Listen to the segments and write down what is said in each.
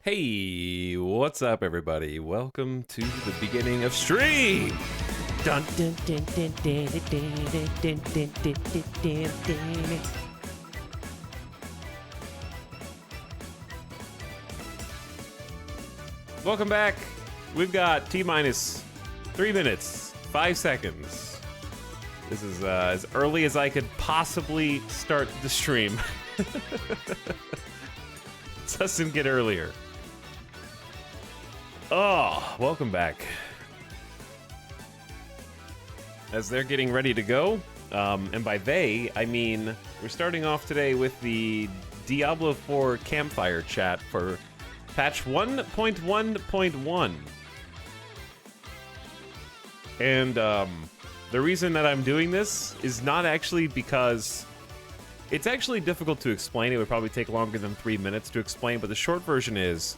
Hey, what's up, everybody? Welcome to the beginning of stream. Dun dun dun dun dun dun dun dun dun dun dun dun. Welcome back. We've got T-minus 3 minutes, 5 seconds. This is as early as I could possibly start the stream. It doesn't get earlier. Oh, welcome back. As they're getting ready to go, and by they, I mean we're starting off today with the Diablo 4 campfire chat for patch 1.1.1. And the reason that I'm doing this is not actually because it's actually difficult to explain. It would probably take longer than 3 minutes to explain, but the short version is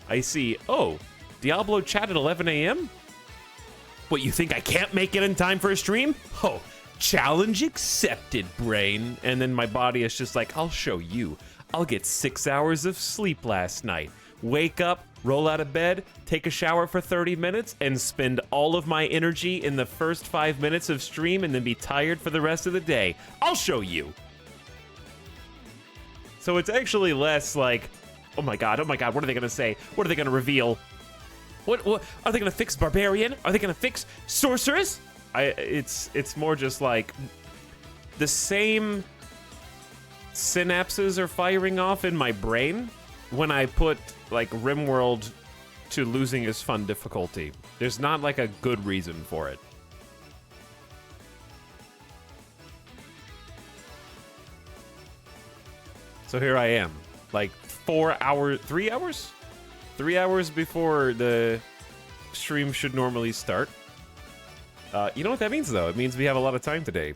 I see, oh, Diablo chat at 11 a.m.? What, you think I can't make it in time for a stream? Oh, challenge accepted, brain. And then my body is just like, I'll show you. I'll get 6 hours of sleep last night. Wake up, roll out of bed, take a shower for 30 minutes, and spend all of my energy in the first 5 minutes of stream and then be tired for the rest of the day. I'll show you. So it's actually less like, oh my god, what are they gonna say? What are they gonna reveal? What are they gonna fix Barbarian? Are they gonna fix Sorceress? It's more just like the same synapses are firing off in my brain when I put like RimWorld to losing is fun difficulty. There's not like a good reason for it. So here I am, like 3 hours before the stream should normally start. You know what that means, though? It means we have a lot of time today.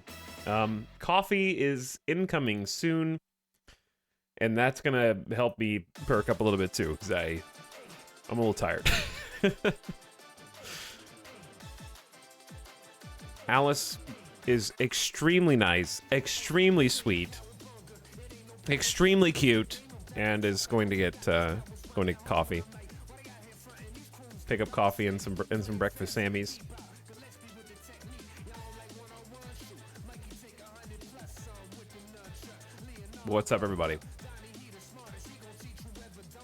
Coffee is incoming soon, and that's gonna help me perk up a little bit too, because I'm a little tired. Alice is extremely nice, extremely sweet, extremely cute, and is going to get coffee. Pick up coffee and some breakfast Sammies. What's up, everybody?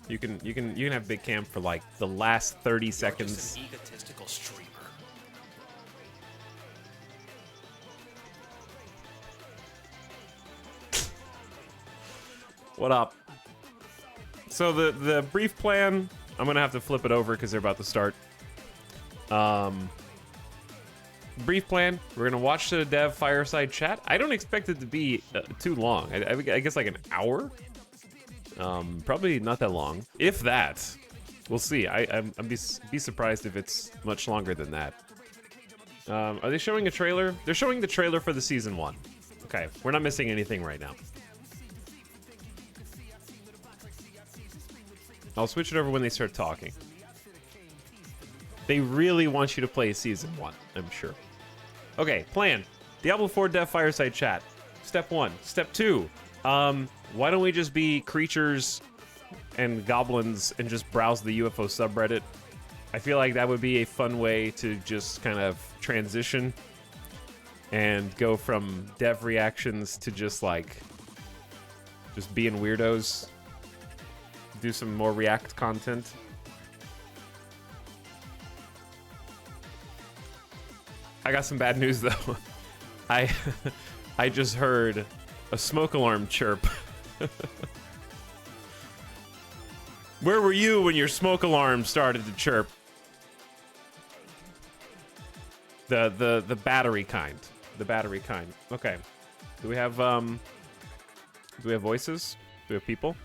You can have big camp for like the last 30 seconds. Just an egotistical streamer. What up? So the brief plan, I'm gonna have to flip it over because they're about to start. Brief plan, we're gonna watch the dev fireside chat. I don't expect it to be too long. I guess like an hour. Probably not that long, if that. We'll see. I'd be surprised if it's much longer than that. Are they showing a trailer? They're showing the trailer for the season 1. Okay, we're not missing anything right now. I'll switch it over when they start talking. They really want you to play season 1, I'm sure. Okay, plan. Diablo 4 dev fireside chat. Step 1. Step 2. Why don't we just be creatures and goblins and just browse the UFO subreddit? I feel like that would be a fun way to just kind of transition and go from dev reactions to just being weirdos. Do some more React content. I got some bad news though. I just heard a smoke alarm chirp. Where were you when your smoke alarm started to chirp? The battery kind. The battery kind. Okay. Do we have voices? Do we have people?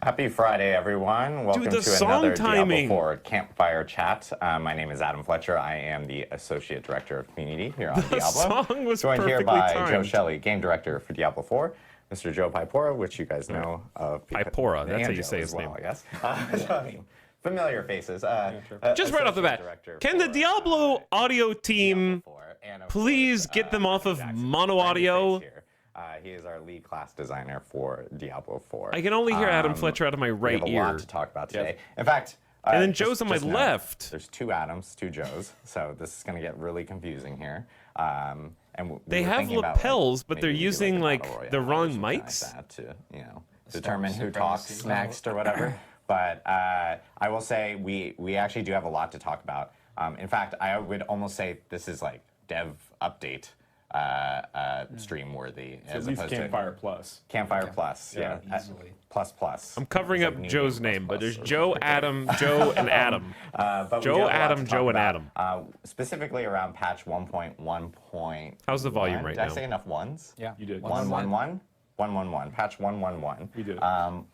Happy Friday, everyone. Welcome to another Diablo 4 Campfire Chat. My name is Adam Fletcher. I am the Associate Director of Community here on Diablo. Song was Joined here perfectly by timed. Joe Shelley, Game Director for Diablo 4, Mr. Joe Pipora, which you guys know of. Pipora, that's how you Joe say his as well, name. I guess. So, I mean, familiar faces. Just right off the bat, can the Diablo audio team please get them off of mono audio He is our lead class designer for Diablo 4. I can only hear Adam Fletcher out of my right we have a ear. lot to talk about today. In fact, and then Joe's on my note, left. There's 2 Adams, 2 Joes, so this is going to get really confusing here. And they have lapels, but they're using like the wrong mics like to, determine who talks next or whatever. But I will say we actually do have a lot to talk about. In fact, I would almost say this is like dev update stream worthy, so as at least opposed Campfire to Plus. Campfire Plus, yeah, easily. Plus. I'm covering up Joe's name, but there's Joe, Adam, Joe, and Adam. Joe, Adam, Joe, and Adam. Specifically around patch 1.1. How's the volume right now? Did I say enough ones? Yeah, you did. 111. Patch 111. We did.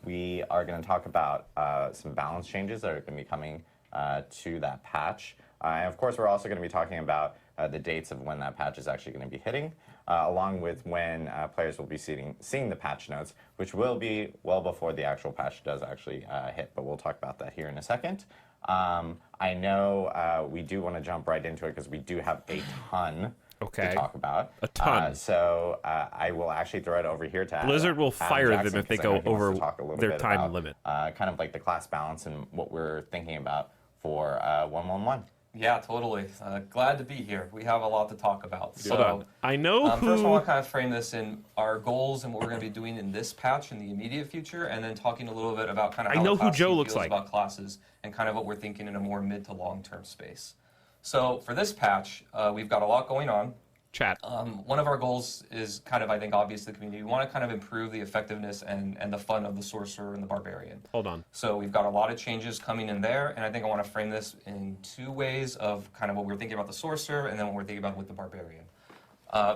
We are going to talk about some balance changes that are going to be coming to that patch. And of course, we're also going to be talking about the dates of when that patch is actually going to be hitting, along with when players will be seeing the patch notes, which will be well before the actual patch does actually hit, but we'll talk about that here in a second. I know we do want to jump right into it because we do have a ton to talk about. A ton. So I will actually throw it over here to Blizzard will fire them if they go over their time limit. Kind of like the class balance and what we're thinking about for 111. Yeah, totally. Glad to be here. We have a lot to talk about. Hold on. I know who... First, I want to kind of frame this in our goals and what we're going to be doing in this patch in the immediate future, and then talking a little bit about kind of how I know the who class Joe team looks feels like. about classes and kind of what we're thinking in a more mid to long-term space. So for this patch, we've got a lot going on. Chat. One of our goals is kind of, I think, obvious to the community. We want to kind of improve the effectiveness and the fun of the Sorcerer and the Barbarian. Hold on. So we've got a lot of changes coming in there, and I think I want to frame this in 2 ways of kind of what we're thinking about the Sorcerer and then what we're thinking about with the Barbarian.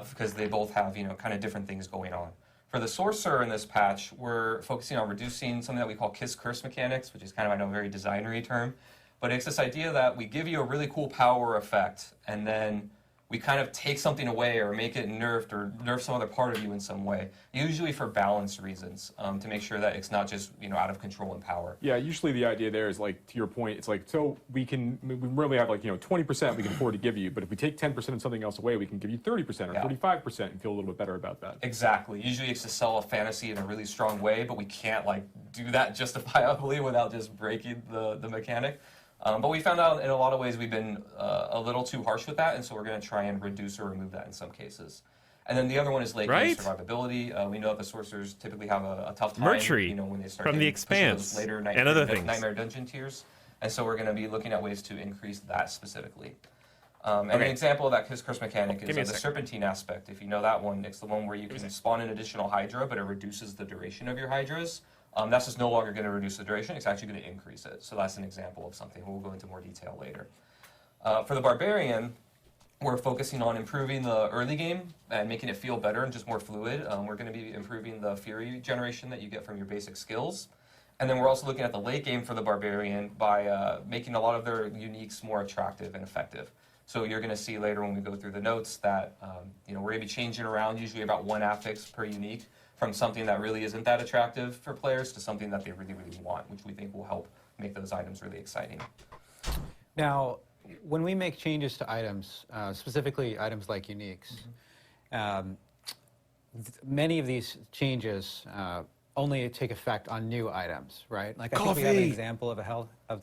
Because they both have, kind of different things going on. For the Sorcerer in this patch, we're focusing on reducing something that we call Kiss Curse mechanics, which is kind of, I know, a very designery term. But it's this idea that we give you a really cool power effect, and then we kind of take something away or make it nerfed or nerf some other part of you in some way, usually for balance reasons, to make sure that it's not just out of control in power. Yeah, usually the idea there is like, to your point, it's like, so we really have like 20% we can afford to give you, but if we take 10% of something else away, we can give you 30% or 35% and feel a little bit better about that. Exactly. Usually it's to sell a fantasy in a really strong way, but we can't like do that justifiably without just breaking the mechanic. But we found out in a lot of ways we've been a little too harsh with that, and so we're going to try and reduce or remove that in some cases. And then the other one is late game survivability. We know that the sorcerers typically have a tough time when they start from the Expanse later and other things. Nightmare Dungeon tiers. And so we're going to be looking at ways to increase that specifically. And an example of that Kiss Curse mechanic is the Serpentine aspect. If you know that one, it's the one where you can spawn an additional Hydra, but it reduces the duration of your Hydras. That's just no longer going to reduce the duration. It's actually going to increase it. So that's an example of something. We'll go into more detail later. For the Barbarian, we're focusing on improving the early game and making it feel better and just more fluid. We're going to be improving the Fury generation that you get from your basic skills. And then we're also looking at the late game for the Barbarian by making a lot of their uniques more attractive and effective. So you're going to see later when we go through the notes that we're going to be changing around usually about 1 affix per unique, from something that really isn't that attractive for players to something that they really, really want, which we think will help make those items really exciting. Now, when we make changes to items, specifically items like uniques, many of these changes only take effect on new items, right? Like I think we have an example of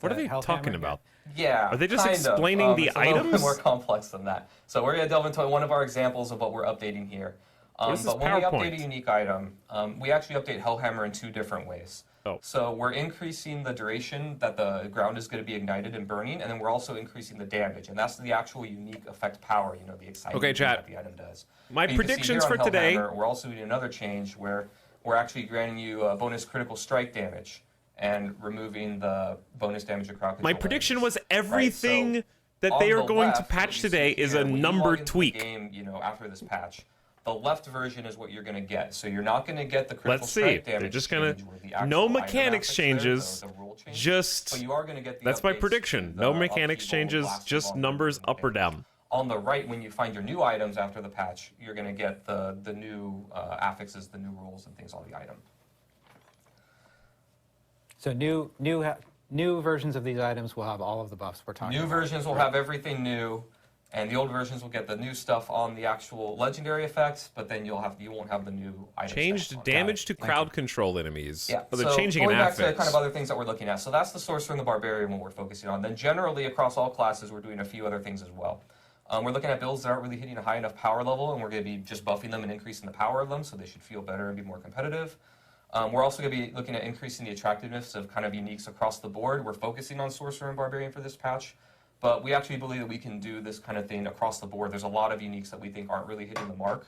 what are they talking about? Yeah, are they just explaining the items? It's a little bit more complex than that. So we're going to delve into one of our examples of what we're updating here. But when we update a unique item, we actually update Hellhammer in 2 different ways. So we're increasing the duration that the ground is going to be ignited and burning, and then we're also increasing the damage, and that's the actual unique effect power, the excitement that the item does. My predictions for today. We're also doing another change where we're actually granting you a bonus critical strike damage and removing the bonus damage to crowd control. My prediction was everything that they are going to patch today is a number tweak. Game, after this patch. The left version is what you're going to get. So you're not going to get the critical strike damage. They're just going to... No mechanics changes. Just... But you are going to get the That's my prediction. No mechanics changes, just numbers up or down. On the right, when you find your new items after the patch, you're going to get the new affixes, the new rules and things on the item. So new versions of these items will have all of the buffs we're talking about. New versions will have everything new. And the old versions will get the new stuff on the actual legendary effects, but then you won't have the new items. Changed damage to crowd control enemies. Yeah, but they're so changing going an back to affix. kind of other things that we're looking at. So that's the sorcerer and the barbarian, what we're focusing on. Then generally across all classes, we're doing a few other things as well. We're looking at builds that aren't really hitting a high enough power level, and we're going to be just buffing them and increasing the power of them, so they should feel better and be more competitive. We're also going to be looking at increasing the attractiveness of kind of uniques across the board. We're focusing on sorcerer and barbarian for this patch. But we actually believe that we can do this kind of thing across the board. There's a lot of uniques that we think aren't really hitting the mark.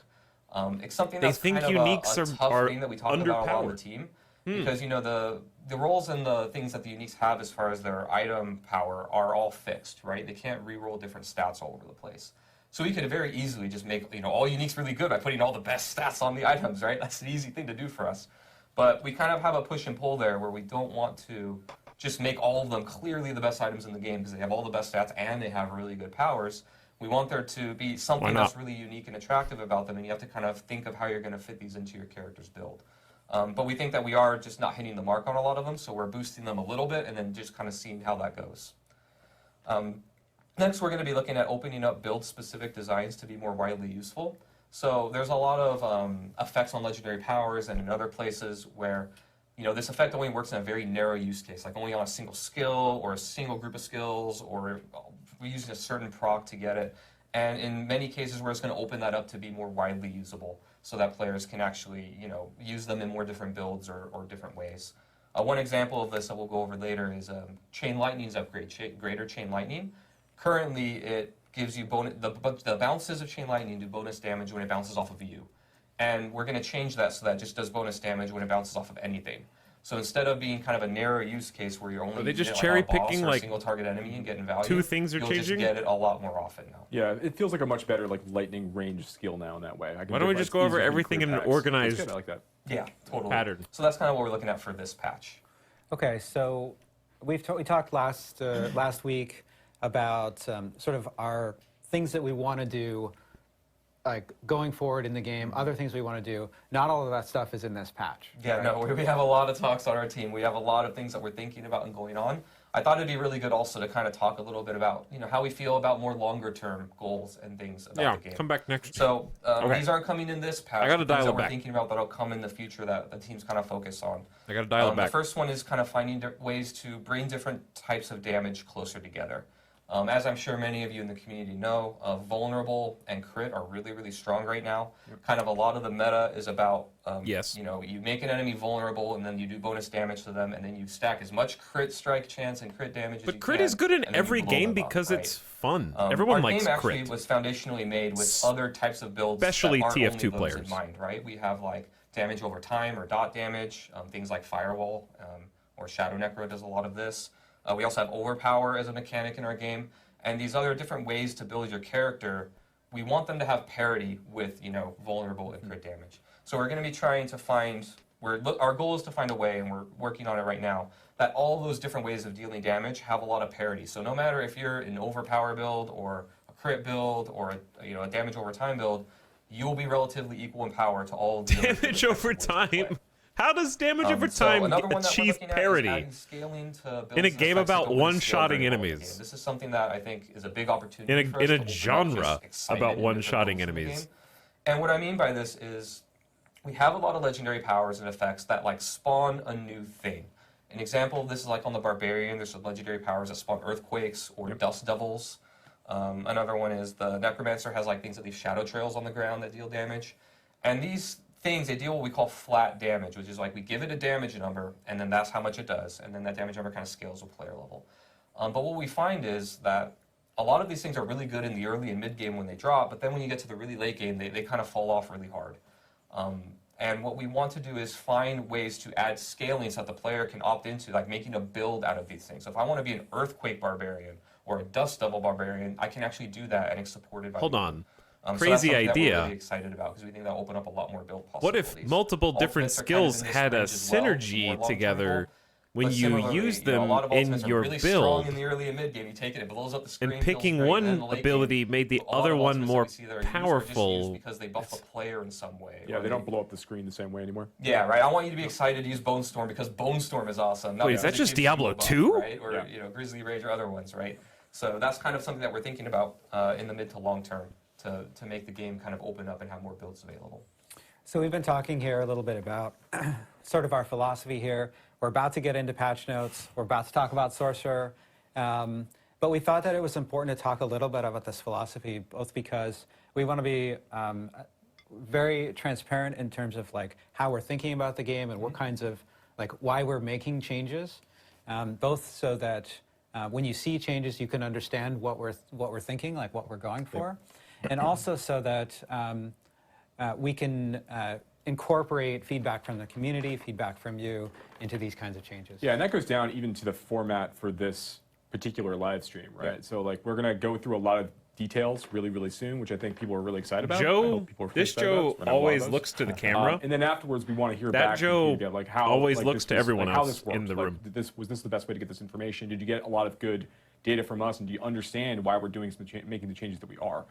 It's something that's kind of uniques a tough are thing that we talk about a lot on the underpowered. team. Because, you know, the roles and the things that the uniques have as far as their item power are all fixed, right? They can't re-roll different stats all over the place. So we could very easily just make, you know, all uniques really good by putting all the best stats on the items, right? That's an easy thing to do for us. But we kind of have a push and pull there where we don't want to just make all of them clearly the best items in the game because they have all the best stats and they have really good powers. We want there to be something that's really unique and attractive about them, and you have to kind of think of how you're going to fit these into your character's build. But we think that we are just not hitting the mark on a lot of them, so we're boosting them a little bit and then just kind of seeing how that goes. Next, we're going to be looking at opening up build-specific designs to be more widely useful. So there's a lot of effects on legendary powers and in other places where, you know, this effect only works in a very narrow use case, like only on a single skill or a single group of skills, or we're using a certain proc to get it. And in many cases, we're just going to open that up to be more widely usable so that players can actually, you know, use them in more different builds or different ways. One example of this that we'll go over later is Chain Lightning's upgrade, Greater Chain Lightning. Currently, it gives you the bounces of Chain Lightning do bonus damage when it bounces off of you. And we're going to change that so that it just does bonus damage when it bounces off of anything. So instead of being kind of a narrow use case where you're only Are they just using it cherry like on a boss picking or a like single target enemy and getting value, two things are you'll changing? just get it a lot more often now. Yeah, it feels like a much better like lightning range skill now in that way. Why don't we just go over everything in an organized That's good, I like that. Yeah, totally. pattern? So that's kind of what we're looking at for this patch. Okay, so we talked last week about sort of our things that we want to do, like going forward in the game, other things we want to do. Not all of that stuff is in this patch. Yeah, right? no, we have a lot of talks on our team. We have a lot of things that we're thinking about and going on. I thought it'd be really good also to kind of talk a little bit about, you know, how we feel about more longer term goals and things about the game. Come back next. So Okay. these aren't coming in this patch. I gotta but things dial that it we're back. thinking about that'll come in the future that the teams kind of focus on. I gotta dial it The back. first one is kind of finding ways to bring different types of damage closer together. As I'm sure many of you in the community know, vulnerable and crit are really, really strong right now. Kind of a lot of the meta is about, Yes. you know, you make an enemy vulnerable and then you do bonus damage to them and then you stack as much crit strike chance and crit damage as you But can. crit is good in and then you every blow game them up, because right? it's fun. Everyone Our likes game actually crit. was foundationally made with other types of builds Especially that aren't TF2 only those players. in mind, right? We have like damage over time or dot damage, things like Firewall or Shadow Necro does a lot of this. We also have Overpower as a mechanic in our game. And these other different ways to build your character, we want them to have parity with, you know, vulnerable and crit damage. So we're going to be trying to find, our goal is to find a way, and we're working on it right now, that all those different ways of dealing damage have a lot of parity. So no matter if you're an Overpower build or a crit build or a damage over time build, you will be relatively equal in power to all of the other Damage over ways to play. time. How does damage over So time another one that we're achieve looking at is parity? adding scaling to builds In a and game effects that about don't really one-shotting scale very well in the enemies. game. This is something that I think is a big opportunity for us In to a open up genre just excitement about in different one-shotting builds in the enemies. game. And what I mean by this is we have a lot of legendary powers and effects that like spawn a new thing. An example of this is like on the Barbarian, there's some legendary powers that spawn earthquakes or dust devils. Another one is the Necromancer has like things that leave shadow trails on the ground that deal damage. And these things, they deal what we call flat damage, which is like we give it a damage number, and then that's how much it does, and then that damage number kind of scales with player level. But what we find is that a lot of these things are really good in the early and mid game when they drop, but then when you get to the really late game, they kind of fall off really hard. And what we want to do is find ways to add scaling so that the player can opt into, like making a build out of these things. So if I want to be an Earthquake Barbarian or a Dust Devil Barbarian, I can actually do that, and it's supported by Hold the on. so that's Crazy something that we're idea. really excited about because we think that'll open up a lot more build possibilities. What if multiple different Ultimates are kind of skills in this had a range as well, more synergy long-term together goal. when But you similarly, use a them lot of in ultimates are your really strong build? in the early and mid game. You take it, it blows up the screen. And feels picking great, one and then the late ability game, made the a lot other of one ultimates that more we see that are used are just powerful. used because they buff the player in some way. Yeah, or they don't blow up the screen the same way anymore. Yeah, right. I want you to be excited to use Bone Storm because Bone Storm is awesome. Not Wait, is that because it just gives you a Diablo buff, 2? Right? Or Yeah. Grizzly Rage or other ones, right? So that's kind of something that we're thinking about in the mid to long term to make the game kind of open up and have more builds available. So we've been talking here a little bit about sort of our philosophy here. We're about to get into patch notes. We're about to talk about Sorcerer. But we thought that it was important to talk a little bit about this philosophy, both because we want to be very transparent in terms of like how we're thinking about the game and what kinds of, like why we're making changes, both so that when you see changes, you can understand what we're thinking, like what we're going for, and also so that we can incorporate feedback from the community, feedback from you into these kinds of changes. Yeah, and that goes down even to the format for this particular live stream, right? Yeah. So like we're gonna go through a lot of details really soon, which I think people are really excited about. Joe always looks to the camera, and then afterwards we want to hear that back Joe from people, like how always like, looks to everyone like, else how this in the room. Was this the best way to get this information? Did you get a lot of good data from us, and do you understand why we're doing making the changes that we are?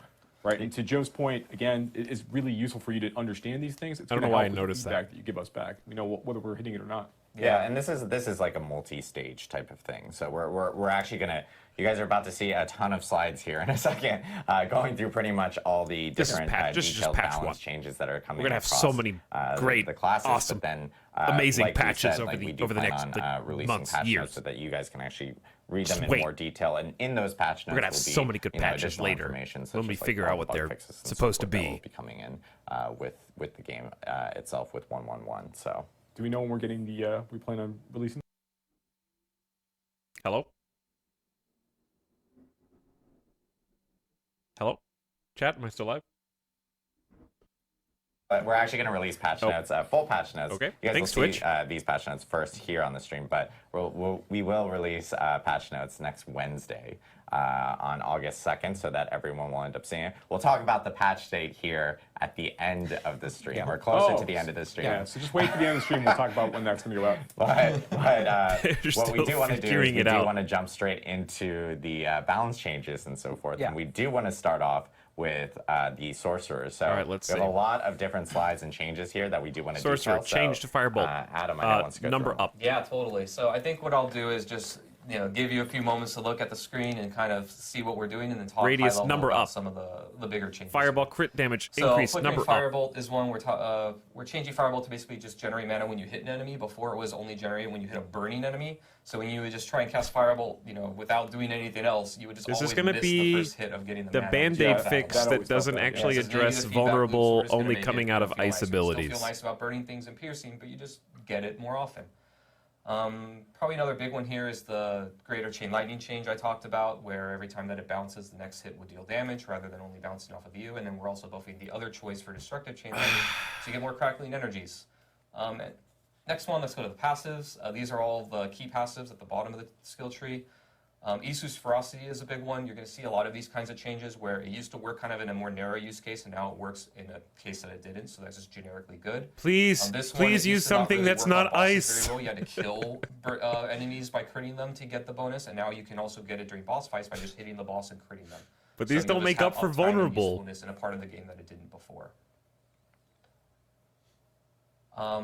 Right, and to Joe's point, again, it is really useful for you to understand these things. It's I don't know why I noticed that you give us back. We know whether we're hitting it or not. Yeah, and this is like a multi-stage type of thing. So we're actually gonna. You guys are about to see a ton of slides here in a second, going through pretty much all the different detailed balance changes that are coming. We're gonna have so many great, the classes, awesome, but then amazing like patches said, over like the next releasing months, patch years, notes so that you guys can actually read them in more detail. And in those patch notes, we're gonna have so many good patches later when we figure out what they're supposed to be. Will be coming in with the game itself with 1.1.1. So. Do we know when we're getting the? We plan on releasing. Hello. Hello, chat. Am I still live? But we're actually going to release patch notes, full patch notes. Okay. You guys Thanks, will Twitch. see these patch notes first here on the stream, but we will release patch notes next Wednesday on August 2nd, so that everyone will end up seeing it. We'll talk about the patch date here at the end of the stream. Yeah. We're closer to the end of the stream. Yeah, so just wait for the end of the stream. We'll talk about when that's going to go out. But what we do want to do is we do want to jump straight into the balance changes and so forth. Yeah. And we do want to start off with the Sorcerer. So all right, let's we have a lot of different slides and changes here that we do want to do. Sorcerer, change to Firebolt. Adam, I know wants to go number through up. Yeah, totally. So I think what I'll do is just give you a few moments to look at the screen and kind of see what we're doing, and then talk radius high level number about up. some of the bigger changes. Fireball crit damage increase number up. Firebolt is one we're changing Firebolt to basically just generate mana when you hit an enemy. Before it was only generated when you hit a burning enemy. So when you would just try and cast Firebolt, without doing anything else, you would just always miss the first hit of getting the mana. Band-aid fix that doesn't actually address vulnerable only coming out of ice abilities. You still feel nice about burning things and piercing, but you just get it more often. Probably another big one here is the greater chain lightning change I talked about, where every time that it bounces, the next hit would deal damage rather than only bouncing off of you. And then we're also buffing the other choice for destructive chain lightning, so you get more crackling energies. Next one, let's go to the passives. These are all the key passives at the bottom of the skill tree. Isu's Ferocity is a big one. You're going to see a lot of these kinds of changes where it used to work kind of in a more narrow use case, and now it works in a case that it didn't, so that's just generically good. Please use something that's not ice. Very well. You had to kill enemies by critting them to get the bonus, and now you can also get it during boss fights by just hitting the boss and critting them. But these don't make up for vulnerable. In a part of the game that it didn't before.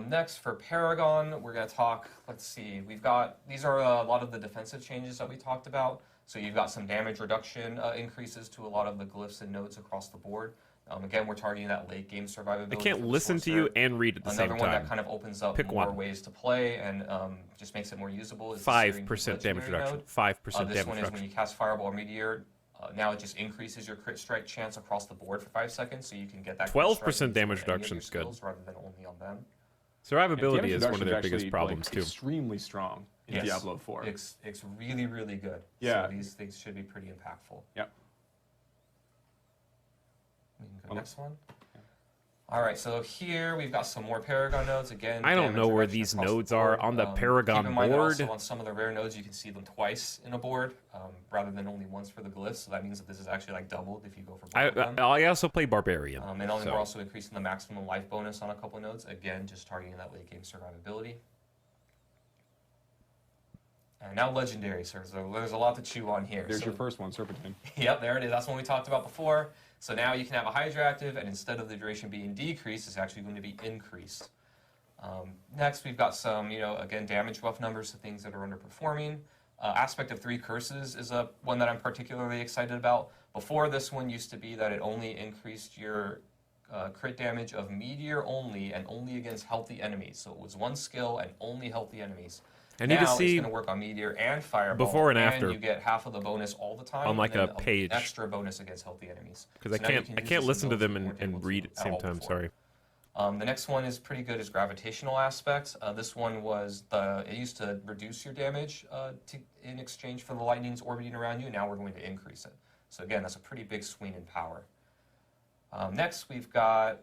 Next, for Paragon, we're going to talk, let's see, these are a lot of the defensive changes that we talked about. So you've got some damage reduction increases to a lot of the glyphs and nodes across the board. Again, we're targeting that late game survivability. I can't listen to you and read at the same time. Another one that kind of opens up more ways to play and just makes it more usable is 5% damage reduction. 5% damage reduction. This one is when you cast Fireball or Meteor. Now it just increases your crit strike chance across the board for 5 seconds, so you can get that 12% damage reduction is good, rather than only on them. Survivability is one of their biggest problems too. Extremely strong in Diablo 4. It's really, really good. Yeah. So these things should be pretty impactful. Yep. We can go next one. All right, so here we've got some more Paragon nodes. Again, I don't know where these nodes are on the Paragon keep in mind board. Also on some of the rare nodes, you can see them twice in a board, rather than only once for the glyphs. So that means that this is actually like doubled if you go for both of them. I also play Barbarian. We're also increasing the maximum life bonus on a couple of nodes. Again, just targeting that late game survivability. And now Legendary, sir. So there's a lot to chew on here. There's your first one, Serpentine. Yep, there it is. That's one we talked about before. So now you can have a Hydra active, and instead of the duration being decreased, it's actually going to be increased. Next, we've got some, again, damage buff numbers to things that are underperforming. Aspect of 3 Curses is one that I'm particularly excited about. Before, this one used to be that it only increased your crit damage of Meteor only and only against healthy enemies. So it was 1 skill and only healthy enemies. I need now to see it's going to work on Meteor and Fireball. before and after. And you get half of the bonus all the time. On like and a page. Extra bonus against healthy enemies. Because I can't listen to them and read at the same time. Before. Sorry. The next one is pretty good, is Gravitational Aspect. This one was it used to reduce your damage in exchange for the lightnings orbiting around you. Now we're going to increase it. So again, that's a pretty big swing in power. Next, we've got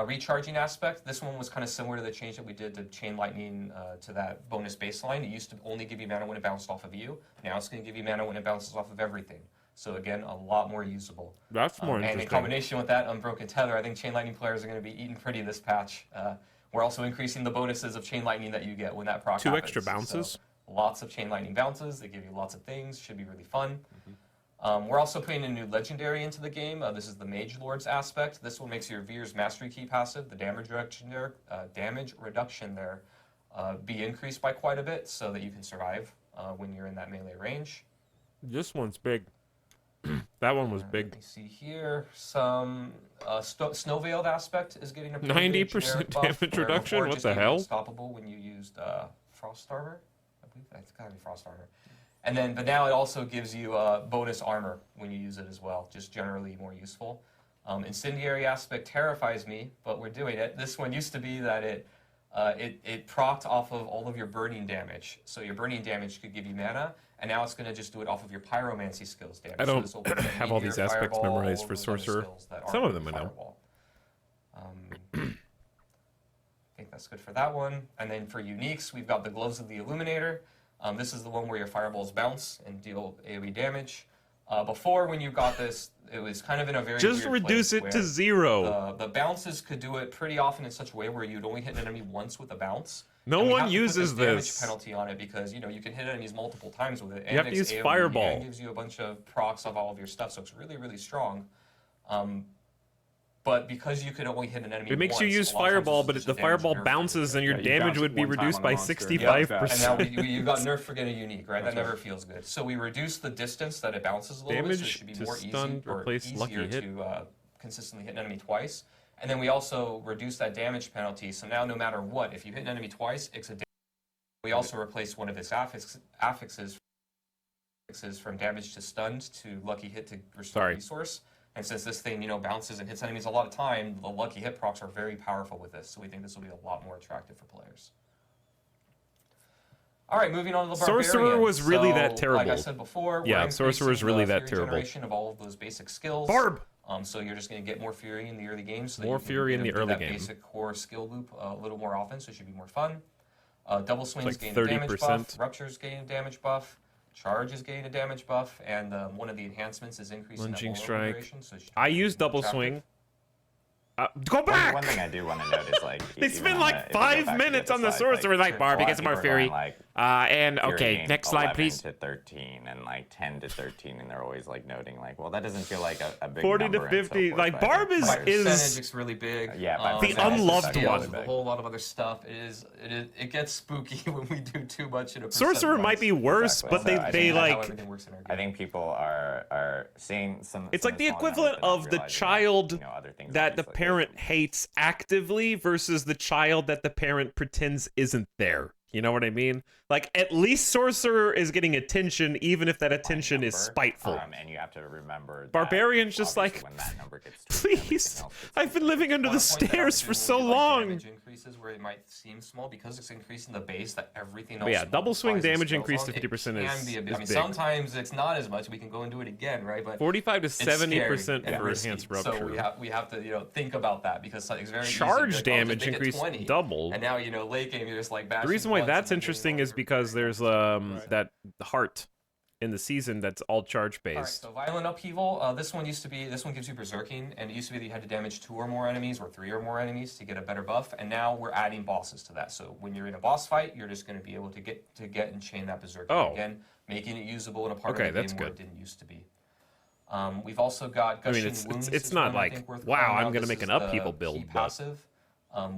Recharging Aspect. This one was kind of similar to the change that we did to Chain Lightning to that bonus baseline. It used to only give you mana when it bounced off of you. Now it's going to give you mana when it bounces off of everything. So again, a lot more usable. That's more interesting. And in combination with that Unbroken Tether, I think Chain Lightning players are going to be eating pretty this patch. We're also increasing the bonuses of Chain Lightning that you get when that proc happens. 2 extra bounces? So lots of Chain Lightning bounces. They give you lots of things. Should be really fun. We're also putting a new legendary into the game. This is the Mage Lord's aspect. This one makes your Veer's Mastery Key passive, the damage reduction there, be increased by quite a bit so that you can survive when you're in that melee range. This one's big. That one was big. Let me see here. Some Snow Veiled aspect is getting a 90% damage reduction? What the hell? Unstoppable when you used Frost Armor. I believe that's gotta be Frost Armor. And then, but now it also gives you bonus armor when you use it as well, just generally more useful. Incendiary Aspect terrifies me, but we're doing it. This one used to be that it procced off of all of your burning damage. So your burning damage could give you mana, and now it's going to just do it off of your pyromancy skills damage. I don't so have all these aspects memorized for Sorcerer. Some of them I know. I think that's good for that one. And then for uniques, we've got the Gloves of the Illuminator. This is the one where your fireballs bounce and deal AoE damage. Before, when you got this, it was kind of in a very just weird reduce place it to 0. The bounces could do it pretty often in such a way where you'd only hit an enemy once with a bounce. No one uses damage penalty on it because you can hit enemies multiple times with it. And you have to use Fireball. And gives you a bunch of procs of all of your stuff, so it's really, really strong. But because you could only hit an enemy it makes once, you use Fireball, but if the Fireball bounces, then your damage would be reduced by 65%. And now you got nerfed for getting unique, right? That never feels good. So we reduce the distance that it bounces a little bit, so it should be more easier to consistently hit an enemy twice. And then we also reduce that damage penalty, so now no matter what, if you hit an enemy twice, it's a damage. We also replace one of its affixes from damage to stunned to lucky hit to restore resource. And since this thing, bounces and hits enemies a lot of time, the lucky hit procs are very powerful with this. So we think this will be a lot more attractive for players. All right, moving on to the Barbarian. Sorcerer was really that terrible. Like I said before, Sorcerer was really that terrible. Generation of all of those basic skills. Barb. So you're just going to get more Fury in the early game. So more Fury in the early game. Basic core skill loop a little more often, so it should be more fun. Double swings like gain 30%. a damage buff. Ruptures gain a damage buff. Charges gain a damage buff, and one of the enhancements is increasing lunging strike. Duration, so I use double swing. Go back! One thing I do want to note is they spend like 5 minutes on the Sorcerer, like Barb, he gets more Fury. And okay, next slide, please. 11 to 13 and like 10 to 13, and they're always like noting like, well, that doesn't feel like a big 40 number to 50. so like Barb is it's really big. Yeah, the unloved one. A whole lot of other stuff. It gets spooky when we do too much in a Sorcerer might be worse, but they like. I think people are seeing some. It's like the equivalent of the child that the parent hates actively versus the child that the parent pretends isn't there. You know what I mean? Like, at least Sorcerer is getting attention, even if that attention is spiteful. And you have to remember Barbarian's just like, when that number gets please, I've been living under the stairs for so long. Damage increases where it might seem small because it's increasing the base that everything else. But yeah, double swing damage increase to 50% is big. Sometimes it's not as much. We can go and do it again, right? But 45 to 70% for risky. enhanced rupture. So we have to think about that because it's very charge easy damage increase double. And now late game you're just like bashing. The reason why that's interesting is because there's that heart in the season that's all charge based. All right, so Violent Upheaval. This one gives you Berserking, and it used to be that you had to damage 2 or more enemies or 3 or more enemies to get a better buff, and now we're adding bosses to that. So when you're in a boss fight, you're just going to be able to get and chain that Berserking again, making it usable in a part of the game where it didn't used to be. We've also got Gushing Wounds. It's not like, wow, I'm going to make an upheaval build. Passive.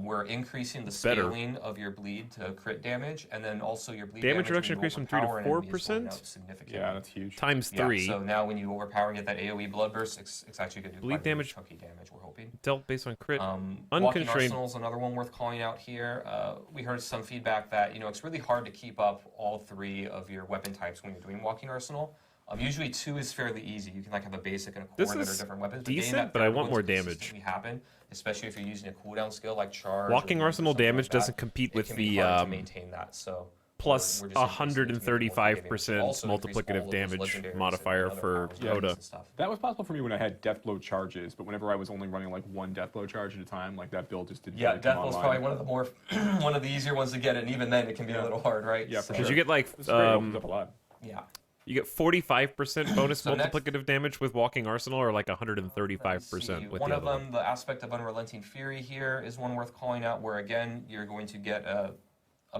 We're increasing the Better. scaling of your bleed to crit damage, and then also your bleed Damage damage reduction when you increased from 3 to overpower an enemy is going 4%? up significantly. Yeah, that's huge. Times Yeah, 3. so now when you overpower and get that AoE blood burst, it's actually going to do Bleed quite a bit of damage- chunky damage, we're hoping. Dealt based on crit. Walking Unconstrained. Arsenal is another one worth calling out here. We heard some feedback that it's really hard to keep up all 3 of your weapon types when you're doing Walking Arsenal. Usually 2 is fairly easy. You can have a basic and a core This that are is different weapons. Getting decent, that but I third want one more to damage. consistently happen, especially if you're using a cooldown skill like Charge. Walking or Arsenal something damage like that, doesn't compete it with can be the hard to maintain that. So plus we're just increasing it to make it more forgiving. 135% Also increase all multiplicative of those damage legendaries modifier and other for powers Oda. and stuff. That was possible for me when I had Deathblow charges, but whenever I was only running like 1 Deathblow charge at a time, like that build just didn't Yeah, really come Deathblow's online. probably one of the more one of the easier ones to get, and even then it can be a little hard, right? Yeah, for Because sure. you get like It's great, it opens up a lot. Yeah. you get 45% bonus So next- multiplicative damage with Walking Arsenal, or like Let's 135% see. with One the of other them, the aspect of Unrelenting Fury here, is one worth calling out, where again you're going to get a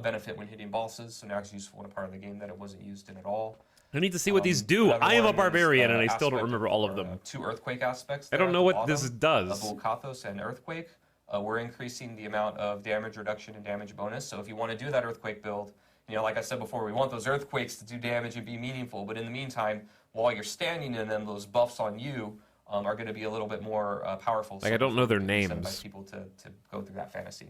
benefit when hitting bosses. So now it's useful in a part of the game that it wasn't used in at all. I need to see what these do. Another I am a one is barbarian, the and I still don't aspect remember all of them. 2 earthquake aspects. I don't there know at the what this bottom does. Of Volcathos and Earthquake. We're increasing the amount of damage reduction and damage bonus. So if you want to do that Earthquake build, like I said before, we want those Earthquakes to do damage and be meaningful. But in the meantime, while you're standing in them, those buffs on you are going to be a little bit more powerful. Like, I don't know their incentivize names. people to go through that fantasy.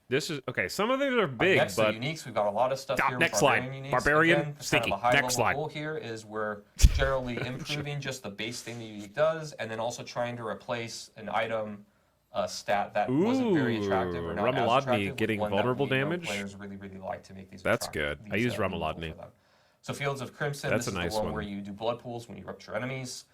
This is okay. Some of these are big, Next, but the uniques, we've got a lot of stuff here. Next with slide. Barbarian uniques. Barbarian, Again, just sticky. Kind of a high Next level slide. goal here is we're generally improving just the base thing the unique does, and then also trying to replace an item stat that wasn't very attractive or not as Ramalodni attractive with getting one that vulnerable we know damage? Players really, really like to make these. That's attractive, good. I these, use meaningful Ramalodni. for them. So Fields of Crimson, That's this a is nice the one one. where you do blood pools when you rupture enemies.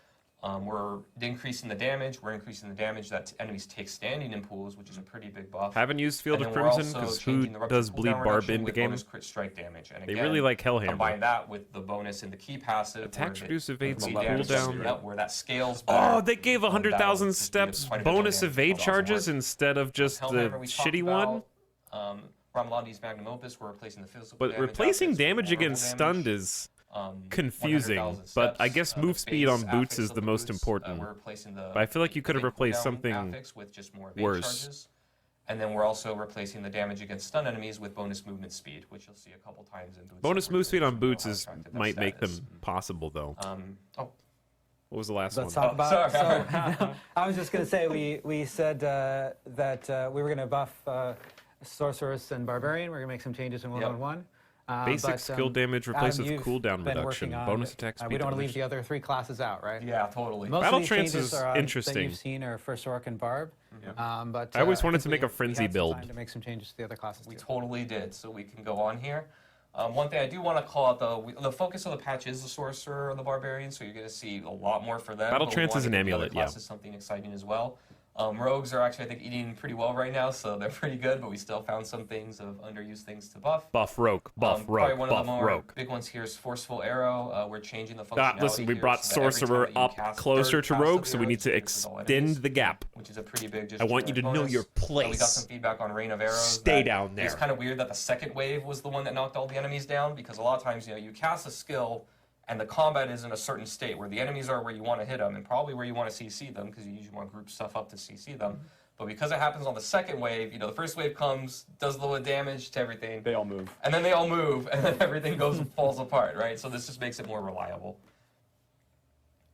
We're increasing the damage. We're increasing the damage that enemies take standing in pools, which is a pretty big buff. haven't used Field And of then we're Crimson also because who changing the rupture does cooldown bleed barb reduction into with game? bonus crit strike damage. And They again, really like Hellhammer. combine that with the bonus in the key passive. Attacks where reduce the evades bleed the damage cooldown. goes up, where that scales better. Oh, they gave That 100,000 would just be a steps quite a bit of bonus damage. evade Awesome charges work. instead of just the Hellhammer we talked shitty one. about. Ramaladi's Magnum Opus, we're replacing the physical But damage replacing affixed with damage vulnerable against damage. stunned is 100,000 confusing. But I steps, guess the move speed on base boots affix is of the most boots, important. we're replacing the But I feel like you could have evade replaced cooldown something affix with just more evade worse. charges. And then we're also replacing the damage against stun enemies with bonus movement speed, which you'll see a couple times in boots. Bonus that we're move speed doing, on so you know boots how is attractive that might stat make them is. possible though. Oh, What was the last Let's one? talk about. sorry. So, I was just going to say we said that we were going to buff Sorceress and Barbarian. We're going to make some changes in 1-on-1. Basic skill damage replaced Adam, with you've cooldown been reduction. working on- Bonus attack we speed. don't want to leave damage. the other 3 classes out, right? yeah, totally. Most Battle of these Trance changes is are interesting. that you've seen are for Sork and Barb. But I always wanted think to make a we frenzy had some build. time to make some changes to the other classes We too. totally did, so we can go on here. One thing I do want to call out, the focus of the patch is the Sorcerer and the Barbarian, so you're going to see a lot more for them. Battle but we Trance wanna is an give the other amulet, yeah. classes something exciting as well. Rogues are actually, I think, eating pretty well right now, so they're pretty good, but we still found some things of underused things to buff. Buff rogue, buff Probably rogue, one of buff the more rogue. big ones here is Forceful Arrow. We're changing the functionality Listen, we here brought so that every time Sorcerer that you up cast closer third to cast rogue, of so we arrows, need to it hits all extend enemies, the gap. which is a pretty big. I want you to know bonus. your We got place. some feedback on Rain of Arrows. Stay that down there. It's kind of weird that the second wave was the one that knocked all the enemies down, because a lot of times, you cast a skill and the combat is in a certain state where the enemies are where you want to hit them and probably where you want to CC them, because you usually want to group stuff up to CC them. But because it happens on the second wave, the first wave comes, does a little damage to everything, They all move. and then they all move, and then everything goes and falls apart, right? So this just makes it more reliable.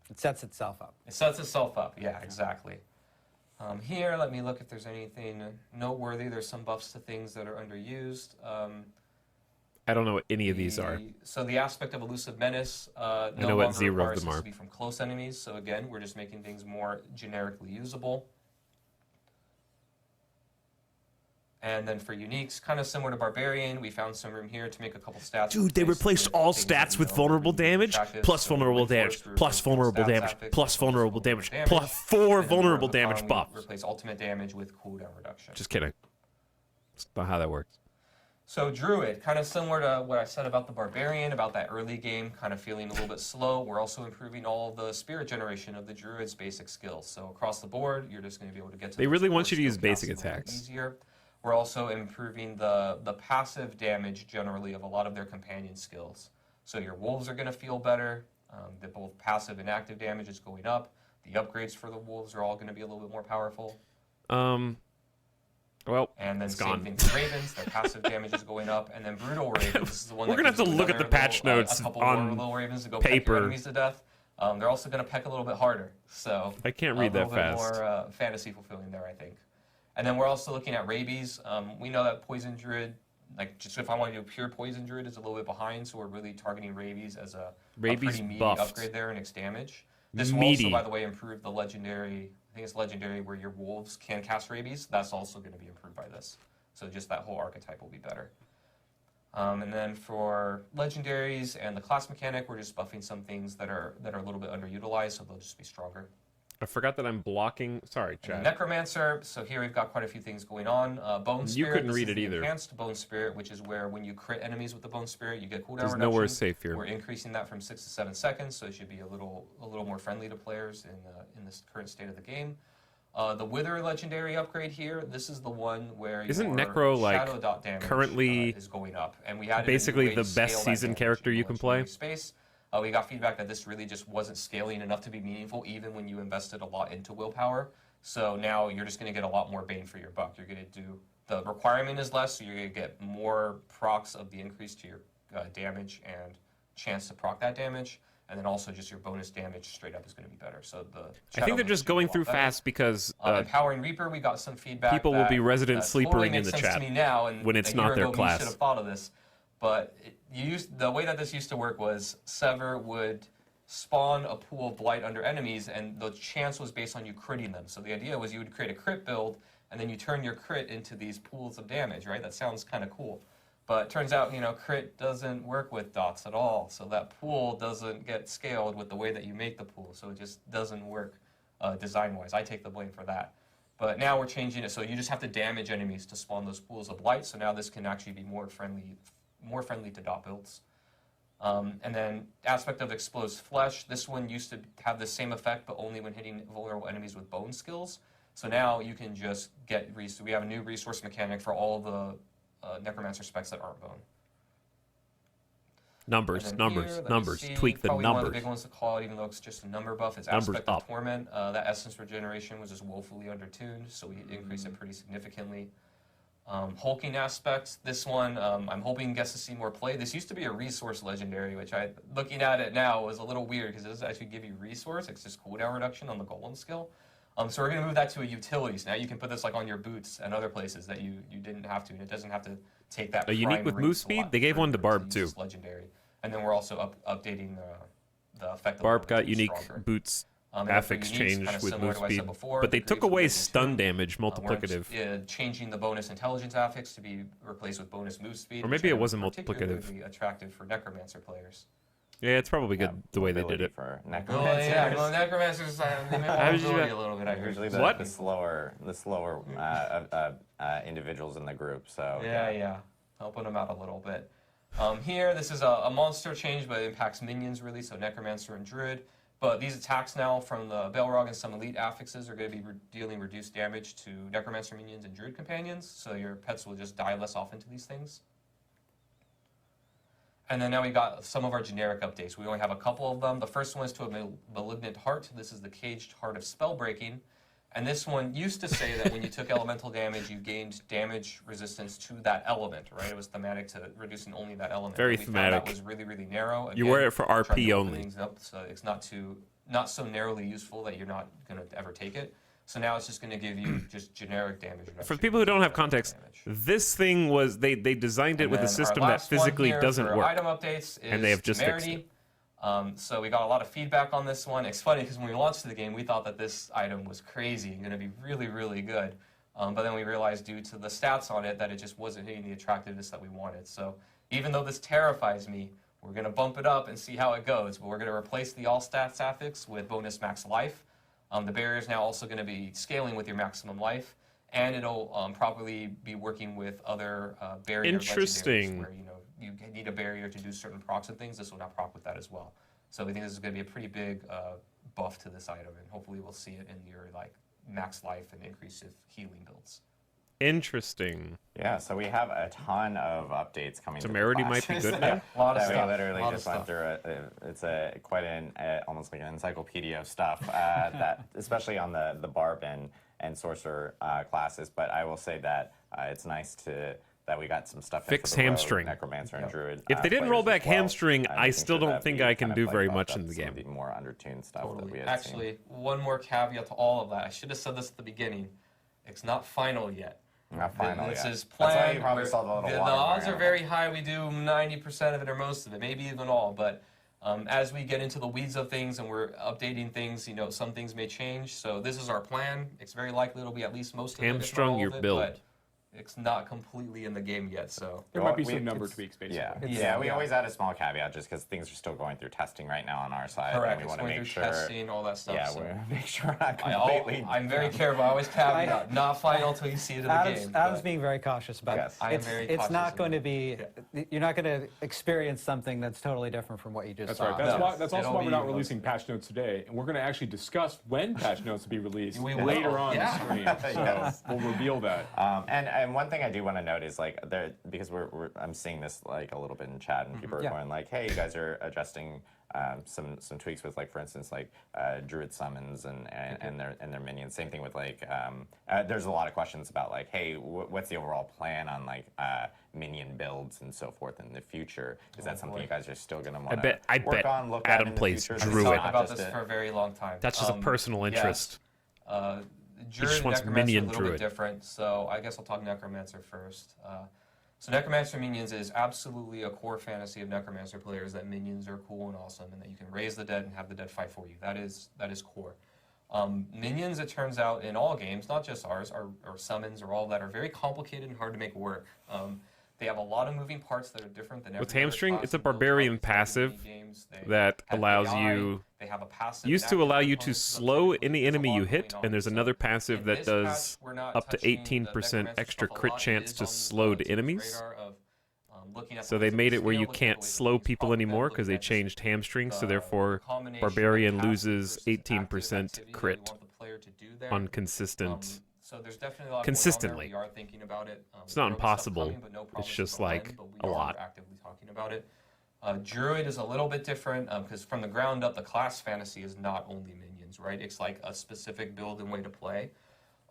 It sets itself up. It sets itself up, yeah, exactly. Here, let me look if there's anything noteworthy. There's some buffs to things that are underused. I don't know what any of these are. So the aspect of Elusive Menace no know what longer 0 of requires them us are. to be from close enemies. So again, we're just making things more generically usable. And then for uniques, kind of similar to Barbarian, we found some room here to make a couple stats. Dude, they replaced all stats with vulnerable damage, plus vulnerable damage, plus vulnerable damage, plus vulnerable damage, plus 4 vulnerable damage buffs. Replace ultimate damage with cooldown reduction. Just kidding. That's not how that works. So Druid, kind of similar to what I said about the Barbarian, about that early game kind of feeling a little bit slow. We're also improving all of the spirit generation of the Druid's basic skills. So across the board, you're just going to be able to get to They those really core want you to skill use basic counts a little bit attacks. Easier. We're also improving the passive damage generally of a lot of their companion skills. So your wolves are going to feel better. The both passive and active damage is going up. The upgrades for the wolves are all going to be a little bit more powerful. Well, and then it's same gone. thing for Ravens, their passive damage is going up, and then Brutal Ravens, this is the one We're that gonna have gives to you look at the another patch little, notes a couple on more little Ravens to go peck paper. your enemies to death. They're also going to peck a little bit harder, so I can't read that fast. A little bit more fantasy fulfilling there, I think. And then we're also looking at rabies. We know that Poison Druid, like just if I want to do a pure Poison Druid, is a little bit behind, so we're really targeting rabies as a pretty meaty upgrade there in its damage. This will also, by the way, improve the legendary, I think it's legendary where your wolves can cast rabies. That's also going to be improved by this. So just that whole archetype will be better. And then for legendaries and the class mechanic, we're just buffing some things that are a little bit underutilized, so they'll just be stronger. I forgot that I'm blocking. Sorry, Chad. Necromancer. So here we've got quite a few things going on. Bone Spirit. You couldn't read this it is either. Enhanced Bone Spirit, which is where when you crit enemies with the Bone Spirit, you get cooldown There's reduction. nowhere safe here. We're increasing that from 6 to 7 seconds, so it should be a little more friendly to players in this current state of the game. The Wither legendary upgrade here. This is the one where Isn't your Necro like shadow dot damage currently is going up, and we had basically the best season character you can play? Space. We got feedback that this really just wasn't scaling enough to be meaningful, even when you invested a lot into willpower. So now you're just going to get a lot more bang for your buck. You're going to do the requirement is less, so you're going to get more procs of the increase to your damage and chance to proc that damage. And then also just your bonus damage straight up is going to be better. So I think they're just going through fast because Empowering Reaper, we got some feedback. People will be resident sleepering totally in the makes chat sense to me now, and when it's a not year their ago, class. We should have thought of this, but the way that this used to work was Sever would spawn a pool of blight under enemies, and the chance was based on you critting them. So the idea was you would create a crit build, and then you turn your crit into these pools of damage, right? That sounds kind of cool. But it turns out, crit doesn't work with dots at all. So that pool doesn't get scaled with the way that you make the pool. So it just doesn't work design-wise. I take the blame for that. But now we're changing it so you just have to damage enemies to spawn those pools of light. So now this can actually be more friendly to dot builds. And then aspect of Explodes Flesh. This one used to have the same effect, but only when hitting vulnerable enemies with bone skills. So now you can just get, we have a new resource mechanic for all the Necromancer specs that aren't bone. Numbers. Tweak the Probably numbers. one of the big ones to call it, even though it's just a number buff, is Numbers Aspect up. of Torment. That Essence Regeneration was just woefully undertuned, so we increased it pretty significantly. Hulking Aspect, this one, I'm hoping gets to see more play. This used to be a resource legendary, which looking at it now, was a little weird, because it doesn't actually give you resource, it's just cooldown reduction on the golem skill. So we're going to move that to a utility. So now you can put this like on your boots and other places that you didn't have to. And it doesn't have to take that. A unique with move speed? They gave one to Barb too. Legendary. And then we're also updating the effect. Barb got unique boots affix changed with move speed, but they took away stun damage multiplicative. Changing the bonus intelligence affix to be replaced with bonus move speed. Or maybe it wasn't multiplicative. Attractive for Necromancer players. Yeah, it's probably good the way they did it. For Necromancers. Necromancers they may have mobility a little bit. Usually the slower individuals in the group. So yeah, helping them out a little bit. Here, this is a monster change, but it impacts minions really, so Necromancer and Druid. But these attacks now from the Balrog and some elite affixes are going to be dealing reduced damage to Necromancer minions and Druid companions, so your pets will just die less often to these things. And then now we got some of our generic updates. We only have a couple of them. The first one is to a Malignant Heart. This is the Caged Heart of Spellbreaking. And this one used to say that when you took elemental damage, you gained damage resistance to that element, right? It was thematic to reducing only that element. Very thematic. That was really, really narrow. Again, you wear it for RP only. Up, so it's not so narrowly useful that you're not going to ever take it. So now it's just going to give you just generic damage reduction. For people who don't have context, this thing was they designed it with a system that physically doesn't work. Item updates is and they have just fixed it. So we got a lot of feedback on this one. It's funny because when we launched the game, we thought that this item was crazy and going to be really, really good. But then we realized due to the stats on it that it just wasn't hitting the attractiveness that we wanted. So even though this terrifies me, we're going to bump it up and see how it goes. But we're going to replace the all stats affix with bonus max life. The barrier is now also going to be scaling with your maximum life, and it'll probably be working with other barrier legendaries where you need a barrier to do certain procs and things. This will now proc with that as well. So we think this is going to be a pretty big buff to this item, and hopefully we'll see it in your max life and increasive healing builds. Interesting. Yeah, so we have a ton of updates coming. Temerity might be good now. A lot of stuff. We literally just went through it. It's quite an almost like an encyclopedia of stuff that, especially on the Barb and Sorcerer classes. But I will say that it's nice that we got some stuff. Fix into the road, hamstring. Necromancer and Druid. If they didn't roll players back as well, hamstring, I making still sure don't that think we I can kind do of, very buffed much up in the some of game. the more undertuned stuff that we Totally. had Actually, seen. one more caveat to all of that. I should have said this at the beginning. It's not final yet. Not final This yet. is That's why planned. you probably saw the little The watermark odds are animal. very high. We do 90% of it or most of it, maybe even all. But as we get into the weeds of things and we're updating things, some things may change. So this is our plan. It's very likely it'll be at least most of it, if not Hamstrung all your of it, build. but it's not completely in the game yet. So There Well, might be we- some number it's- tweaks, basically. Yeah, we always add a small caveat just because things are still going through testing right now on our side. correct. And we It's want to going make through sure. testing, all that stuff. Yeah, so. we want to make sure we're not completely. I'm very careful. I always caveat, not final until you see it in the game. Adam's but- being very cautious about Yes. it. I am very It's cautious not of going to it. be. You're not going to experience something that's totally different from what you just That's saw. right. That's No. why. That's also It'll why we're be not those- releasing patch notes today, and we're going to actually discuss when patch notes will be released We will. later on Yeah. the stream. So Yes. we'll reveal that. And one thing I do want to note is like there because I'm seeing this like a little bit in chat and people are Yeah. going like, hey, you guys are adjusting some tweaks with like for instance like druid summons and their minions. Same thing with like there's a lot of questions about like, hey, what's the overall plan on like minion builds and so forth in the future? Is that something you guys are still going to want to I work bet on? Look Adam at in the plays future? We've Druid. talked Not about just this a- for a very long time. That's just a personal yes. interest. Druid just and wants Necromancer minion are a little Druid. bit different, so I guess I'll talk Necromancer first. So Necromancer minions is absolutely a core fantasy of Necromancer players that minions are cool and awesome, and that you can raise the dead and have the dead fight for you. That is core. Minions, it turns out, in all games, not just ours, or summons or all that, are very complicated and hard to make work. They have a lot of moving parts that are different than With every other Hamstring, class it's a and build barbarian types. They have passive mini-games, they that have allows AI, you they have a passive used that to allow activates you to opponents to slow upgrade. any There's a enemy lot you going hit, on. and there's So another passive in that this does patch, we're not up to touching the 18% Necromancer extra stuff a crit lot. It chance is to on slowed the enemies. radar of, looking at So the they ways that made we it where scale, you looking at can't the ways that slow we use people buff them, anymore because looking they at just changed hamstring, so the therefore combination of Barbarian passive loses versus active 18% activity that we crit want the player to do there. on consistent. So there's definitely a lot consistently. going on there. We are thinking about it. It's not there will be stuff impossible. coming, but no It's promises just on when, like but we a are lot. actively talking about it. Druid is a little bit different because from the ground up, the class fantasy is not only minions, right? It's like a specific build and way to play.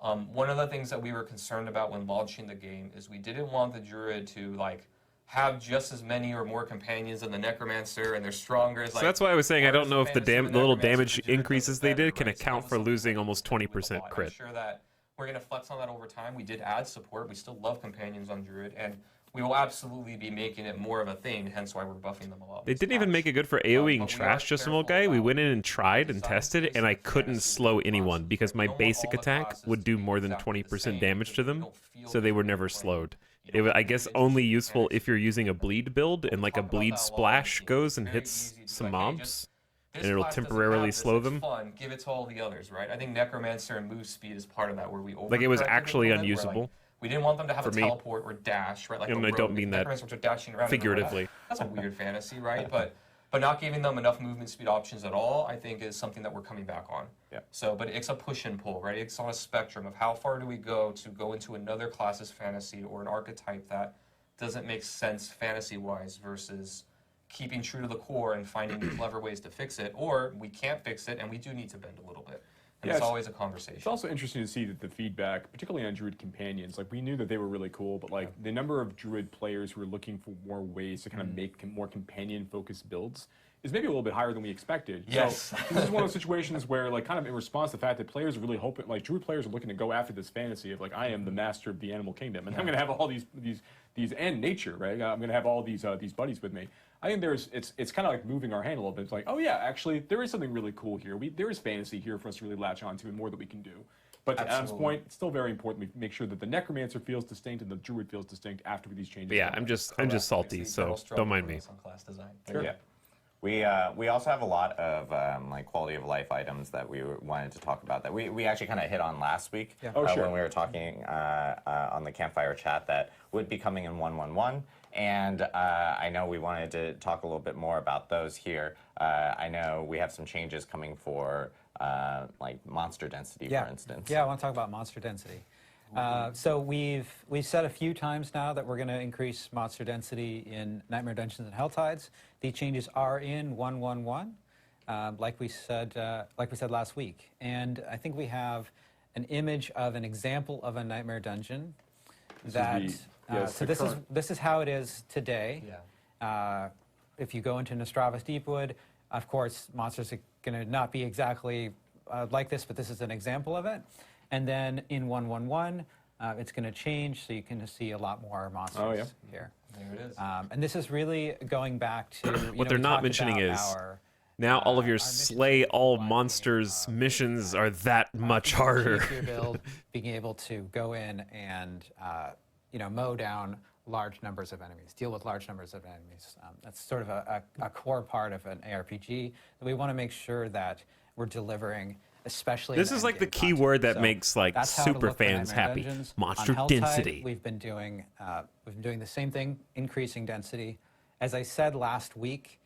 One of the things that we were concerned about when launching the game is we didn't want the Druid to like have just as many or more companions than the Necromancer, and they're stronger. As, So that's why I was saying I don't know if the fantasy, the little Necromancer, damage the Druid does increases it they better, did can right? So account that for was something losing that we almost played with a 20% lot. crit. I'm sure that we're going to flex on that over time. We did add support. We still love companions on Druid, and we will absolutely be making it more of a thing, hence why we're buffing them a lot. They didn't even make it good for AoEing but we trash are just some old careful guy. We about went in and tried and design tested it, based and I on couldn't fantasy slow classes. anyone because We my don't want basic all the attack classes would to do be more than exactly the 20% same damage to because we them, don't feel so they were good never playing. slowed. You don't I get guess into only mechanics. useful if you're using a bleed build and like a Talk about bleed that a lot. splash It's goes and very hits easy to be some like, hey, mobs. just- and this it'll class doesn't temporarily have this, slow it's them. Fun. Give it to all the others, right? I think Necromancer and move speed is part of that, where we Like, it was overcorrected a actually little bit, where, unusable like, we didn't want them to have for a me. teleport or dash, right? Like And a I don't rogue. mean that Necromancers are dashing around. figuratively. That's a weird fantasy, right? But not giving them enough movement speed options at all, I think, is something that we're coming back on. Yeah. So, but it's a push and pull, right? It's on a spectrum of how far do we go into another class's fantasy or an archetype that doesn't make sense fantasy-wise versus keeping true to the core and finding clever ways to fix it, or we can't fix it and we do need to bend a little bit. And Yeah, it's always a conversation. It's also interesting to see that the feedback, particularly on Druid companions, like we knew that they were really cool, but like the number of Druid players who are looking for more ways to kind of make more companion-focused builds is maybe a little bit higher than we expected. Yes. So this is one of those situations where, like, kind of in response to the fact that players are really hoping, like, Druid players are looking to go after this fantasy of, like, I am the master of the animal kingdom, and I'm going to have all these and nature, right? I'm going to have all these buddies with me. I think it's kind of like moving our hand a little bit. It's like, oh yeah, actually, there is something really cool here. There is fantasy here for us to really latch onto, and more that we can do. But to Adam's Absolutely. point, it's still very important we make sure that the Necromancer feels distinct and the Druid feels distinct after these changes. But yeah, come I'm out. just Correct. salty, It's the eternal so struggle don't mind for me. us on class design. Sure. Yeah. We also have a lot of like quality of life items that we wanted to talk about that we actually kind of hit on last week Yeah. Oh, sure. when we were talking on the campfire chat that would be coming in 1.1.1, and I know we wanted to talk a little bit more about those here. I know we have some changes coming for like monster density, for instance. Yeah, I want to talk about monster density. So we've said a few times now that we're going to increase monster density in Nightmare Dungeons and Helltides. These changes are in 1.1.1, like we said last week. And I think we have an image of an example of a Nightmare Dungeon This is how it is today. Yeah. If you go into Nostravis Deepwood, of course, monsters are going to not be exactly like this, but this is an example of it. And then in 1.1.1, it's going to change, so you can see a lot more monsters here. There it is. And this is really going back to what they're not mentioning is now all of your slay all monsters missions are that much harder. Your build, being able to go in and mow down large numbers of enemies, deal with large numbers of enemies. That's sort of a core part of an ARPG that we want to make sure that we're delivering. Especially this is like the key word that makes like super fans happy. Monster density. We've been doing the same thing, increasing density. As I said last week,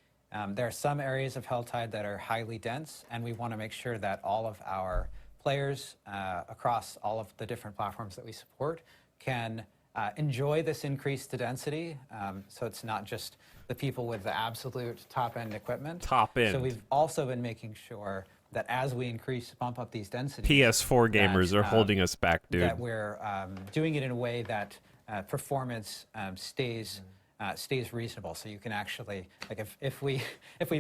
there are some areas of Helltide that are highly dense, and we want to make sure that all of our players across all of the different platforms that we support can enjoy this increased density. So it's not just the people with the absolute top-end equipment. Top end. So we've also been making sure that as we bump up these densities, PS4 gamers are holding us back, dude. That we're doing it in a way that performance stays reasonable. So you can actually, like, if we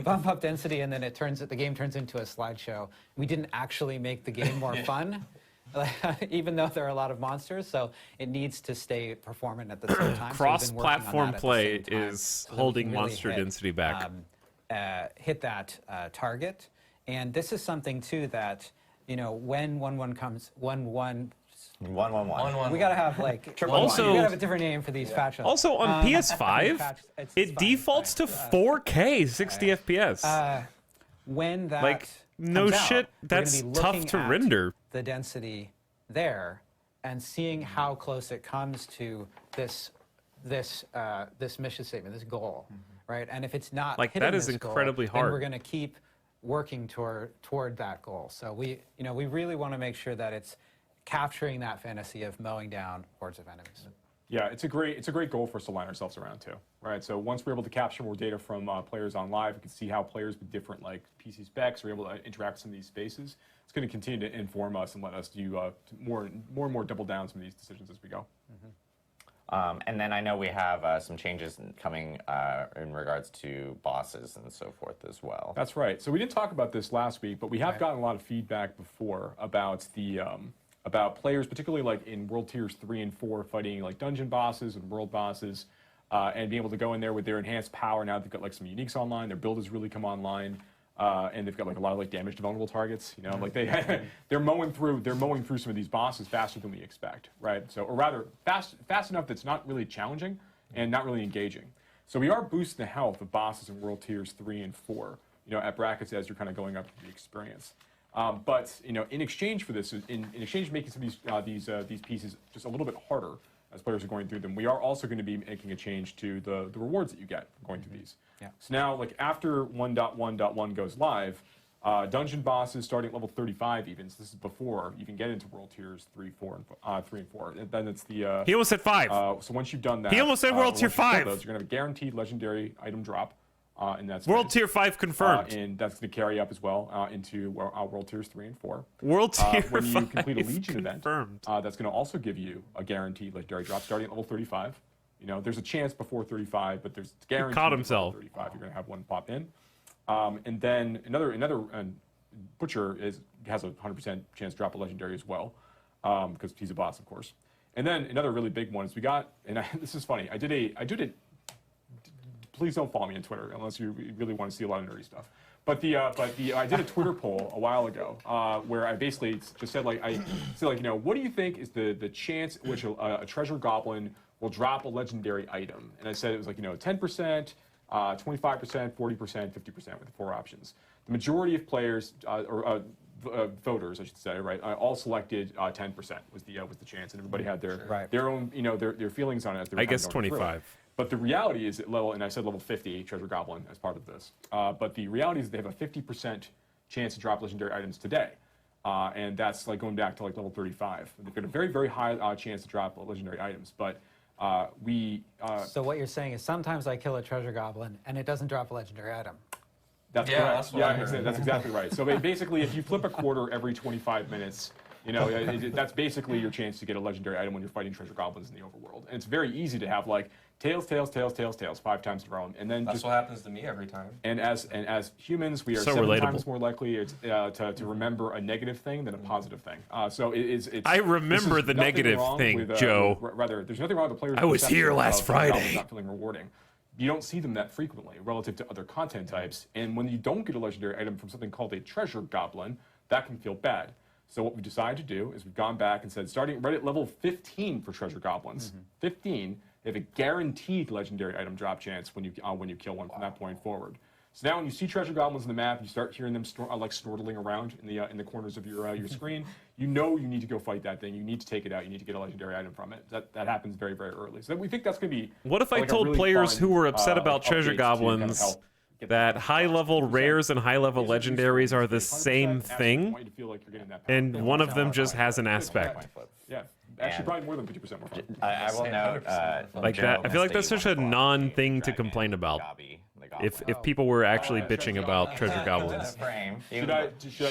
bump up density and then the game turns into a slideshow, we didn't actually make the game more fun, even though there are a lot of monsters. So it needs to stay performant at the same time. Cross-platform play is holding monster density back. Hit that target. And this is something too that, when 1.1 comes, 1.1. 1.1.1. We gotta have like Also, we gotta have a different name for these patches. Also on PS5, it defaults to 4K 60 FPS. When that no comes shit, out, we're that's gonna be tough looking to at render. The density there and seeing how close it comes to this mission statement, this goal, right? And if it's not hitting that is this incredibly goal, hard. then we're gonna keep working toward that goal. So we really want to make sure that it's capturing that fantasy of mowing down hordes of enemies. Yeah, it's a great goal for us to line ourselves around too, right? So once we're able to capture more data from players on live, we can see how players with different PC specs are able to interact with some of these spaces. It's going to continue to inform us and let us do more and more double down some of these decisions as we go. And then I know we have some changes coming in regards to bosses and so forth as well. That's right. So we didn't talk about this last week, but we have gotten a lot of feedback before about the about players, particularly like in World Tiers 3 and 4, fighting like dungeon bosses and world bosses, and being able to go in there with their enhanced power. Now they've got like some uniques online. Their build has really come online. And they've got like a lot of like damage to vulnerable targets. Like they're mowing through some of these bosses faster than we expect, right? So, or rather, fast enough that's not really challenging and not really engaging. So we are boosting the health of bosses in World Tiers 3 and 4, at brackets as you're kind of going up the experience. But in exchange for this, in exchange for making some of these pieces just a little bit harder as players are going through them, we are also going to be making a change to the rewards that you get going through these. Yeah. So now, like after 1.1.1 goes live, dungeon bosses starting at level 35 even. So this is before you can get into World Tiers 3, 4, and 4. And then it's the he almost said 5. So once you've done that, he almost said World Tier 5. You're gonna have a guaranteed legendary item drop. And that's World Tier 5 confirmed. And that's going to carry up as well into World Tiers 3 and 4. World Tier 5 when you complete a Legion confirmed. event, that's going to also give you a guaranteed legendary drop starting at level 35. There's a chance before 35, but there's guaranteed. He caught himself. 35, you're going to have one pop in. And then another Butcher has a 100% chance to drop a legendary as well, because he's a boss, of course. And then another really big one is we got, and this is funny. I did it. Please don't follow me on Twitter unless you really want to see a lot of nerdy stuff. But I did a Twitter poll a while ago where I basically just said what do you think is the chance at which a treasure goblin will drop a legendary item? And I said it was 10%, 25%, 40%, 50% with the 4 options. The majority of players or voters, I should say, right, all selected 10% was the chance, and everybody had their own their feelings on it. As they were I guess going through it. 25. But the reality is at level, and I said level 50 Treasure Goblin as part of this. But the reality is they have a 50% chance to drop legendary items today, and that's like going back to like level 35. They've got a very, very high chance to drop legendary items. But So what you're saying is sometimes I kill a Treasure Goblin and it doesn't drop a legendary item. That's correct. That's exactly right. So basically, if you flip a quarter every 25 minutes, You know, that's basically your chance to get a legendary item when you're fighting treasure goblins in the overworld. And it's very easy to have like tails, 5 times in a row, and then That's what happens to me every time. And as humans, we are So 7 relatable. times more likely to remember a negative thing than a positive thing. So it's. I remember the negative thing, Joe. Rather, there's nothing wrong with the players. I was here last Friday. Not feeling rewarding. You don't see them that frequently relative to other content types, and when you don't get a legendary item from something called a treasure goblin, that can feel bad. So what we decided to do is we've gone back and said, starting right at level 15 for treasure goblins, 15, they have a guaranteed legendary item drop chance when you kill one from that point forward. So now when you see treasure goblins in the map, you start hearing them like snortling around in the corners of your screen. You know you need to go fight that thing. You need to take it out. You need to get a legendary item from it. That happens very, very early. So we think that's going to be. What if I like a told really players fun, who were upset about updates treasure to kind of goblins help get that that high-level rares and high-level legendaries are the 100% same actually thing, want you to feel like you're getting that power. and one of them just has an aspect? Yeah, actually And- probably more than 50% more fun. I will note, Like Joe that. I feel like missed that's a such a wonderful non-thing to dragon, complain about. Gobby, the If goblin. people were actually yeah, bitching treasure about goblins. treasure goblins. Frame. Should I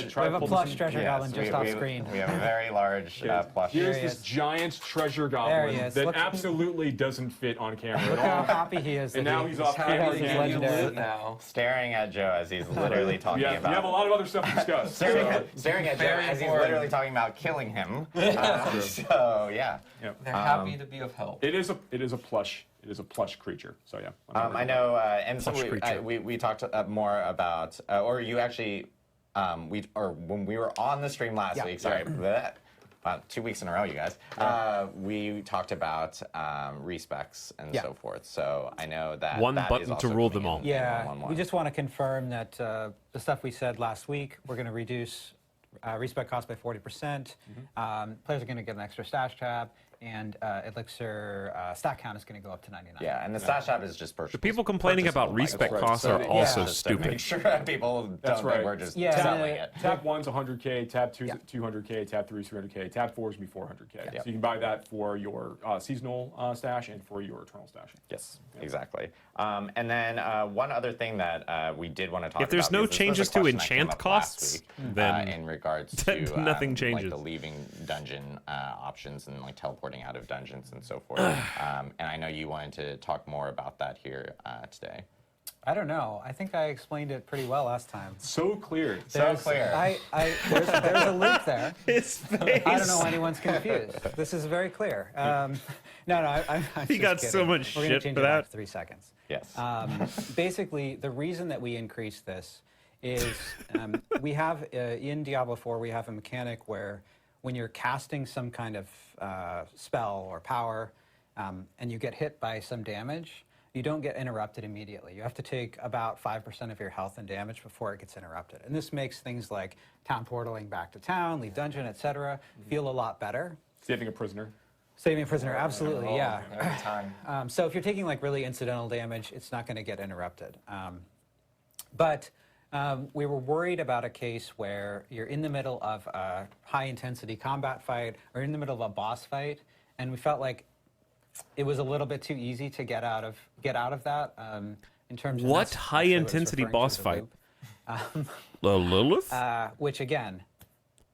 try We have to a pull plush this in? treasure goblin just off screen. We have a very large plush. Here's There he this is. giant treasure There goblin he is. that Look- absolutely doesn't fit on camera Look at how all. happy he is. And that now he- he's off he camera has his again. legendary. now. Staring at Joe as he's literally talking We have a about. lot of other stuff to discuss. Staring at Joe Very as he's important. literally talking about killing him. So yeah. They're happy to be of help. It is a plush creature. So yeah. I know, and so Plush creature. we talked more about, or you actually, when we were on the stream last Yeah. week. Sorry, bleh, 2 weeks in a row, you guys. We talked about respecs and Yeah. so forth. So I know that One that button is to also rule coming them all. in Yeah, 1.1. we just want to confirm that the stuff we said last week, we're going to reduce respec cost by 40%. Players are going to get an extra stash tab, and Elixir stack count is going to go up to 99. Yeah, and the stash app is just purchasable. The people complaining about respec right. costs So, are yeah. also Just to make stupid. sure that people That's don't right. think we're just Yeah. selling it. Tab 1's 100K, Tab 2's Yeah. 200K, Tab 3's 300K, Tab 4's be 400K. Yeah. So you can buy that for your seasonal stash and for your eternal stash. Yes, exactly. And then one other thing that we did want to talk about. If there's no because this was a changes to question that came enchant up last costs, week, then in regards to nothing like changes. the leaving dungeon options and like teleporting out of dungeons and so forth. And I know you wanted to talk more about that here today. I don't know. I think I explained it pretty well last time. So clear. So clear. There's a loop there. His face. I don't know why anyone's confused. This is very clear. I'm He just got so kidding. much We're gonna shit change for it back that. to 3 seconds. Yes. Basically, the reason that we increased this is we have in Diablo 4 we have a mechanic where when you're casting some kind of spell or power and you get hit by some damage, you don't get interrupted immediately. You have to take about 5% of your health and damage before it gets interrupted. And this makes things like town portaling back to town, leave dungeon, etc. feel a lot better. Saving a prisoner. Saving a prisoner, absolutely, yeah. Every time. So if you're taking like really incidental damage, it's not going to get interrupted. But we were worried about a case where you're in the middle of a high-intensity combat fight or in the middle of a boss fight, and we felt like it was a little bit too easy to get out of that. In terms of What that's high-intensity what boss it's referring fight? to, Lilith? which again,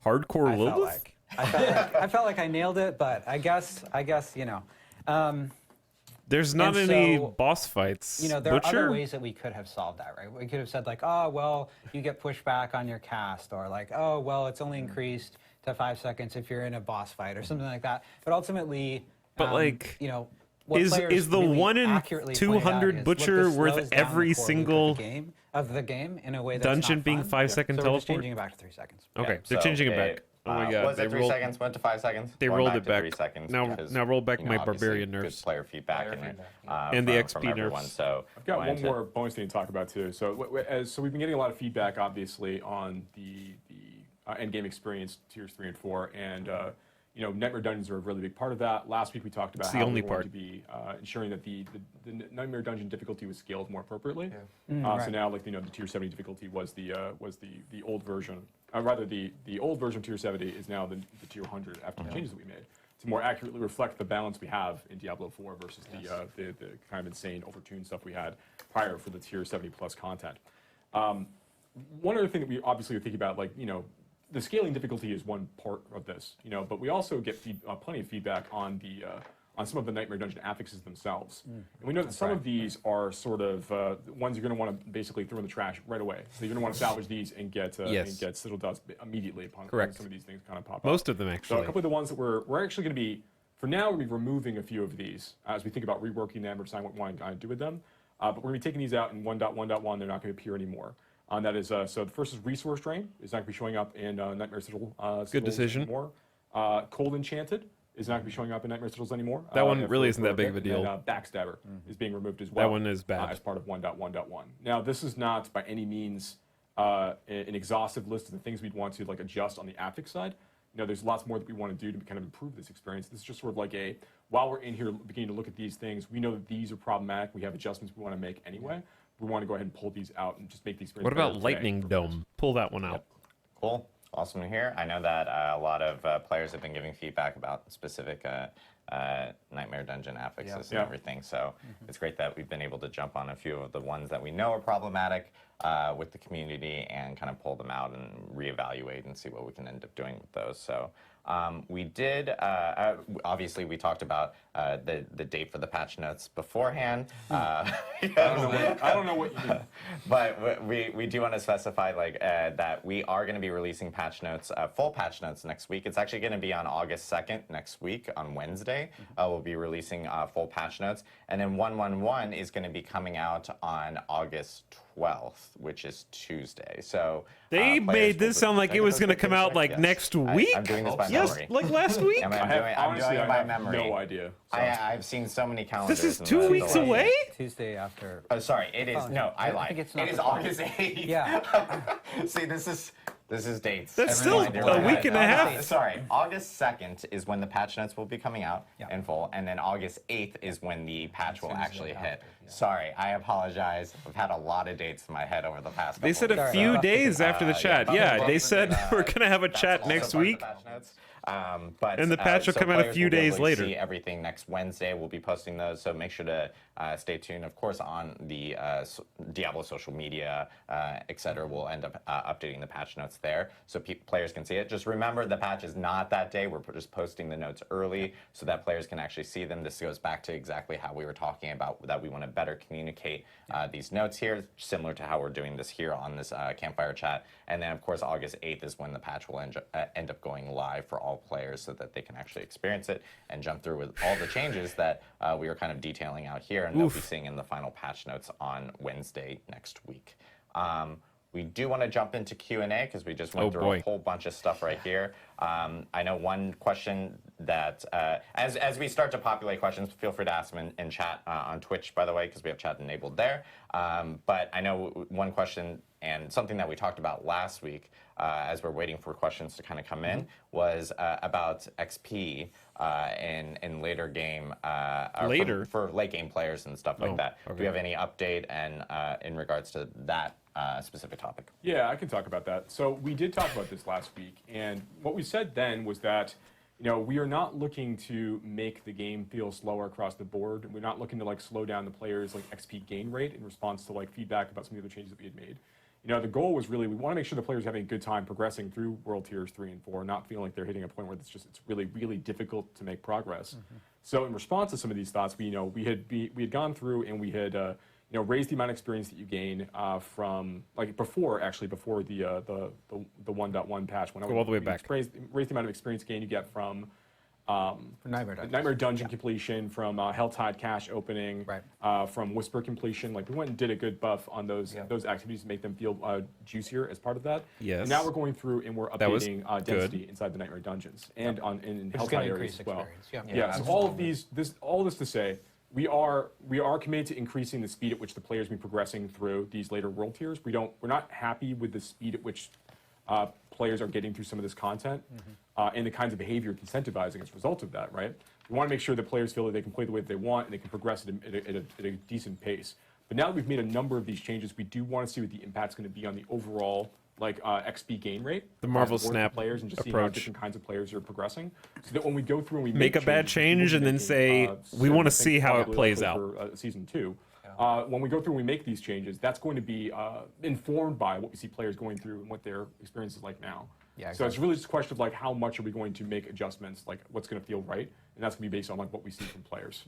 Hardcore I felt Lilith? like I felt like I nailed it, but I guess you know. There's not and any so, boss fights. You know, there are Butcher? other ways that we could have solved that, right? We could have said like, oh, well, you get pushed back on your cast, or like, oh, well, it's only increased to 5 seconds if you're in a boss fight, or something like that. But ultimately, But, like, you know, what is players the really 1 in accurately pointed 200 out is, Butcher look, this worth slows down the every core loop single of the game in a way that's dungeon not being fun. 5-second So we're just teleport? changing it back to 3 seconds. Okay, Yeah, they're so changing it back. Oh my god, Was they it 3 rolled, seconds? Went to 5 seconds? they Going rolled back it to back. 3 seconds. Now- because, now roll back you know, my obviously barbarian good nerfs. player feedback Player and, feedback. And the from XP everyone. nerfs. So I've got wanted one to- more bonus thing to talk about too. So we've been getting a lot of feedback, obviously, on the end game experience tiers 3 and 4, and you know, Nightmare Dungeons are a really big part of that. Last week we talked about It's the how only we were part. going to be ensuring that the Nightmare Dungeon difficulty was scaled more appropriately. Yeah. So Right. now, like, you know, the tier 70 difficulty was the old version. Rather, the old version of tier 70 is now the tier 100 after the changes that we made to more accurately reflect the balance we have in Diablo 4 versus the kind of insane overtuned stuff we had prior for the tier 70 plus content. One other thing that we obviously are thinking about, like, you know, the scaling difficulty is one part of this, but we also get plenty of feedback on on some of the Nightmare Dungeon affixes themselves. And we know that some of these are sort of ones you're going to want to basically throw in the trash right away. So you're going to want to salvage these and get Citadel Dust immediately upon some of these things kind of pop up. Most of them, actually. So a couple of the ones that we're actually going to be, for now, we're going to be removing a few of these as we think about reworking them or deciding what we want to do with them. But we're going to be taking these out in 1.1.1. They're not going to appear anymore. That is, so the first is Resource Drain. It's not going to be showing up in Nightmare Citadel. Good decision. Anymore. Cold Enchanted is not going to be showing up in Nightmare Citadels anymore. That one really isn't that big of a deal. And Backstabber is being removed as well. That one is bad. As part of 1.1.1. Now, this is not by any means an exhaustive list of the things we'd want to adjust on the affix side. There's lots more that we want to do to kind of improve this experience. This is just sort of like while we're in here beginning to look at these things, we know that these are problematic. We have adjustments we want to make anyway. We want to go ahead and pull these out and just make the experience better. What about Lightning Dome? Pull that one out. Yep. Cool. Awesome to hear. I know that a lot of players have been giving feedback about specific Nightmare Dungeon affixes and everything. So it's great that we've been able to jump on a few of the ones that we know are problematic with the community and kind of pull them out and reevaluate and see what we can end up doing with those. So we did, obviously we talked about the date for the patch notes beforehand. I don't know what you mean. But we do want to specify that we are going to be releasing patch notes, full patch notes next week. It's actually going to be on August 2nd next week on Wednesday. We'll be releasing full patch notes. And then 1.1.1 is going to be coming out on August 12th, which is Tuesday. So they made this sound like it was going to come out next week. I'm doing this by memory. Like last week. I'm doing it by memory. No idea. So. I've seen so many calendars. This is 2 weeks away. Tuesday after. Oh, sorry. It is I lied. It is August 8th. Yeah. See, this is dates. That's still a week and a half. Sorry, August 2nd is when the patch notes will be coming out in full, and then August 8th is when the patch will actually hit. Sorry, I apologize. I've had a lot of dates in my head over the past couple They said a few days after the chat. Yeah, they said we're going to have a chat next week. And the patch will come out a few days later. See everything next Wednesday. We'll be posting those, so make sure to stay tuned. Of course, on the Diablo social media, etc. We'll end up updating the patch notes there, so players can see it. Just remember, the patch is not that day. We're just posting the notes early so that players can actually see them. This goes back to exactly how we were talking about that we want to better communicate these notes here, similar to how we're doing this here on this campfire chat. And then, of course, August 8th is when the patch will end up going live for all players so that they can actually experience it and jump through with all the changes that we were kind of detailing out here, and they'll be seeing in the final patch notes on Wednesday next week. We do want to jump into Q&A because we just went through a whole bunch of stuff right here. I know one question that, as we start to populate questions, feel free to ask them in chat on Twitch, by the way, because we have chat enabled there. But I know one question, and something that we talked about last week as we're waiting for questions to kind of come in, was about XP in later game. For late game players and stuff like that. Okay. Do you have any update and in regards to that specific topic? Yeah, I can talk about that. So we did talk about this last week, and what we said then was that we are not looking to make the game feel slower across the board. We're not looking to slow down the players' XP gain rate in response to feedback about some of the other changes that we had made. The goal was really, we want to make sure the players are having a good time progressing through World Tiers 3 and 4, not feeling like they're hitting a point where it's really, really difficult to make progress. So in response to some of these thoughts, we had gone through and we had raised the amount of experience that you gain from before the 1.1 patch. Go all the way back. Raise the amount of experience gain you get from Nightmare Dungeon completion, from Helltide cache opening, from Whisper completion. We went and did a good buff on those activities to make them feel juicier as part of that. Yes. And now we're going through and we're updating density inside the Nightmare Dungeons and in Helltide areas as well. So all this to say, we are committed to increasing the speed at which the players be progressing through these later world tiers. We're not happy with the speed at which players are getting through some of this content and the kinds of behavior it's incentivizing as a result of that, right? We want to make sure that players feel that they can play the way that they want and they can progress at a decent pace. But now that we've made a number of these changes, we do want to see what the impact's going to be on the overall XP gain rate. The Marvel Snap players and just approach. see how different kinds of players are progressing. So that when we go through and we make a bad change and then say, we want to see how it plays out. For Season 2. When we go through and we make these changes, that's going to be informed by what we see players going through and what their experience is like now. Yeah, So it's really just a question of like how much are we going to make adjustments, like what's going to feel right, and that's going to be based on like what we see from players.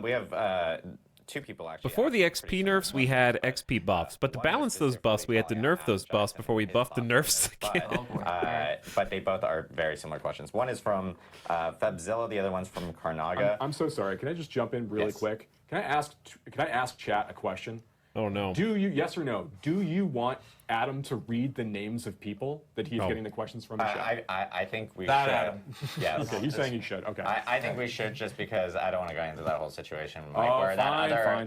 We have 2 people actually. Before the asked pretty XP similar nerfs, we had questions, XP buffs, but to one was balance those buffs, we had to specifically nerf calling those out buffs Abstract before we and his buffed the buff nerfs bonus, again. but they both are very similar questions. One is from Febzilla, the other one's from Karnaga. I'm so sorry. Can I just jump in really Yes. quick? Can I ask chat a question? Oh no. Do you, yes or no, do you want Adam to read the names of people that he's No. getting the questions from the chat? I think we That should. Adam. Yes. Okay, he's saying he should. Okay. I think we should, just because I don't want to go into that whole situation, like Oh, where fine,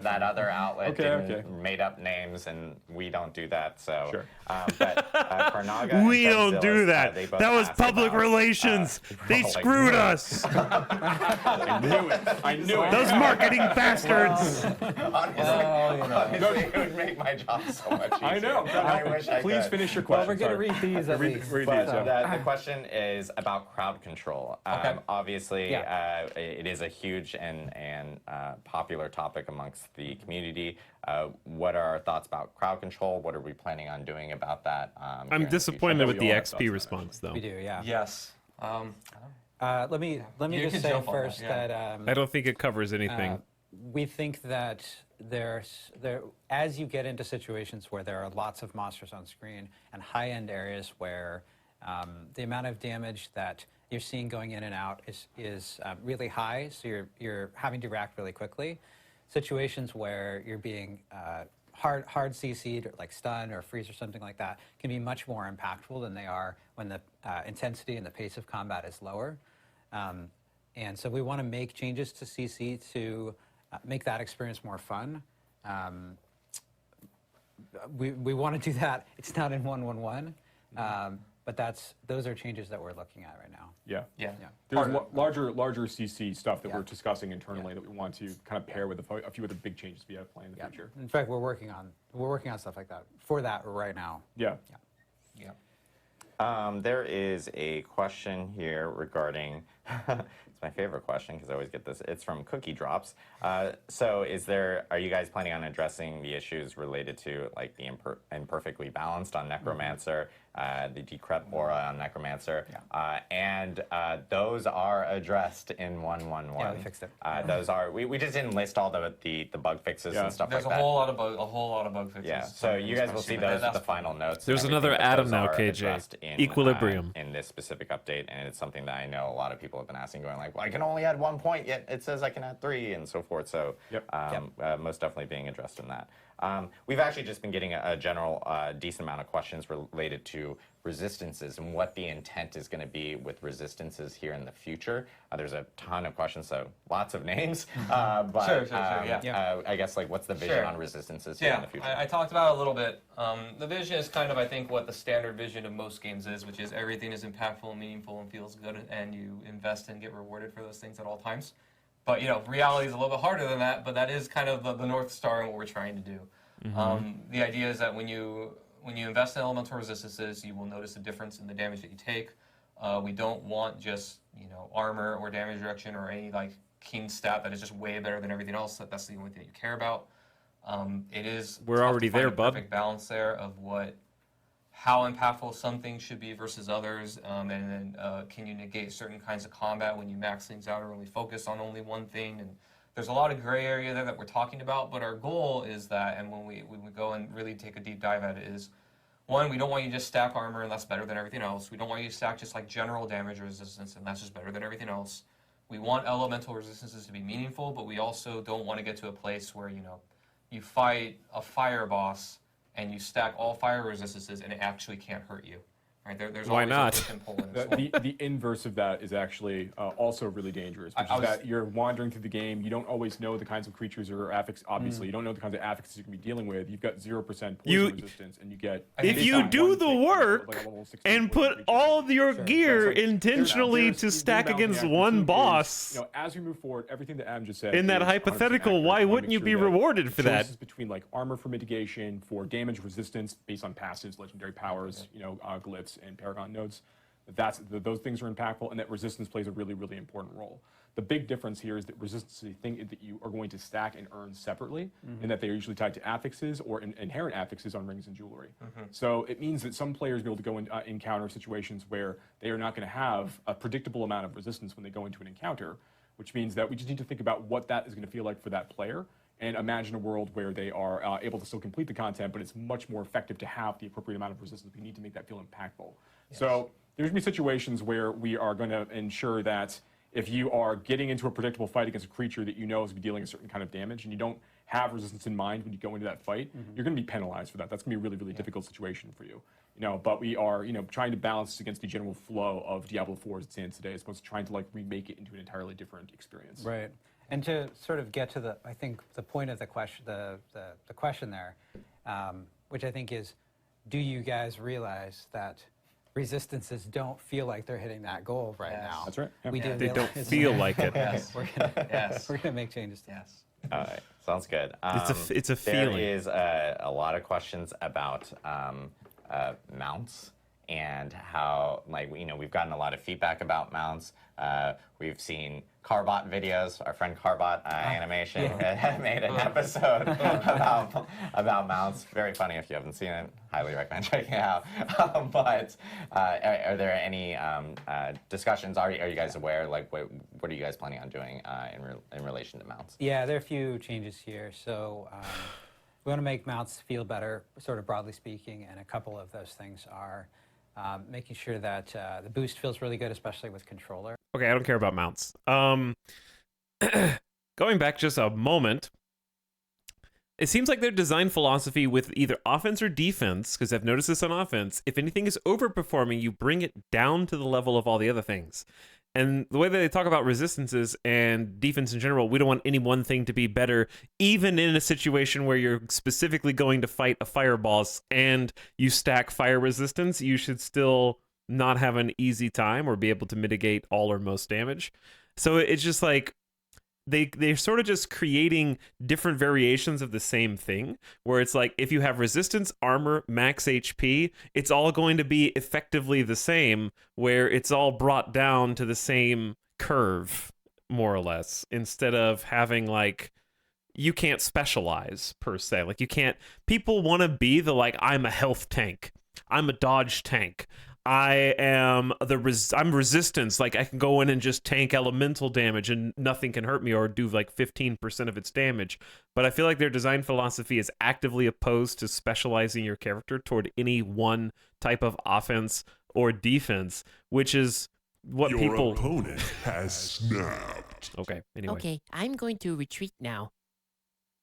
that fine. other outlet Okay. made up names, and we don't do that. So, Sure. But Karnaga and We don't do Febzilla, that. they both That was asked public about, relations. They like, screwed us. I knew it. I knew it. Those marketing bastards. honestly, it would make my job so much easier. I know. I wish I Please could. finish your Well, question. we're going to Sorry. read these at least. Read But these, yeah. the question is about crowd control. Okay. Obviously, Yeah. it is a huge and popular topic amongst the community. What are our thoughts about crowd control? What are we planning on doing about that? Here in I'm the future? disappointed with we the all have thoughts XP on it, response, though. We do, yeah. Yes. Let me You just can say jump on that, first yeah. that I don't think it covers anything. we think that as you get into situations where there are lots of monsters on screen and high-end areas where the amount of damage that you're seeing going in and out is really high, so you're having to react really quickly. Situations where you're being hard CC'd, or like stun or freeze or something like that, can be much more impactful than they are when the intensity and the pace of combat is lower. And so we want to make changes to CC to make that experience more fun. We want to do that. It's not in 1.1.1, but those are changes that we're looking at right now. Yeah. Yeah. There's Part of it. larger CC stuff that Yeah. we're discussing internally that we want to kind of pair with a few of the big changes we have planned in the Yeah. future. In fact, we're working on stuff like that for that right now. Yeah. Yeah. There is a question here regarding. It's my favorite question because I always get this. It's from Cookie Drops. So, are you guys planning on addressing the issues related to like the imperfectly balanced on Necromancer, the decrep aura on Necromancer, and those are addressed in 1.1.1. Yeah, we fixed it. Those are. We just didn't list all the bug fixes Yeah. and stuff There's like a that. whole lot of bug fixes. Yeah, so you guys will see those with the final notes. There's and another everything, but Adam those now, are KJ. addressed in, Equilibrium. in this specific update, and it's something that I know a lot of people have been asking, going like, well, I can only add 1 point, yet it says I can add 3, and so forth. So most definitely being addressed in that. We've actually just been getting a general decent amount of questions related to resistances and what the intent is going to be with resistances here in the future. There's a ton of questions, so lots of names. But Sure, yeah. I guess like what's the vision Sure. on resistances here in the future? I talked about it a little bit. The vision is kind of, I think, what the standard vision of most games is, which is everything is impactful and meaningful and feels good, and you invest and get rewarded for those things at all times. But reality is a little bit harder than that. But that is kind of the North Star and what we're trying to do. The idea is that when you invest in elemental resistances, you will notice a difference in the damage that you take. We don't want just armor or damage reduction or any like king stat that is just way better than everything else. That's the only thing that you care about. It is. We're tough already to find there, a bud. perfect balance there of how impactful some things should be versus others, and then can you negate certain kinds of combat when you max things out or only focus on only one thing. And there's a lot of gray area there that we're talking about, but our goal is that, and when we go and really take a deep dive at it, is one, we don't want you to just stack armor and that's better than everything else. We don't want you to stack just like general damage resistance and that's just better than everything else. We want elemental resistances to be meaningful, but we also don't want to get to a place where you fight a fire boss and you stack all fire resistances and it actually can't hurt you. Right? There's Why always not? a push and pull in it as well. The inverse of that is actually also really dangerous, which is that you're wandering through the game. You don't always know the kinds of creatures or affix. Obviously, you don't know the kinds of affixes you can be dealing with. You've got 0% poison resistance, and you get. If you do the work and put all of your gear intentionally to stack against one boss, as we move forward, everything that Adam just said. in that is 100% hypothetical, accurate. why We wanna wouldn't make you sure be that rewarded for that? choices between like armor for mitigation, for damage resistance based on passives, legendary powers, glyphs, and paragon nodes. those things are impactful, and that resistance plays a really, really important role. The big difference here is that resistance is a thing that you are going to stack and earn separately, and that they're usually tied to affixes or inherent affixes on rings and jewelry. So it means that some players will be able to go and encounter situations where they are not going to have a predictable amount of resistance when they go into an encounter, which means that we just need to think about what that is going to feel like for that player and imagine a world where they are able to still complete the content, but it's much more effective to have the appropriate amount of resistance. We need to make that feel impactful. Yes. So there's going to be situations where we are going to ensure that if you are getting into a predictable fight against a creature that you know is going to be dealing a certain kind of damage and you don't have resistance in mind when you go into that fight, you're going to be penalized for that. That's going to be a really, really difficult situation for you. But we are, trying to balance this against the general flow of Diablo 4 as it stands today, as opposed to trying to remake it into an entirely different experience. Right. And to sort of get to I think the point of the question, the question there, which I think is, do you guys realize that resistances don't feel like they're hitting that goal right now? That's right. Yeah. We do. They don't feel like it. Yes. We're gonna make changes to Yes. All right, sounds good. It's a feeling. There is a lot of questions about mounts and how, we've gotten a lot of feedback about mounts. We've seen Carbot videos. Our friend Carbot Animation made an episode about mounts. Very funny if you haven't seen it. Highly recommend checking it out. But are there any discussions? Are you guys aware? What are you guys planning on doing in relation to mounts? Yeah, there are a few changes here. So we want to make mounts feel better, sort of broadly speaking, and a couple of those things are making sure that the boost feels really good, especially with controller. Okay, I don't care about mounts. Going back just a moment, it seems like their design philosophy with either offense or defense, because I've noticed this on offense, if anything is overperforming, you bring it down to the level of all the other things. And the way that they talk about resistances and defense in general, we don't want any one thing to be better, even in a situation where you're specifically going to fight a fire boss and you stack fire resistance, you should still not have an easy time or be able to mitigate all or most damage. So it's just like they're sort of just creating different variations of the same thing, where it's like if you have resistance, armor, max HP, it's all going to be effectively the same, where it's all brought down to the same curve, more or less, instead of having you can't specialize per se. You can't, people want to be I'm a health tank, I'm a dodge tank, I'm resistance. I can go in and just tank elemental damage and nothing can hurt me, or do 15% of its damage. But I feel like their design philosophy is actively opposed to specializing your character toward any one type of offense or defense, which is what Your opponent has snapped. Okay, anyway. Okay, I'm going to retreat now.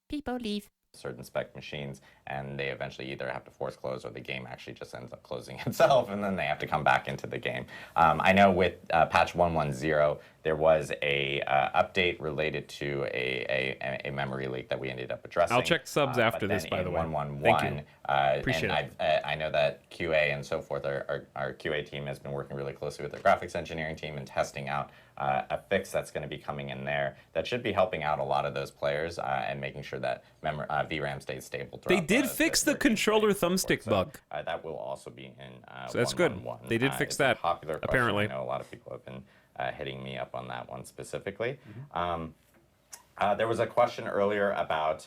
People leave. Certain spec machines, and they eventually either have to force close or the game actually just ends up closing itself, and then they have to come back into the game. I know with patch 1.10, there was a update related to a memory leak that we ended up addressing. I'll check subs after this, by the way. 1.11, Appreciate it. I know that QA and so forth, our QA team has been working really closely with the graphics engineering team and testing out a fix that's going to be coming in there that should be helping out a lot of those players and making sure that VRAM stays stable. They did fix the controller thumbstick bug. That will also be in so that's good. They did fix that, popular question. apparently. I know a lot of people have been hitting me up on that one specifically. There was a question earlier about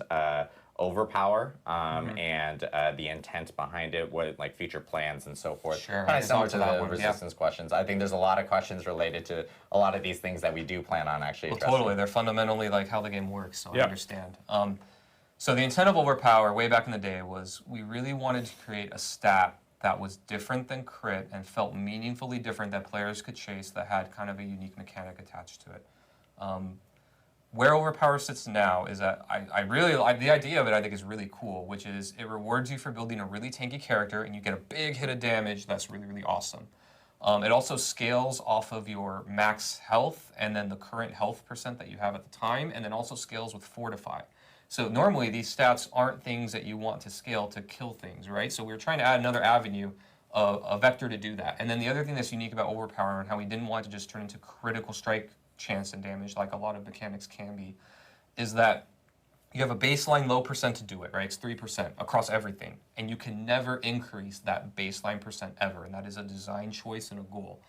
overpower and the intent behind it, what future plans and so forth. Sure. Kind of similar to the resistance questions. I think there's a lot of questions related to a lot of these things that we do plan on actually addressing. Totally. They're fundamentally how the game works, so I understand. So the intent of overpower way back in the day was we really wanted to create a stat that was different than crit and felt meaningfully different that players could chase, that had kind of a unique mechanic attached to it. Where overpower sits now is that I really like the idea of it. I think is really cool, which is it rewards you for building a really tanky character and you get a big hit of damage. That's really, really awesome. It also scales off of your max health and then the current health percent that you have at the time, and then also scales with Fortify. So normally these stats aren't things that you want to scale to kill things, right? So we were trying to add another avenue, a vector to do that. And then the other thing that's unique about overpower and how we didn't want to just turn into critical strike chance and damage like a lot of mechanics can be, is that you have a baseline low percent to do it, right? It's 3% across everything. And you can never increase that baseline percent ever. And that is a design choice and a goal.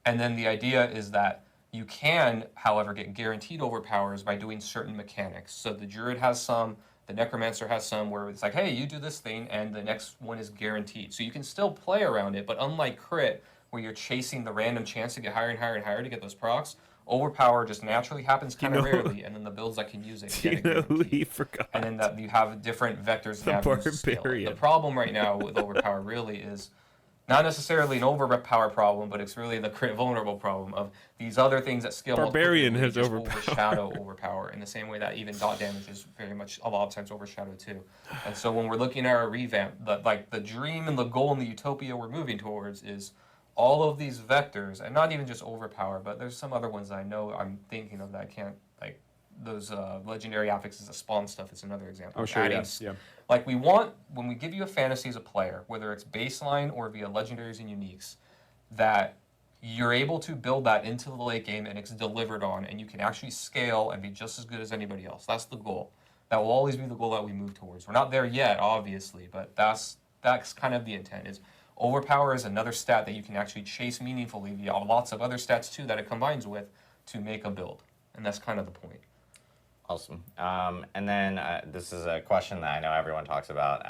And then the idea is that you can, however, get guaranteed overpowers by doing certain mechanics. So the Druid has some, the Necromancer has some where it's like, hey, you do this thing, and the next one is guaranteed. So you can still play around it, but unlike Crit, where you're chasing the random chance to get higher and higher and higher to get those procs, overpower just naturally happens kind of rarely, and then the builds that can use it Do you know who he forgot? And then that you have different vectors The and avenues to scale it. Barbarian. The problem right now with overpower really is not necessarily an overpower problem, but it's really the crit vulnerable problem of these other things that scale Barbarian has just overpower. overshadow overpower in the same way that even dot damage is very much a lot of times overshadowed too. And so when we're looking at our revamp, the dream and the goal and the utopia we're moving towards is all of these vectors, and not even just overpower, but there's some other ones that I know I'm thinking of that I can't, like those legendary affixes that spawn stuff is another example. Oh, sure, Adding, yeah. Like we want, when we give you a fantasy as a player, whether it's baseline or via legendaries and uniques, that you're able to build that into the late game and it's delivered on, and you can actually scale and be just as good as anybody else. That's the goal. That will always be the goal that we move towards. We're not there yet, obviously, but that's kind of the intent. Is overpower is another stat that you can actually chase meaningfully via lots of other stats too that it combines with to make a build, and that's kind of the point. Awesome. And then this is a question that I know everyone talks about.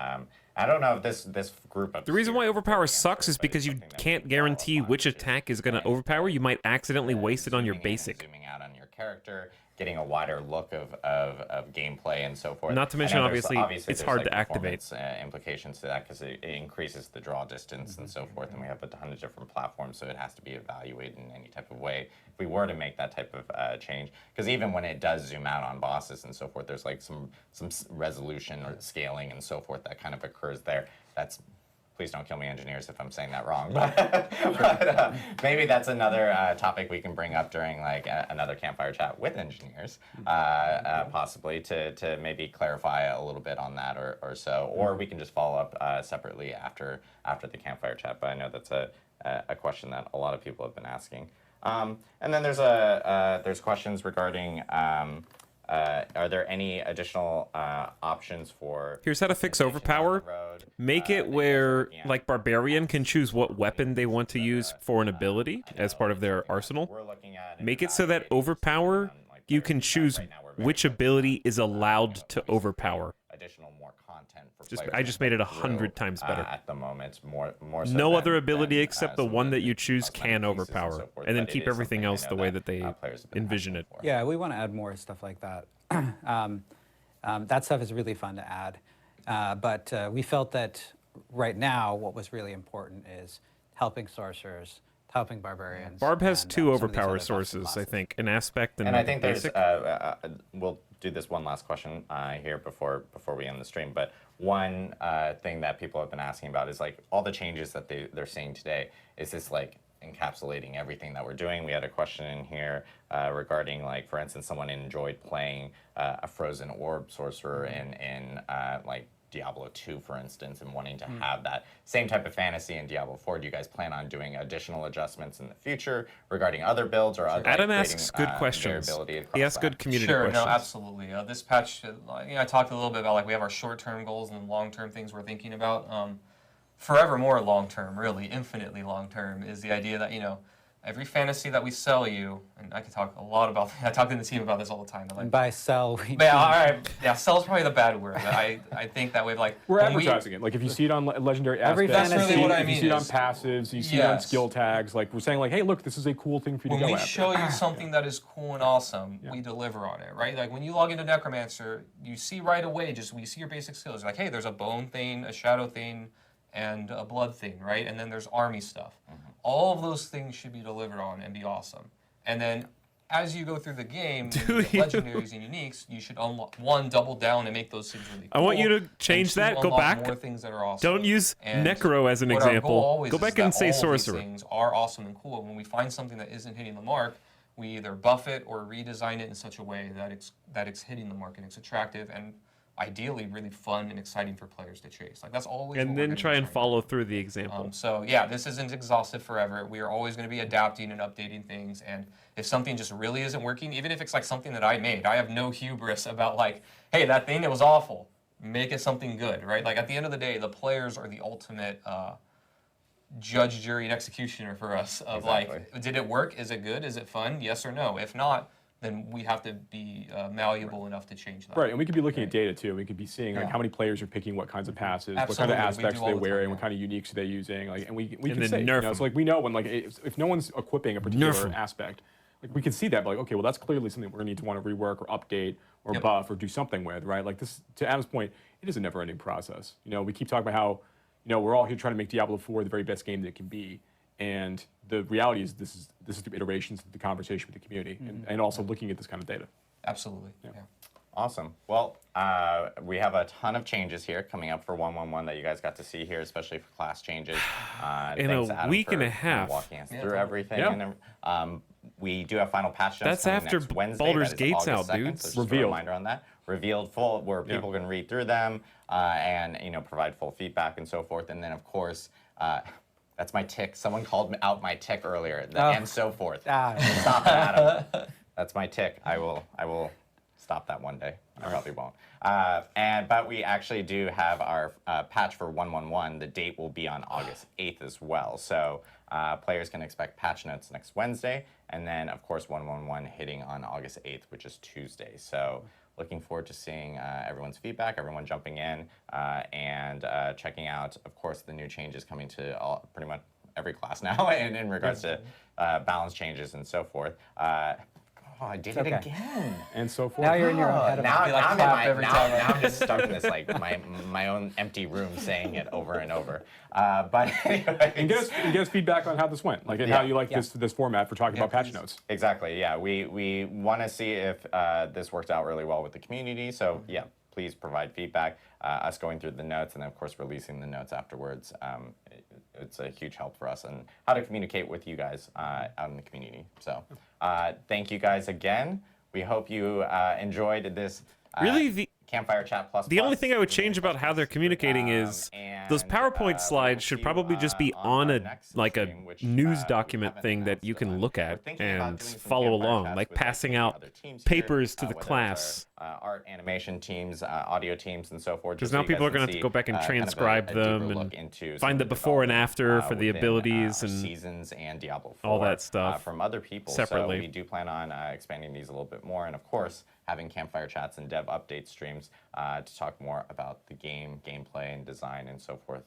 I don't know if this group of... The reason why overpower sucks is because you can't guarantee which attack is going to overpower. You might accidentally waste it on your basic. Zooming out on your character, getting a wider look of gameplay and so forth. Not to mention, I know obviously, it's there's, hard like, to activate. performance, implications to that because it increases the draw distance and so forth, and we have a ton of different platforms, so it has to be evaluated in any type of way if we were to make that type of change. Because even when it does zoom out on bosses and so forth, there's like some resolution or scaling and so forth that kind of occurs there. That's... Please don't kill me, engineers, if I'm saying that wrong. But maybe that's another topic we can bring up during like another campfire chat with engineers, possibly to maybe clarify a little bit on that or so. Or we can just follow up separately after the campfire chat. But I know that's a question that a lot of people have been asking. And then there's questions regarding. Are there any additional options for... Here's how to fix overpower. Make it where, like, Barbarian can choose what weapon they want to use for an ability as part of their arsenal. Make it so that overpower, you can choose which ability is allowed to overpower. Additional more content for I just made it 100 times better. At the moment, more so No than, other ability than, except the some one of that you choose can cosmetic pieces overpower, so forth, and then but it keep is everything something I else know the way that they players have been envision asking it. for. Yeah, we want to add more stuff like that. That stuff is really fun to add. But we felt that right now what was really important is helping sorcerers, helping barbarians. Barb has and, two some of these overpower other sources, I classes. think, an aspect and And I a think basic. there's, we'll do this one last question here before we end the stream. But one thing that people have been asking about is like all the changes that they're seeing today. Is this like encapsulating everything that we're doing? We had a question in here regarding, like, for instance, someone enjoyed playing a frozen orb sorcerer in like Diablo 2, for instance, and wanting to have that same type of fantasy in Diablo 4. Do you guys plan on doing additional adjustments in the future regarding other builds or other? Adam like, asks good questions. variability He asks across good that? community Sure, questions. no, absolutely. This patch, I talked a little bit about like we have our short-term goals and long-term things we're thinking about. Forevermore long-term, really, infinitely long-term, is the idea that, you know, every fantasy that we sell you, and I could talk a lot about, I talk to the team about this all the time. And by sell, we Yeah, all right. Yeah, sell is probably the bad word. I think that way, like We're advertising it. Like if you see it on legendary Every aspects, fantasy- if you That's really what I if you mean see it on is- passives, you see it on Yes. skill tags. Like we're saying, like, hey, look, this is a cool thing for you when to go we after. show you something that is cool and awesome, we deliver on it, right? Like when you log into Necromancer, you see right away, just when you see your basic skills, like, hey, there's a bone thing, a shadow thing, and a blood thing, right? And then there's army stuff. All of those things should be delivered on and be awesome. And then as you go through the game, when you get legendaries and uniques, you should unlock one, double down and make those things really cool. I want you to and change two, that. Go unlock back. more things that are awesome. Don't use And Necro as an what our goal example. always Go is back that and say all of these Sorcerer. things are awesome and cool. When we find something that isn't hitting the mark, we either buff it or redesign it in such a way that it's hitting the mark and it's attractive. And ideally really fun and exciting for players to chase. Like that's always. And then try and follow through the example. So yeah, this isn't exhaustive forever. We are always going to be adapting and updating things. And if something just really isn't working, even if it's like something that I made, I have no hubris about like, hey, that thing, it was awful. Make it something good, right? Like at the end of the day, the players are the ultimate judge, jury, and executioner for us. Of like, did it work? Is it good? Is it fun? Yes or no? If not, then we have to be malleable enough to change that. Right, and we could be looking at data too. We could be seeing like how many players are picking what kinds of passes, what kind of aspects are they wearing, what kind of uniques are they using, like, and we can say, so like we know when like if no one's equipping a particular aspect, like we can see that, but like okay, well that's clearly something we're going to want to rework or update or buff or do something with, right? Like this, to Adam's point, it is a never-ending process. You know, we keep talking about how we're all here trying to make Diablo 4 the very best game that it can be. And the reality is this is through iterations of the conversation with the community and also looking at this kind of data. Absolutely. Yeah. Awesome. Well, we have a ton of changes here coming up for 1.1.1 that you guys got to see here, especially for class changes. In a week and a half. Walking us through everything. Yeah. And, we do have final patch notes. That's after next Wednesday. Baldur's Gate's August 2nd, out, dude. So just a reminder on that. Revealed full, where people can read through them and provide full feedback and so forth. And then of course. That's my tick. Someone called out my tick earlier, and so forth. Stop it, Adam. That's my tick. I will stop that one day. I probably won't. But we actually do have our patch for 1.1.1. The date will be on August 8th as well. So players can expect patch notes next Wednesday, and then of course 1.1.1 hitting on August 8th, which is Tuesday. So. Looking forward to seeing everyone's feedback, everyone jumping in, and checking out, of course, the new changes coming to pretty much every class now, and in regards to balance changes and so forth. I did it again. And so forth. Now you're in your own head. Now I'm just stuck in this like my own empty room saying it over and over. But anyway, and get us feedback on how this went, like and how you like this format for talking about patch notes. Exactly. Yeah, we want to see if this worked out really well with the community. So yeah, please provide feedback. Us going through the notes and then of course releasing the notes afterwards. It's a huge help for us and how to communicate with you guys out in the community. So thank you guys again. We hope you enjoyed this Campfire Chat Plus. The only thing I would change about how they're communicating is those PowerPoint slides should probably just be on a news document thing that you can look at and follow along, like passing out papers to the class. Art, animation teams, audio teams, and so forth. Because now people are going to have to go back and transcribe them and find the before and after for the abilities and seasons and Diablo 4, all that stuff from other people. Separately. So we do plan on expanding these a little bit more, and of course having campfire chats and dev update streams to talk more about the game, gameplay, and design, and so forth.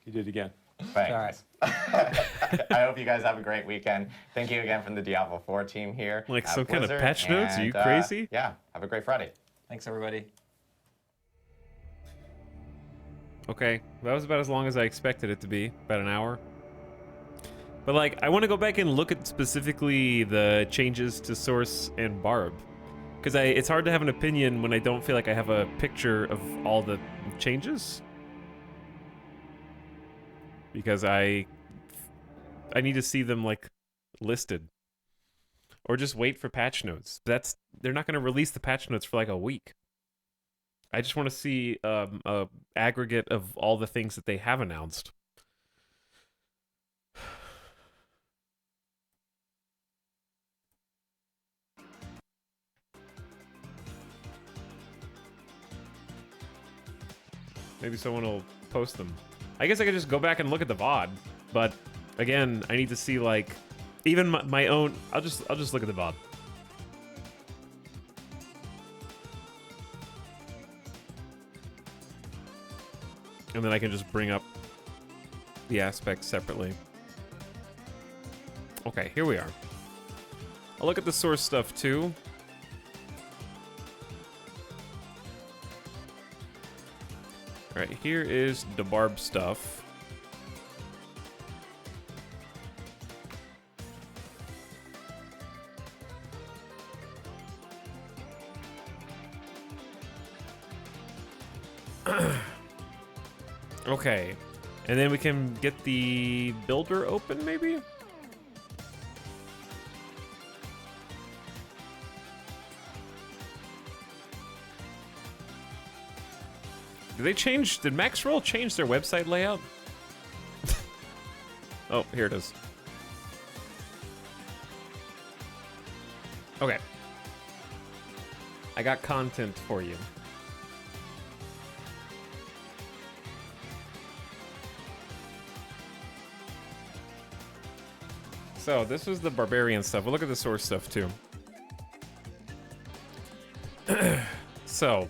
You did it again. Thanks. I hope you guys have a great weekend. Thank you again from the Diablo 4 team here. Like some kind of patch notes? Are you crazy? Yeah, have a great Friday. Thanks, everybody. Okay, that was about as long as I expected it to be, about an hour. But like, I want to go back and look at specifically the changes to Source and Barb. Because it's hard to have an opinion when I don't feel like I have a picture of all the changes. Because I need to see them like listed. Or just wait for patch notes. They're not going to release the patch notes for like a week. I just want to see a aggregate of all the things that they have announced. Maybe someone will post them. I guess I could just go back and look at the VOD, but again, I need to see like even my own. I'll just look at the VOD. And then I can just bring up the aspects separately. Okay, here we are. I'll look at the source stuff too. Alright, here is the Barb stuff. Okay, and then we can get the builder open, maybe? Did Max Roll change their website layout? Oh, here it is. Okay. I got content for you. So, this was the barbarian stuff. We'll look at the source stuff, too. So,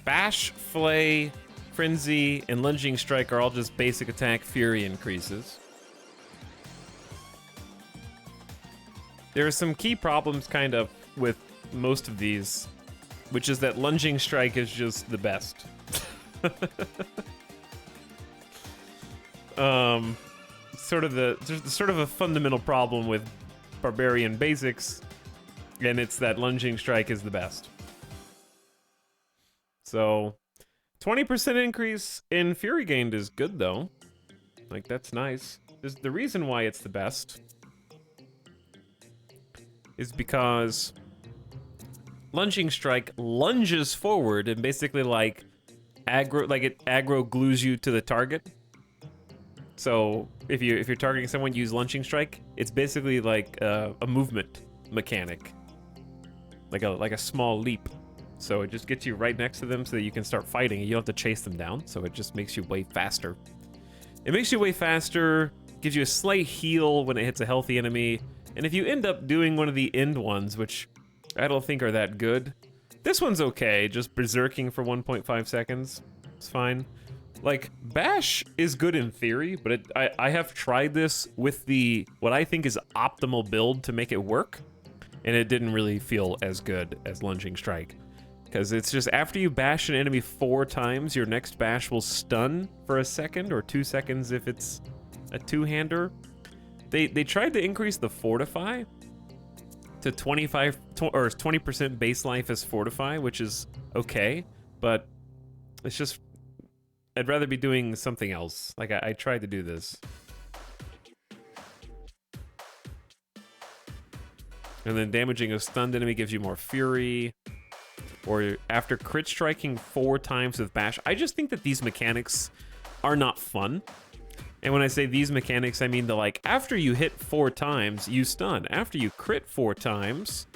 Bash, Flay, Frenzy, and Lunging Strike are all just basic attack fury increases. There are some key problems, kind of, with most of these, which is that Lunging Strike is just the best. Sort of a fundamental problem with Barbarian basics, and it's that Lunging Strike is the best. So, 20% increase in Fury gained is good, though. Like, that's nice. The reason why it's the best is because Lunging Strike lunges forward and basically, like, it aggro glues you to the target. So, if you're targeting someone, use Lunging Strike. It's basically like a movement mechanic. Like a small leap. So it just gets you right next to them so that you can start fighting. You don't have to chase them down, so it just makes you way faster. It makes you way faster, gives you a slight heal when it hits a healthy enemy, and if you end up doing one of the end ones, which I don't think are that good, this one's okay, just berserking for 1.5 seconds. It's fine. Like, Bash is good in theory, but I have tried this with what I think is optimal build to make it work, and it didn't really feel as good as Lunging Strike. Because it's just after you bash an enemy 4 times, your next bash will stun for a second, or 2 seconds if it's a two-hander. They tried to increase the Fortify to 20% base life as Fortify, which is okay, but it's just, I'd rather be doing something else. Like, I tried to do this. And then damaging a stunned enemy gives you more fury. Or after crit striking 4 times with Bash. I just think that these mechanics are not fun. And when I say these mechanics, I mean after you hit 4 times, you stun. After you crit 4 times,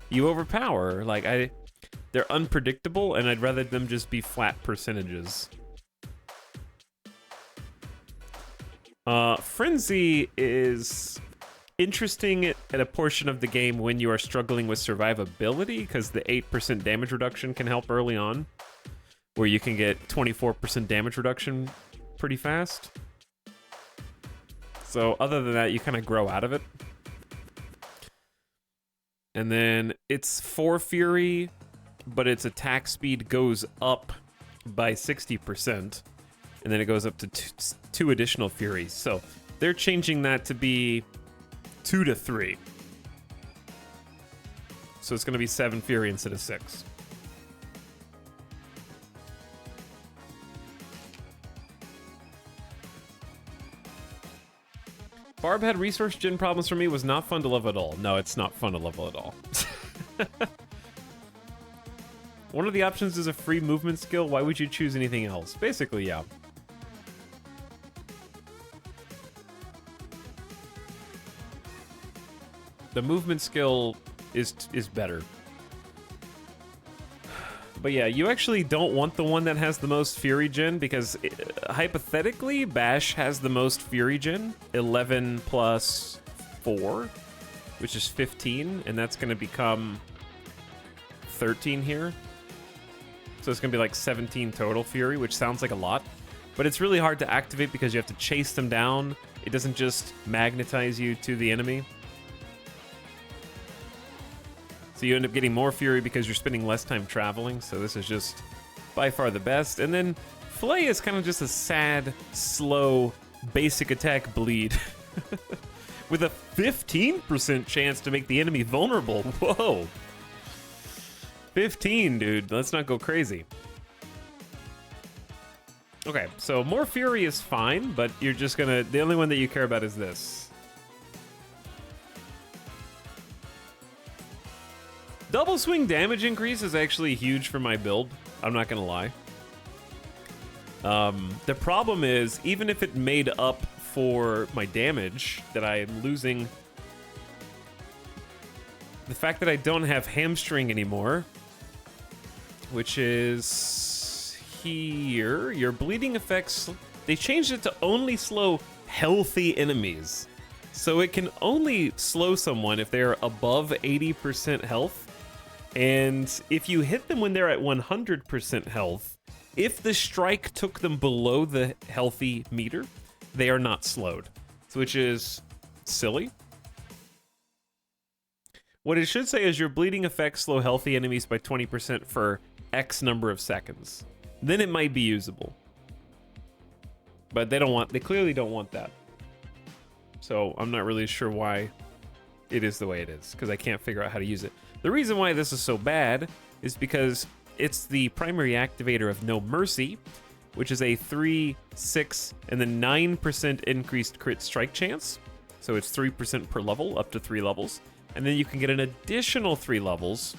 you overpower. They're unpredictable, and I'd rather them just be flat percentages. Frenzy is interesting at a portion of the game when you are struggling with survivability, because the 8% damage reduction can help early on, where you can get 24% damage reduction pretty fast. So other than that, you kind of grow out of it. And then it's 4 Fury, but its attack speed goes up by 60%, and then it goes up to 2 additional Furies. So they're changing that to be 2 to 3. So it's going to be 7 Fury instead of 6. Barb had resource gen problems for me. Was not fun to level at all. No, it's not fun to level at all. One of the options is a free movement skill. Why would you choose anything else? Basically, yeah. The movement skill is better. But yeah, you actually don't want the one that has the most Fury gen, because hypothetically, Bash has the most Fury gen, 11 plus 4, which is 15, and that's going to become 13 here. So it's going to be like 17 total Fury, which sounds like a lot, but it's really hard to activate because you have to chase them down. It doesn't just magnetize you to the enemy. So you end up getting more Fury because you're spending less time traveling, so this is just by far the best. And then Flay is kind of just a sad, slow, basic attack bleed. With a 15% chance to make the enemy vulnerable. Whoa. 15, dude. Let's not go crazy. Okay, so more Fury is fine, but you're just gonna... The only one that you care about is this. Double swing damage increase is actually huge for my build. I'm not gonna lie. The problem is, even if it made up for my damage that I am losing, the fact that I don't have hamstring anymore, which is here, your bleeding effects, they changed it to only slow healthy enemies. So it can only slow someone if they're above 80% health. And if you hit them when they're at 100% health, if the strike took them below the healthy meter, they are not slowed, which is silly. What it should say is your bleeding effects slow healthy enemies by 20% for X number of seconds. Then it might be usable. But they clearly don't want that. So I'm not really sure why it is the way it is, because I can't figure out how to use it. The reason why this is so bad is because it's the primary activator of No Mercy, which is a 3, 6, and then 9% increased crit strike chance. So it's 3% per level, up to 3 levels. And then you can get an additional 3 levels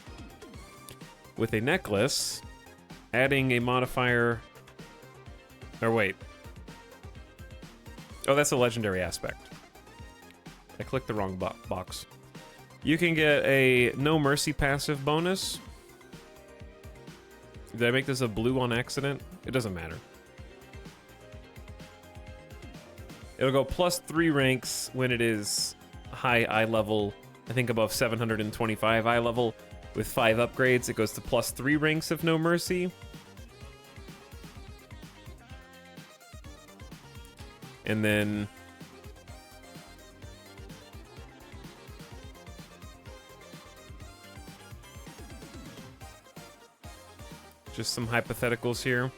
with a necklace, adding a modifier. Or wait. Oh, that's a legendary aspect. I clicked the wrong box. You can get a No Mercy passive bonus. Did I make this a blue on accident? It doesn't matter. It'll go plus 3 ranks when it is high eye level. I think above 725 eye level. With 5 upgrades, it goes to plus 3 ranks of No Mercy. And then just some hypotheticals here.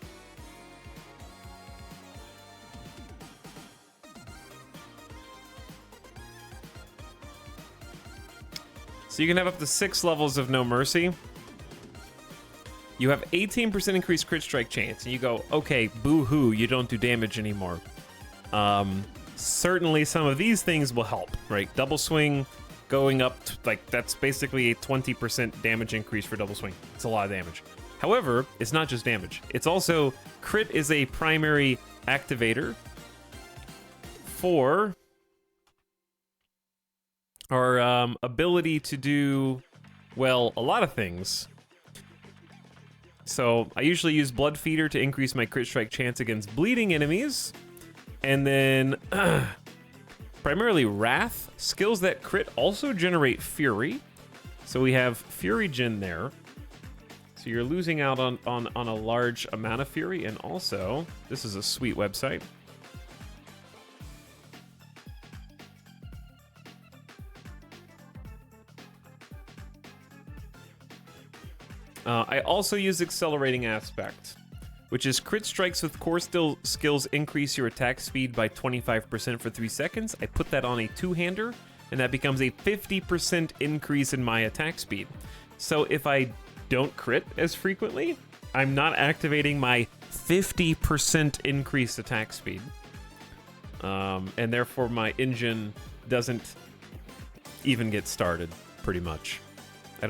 So you can have up to 6 levels of No Mercy. You have 18% increased crit strike chance, and you go, okay, boo-hoo, you don't do damage anymore. Certainly some of these things will help, right? Double swing going up to, like, that's basically a 20% damage increase for double swing. It's a lot of damage. However, it's not just damage. It's also, crit is a primary activator for our ability to do, well, a lot of things. So I usually use Blood Feeder to increase my crit strike chance against bleeding enemies. And then primarily Wrath. Skills that crit also generate Fury. So we have Fury Gen there. So you're losing out on a large amount of Fury. And also, this is a sweet website. I also use Accelerating Aspect, which is crit strikes with core skills increase your attack speed by 25% for 3 seconds. I put that on a two-hander, and that becomes a 50% increase in my attack speed. So if I don't crit as frequently, I'm not activating my 50% increased attack speed. And therefore my engine doesn't even get started, pretty much. I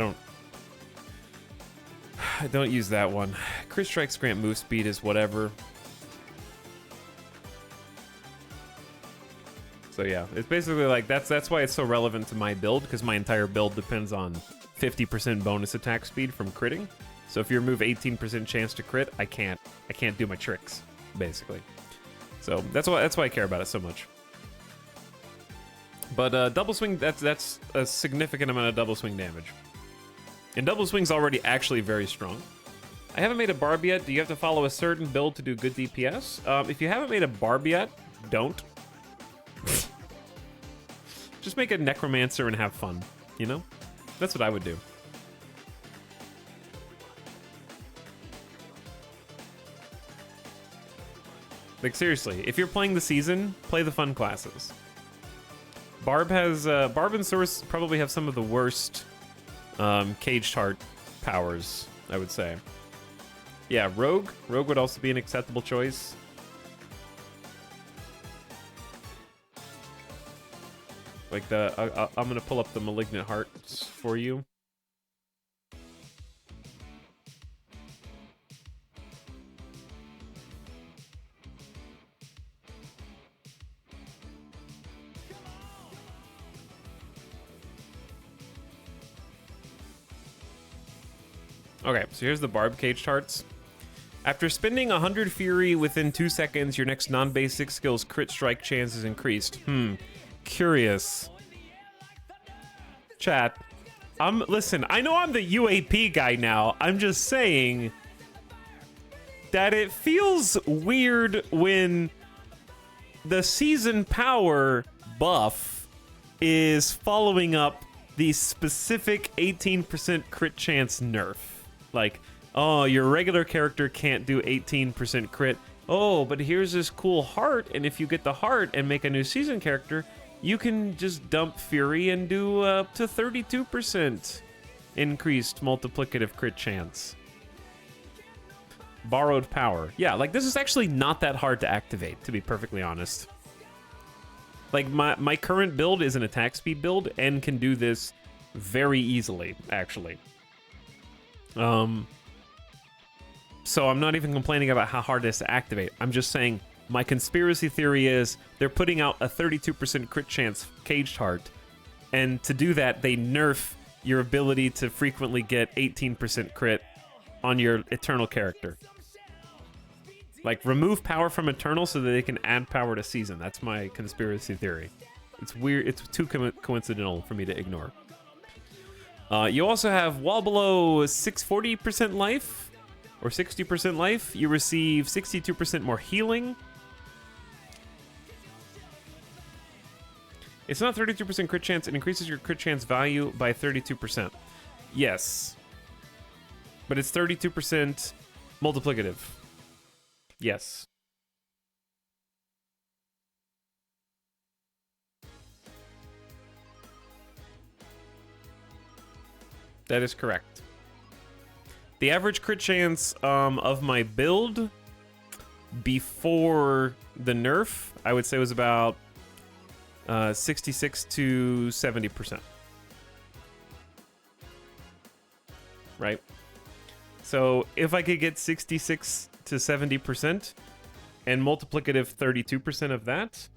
don't use that one. Crit strikes grant move speed is whatever. So yeah, it's basically like that's why it's so relevant to my build, because my entire build depends on 50% bonus attack speed from critting. So if you remove 18% chance to crit, I can't do my tricks, basically. So that's why I care about it so much. But double swing, that's a significant amount of double swing damage. And double swing's already actually very strong. I haven't made a barb yet. Do you have to follow a certain build to do good DPS? If you haven't made a barb yet, don't. Just make a necromancer and have fun, you know? That's what I would do. Like, seriously, if you're playing the season, play the fun classes. Barb and Source probably have some of the worst caged heart powers, I would say. Yeah, Rogue would also be an acceptable choice. Like I'm gonna pull up the Malignant Hearts for you. Okay, so here's the Barb Caged Hearts. After spending 100 Fury within 2 seconds, your next non-basic skill's crit strike chance is increased. Curious. Chat. Listen, I know I'm the UAP guy now. I'm just saying that it feels weird when the season power buff is following up the specific 18% crit chance nerf. Like, oh, your regular character can't do 18% crit. Oh, but here's this cool heart, and if you get the heart and make a new season character, you can just dump Fury and do up to 32% increased multiplicative crit chance. Borrowed power. Yeah, like this is actually not that hard to activate, to be perfectly honest. Like my current build is an attack speed build and can do this very easily, actually. So I'm not even complaining about how hard it is to activate. I'm just saying my conspiracy theory is they're putting out a 32% crit chance Caged Heart, and to do that, they nerf your ability to frequently get 18% crit on your Eternal character. Like, remove power from Eternal so that they can add power to Season. That's my conspiracy theory. It's weird. It's too coincidental for me to ignore. You also have, while below 640% life, or 60% life, you receive 62% more healing. It's not 32% crit chance. It increases your crit chance value by 32%. Yes. But it's 32% multiplicative. Yes. That is correct. The average crit chance of my build before the nerf, I would say, was about 66 to 70%. Right? So if I could get 66 to 70% and multiplicative 32% of that,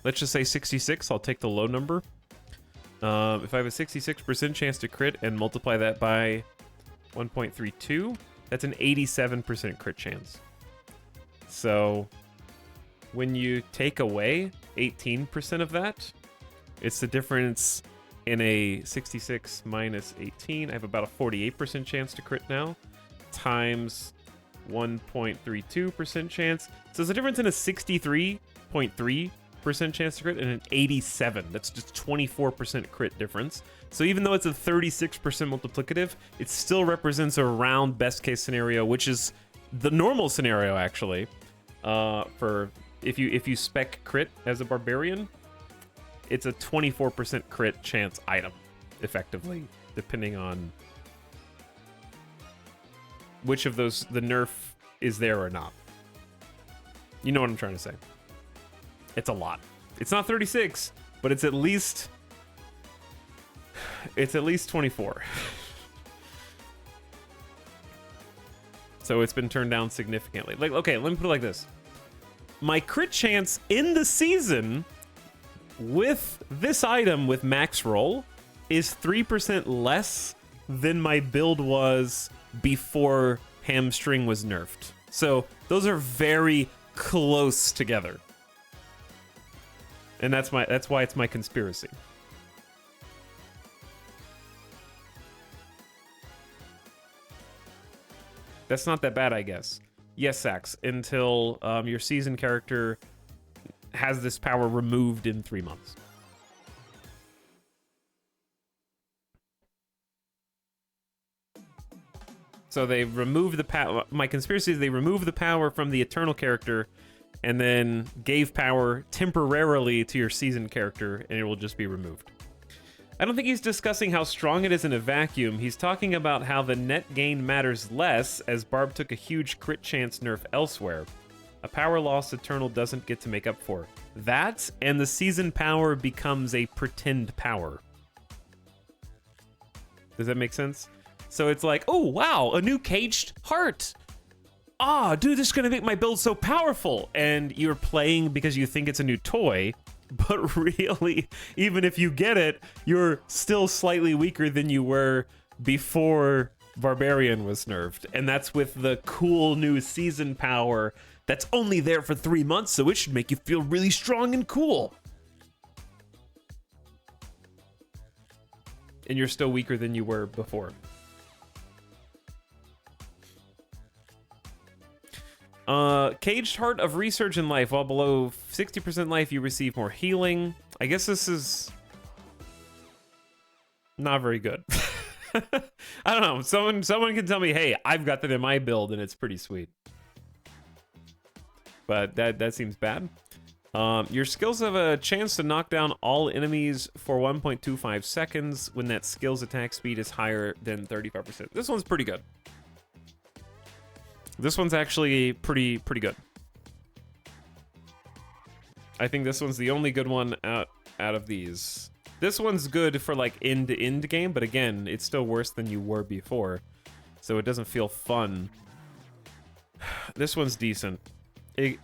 let's just say 66, I'll take the low number. If I have a 66% chance to crit and multiply that by 1.32, that's an 87% crit chance. So when you take away 18% of that, it's the difference in a 66 minus 18. I have about a 48% chance to crit now, times 1.32% chance. So there's a difference in a 63.3% chance to crit and an 87. That's just 24% crit difference. So even though it's a 36% multiplicative, it still represents around best case scenario, which is the normal scenario actually. For if you spec crit as a barbarian, it's a 24% crit chance item, effectively, depending on which of those the nerf is there or not. You know what I'm trying to say. It's a lot. It's not 36, but it's at least 24. So it's been turned down significantly. Like, okay, let me put it like this. My crit chance in the season with this item with max roll is 3% less than my build was before Hamstring was nerfed. So those are very close together. And that's why it's my conspiracy. That's not that bad, I guess. Yes, Sax, until your season character has this power removed in 3 months. So they remove the power. My conspiracy is they remove the power from the Eternal character and then gave power temporarily to your season character, and it will just be removed. I don't think he's discussing how strong it is in a vacuum. He's talking about how the net gain matters less, as Barb took a huge crit chance nerf elsewhere. A power loss Eternal doesn't get to make up for. That, and the season power becomes a pretend power. Does that make sense? So it's like, oh wow, a new Caged Heart. Ah, dude, this is gonna make my build so powerful. And you're playing because you think it's a new toy, but really, even if you get it, you're still slightly weaker than you were before Barbarian was nerfed, and that's with the cool new season power that's only there for 3 months, so it should make you feel really strong and cool. And you're still weaker than you were before. Caged Heart of Research in Life. While below 60% life, you receive more healing. I guess this is not very good. I don't know. Someone can tell me, hey, I've got that in my build, and it's pretty sweet. But that seems bad. Your skills have a chance to knock down all enemies for 1.25 seconds when that skill's attack speed is higher than 35%. This one's pretty good. This one's actually pretty good. I think this one's the only good one out of these. This one's good for like end-to-end game, but again, it's still worse than you were before, so it doesn't feel fun. This one's decent.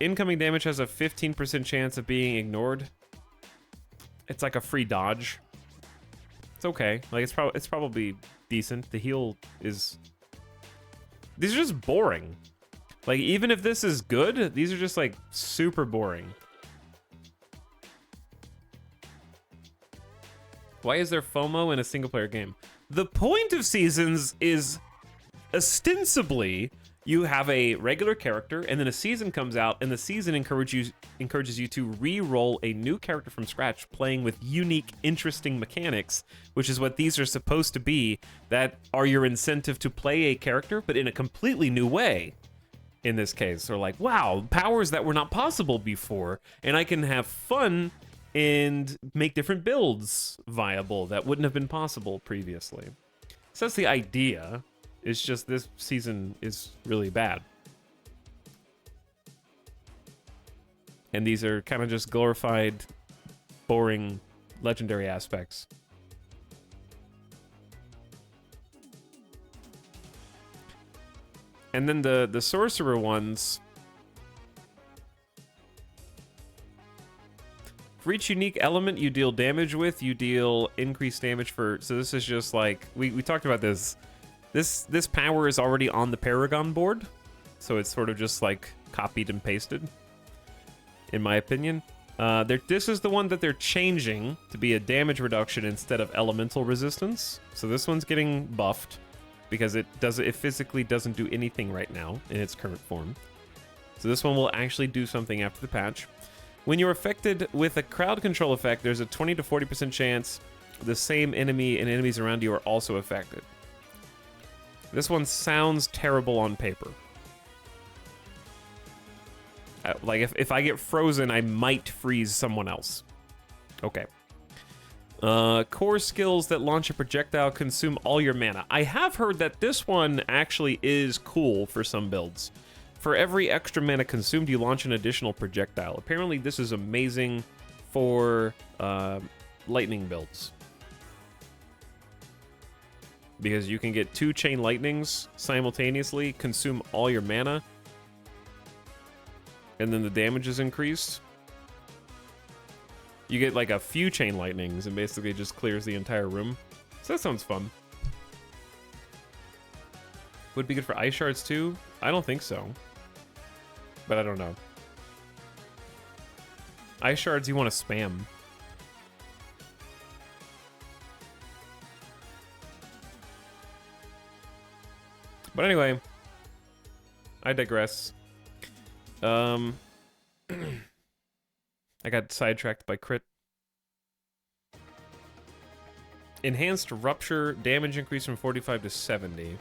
Incoming damage has a 15% chance of being ignored. It's like a free dodge. It's okay. Like it's probably decent. The heal is. These are just boring. Like even if this is good, these are just like super boring. Why is there FOMO in a single player game? The point of seasons is ostensibly you have a regular character and then a season comes out and the season encourages you to re-roll a new character from scratch playing with unique, interesting mechanics, which is what these are supposed to be, that are your incentive to play a character, but in a completely new way. In this case, or like, wow, powers that were not possible before, and I can have fun and make different builds viable that wouldn't have been possible previously. So that's the idea. It's just this season is really bad. And these are kind of just glorified, boring, legendary aspects. And then the sorcerer ones. For each unique element you deal damage with, you deal increased damage for... So this is just like... We talked about this. This power is already on the Paragon board. So it's sort of just like copied and pasted. In my opinion. This is the one that they're changing to be a damage reduction instead of elemental resistance. So this one's getting buffed. Because it physically doesn't do anything right now in its current form. So this one will actually do something after the patch. When you're affected with a crowd control effect, there's a 20 to 40% chance the same enemy and enemies around you are also affected. This one sounds terrible on paper. Like if I get frozen, I might freeze someone else. Okay. Core skills that launch a projectile consume all your mana. I have heard that this one actually is cool for some builds. For every extra mana consumed, you launch an additional projectile. Apparently this is amazing for lightning builds. Because you can get 2 chain lightnings simultaneously, consume all your mana, and then the damage is increased. You get like a few chain lightnings and basically just clears the entire room. So that sounds fun. Would it be good for ice shards too? I don't think so. But I don't know. Ice shards you want to spam. But anyway, I digress. I got sidetracked by crit. Enhanced rupture damage increase from 45 to 70.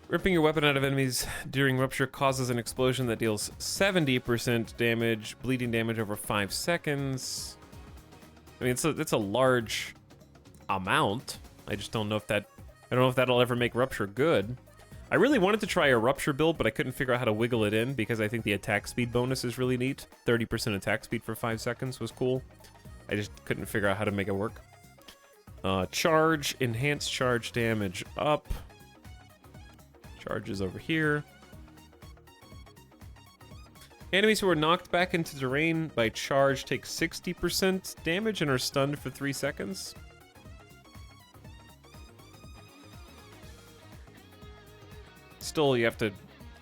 Ripping your weapon out of enemies during rupture causes an explosion that deals 70% damage, bleeding damage over 5 seconds. I mean, it's a large amount. I just don't know if that... I don't know if that'll ever make rupture good. I really wanted to try a rupture build, but I couldn't figure out how to wiggle it in because I think the attack speed bonus is really neat. 30% attack speed for 5 seconds was cool. I just couldn't figure out how to make it work. Charge, enhanced charge damage up. Charge is over here. Enemies who are knocked back into terrain by charge take 60% damage and are stunned for 3 seconds. Still, you have to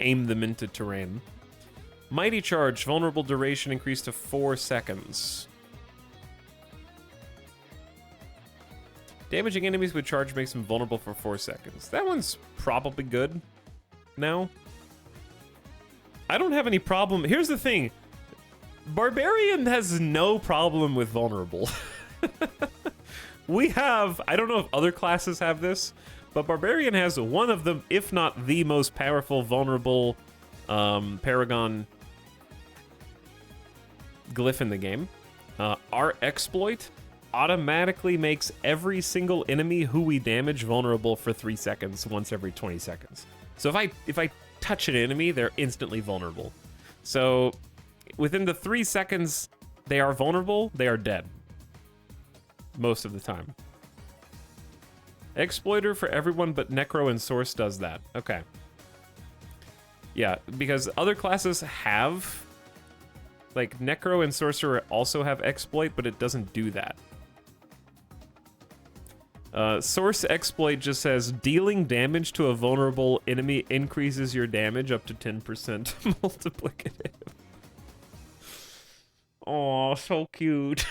aim them into terrain. Mighty charge, vulnerable duration increased to 4 seconds. Damaging enemies with charge makes them vulnerable for 4 seconds. That one's probably good now. I don't have any problem. Here's the thing. Barbarian has no problem with vulnerable. We have, I don't know if other classes have this, but Barbarian has one of them, if not the most powerful vulnerable Paragon glyph in the game. Our exploit automatically makes every single enemy who we damage vulnerable for 3 seconds once every 20 seconds. So if I touch an enemy, they're instantly vulnerable. So within the 3 seconds they are vulnerable, they are dead. Most of the time. Exploiter for everyone but Necro and Source does that. Okay. Yeah, because other classes have... Like, Necro and Sorcerer also have Exploit, but it doesn't do that. Source Exploit just says, dealing damage to a vulnerable enemy increases your damage up to 10% multiplicative. Oh, so cute.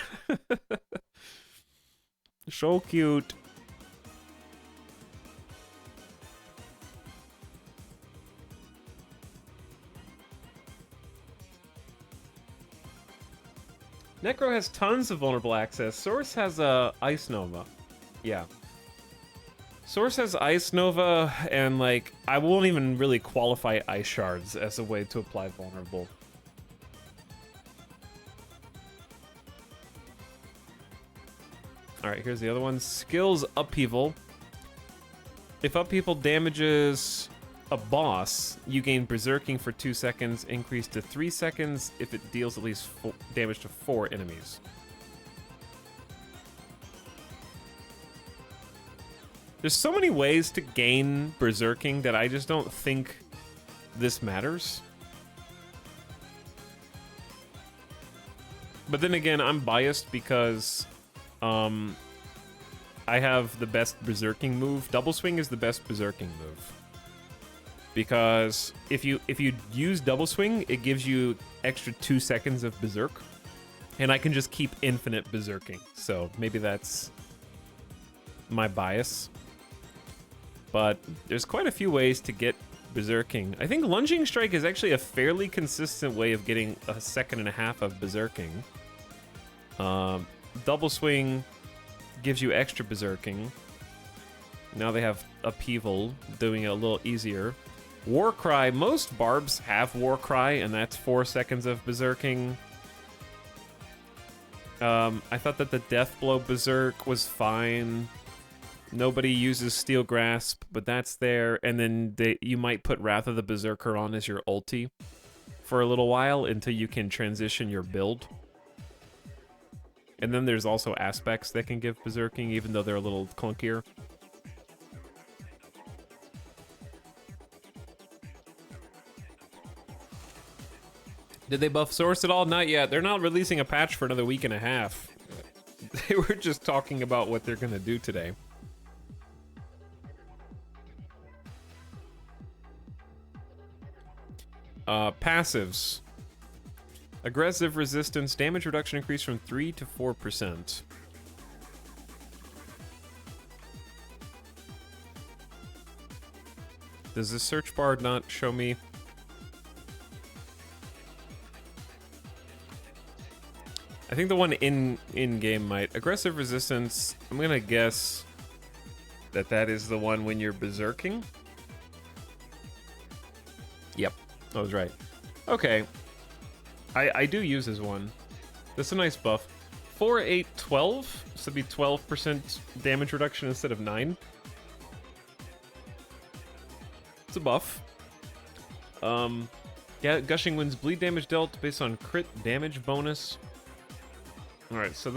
So cute. Necro has tons of vulnerable access. Source has Ice Nova. Yeah. Source has Ice Nova, and like, I won't even really qualify Ice Shards as a way to apply vulnerable. Alright, here's the other one. Skills Upheaval. If Upheaval damages a boss, you gain Berserking for 2 seconds, increased to 3 seconds if it deals at least damage to 4 enemies. There's so many ways to gain Berserking that I just don't think this matters. But then again, I'm biased because I have the best Berserking move. Double Swing is the best Berserking move. Because if you use Double Swing, it gives you extra 2 seconds of Berserk. And I can just keep infinite Berserking. So maybe that's my bias. But there's quite a few ways to get Berserking. I think Lunging Strike is actually a fairly consistent way of getting a 1.5 seconds of Berserking. Double Swing gives you extra Berserking. Now they have Upheaval, doing it a little easier. Warcry, most barbs have Warcry, and that's 4 seconds of Berserking. I thought that the Death Blow Berserk was fine. Nobody uses Steel Grasp, but that's there. And then you might put Wrath of the Berserker on as your ulti for a little while until you can transition your build. And then there's also Aspects that can give Berserking, even though they're a little clunkier. Did they buff Source at all? Not yet. They're not releasing a patch for another 1.5 weeks. They were just talking about what they're going to do today. Passives. Aggressive resistance, damage reduction increased from 3 to 4%. Does this search bar not show me? I think the one in-game might. Aggressive resistance, I'm gonna guess that is the one when you're berserking. Yep, I was right. Okay. I do use this one. That's a nice buff. 4, 8, 12. So it'd be 12% damage reduction instead of 9. It's a buff. Yeah, Gushing Winds bleed damage dealt based on crit damage bonus. Alright, so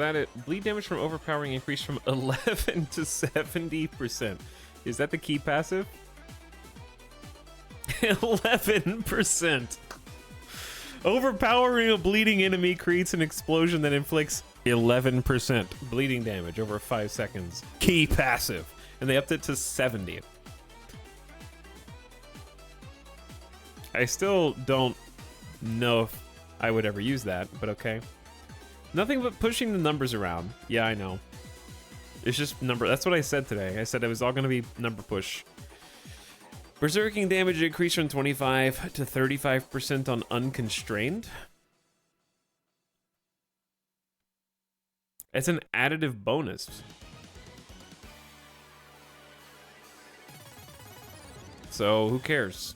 bleed damage from overpowering increased from 11 to 70%. Is that the key passive? 11%. Overpowering a bleeding enemy creates an explosion that inflicts 11% bleeding damage over 5 seconds. Key passive. And they upped it to 70. I still don't know if I would ever use that, but okay. Nothing but pushing the numbers around. Yeah, I know. It's just number. That's what I said today. I said it was all going to be number push. Berserking damage increased from 25 to 35% on unconstrained. It's an additive bonus. So who cares?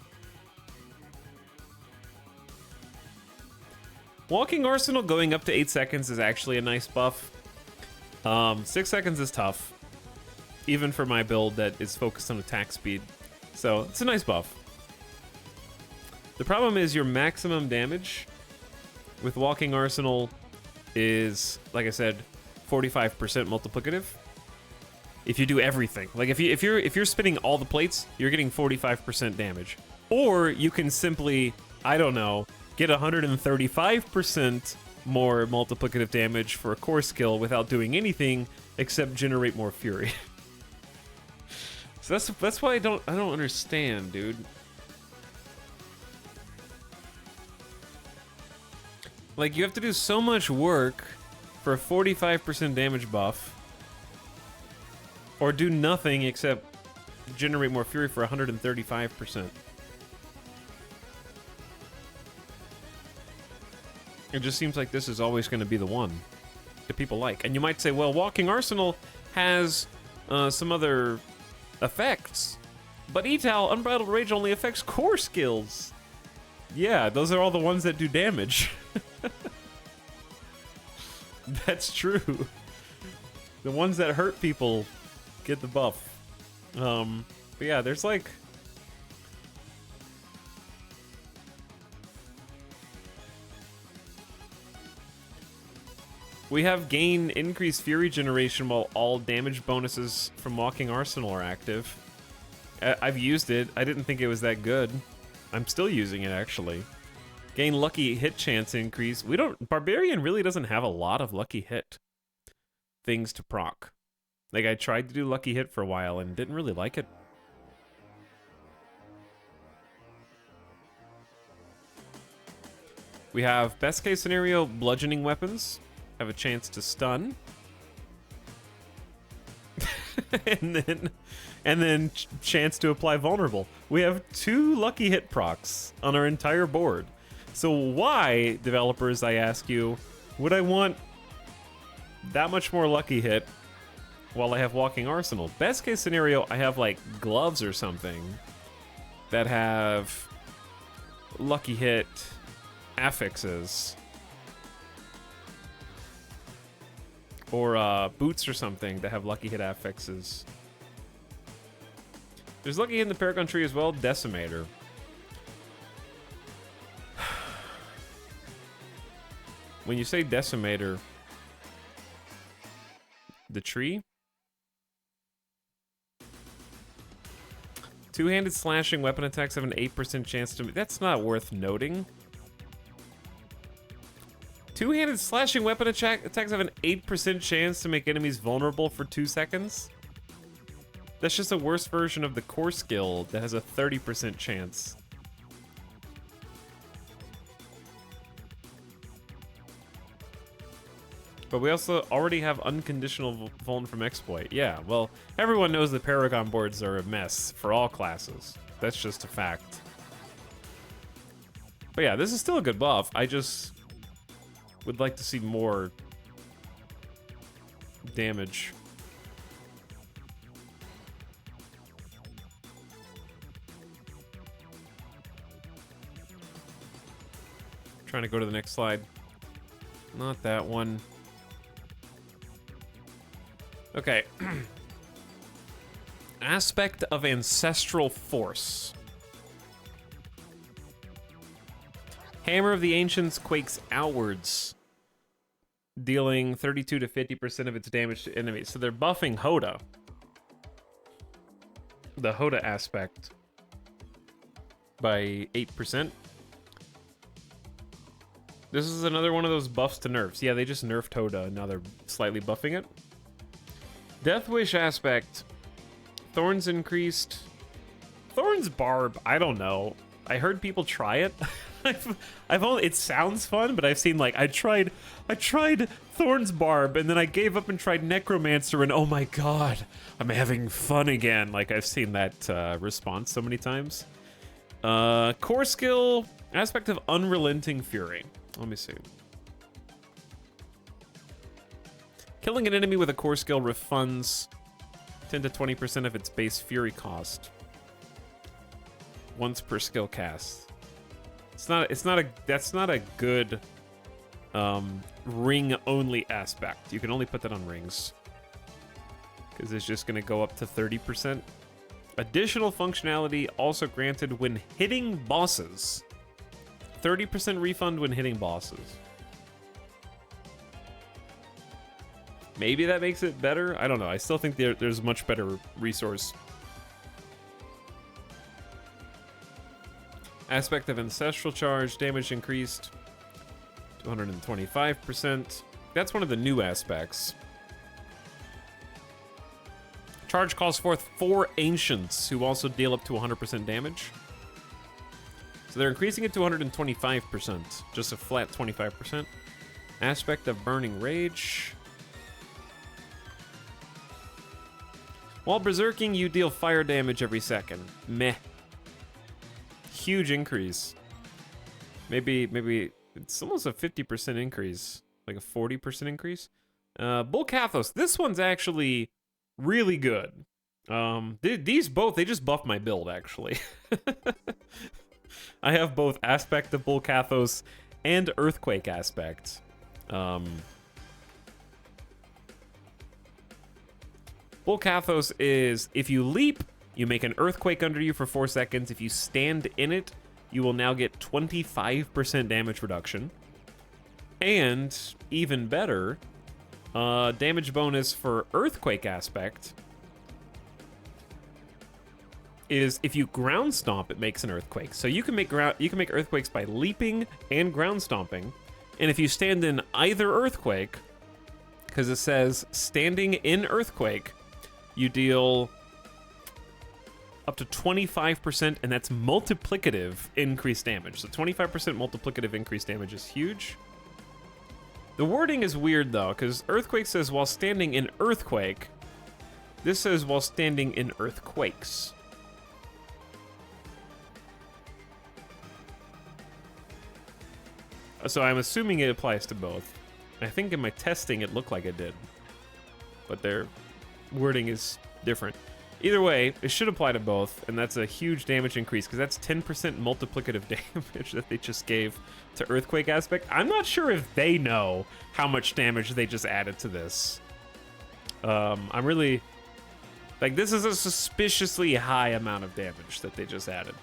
Walking Arsenal going up to 8 seconds is actually a nice buff. 6 seconds is tough, even for my build that is focused on attack speed. So it's a nice buff. The problem is your maximum damage with Walking Arsenal is, like I said, 45% multiplicative. If you do everything, like if you're spinning all the plates, you're getting 45% damage. Or you can simply, I don't know, get 135% more multiplicative damage for a core skill without doing anything except generate more fury. So that's why I don't understand, dude. Like, you have to do so much work for a 45% damage buff, or do nothing except generate more fury for 135%. It just seems like this is always going to be the one that people like. And you might say, well, Walking Arsenal has some other effects, but Etal, Unbridled Rage only affects core skills. Yeah, those are all the ones that do damage. That's true. The ones that hurt people get the buff. But yeah, there's like... We have gain increased fury generation while all damage bonuses from Walking Arsenal are active. I've used it. I didn't think it was that good. I'm still using it, actually. Gain lucky hit chance increase. Barbarian really doesn't have a lot of lucky hit things to proc. Like, I tried to do lucky hit for a while and didn't really like it. We have best case scenario bludgeoning weapons. Have a chance to stun. and then chance to apply vulnerable. We have 2 lucky hit procs on our entire board. So why, developers, I ask you, would I want that much more lucky hit while I have Walking Arsenal? Best case scenario, I have like gloves or something that have lucky hit affixes. Or boots or something that have lucky hit affixes. There's lucky hit in the Paragon tree as well, Decimator. When you say Decimator, the tree? Two-handed slashing weapon attacks have an 8% chance to... That's not worth noting. Two-handed slashing weapon attacks have an 8% chance to make enemies vulnerable for 2 seconds? That's just a worse version of the core skill that has a 30% chance. But we also already have unconditional vuln from exploit. Yeah, well, everyone knows the Paragon boards are a mess for all classes. That's just a fact. But yeah, this is still a good buff. I just would like to see more damage. Trying to go to the next slide. Not that one. Okay. Aspect of Ancestral Force. Hammer of the Ancients quakes outwards, dealing 32 to 50% of its damage to enemies. So they're buffing Hoda. The Hoda aspect by 8%. This is another one of those buffs to nerfs. Yeah, they just nerfed Hoda, and now they're slightly buffing it. Death Wish aspect. Thorns increased. Thorns Barb, I don't know. I heard people try it. I've only, it sounds fun, but I've seen like I tried Thorns Barb, and then I gave up and tried Necromancer, and oh my god, I'm having fun again. Like I've seen that response so many times. Core skill aspect of Unrelenting Fury. Let me see. Killing an enemy with a core skill refunds 10 to 20% of its base fury cost once per skill cast. That's not a good ring only aspect. You can only put that on rings because it's just going to go up to 30%. Additional functionality also granted when hitting bosses. 30% refund when hitting bosses. Maybe that makes it better. I don't know. I still think there's a much better resource. Aspect of Ancestral Charge. Damage increased to 125%. That's one of the new aspects. Charge calls forth 4 Ancients who also deal up to 100% damage. So they're increasing it to 125%. Just a flat 25%. Aspect of Burning Rage. While berserking, you deal fire damage every second. Meh. Huge increase. Maybe it's almost a 50% increase. Like a 40% increase. Bull Kathos. This one's actually really good. These both, they just buffed my build, actually. I have both Aspect of Bull Kathos and Earthquake Aspect. Bull Kathos is, if you leap, you make an earthquake under you for 4 seconds. If you stand in it, you will now get 25% damage reduction. And, even better, damage bonus for Earthquake Aspect is if you ground stomp, it makes an earthquake. So you can make earthquakes by leaping and ground stomping. And if you stand in either earthquake, because it says standing in earthquake, you deal up to 25%, and that's multiplicative increased damage. So 25% multiplicative increased damage is huge. The wording is weird though, because earthquake says while standing in earthquake. This says while standing in earthquakes. So I'm assuming it applies to both. I think in my testing it looked like it did. But their wording is different. Either way, it should apply to both, and that's a huge damage increase, because that's 10% multiplicative damage that they just gave to Earthquake Aspect. I'm not sure if they know how much damage they just added to this. I'm really... Like, this is a suspiciously high amount of damage that they just added.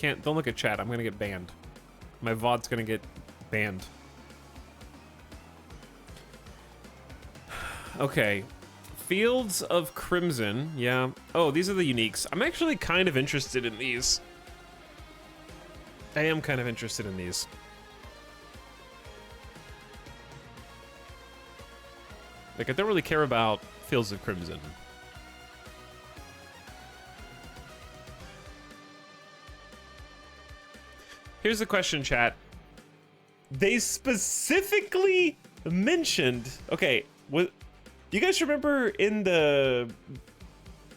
Don't look at chat. I'm gonna get banned. My VOD's gonna get banned. Okay. Fields of Crimson. Yeah. Oh, these are the uniques. I'm actually kind of interested in these. I am kind of interested in these. Like, I don't really care about Fields of Crimson. Here's the question, chat. They specifically mentioned... Okay, do you guys remember in the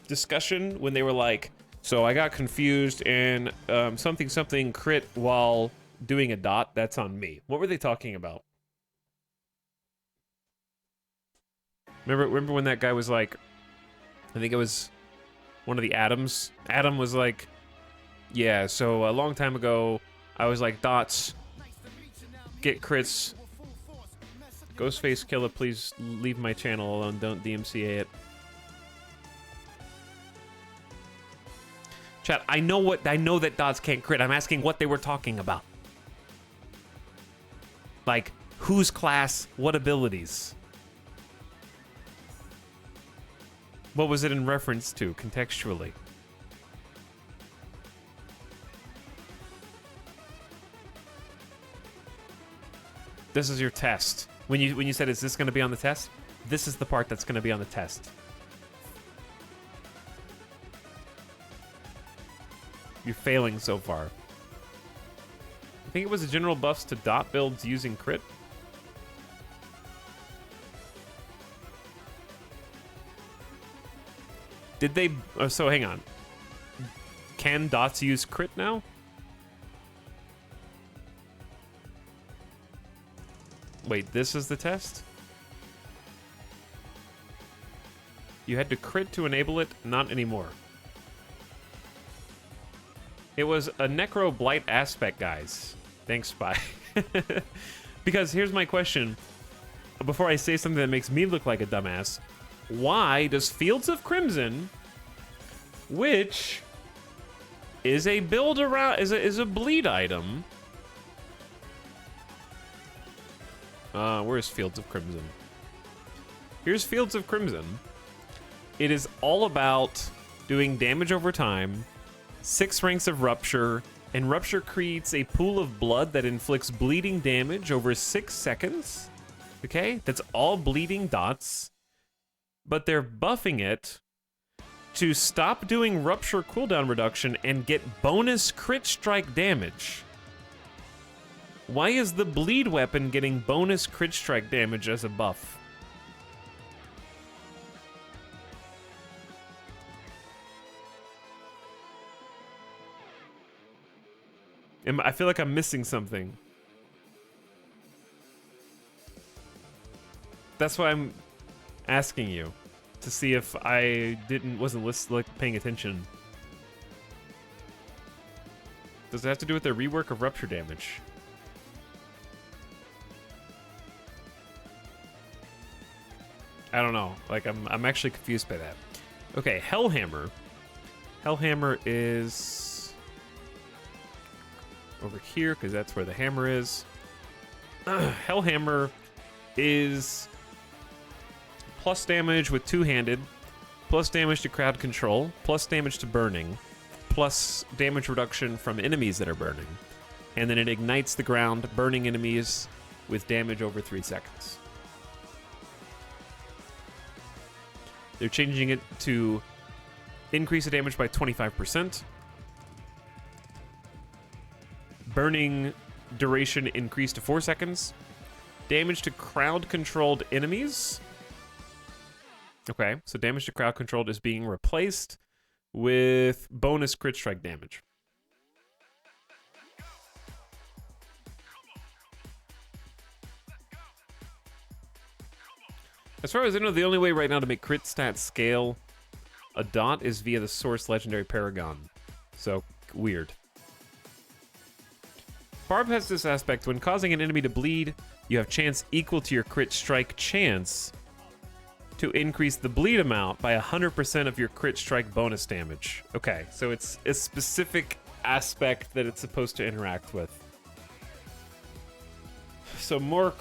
discussion when they were like, so I got confused and something crit while doing a dot? That's on me. What were they talking about? Remember when that guy was like... I think it was one of the Adams. Adam was like, yeah, so a long time ago... I was like, dots, get crits, Ghostface Killer, please leave my channel alone, don't DMCA it. Chat, I know that dots can't crit. I'm asking what they were talking about. Like, whose class, what abilities? What was it in reference to, contextually? This is your test. When you said, is this going to be on the test? This is the part that's going to be on the test. You're failing so far. I think it was the general buffs to dot builds using crit. Did they... Oh, so hang on. Can dots use crit now? Wait, this is the test? You had to crit to enable it? Not anymore. It was a Necro Blight aspect, guys. Thanks, Spy. Because here's my question. Before I say something that makes me look like a dumbass, why does Fields of Crimson, which is a build around, is a bleed item. Where's Fields of Crimson? Here's Fields of Crimson. It is all about doing damage over time, 6 ranks of Rupture, and Rupture creates a pool of blood that inflicts bleeding damage over 6 seconds. Okay, that's all bleeding dots. But they're buffing it to stop doing Rupture cooldown reduction and get bonus crit strike damage. Why is the bleed weapon getting bonus crit strike damage as a buff? I feel like I'm missing something. That's why I'm asking you to see if I wasn't paying attention. Does it have to do with the rework of Rupture damage? I don't know. Like I'm actually confused by that. Okay, Hellhammer. Hellhammer is over here because that's where the hammer is. Hellhammer is plus damage with two-handed, plus damage to crowd control, plus damage to burning, plus damage reduction from enemies that are burning. And then it ignites the ground, burning enemies with damage over 3 seconds. They're changing it to increase the damage by 25%. Burning duration increased to 4 seconds. Damage to crowd-controlled enemies. Okay, so damage to crowd-controlled is being replaced with bonus crit strike damage. As far as I know, the only way right now to make crit stats scale a dot is via the source legendary Paragon. So, weird. Barb has this aspect. When causing an enemy to bleed, you have chance equal to your crit strike chance to increase the bleed amount by 100% of your crit strike bonus damage. Okay, so it's a specific aspect that it's supposed to interact with. So more...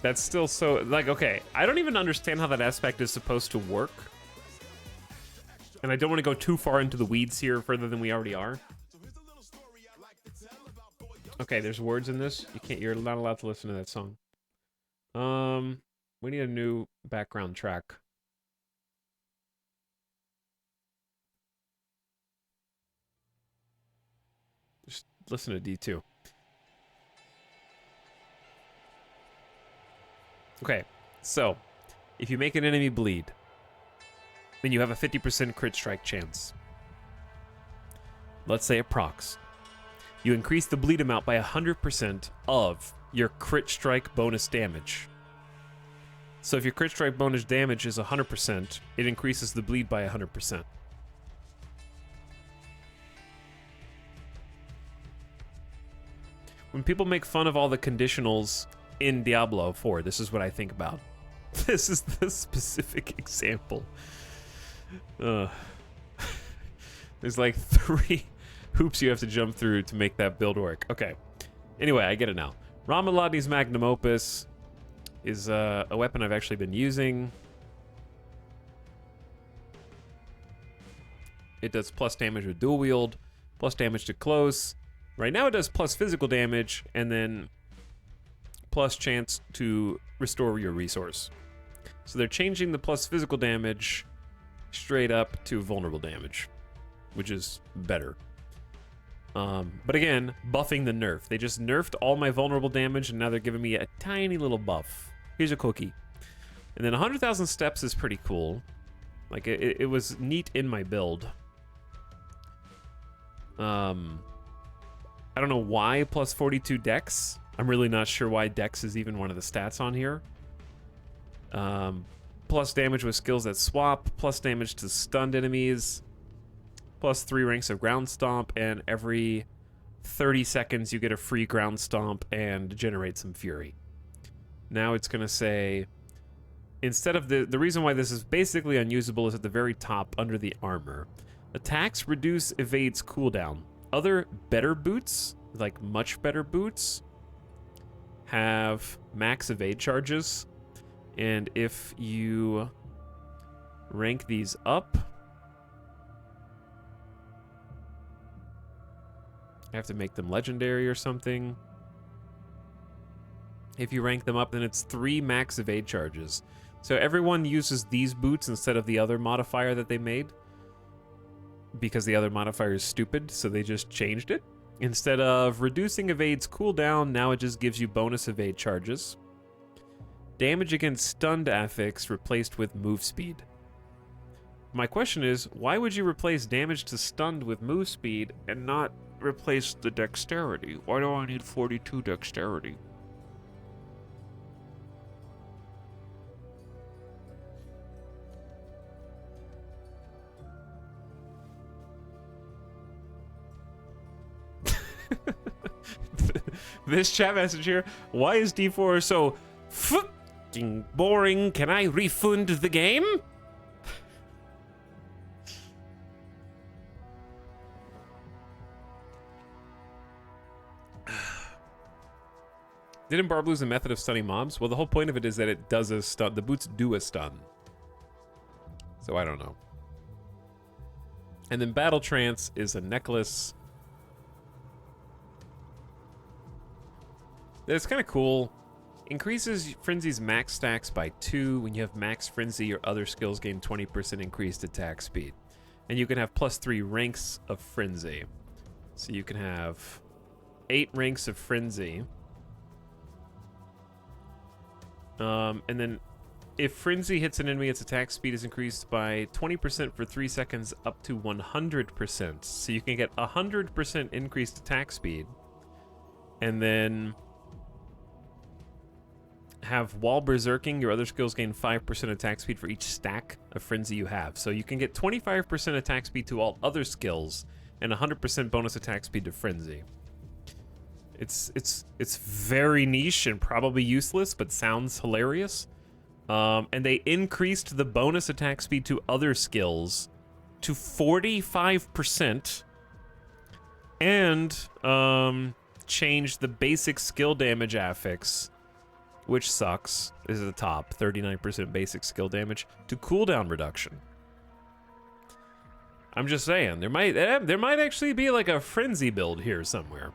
That's still so... Like, okay, I don't even understand how that aspect is supposed to work. And I don't want to go too far into the weeds here, further than we already are. Okay, there's words in this. You're not allowed to listen to that song. We need a new background track. Just listen to D2. Okay, so if you make an enemy bleed, then you have a 50% crit strike chance. Let's say it procs. You increase the bleed amount by 100% of your crit strike bonus damage. So if your crit strike bonus damage is 100%, it increases the bleed by 100%. When people make fun of all the conditionals in Diablo 4, this is what I think about. This is the specific example. There's like 3 hoops you have to jump through to make that build work. Okay. Anyway, I get it now. Ramaladi's Magnum Opus is a weapon I've actually been using. It does plus damage with dual wield, plus damage to close. Right now it does plus physical damage, and then plus chance to restore your resource. So they're changing the plus physical damage straight up to vulnerable damage, which is better. But again, buffing the nerf. They just nerfed all my vulnerable damage, and now they're giving me a tiny little buff. Here's a cookie. And then 100,000 steps is pretty cool. Like, it was neat in my build. I don't know why plus 42 dex. I'm really not sure why dex is even one of the stats on here. Plus damage with skills that swap, plus damage to stunned enemies, plus 3 ranks of ground stomp, and every 30 seconds you get a free ground stomp and generate some fury. Now it's gonna say, instead of the reason why this is basically unusable is at the very top under the armor. Attacks reduce evades cooldown. Other better boots, like much better boots, have max evade charges, and if you rank these up, I have to make them legendary or something. If you rank them up, then it's 3 max evade charges. So everyone uses these boots instead of the other modifier that they made, because the other modifier is stupid, so they just changed it. Instead of reducing evade's cooldown, now it just gives you bonus evade charges. Damage against stunned affix replaced with move speed. My question is, why would you replace damage to stunned with move speed and not replace the dexterity? Why do I need 42 dexterity? This chat message here, why is D4 so fucking boring? Can I refund the game? Didn't Barb lose a method of stunning mobs? Well, the whole point of it is that it does a stun. The boots do a stun. So I don't know. And then Battle Trance is a necklace. It's kind of cool. Increases Frenzy's max stacks by 2. When you have max Frenzy, your other skills gain 20% increased attack speed. And you can have plus 3 ranks of Frenzy. So you can have 8 ranks of Frenzy. And then if Frenzy hits an enemy, its attack speed is increased by 20% for 3 seconds up to 100%. So you can get 100% increased attack speed. And then have while berserking, your other skills gain 5% attack speed for each stack of Frenzy you have. So you can get 25% attack speed to all other skills and 100% bonus attack speed to Frenzy. It's very niche and probably useless, but sounds hilarious. And they increased the bonus attack speed to other skills to 45%, and changed the basic skill damage affix, which sucks. This is the top 39% basic skill damage, to cooldown reduction. I'm just saying, there might actually be like a Frenzy build here somewhere.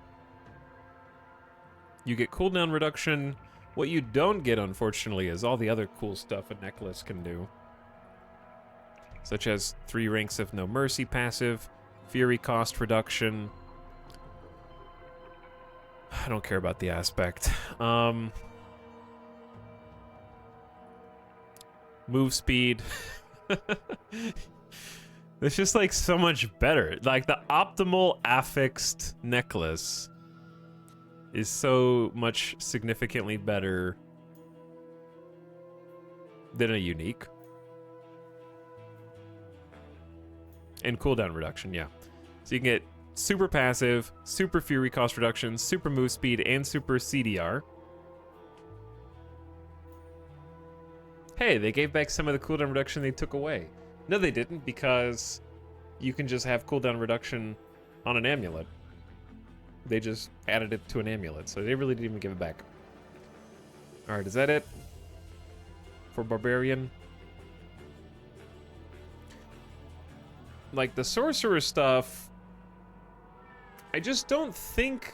You get cooldown reduction. What you don't get, unfortunately, is all the other cool stuff a necklace can do. Such as 3 ranks of No Mercy passive, Fury cost reduction. I don't care about the aspect. Move speed. It's just like so much better. Like the optimal affixed necklace is so much significantly better than a unique. And cooldown reduction, yeah. So you can get super passive, super fury cost reduction, super move speed, and super CDR. Hey, they gave back some of the cooldown reduction they took away. No, they didn't, because you can just have cooldown reduction on an amulet. They just added it to an amulet, so they really didn't even give it back. All right, is that it for Barbarian? Like, the Sorcerer stuff, I just don't think...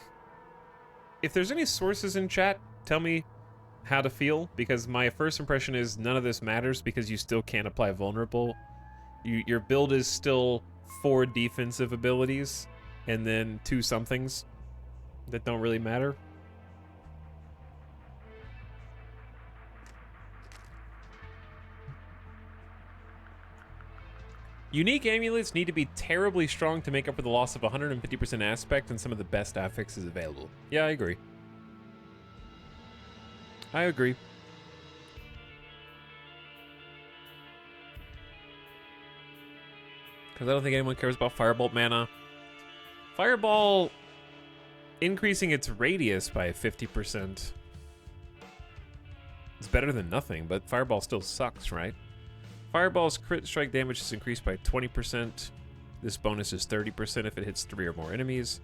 If there's any sources in chat, tell me how to feel, because my first impression is none of this matters because you still can't apply Vulnerable. Your build is still 4 defensive abilities and then 2 somethings that don't really matter. Unique amulets need to be terribly strong to make up for the loss of 150% aspect and some of the best affixes available. Yeah, I agree. I agree. Because I don't think anyone cares about Firebolt mana. Fireball increasing its radius by 50%. It's better than nothing, but Fireball still sucks, right? Fireball's crit strike damage is increased by 20%. This bonus is 30% if it hits 3 or more enemies.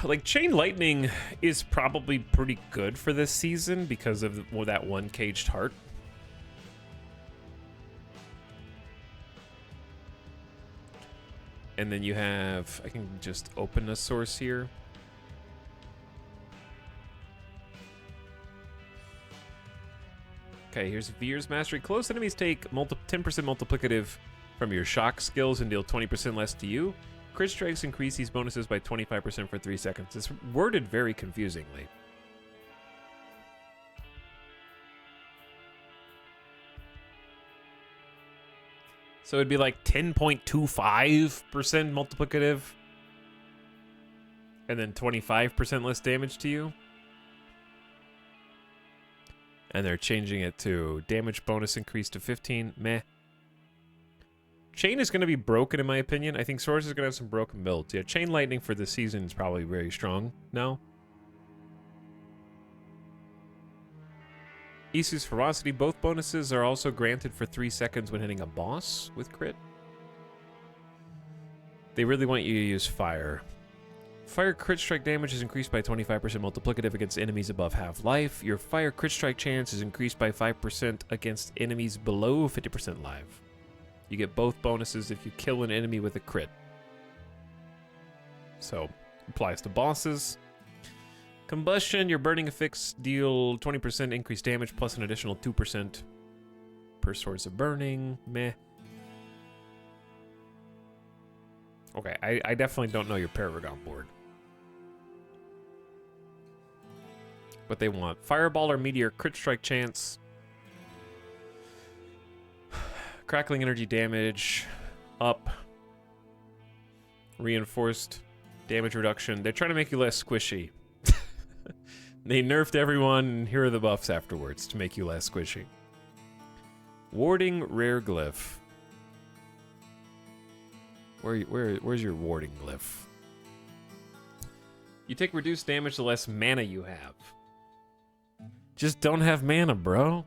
Like, Chain Lightning is probably pretty good for this season because of that one Caged Heart. And then you have... I can just open a source here. Okay, here's Veer's Mastery. Close enemies take 10% multiplicative from your shock skills and deal 20% less to you. Crit strikes increase these bonuses by 25% for 3 seconds. It's worded very confusingly. So it'd be like 10.25% multiplicative and then 25% less damage to you. And they're changing it to damage bonus increase to 15. Meh. Chain is going to be broken, in my opinion. I think Source is going to have some broken builds. Yeah, Chain Lightning for this season is probably very strong now. Isu's Ferocity. Both bonuses are also granted for 3 seconds when hitting a boss with crit. They really want you to use Fire. Fire crit strike damage is increased by 25% multiplicative against enemies above half life. Your fire crit strike chance is increased by 5% against enemies below 50% life. You get both bonuses if you kill an enemy with a crit. So, applies to bosses. Combustion, your burning effects deal 20% increased damage plus an additional 2% per source of burning. Meh. Okay, I definitely don't know your Paragon board. But they want Fireball or Meteor crit strike chance. Crackling energy damage. Up. Reinforced damage reduction. They're trying to make you less squishy. They nerfed everyone, and here are the buffs afterwards to make you less squishy. Warding rare glyph. Where's your warding glyph? You take reduced damage the less mana you have. Just don't have mana, bro.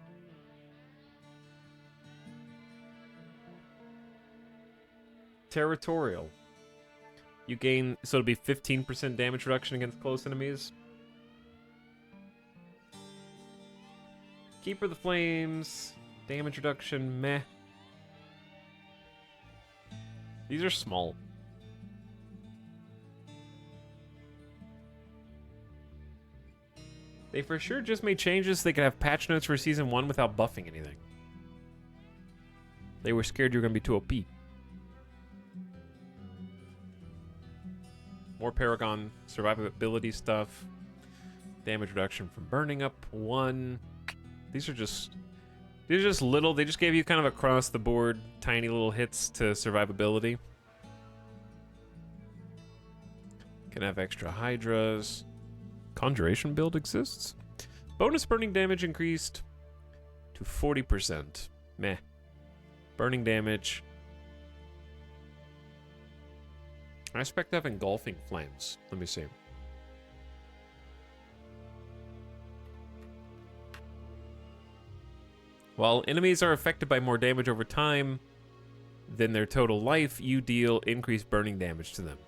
Territorial. You gain, so it'll be 15% damage reduction against close enemies. Keeper of the Flames. Damage reduction, meh. These are small. They for sure just made changes so they could have patch notes for Season 1 without buffing anything. They were scared you were going to be too OP. More Paragon survivability stuff. Damage reduction from burning up 1. These are just little. They just gave you kind of across the board tiny little hits to survivability. Can have extra Hydras. Conjuration build exists. Bonus burning damage increased to 40%. Meh. Burning damage. I expect to have engulfing flames. Let me see. While enemies are affected by more damage over time, than their total life, you deal increased burning damage to them.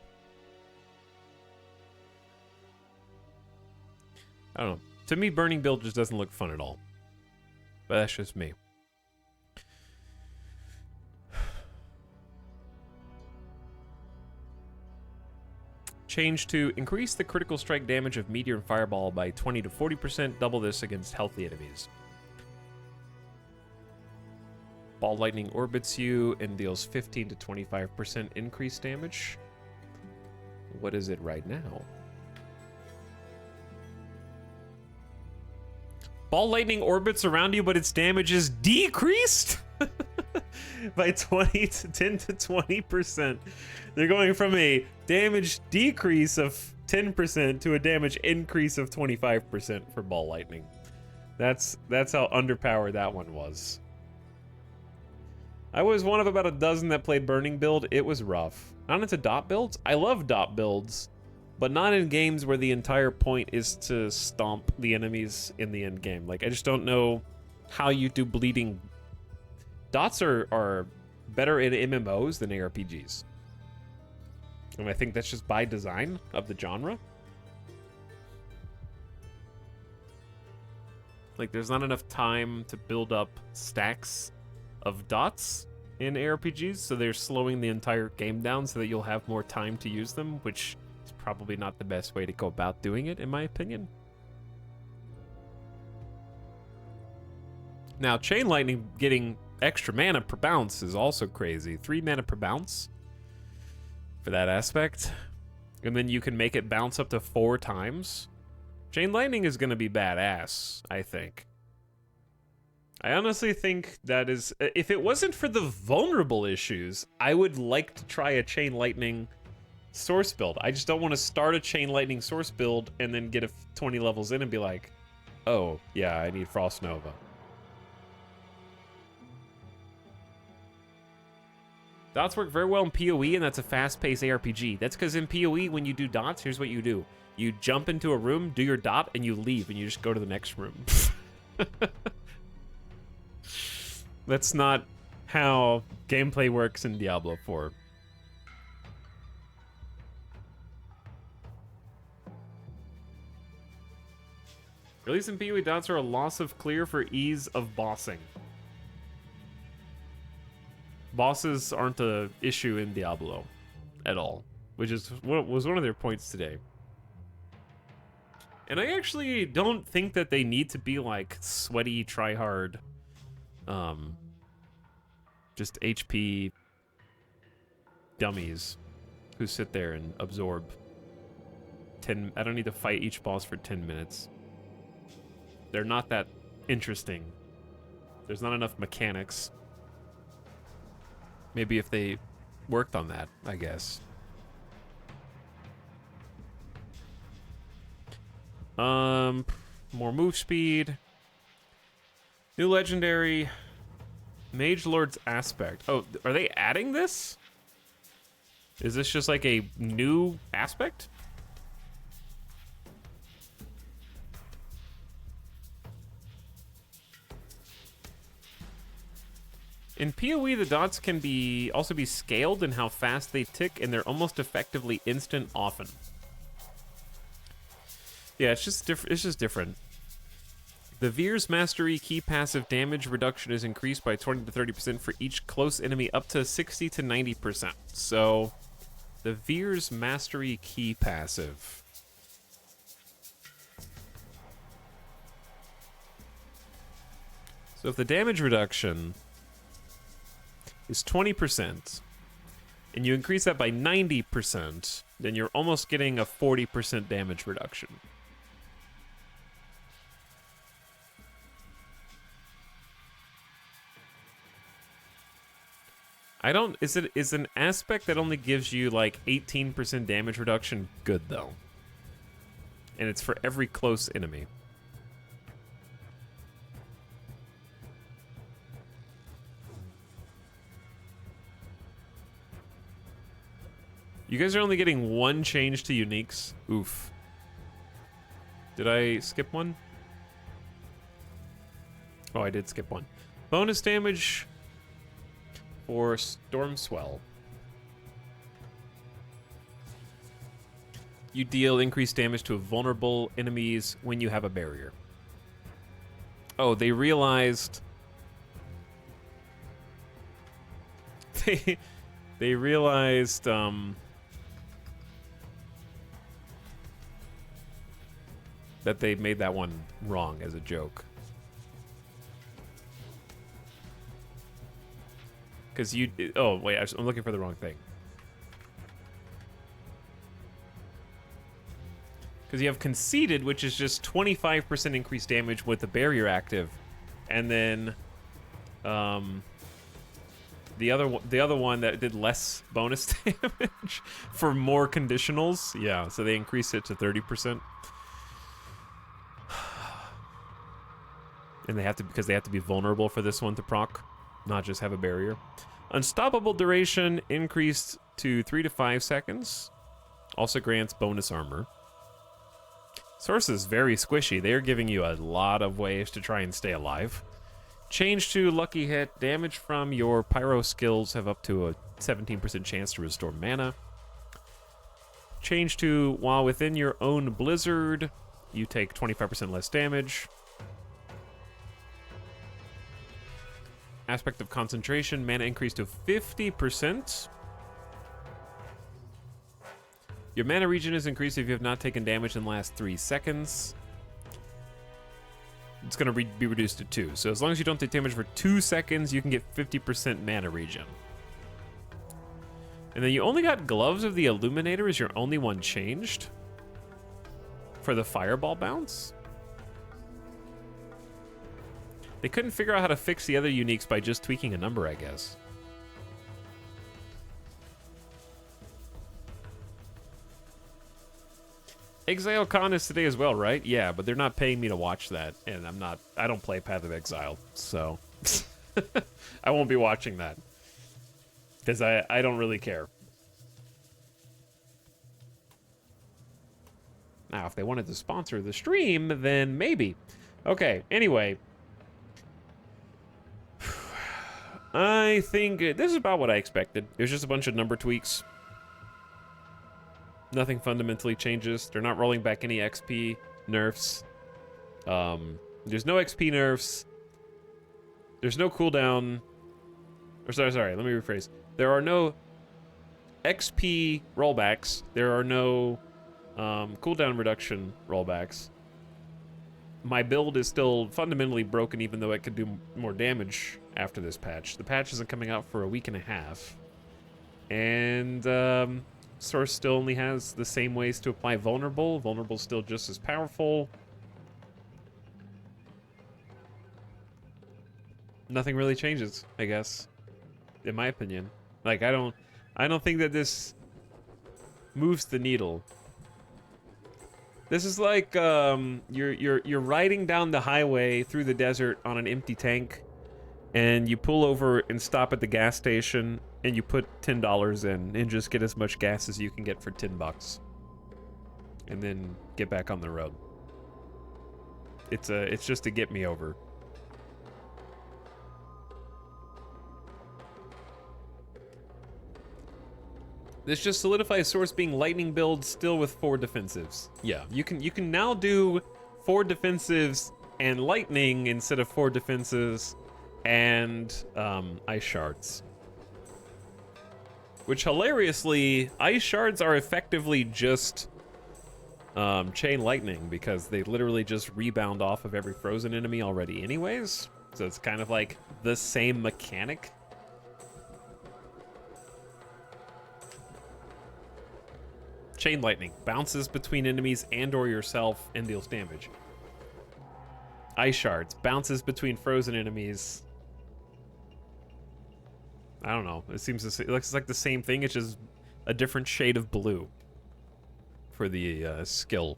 I don't know. To me, burning build just doesn't look fun at all. But that's just me. Change to increase the critical strike damage of meteor and fireball by 20 to 40%. Double this against healthy enemies. Ball lightning orbits you and deals 15 to 25% increased damage. What is it right now? Ball lightning orbits around you, but its damage is decreased by 10 to 20%. They're going from a damage decrease of 10% to a damage increase of 25% for ball lightning. That's how underpowered that one was. I was one of about a dozen that played burning build. It was rough. Not into dot builds. I love dot builds, but not in games where the entire point is to stomp the enemies in the end game. Like, I just don't know how you do bleeding. Dots are better in MMOs than ARPGs. And I think that's just by design of the genre. Like, there's not enough time to build up stacks of dots in ARPGs, so they're slowing the entire game down so that you'll have more time to use them, which is probably not the best way to go about doing it, in my opinion. Now, Chain Lightning getting extra mana per bounce is also crazy. 3 mana per bounce for that aspect. And then you can make it bounce up to 4 times. Chain Lightning is going to be badass, I think. I honestly think that is... If it wasn't for the vulnerable issues, I would like to try a Chain Lightning source build. I just don't want to start a Chain Lightning source build and then get a 20 levels in and be like, oh, yeah, I need Frost Nova. Dots work very well in PoE, and that's a fast-paced ARPG. That's because in PoE, when you do dots, here's what you do. You jump into a room, do your dot, and you leave, and you just go to the next room. That's not how gameplay works in Diablo 4. At least in PoE, dots are a loss of clear for ease of bossing. Bosses aren't an issue in Diablo at all, which is what was one of their points today. And I actually don't think that they need to be like sweaty, try-hard, just HP dummies who sit there and absorb 10. I don't need to fight each boss for 10 minutes. They're not that interesting. There's not enough mechanics. Maybe if they worked on that, I guess. More move speed. New legendary. Mage Lord's Aspect. Oh, are they adding this? Is this just like a new aspect? In PoE, the dots can also be scaled in how fast they tick, and they're almost effectively instant often. Yeah, it's just different. The Veer's Mastery key passive damage reduction is increased by 20 to 30% for each close enemy, up to 60 to 90%. So, the Veer's Mastery key passive. So if the damage reduction is 20%, and you increase that by 90%, then you're almost getting a 40% damage reduction. Is an aspect that only gives you like 18% damage reduction good though? And it's for every close enemy. You guys are only getting one change to uniques. Oof. Did I skip one? Oh, I did skip one. Bonus damage for Storm Swell. You deal increased damage to vulnerable enemies when you have a barrier. Oh, they realized... They realized, that they made that one wrong as a joke. Because you... Oh, wait, I'm looking for the wrong thing. Because you have Conceited, which is just 25% increased damage with the barrier active. And then... the other one that did less bonus damage for more conditionals. Yeah, so they increased it to 30%. And they have to, because they have to be vulnerable for this one to proc, not just have a barrier. Unstoppable duration increased to 3 to 5 seconds. Also grants bonus armor. Source is very squishy. They're giving you a lot of ways to try and stay alive. Change to Lucky Hit. Damage from your pyro skills have up to a 17% chance to restore mana. Change to while within your own blizzard, you take 25% less damage. Aspect of concentration, mana increase to 50%. Your mana regen is increased if you have not taken damage in the last 3 seconds. It's going to be reduced to 2. So as long as you don't take damage for 2 seconds, you can get 50% mana regen. And then you only got Gloves of the Illuminator is your only one changed for the Fireball bounce. They couldn't figure out how to fix the other uniques by just tweaking a number, I guess. Exile Con is today as well, right? Yeah, but they're not paying me to watch that, and I don't play Path of Exile, so I won't be watching that. Because I don't really care. Now, if they wanted to sponsor the stream, then maybe. Okay, anyway. I think this is about what I expected. It was just a bunch of number tweaks. Nothing fundamentally changes. They're not rolling back any XP nerfs. There's no XP nerfs. There's no cooldown. Or sorry, let me rephrase. There are no XP rollbacks. There are no cooldown reduction rollbacks. My build is still fundamentally broken, even though it could do more damage after this patch. The patch isn't coming out for a week and a half. And Source still only has the same ways to apply Vulnerable. Vulnerable's still just as powerful. Nothing really changes, I guess, in my opinion. Like, I don't think that this moves the needle. This is like you're riding down the highway through the desert on an empty tank, and you pull over and stop at the gas station, and you put $10 in and just get as much gas as you can get for $10, and then get back on the road. It's just to get me over. This just solidifies Source being lightning build still with 4 defensives. Yeah, you can now do 4 defensives and lightning instead of 4 defenses and ice shards. Which hilariously, ice shards are effectively just chain lightning because they literally just rebound off of every frozen enemy already anyways. So it's kind of like the same mechanic. Chain lightning bounces between enemies and or yourself and deals damage. Ice shards bounces between frozen enemies. I don't know. It looks like the same thing. It's just a different shade of blue for the skill.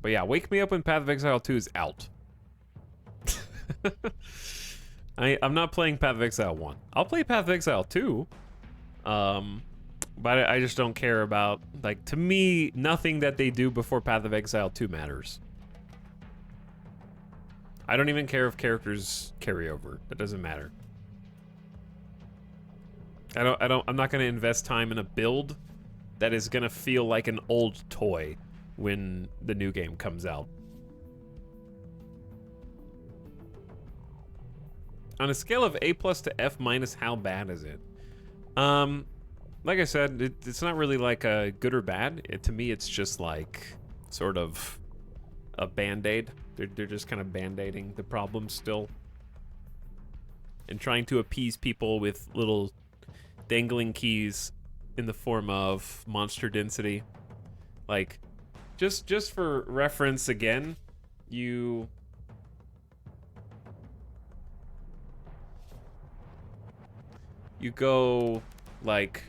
But yeah, Wake Me Up when Path of Exile 2 is out. I'm not playing Path of Exile 1. I'll play Path of Exile 2. But I just don't care about, like, to me, nothing that they do before Path of Exile 2 matters. I don't even care if characters carry over. That doesn't matter. I'm not gonna invest time in a build that is gonna feel like an old toy when the new game comes out. On a scale of A+ to F-, how bad is it? Like I said, it's not really like a good or bad. To me, it's just like sort of a band-aid. They're just kind of band-aiding the problem still. And trying to appease people with little dangling keys in the form of monster density. Like, just for reference again, you go like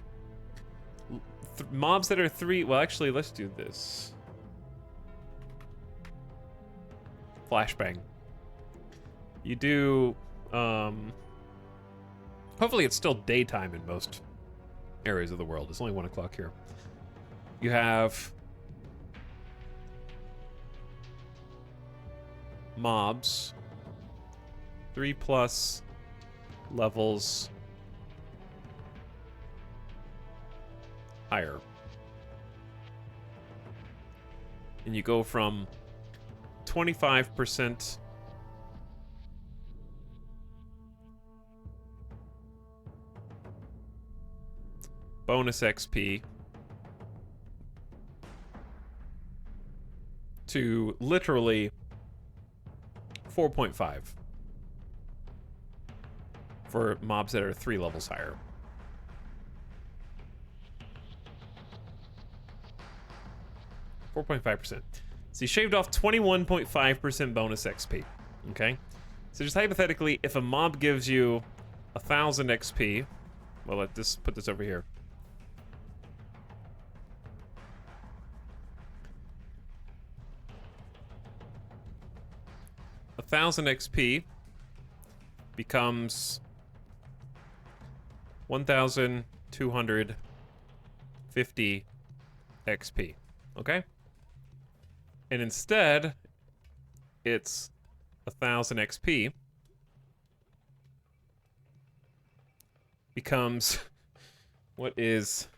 mobs that are 3. Well, actually, let's do this. Flashbang. You do, hopefully it's still daytime in most areas of the world. It's only 1 o'clock here. You have mobs 3+ levels higher. And you go from 25% bonus XP to literally 4.5 for mobs that are 3 levels higher. .5%. So you shaved off 21.5% bonus XP. Okay? So just hypothetically, if a mob gives you 1,000 XP, well, let's put this over here. A 1,000 XP becomes 1,250 XP. Okay? And instead, it's 1,000 XP becomes what is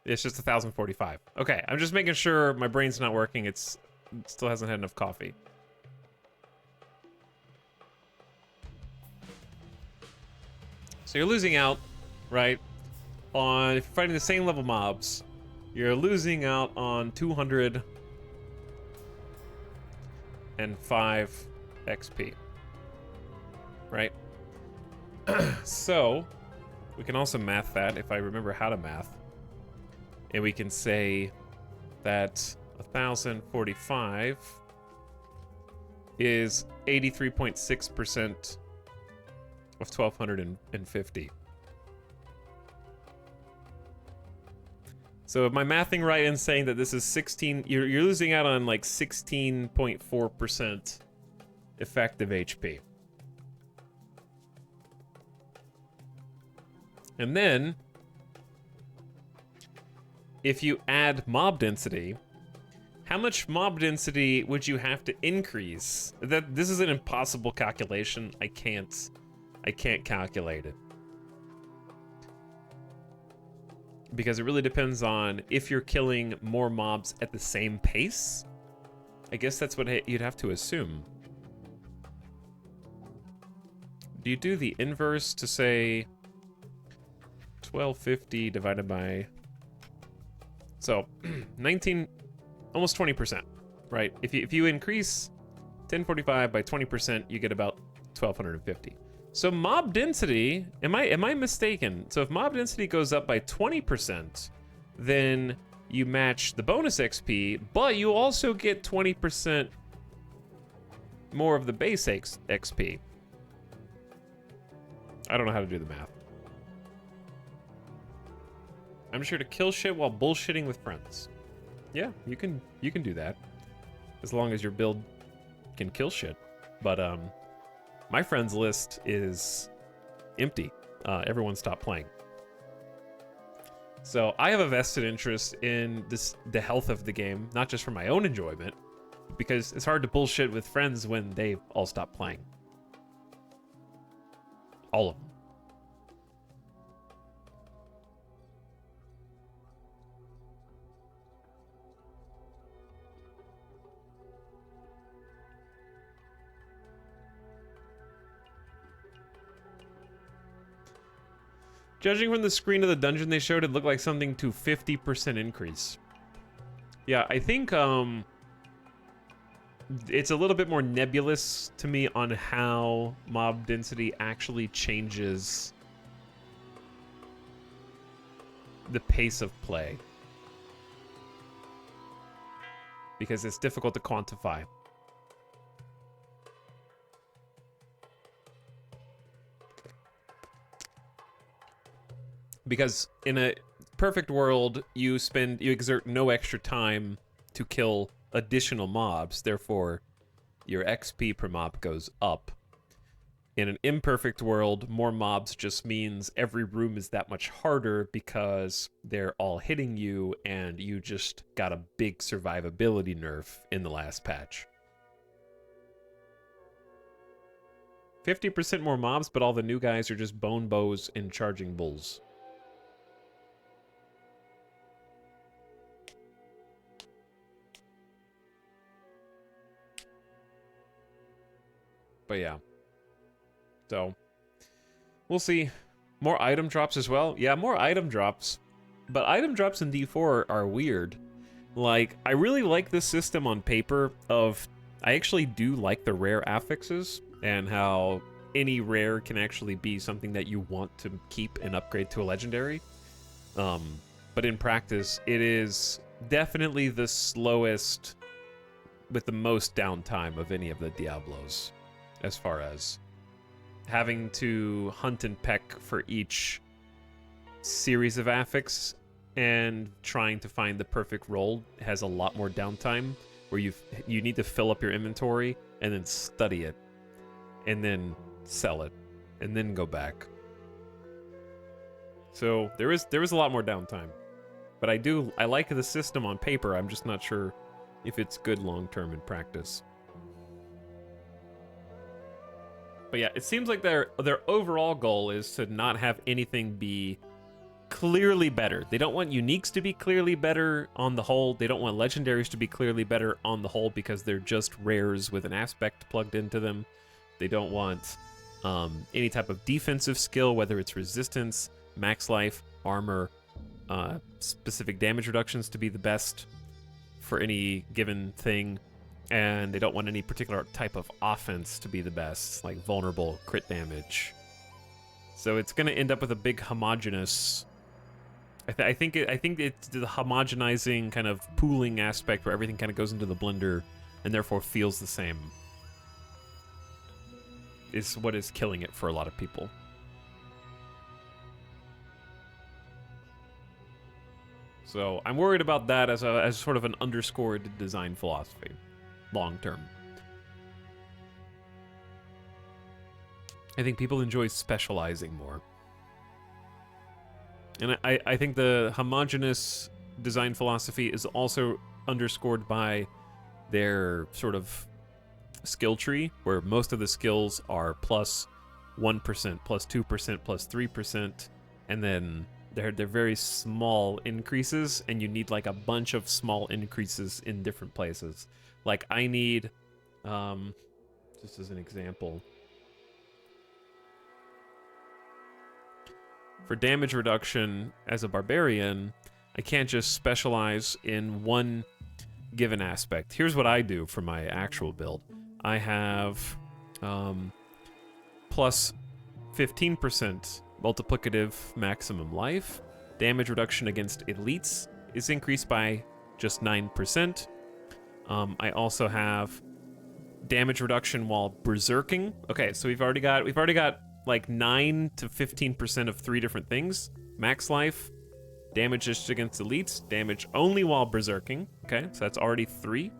it's just 1,045. Okay, I'm just making sure my brain's not working. It still hasn't had enough coffee. So you're losing out, right, on, if you're fighting the same level mobs, you're losing out on 205 XP, right? So, we can also math that, if I remember how to math. And we can say that 1,045 is 83.6% of 1,250. So am I mathing right in saying that this is 16, you're losing out on like 16.4% effective HP. And then, if you add mob density, how much mob density would you have to increase? This is an impossible calculation. I can't calculate it. Because it really depends on if you're killing more mobs at the same pace. I guess that's what you'd have to assume. Do you do the inverse to say 1250 divided by... So, 19, almost 20%, right? If you increase 1045 by 20%, you get about 1,250. So mob density, am I mistaken? So if mob density goes up by 20%, then you match the bonus XP, but you also get 20% more of the base XP. I don't know how to do the math. I'm sure to kill shit while bullshitting with friends. Yeah, you can do that. As long as your build can kill shit. But my friends list is empty. Everyone stopped playing. So I have a vested interest in the health of the game, not just for my own enjoyment, but because it's hard to bullshit with friends when they all stop playing. All of them. Judging from the screen of the dungeon they showed, it looked like something to 50% increase. Yeah, I think it's a little bit more nebulous to me on how mob density actually changes the pace of play. Because it's difficult to quantify. Because in a perfect world, you exert no extra time to kill additional mobs, therefore your XP per mob goes up. In an imperfect world, more mobs just means every room is that much harder because they're all hitting you and you just got a big survivability nerf in the last patch. 50% more mobs, but all the new guys are just bone bows and charging bulls. But yeah. So, we'll see. More item drops as well. Yeah, more item drops. But item drops in D4 are weird. Like, I really like this system on paper of... I actually do like the rare affixes and how any rare can actually be something that you want to keep and upgrade to a legendary. But in practice, it is definitely the slowest with the most downtime of any of the Diablos. As far as having to hunt and peck for each series of affix and trying to find the perfect roll has a lot more downtime where you need to fill up your inventory and then study it and then sell it and then go back. So there is a lot more downtime. But I like the system on paper. I'm just not sure if it's good long term in practice. But yeah, it seems like their overall goal is to not have anything be clearly better. They don't want uniques to be clearly better on the whole. They don't want legendaries to be clearly better on the whole because they're just rares with an aspect plugged into them. They don't want any type of defensive skill, whether it's resistance, max life, armor, specific damage reductions to be the best for any given thing. And they don't want any particular type of offense to be the best, like vulnerable, crit damage. So it's going to end up with a big homogenous... I think it's the homogenizing kind of pooling aspect where everything kind of goes into the blender and therefore feels the same. Is what is killing it for a lot of people. So I'm worried about that as sort of an underscored design philosophy. Long term. I think people enjoy specializing more. And I think the homogeneous design philosophy is also underscored by their sort of skill tree, where most of the skills are plus 1%, plus 2%, plus 3%, and then they're very small increases, and you need like a bunch of small increases in different places. Like I need, just as an example, for damage reduction as a barbarian, I can't just specialize in one given aspect. Here's what I do for my actual build. I have plus 15% multiplicative maximum life. Damage reduction against elites is increased by just 9%. I also have damage reduction while berserking. Okay, so we've already got like 9 to 15% of 3 different things. Max life, damage just against elites, damage only while berserking. Okay, so that's already 3.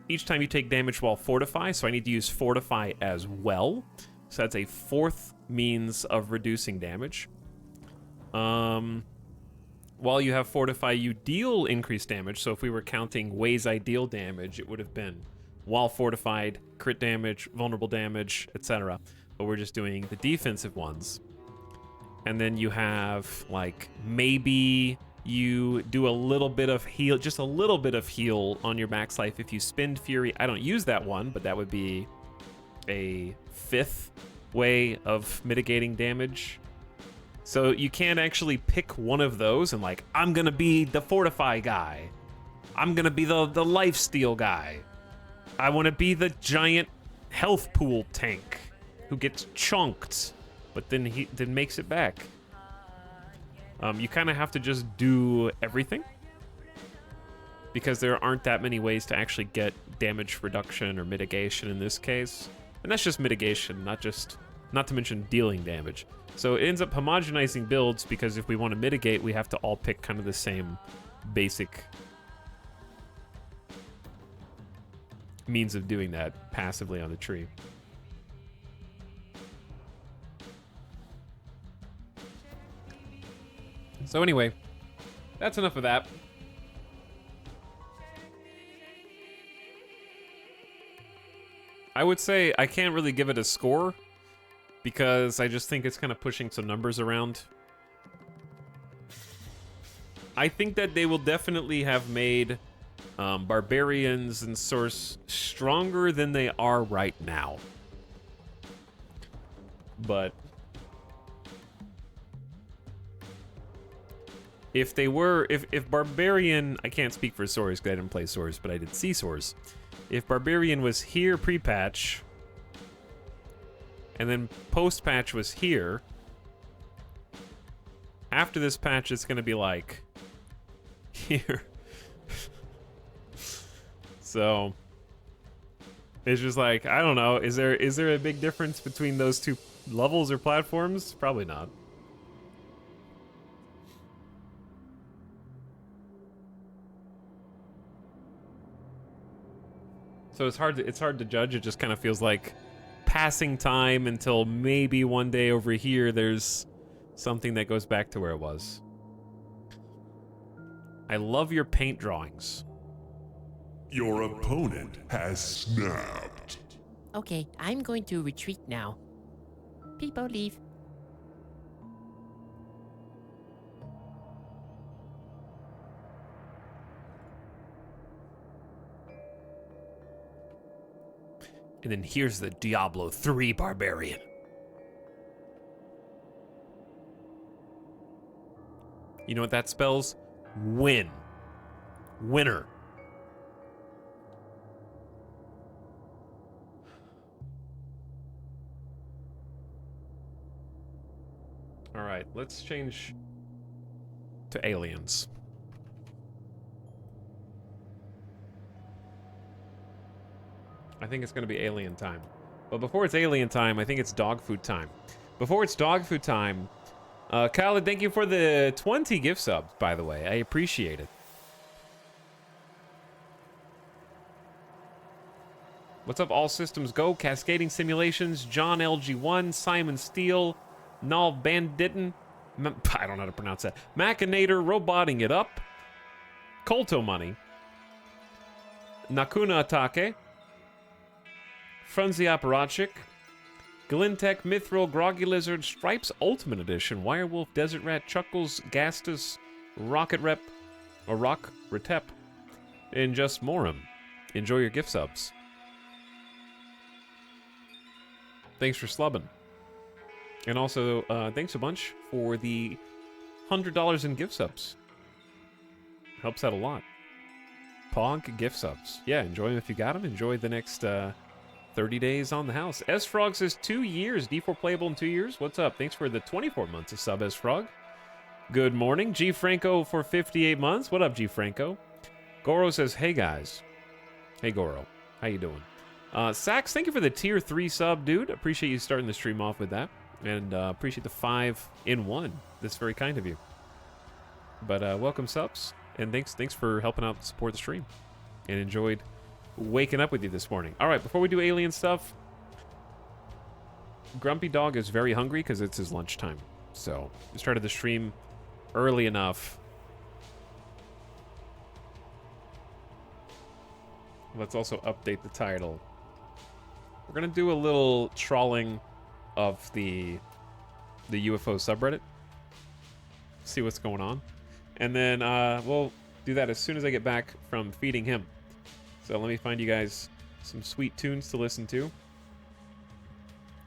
each time you take damage while fortify, so I need to use fortify as well. So that's a fourth means of reducing damage. While you have fortify, you deal increased damage. So if we were counting ways I deal damage, it would have been while fortified, crit damage, vulnerable damage, etc. But we're just doing the defensive ones. And then you have, like, maybe you do a little bit of heal, just a little bit of heal on your max life if you spend Fury. I don't use that one, but that would be a fifth way of mitigating damage. So you can't actually pick one of those and, like, I'm gonna be the fortify guy. I'm gonna be the lifesteal guy. I want to be the giant health pool tank who gets chunked, but then makes it back. You kind of have to just do everything, because there aren't that many ways to actually get damage reduction or mitigation in this case. And that's just mitigation, not to mention dealing damage. So it ends up homogenizing builds, because if we want to mitigate, we have to all pick kind of the same basic means of doing that passively on the tree. So anyway, that's enough of that. I would say I can't really give it a score, because I just think it's kind of pushing some numbers around. I think that they will definitely have made barbarians and source stronger than they are right now. But if they were, if barbarian, I can't speak for Source because I didn't play Source, but I did see Source. If barbarian was here pre-patch, and then post-patch was here, after this patch it's gonna be like here. So it's just like, I don't know, is there a big difference between those two levels or platforms? Probably not. So it's hard to judge. It just kind of feels like passing time until maybe one day over here there's something that goes back to where it was. I love your paint drawings. Your opponent has snapped. Okay, I'm going to retreat now. People leave. And then here's the Diablo 3 Barbarian. You know what that spells? Win. Winner. All right, let's change to aliens. I think it's going to be alien time. But before it's alien time, I think it's dog food time. Before it's dog food time, Khaled, thank you for the 20 gift subs, by the way. I appreciate it. What's up, All Systems Go? Cascading Simulations, John LG1, Simon Steele, Null Banditten, I don't know how to pronounce that, Machinator, Roboting It Up, Colto Money, Nakuna Atake, Frunzy Apparatchik, Glintek, Mithril, Groggy Lizard, Stripes Ultimate Edition, Wirewolf, Desert Rat, Chuckles, Gastus, Rocket Rep, or Rock Retep, and Just Morum. Enjoy your gift subs. Thanks for slubbing. And also, thanks a bunch for the $100 in gift subs. Helps out a lot. Pog gift subs. Yeah, enjoy them if you got them. Enjoy the next 30 days on the house. S-Frog says 2 years. D4 playable in 2 years. What's up? Thanks for the 24 months of sub, S-Frog. Good morning. G Franco for 58 months. What up, G Franco? Goro says, hey guys. Hey Goro. How you doing? Sax, thank you for the tier 3 sub, dude. Appreciate you starting the stream off with that. And appreciate the 5-in-1. That's very kind of you. But welcome subs. And thanks for helping out support the stream. And enjoyed waking up with you this morning. All right, before we do alien stuff, Grumpy Dog is very hungry because it's his lunchtime. So we started the stream early enough. Let's also update the title. We're gonna do a little trawling of the UFO subreddit. See what's going on. And then we'll do that as soon as I get back from feeding him. So let me find you guys some sweet tunes to listen to.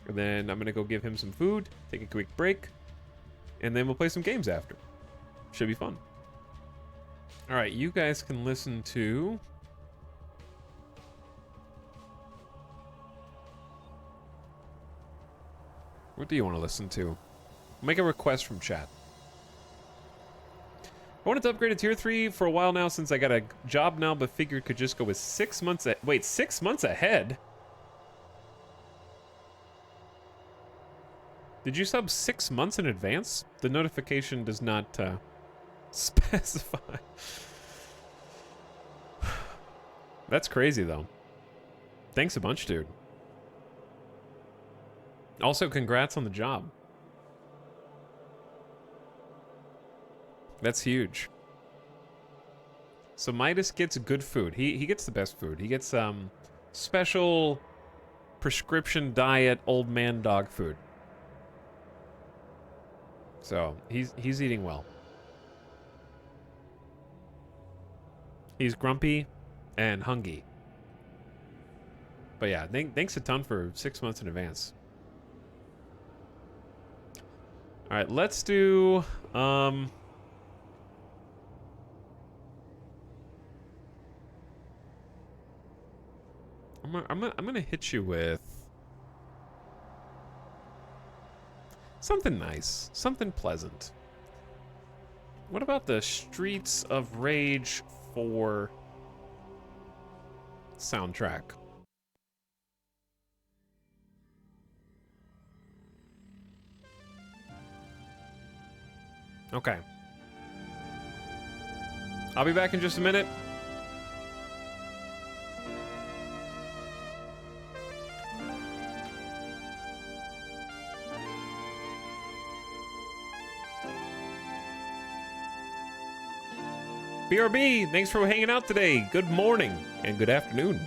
And then I'm going to go give him some food, take a quick break, and then we'll play some games after. Should be fun. All right, you guys can listen to... What do you want to listen to? Make a request from chat. I wanted to upgrade to tier 3 for a while now since I got a job now, but figured could just go with 6 months. Wait, 6 months ahead? Did you sub 6 months in advance? The notification does not specify. That's crazy, though. Thanks a bunch, dude. Also, congrats on the job. That's huge. So Midas gets good food. He gets the best food. He gets special prescription diet old man dog food. So he's eating well. He's grumpy and hungry. But yeah, thanks a ton for 6 months in advance. All right, let's do I'm gonna hit you with something nice, something pleasant. What about the Streets of Rage 4 soundtrack? Okay. I'll be back in just a minute. BRB, thanks for hanging out today. Good morning and good afternoon.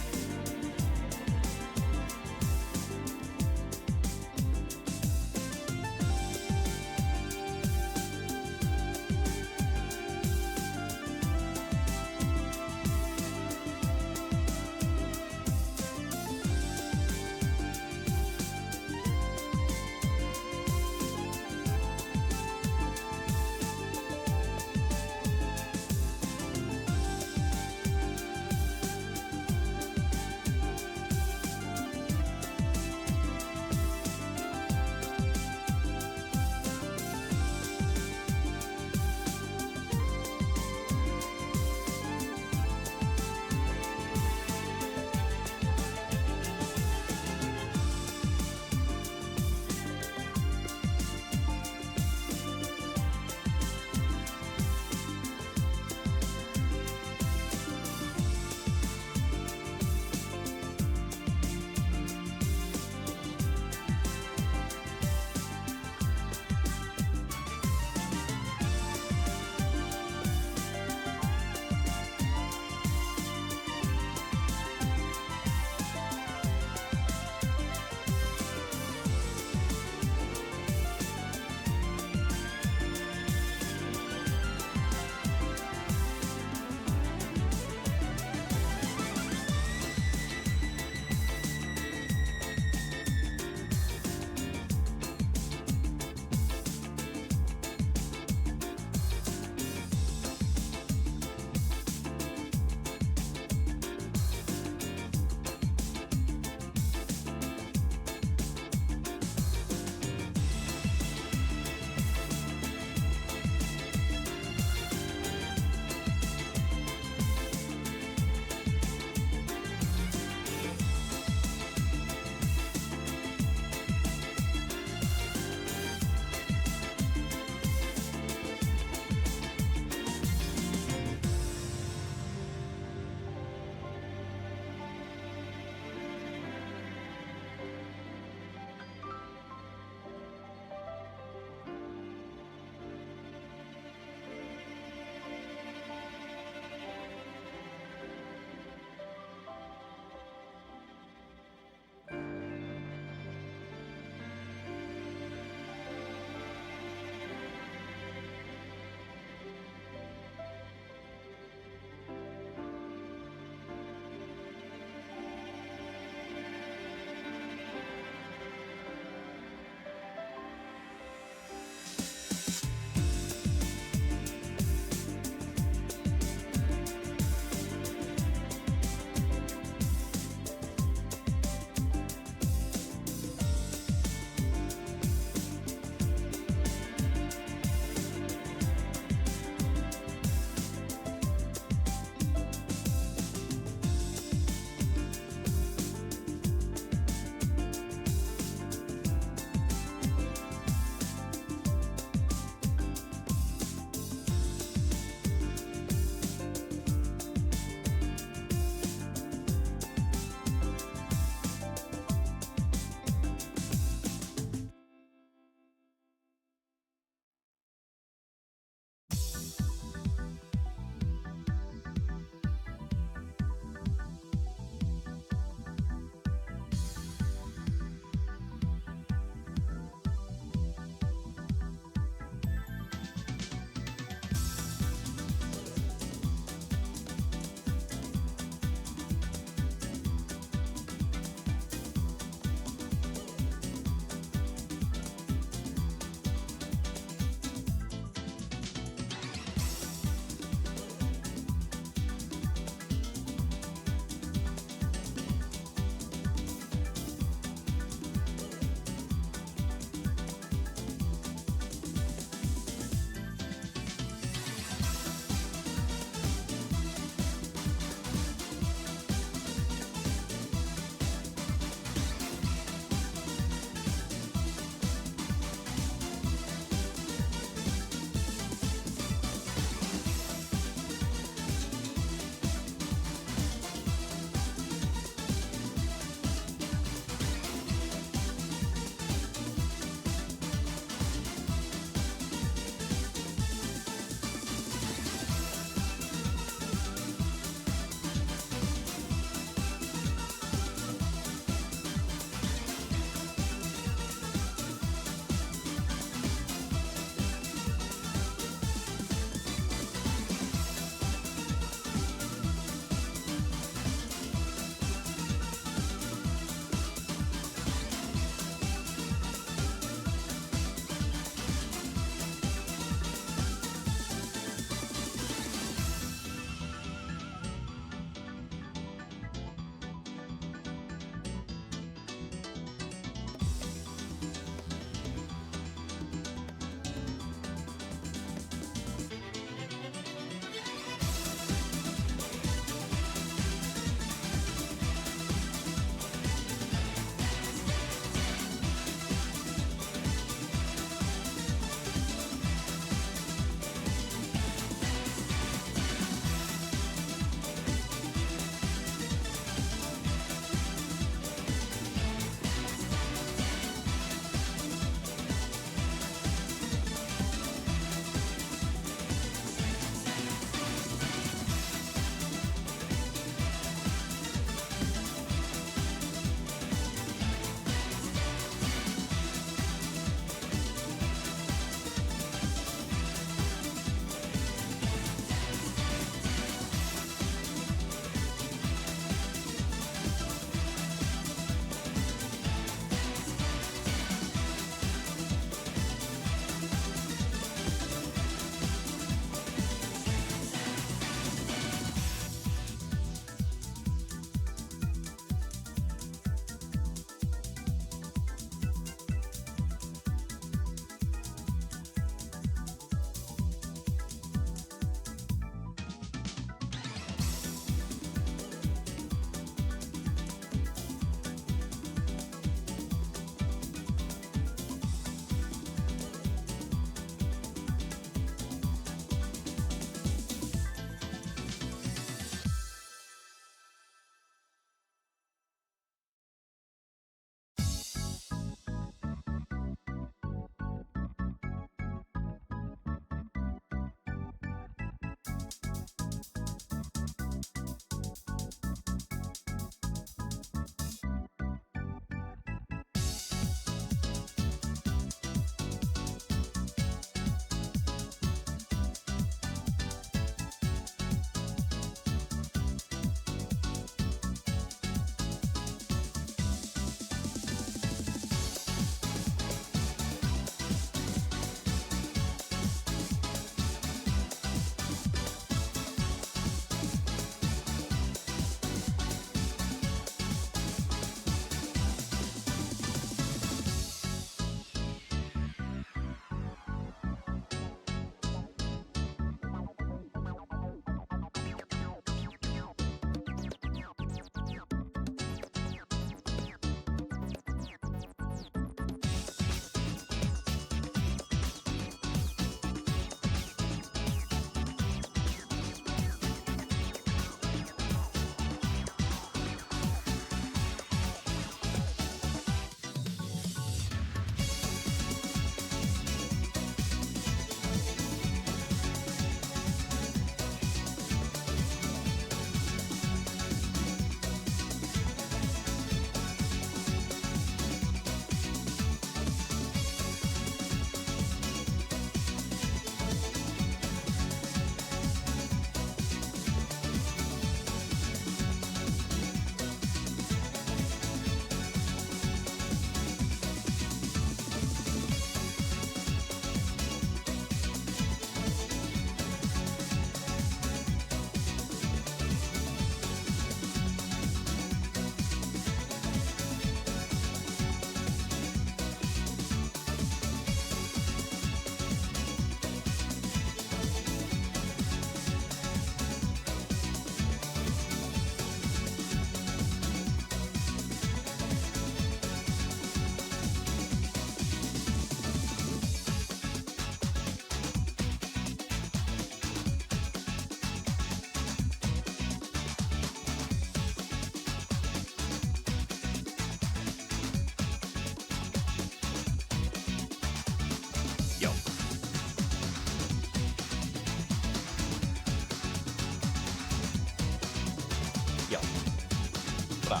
Bra.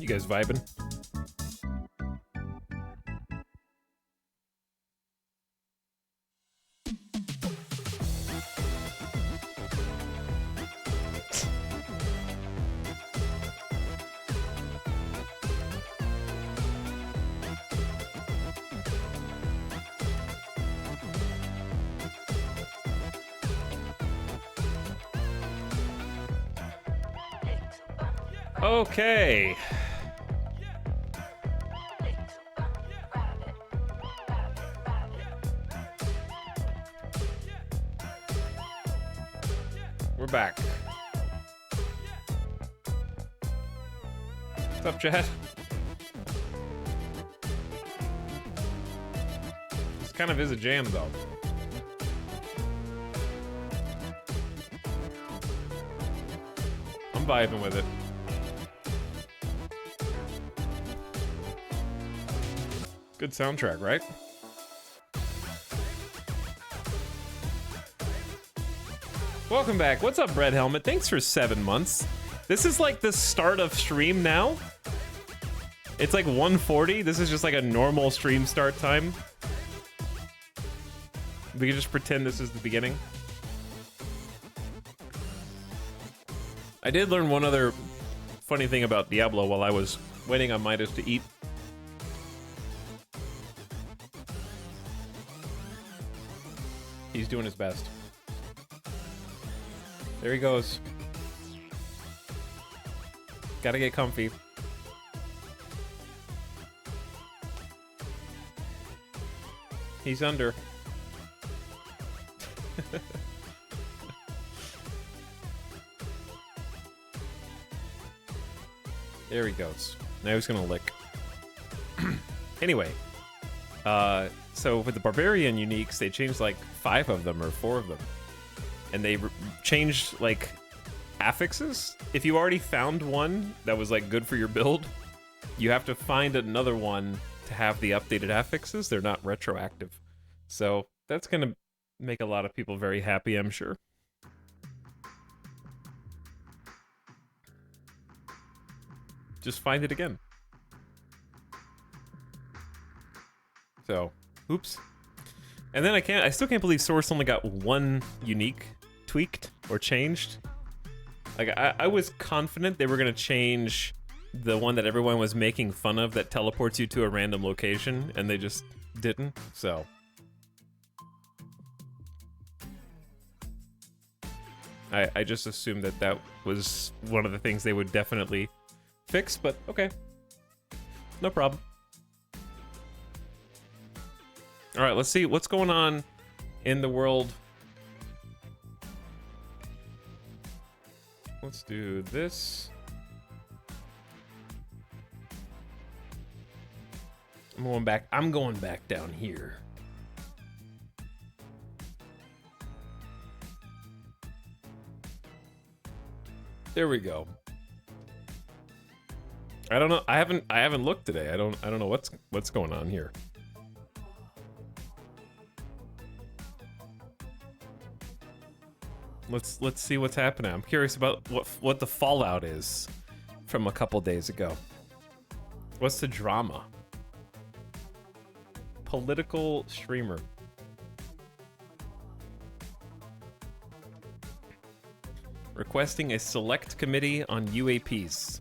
You guys vibing? Okay. We're back. What's up, Chad? This kind of is a jam, though. I'm vibing with it. Good soundtrack, right? Welcome back. What's up, Red Helmet? Thanks for 7 months. This is like the start of stream now. It's like 1:40. This is just like a normal stream start time. We can just pretend this is the beginning. I did learn one other funny thing about Diablo while I was waiting on Midas to eat. He's doing his best. There he goes. Gotta get comfy. He's under. There he goes. Now he's gonna lick. Anyway. So with the Barbarian uniques, they changed like 5 of them or 4 of them. And they changed like affixes. If you already found one that was like good for your build, you have to find another one to have the updated affixes. They're not retroactive. So that's gonna make a lot of people very happy, I'm sure. Just find it again. So, oops. And then I still can't believe Source only got 1 unique tweaked or changed. Like, I was confident they were gonna change the one that everyone was making fun of that teleports you to a random location, and they just didn't, so. I just assumed that that was one of the things they would definitely fix, but okay. No problem. All right, let's see what's going on in the world. Let's do this. I'm going back down here. There we go. I don't know. I haven't looked today. I don't know what's going on here. Let's see what's happening. I'm curious about what the fallout is from a couple days ago. What's the drama? Political streamer. Requesting a select committee on UAPs.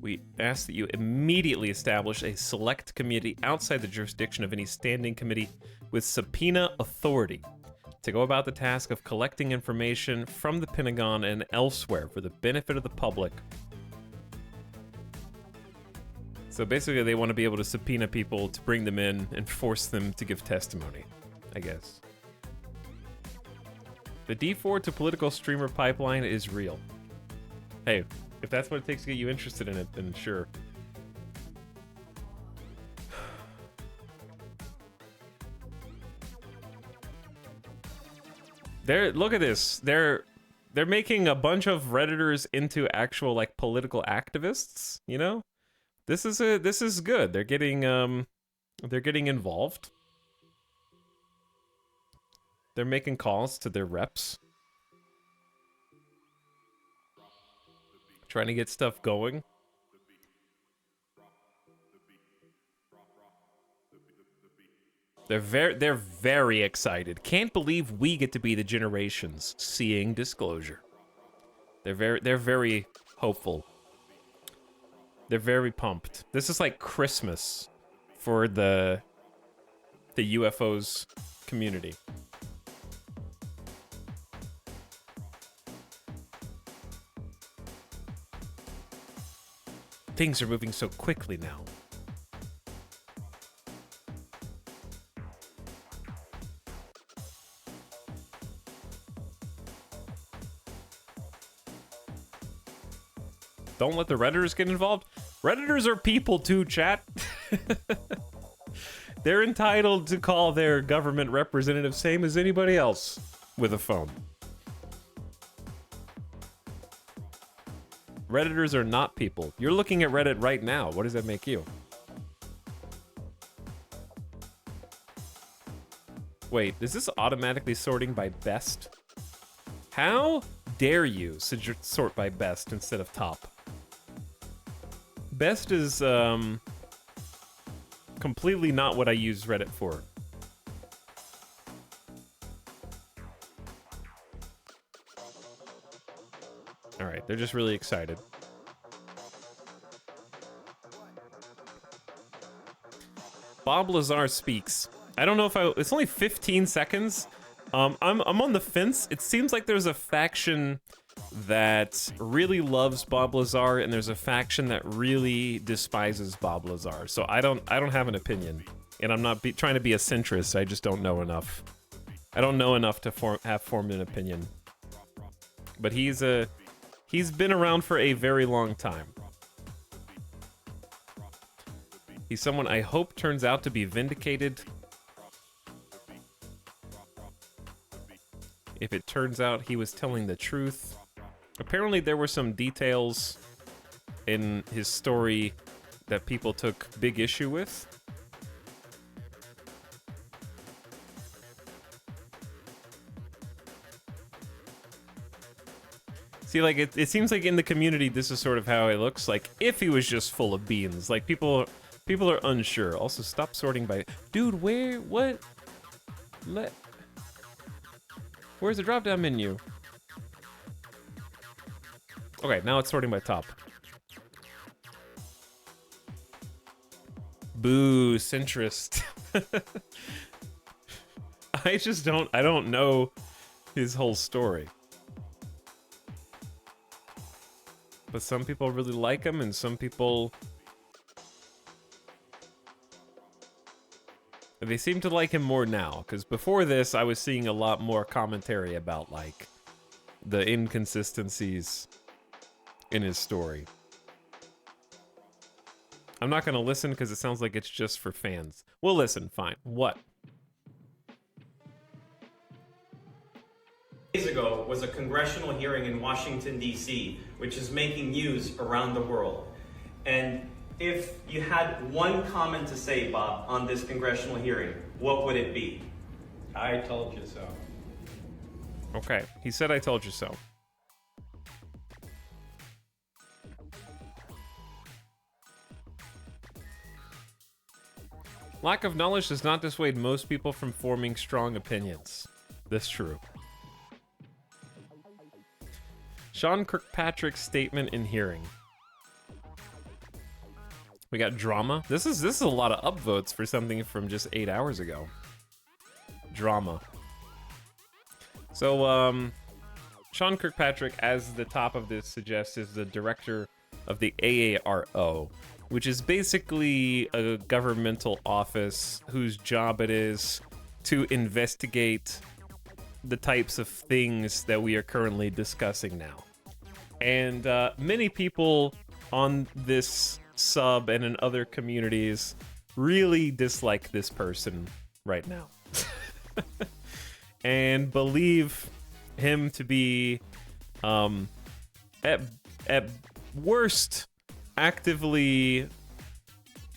We ask that you immediately establish a select committee outside the jurisdiction of any standing committee with subpoena authority to go about the task of collecting information from the Pentagon and elsewhere for the benefit of the public. So basically they want to be able to subpoena people to bring them in and force them to give testimony, I guess. The D4 to political streamer pipeline is real. Hey, if that's what it takes to get you interested in it, then sure. Look at this. They're making a bunch of Redditors into actual like political activists, you know? This is good. They're getting involved. They're making calls to their reps. Trying to get stuff going. They're very excited. Can't believe we get to be the generations seeing disclosure. They're very hopeful. They're very pumped. This is like Christmas for the UFOs community. Things are moving so quickly now. Don't let the Redditors get involved. Redditors are people too, chat. They're entitled to call their government representative same as anybody else with a phone. Redditors are not people. You're looking at Reddit right now. What does that make you? Wait, is this automatically sorting by best? How dare you sort by best instead of top? Best is completely not what I use Reddit for. All right, they're just really excited. Bob Lazar speaks. I don't know if it's only 15 seconds. I'm on the fence. It seems like there's a faction that really loves Bob Lazar, and there's a faction that really despises Bob Lazar. So I don't have an opinion, and I'm not trying to be a centrist. I just don't know enough. I don't know enough to have formed an opinion. But he's been around for a very long time. He's someone I hope turns out to be vindicated. If it turns out he was telling the truth. Apparently there were some details in his story that people took big issue with. See, like, it seems like in the community, this is sort of how it looks. Like, if he was just full of beans. Like, people are unsure. Also, stop sorting by... Dude, what? Where's the drop-down menu? Okay, now it's sorting by top. Boo, centrist. I don't know his whole story. But some people really like him, and some people... They seem to like him more now, because before this, I was seeing a lot more commentary about, like, the inconsistencies in his story. I'm not going to listen because it sounds like it's just for fans. We'll listen, fine. What? Days ago was a congressional hearing in Washington, D.C., which is making news around the world. And if you had one comment to say, Bob, on this congressional hearing, what would it be? I told you so. Okay, he said I told you so. Lack of knowledge does not dissuade most people from forming strong opinions. That's true. Sean Kirkpatrick's statement in hearing. We got drama. This is a lot of upvotes for something from just 8 hours ago. Drama. So, Sean Kirkpatrick, as the top of this suggests, is the director of the AARO, which is basically a governmental office whose job it is to investigate the types of things that we are currently discussing now. And many people on this sub and in other communities really dislike this person right now. And believe him to be, at worst, actively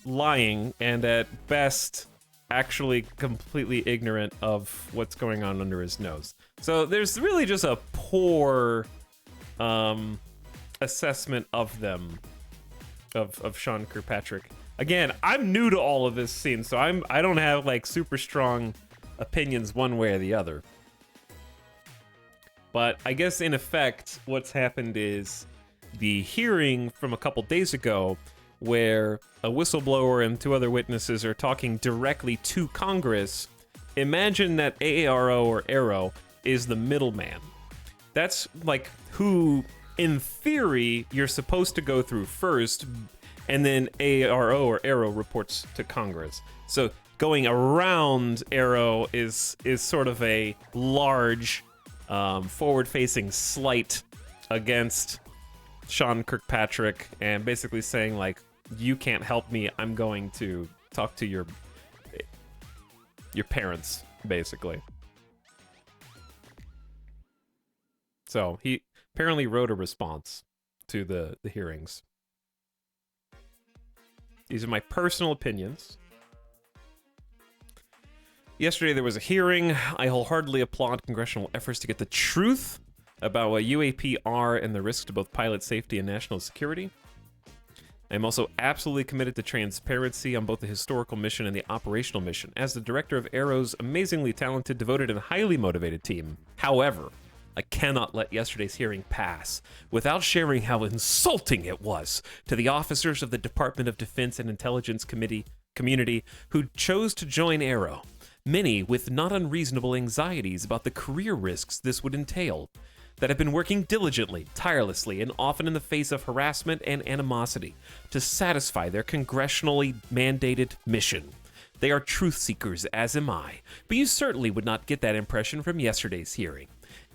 lying, and at best, actually completely ignorant of what's going on under his nose. So there's really just a poor assessment of them, of Sean Kirkpatrick. Again, I'm new to all of this scene, so I don't have like super strong opinions one way or the other. But I guess in effect, what's happened is the hearing from a couple days ago, where a whistleblower and 2 other witnesses are talking directly to Congress. Imagine that AARO or Arrow is the middleman. That's like who, in theory, you're supposed to go through first, and then AARO or Arrow reports to Congress. So going around Arrow is sort of a large, forward-facing slight against Sean Kirkpatrick, and basically saying like, you can't help me, I'm going to talk to your parents, basically. So he apparently wrote a response to the hearings. These are my personal opinions. Yesterday there was a hearing. I wholeheartedly applaud congressional efforts to get the truth about what UAP are and the risks to both pilot safety and national security. I'm also absolutely committed to transparency on both the historical mission and the operational mission, as the director of Arrow's amazingly talented, devoted, and highly motivated team. However, I cannot let yesterday's hearing pass without sharing how insulting it was to the officers of the Department of Defense and Intelligence community who chose to join Arrow, many with not unreasonable anxieties about the career risks this would entail, that have been working diligently, tirelessly, and often in the face of harassment and animosity to satisfy their congressionally mandated mission. They are truth seekers, as am I, but you certainly would not get that impression from yesterday's hearing.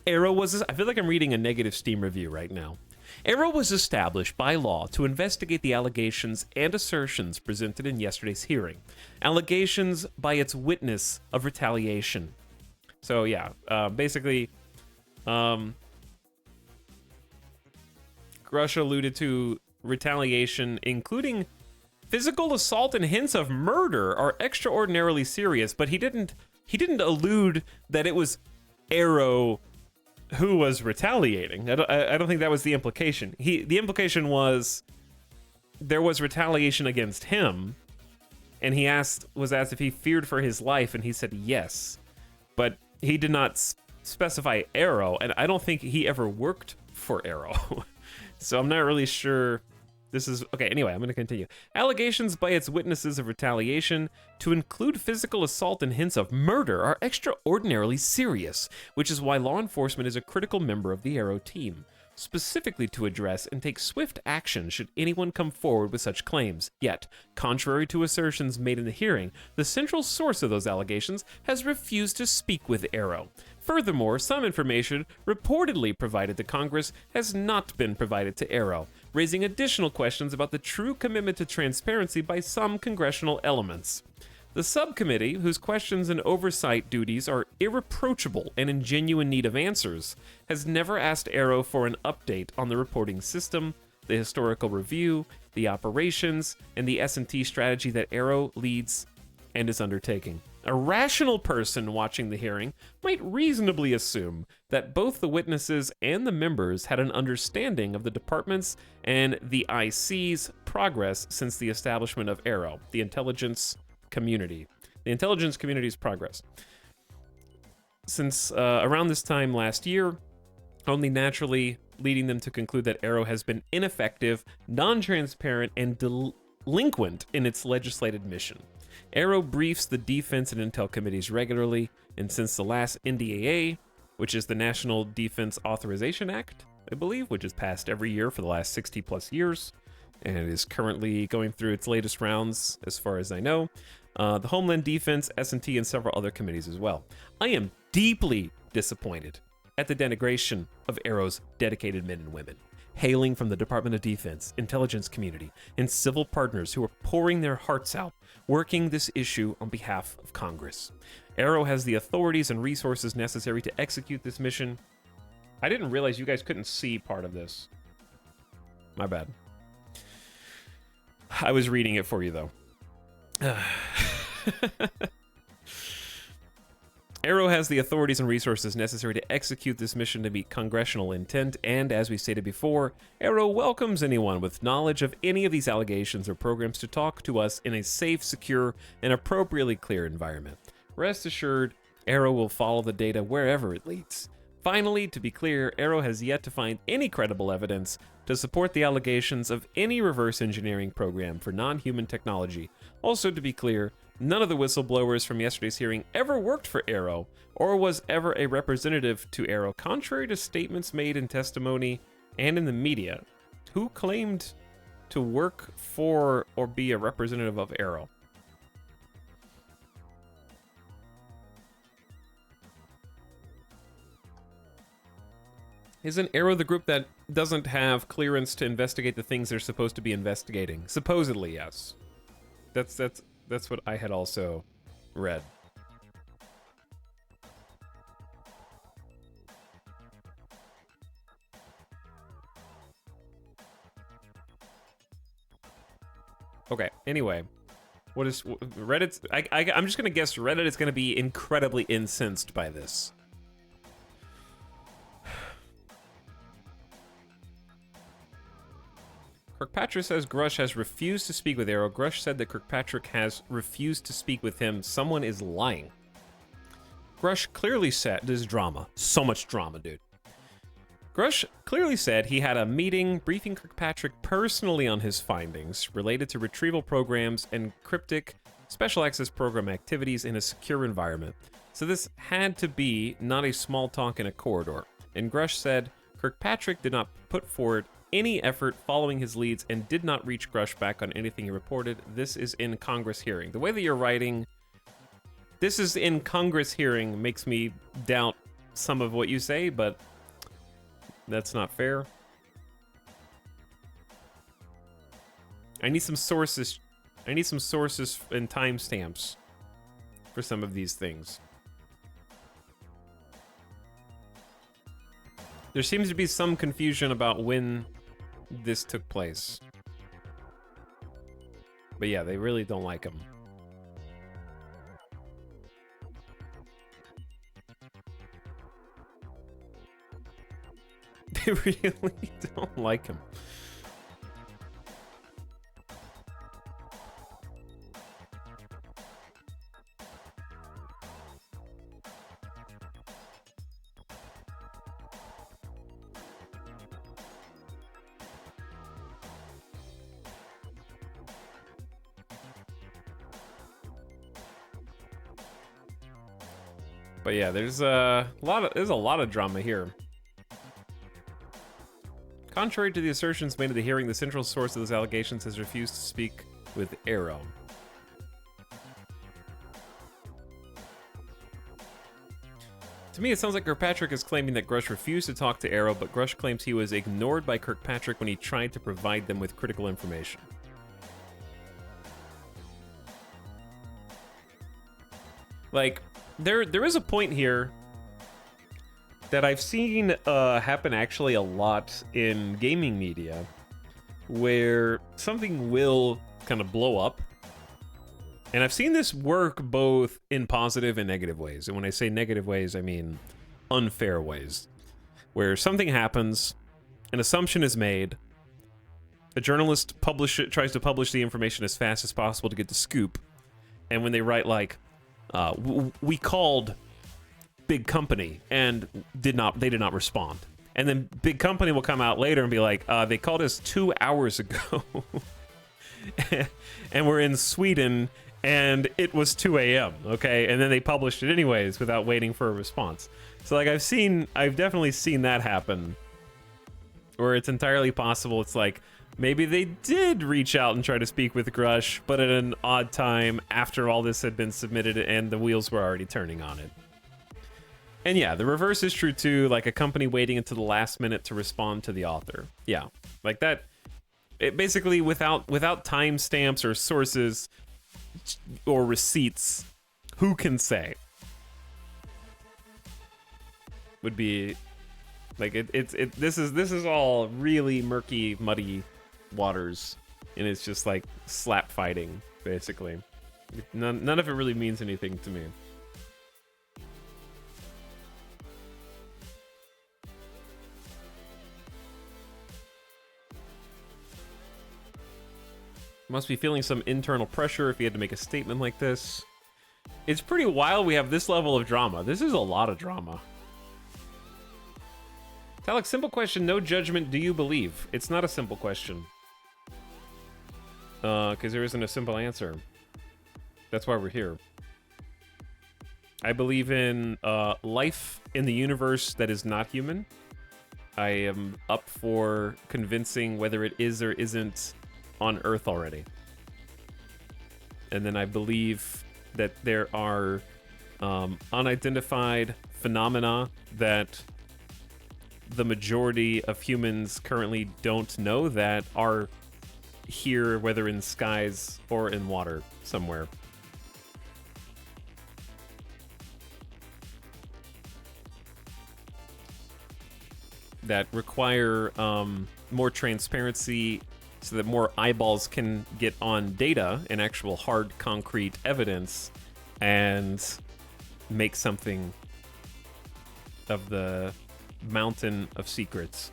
Arrow was, I feel like I'm reading a negative Steam review right now. Arrow was established by law to investigate the allegations and assertions presented in yesterday's hearing. Allegations by its witness of retaliation. So yeah, basically, Grusha alluded to retaliation, including physical assault and hints of murder, are extraordinarily serious, but he didn't allude that it was Arrow who was retaliating. I don't think that was the implication. The implication was there was retaliation against him, and was asked if he feared for his life, and he said yes, but he did not specify Arrow, and I don't think he ever worked for Arrow. So I'm not really sure this is... Okay, anyway, I'm going to continue. Allegations by its witnesses of retaliation, to include physical assault and hints of murder, are extraordinarily serious, which is why law enforcement is a critical member of the Arrow team, specifically to address and take swift action should anyone come forward with such claims. Yet, contrary to assertions made in the hearing, the central source of those allegations has refused to speak with Arrow. Furthermore, some information reportedly provided to Congress has not been provided to Arrow, raising additional questions about the true commitment to transparency by some congressional elements. The subcommittee, whose questions and oversight duties are irreproachable and in genuine need of answers, has never asked Arrow for an update on the reporting system, the historical review, the operations, and the S&T strategy that Arrow leads and is undertaking. A rational person watching the hearing might reasonably assume that both the witnesses and the members had an understanding of the department's and the IC's progress since the establishment of Arrow, the intelligence community. The intelligence community's progress. Since around this time last year, only naturally leading them to conclude that Arrow has been ineffective, non-transparent, and delinquent in its legislated mission. Arrow briefs the Defense and Intel committees regularly, and since the last NDAA, which is the National Defense Authorization Act, I believe, which is passed every year for the last 60 plus years, and it is currently going through its latest rounds, as far as I know, the Homeland Defense, S&T, and several other committees as well. I am deeply disappointed at the denigration of Arrow's dedicated men and women, hailing from the Department of Defense, intelligence community, and civil partners who are pouring their hearts out, working this issue on behalf of Congress. Arrow has the authorities and resources necessary to execute this mission, I didn't realize you guys couldn't see part of this. My bad. I was reading it for you, though. Arrow has the authorities and resources necessary to execute this mission to meet congressional intent, and as we stated before, Arrow welcomes anyone with knowledge of any of these allegations or programs to talk to us in a safe, secure, and appropriately clear environment. Rest assured, Arrow will follow the data wherever it leads. Finally, to be clear, Arrow has yet to find any credible evidence to support the allegations of any reverse engineering program for non-human technology. Also, to be clear, none of the whistleblowers from yesterday's hearing ever worked for Arrow or was ever a representative to Arrow, contrary to statements made in testimony and in the media. Who claimed to work for or be a representative of Arrow? Isn't Arrow the group that doesn't have clearance to investigate the things they're supposed to be investigating? Supposedly, yes. That's what I had also read. Okay, anyway. What is Reddit's... I'm just gonna guess Reddit is gonna be incredibly incensed by this. Kirkpatrick says Grush has refused to speak with Arrow. Grush said that Kirkpatrick has refused to speak with him. Someone is lying. Grush clearly said, this is drama. So much drama, dude. Grush clearly said he had a meeting briefing Kirkpatrick personally on his findings related to retrieval programs and cryptic special access program activities in a secure environment. So this had to be not a small talk in a corridor. And Grush said Kirkpatrick did not put forward any effort following his leads and did not reach Grush back on anything he reported. This is in Congress hearing. The way that you're writing, this is in Congress hearing, makes me doubt some of what you say, but that's not fair. I need some sources. I need some sources and timestamps for some of these things. There seems to be some confusion about when this took place. But yeah, they really don't like him. They really don't like him. But yeah, there's a lot of drama here. Contrary to the assertions made at the hearing, the central source of those allegations has refused to speak with Arrow. To me, it sounds like Kirkpatrick is claiming that Grush refused to talk to Arrow, but Grush claims he was ignored by Kirkpatrick when he tried to provide them with critical information. Like, there is a point here that I've seen happen actually a lot in gaming media, where something will kind of blow up. And I've seen this work both in positive and negative ways. And when I say negative ways, I mean unfair ways. Where something happens, an assumption is made, a journalist tries to publish the information as fast as possible to get the scoop, and when they write like, we called big company and they did not respond. And then big company will come out later and be like, they called us 2 hours ago and we're in Sweden and it was 2 a.m. Okay. And then they published it anyways without waiting for a response. So like I've definitely seen that happen where it's entirely possible. It's like, maybe they did reach out and try to speak with Grush, but at an odd time after all this had been submitted and the wheels were already turning on it. And yeah, the reverse is true too, like a company waiting until the last minute to respond to the author. Yeah, like that, it basically without timestamps or sources or receipts, who can say? Would be Like this is all really murky, muddy waters, and it's just like slap fighting basically. None of it really means anything to me. Must be feeling some internal pressure if he had to make a statement like this. It's pretty wild we have this level of drama. This is a lot of drama. Alex, simple question, no judgment, do you believe? It's not a simple question. Because there isn't a simple answer. That's why we're here. I believe in life in the universe that is not human. I am up for convincing whether it is or isn't on Earth already. And then I believe that there are unidentified phenomena that the majority of humans currently don't know that are here, whether in skies or in water somewhere. That require more transparency so that more eyeballs can get on data and actual hard concrete evidence and make something of the mountain of secrets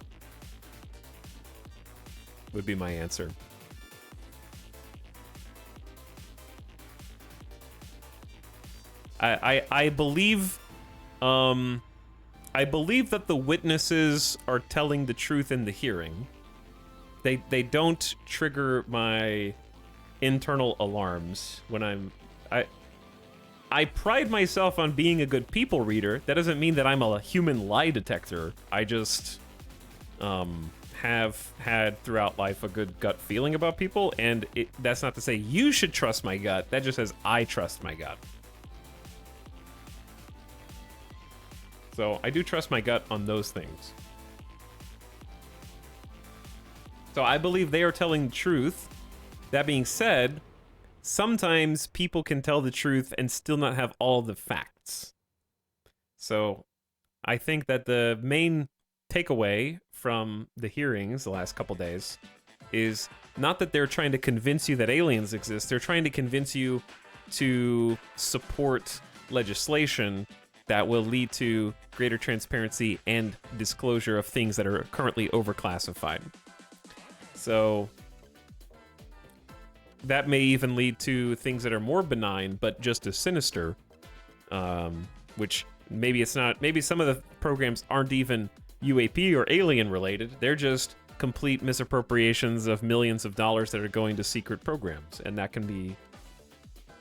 would be my answer. I believe I believe that the witnesses are telling the truth in the hearing. They don't trigger my internal alarms when I pride myself on being a good people reader. That doesn't mean that I'm a human lie detector. I just have had throughout life a good gut feeling about people, and that's not to say you should trust my gut. That just says I trust my gut. So I do trust my gut on those things. So I believe they are telling the truth. That being said, sometimes people can tell the truth and still not have all the facts. So I think that the main takeaway from the hearings the last couple days is not that they're trying to convince you that aliens exist. They're trying to convince you to support legislation that will lead to greater transparency and disclosure of things that are currently overclassified. So that may even lead to things that are more benign, but just as sinister, which maybe it's not. Maybe some of the programs aren't even UAP or alien related. They're just complete misappropriations of millions of dollars that are going to secret programs, and that can be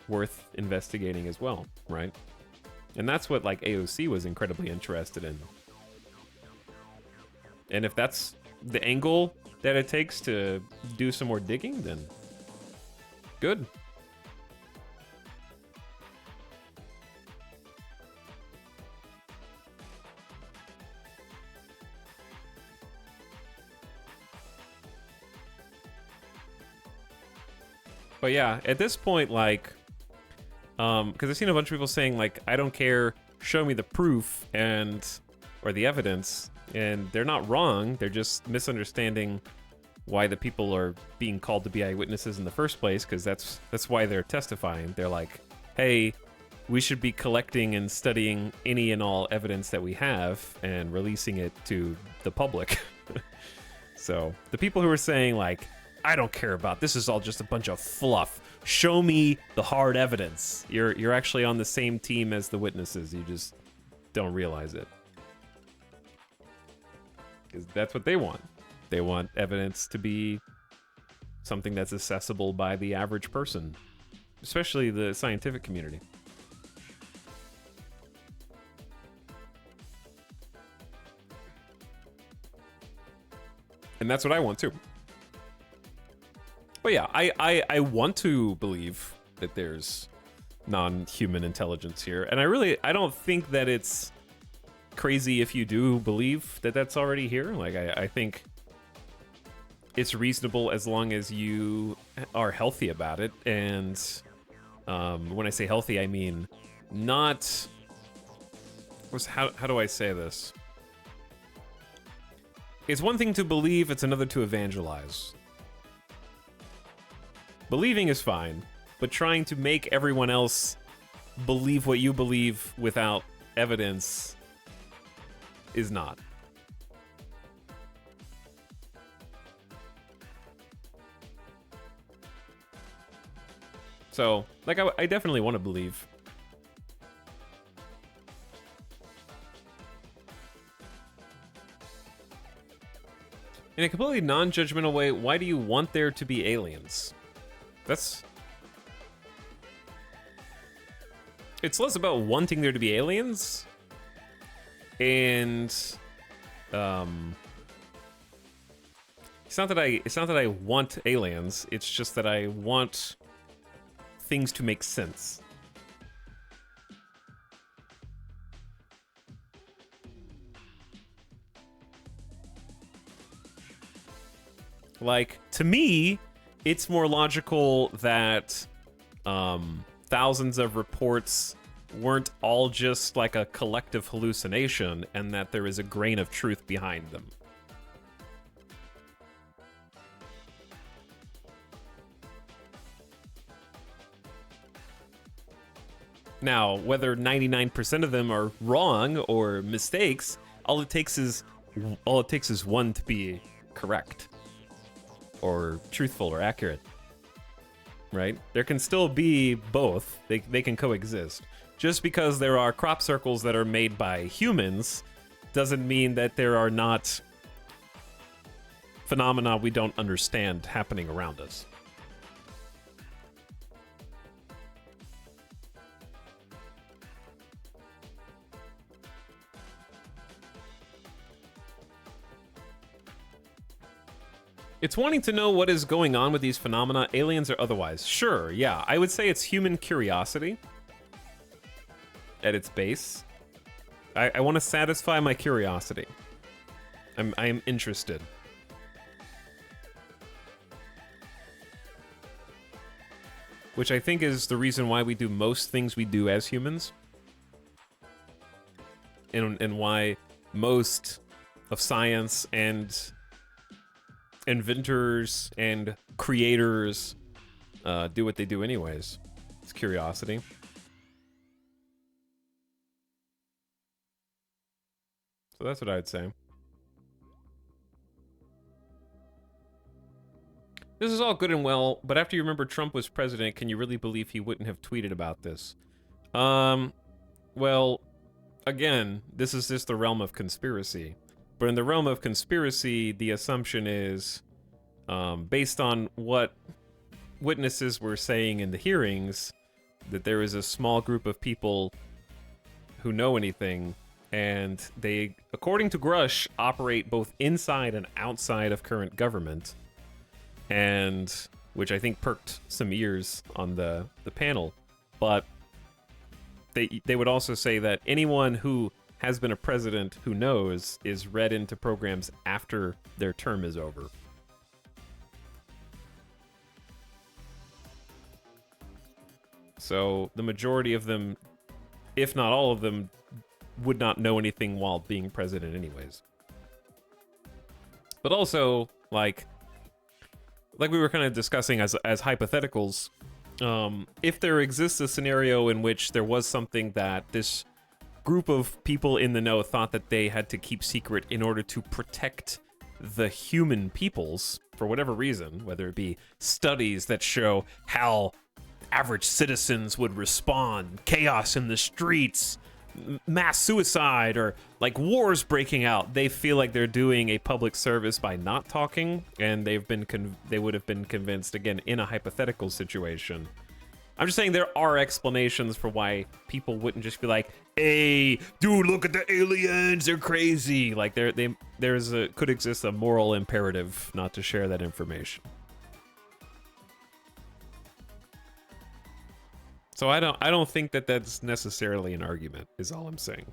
worth investigating as well, right? And that's what like AOC was incredibly interested in. And if that's the angle that it takes to do some more digging, then good. But yeah, at this point, like, because I've seen a bunch of people saying, like, I don't care, show me the proof or the evidence, and they're not wrong, they're just misunderstanding why the people are being called to be eyewitnesses in the first place, because that's why they're testifying. They're like, hey, we should be collecting and studying any and all evidence that we have and releasing it to the public. So the people who are saying, like, I don't care about this, is all just a bunch of fluff, show me the hard evidence, you're actually on the same team as the witnesses. You just don't realize it, because that's what they want. They want evidence to be something that's accessible by the average person, especially the scientific community. And that's what I want too. But yeah, I want to believe that there's non-human intelligence here, and I don't think that it's crazy if you do believe that that's already here. Like, I think it's reasonable as long as you are healthy about it. And when I say healthy, I mean not... how do I say this? It's one thing to believe, it's another to evangelize. Believing is fine, but trying to make everyone else believe what you believe without evidence is not. So, like, I definitely want to believe. In a completely non-judgmental way, why do you want there to be aliens? It's less about wanting there to be aliens, and it's not that I want aliens. It's just that I want things to make sense. Like, to me, it's more logical that thousands of reports weren't all just like a collective hallucination, and that there is a grain of truth behind them. Now, whether 99% of them are wrong or mistakes, all it takes is one to be correct or truthful or accurate. Right? There can still be both. They can coexist. Just because there are crop circles that are made by humans doesn't mean that there are not phenomena we don't understand happening around us. It's wanting to know what is going on with these phenomena, aliens or otherwise. Sure, yeah. I would say it's human curiosity at its base. I want to satisfy my curiosity. I am interested. Which I think is the reason why we do most things we do as humans. And why most of science and inventors and creators do what they do anyways. It's curiosity. So that's what I'd say. This is all good and well, but after you remember Trump was president, can you really believe he wouldn't have tweeted about this? Well, again, this is just the realm of conspiracy. But in the realm of conspiracy, the assumption is, based on what witnesses were saying in the hearings, that there is a small group of people who know anything, and they, according to Grush, operate both inside and outside of current government, and which I think perked some ears on the panel. But they would also say that anyone who has been a president who knows is read into programs after their term is over. So the majority of them, if not all of them, would not know anything while being president anyways. But also, like we were kind of discussing as hypotheticals, if there exists a scenario in which there was something that this group of people in the know thought that they had to keep secret in order to protect the human peoples for whatever reason, whether it be studies that show how average citizens would respond, chaos in the streets, mass suicide, or like wars breaking out, they feel like they're doing a public service by not talking, and they would have been convinced, again, in a hypothetical situation. I'm just saying there are explanations for why people wouldn't just be like, hey, dude, look at the aliens, they're crazy. Like could exist a moral imperative not to share that information. So I don't think that that's necessarily an argument, is all I'm saying.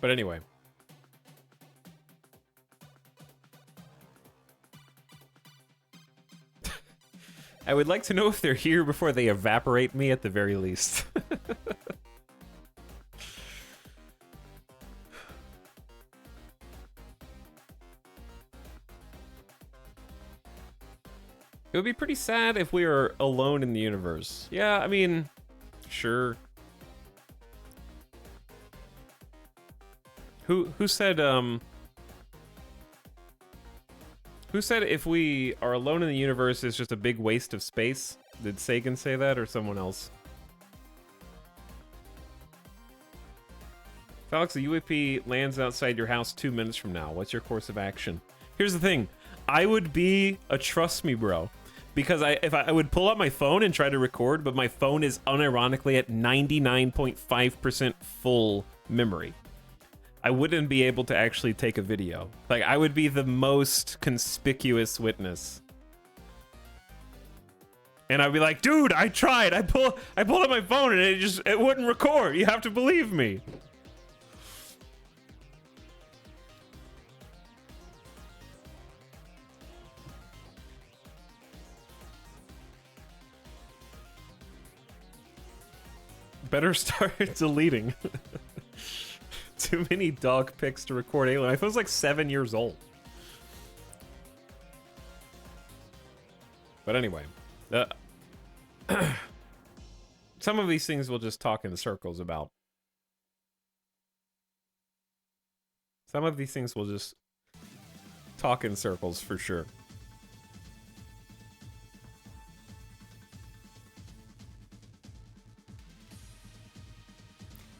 But anyway. I would like to know if they're here before they evaporate me at the very least. It would be pretty sad if we were alone in the universe. Yeah, I mean, sure. Who said if we are alone in the universe it's just a big waste of space? Did Sagan say that or someone else? Felix, the UAP lands outside your house 2 minutes from now. What's your course of action? Here's the thing. I would be a trust me bro. Because if I would pull out my phone and try to record, but my phone is unironically at 99.5% full memory. I wouldn't be able to actually take a video. Like, I would be the most conspicuous witness. And I'd be like, dude, I tried. I pulled out my phone and it wouldn't record. You have to believe me. Better start deleting. Too many dog pics to record Alien. I feel like 7 years old. But anyway, some of these things we'll just talk in circles about. Some of these things we'll just talk in circles for sure.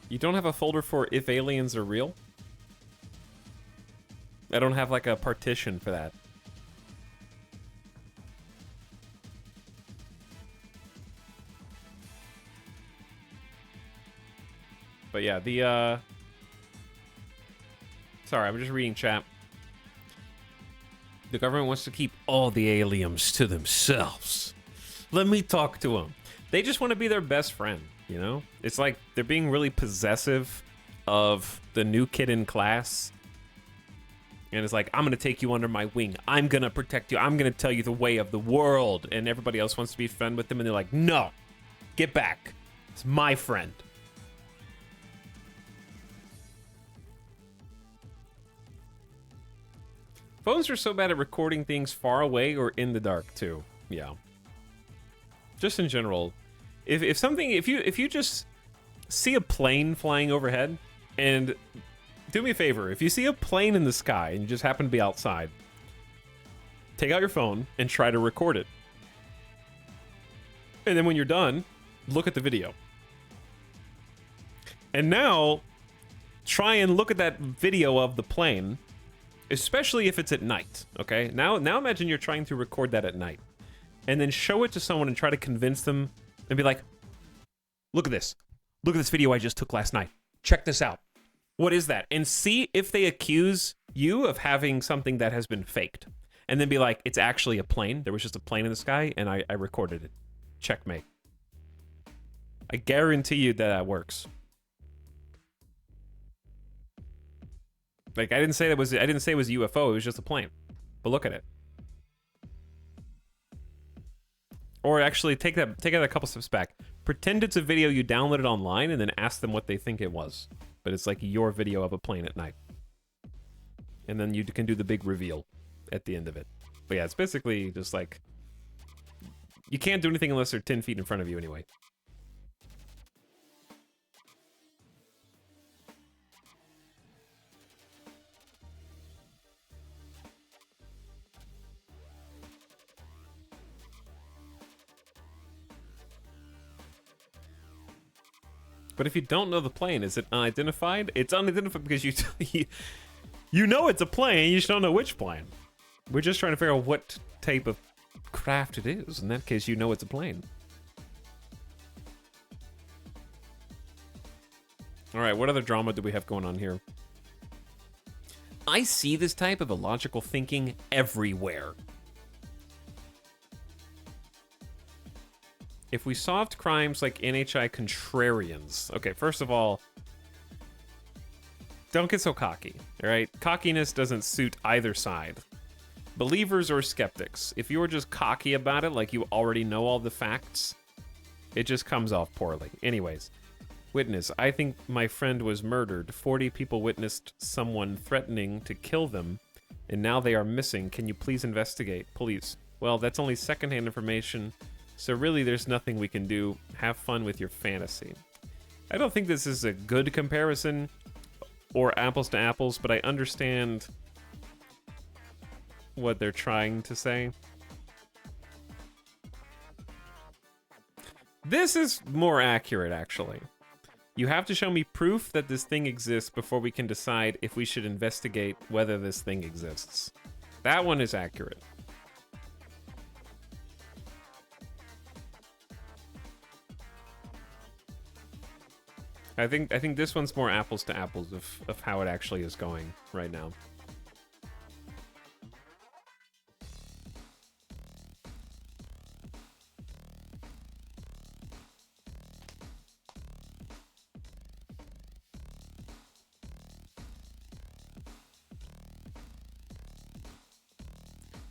You don't have a folder for if aliens are real? I don't have like a partition for that. But yeah, sorry, I'm just reading chat. The government wants to keep all the aliens to themselves. Let me talk to them. They just want to be their best friend. You know, it's like they're being really possessive of the new kid in class. And it's like, I'm going to take you under my wing. I'm going to protect you. I'm going to tell you the way of the world. And everybody else wants to be friend with them. And they're like, no, get back. It's my friend. Phones are so bad at recording things far away or in the dark too. Yeah. Just in general. If you just see a plane flying overhead, and do me a favor, if you see a plane in the sky and you just happen to be outside, take out your phone and try to record it. And then when you're done, look at the video. And now, try and look at that video of the plane, especially if it's at night, okay? Now imagine you're trying to record that at night. And then show it to someone and try to convince them and be like, look at this. Look at this video I just took last night. Check this out. What is that? And see if they accuse you of having something that has been faked. And then be like, it's actually a plane. There was just a plane in the sky, and I recorded it. Checkmate. I guarantee you that works. Like, I didn't say it was a UFO. It was just a plane. But look at it. Or actually, take it a couple steps back. Pretend it's a video you downloaded online and then ask them what they think it was. But it's like your video of a plane at night. And then you can do the big reveal at the end of it. But yeah, it's basically just like... You can't do anything unless they're 10 feet in front of you anyway. But if you don't know the plane, is it unidentified? It's unidentified because you know it's a plane, you just don't know which plane. We're just trying to figure out what type of craft it is. In that case, you know it's a plane. All right, what other drama do we have going on here? I see this type of illogical thinking everywhere. If we solved crimes like NHI contrarians... Okay, first of all... don't get so cocky, all right? Cockiness doesn't suit either side. Believers or skeptics, if you're just cocky about it, like you already know all the facts, it just comes off poorly. Anyways, witness, I think my friend was murdered. 40 people witnessed someone threatening to kill them, and now they are missing. Can you please investigate? Police. Well, that's only secondhand information, so really there's nothing we can do. Have fun with your fantasy. I don't think this is a good comparison or apples to apples, but I understand what they're trying to say. This is more accurate, actually. You have to show me proof that this thing exists before we can decide if we should investigate whether this thing exists. That one is accurate. I think this one's more apples to apples of how it actually is going right now.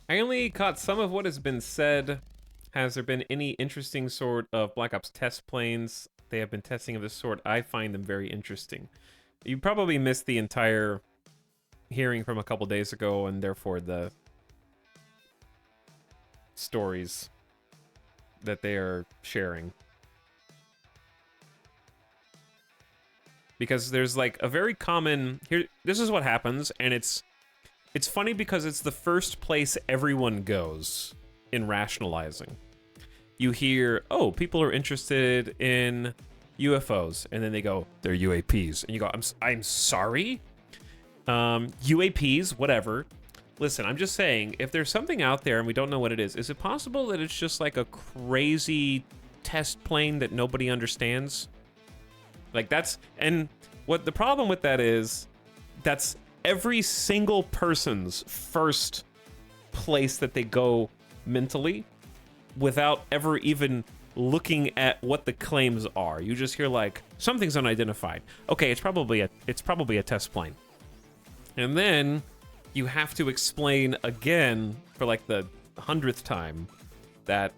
I only caught some of what has been said. Has there been any interesting sort of Black Ops test planes they have been testing of this sort? I find them very interesting. You probably missed the entire hearing from a couple days ago, and therefore the stories that they are sharing. Because there's like a very common... Here, this is what happens, and it's funny because it's the first place everyone goes in rationalizing. You hear, oh, people are interested in UFOs, and then they go, they're UAPs, and you go, I'm sorry? UAPs, whatever. Listen, I'm just saying, if there's something out there and we don't know what it is it possible that it's just like a crazy test plane that nobody understands? Like that's, and what the problem with that is, that's every single person's first place that they go mentally without ever even looking at what the claims are. You just hear like, something's unidentified. Okay, it's probably a test plane. And then you have to explain again for like the 100th time that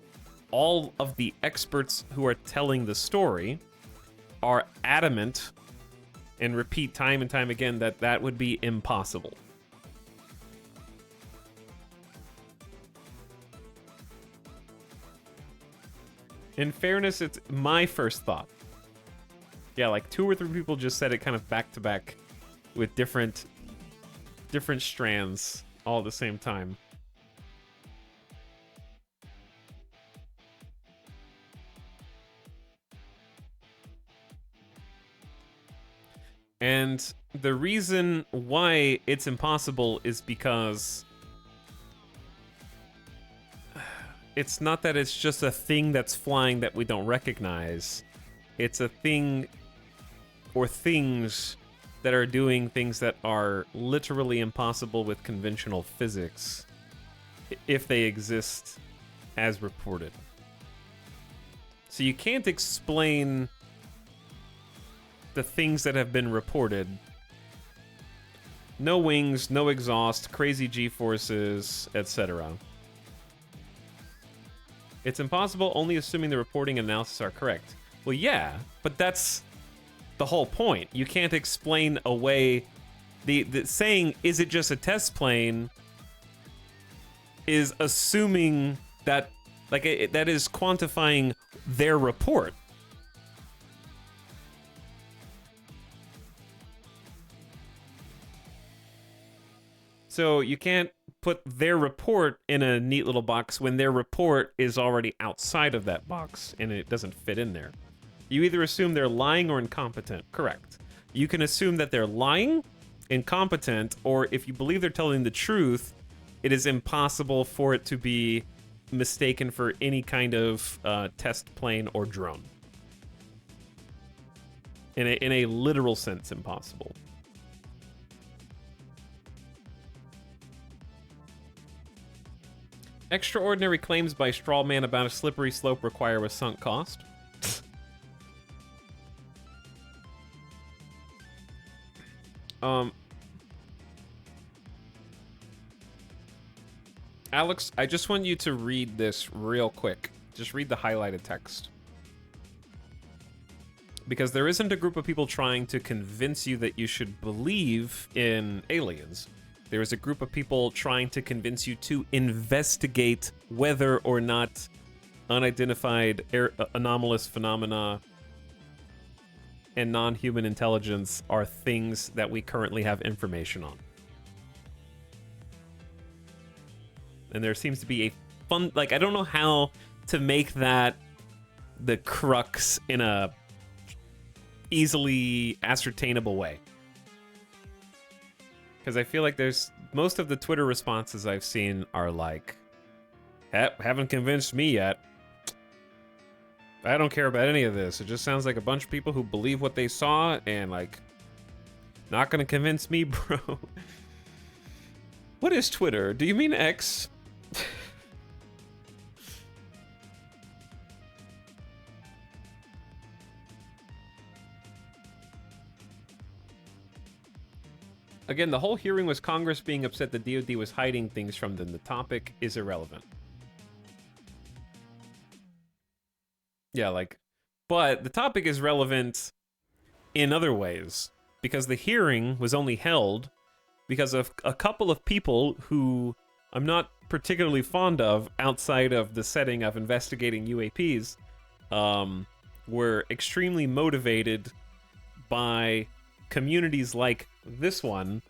all of the experts who are telling the story are adamant and repeat time and time again that that would be impossible. In fairness, it's my first thought. Yeah, like 2 or 3 people just said it kind of back to back with different strands all at the same time. And the reason why it's impossible is because it's not that it's just a thing that's flying that we don't recognize. It's a thing or things that are doing things that are literally impossible with conventional physics if they exist as reported. So you can't explain the things that have been reported. No wings, no exhaust, crazy G-forces, etc. It's impossible only assuming the reporting and analysis are correct. Well, yeah, but that's the whole point. You can't explain away the saying, is it just a test plane, is assuming that, like, that is quantifying their report. So you can't put their report in a neat little box when their report is already outside of that box and it doesn't fit in there. You either assume they're lying or incompetent. Correct. You can assume that they're lying, incompetent, or if you believe they're telling the truth, it is impossible for it to be mistaken for any kind of test plane or drone. In a literal sense, impossible. Extraordinary claims by Strawman about a slippery slope require a sunk cost. Alex, I just want you to read this real quick. Just read the highlighted text. Because there isn't a group of people trying to convince you that you should believe in aliens. There is a group of people trying to convince you to investigate whether or not unidentified anomalous phenomena and non-human intelligence are things that we currently have information on. And there seems to be a fun, like, I don't know how to make that the crux in a easily ascertainable way. Because I feel like there's, most of the Twitter responses I've seen are like, haven't convinced me yet. I don't care about any of this. It just sounds like a bunch of people who believe what they saw and, like, not gonna convince me, bro. What is Twitter? Do you mean X? Again, the whole hearing was Congress being upset that DoD was hiding things from them. The topic is irrelevant. Yeah, like, but the topic is relevant in other ways, because the hearing was only held because of a couple of people who I'm not particularly fond of outside of the setting of investigating UAPs, were extremely motivated by communities like this one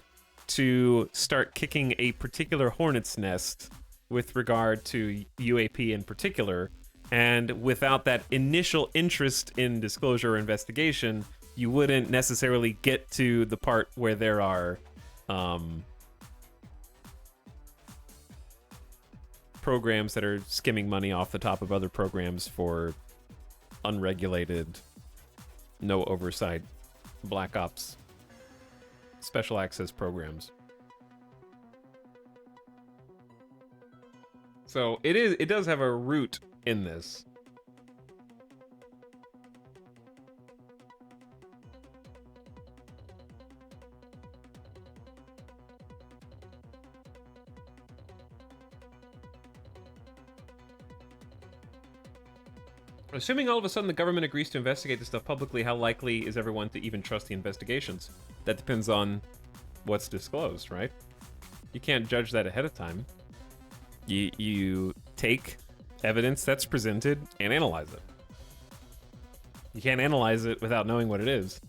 to start kicking a particular hornet's nest with regard to UAP in particular. And without that initial interest in disclosure or investigation, you wouldn't necessarily get to the part where there are programs that are skimming money off the top of other programs for unregulated, no oversight, black ops, special access programs. So it does have a root in this. Assuming all of a sudden the government agrees to investigate this stuff publicly, how likely is everyone to even trust the investigations? That depends on what's disclosed, right? You can't judge that ahead of time. You take evidence that's presented and analyze it. You can't analyze it without knowing what it is.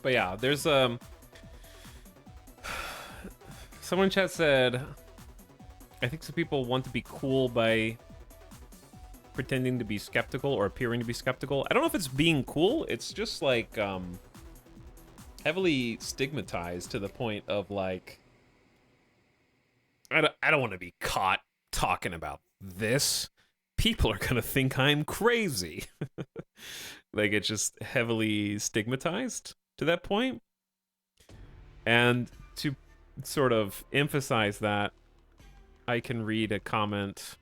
But yeah, there's someone in chat said, I think some people want to be cool by pretending to be skeptical or appearing to be skeptical. I don't know if it's being cool. It's just like heavily stigmatized to the point of like, I don't want to be caught talking about this. People are gonna think I'm crazy. Like, it's just heavily stigmatized to that point. And to sort of emphasize that, I can read a comment.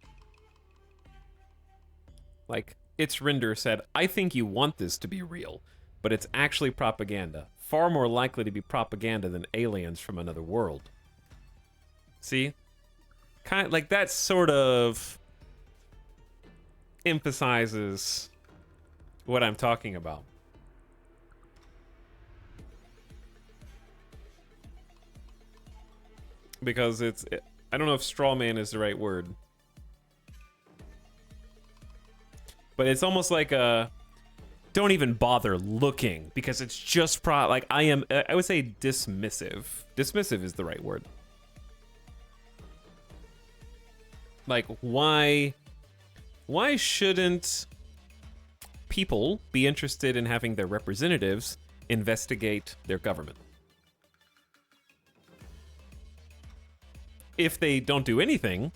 Like, It's Render said, I think you want this to be real, but it's actually propaganda. Far more likely to be propaganda than aliens from another world. See? Kind of, like, that sort of emphasizes what I'm talking about. Because I don't know if straw man is the right word. But it's almost like a, don't even bother looking, because it's just like, I would say dismissive. Dismissive is the right word. Like, why shouldn't people be interested in having their representatives investigate their government? If they don't do anything,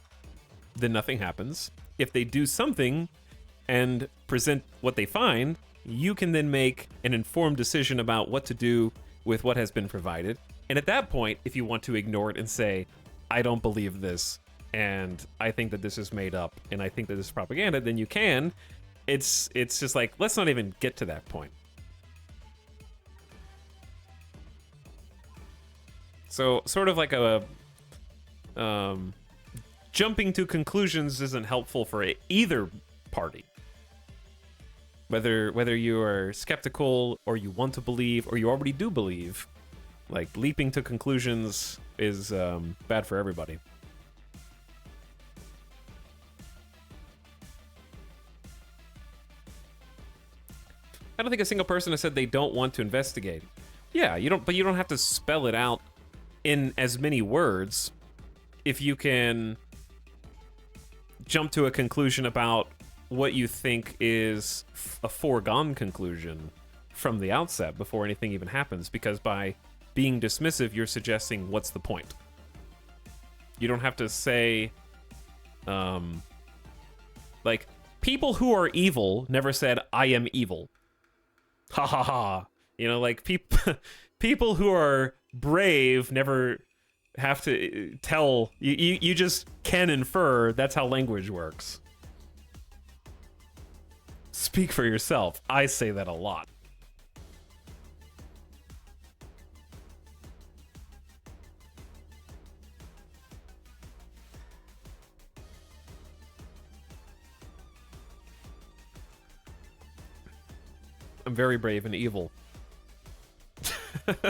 then nothing happens. if they do something and present what they find, you can then make an informed decision about what to do with what has been provided. And at that point, if you want to ignore it and say, I don't believe this, and I think that this is made up, and I think that this is propaganda, then you can. It's just like, let's not even get to that point. So sort of like a jumping to conclusions isn't helpful for either party. Whether you are skeptical or you want to believe or you already do believe, like leaping to conclusions is bad for everybody. I don't think a single person has said they don't want to investigate. Yeah, but you don't have to spell it out in as many words if you can jump to a conclusion about what you think is a foregone conclusion from the outset before anything even happens, because by being dismissive, you're suggesting what's the point. You don't have to say, like, people who are evil never said, I am evil. Ha ha ha. You know, like, people who are brave never have to tell, you just can infer. That's how language works. Speak for yourself. I say that a lot. I'm very brave and evil.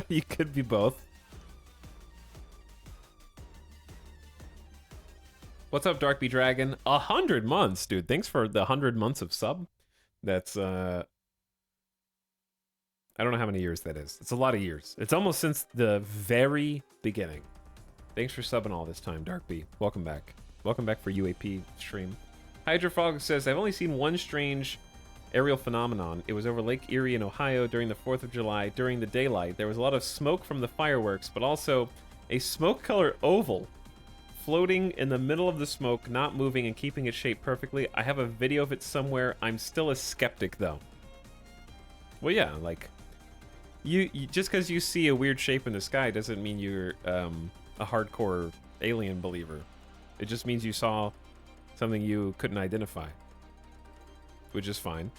You could be both. What's up, Dark Bee Dragon? 100 months, dude. Thanks for the 100 months of sub. That's, I don't know how many years that is. It's a lot of years. It's almost since the very beginning. Thanks for subbing all this time, Dark Bee. Welcome back. Welcome back for UAP stream. Hydrofog says, I've only seen one strange aerial phenomenon. It was over Lake Erie in Ohio during the 4th of July. During the daylight, there was a lot of smoke from the fireworks, but also a smoke-colored oval floating in the middle of the smoke, not moving and keeping its shape perfectly. I have a video of it somewhere. I'm still a skeptic, though. Well, yeah, like, you just because you see a weird shape in the sky doesn't mean you're a hardcore alien believer. It just means you saw something you couldn't identify, which is fine.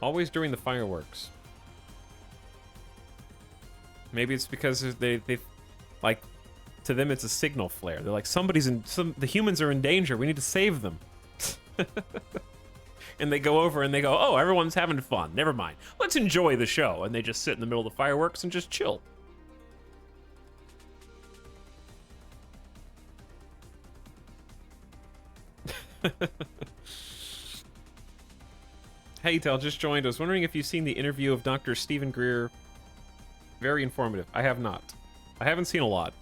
Always during the fireworks. Maybe it's because they like, to them it's a signal flare. They're like, the humans are in danger. We need to save them. And they go over and they go, oh, everyone's having fun. Never mind. Let's enjoy the show. And they just sit in the middle of the fireworks and just chill. Hey, Tel, just joined. I was wondering if you've seen the interview of Dr. Stephen Greer. Very informative. I have not. I haven't seen a lot.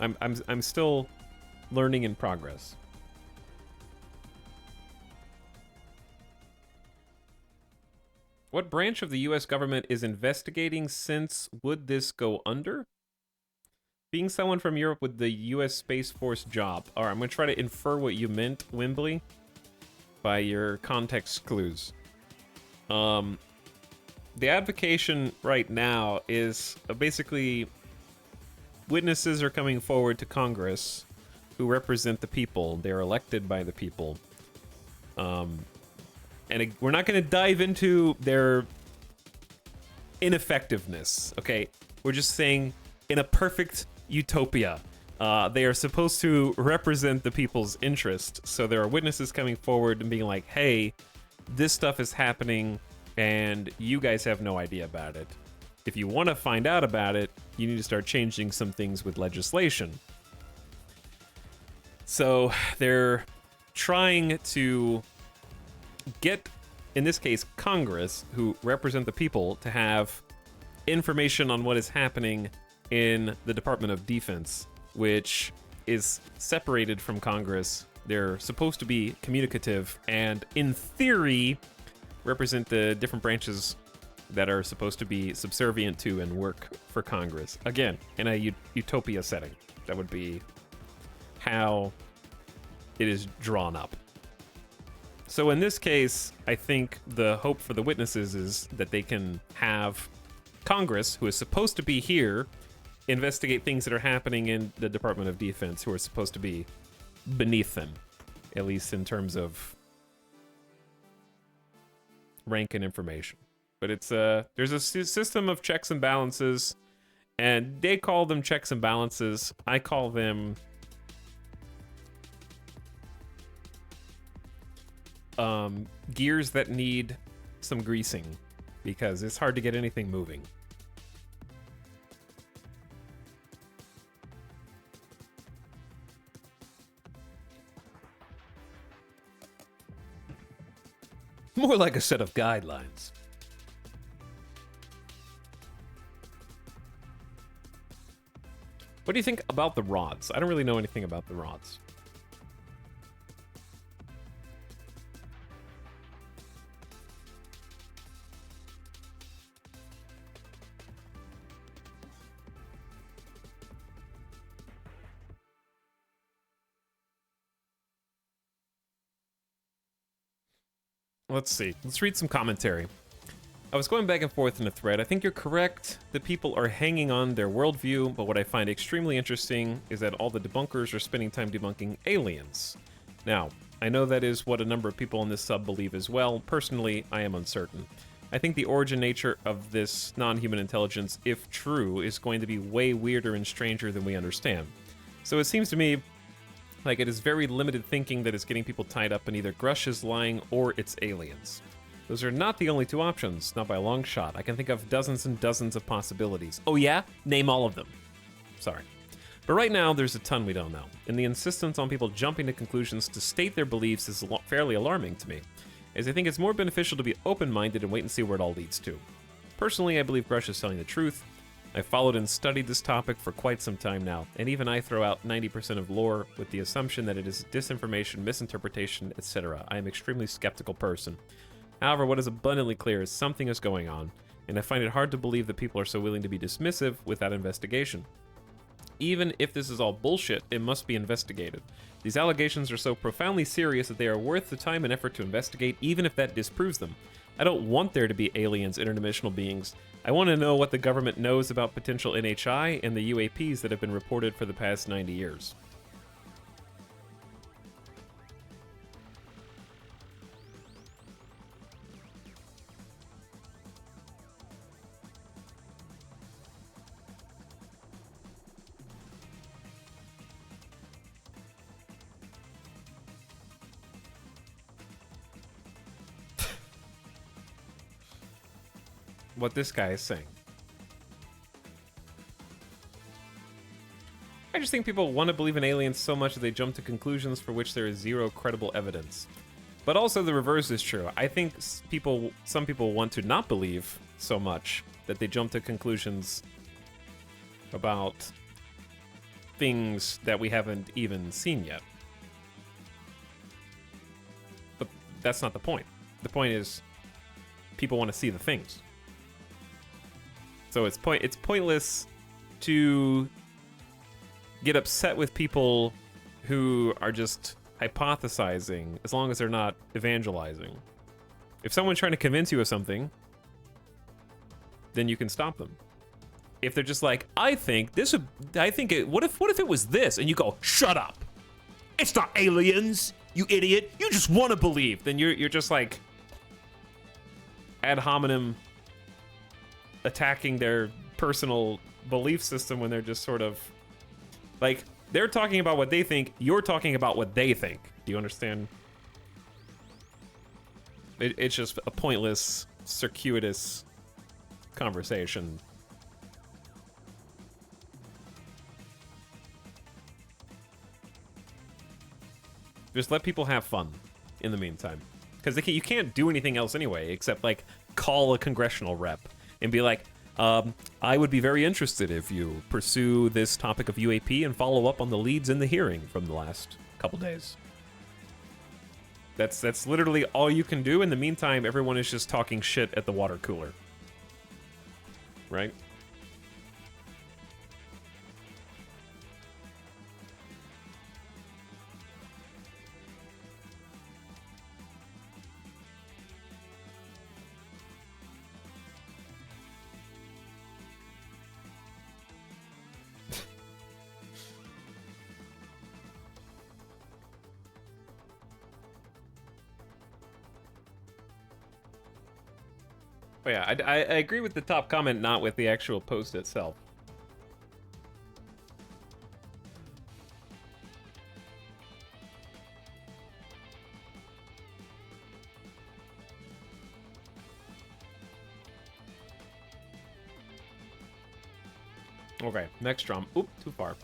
I'm still learning in progress. What branch of the U.S. government is investigating since would this go under? Being someone from Europe with the U.S. Space Force job. All right, I'm going to try to infer what you meant, Wimbley, by your context clues. The advocation right now is basically witnesses are coming forward to Congress who represent the people. They're elected by the people. And we're not going to dive into their ineffectiveness, okay? We're just saying, in a perfect utopia, they are supposed to represent the people's interest. So there are witnesses coming forward and being like, hey, this stuff is happening, and you guys have no idea about it. If you want to find out about it, you need to start changing some things with legislation. So they're trying to get, in this case, Congress, who represent the people, to have information on what is happening in the Department of Defense, which is separated from Congress. They're supposed to be communicative and, in theory, represent the different branches that are supposed to be subservient to and work for Congress. Again, in a utopia setting. That would be how it is drawn up. So in this case, I think the hope for the witnesses is that they can have Congress, who is supposed to be here, investigate things that are happening in the Department of Defense, who are supposed to be beneath them, at least in terms of rank and information. But it's there's a system of checks and balances, and they call them checks and balances. I call them gears that need some greasing, because it's hard to get anything moving. More like a set of guidelines. What do you think about the rods? I don't really know anything about the rods. Let's see. Let's read some commentary. I was going back and forth in a thread. I think you're correct. The people are hanging on their worldview, but what I find extremely interesting is that all the debunkers are spending time debunking aliens. Now, I know that is what a number of people in this sub believe as well. Personally, I am uncertain. I think the origin nature of this non-human intelligence, if true, is going to be way weirder and stranger than we understand. So it seems to me like it is very limited thinking that is getting people tied up in either Grush is lying or it's aliens. Those are not the only two options, not by a long shot. I can think of dozens and dozens of possibilities. Oh yeah? Name all of them. Sorry. But right now, there's a ton we don't know, and the insistence on people jumping to conclusions to state their beliefs is fairly alarming to me, as I think it's more beneficial to be open-minded and wait and see where it all leads to. Personally, I believe Grush is telling the truth. I've followed and studied this topic for quite some time now, and even I throw out 90% of lore with the assumption that it is disinformation, misinterpretation, etc. I am an extremely skeptical person. However, what is abundantly clear is something is going on, and I find it hard to believe that people are so willing to be dismissive without investigation. Even if this is all bullshit, it must be investigated. These allegations are so profoundly serious that they are worth the time and effort to investigate, even if that disproves them. I don't want there to be aliens, interdimensional beings. I want to know what the government knows about potential NHI and the UAPs that have been reported for the past 90 years. What this guy is saying. I just think people want to believe in aliens so much that they jump to conclusions for which there is zero credible evidence. But also the reverse is true. I think some people want to not believe so much that they jump to conclusions about things that we haven't even seen yet. But that's not the point. The point is people want to see the things. So it's pointless to get upset with people who are just hypothesizing as long as they're not evangelizing. If someone's trying to convince you of something, then you can stop them. If they're just like, what if it was this? And you go, shut up. It's not aliens, you idiot. You just want to believe. Then you're just like ad hominem attacking their personal belief system when they're just sort of like, they're talking about what they think, you're talking about what they think. Do you understand? It's just a pointless, circuitous conversation. Just let people have fun in the meantime, because you can't do anything else anyway except like call a congressional rep and be like, I would be very interested if you pursue this topic of UAP and follow up on the leads in the hearing from the last couple days. That's literally all you can do. In the meantime, everyone is just talking shit at the water cooler. right? But yeah, I agree with the top comment, not with the actual post itself. Okay, next drama. Oop, too far.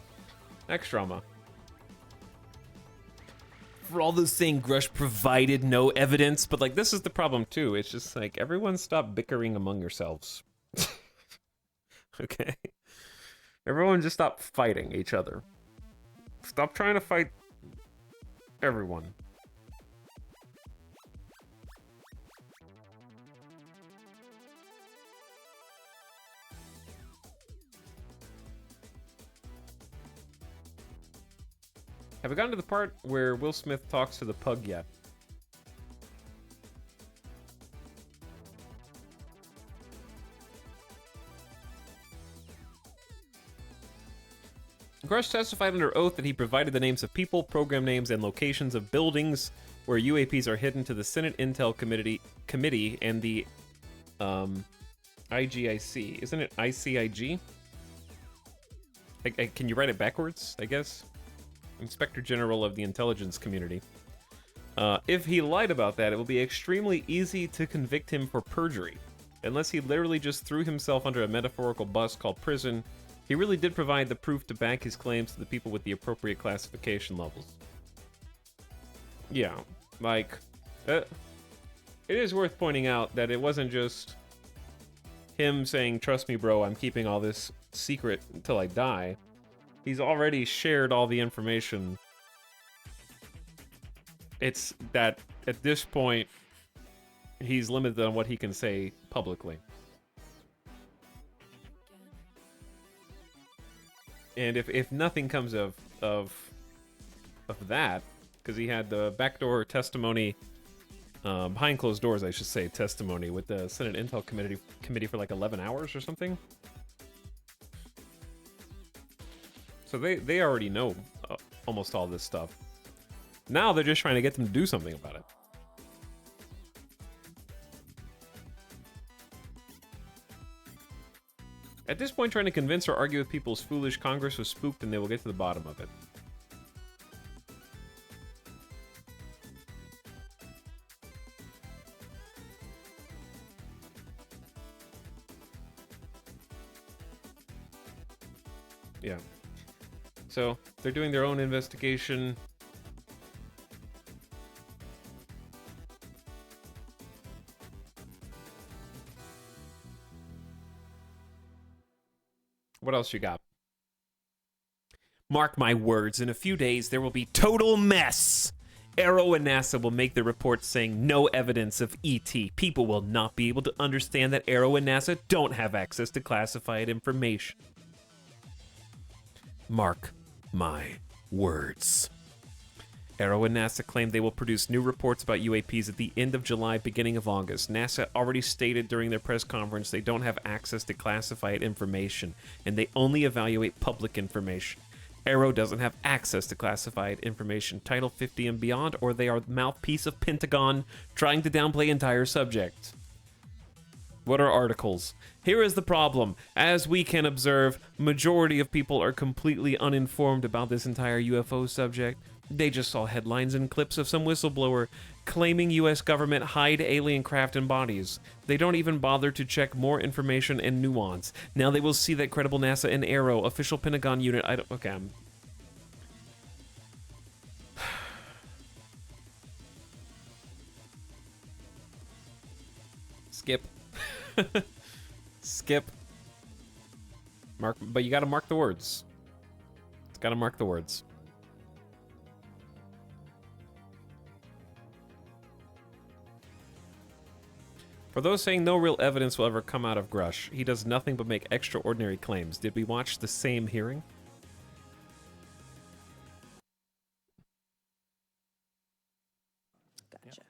Next drama. For all those saying Grush provided no evidence, but like this is the problem too. It's just like everyone stop bickering among yourselves. Okay? Everyone just stop fighting each other. Stop trying to fight everyone. Have we gotten to the part where Will Smith talks to the pug yet? Grush testified under oath that he provided the names of people, program names, and locations of buildings where UAPs are hidden to the Senate Intel Committee and the IGIC. Isn't it ICIG? Can you write it backwards, I guess? Inspector General of the Intelligence Community. If he lied about that, it will be extremely easy to convict him for perjury. Unless he literally just threw himself under a metaphorical bus called prison, he really did provide the proof to back his claims to the people with the appropriate classification levels. Yeah, like, it is worth pointing out that it wasn't just him saying, "Trust me, bro, I'm keeping all this secret until I die." He's already shared all the information. It's that at this point, he's limited on what he can say publicly. And if nothing comes of that, because he had the backdoor testimony, behind closed doors, I should say, testimony with the Senate Intel Committee for like 11 hours or something. So they already know almost all this stuff. Now they're just trying to get them to do something about it. At this point, trying to convince or argue with people's foolish Congress was spooked, and they will get to the bottom of it. Yeah. So, they're doing their own investigation. What else you got? Mark my words, in a few days there will be total mess. Arrow and NASA will make their reports saying no evidence of ET. People will not be able to understand that Arrow and NASA don't have access to classified information. Mark my words. Arrow and NASA claim they will produce new reports about UAPs at the end of July, beginning of August. NASA already stated during their press conference they don't have access to classified information, and they only evaluate public information. Arrow doesn't have access to classified information, Title 50 and beyond, or they are the mouthpiece of Pentagon trying to downplay entire subject. What are articles? Here is the problem. As we can observe, majority of people are completely uninformed about this entire UFO subject. They just saw headlines and clips of some whistleblower claiming U.S. government hide alien craft and bodies. They don't even bother to check more information and nuance. Now they will see that credible NASA and Arrow, official Pentagon unit, okay, skip. Skip. Mark, but you gotta mark the words. It's gotta mark the words. For those saying no real evidence will ever come out of Grush, he does nothing but make extraordinary claims. Did we watch the same hearing? Gotcha.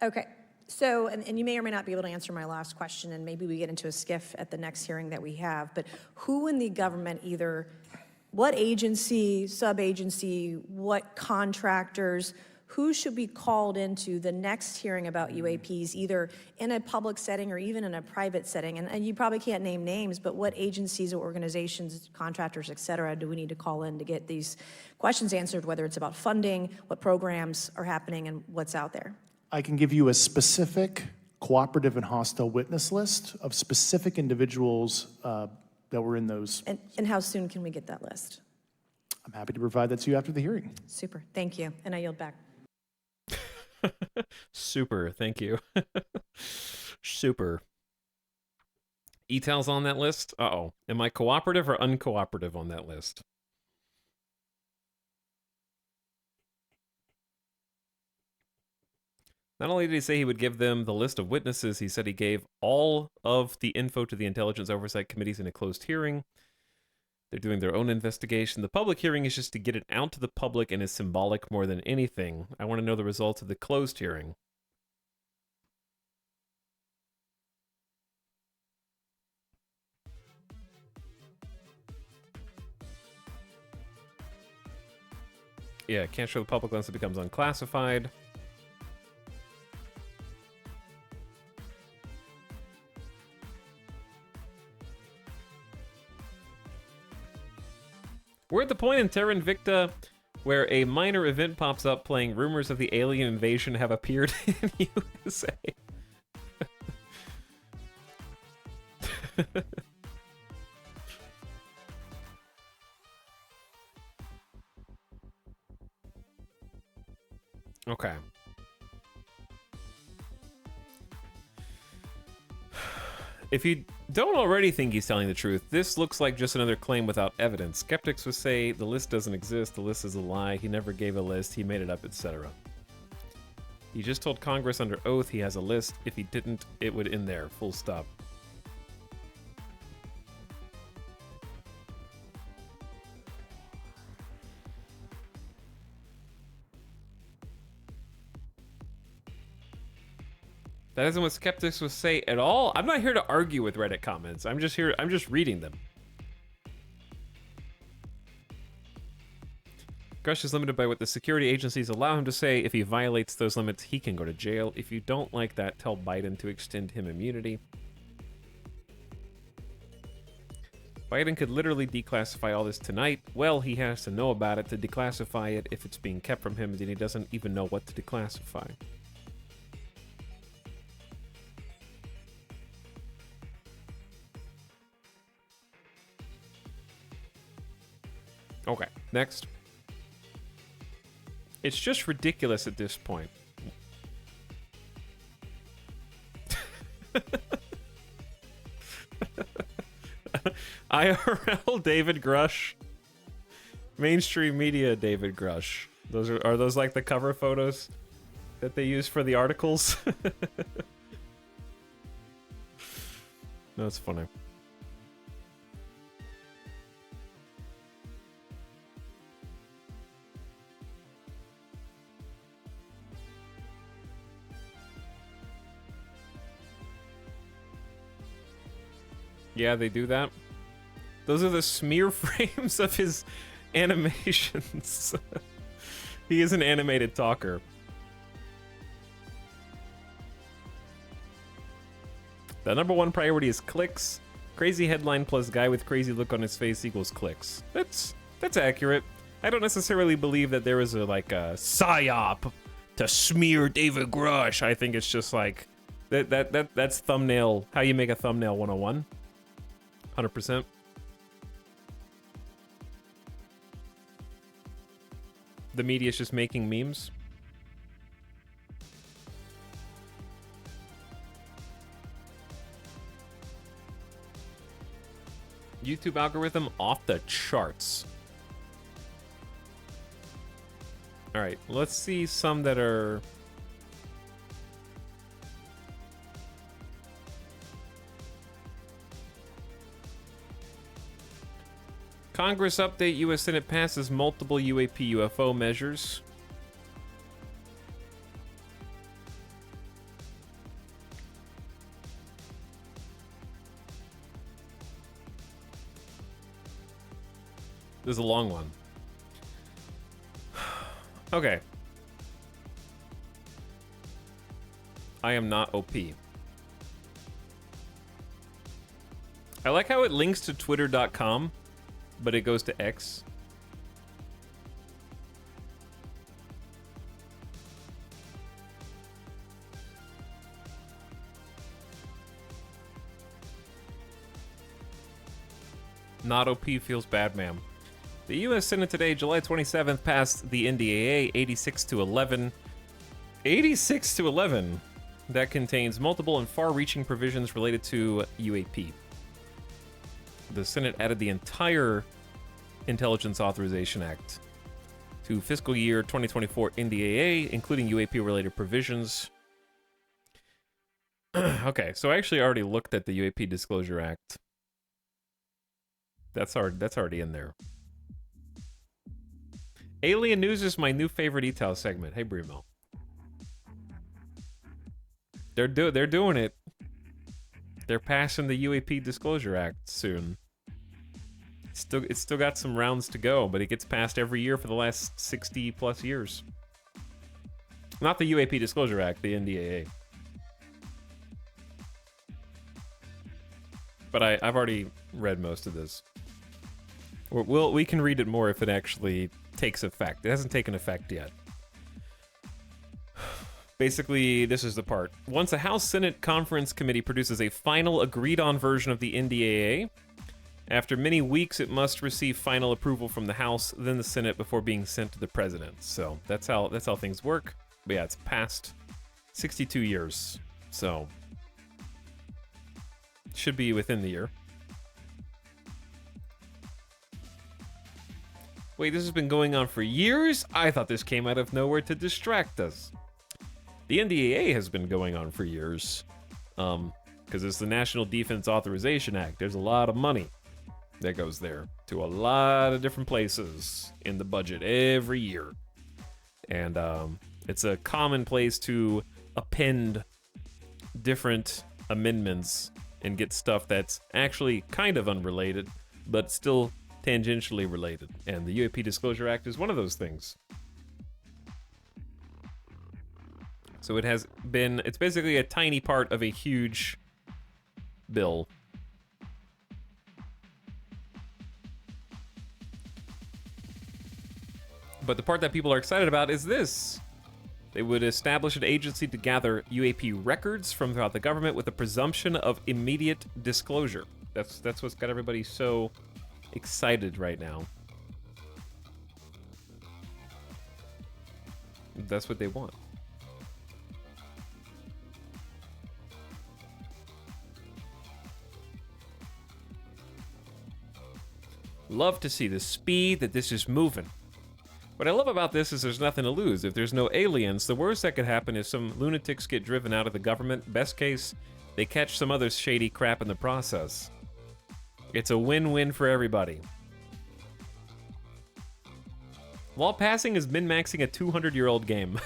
Okay. So, and you may or may not be able to answer my last question, and maybe we get into a skiff at the next hearing that we have, but who in the government, either what agency, sub-agency, what contractors, who should be called into the next hearing about UAPs, either in a public setting or even in a private setting? And you probably can't name names, but what agencies or organizations, contractors, et cetera, do we need to call in to get these questions answered, whether it's about funding, what programs are happening, and what's out there? I can give you a specific cooperative and hostile witness list of specific individuals that were in those. And how soon can we get that list? I'm happy to provide that to you after the hearing. Super, thank you, and I yield back. Super, thank you. Super. E-Tel's on that list? Uh-oh. Am I cooperative or uncooperative on that list? Not only did he say he would give them the list of witnesses, he said he gave all of the info to the Intelligence Oversight Committees in a closed hearing. They're doing their own investigation. The public hearing is just to get it out to the public and is symbolic more than anything. I want to know the results of the closed hearing. Yeah, can't show the public unless it becomes unclassified. We're at the point in Terra Invicta where a minor event pops up playing rumors of the alien invasion have appeared in USA. Okay. If you don't already think he's telling the truth, this looks like just another claim without evidence. Skeptics would say the list doesn't exist, the list is a lie, he never gave a list, he made it up, etc. He just told Congress under oath he has a list. If he didn't, it would end there, full stop. That isn't what skeptics would say at all. I'm not here to argue with Reddit comments. I'm just reading them. Grush is limited by what the security agencies allow him to say. If he violates those limits, he can go to jail. If you don't like that, tell Biden to extend him immunity. Biden could literally declassify all this tonight. Well, he has to know about it to declassify it. If it's being kept from him, then he doesn't even know what to declassify. Okay, next. It's just ridiculous at this point. IRL David Grush. Mainstream media David Grush. Are those like the cover photos that they use for the articles? No, it's funny. Yeah, they do that. Those are the smear frames of his animations. He is an animated talker. The #1 priority is clicks. Crazy headline plus guy with crazy look on his face equals clicks. That's accurate. I don't necessarily believe that there is a psyop to smear David Grush. I think it's just like that's thumbnail. How you make a thumbnail 101. 100%. The media is just making memes. YouTube algorithm off the charts. All right, let's see some that are Congress update. U.S. Senate passes multiple UAP UFO measures. This is a long one. Okay. I am not OP. I like how it links to twitter.com, but it goes to X. Not OP feels bad, ma'am. The U.S. Senate today, July 27th, passed the NDAA 86-11. 86-11. That contains multiple and far-reaching provisions related to UAP. The Senate added the entire Intelligence Authorization Act to fiscal year 2024 NDAA, including UAP-related provisions. Okay, so I actually already looked at the UAP Disclosure Act. That's already in there. Alien News is my new favorite ETAL segment. Hey, Brimo. They're doing it. They're passing the UAP Disclosure Act soon. It's still got some rounds to go, but it gets passed every year for the last 60 plus years. Not the UAP Disclosure Act, the NDAA. But I've already read most of this. We can read it more if it actually takes effect. It hasn't taken effect yet. Basically, this is the part. Once a House Senate Conference Committee produces a final agreed-on version of the NDAA, after many weeks it must receive final approval from the House, then the Senate, before being sent to the President. So that's how things work. But yeah, it's past 62 years, so should be within the year. Wait, this has been going on for years? I thought this came out of nowhere to distract us. The NDAA has been going on for years, because it's the National Defense Authorization Act. There's a lot of money that goes there to a lot of different places in the budget every year. And it's a common place to append different amendments and get stuff that's actually kind of unrelated, but still tangentially related. And the UAP Disclosure Act is one of those things. So it's basically a tiny part of a huge bill. But the part that people are excited about is this. They would establish an agency to gather UAP records from throughout the government with a presumption of immediate disclosure. That's what's got everybody so excited right now. That's what they want. Love to see the speed that this is moving. What I love about this is there's nothing to lose. If there's no aliens, the worst that could happen is some lunatics get driven out of the government. Best case, they catch some other shady crap in the process. It's a win-win for everybody. While passing is min-maxing a 200-year-old game.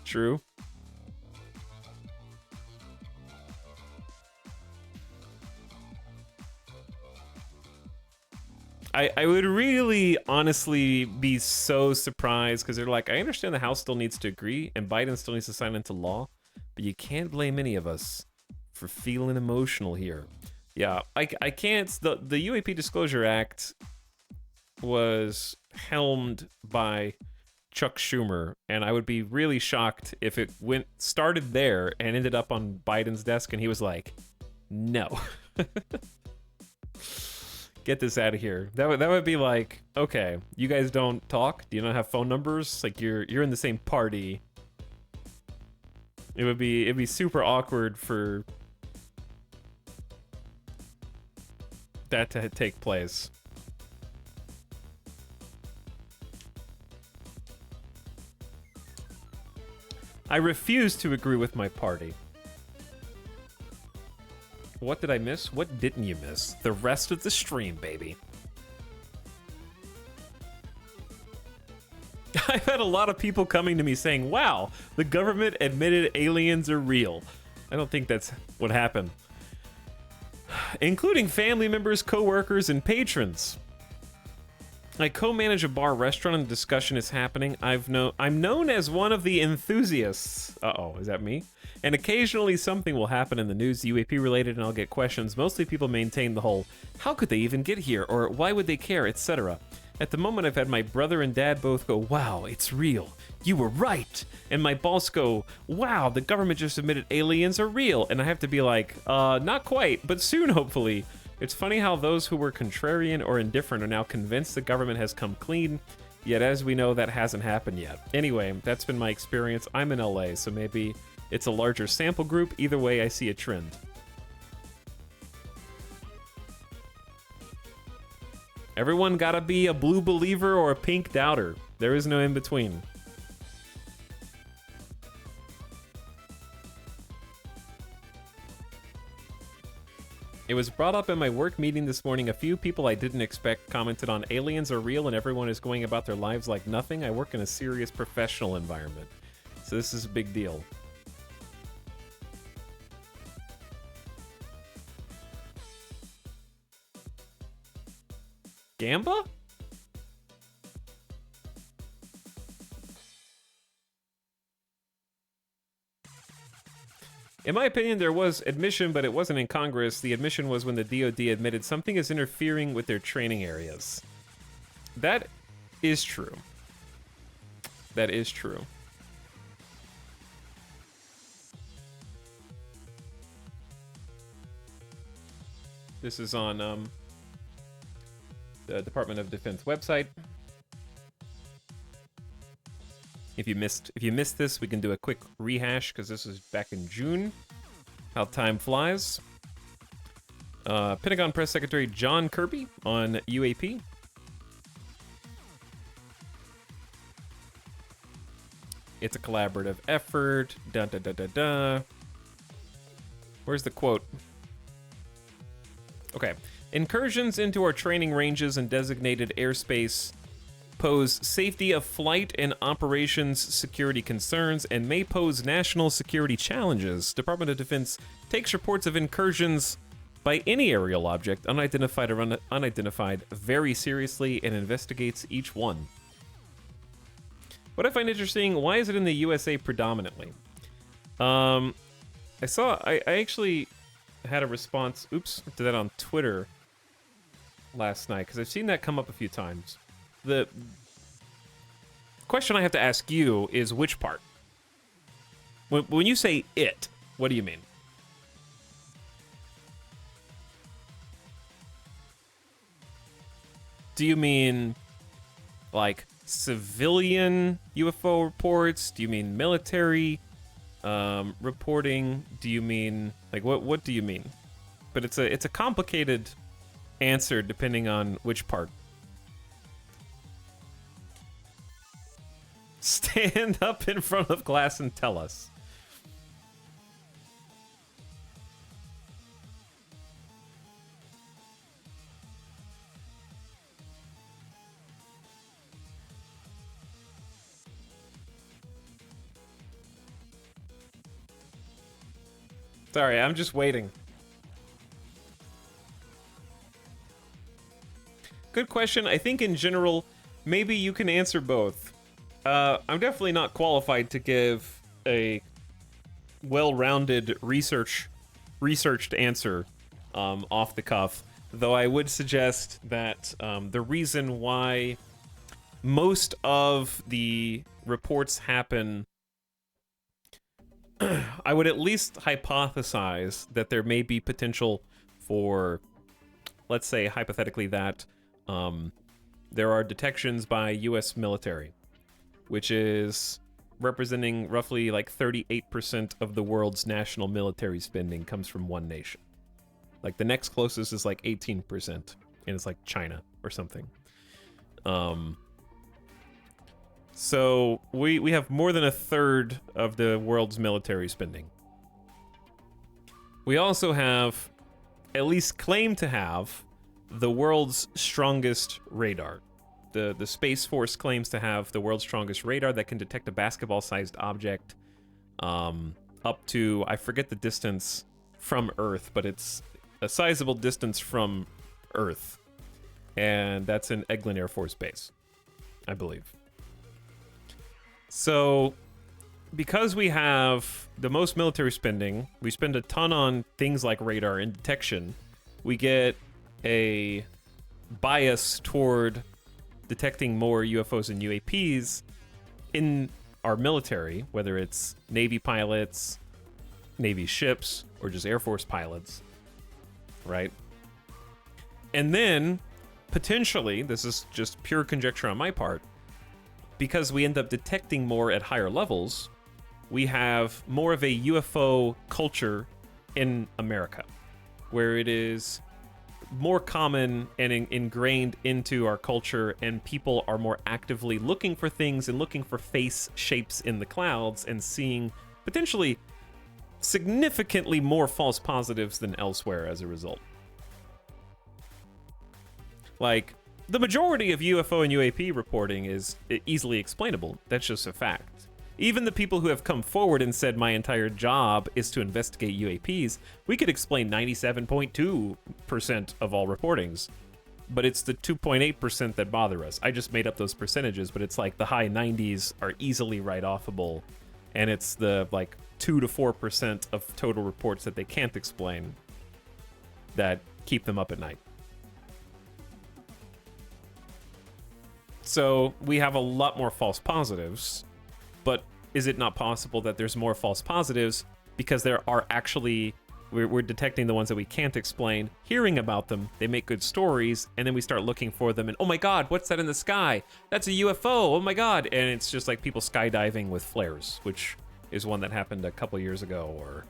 True. I would really honestly be so surprised, because they're like, I understand the House still needs to agree and Biden still needs to sign into law, but you can't blame any of us for feeling emotional here. Yeah, I can't. The UAP Disclosure Act was helmed by Chuck Schumer, and I would be really shocked if it started there and ended up on Biden's desk and he was like, no. Get this out of here. That would be like, okay, you guys don't talk? Do you not have phone numbers? Like you're in the same party. It'd be super awkward for that to take place. I refuse to agree with my party. What did I miss? What didn't you miss? The rest of the stream, baby. I've had a lot of people coming to me saying, wow, the government admitted aliens are real. I don't think that's what happened. Including family members, co-workers, and patrons. I co-manage a bar restaurant and the discussion is happening. I'm known as one of the enthusiasts. Uh-oh, is that me? And occasionally something will happen in the news UAP related and I'll get questions. Mostly people maintain the whole, how could they even get here? Or why would they care, etc. At the moment I've had my brother and dad both go, wow, it's real. You were right. And my boss go, wow, the government just admitted aliens are real. And I have to be like, not quite, but soon hopefully. It's funny how those who were contrarian or indifferent are now convinced the government has come clean, yet as we know, that hasn't happened yet. Anyway, that's been my experience. I'm in LA, so maybe it's a larger sample group. Either way, I see a trend. Everyone gotta be a blue believer or a pink doubter. There is no in between. It was brought up in my work meeting this morning. A few people I didn't expect commented on aliens are real and everyone is going about their lives like nothing. I work in a serious professional environment, so this is a big deal. Gamba? In my opinion, there was admission, but it wasn't in Congress. The admission was when the DoD admitted something is interfering with their training areas. That is true. That is true. This is on the Department of Defense website. If you missed this, we can do a quick rehash because this is back in June. How time flies. Pentagon Press Secretary John Kirby on UAP. It's a collaborative effort. Da da da da da. Where's the quote? Okay. Incursions into our training ranges and designated airspace pose safety of flight and operations security concerns and may pose national security challenges. Department of Defense takes reports of incursions by any aerial object, unidentified or unidentified, very seriously and investigates each one. What I find interesting, why is it in the USA predominantly? I actually had a response, to that on Twitter last night, because I've seen that come up a few times. The question I have to ask you is which part? When you say it, what do you mean? Do you mean like civilian UFO reports? Do you mean military reporting? Do you mean like what do you mean? But it's a complicated answer depending on which part. Stand up in front of glass and tell us. Sorry, I'm just waiting. Good question. I think in general, maybe you can answer both. I'm definitely not qualified to give a well-rounded researched answer off the cuff, though I would suggest that the reason why most of the reports happen, I would at least hypothesize that there may be potential for, let's say hypothetically, that there are detections by US military, which is representing roughly like 38% of the world's national military spending comes from one nation. Like the next closest is like 18%, and it's like China or something. So we have more than a third of the world's military spending. We also have, at least claim to have, the world's strongest radar. the Space Force claims to have the world's strongest radar that can detect a basketball-sized object up to, I forget the distance from Earth, but it's a sizable distance from Earth. And that's in Eglin Air Force Base, I believe. So, because we have the most military spending, we spend a ton on things like radar and detection, we get a bias toward detecting more UFOs and UAPs in our military, whether it's Navy pilots, Navy ships, or just Air Force pilots, right? And then, potentially, this is just pure conjecture on my part, because we end up detecting more at higher levels, we have more of a UFO culture in America, where it is more common and ingrained into our culture, and people are more actively looking for things and looking for face shapes in the clouds and seeing potentially significantly more false positives than elsewhere as a result. Like, the majority of UFO and UAP reporting is easily explainable. That's just a fact. Even the people who have come forward and said my entire job is to investigate UAPs, we could explain 97.2% of all reportings. But it's the 2.8% that bother us. I just made up those percentages, but it's like the high 90s are easily write-offable, and it's the like 2 to 4% of total reports that they can't explain that keep them up at night. So we have a lot more false positives, but is it not possible that there's more false positives because there are actually, we're detecting the ones that we can't explain, hearing about them, they make good stories, and then we start looking for them, and oh my god, what's that in the sky? That's a UFO, oh my god, and it's just like people skydiving with flares, which is one that happened a couple years ago, or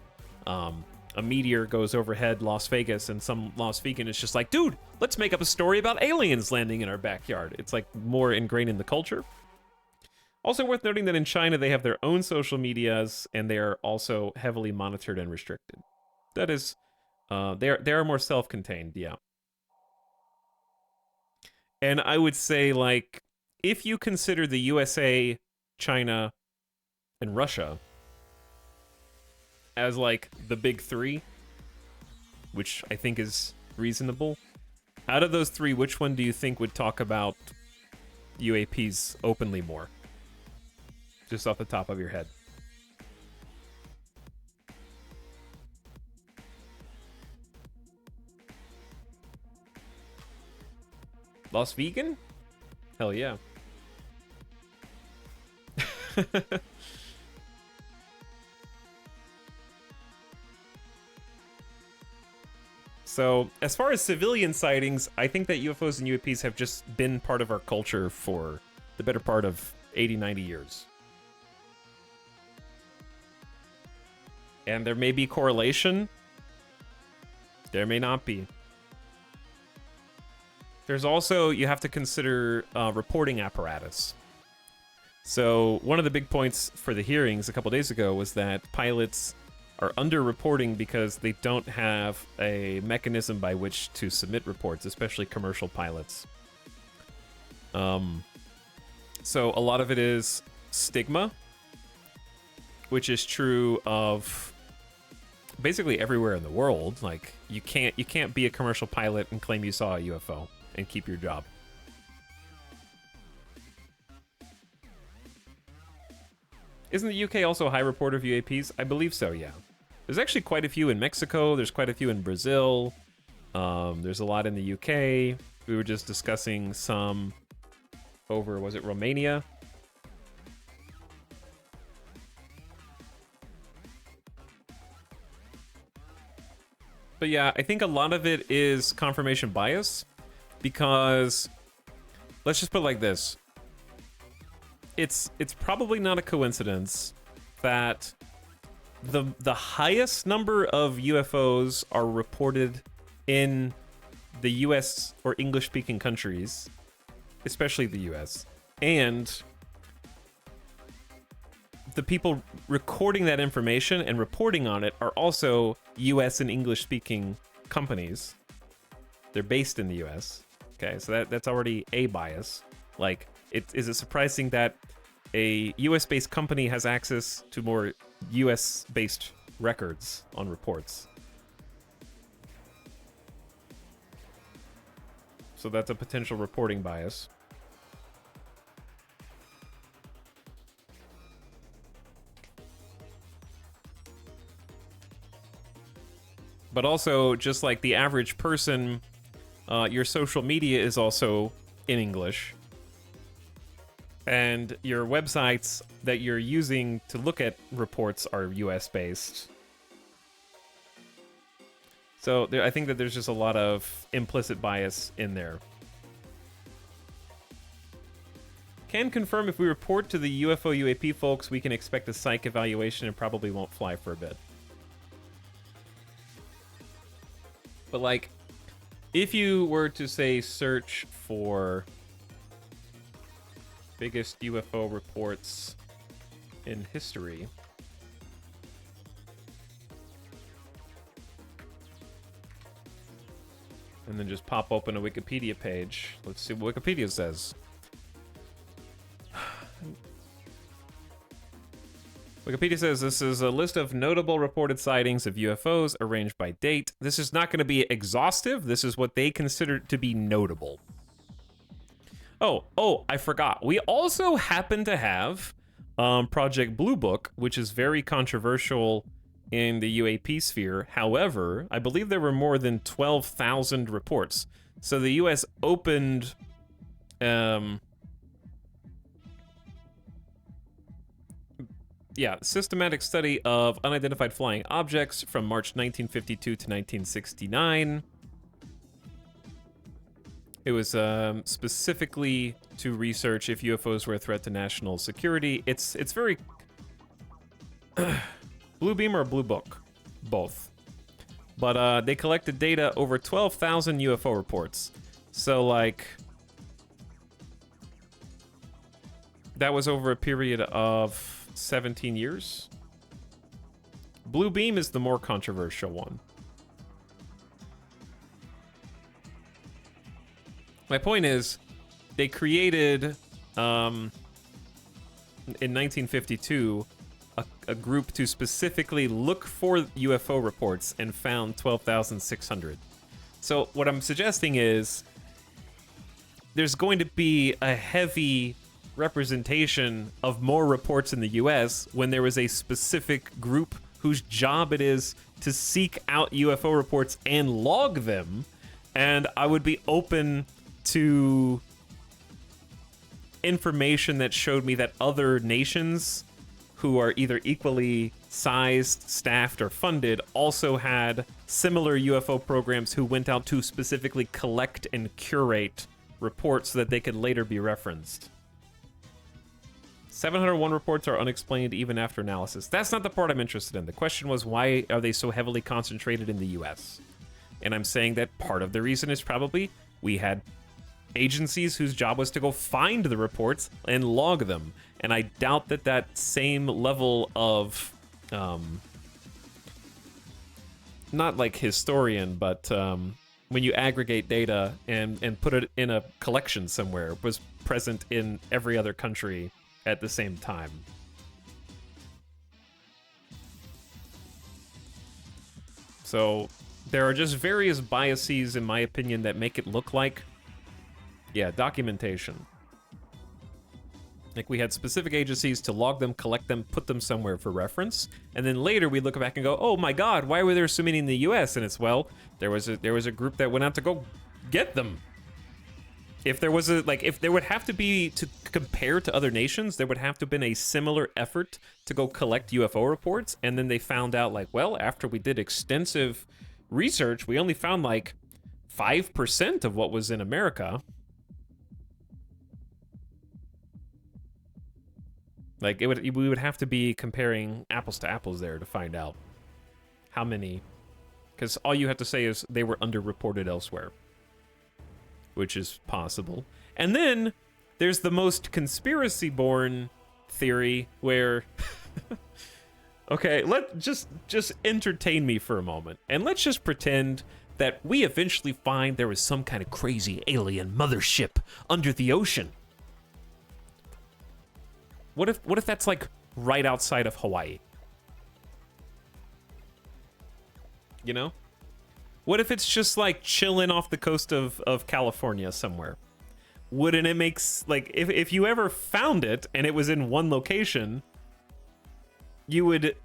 a meteor goes overhead Las Vegas, and some Las Vegan is just like, dude, let's make up a story about aliens landing in our backyard. It's like more ingrained in the culture. Also worth noting that in China, they have their own social medias, and they are also heavily monitored and restricted. That is, they are more self-contained, yeah. And I would say, like, if you consider the USA, China, and Russia as like the big three, which I think is reasonable, out of those three, which one do you think would talk about UAPs openly more? Just off the top of your head. Las Vegan? Hell yeah. So, as far as civilian sightings, I think that UFOs and UAPs have just been part of our culture for the better part of 80, 90 years. And there may be correlation. There may not be. There's also, you have to consider reporting apparatus. So, one of the big points for the hearings a couple days ago was that pilots are under-reporting because they don't have a mechanism by which to submit reports, especially commercial pilots. So a lot of it is stigma, which is true of basically everywhere in the world. Like, you can't be a commercial pilot and claim you saw a UFO and keep your job. Isn't the UK also a high reporter of UAPs? I believe so, yeah. There's actually quite a few in Mexico. There's quite a few in Brazil. There's a lot in the UK. We were just discussing some over, was it Romania? But yeah, I think a lot of it is confirmation bias, because let's just put it like this. It's probably not a coincidence that the highest number of UFOs are reported in the US or English-speaking countries, especially the US, and the people recording that information and reporting on it are also US and English-speaking companies. They're based in the US. Okay, so that's already a bias. Like, is it surprising that a US-based company has access to more US-based records on reports? So that's a potential reporting bias. But also, just like the average person, your social media is also in English. And your websites that you're using to look at reports are US-based. So I think that there's just a lot of implicit bias in there. Can confirm if we report to the UFO UAP folks, we can expect a psych evaluation and probably won't fly for a bit. But like, if you were to say search for biggest UFO reports in history, and then just pop open a Wikipedia page, let's see what Wikipedia says. Wikipedia says this is a list of notable reported sightings of UFOs arranged by date. This is not going to be exhaustive. This is what they consider to be notable. Oh, I forgot. We also happen to have Project Blue Book, which is very controversial in the UAP sphere. However, I believe there were more than 12,000 reports. So the US opened systematic study of unidentified flying objects from March 1952 to 1969. It was specifically to research if UFOs were a threat to national security. It's very Blue Beam or Blue Book, both. But they collected data over 12,000 UFO reports. So like, that was over a period of 17 years. Blue Beam is the more controversial one. My point is, they created, in 1952, a group to specifically look for UFO reports and found 12,600. So what I'm suggesting is, there's going to be a heavy representation of more reports in the US when there was a specific group whose job it is to seek out UFO reports and log them. And I would be open to information that showed me that other nations who are either equally sized, staffed, or funded also had similar UFO programs who went out to specifically collect and curate reports so that they could later be referenced. 701 reports are unexplained even after analysis. That's not the part I'm interested in. The question was, why are they so heavily concentrated in the US? And I'm saying that part of the reason is probably we had agencies whose job was to go find the reports and log them. And I doubt that that same level of, not like historian, but when you aggregate data and put it in a collection somewhere, was present in every other country at the same time. So there are just various biases, in my opinion, that make it look like, yeah, documentation. Like, we had specific agencies to log them, collect them, put them somewhere for reference, and then later we look back and go, oh my god, why were there so many in the US? And it's, well, there was a group that went out to go get them. If there was if there would have to be, to compare to other nations, there would have to have been a similar effort to go collect UFO reports, and then they found out, like, well, after we did extensive research, we only found like 5% of what was in America. Like, we would have to be comparing apples to apples there to find out how many, because all you have to say is they were underreported elsewhere, which is possible. And then there's the most conspiracy-born theory where, okay, just entertain me for a moment, and let's just pretend that we eventually find there was some kind of crazy alien mothership under the ocean. What if that's like right outside of Hawaii? You know? What if it's just like chilling off the coast of California somewhere? Wouldn't it make like if you ever found it and it was in one location, you would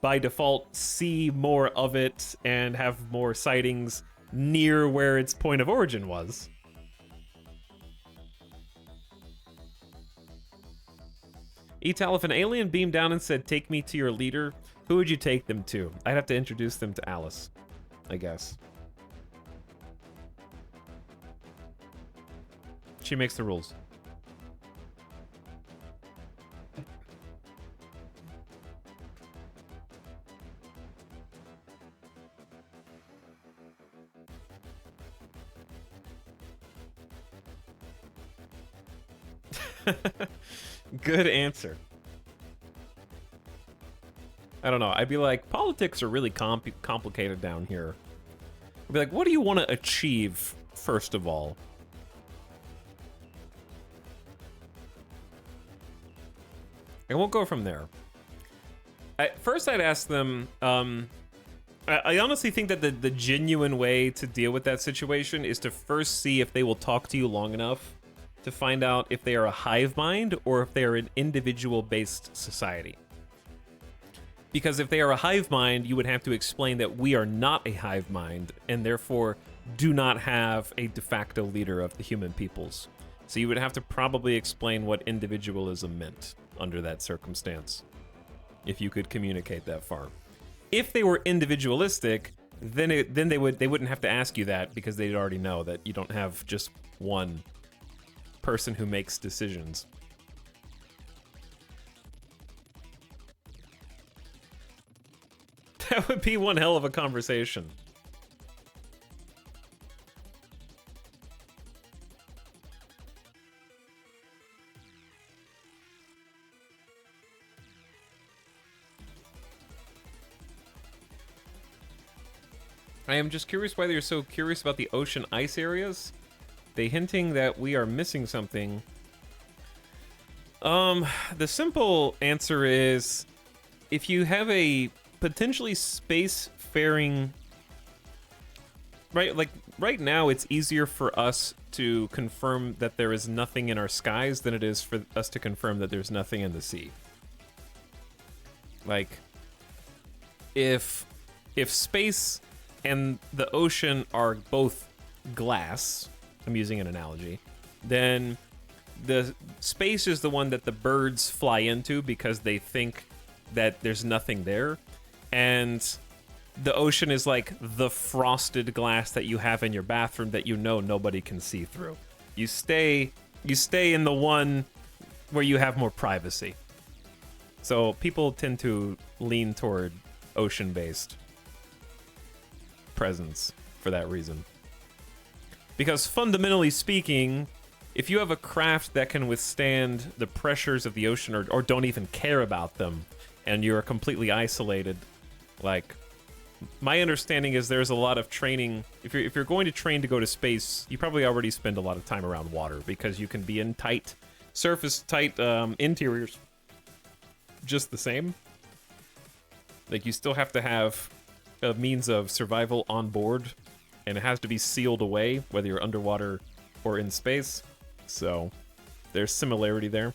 by default see more of it and have more sightings near where its point of origin was. Etal, if an alien beamed down and said, "Take me to your leader," who would you take them to? I'd have to introduce them to Alice, I guess. She makes the rules. Good answer. I don't know. I'd be like, politics are really complicated down here. I'd be like, what do you want to achieve, first of all? I won't go from there. First, I'd ask them, I honestly think that the genuine way to deal with that situation is to first see if they will talk to you long enough to find out if they are a hive mind or if they are an individual-based society. Because if they are a hive mind, you would have to explain that we are not a hive mind and therefore do not have a de facto leader of the human peoples. So you would have to probably explain what individualism meant under that circumstance, if you could communicate that far. If they were individualistic, then they wouldn't have to ask you that because they'd already know that you don't have just one person who makes decisions. That would be one hell of a conversation. I am just curious why they're so curious about the ocean ice areas. They hinting that we are missing something. The simple answer is, if you have a potentially space-faring... Right now, it's easier for us to confirm that there is nothing in our skies than it is for us to confirm that there's nothing in the sea. Like, if space and the ocean are both glass, I'm using an analogy, then the space is the one that the birds fly into because they think that there's nothing there, and the ocean is like the frosted glass that you have in your bathroom that you know nobody can see through. You stay in the one where you have more privacy. So people tend to lean toward ocean-based presence for that reason. Because fundamentally speaking, if you have a craft that can withstand the pressures of the ocean or don't even care about them, and you're completely isolated, like, my understanding is there's a lot of training. If you're going to train to go to space, you probably already spend a lot of time around water because you can be in tight interiors just the same. Like, you still have to have a means of survival on board, and it has to be sealed away, whether you're underwater or in space. So there's similarity there.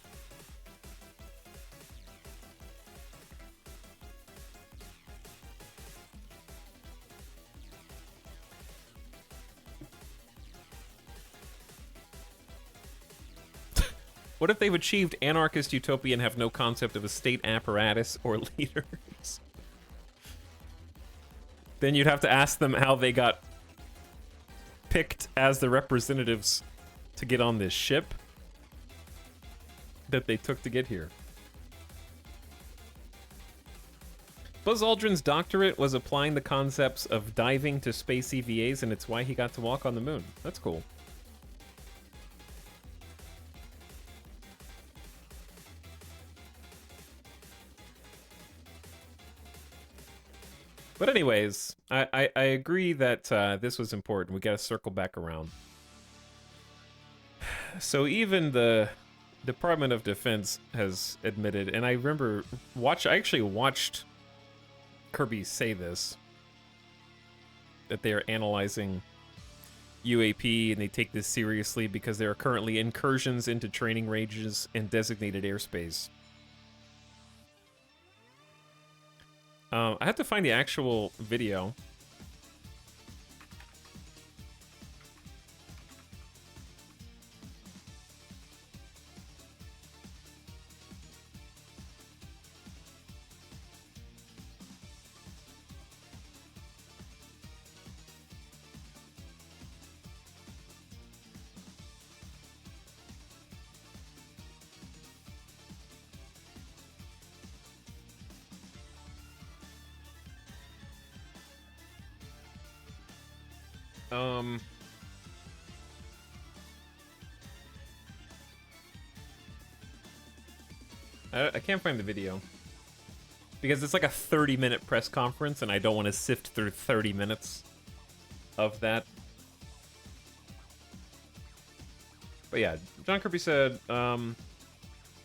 What if they've achieved anarchist utopia and have no concept of a state apparatus or leaders? Then you'd have to ask them how they got picked as the representatives to get on this ship that they took to get here. Buzz Aldrin's doctorate was applying the concepts of diving to space EVAs, and it's why he got to walk on the moon. That's cool. But anyways, I agree that this was important. We got to circle back around. So even the Department of Defense has admitted, and I remember I actually watched Kirby say this, that they are analyzing UAP and they take this seriously because there are currently incursions into training ranges and designated airspace. I have to find the actual video. I can't find the video because it's like a 30-minute press conference and I don't want to sift through 30 minutes of that. But yeah, John Kirby said, and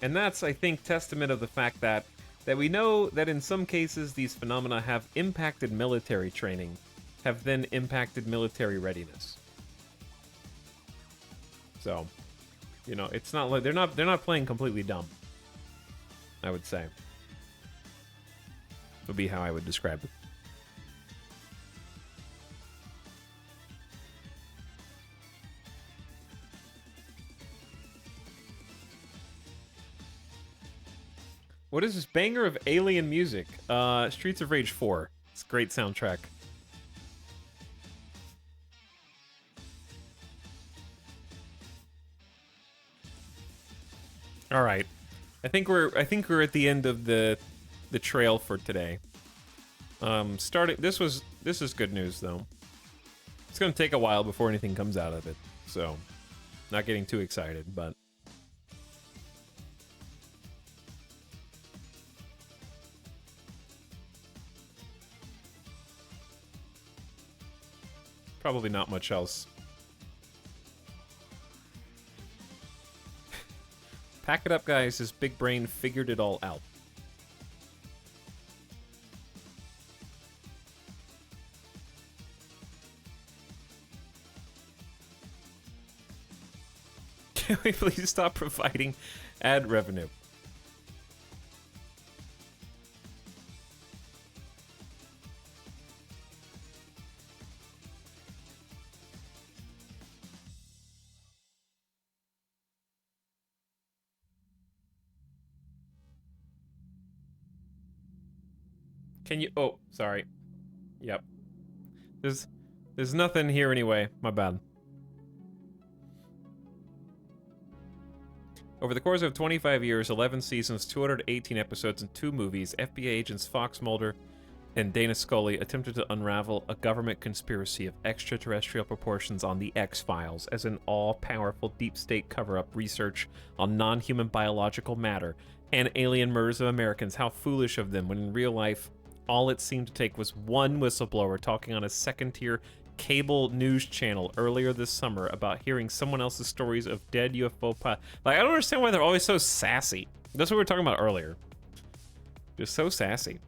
that's, I think, testament of the fact that we know that in some cases these phenomena have impacted military training, have then impacted military readiness. So, you know, it's not like they're not playing completely dumb, I would say. Would be how I would describe it. What is this banger of alien music? Streets of Rage 4. It's a great soundtrack. All right. I think we're at the end of the trail for today. This is good news though. It's going to take a while before anything comes out of it. So, not getting too excited, but probably not much else. Pack it up, guys. His big brain figured it all out. Can we please stop providing ad revenue? Can you... Oh, sorry. Yep. There's nothing here anyway. My bad. Over the course of 25 years, 11 seasons, 218 episodes, and 2 movies, FBI agents Fox Mulder and Dana Scully attempted to unravel a government conspiracy of extraterrestrial proportions on the X-Files as an all-powerful deep state cover-up research on non-human biological matter and alien murders of Americans. How foolish of them, when in real life, all it seemed to take was one whistleblower talking on a second-tier cable news channel earlier this summer about hearing someone else's stories of dead UFO Like, I don't understand why they're always so sassy. That's what we were talking about earlier. Just so sassy.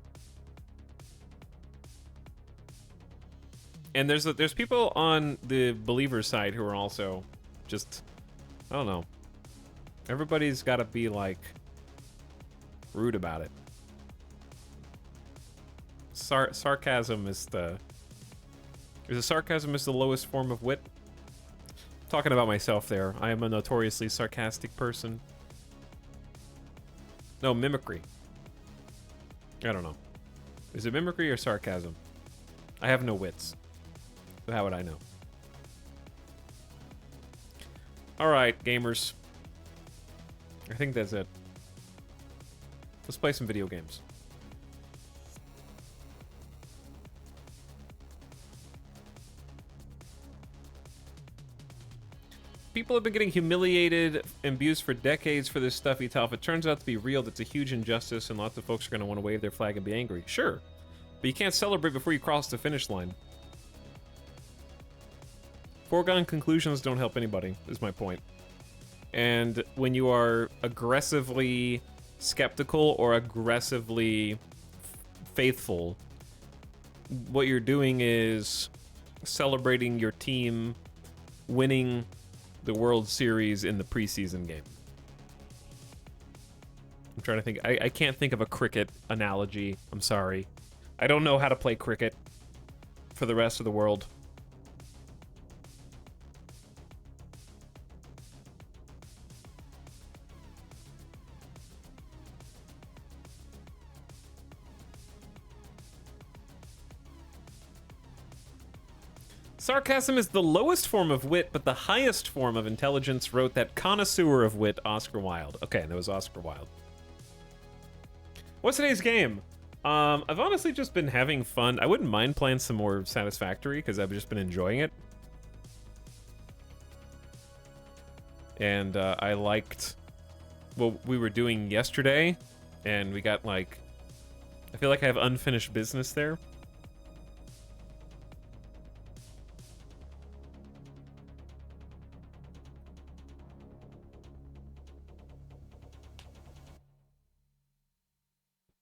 And there's people on the believer side who are also just, I don't know. Everybody's got to be like rude about it. Sarcasm is the lowest form of wit? Talking about myself there. I am a notoriously sarcastic person. No, mimicry. I don't know. Is it mimicry or sarcasm? I have no wits. So how would I know? Alright, gamers. I think that's it. Let's play some video games. People have been getting humiliated and abused for decades for this stuff, If it turns out to be real, that's a huge injustice, and lots of folks are going to want to wave their flag and be angry. Sure. But you can't celebrate before you cross the finish line. Foregone conclusions don't help anybody, is my point. And when you are aggressively skeptical or aggressively faithful, what you're doing is celebrating your team winning the World Series in the preseason game. I'm trying to think. I can't think of a cricket analogy. I'm sorry. I don't know how to play cricket for the rest of the world. Sarcasm is the lowest form of wit, but the highest form of intelligence, wrote that connoisseur of wit, Oscar Wilde. Okay, that was Oscar Wilde. What's today's game? I've honestly just been having fun. I wouldn't mind playing some more Satisfactory, because I've just been enjoying it. And I liked what we were doing yesterday, and we got, like... I feel like I have unfinished business there.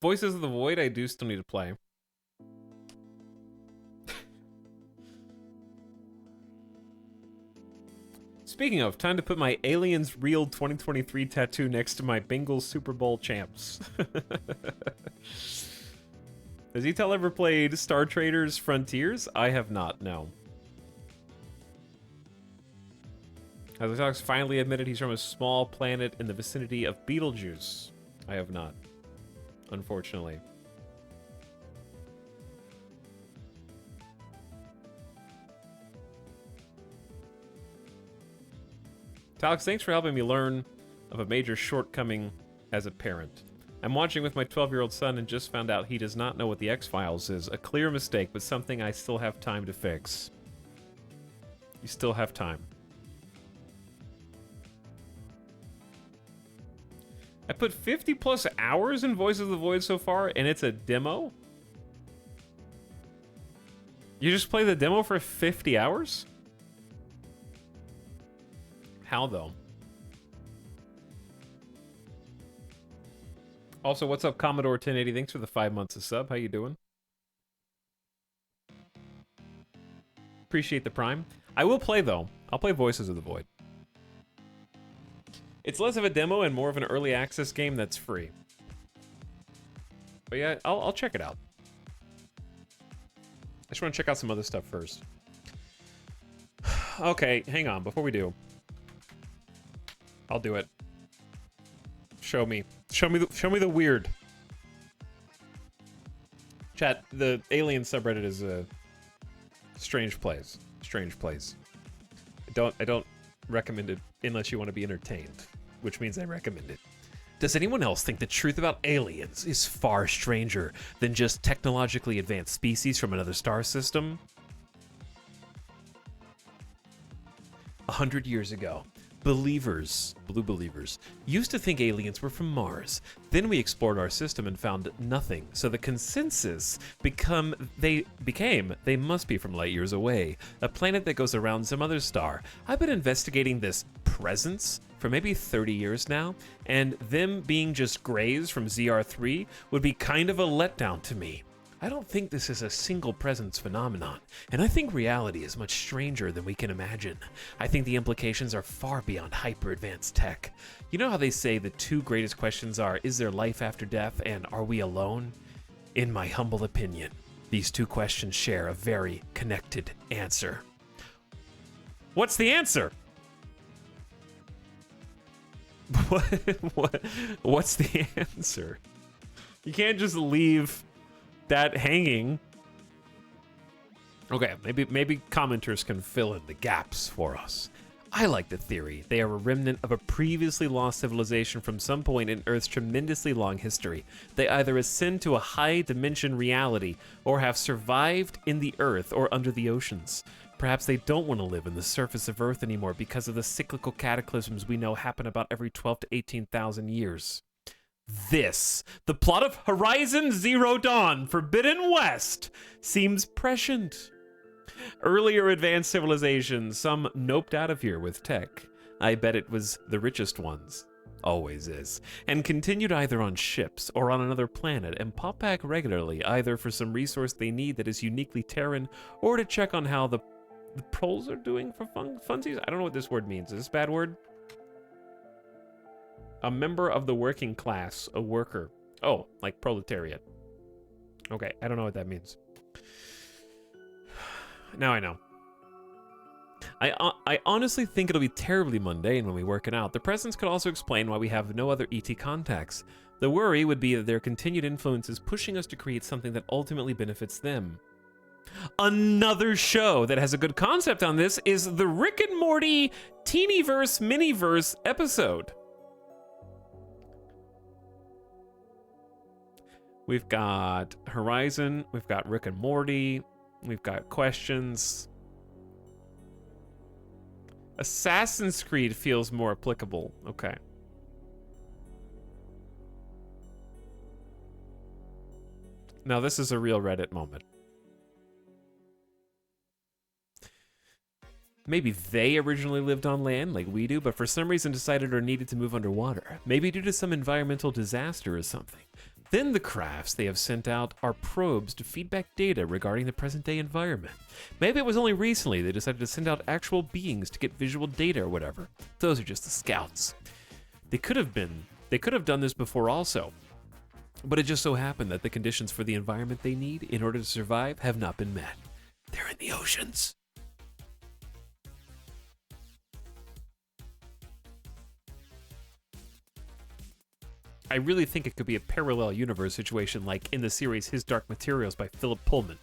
Voices of the Void, I do still need to play. Speaking of, time to put my Aliens Real 2023 tattoo next to my Bengals Super Bowl champs. Has Etel ever played Star Traders Frontiers? I have not, no. Has finally admitted he's from a small planet in the vicinity of Betelgeuse? I have not. Unfortunately. Alex, thanks for helping me learn of a major shortcoming as a parent. I'm watching with my 12-year-old son and just found out he does not know what the X-Files is. A clear mistake, but something I still have time to fix. You still have time. I put 50 plus hours in Voices of the Void so far, and it's a demo? You just play the demo for 50 hours? How, though? Also, what's up, Commodore 1080? Thanks for the 5 months of sub. How you doing? Appreciate the Prime. I will play, though. I'll play Voices of the Void. It's less of a demo and more of an early access game that's free. But yeah, I'll check it out. I just want to check out some other stuff first. Okay, hang on. Before we do, I'll do it. Show me the weird. Chat, the Alien subreddit is a strange place. Strange place. I don't recommend it unless you want to be entertained, which means I recommend it. Does anyone else think the truth about aliens is far stranger than just technologically advanced species from another star system? 100 years ago, blue believers, used to think aliens were from Mars. Then we explored our system and found nothing. So the consensus they must be from light years away, a planet that goes around some other star. I've been investigating this presence for maybe 30 years now, and them being just grays from ZR3 would be kind of a letdown to me. I don't think this is a single presence phenomenon, and I think reality is much stranger than we can imagine. I think the implications are far beyond hyper-advanced tech. You know how they say the two greatest questions are, is there life after death, and are we alone? In my humble opinion, these two questions share a very connected answer. What's the answer? What's the answer? You can't just leave that hanging. Okay, maybe commenters can fill in the gaps for us. I like the theory. They are a remnant of a previously lost civilization from some point in Earth's tremendously long history. They either ascend to a high dimension reality or have survived in the Earth or under the oceans. Perhaps they don't want to live in the surface of Earth anymore because of the cyclical cataclysms we know happen about every 12 to 18,000 years. The plot of Horizon Zero Dawn Forbidden West, seems prescient. Earlier advanced civilizations, some noped out of here with tech. I bet it was the richest ones. Always is. And continued either on ships or on another planet and pop back regularly, either for some resource they need that is uniquely Terran or to check on how the proles are doing for funsies? I don't know what this word means. Is this a bad word? A member of the working class, a worker. Oh, like proletariat. Okay, I don't know what that means. Now I know. I honestly think it'll be terribly mundane when we work it out. The presence could also explain why we have no other ET contacts. The worry would be that their continued influence is pushing us to create something that ultimately benefits them. Another show that has a good concept on this is the Rick and Morty Teenyverse Miniverse episode. We've got Horizon, we've got Rick and Morty, we've got questions. Assassin's Creed feels more applicable. Okay. Now this is a real Reddit moment. Maybe they originally lived on land like we do, but for some reason decided or needed to move underwater. Maybe due to some environmental disaster or something. Then the crafts they have sent out are probes to feedback data regarding the present-day environment. Maybe it was only recently they decided to send out actual beings to get visual data or whatever. Those are just the scouts. They could have done this before also. But it just so happened that the conditions for the environment they need in order to survive have not been met. They're in the oceans. I really think it could be a parallel universe situation like in the series His Dark Materials by Philip Pullman.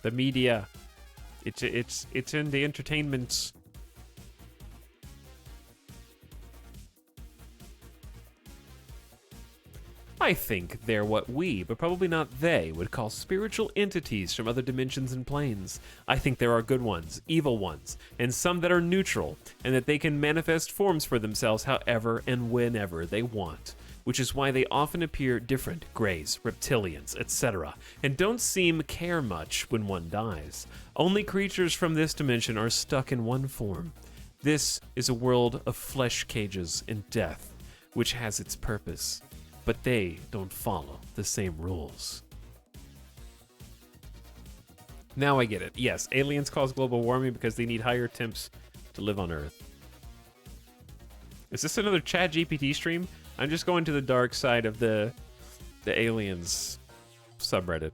The media, it's in the entertainment. I think they're what we, but probably not they, would call spiritual entities from other dimensions and planes. I think there are good ones, evil ones, and some that are neutral, and that they can manifest forms for themselves however and whenever they want, which is why they often appear different, greys, reptilians, etc., and don't seem care much when one dies. Only creatures from this dimension are stuck in one form. This is a world of flesh cages and death, which has its purpose. But they don't follow the same rules. Now I get it. Yes, aliens cause global warming because they need higher temps to live on Earth. Is this another ChatGPT stream? I'm just going to the dark side of the aliens subreddit.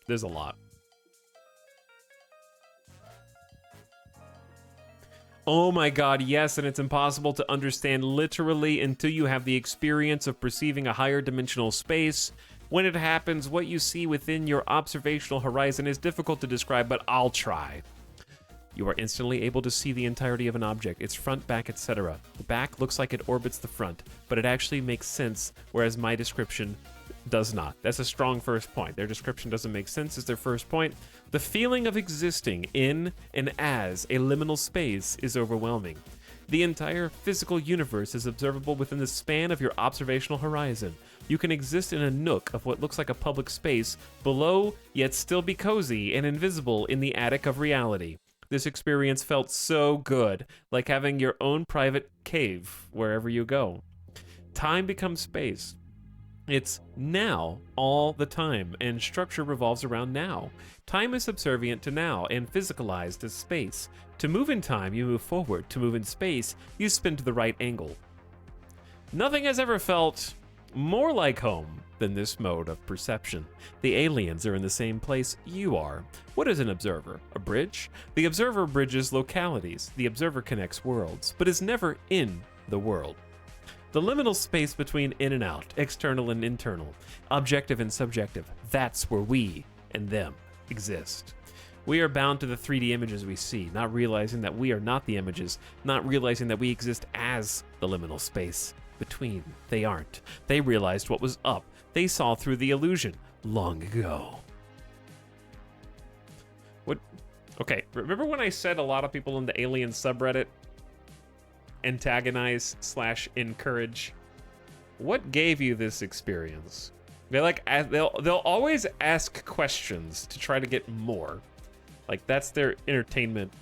There's a lot. Oh my god, yes, and it's impossible to understand literally until you have the experience of perceiving a higher dimensional space. When it happens, what you see within your observational horizon is difficult to describe, but I'll try. You are instantly able to see the entirety of an object, its front, back, etc. The back looks like it orbits the front, but it actually makes sense, whereas my description does not. That's a strong first point. Their description doesn't make sense is their first point. The feeling of existing in and as a liminal space is overwhelming. The entire physical universe is observable within the span of your observational horizon. You can exist in a nook of what looks like a public space below, yet still be cozy and invisible in the attic of reality. This experience felt so good, like having your own private cave wherever you go. Time becomes space. It's now all the time, and structure revolves around now. Time is subservient to now and physicalized as space. To move in time, you move forward. To move in space, you spin to the right angle. Nothing has ever felt more like home than this mode of perception. The aliens are in the same place you are. What is an observer? A bridge? The observer bridges localities. The observer connects worlds, but is never in the world. The liminal space between in and out, external and internal, objective and subjective, that's where we and them exist. We are bound to the 3D images we see, not realizing that we are not the images, not realizing that we exist as the liminal space between. They aren't. They realized what was up. They saw through the illusion long ago. What? Okay, remember when I said a lot of people in the alien subreddit antagonize / encourage? What gave you this experience? They'll always ask questions to try to get more. Like, that's their entertainment.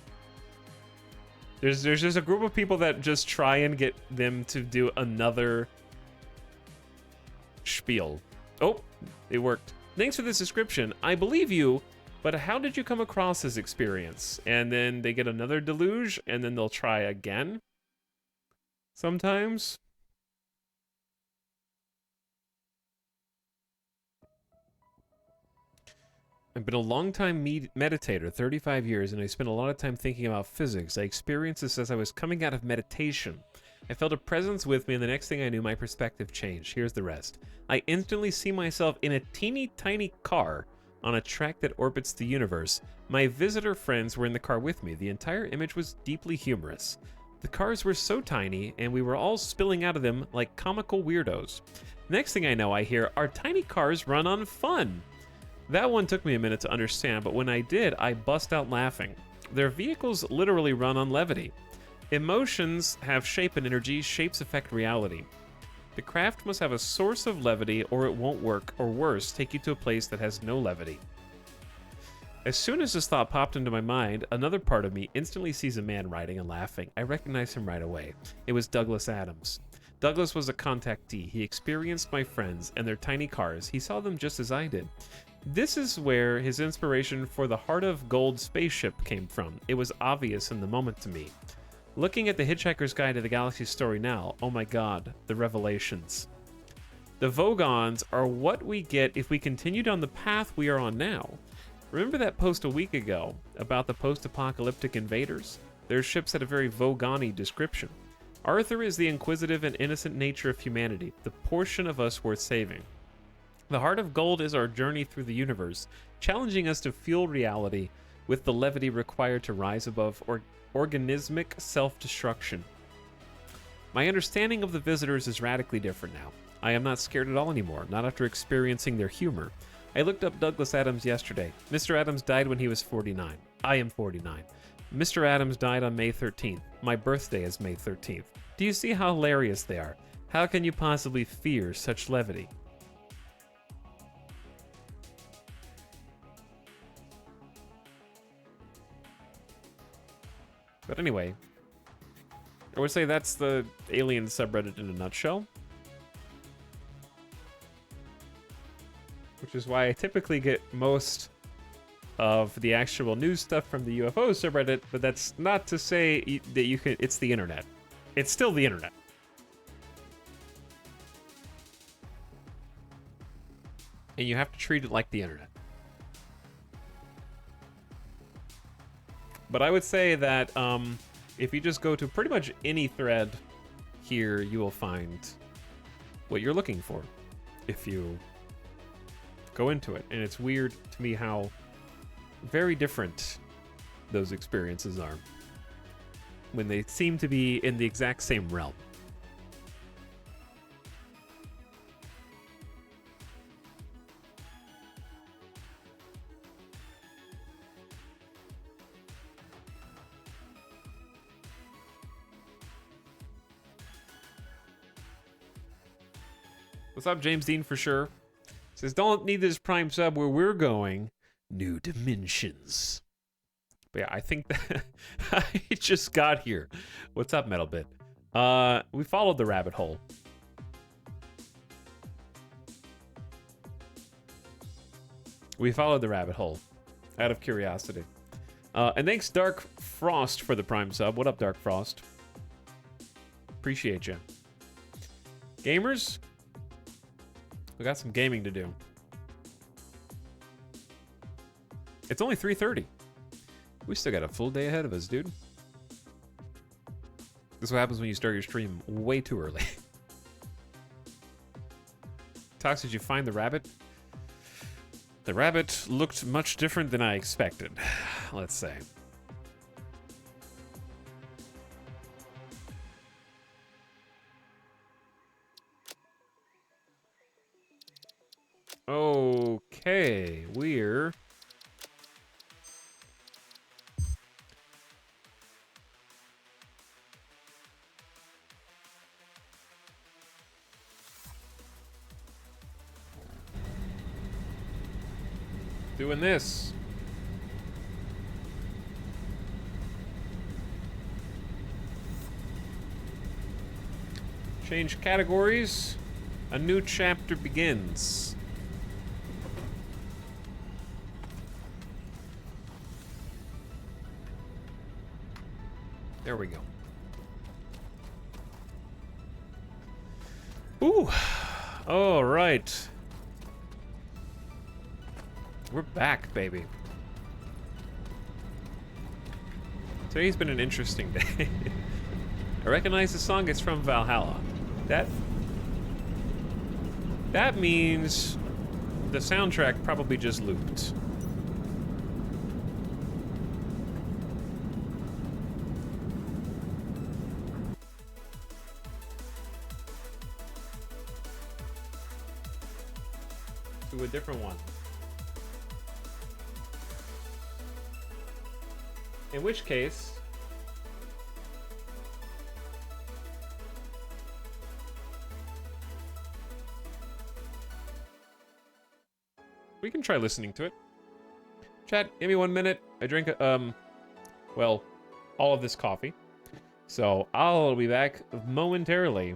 There's just a group of people that just try and get them to do another spiel. Oh, it worked. Thanks for this description. I believe you, but how did you come across this experience? And then they get another deluge, and then they'll try again. Sometimes. I've been a long-time meditator, 35 years, and I spent a lot of time thinking about physics. I experienced this as I was coming out of meditation. I felt a presence with me, and the next thing I knew, my perspective changed. Here's the rest. I instantly see myself in a teeny tiny car on a track that orbits the universe. My visitor friends were in the car with me. The entire image was deeply humorous. The cars were so tiny, and we were all spilling out of them like comical weirdos. Next thing I know, I hear, our tiny cars run on fun. That one took me a minute to understand, but when I did, I bust out laughing. Their vehicles literally run on levity. Emotions have shape and energy, shapes affect reality. The craft must have a source of levity or it won't work, or worse, take you to a place that has no levity. As soon as this thought popped into my mind, another part of me instantly sees a man riding and laughing. I recognize him right away. It was Douglas Adams. Douglas was a contactee. He experienced my friends and their tiny cars. He saw them just as I did. This is where his inspiration for the Heart of Gold spaceship came from. It was obvious in the moment to me. Looking at the Hitchhiker's Guide to the Galaxy story now, oh my god, the revelations. The Vogons are what we get if we continue down the path we are on now. Remember that post a week ago about the post-apocalyptic invaders? Their ships had a very Vogon-y description. Arthur is the inquisitive and innocent nature of humanity, the portion of us worth saving. The Heart of Gold is our journey through the universe, challenging us to fuel reality with the levity required to rise above organismic self-destruction. My understanding of the visitors is radically different now. I am not scared at all anymore, not after experiencing their humor. I looked up Douglas Adams yesterday. Mr. Adams died when he was 49. I am 49. Mr. Adams died on May 13th. My birthday is May 13th. Do you see how hilarious they are? How can you possibly fear such levity? But anyway, I would say that's the alien subreddit in a nutshell. Which is why I typically get most of the actual news stuff from the UFO subreddit, but that's not to say that you can, it's the internet. It's still the internet. And you have to treat it like the internet. But I would say that if you just go to pretty much any thread here, you will find what you're looking for if you go into it. And it's weird to me how very different those experiences are when they seem to be in the exact same realm. What's up, James Dean, for sure? Says, don't need this Prime sub where we're going. New dimensions. But yeah, I think that I just got here. What's up, Metalbit? We followed the rabbit hole. We followed the rabbit hole out of curiosity. And thanks, Dark Frost, for the Prime sub. What up, Dark Frost? Appreciate you. Gamers, we got some gaming to do. It's only 3:30. We still got a full day ahead of us, dude. This is what happens when you start your stream way too early. Tox, did you find the rabbit? The rabbit looked much different than I expected, let's say. Okay, we're... doing this. Change categories. A new chapter begins. There we go. Ooh. All right. We're back, baby. Today's been an interesting day. I recognize the song. It's from Valhalla. That means the soundtrack probably just looped. To a different one. In which case, we can try listening to it. Chat, give me 1 minute. I drink, well, all of this coffee. So I'll be back momentarily.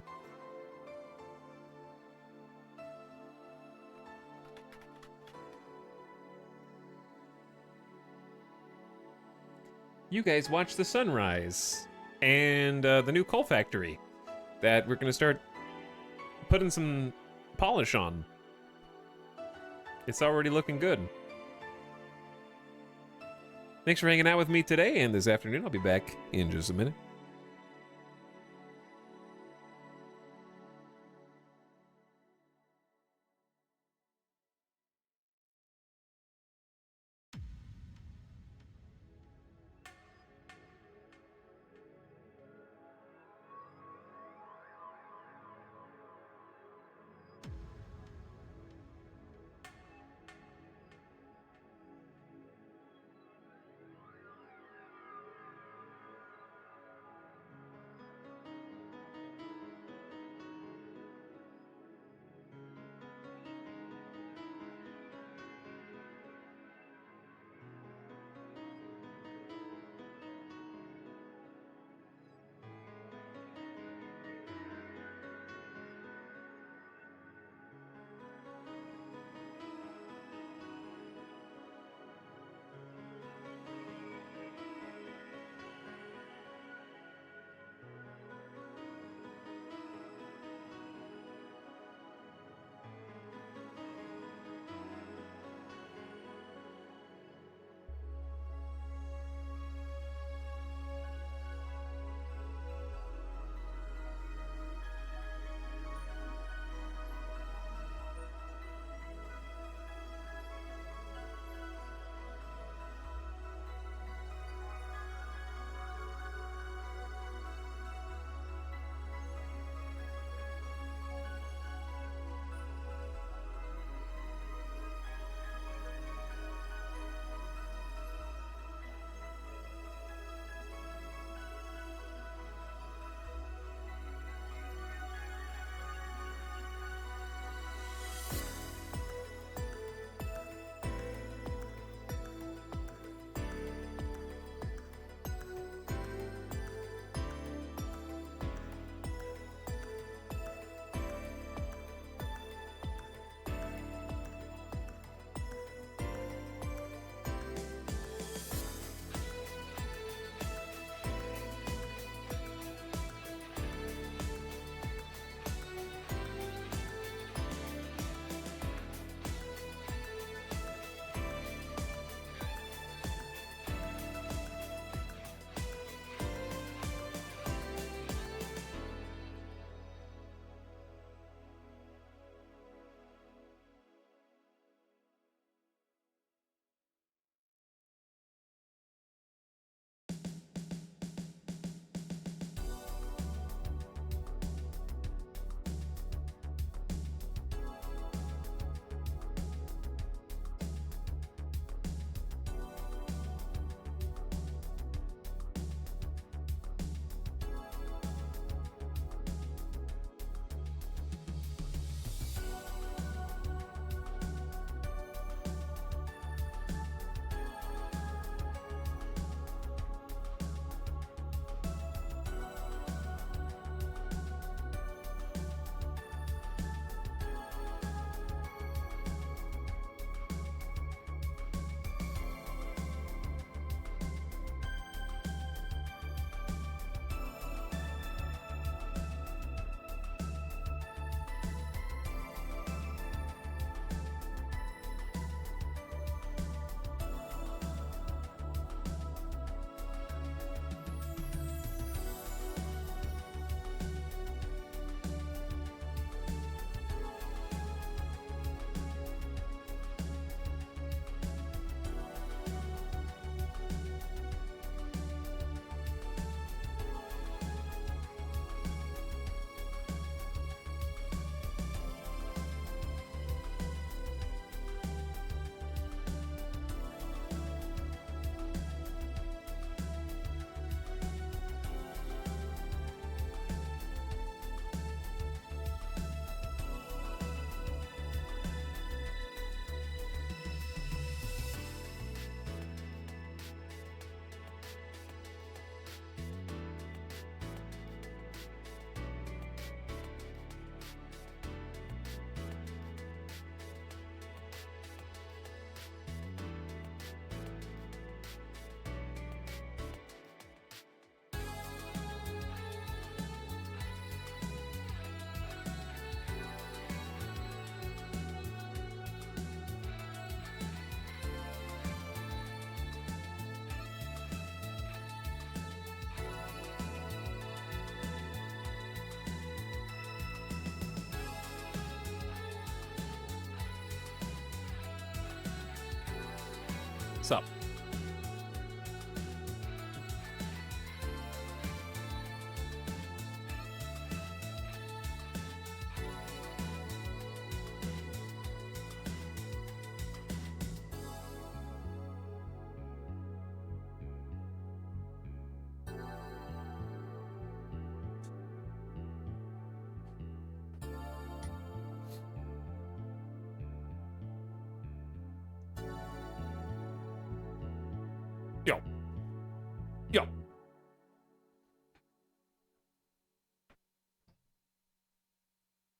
You guys watch the sunrise and the new coal factory that we're going to start putting some polish on. It's already looking good. Thanks for hanging out with me today and this afternoon. I'll be back in just a minute.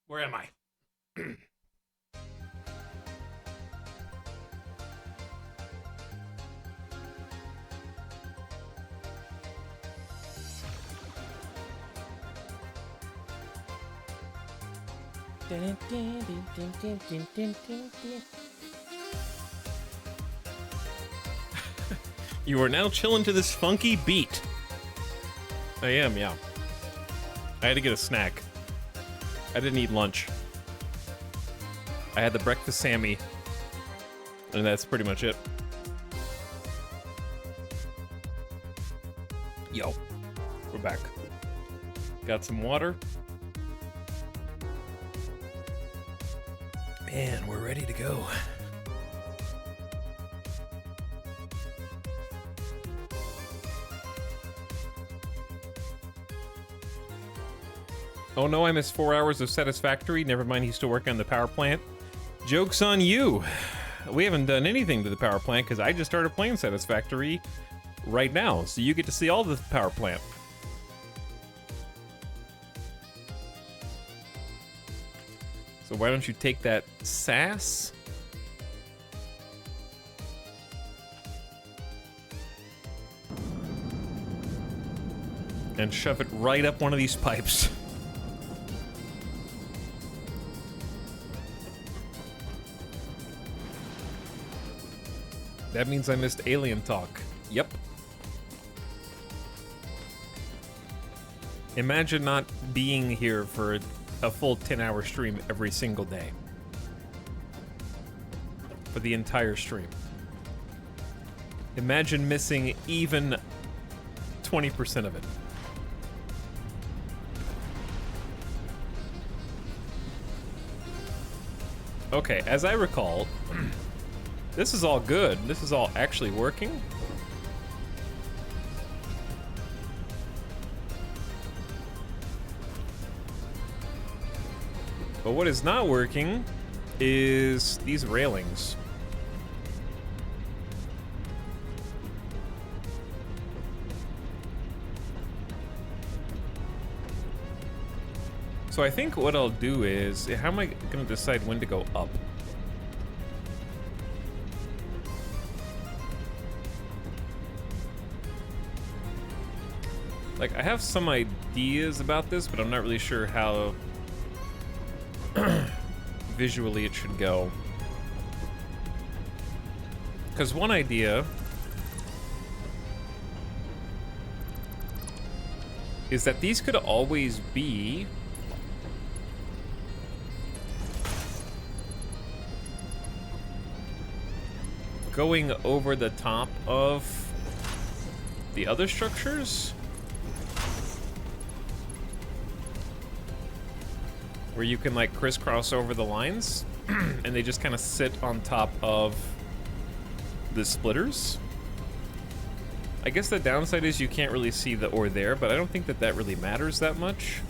Where am I? You are now chilling to this funky beat. I am, yeah. I had to get a snack. I didn't eat lunch. I had the breakfast Sammy, and that's pretty much it. Yo, we're back. Got some water. And we're ready to go. Oh no, I missed 4 hours of Satisfactory. Never mind, he's still working on the power plant. Joke's on you. We haven't done anything to the power plant because I just started playing Satisfactory right now. So you get to see all the power plant. So why don't you take that sass? And shove it right up one of these pipes. That means I missed alien talk. Yep. Imagine not being here for a full 10-hour stream every single day. For the entire stream. Imagine missing even 20% of it. Okay, as I recall, this is all good. This is all actually working. But what is not working is these railings. So I think what I'll do is, how am I gonna decide when to go up? Like, I have some ideas about this, but I'm not really sure how visually it should go. Because one idea is that these could always be going over the top of the other structures, where you can like crisscross over the lines and they just kind of sit on top of the splitters. I guess the downside is you can't really see the ore there, but I don't think that that really matters that much.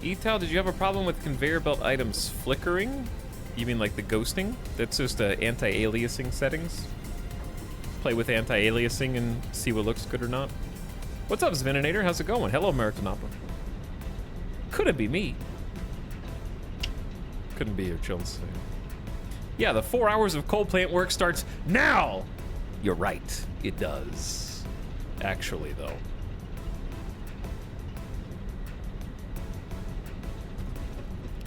Etal, did you have a problem with conveyor belt items flickering? You mean like the ghosting? That's just anti-aliasing settings. Play with anti-aliasing and see what looks good or not. What's up, Zveninator? How's it going? Hello, American Opera. Could it be me? Couldn't be your chills. Yeah, the 4 hours of coal plant work starts now! You're right, it does. Actually, though.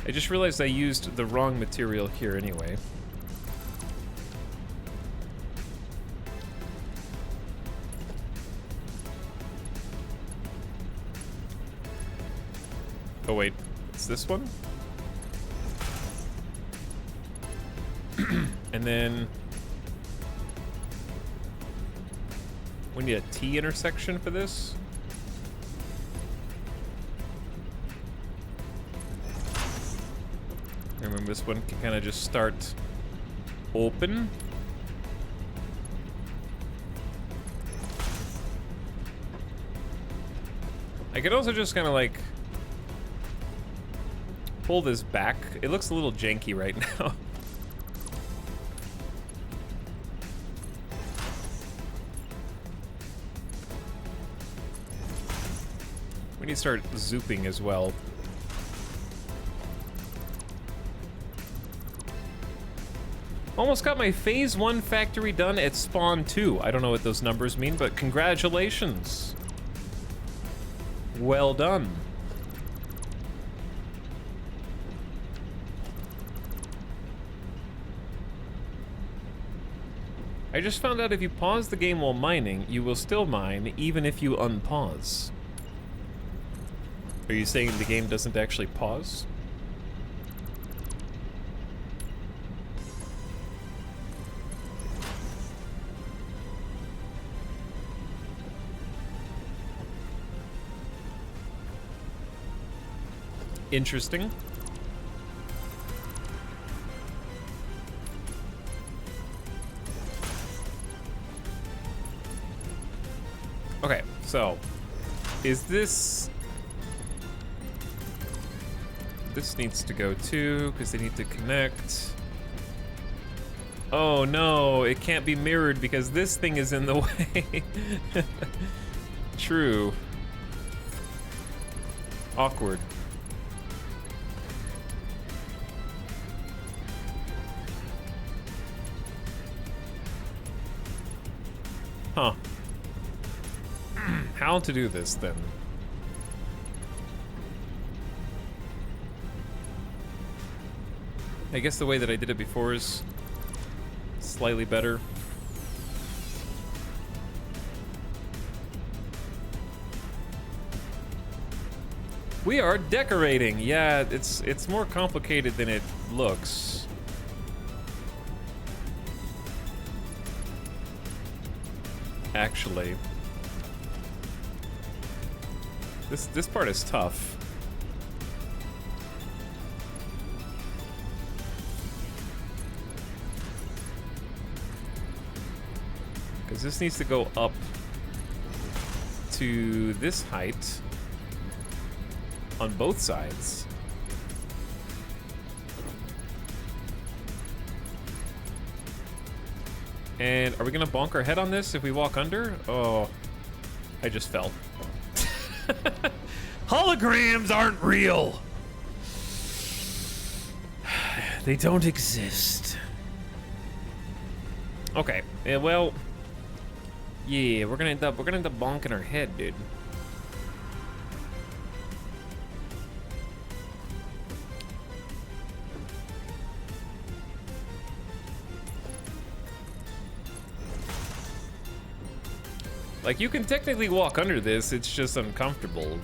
I just realized I used the wrong material here anyway. Oh wait, it's this one? And then we need a T intersection for this. Remember, this one can kind of just start open. I could also just kind of like pull this back. It looks a little janky right now. We need to start zooping as well. Almost got my Phase 1 factory done at Spawn 2. I don't know what those numbers mean, but congratulations. Well done. I just found out if you pause the game while mining, you will still mine, even if you unpause. Are you saying the game doesn't actually pause? Interesting. Okay, so is this needs to go too, because they need to connect. Oh no, it can't be mirrored because this thing is in the way. True. Awkward. Huh. How to do this then? I guess the way that I did it before is slightly better. We are decorating. Yeah, it's more complicated than it looks. Actually. This part is tough. Because this needs to go up to this height on both sides. And are we gonna bonk our head on this if we walk under? Oh, I just fell. Holograms aren't real. They don't exist. Okay, well, yeah, we're gonna end up bonking our head, dude. Like, you can technically walk under this, it's just uncomfortable.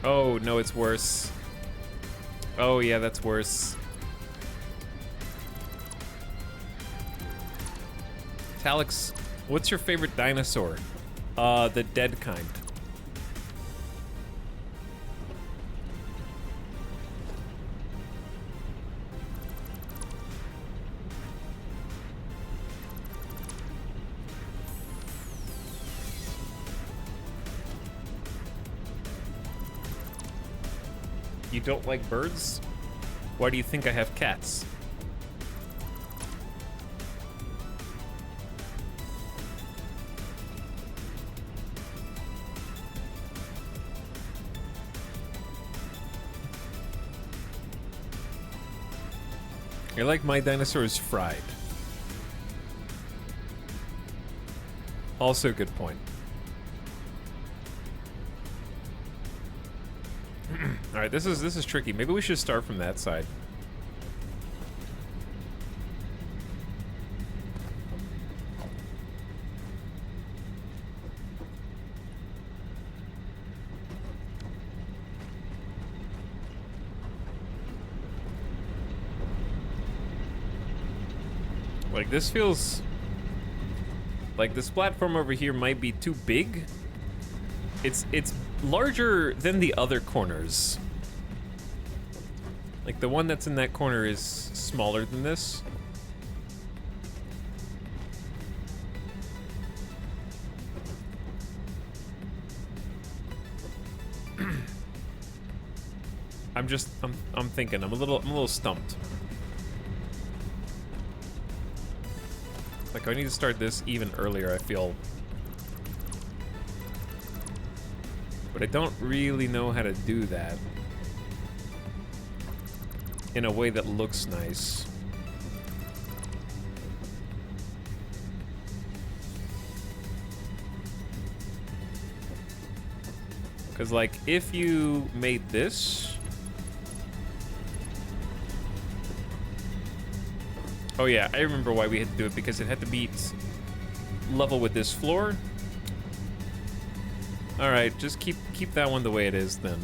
Oh, no, it's worse. Oh, yeah, that's worse. Talix, what's your favorite dinosaur? The dead kind. You don't like birds? Why do you think I have cats? I like my dinosaurs fried. Also a good point. All right, this is tricky. Maybe we should start from that side. Like, this feels like this platform over here might be too big. It's larger than the other corners. Like, the one that's in that corner is smaller than this. I'm thinking, I'm a little stumped. Like, I need to start this even earlier, I feel. But I don't really know how to do that in a way that looks nice. Because, like, if you made this... Oh yeah, I remember why we had to do it, because it had to be level with this floor. All right, just keep that one the way it is then.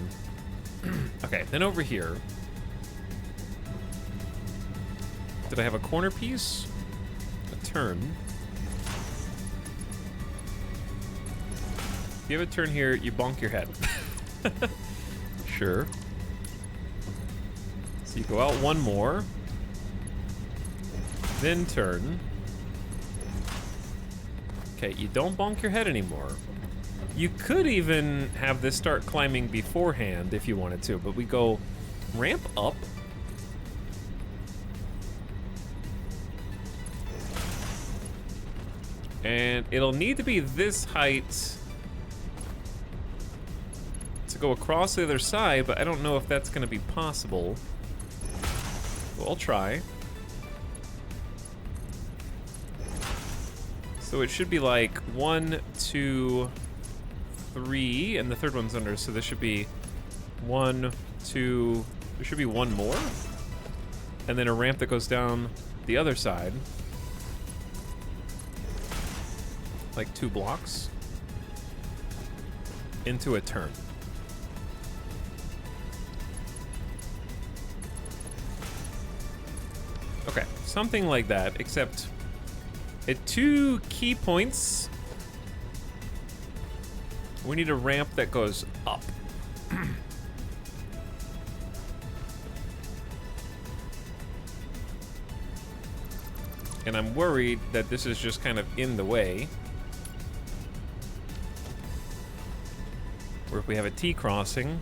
Okay, then over here. Did I have a corner piece? A turn. If you have a turn here, you bonk your head. Sure. So you go out one more. Then turn. Okay, you don't bonk your head anymore. You could even have this start climbing beforehand if you wanted to, but we go ramp up. And it'll need to be this height to go across the other side, but I don't know if that's going to be possible. Well, I'll try. So it should be like 1, 2, 3, and the third one's under, so this should be 1, 2, there should be one more. And then a ramp that goes down the other side. Like 2 blocks. Into a turn. Okay, something like that, except at 2 key points, we need a ramp that goes up. And I'm worried that this is just kind of in the way. Or if we have a T crossing,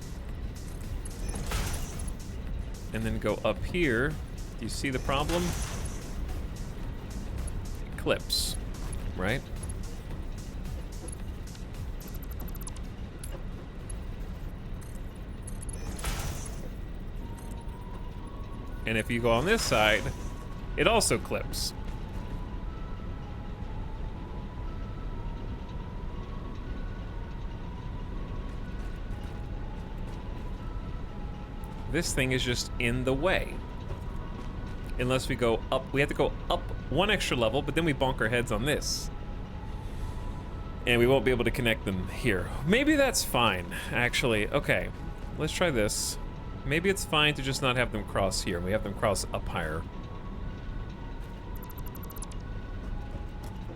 and then go up here, do you see the problem? It clips, right? And if you go on this side, it also clips. This thing is just in the way. Unless we go up, we have to go up 1 extra level, but then we bonk our heads on this. And we won't be able to connect them here. Maybe that's fine, actually. Okay, let's try this. Maybe it's fine to just not have them cross here. We have them cross up higher.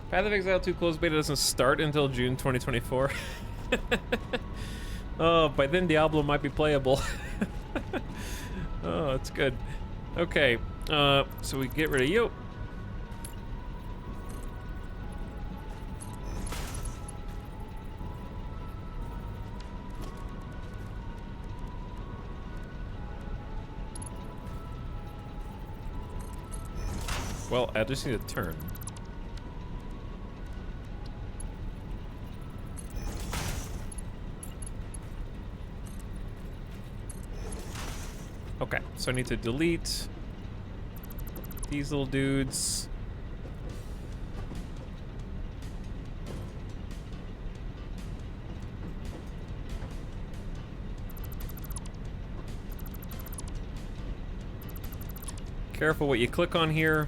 Path of Exile 2 closed beta doesn't start until June 2024. Oh, by then Diablo might be playable. Oh, that's good. Okay, so we get rid of you. Well, I just need a turn. Okay, so I need to delete these little dudes. Careful what you click on here.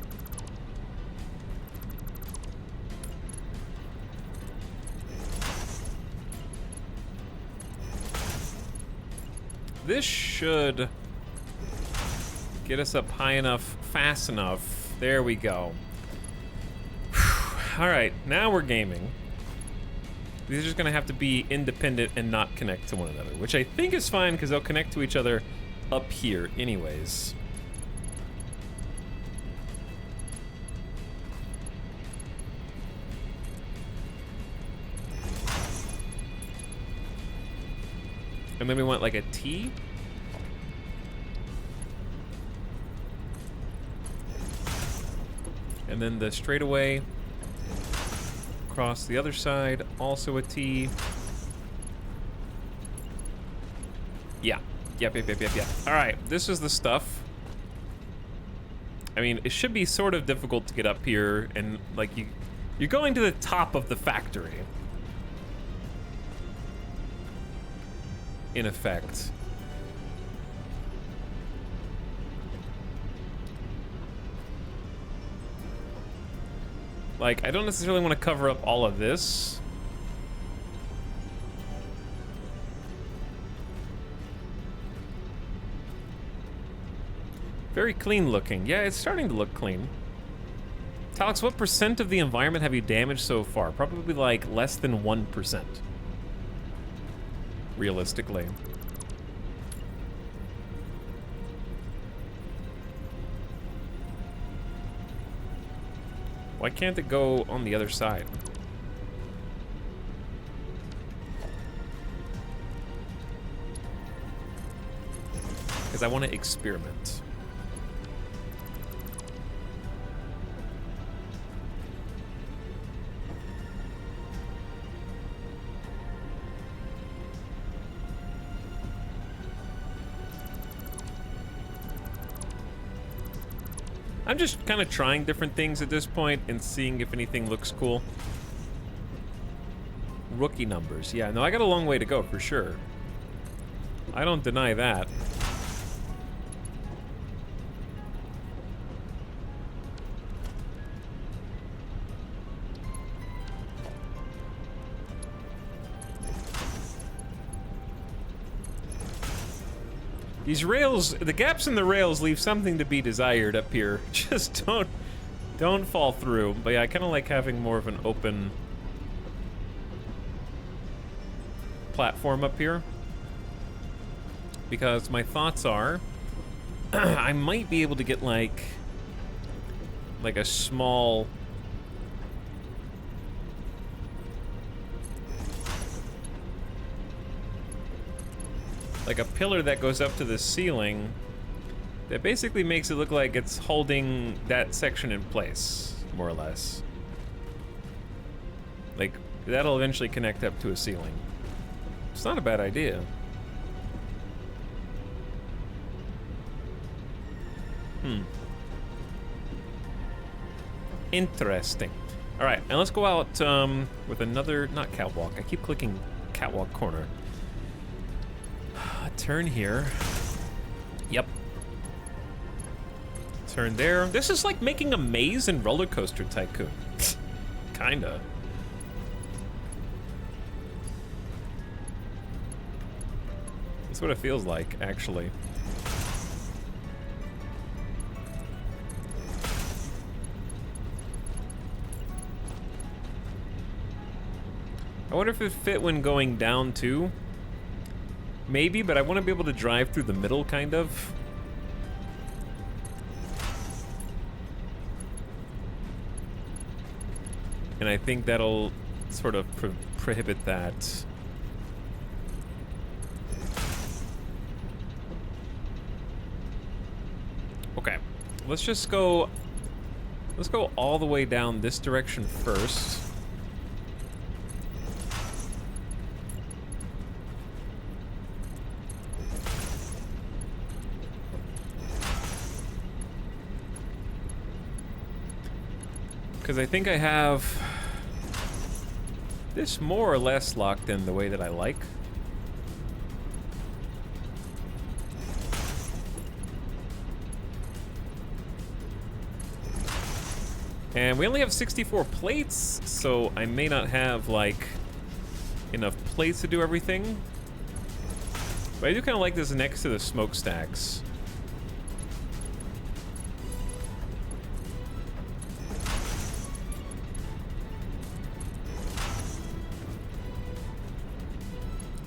This should get us up high enough, fast enough. There we go. All right, now we're gaming. These are just gonna have to be independent and not connect to one another, which I think is fine because they'll connect to each other up here anyways. And then we want like a T. And then the straightaway Across the other side, also a T. Yeah. Yep. All right, this is the stuff. I mean, it should be sort of difficult to get up here, and like you're going to the top of the factory. In effect. Like, I don't necessarily want to cover up all of this. Very clean looking. Yeah, it's starting to look clean. Talix, what % of the environment have you damaged so far? Probably like less than 1%. Realistically. Why can't it go on the other side? Because I want to experiment. I'm just kind of trying different things at this point and seeing if anything looks cool. Rookie numbers. Yeah, no, I got a long way to go for sure. I don't deny that. These rails, the gaps in the rails leave something to be desired up here. Just don't fall through. But yeah, I kind of like having more of an open platform up here. Because my thoughts are, I might be able to get like a small... like a pillar that goes up to the ceiling that basically makes it look like it's holding that section in place, more or less. Like, that'll eventually connect up to a ceiling. It's not a bad idea. Interesting. All right, now let's go out with another, not catwalk. I keep clicking catwalk corner. Turn here. Yep. Turn there. This is like making a maze in Roller Coaster Tycoon. Kinda. That's what it feels like, actually. I wonder if it fit when going down too. Maybe, but I want to be able to drive through the middle, kind of. And I think that'll sort of prohibit that. Okay, let's just go... let's go all the way down this direction first. Because I think I have this more or less locked in the way that I like. And we only have 64 plates, so I may not have, like, enough plates to do everything. But I do kind of like this next to the smokestacks.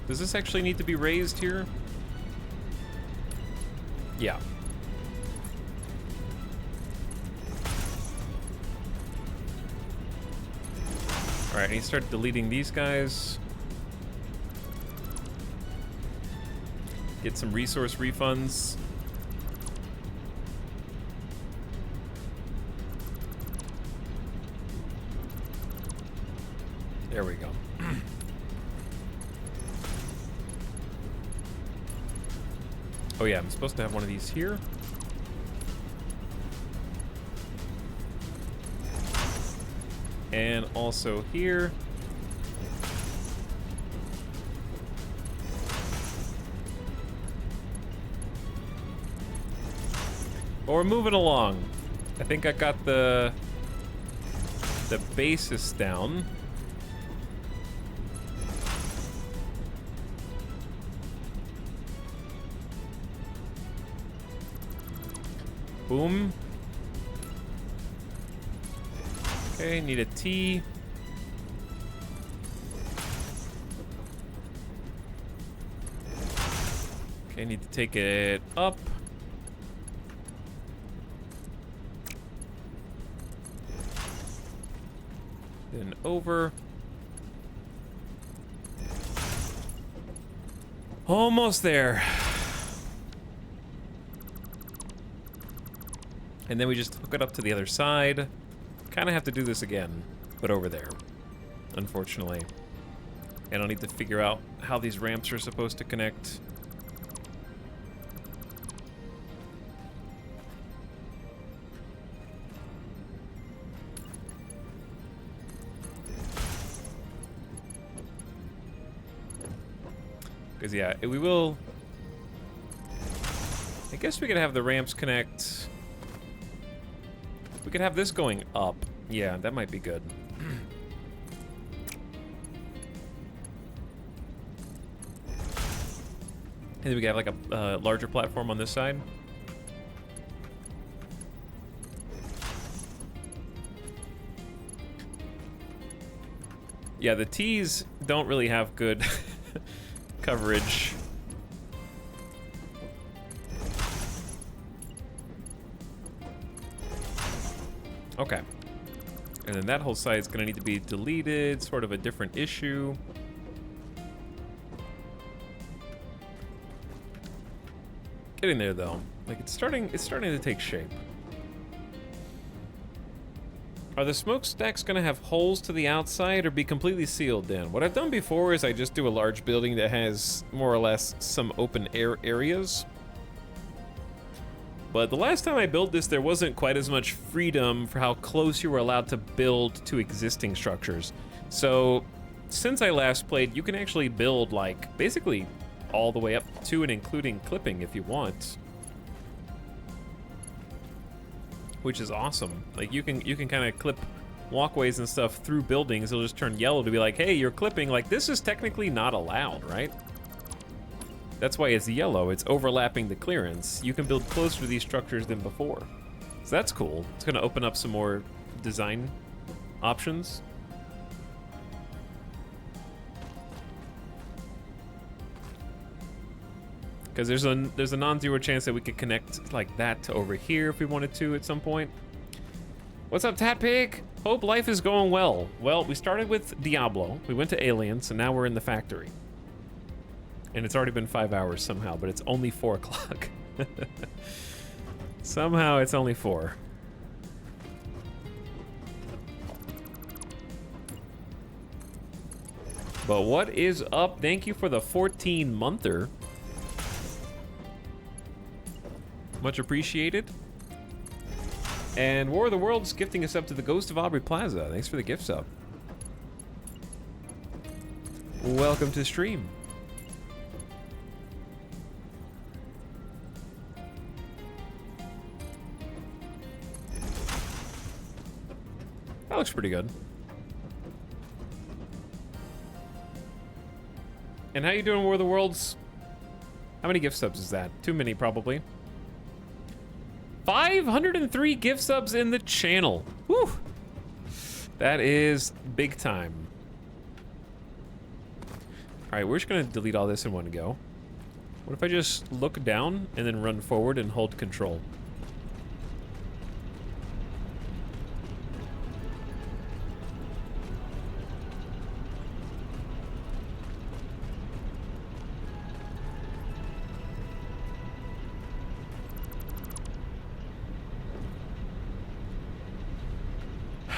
Does this actually need to be raised here? Yeah. All right, I need to start deleting these guys. Get some resource refunds. There we go. Oh yeah, I'm supposed to have one of these here. And also here. But we're moving along. I think I got the basis down. Boom. Okay, need a T. Okay, need to take it up. Then over. Almost there. And then we just hook it up to the other side. Kind of have to do this again, but over there, unfortunately. And I'll need to figure out how these ramps are supposed to connect. Because, yeah, we will... I guess we could have the ramps connect... We could have this going up. Yeah, that might be good. And then we could have like a larger platform on this side. Yeah, the T's don't really have good coverage. Okay. And then that whole side is going to need to be deleted, sort of a different issue. Getting there though. Like it's starting to take shape. Are the smokestacks going to have holes to the outside or be completely sealed in? What I've done before is I just do a large building that has more or less some open air areas. But the last time I built this, there wasn't quite as much freedom for how close you were allowed to build to existing structures. So, since I last played, you can actually build, like, basically all the way up to and including clipping if you want. Which is awesome. Like, you can kind of clip walkways and stuff through buildings. It'll just turn yellow to be like, hey, you're clipping. Like, this is technically not allowed, right? That's why it's yellow. It's overlapping the clearance. You can build closer to these structures than before. So that's cool. It's going to open up some more design options. Because there's a non-zero chance that we could connect like that to over here if we wanted to at some point. What's up, Tat Pig? Hope life is going well. Well, we started with Diablo. We went to Aliens, and now we're in the factory. And it's already been 5 hours somehow, but it's only 4 o'clock. Somehow it's only 4. But what is up? Thank you for the 14-monther. Much appreciated. And War of the Worlds gifting us up to the Ghost of Aubrey Plaza. Thanks for the gift sub. Welcome to stream. That looks pretty good. And how you doing, War of the Worlds? How many gift subs is that? Too many, probably. 503 gift subs in the channel. Whew. That is big time. All right, we're just gonna delete all this in one go. What if I just look down and then run forward and hold control?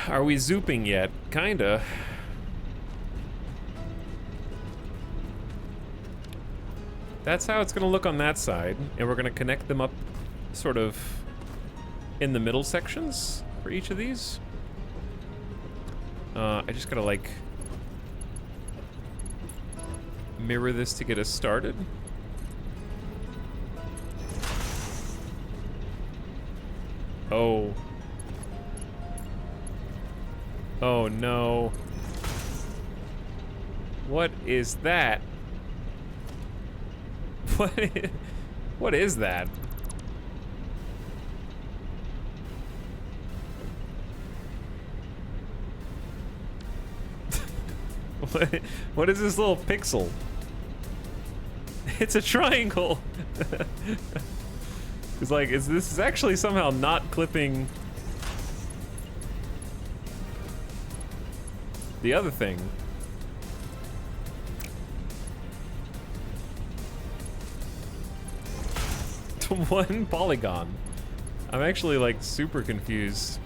Are we zooping yet? Kinda. That's how it's gonna look on that side, and we're gonna connect them up sort of in the middle sections for each of these. I just gotta like mirror this to get us started. Oh. Oh no. What is that? What is that? What is this little pixel? It's a triangle. It's like, this is actually somehow not clipping the other thing. To one polygon. I'm actually like super confused.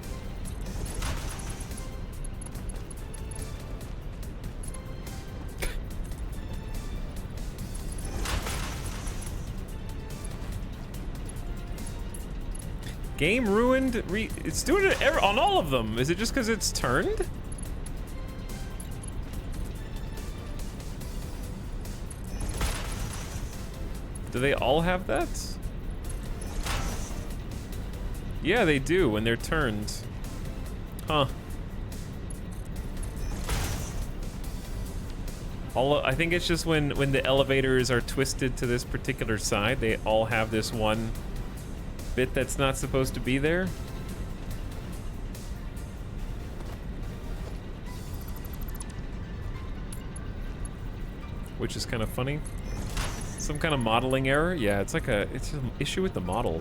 Game ruined. It's doing it on all of them. Is it just because it's turned? Do they all have that? Yeah, they do when they're turned. Huh. I think it's just when the elevators are twisted to this particular side, they all have this one bit that's not supposed to be there. Which is kind of funny. Some kind of modeling error. Yeah, it's an issue with the model.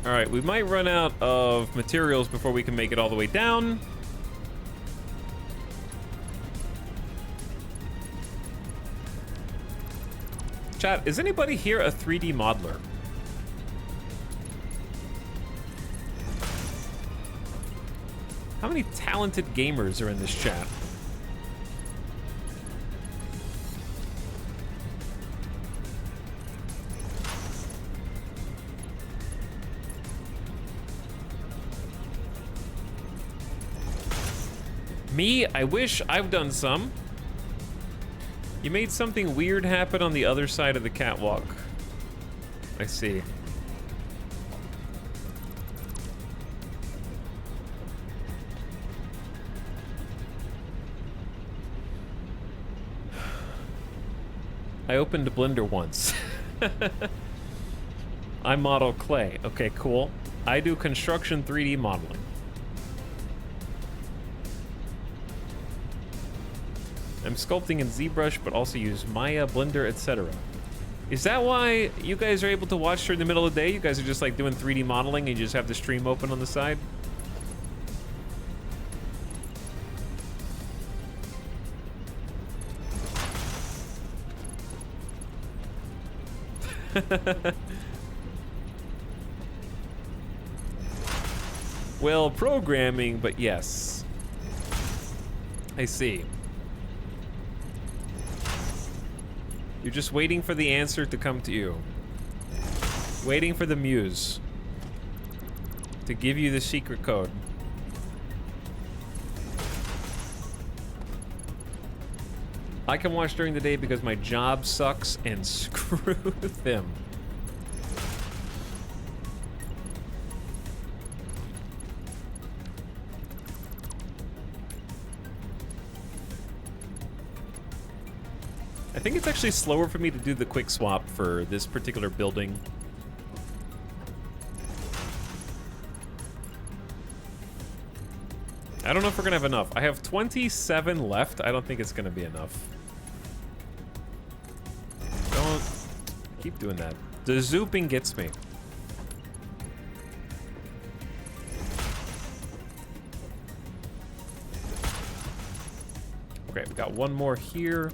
All right, we might run out of materials before we can make it all the way down. Chat, is anybody here a 3D modeler? How many talented gamers are in this chat? Me, I wish I've done some. You made something weird happen on the other side of the catwalk. I see. I opened a Blender once. I model clay. Okay, cool. I do construction 3D modeling. I'm sculpting in ZBrush, but also use Maya, Blender, etc. Is that why you guys are able to watch during the middle of the day? You guys are just like doing 3D modeling and you just have the stream open on the side? Well, programming, but yes. I see. You're just waiting for the answer to come to you. Waiting for the muse to give you the secret code. I can watch during the day because my job sucks, and screw them. I think it's actually slower for me to do the quick swap for this particular building. I don't know if we're gonna have enough. I have 27 left. I don't think it's gonna be enough. Don't keep doing that. The zooping gets me. Okay, we got one more here.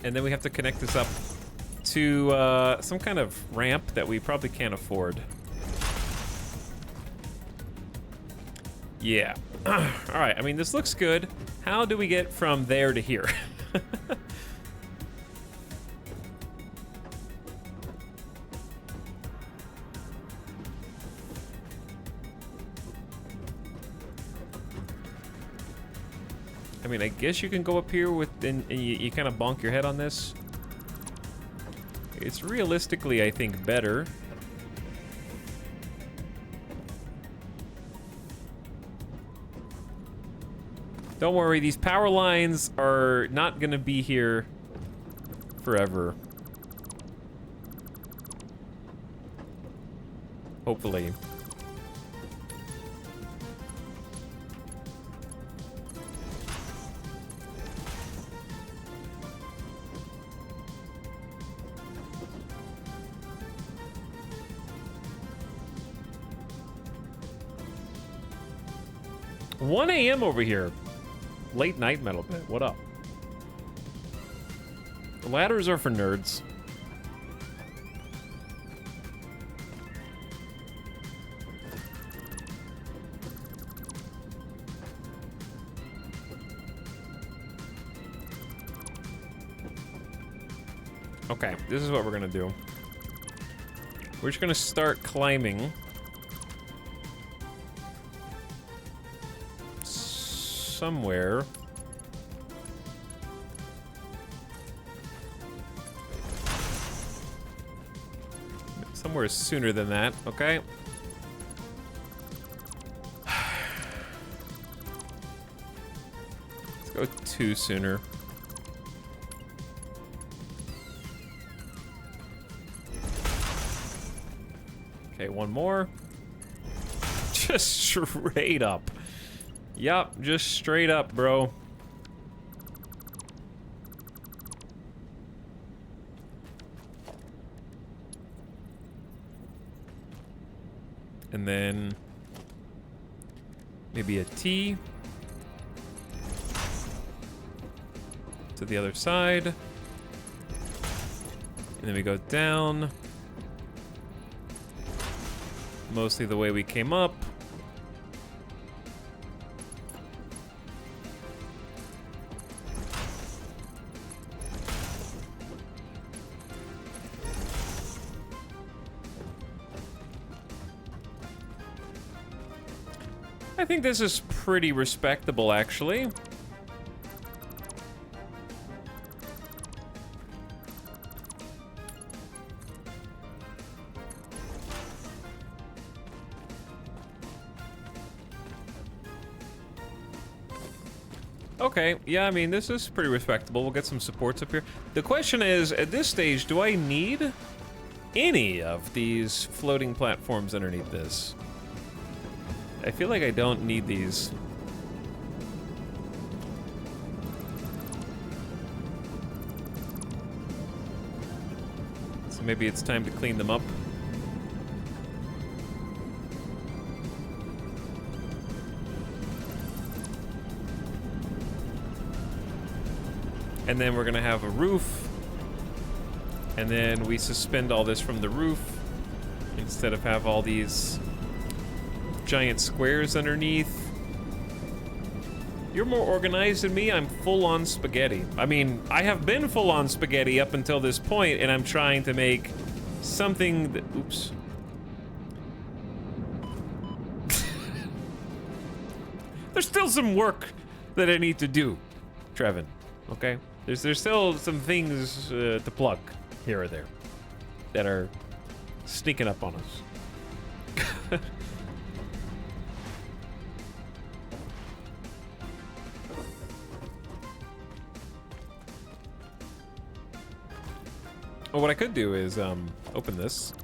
And then we have to connect this up to some kind of ramp that we probably can't afford. Yeah. All right, I mean, this looks good. How do we get from there to here? I mean, I guess you can go up here with, and you kind of bonk your head on this. It's realistically, I think, better. Don't worry, these power lines are not gonna be here forever. Hopefully. $1 a.m. over here. Late night metal bit. What up? The ladders are for nerds. Okay, this is what we're gonna do. We're just gonna start climbing. Somewhere. Somewhere sooner than that, okay? Let's go 2 sooner. Okay, 1 more. Just straight up. Yup, just straight up, bro. And then maybe a T to the other side. And then we go down. Mostly the way we came up. I think this is pretty respectable, actually. Okay, yeah, I mean, this is pretty respectable. We'll get some supports up here. The question is, at this stage, do I need any of these floating platforms underneath this? I feel like I don't need these. So maybe it's time to clean them up. And then we're gonna have a roof. And then we suspend all this from the roof instead of have all these giant squares underneath. You're more organized than me. I'm full on spaghetti. I mean, I have been full on spaghetti up until this point, and I'm trying to make something that, oops. There's still some work that I need to do, Trevin, okay? There's still some things to plug here or there that are sneaking up on us. Well, what I could do is open this.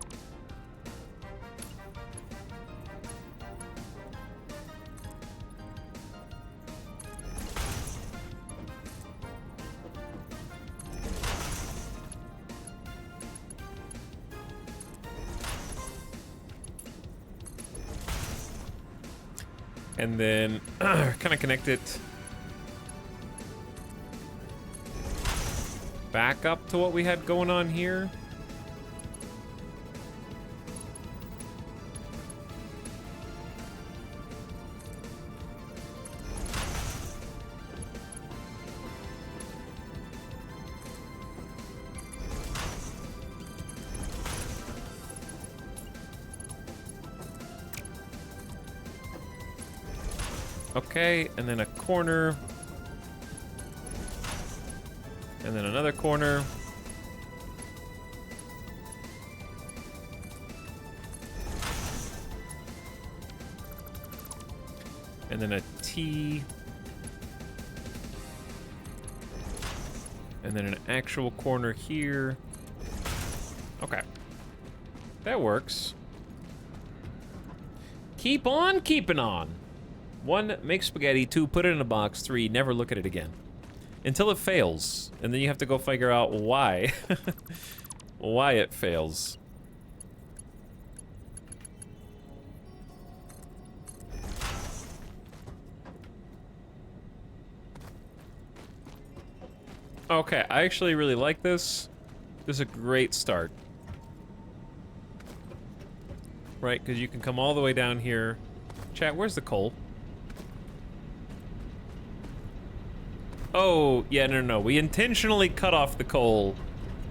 And then kind of connect it back up to what we had going on here. Okay, and then a corner. And then another corner. And then a T. And then an actual corner here. Okay. That works. Keep on keeping on. 1, make spaghetti. 2, put it in a box. 3, never look at it again. Until it fails. And then you have to go figure out why. Why it fails. Okay, I actually really like this. This is a great start. Right, because you can come all the way down here. Chat, where's the coal? Oh, yeah, no. We intentionally cut off the coal.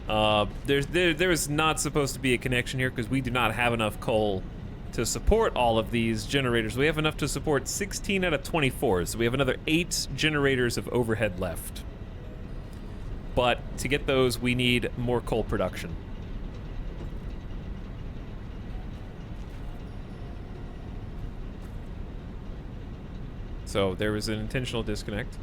There is not supposed to be a connection here because we do not have enough coal to support all of these generators. We have enough to support 16 out of 24, so we have another 8 generators of overhead left. But to get those, we need more coal production. So there was an intentional disconnect.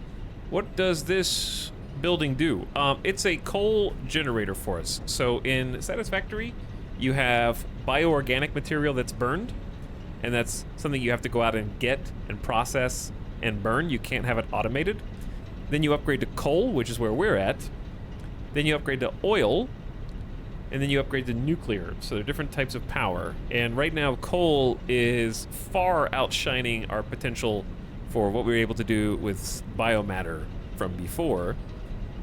What does this building do? It's a coal generator for us. So in Satisfactory, you have bioorganic material that's burned, and that's something you have to go out and get and process and burn. You can't have it automated. Then you upgrade to coal, which is where we're at. Then you upgrade to oil, and then you upgrade to nuclear. So there are different types of power. And right now, coal is far outshining our potential for what we were able to do with biomatter from before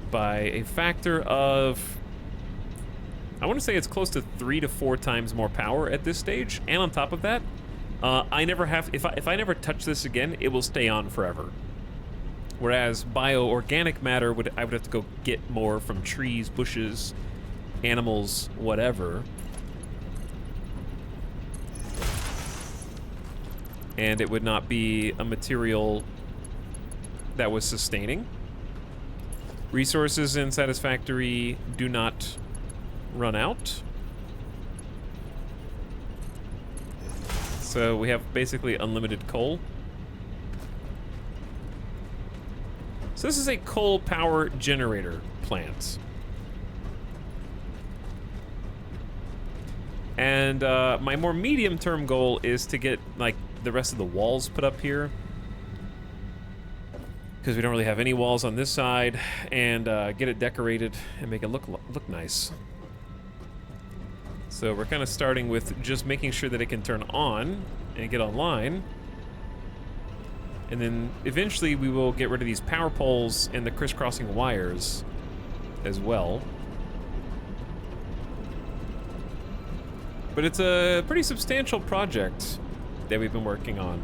by a factor of, I want to say it's close to 3 to 4 times more power at this stage. And on top of that, I never have, if I never touch this again, it will stay on forever. Whereas bioorganic matter, I would have to go get more from trees, bushes, animals, whatever. And it would not be a material that was sustaining. Resources in Satisfactory do not run out. So we have basically unlimited coal. So this is a coal power generator plant. And my more medium-term goal is to get, like, the rest of the walls put up here. Because we don't really have any walls on this side. And get it decorated and make it look nice. So we're kind of starting with just making sure that it can turn on and get online. And then eventually we will get rid of these power poles and the crisscrossing wires as well. But it's a pretty substantial project that we've been working on.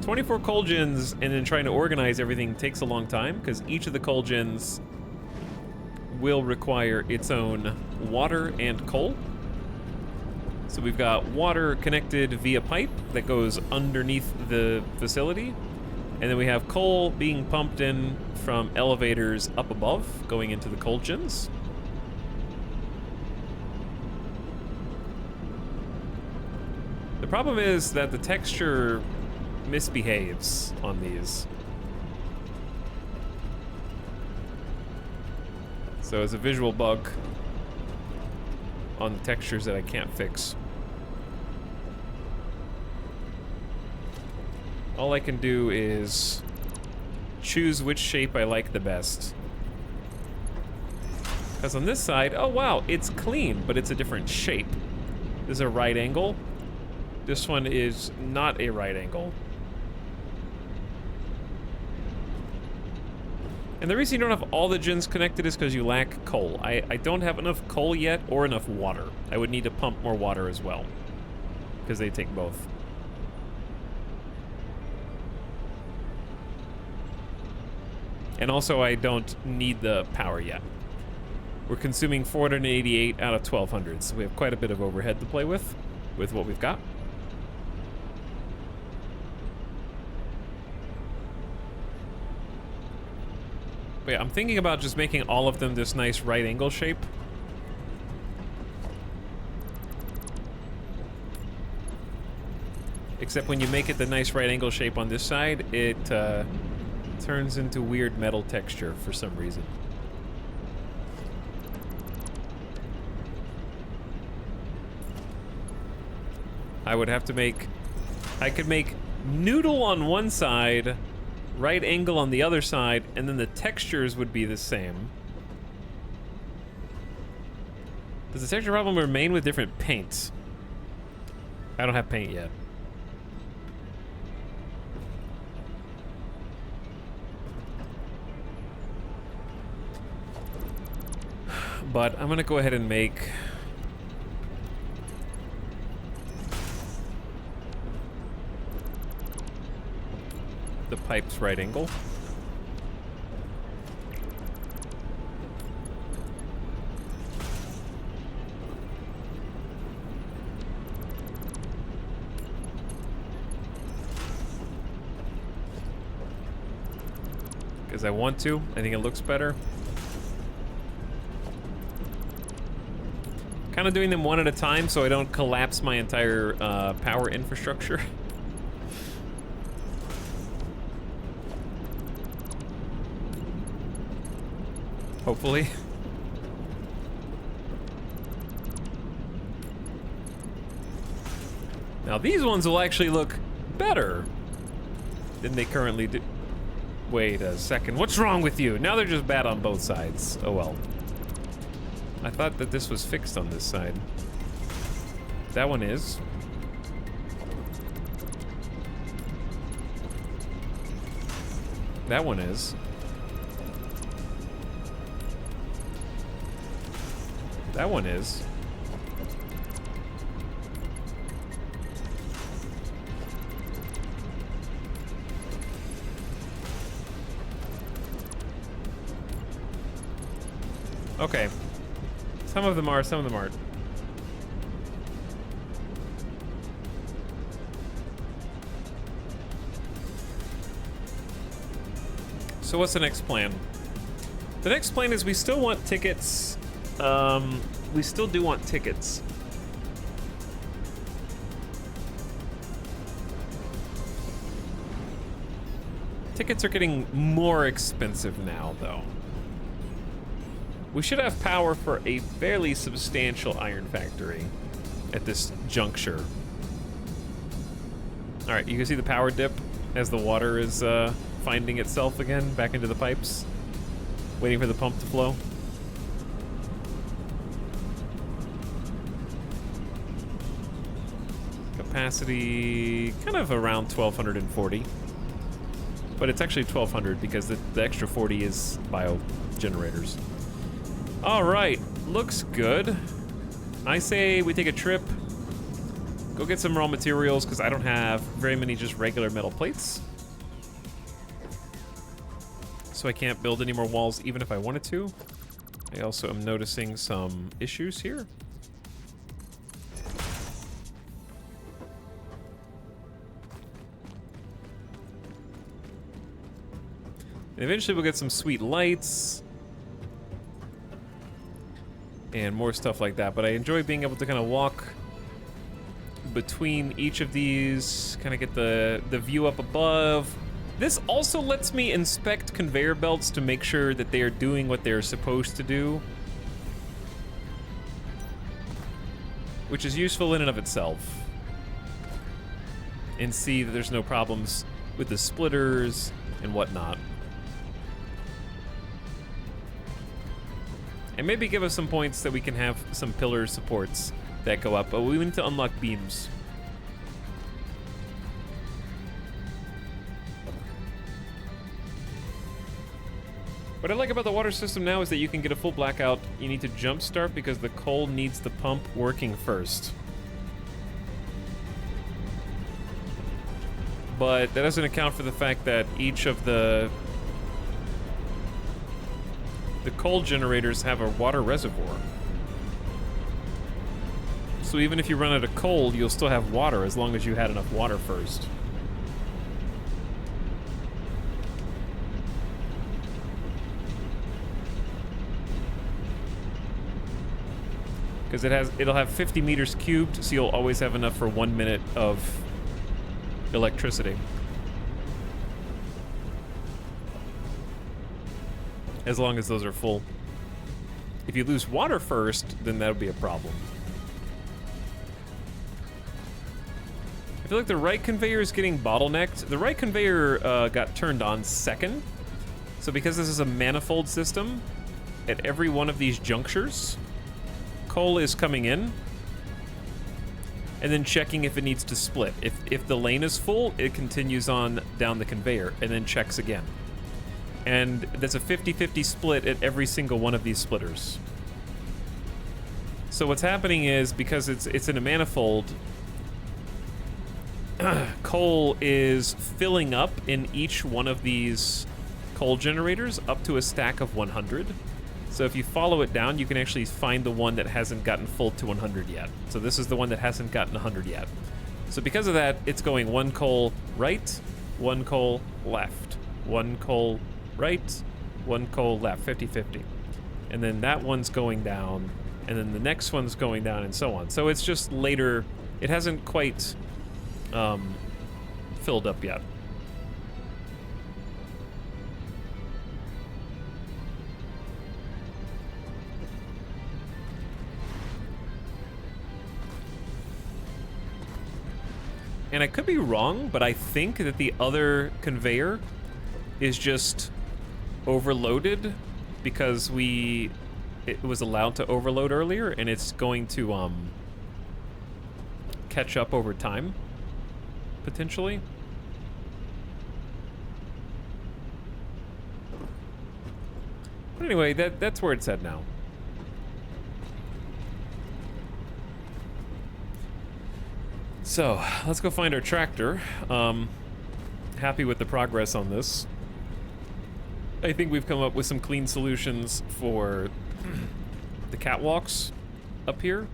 24 coal gens, and then trying to organize everything takes a long time because each of the coal gens will require its own water and coal. So we've got water connected via pipe that goes underneath the facility. And then we have coal being pumped in from elevators up above, going into the coal gens. The problem is that the texture misbehaves on these. So it's a visual bug on the textures that I can't fix. All I can do is choose which shape I like the best. Because on this side, oh wow, it's clean, but it's a different shape. This is a right angle. This one is not a right angle. And the reason you don't have all the gens connected is because you lack coal. I don't have enough coal yet or enough water. I would need to pump more water as well, because they take both. And also, I don't need the power yet. We're consuming 488 out of 1,200, so we have quite a bit of overhead to play with what we've got. But yeah, I'm thinking about just making all of them this nice right angle shape. Except when you make it the nice right angle shape on this side, it turns into weird metal texture for some reason. I would have to make... I could make noodle on one side, right angle on the other side, and then the textures would be the same. Does the texture problem remain with different paints? I don't have paint yet. But I'm gonna go ahead and make... the pipe's right angle. Because I want to. I think it looks better. Kind of doing them one at a time so I don't collapse my entire power infrastructure. Hopefully. Now these ones will actually look better than they currently do. Wait a second, what's wrong with you? Now they're just bad on both sides. Oh well. I thought that this was fixed on this side. That one is. That one is. That one is. Okay. Some of them are, some of them aren't. So what's the next plan? The next plan is we still want tickets. We still do want tickets. Tickets are getting more expensive now, though. We should have power for a fairly substantial iron factory at this juncture. All right, you can see the power dip as the water is finding itself again back into the pipes, waiting for the pump to flow. Capacity kind of around 1,240, but it's actually 1,200 because the extra 40 is bio generators. All right, looks good. I say we take a trip, go get some raw materials because I don't have very many just regular metal plates. So I can't build any more walls even if I wanted to. I also am noticing some issues here. And eventually we'll get some sweet lights and more stuff like that, but I enjoy being able to kind of walk between each of these, kind of get the view up above. This also lets me inspect conveyor belts to make sure that they are doing what they're supposed to do, which is useful in and of itself. And see that there's no problems with the splitters and whatnot. And maybe give us some points that we can have some pillar supports that go up, but we need to unlock beams. What I like about the water system now is that you can get a full blackout. You need to jump start because the coal needs the pump working first. But that doesn't account for the fact that each of the coal generators have a water reservoir. So even if you run out of coal, you'll still have water as long as you had enough water first. Because it'll have 50 meters cubed, so you'll always have enough for 1 minute of electricity. As long as those are full. If you lose water first, then that'll be a problem. I feel like the right conveyor is getting bottlenecked. The right conveyor got turned on second. So because this is a manifold system, at every one of these junctures, coal is coming in and then checking if it needs to split. If the lane is full, it continues on down the conveyor and then checks again. And there's a 50-50 split at every single one of these splitters. So what's happening is, because it's in a manifold, coal is filling up in each one of these coal generators up to a stack of 100. So if you follow it down, you can actually find the one that hasn't gotten full to 100 yet. So this is the one that hasn't gotten 100 yet. So because of that, it's going 1 coal right, 1 coal left, 1 coal right, 1 coal left, 50-50. And then that one's going down, and then the next one's going down, and so on. So it's just later, it hasn't quite filled up yet. And I could be wrong, but I think that the other conveyor is just overloaded because it was allowed to overload earlier, and it's going to catch up over time, potentially. But anyway, that's where it's at now. So, let's go find our tractor. Happy with the progress on this. I think we've come up with some clean solutions for the catwalks up here.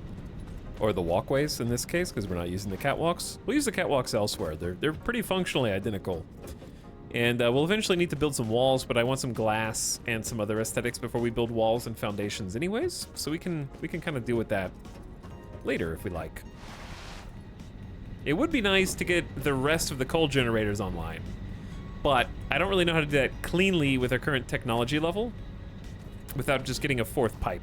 Or the walkways in this case, because we're not using the catwalks. We'll use the catwalks elsewhere. They're pretty functionally identical. And we'll eventually need to build some walls, but I want some glass and some other aesthetics before we build walls and foundations anyways. So we can kind of deal with that later if we like. It would be nice to get the rest of the coal generators online, but I don't really know how to do that cleanly with our current technology level without just getting a 4th pipe.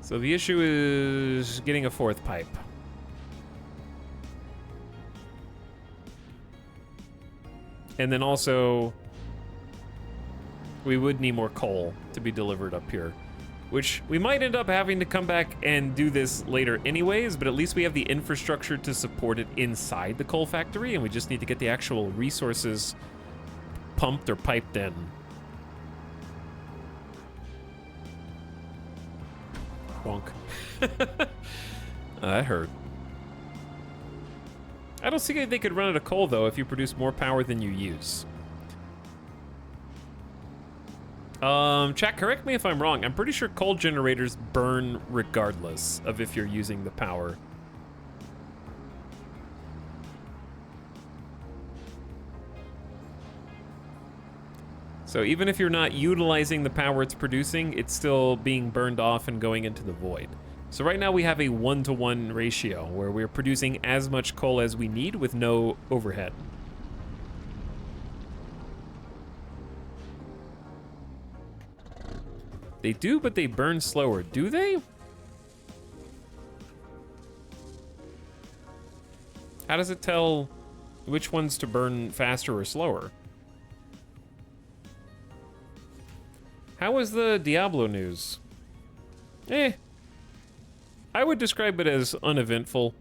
So the issue is getting a 4th pipe. And then also, we would need more coal to be delivered up here, which we might end up having to come back and do this later anyways, but at least we have the infrastructure to support it inside the coal factory, and we just need to get the actual resources pumped or piped in. Bonk. That hurt. I don't see how they could run out of coal, though, if you produce more power than you use. Chat, correct me if I'm wrong. I'm pretty sure coal generators burn regardless of if you're using the power. So even if you're not utilizing the power it's producing, it's still being burned off and going into the void. So right now we have a 1-to-1 ratio where we're producing as much coal as we need with no overhead. They do, but they burn slower. Do they? How does it tell which ones to burn faster or slower? How was the Diablo news? I would describe it as uneventful.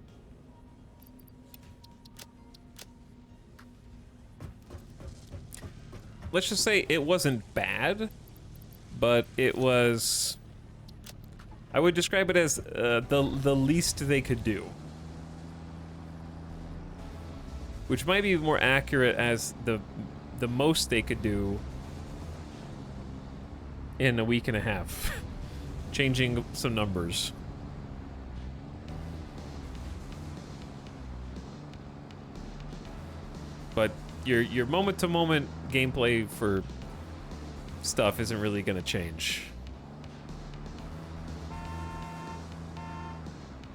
let's just say it wasn't bad, but it was, I would describe it as the least they could do. Which might be more accurate as the most they could do in a week and a half. Changing some numbers. But your moment-to-moment gameplay for stuff isn't really gonna change.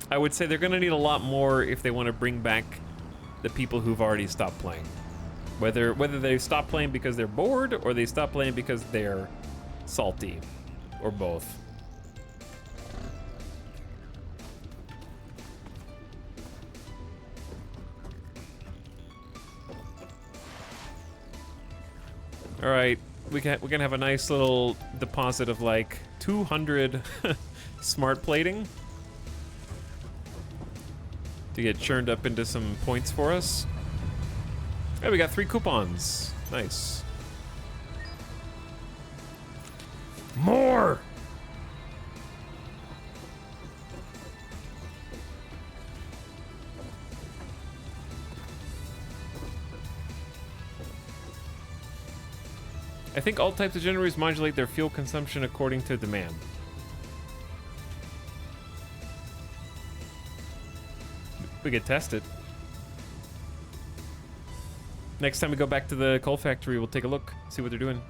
I would say they're gonna need a lot more if they want to bring back the people who've already stopped playing. Whether they stop playing because they're bored or they stop playing because they're salty, or both. All right, we're gonna have a nice little deposit of like 200 smart plating to get churned up into some points for us. Hey, we got 3 coupons. Nice. More! I think all types of generators modulate their fuel consumption according to demand. We could test it. Next time we go back to the coal factory, we'll take a look, see what they're doing.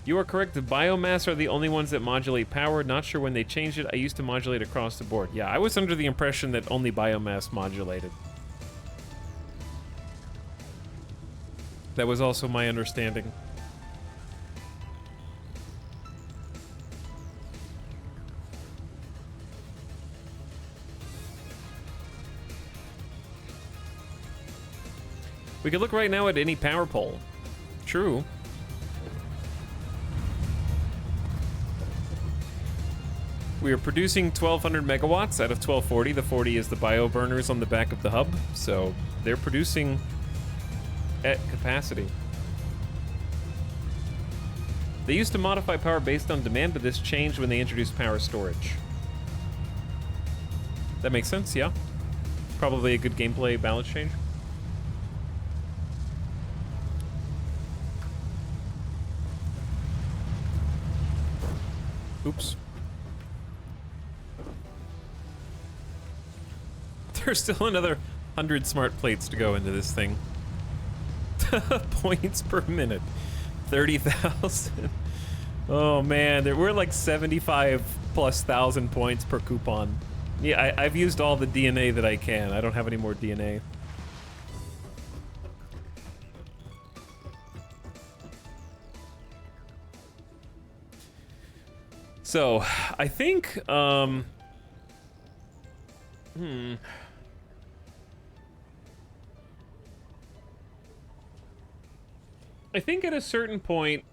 You are correct, the biomass are the only ones that modulate power. Not sure when they changed it. I used to modulate across the board. Yeah, I was under the impression that only biomass modulated. That was also my understanding. We could look right now at any power pole. True. We are producing 1,200 megawatts out of 1,240. The 40 is the bio burners on the back of the hub, so they're producing at capacity. They used to modify power based on demand, but this changed when they introduced power storage. That makes sense, yeah? Probably a good gameplay balance change. Oops. There's still another 100 smart plates to go into this thing. Points per minute. 30,000. Oh man, we're like 75 plus thousand points per coupon. Yeah, I've used all the DNA that I can. I don't have any more DNA. So, I think, I think at a certain point,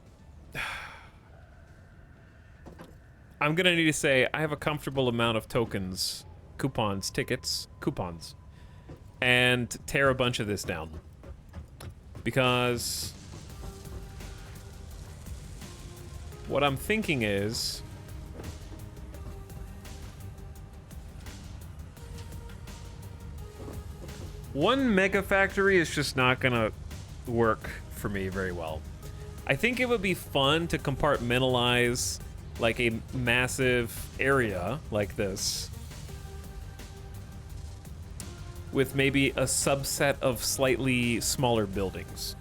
I'm gonna need to say I have a comfortable amount of tokens, coupons, tickets, coupons, and tear a bunch of this down. Because what I'm thinking is, one mega factory is just not gonna work for me very well. I think it would be fun to compartmentalize like a massive area like this with maybe a subset of slightly smaller buildings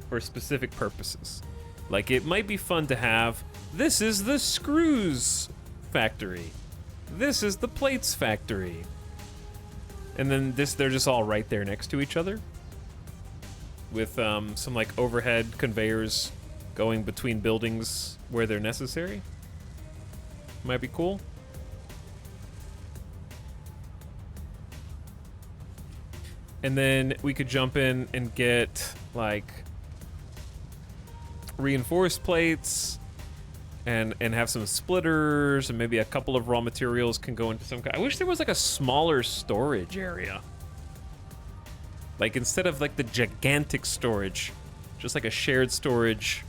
for specific purposes. Like it might be fun to have, this is the screws factory. This is the plates factory. And then they're just all right there next to each other, with some like overhead conveyors going between buildings where they're necessary. Might be cool. And then we could jump in and get like reinforced plates and have some splitters, and maybe a couple of raw materials can go into some kind. I wish there was like a smaller storage area. Like instead of like the gigantic storage, just like a shared storage.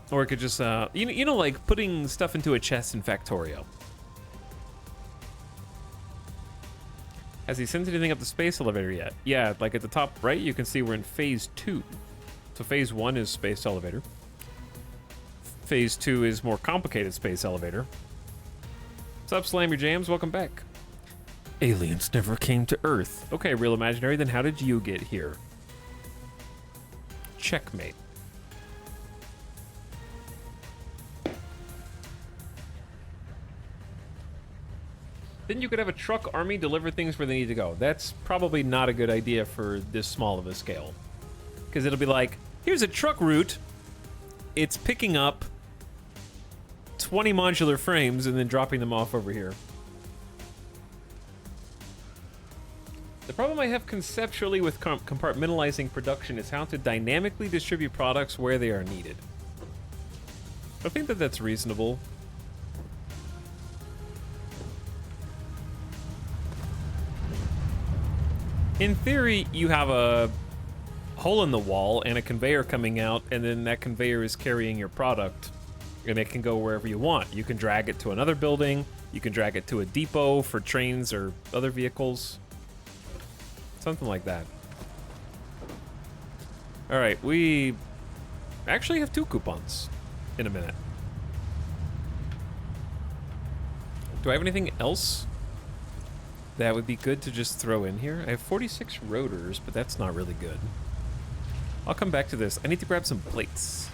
Or it could just, you know, like putting stuff into a chest in Factorio. Has he sent anything up the space elevator yet? Yeah, like at the top right, you can see we're in phase 2. So phase 1 is space elevator. Phase 2 is more complicated space elevator. What's up, Slam Your Jams? Welcome back. Aliens never came to Earth. Okay, Real Imaginary, then how did you get here? Checkmate. Then you could have a truck army deliver things where they need to go. That's probably not a good idea for this small of a scale. Because it'll be like, here's a truck route. It's picking up 20 modular frames and then dropping them off over here. The problem I have conceptually with compartmentalizing production is how to dynamically distribute products where they are needed. I think that that's reasonable. In theory, you have a hole in the wall and a conveyor coming out, and then that conveyor is carrying your product, and it can go wherever you want. You can drag it to another building, you can drag it to a depot for trains or other vehicles. Something like that. All right, we actually have 2 coupons in a minute. Do I have anything else that would be good to just throw in here? I have 46 rotors, but that's not really good. I'll come back to this. I need to grab some plates.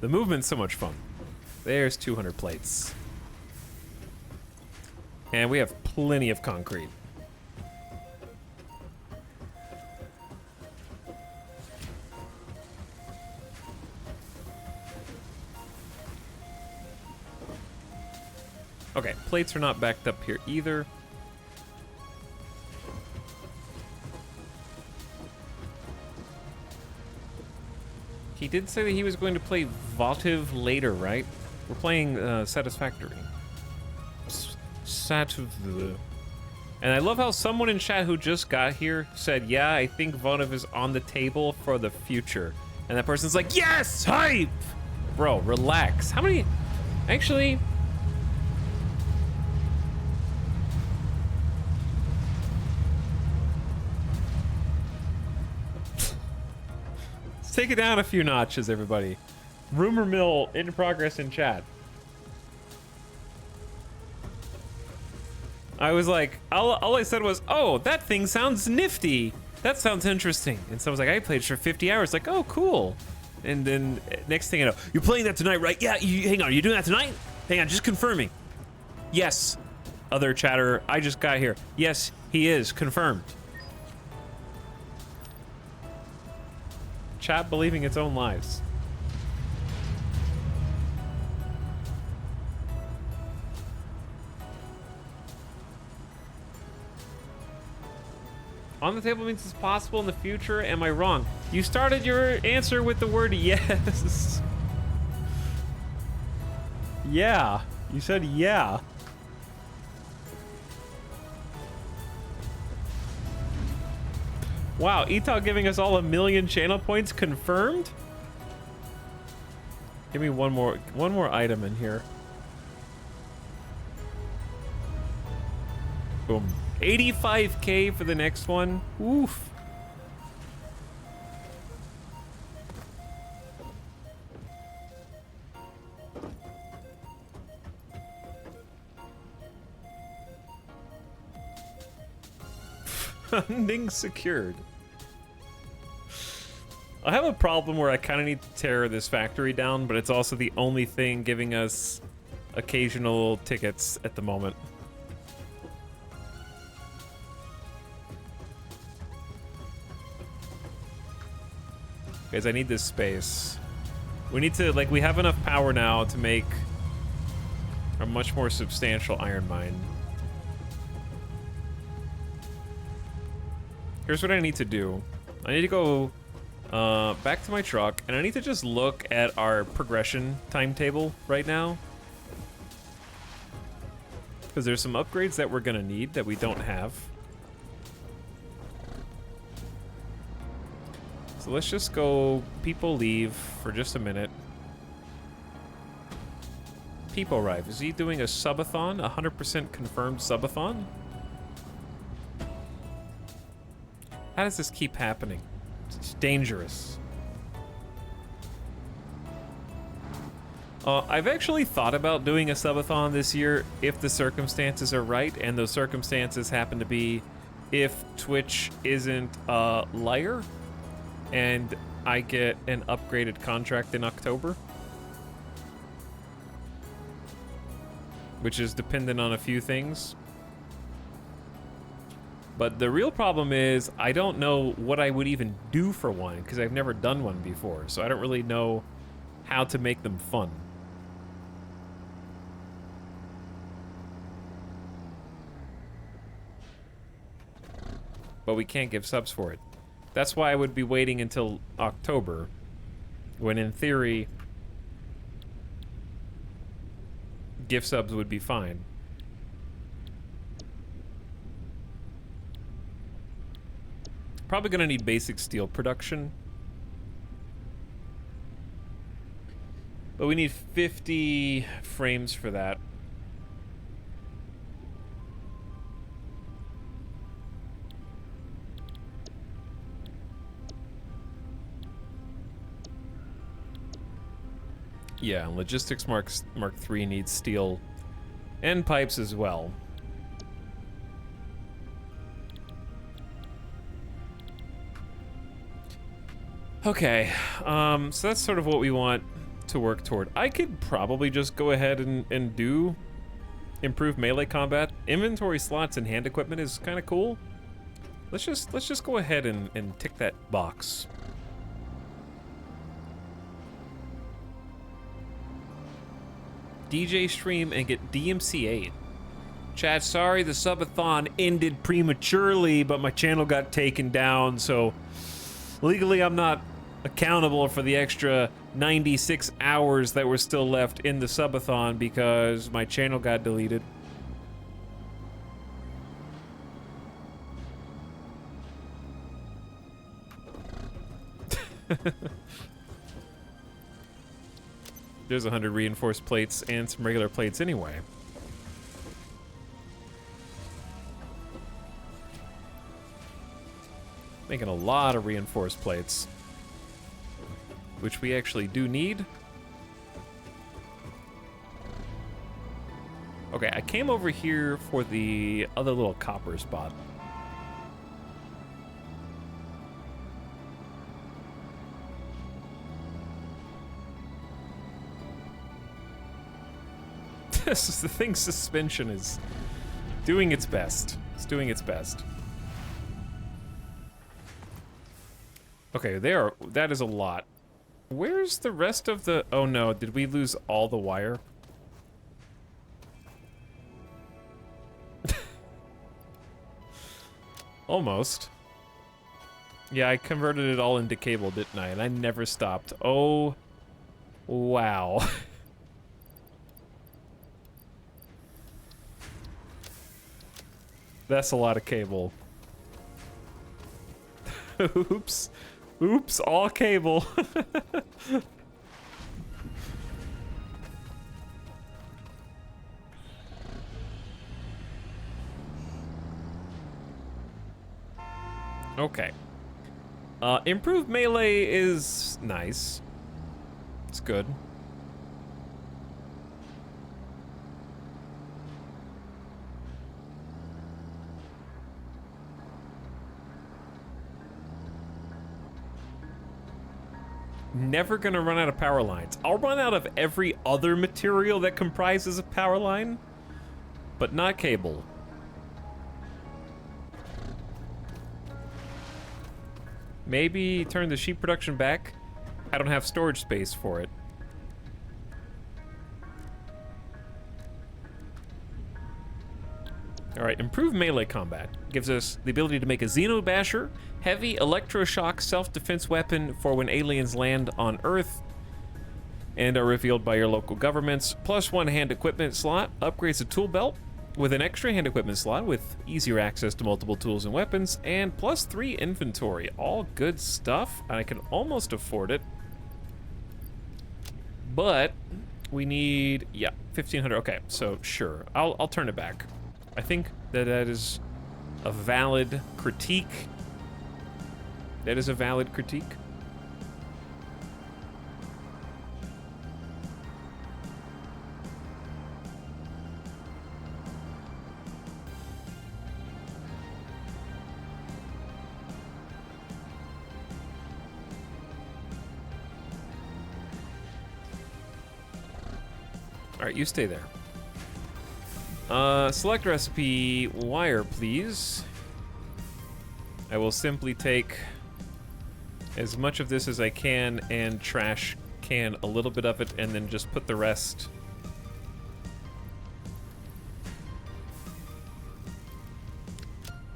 The movement's so much fun. There's 200 plates. And we have plenty of concrete. Okay, plates are not backed up here either. He did say that he was going to play Votive later, right? We're playing Satisfactory. And I love how someone in chat who just got here said, yeah, I think Votive is on the table for the future. And that person's like, yes, hype! Bro, relax. How many... Actually... Let's take it down a few notches, everybody. Rumor mill in progress in chat. I was like, all I said was, oh, that thing sounds nifty. That sounds interesting. And someone's like, I played for 50 hours. Like, oh, cool. And then next thing I know, you're playing that tonight, right? Yeah, hang on, you're doing that tonight? Hang on, just confirming. Yes, other chatter, I just got here. Yes, he is, confirmed. Chat believing its own lies. On the table means it's possible in the future. Am I wrong? You started your answer with the word yes. Yeah. You said yeah. Wow, Etal giving us all 1,000,000 channel points confirmed? Give me one more item in here. Boom. 85K for the next one. Oof. Funding secured. I have a problem where I kind of need to tear this factory down, but it's also the only thing giving us occasional tickets at the moment. Guys, I need this space. We need to, like, we have enough power now to make a much more substantial iron mine. Here's what I need to do. I need to go back to my truck, and I need to just look at our progression timetable right now. Because there's some upgrades that we're gonna need that we don't have. So let's just go people leave for just a minute. People arrive. Is he doing a subathon? 100% confirmed subathon? How does this keep happening? It's dangerous. I've actually thought about doing a subathon this year if the circumstances are right, and those circumstances happen to be if Twitch isn't a liar and I get an upgraded contract in October, which is dependent on a few things. But the real problem is I don't know what I would even do for one because I've never done one before, so I don't really know how to make them fun. But we can't give subs for it. That's why I would be waiting until October, when in theory, gift subs would be fine. Probably gonna need basic steel production. But we need 50 frames for that. Yeah, Logistics Mark III needs steel and pipes as well. Okay, so that's sort of what we want to work toward. I could probably just go ahead and do improved melee combat. Inventory slots and hand equipment is kind of cool. Let's just go ahead and tick that box. DJ stream and get DMC 8. Chat, sorry the subathon ended prematurely, but my channel got taken down, so legally I'm not accountable for the extra 96 hours that were still left in the subathon because my channel got deleted. There's 100 reinforced plates and some regular plates anyway. Making a lot of reinforced plates, which we actually do need. Okay, I came over here for the other little copper spot. This is the thing, suspension is doing its best. It's doing its best. Okay, that is a lot. Where's the rest of the... Oh no, did we lose all the wire? Almost. Yeah, I converted it all into cable, didn't I? And I never stopped. Oh, wow. That's a lot of cable. Oops. Oops, all cable. Okay. Improved melee is nice. It's good. Never gonna run out of power lines. I'll run out of every other material that comprises a power line, but not cable. Maybe turn the sheep production back. I don't have storage space for it. All right, improved melee combat gives us the ability to make a Xeno Basher, heavy electroshock self-defense weapon for when aliens land on Earth and are revealed by your local governments. +1 hand equipment slot upgrades the tool belt with an extra hand equipment slot with easier access to multiple tools and weapons, and +3 inventory. All good stuff. I can almost afford it, but we need, yeah, 1,500. Okay, so sure, I'll turn it back. I think that is a valid critique. That is a valid critique. All right, you stay there. Select recipe wire, please. I will simply take as much of this as I can and trash can a little bit of it, and then just put the rest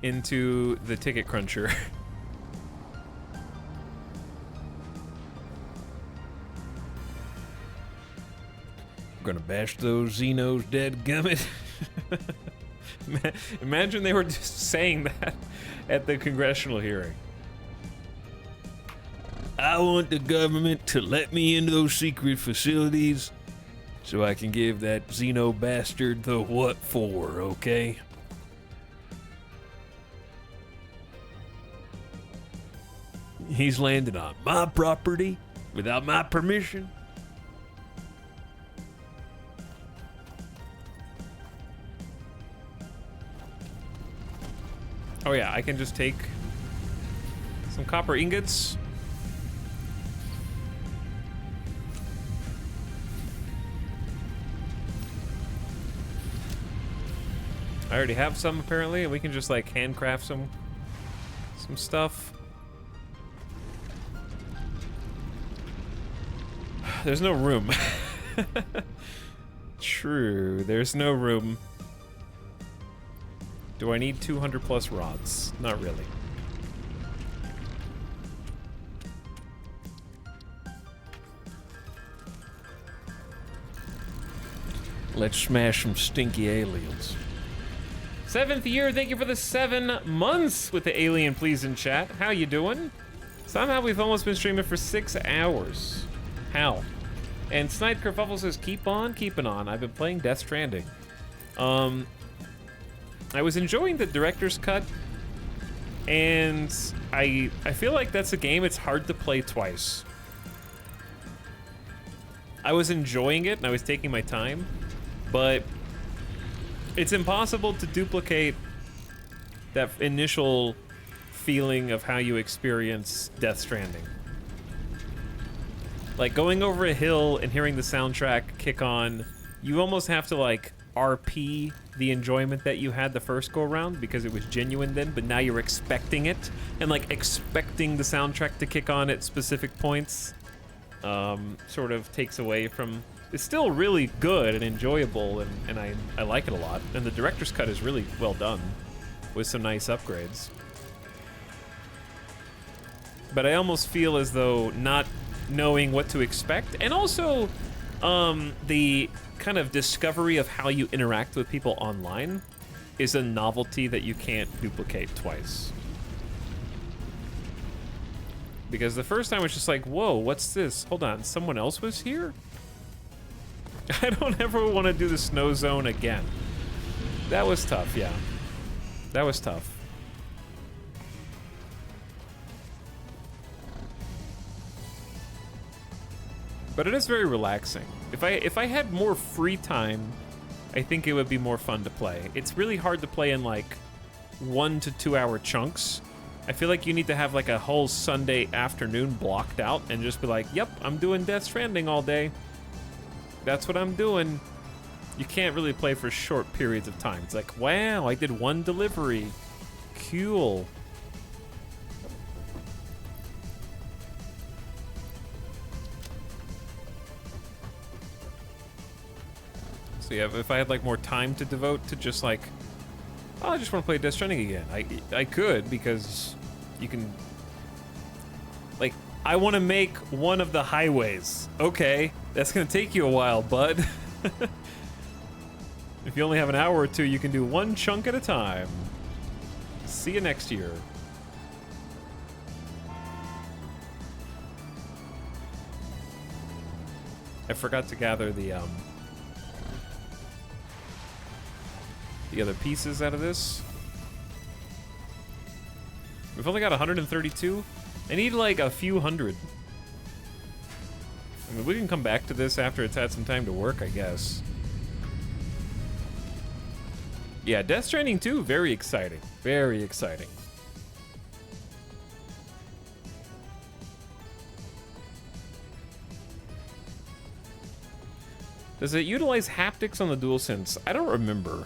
into the ticket cruncher. Gonna bash those Xenos, dadgummit. Imagine they were just saying that at the congressional hearing. I want the government to let me into those secret facilities so I can give that Xeno bastard the what for, okay? He's landed on my property without my permission. Oh yeah, I can just take some copper ingots. I already have some apparently, and we can just like handcraft some stuff. There's no room. True, there's no room. Do I need 200 plus rods? Not really. Let's smash some stinky aliens. 7th year, thank you for the 7 months with the alien please in chat. How you doing? Somehow we've almost been streaming for 6 hours. How? And Snipe Kerfuffle says, keep on keeping on. I've been playing Death Stranding. I was enjoying the director's cut, and I feel like that's a game it's hard to play twice. I was enjoying it, and I was taking my time, but it's impossible to duplicate that initial feeling of how you experience Death Stranding. Like, going over a hill and hearing the soundtrack kick on, you almost have to, like, RP the enjoyment that you had the first go around because it was genuine then, but now you're expecting it, and like expecting the soundtrack to kick on at specific points sort of takes away from. It's still really good and enjoyable, and I like it a lot, and the director's cut is really well done with some nice upgrades. But I almost feel as though not knowing what to expect, and also the kind of discovery of how you interact with people online is a novelty that you can't duplicate twice. Because the first time it's just like, whoa, what's this? Hold on, someone else was here? I don't ever want to do the snow zone again. That was tough, yeah. That was tough. But it is very relaxing. If I had more free time, I think it would be more fun to play. It's really hard to play in like 1 to 2 hour chunks. I feel like you need to have like a whole Sunday afternoon blocked out and just be like, yep, I'm doing Death Stranding all day. That's what I'm doing. You can't really play for short periods of time. It's like, wow, I did 1 delivery. Cool. So yeah, if I had like more time to devote to just like Oh, I just want to play Death Stranding again. I could, because you can... Like, I want to make one of the highways. Okay, that's going to take you a while, bud. If you only have an hour or two, you can do one chunk at a time. See you next year. I forgot to gather the other pieces out of this. We've only got 132. I need like a few hundred. I mean, we can come back to this after it's had some time to work, I guess. Yeah, Death Stranding 2, very exciting. Very exciting. Does it utilize haptics on the DualSense? I don't remember.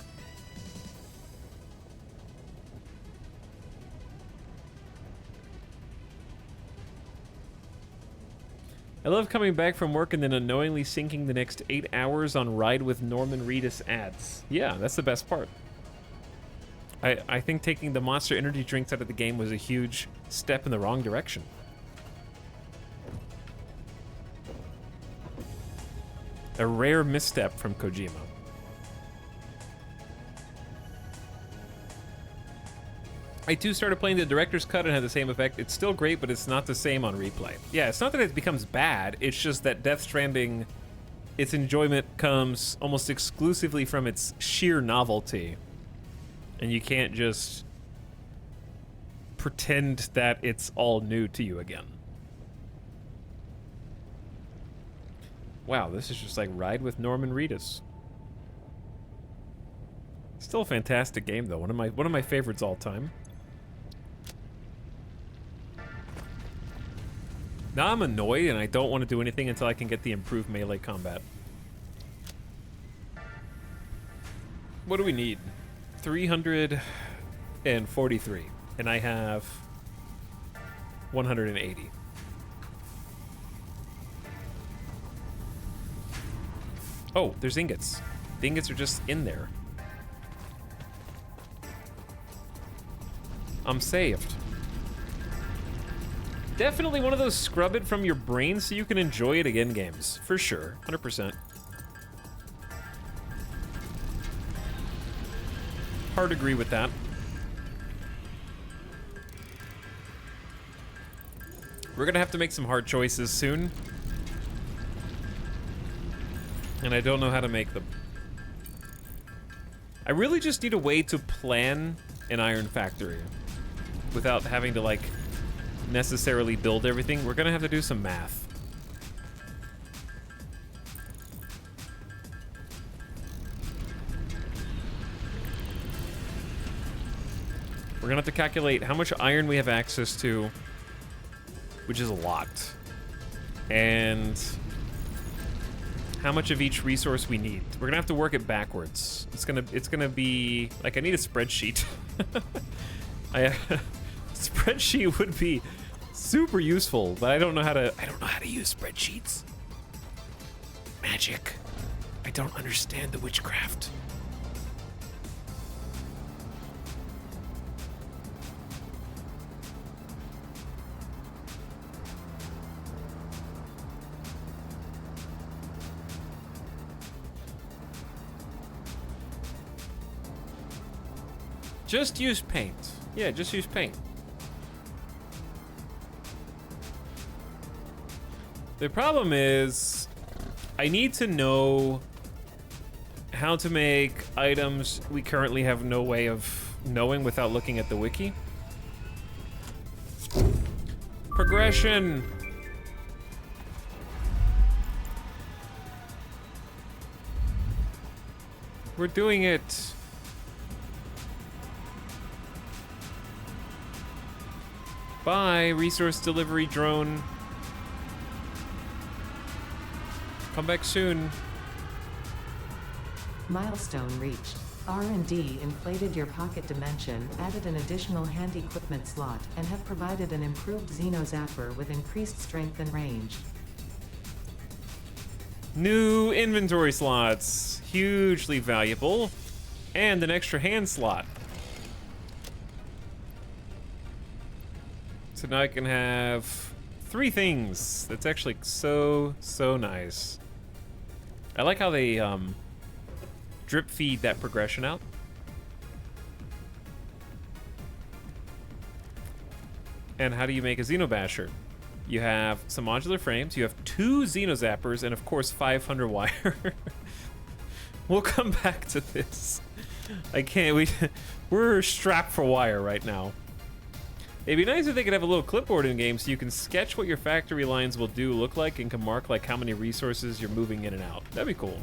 I love coming back from work and then unknowingly sinking the next 8 hours on Ride with Norman Reedus ads. Yeah, that's the best part. I think taking the Monster Energy drinks out of the game was a huge step in the wrong direction. A rare misstep from Kojima. I too started playing the director's cut and had the same effect. It's still great, but it's not the same on replay. Yeah, it's not that it becomes bad, it's just that Death Stranding, its enjoyment comes almost exclusively from its sheer novelty. And you can't just pretend that it's all new to you again. Wow, this is just like Ride with Norman Reedus. Still a fantastic game though. One of my favorites all time. Now I'm annoyed and I don't want to do anything until I can get the improved melee combat. What do we need? 343, and I have 180. Oh, there's ingots. The ingots are just in there. I'm saved. Definitely one of those scrub it from your brain so you can enjoy it again games. For sure, 100%. Hard to agree with that. We're gonna have to make some hard choices soon. And I don't know how to make them. I really just need a way to plan an iron factory without having to, like, necessarily build everything. We're gonna have to do some math. We're gonna have to calculate how much iron we have access to, which is a lot, and how much of each resource we need. We're gonna have to work it backwards. It's gonna be like, I need a spreadsheet. Spreadsheet would be super useful, but I don't know how to use spreadsheets. Magic. I don't understand the witchcraft. Just use paint. Yeah, just use paint. The problem is, I need to know how to make items we currently have no way of knowing without looking at the wiki. Progression. We're doing it. Bye, resource delivery drone. Come back soon. Milestone reached. R&D inflated your pocket dimension, added an additional hand equipment slot, and have provided an improved Xeno Zapper with increased strength and range. New inventory slots. Hugely valuable. And an extra hand slot. So now I can have 3 things. That's actually so nice. I like how they drip feed that progression out. And how do you make a Xenobasher? You have some modular frames, you have 2 Xenozappers, and of course 500 wire. We'll come back to this. I can't, we're strapped for wire right now. It'd be nice if they could have a little clipboard in game so you can sketch what your factory lines will look like and can mark like how many resources you're moving in and out. That'd be cool.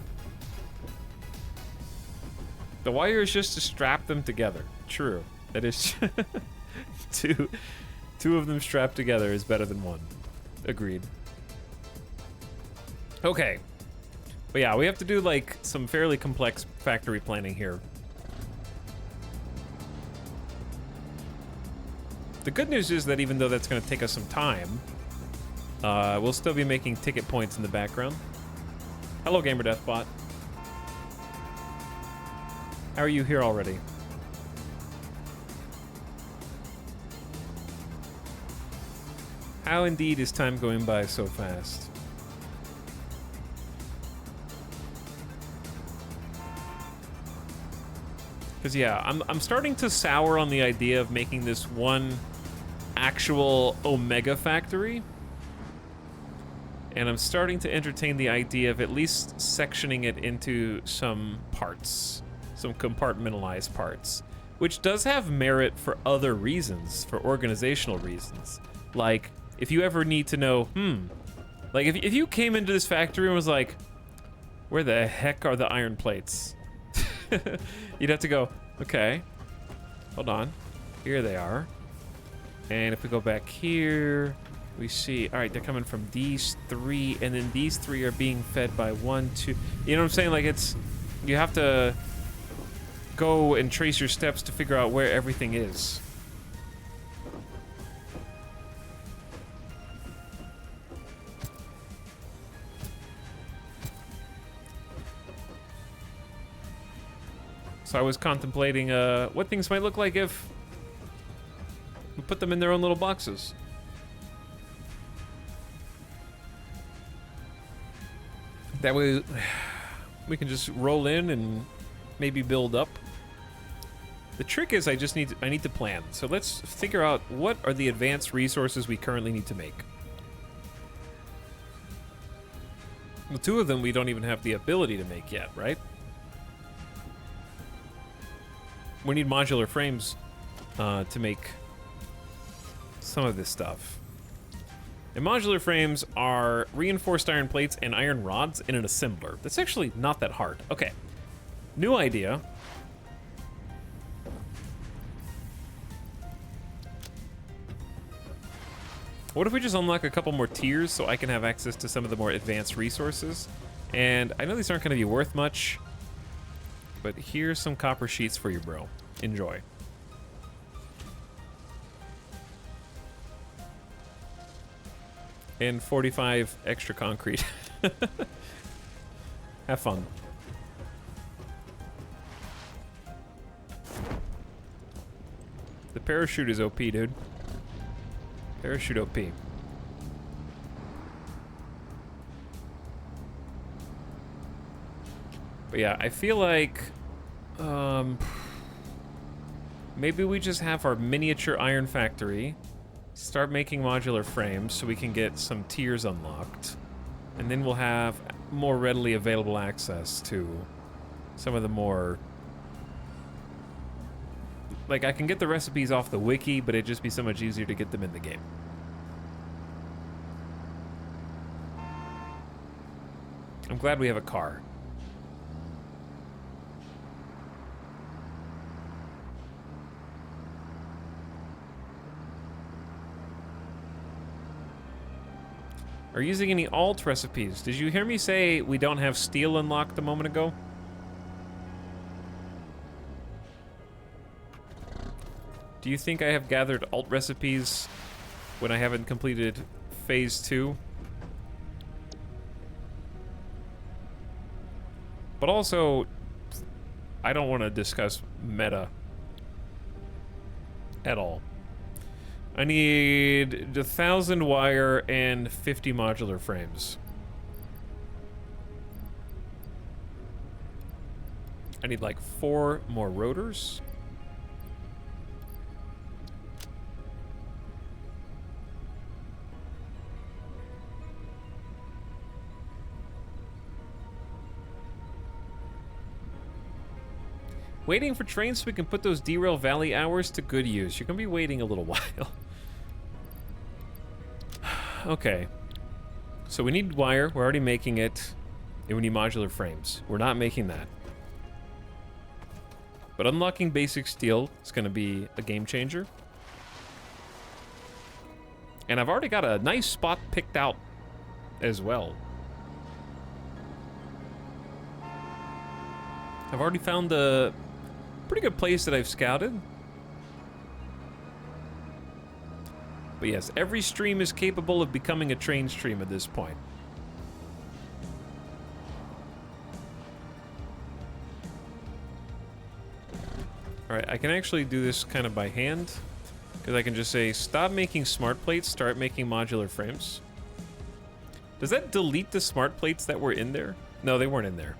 The wire is just to strap them together. True. That is two of them strapped together is better than one. Agreed. Okay. But yeah, we have to do like some fairly complex factory planning here. The good news is that even though that's going to take us some time, we'll still be making ticket points in the background. Hello, GamerDeathBot. How are you here already? How indeed is time going by so fast? Because yeah, I'm starting to sour on the idea of making this one actual Omega factory. And I'm starting to entertain the idea of at least sectioning it into some parts, some compartmentalized parts, which does have merit for other reasons, for organizational reasons. Like, if you ever need to know, like if you came into this factory and was like, where the heck are the iron plates? You'd have to go, okay, hold on, here they are. And if we go back here, we see, all right, they're coming from these 3, and then these 3 are being fed by 1, 2, you know what I'm saying? Like you have to go and trace your steps to figure out where everything is. So I was contemplating what things might look like if we put them in their own little boxes. That way we can just roll in and maybe build up. The trick is I need to plan. So let's figure out what are the advanced resources we currently need to make. Well, 2 of them we don't even have the ability to make yet, right? We need modular frames to make some of this stuff. And modular frames are reinforced iron plates and iron rods in an assembler. That's actually not that hard. Okay, new idea. What if we just unlock a couple more tiers so I can have access to some of the more advanced resources? And I know these aren't going to be worth much, but here's some copper sheets for you, bro. Enjoy. And 45 extra concrete. Have fun. The parachute is OP, dude. Parachute OP. But yeah, I feel like maybe we just have our miniature iron factory, start making modular frames so we can get some tiers unlocked, and then we'll have more readily available access to some of the more, like, I can get the recipes off the wiki, but it'd just be so much easier to get them in the game. I'm glad we have a car. Are you using any alt recipes? Did you hear me say we don't have steel unlocked a moment ago? Do you think I have gathered alt recipes when I haven't completed phase 2? But also, I don't want to discuss meta at all. I need 1,000 wire and 50 modular frames. I need like 4 more rotors. Waiting for trains so we can put those Derail Valley hours to good use. You're gonna be waiting a little while. Okay. So we need wire. We're already making it. And we need modular frames. We're not making that. But unlocking basic steel is gonna be a game changer. And I've already got a nice spot picked out as well. I've already found a pretty good place that I've scouted. But yes, every stream is capable of becoming a train stream at this point. Alright, I can actually do this kind of by hand. Because I can just say, stop making smart plates, start making modular frames. Does that delete the smart plates that were in there? No, they weren't in there.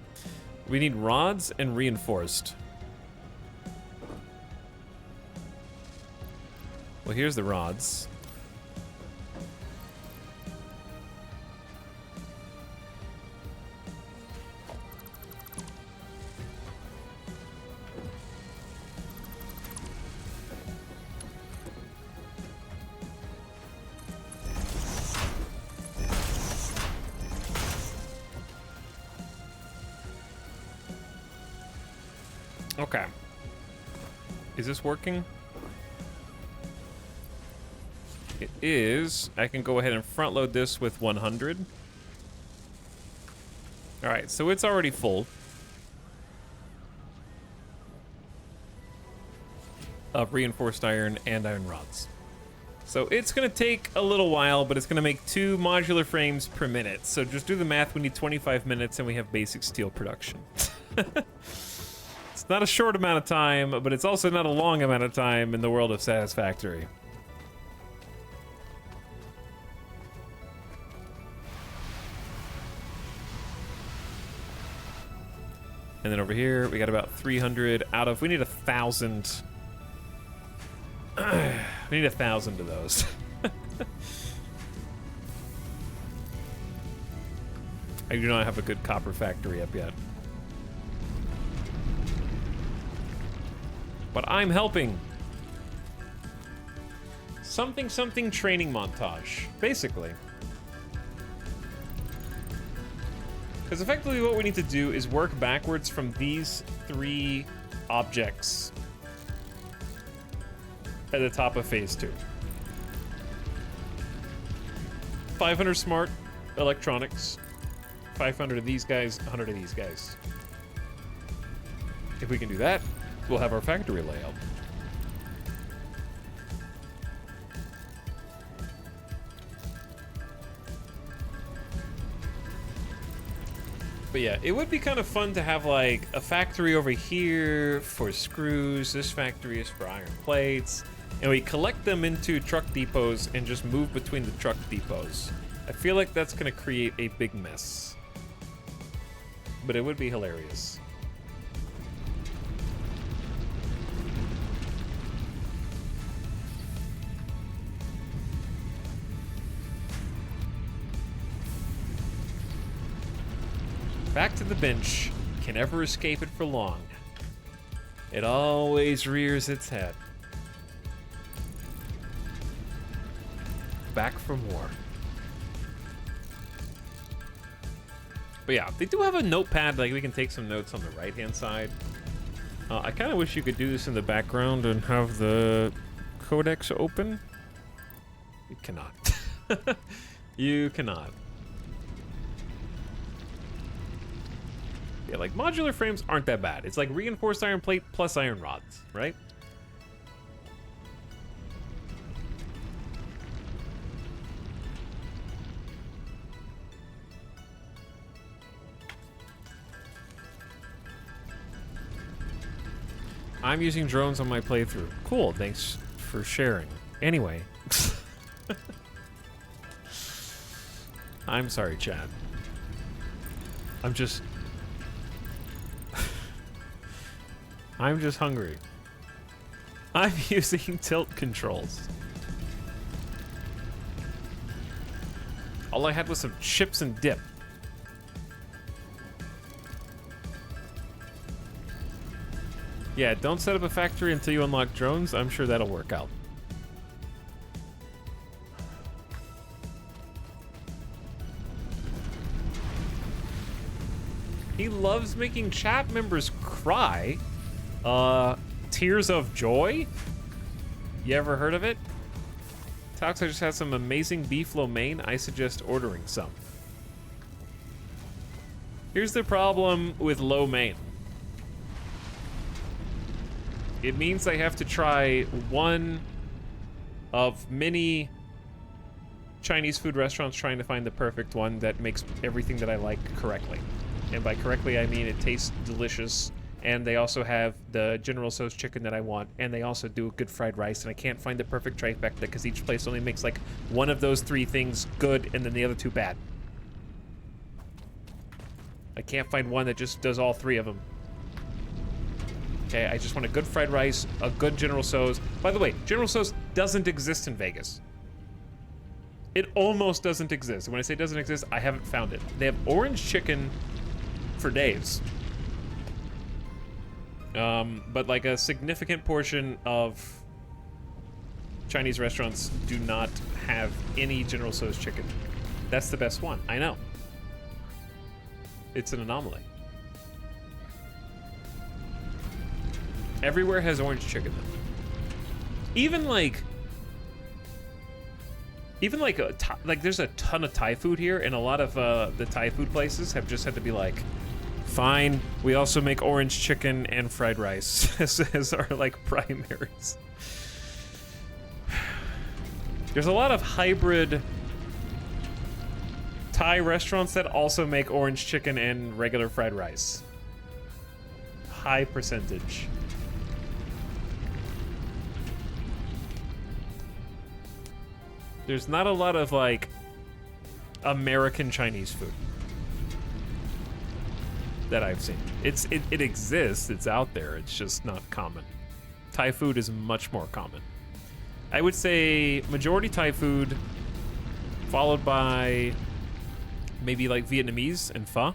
We need rods and reinforced. Well, here's the rods. Okay. Is this working? It is. I can go ahead and front load this with 100. All right, so it's already full of reinforced iron and iron rods. So it's gonna take a little while, but it's gonna make 2 modular frames per minute. So just do the math, we need 25 minutes and we have basic steel production. It's not a short amount of time, but it's also not a long amount of time in the world of Satisfactory. And then over here, we got about 300 out of... We need 1,000. We need 1,000 of those. I do not have a good copper factory up yet. But I'm helping. Something something training montage, basically. Because effectively what we need to do is work backwards from these 3 objects at the top of phase 2. 500 smart electronics, 500 of these guys, 100 of these guys. If we can do that, we'll have our factory layout. But yeah, it would be kind of fun to have like a factory over here for screws, this factory is for iron plates, and we collect them into truck depots and just move between the truck depots. I feel like that's gonna create a big mess. But it would be hilarious. Back to the bench. Can never escape it for long. It always rears its head. Back for more. But yeah, they do have a notepad, like we can take some notes on the right-hand side. I kind of wish you could do this in the background and have the codex open. You cannot. You cannot. Yeah, like modular frames aren't that bad. It's like reinforced iron plate plus iron rods, right? I'm using drones on my playthrough. Cool, thanks for sharing. Anyway. I'm sorry, Chad. I'm just hungry. I'm using tilt controls. All I had was some chips and dip. Yeah, don't set up a factory until you unlock drones. I'm sure that'll work out. He loves making chat members cry. Tears of Joy? You ever heard of it? Toxa just has some amazing beef lo mein. I suggest ordering some. Here's the problem with lo mein. It means I have to try one of many Chinese food restaurants trying to find the perfect one that makes everything that I like correctly. And by correctly, I mean it tastes delicious, and they also have the General Tso's chicken that I want, and they also do good fried rice, and I can't find the perfect trifecta because each place only makes like one of those three things good and then the other two bad. I can't find one that just does all three of them. Okay, I just want a good fried rice, a good General Tso's. By the way, General Tso's doesn't exist in Vegas. It almost doesn't exist. When I say doesn't exist, I haven't found it. They have orange chicken for days. But like a significant portion of Chinese restaurants do not have any General Tso's chicken. That's the best one, I know. It's an anomaly. Everywhere has orange chicken though. Even like there's a ton of Thai food here, and a lot of the Thai food places have just had to be like, fine, we also make orange chicken and fried rice as our like primaries. There's a lot of hybrid Thai restaurants that also make orange chicken and regular fried rice. High percentage. There's not a lot of like American Chinese food that I've seen. It exists, it's out there, it's just not common. Thai food is much more common. I would say majority Thai food, followed by maybe like Vietnamese and pho,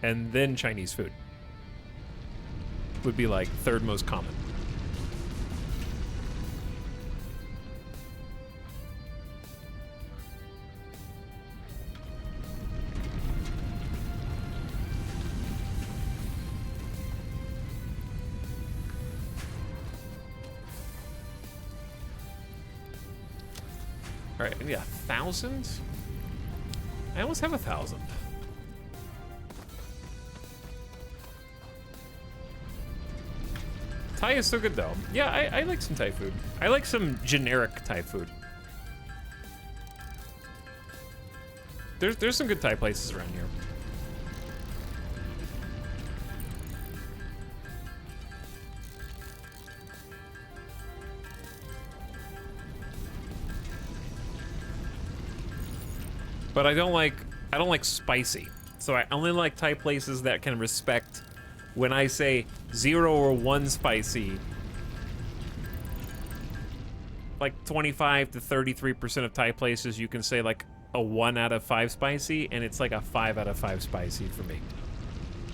and then Chinese food would be like third most common. All right, maybe 1,000? I almost have 1,000. Thai is so good though. Yeah, I like some Thai food. I like some generic Thai food. There's some good Thai places around here. But I don't like spicy. So I only like Thai places that can respect when I say 0 or 1 spicy. Like 25 to 33% of Thai places you can say like a 1 out of 5 spicy, and it's like a 5 out of 5 spicy for me.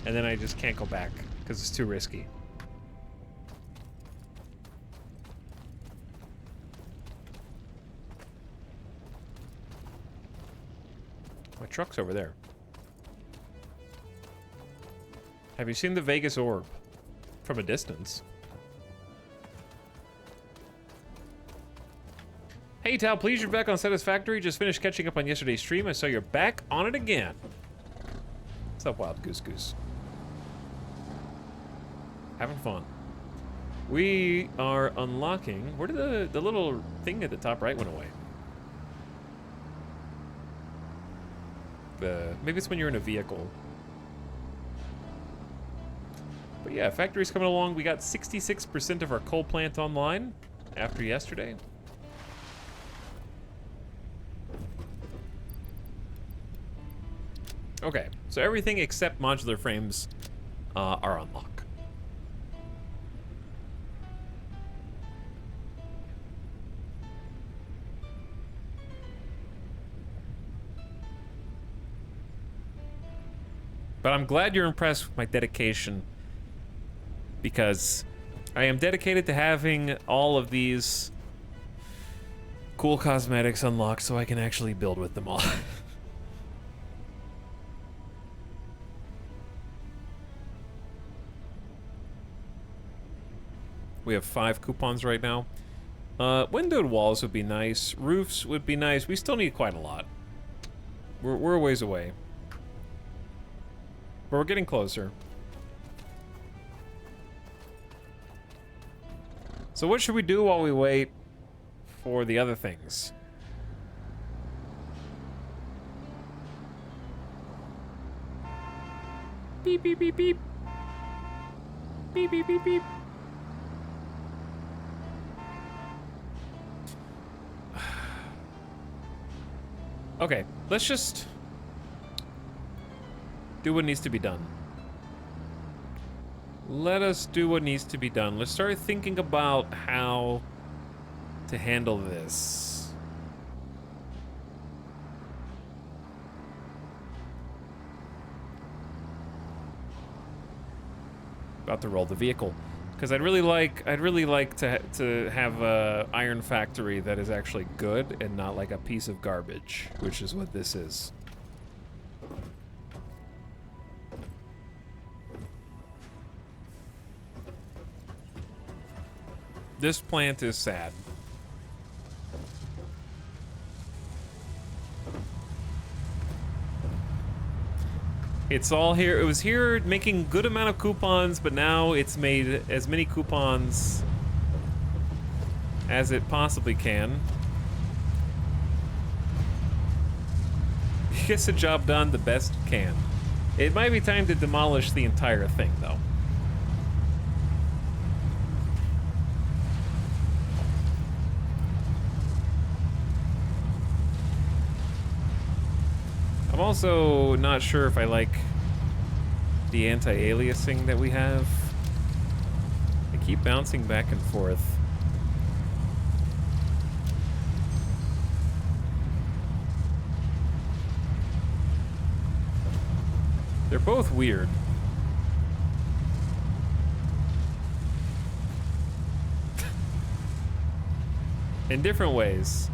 And then I just can't go back because it's too risky. My truck's over there. Have you seen the Vegas orb from a distance? Hey Tal, please, you're back on Satisfactory. Just finished catching up on yesterday's stream. I saw you're back on it again. What's up, Wild Goose Goose? Having fun. We are unlocking... Where did the little thing at the top right went away? Maybe it's when you're in a vehicle. But yeah, factory's coming along. We got 66% of our coal plant online after yesterday. Okay, so everything except modular frames are on lock. But I'm glad you're impressed with my dedication, because I am dedicated to having all of these cool cosmetics unlocked so I can actually build with them all. We have 5 coupons right now. Windowed walls would be nice. Roofs would be nice. We still need quite a lot. We're a ways away. But we're getting closer. So what should we do while we wait for the other things? Beep, beep, beep, beep. Beep, beep, beep, beep. Okay, let's just do what needs to be done. Let us do what needs to be done. Let's start thinking about how to handle this. About to roll the vehicle, because I'd really like to have a iron factory that is actually good and not like a piece of garbage, which is what this is. This plant is sad. It's all here. It was here making good amount of coupons, but now it's made as many coupons as it possibly can. It gets the job done the best it can. It might be time to demolish the entire thing, though. I'm also not sure if I like the anti-aliasing that we have. I keep bouncing back and forth. They're both weird. In different ways.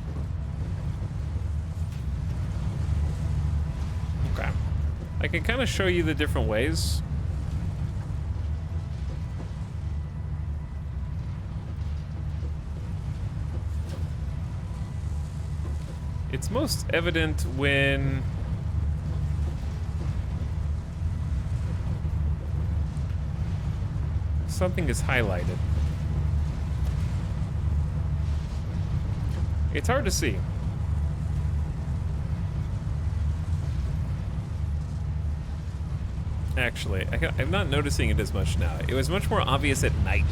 Okay. I can kind of show you the different ways. It's most evident when something is highlighted. It's hard to see. Actually, I'm not noticing it as much now. It was much more obvious at night.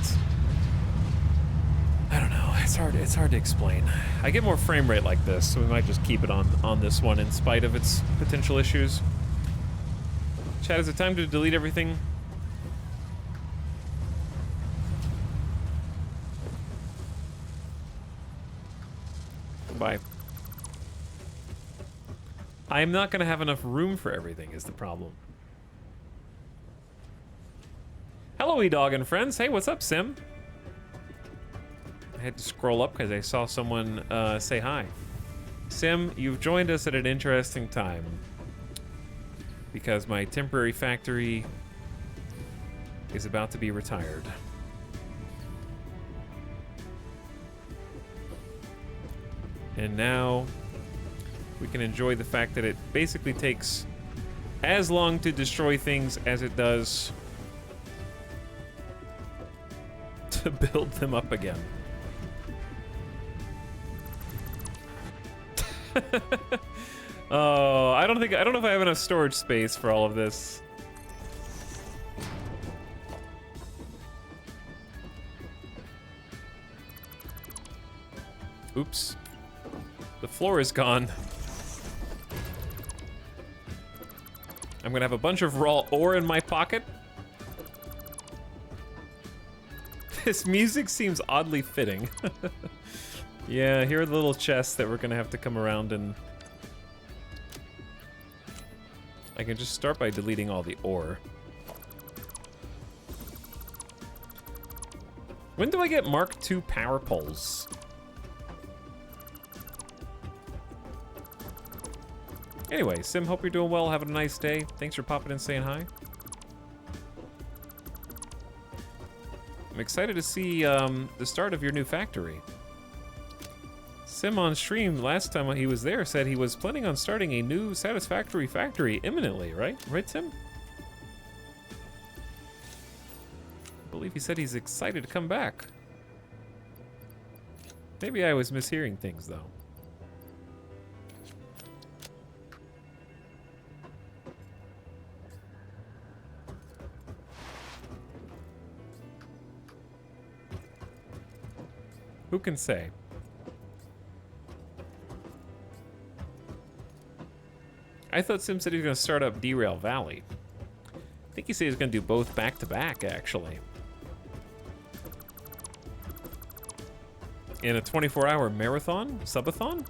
I don't know. It's hard to explain. I get more frame rate like this, so we might just keep it on this one in spite of its potential issues. Chat, is it time to delete everything? Bye. I'm not going to have enough room for everything is the problem. Hello, E-Dog and friends. Hey, what's up, Sim? I had to scroll up because I saw someone say hi. Sim, you've joined us at an interesting time because my temporary factory is about to be retired. And now we can enjoy the fact that it basically takes as long to destroy things as it does to build them up again. Oh, I don't know if I have enough storage space for all of this. Oops. The floor is gone. I'm gonna have a bunch of raw ore in my pocket. This music seems oddly fitting. Yeah, here are the little chests that we're gonna have to come around and... I can just start by deleting all the ore. When do I get Mark II power poles? Anyway, Sim, hope you're doing well, having a nice day. Thanks for popping in, saying hi. I'm excited to see the start of your new factory. Sim on stream last time he was there said he was planning on starting a new Satisfactory factory imminently, right? Right, Sim? I believe he said he's excited to come back. Maybe I was mishearing things, though. Who can say? I thought Sim said he was going to start up Derail Valley. I think he said he was going to do both back to back, actually. In a 24-hour marathon? Subathon?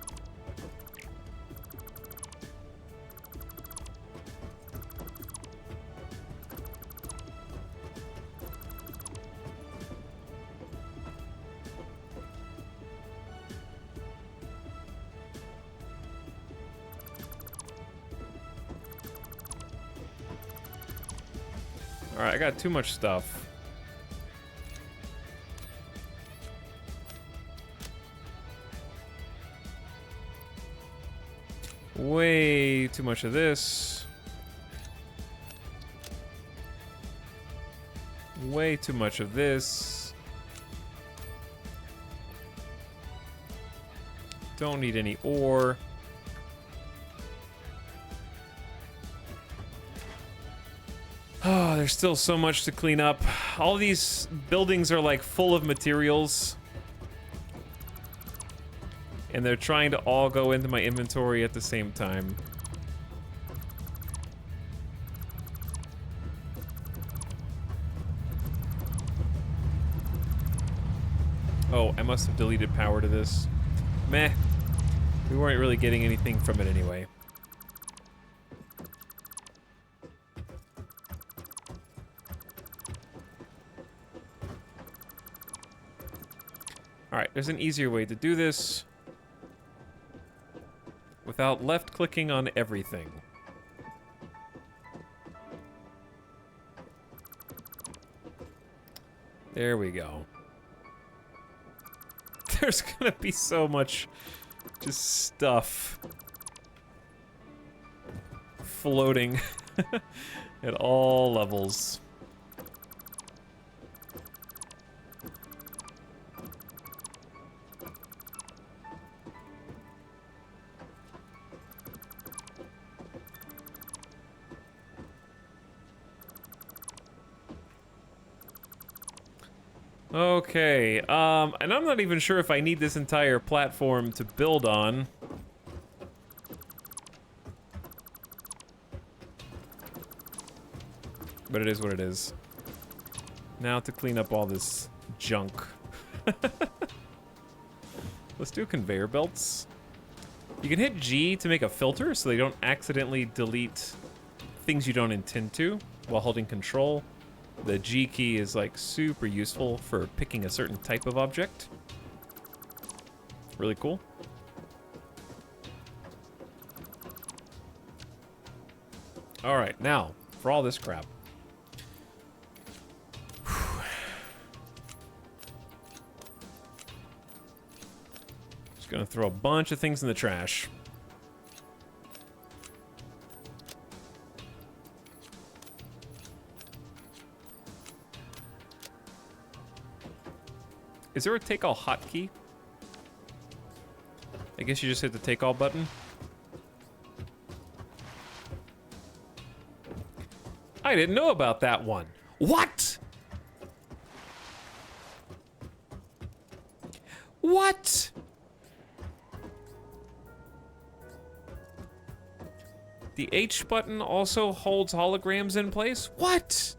Alright, I got too much stuff. Way too much of this. Way too much of this. Don't need any ore. Oh, there's still so much to clean up. All these buildings are like full of materials. And they're trying to all go into my inventory at the same time. Oh, I must have deleted power to this. Meh. We weren't really getting anything from it anyway. Alright, there's an easier way to do this without left-clicking on everything. There we go. There's gonna be so much just stuff floating at all levels. Okay, and I'm not even sure if I need this entire platform to build on. But it is what it is. Now to clean up all this junk. Let's do conveyor belts. You can hit G to make a filter so they don't accidentally delete things you don't intend to while holding control. The G key is like super useful for picking a certain type of object. Really cool. All right, now for all this crap. Just gonna throw a bunch of things in the trash. Is there a take all hotkey? I guess you just hit the take all button. I didn't know about that one. What? What? The H button also holds holograms in place? What?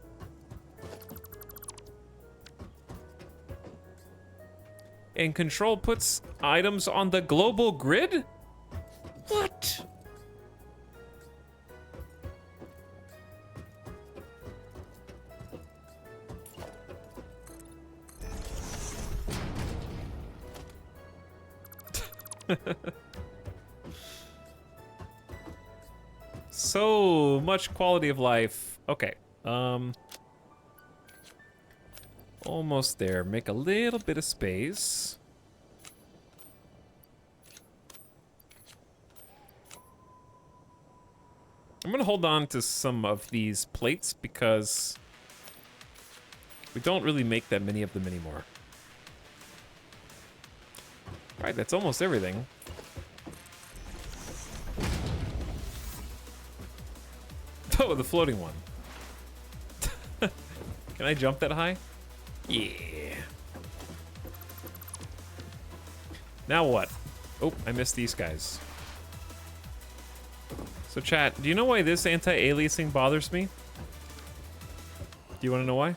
And control puts items on the global grid? What? So much quality of life. Okay. Almost there. Make a little bit of space. I'm gonna hold on to some of these plates because we don't really make that many of them anymore. All right, that's almost everything. Oh, the floating one. Can I jump that high? Yeah. Now what? Oh, I missed these guys. So chat, do you know why this anti-aliasing bothers me? Do you want to know why?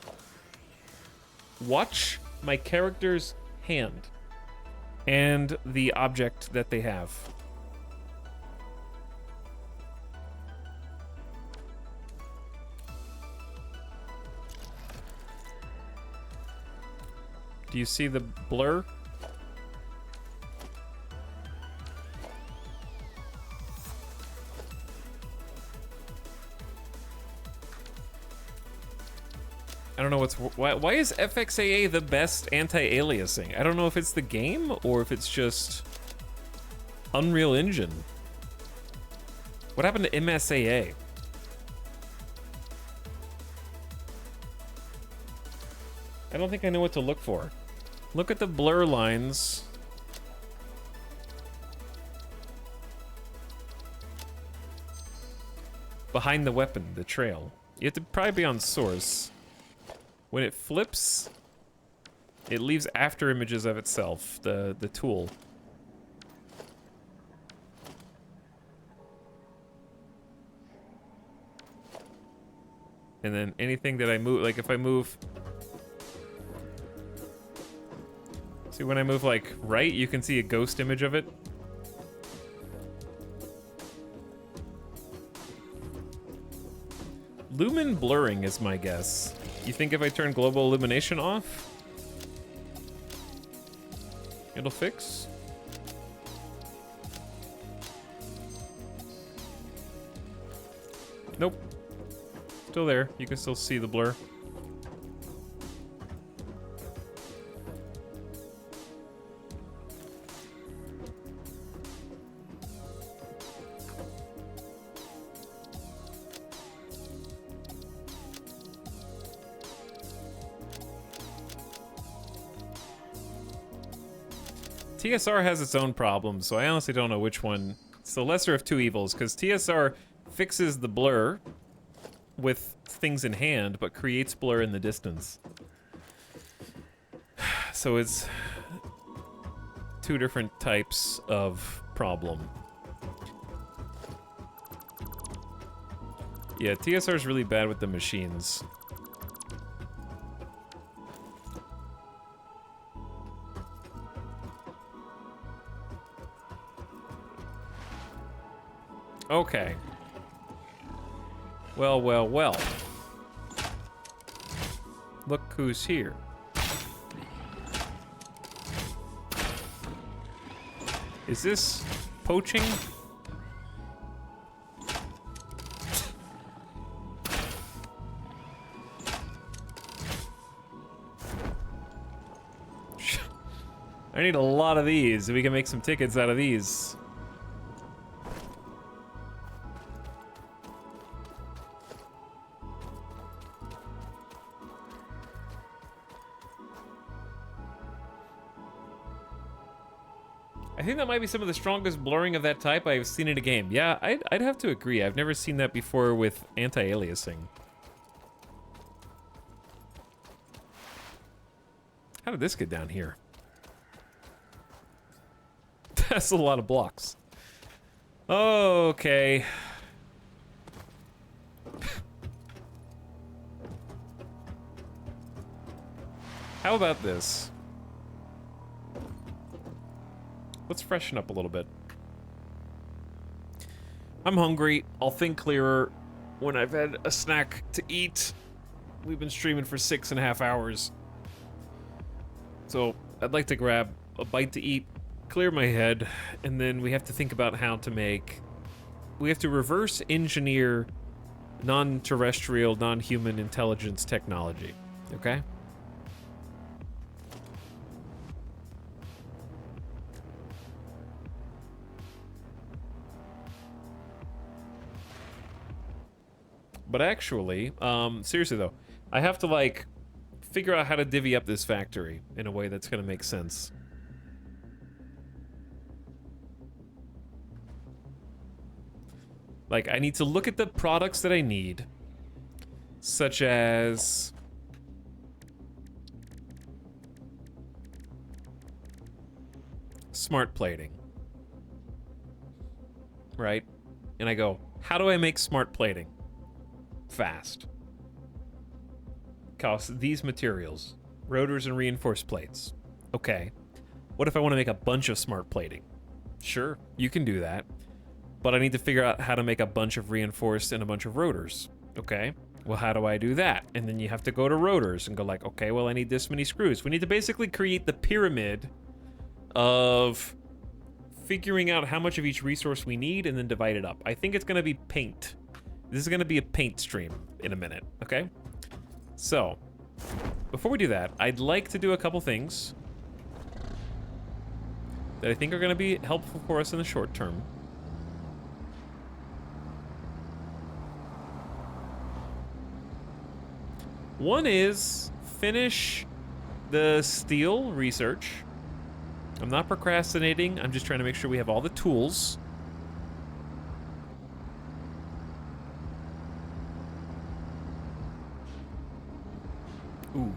Watch my character's hand and the object that they have. Do you see the blur? I don't know why is FXAA the best anti-aliasing? I don't know if it's the game or if it's just Unreal Engine. What happened to MSAA? I don't think I know what to look for. Look at the blur lines. Behind the weapon, the trail. You have to probably be on source. When it flips, it leaves after images of itself, the tool. And then anything that I move, like if I move... See, when I move like right, you can see a ghost image of it. Lumen blurring is my guess. You think if I turn global illumination off, it'll fix? Nope. Still there. You can still see the blur. TSR has its own problems, so I honestly don't know which one. It's the lesser of two evils, because TSR fixes the blur with things in hand, but creates blur in the distance. So it's two different types of problem. Yeah, TSR is really bad with the machines. Okay. Well, well, well. Look who's here. Is this poaching? I need a lot of these. We can make some tickets out of these. I think that might be some of the strongest blurring of that type I've seen in a game. Yeah, I'd have to agree. I've never seen that before with anti-aliasing. How did this get down here? That's a lot of blocks. Okay. How about this? Let's freshen up a little bit. I'm hungry. I'll think clearer when I've had a snack to eat. We've been streaming for 6.5 hours. So I'd like to grab a bite to eat, clear my head, and then we have to think about how to make... We have to reverse engineer non-terrestrial, non-human intelligence technology, okay? But actually, seriously though, I have to like figure out how to divvy up this factory in a way that's gonna make sense. Like, I need to look at the products that I need, such as smart plating, right? And I go, how do I make smart plating fast? Cost these materials, rotors and reinforced plates. Okay. What if I want to make a bunch of smart plating? Sure, you can do that. But I need to figure out how to make a bunch of reinforced and a bunch of rotors. Okay, well, how do I do that? And then you have to go to rotors and go like, okay, well, I need this many screws. We need to basically create the pyramid of figuring out how much of each resource we need and then divide it up. I think it's going to be paint. This is going to be a paint stream in a minute, okay? So, before we do that, I'd like to do a couple things that I think are going to be helpful for us in the short term. One is finish the steel research. I'm not procrastinating. I'm just trying to make sure we have all the tools. Ooh.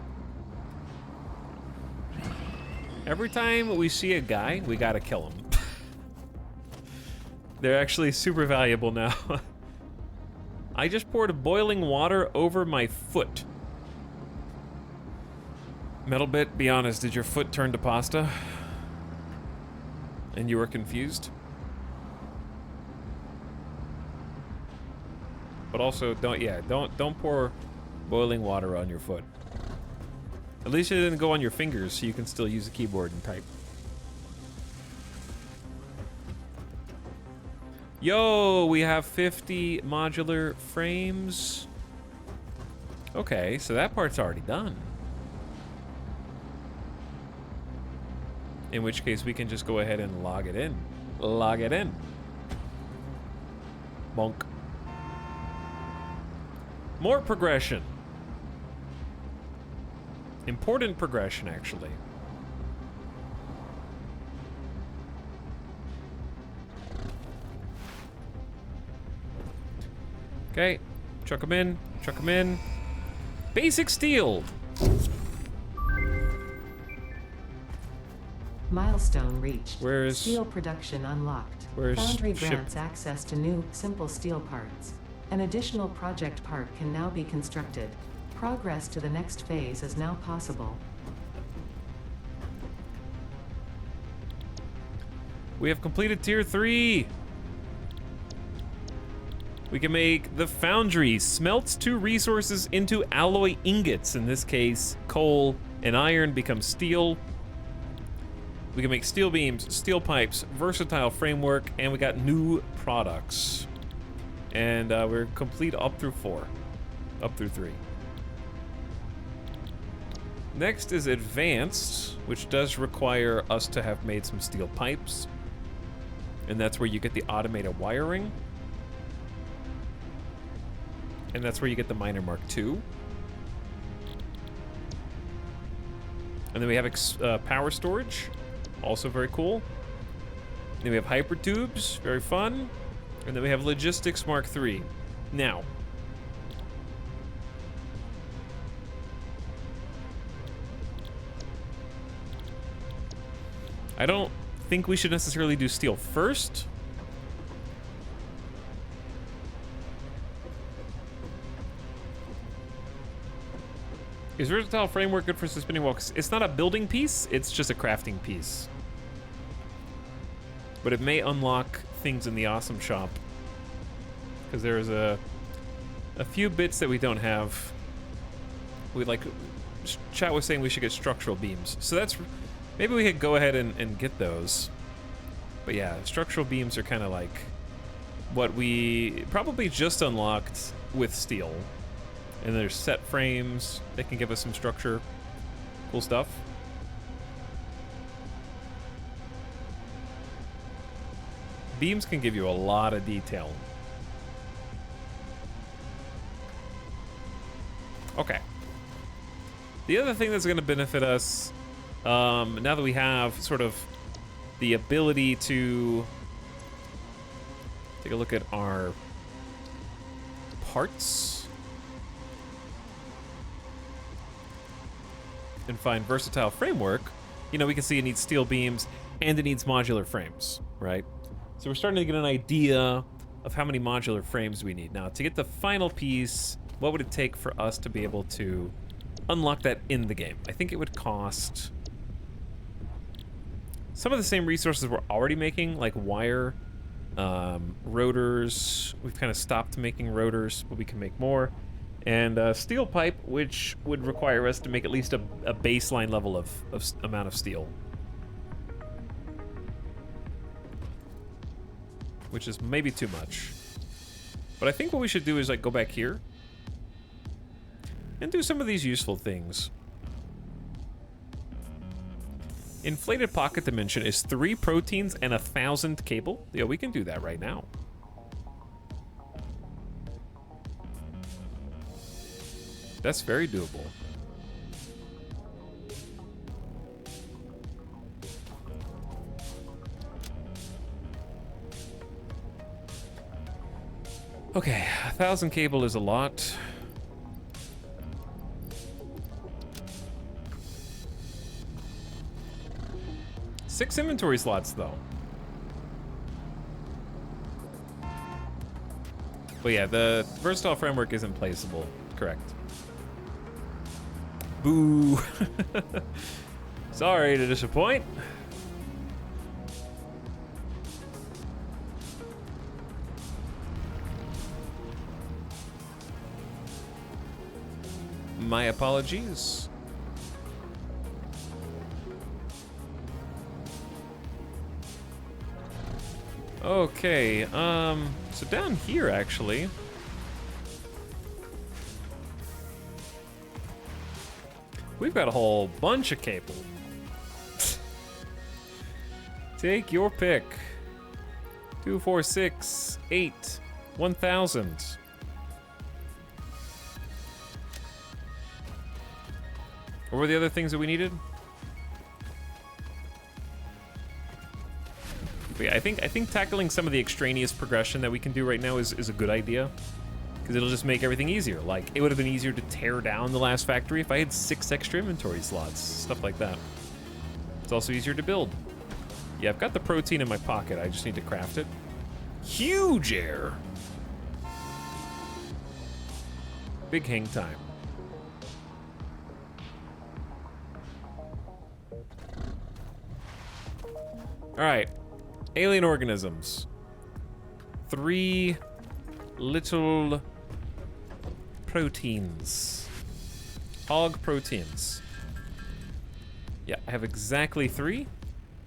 Every time we see a guy, we gotta kill him. They're actually super valuable now. I just poured boiling water over my foot. Metalbit, be honest, did your foot turn to pasta? And you were confused? But also, don't pour boiling water on your foot. At least it didn't go on your fingers, so you can still use the keyboard and type. Yo, we have 50 modular frames. Okay, so that part's already done. In which case, we can just go ahead and log it in. Log it in. Bonk. More progression. Important progression, actually. Okay, chuck them in, chuck them in. Basic steel. Milestone reached. Where's steel production unlocked? Where's Foundry ship? grants access to new, simple steel parts. An additional project part can now be constructed. Progress to the next phase is now possible. We have completed tier 3. We can make the foundry. Smelts 2 resources into alloy ingots. In this case, coal and iron become steel. We can make steel beams, steel pipes, versatile framework, and we got new products. And we're complete up through 4. Up through 3. Next is advanced, which does require us to have made some steel pipes. And that's where you get the automated wiring. And that's where you get the Miner Mark II. And then we have power storage. Also very cool. Then we have hyper tubes, very fun. And then we have logistics Mark III. Now, I don't think we should necessarily do steel first. Is versatile framework good for suspending walks? It's not a building piece, it's just a crafting piece. But it may unlock things in the awesome shop. Because there's a few bits that we don't have. Chat was saying we should get structural beams. So that's, maybe we could go ahead and get those. But yeah, structural beams are kind of like what we probably just unlocked with steel. And there's set frames that can give us some structure. Cool stuff. Beams can give you a lot of detail. Okay. The other thing that's going to benefit us, now that we have sort of the ability to take a look at our parts and find versatile framework, you know, we can see it needs steel beams and it needs modular frames, right? So we're starting to get an idea of how many modular frames we need. Now, to get the final piece, what would it take for us to be able to unlock that in the game? I think it would cost some of the same resources we're already making, like wire, rotors. We've kind of stopped making rotors, but we can make more. And steel pipe, which would require us to make at least a baseline level of amount of steel. Which is maybe too much. But I think what we should do is like go back here and do some of these useful things. Inflated pocket dimension is 3 proteins and 1,000 cable. Yeah, we can do that right now. That's very doable. Okay, 1,000 cable is a lot. Six inventory slots, though. But yeah, the versatile framework isn't placeable. Correct. Boo. Sorry to disappoint. My apologies. Okay, so down here actually, we've got a whole bunch of cable. Take your pick. 2, 4, 6, 8, 1,000. What were the other things that we needed? But yeah, I think tackling some of the extraneous progression that we can do right now is a good idea. Because it'll just make everything easier. Like, it would have been easier to tear down the last factory if I had 6 extra inventory slots. Stuff like that. It's also easier to build. Yeah, I've got the protein in my pocket. I just need to craft it. Huge air! Big hang time. Alright. Alien organisms. 3 little proteins. Hog proteins. Yeah, I have exactly 3.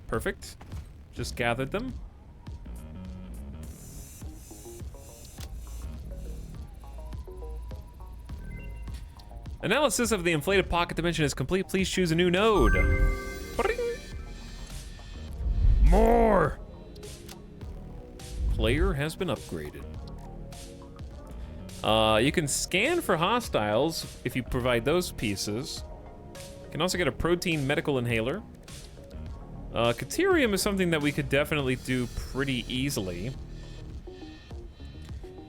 Perfect. Just gathered them. Analysis of the inflated pocket dimension is complete. Please choose a new node. More! Player has been upgraded. You can scan for hostiles if you provide those pieces. You can also get a protein medical inhaler. Caterium is something that we could definitely do pretty easily.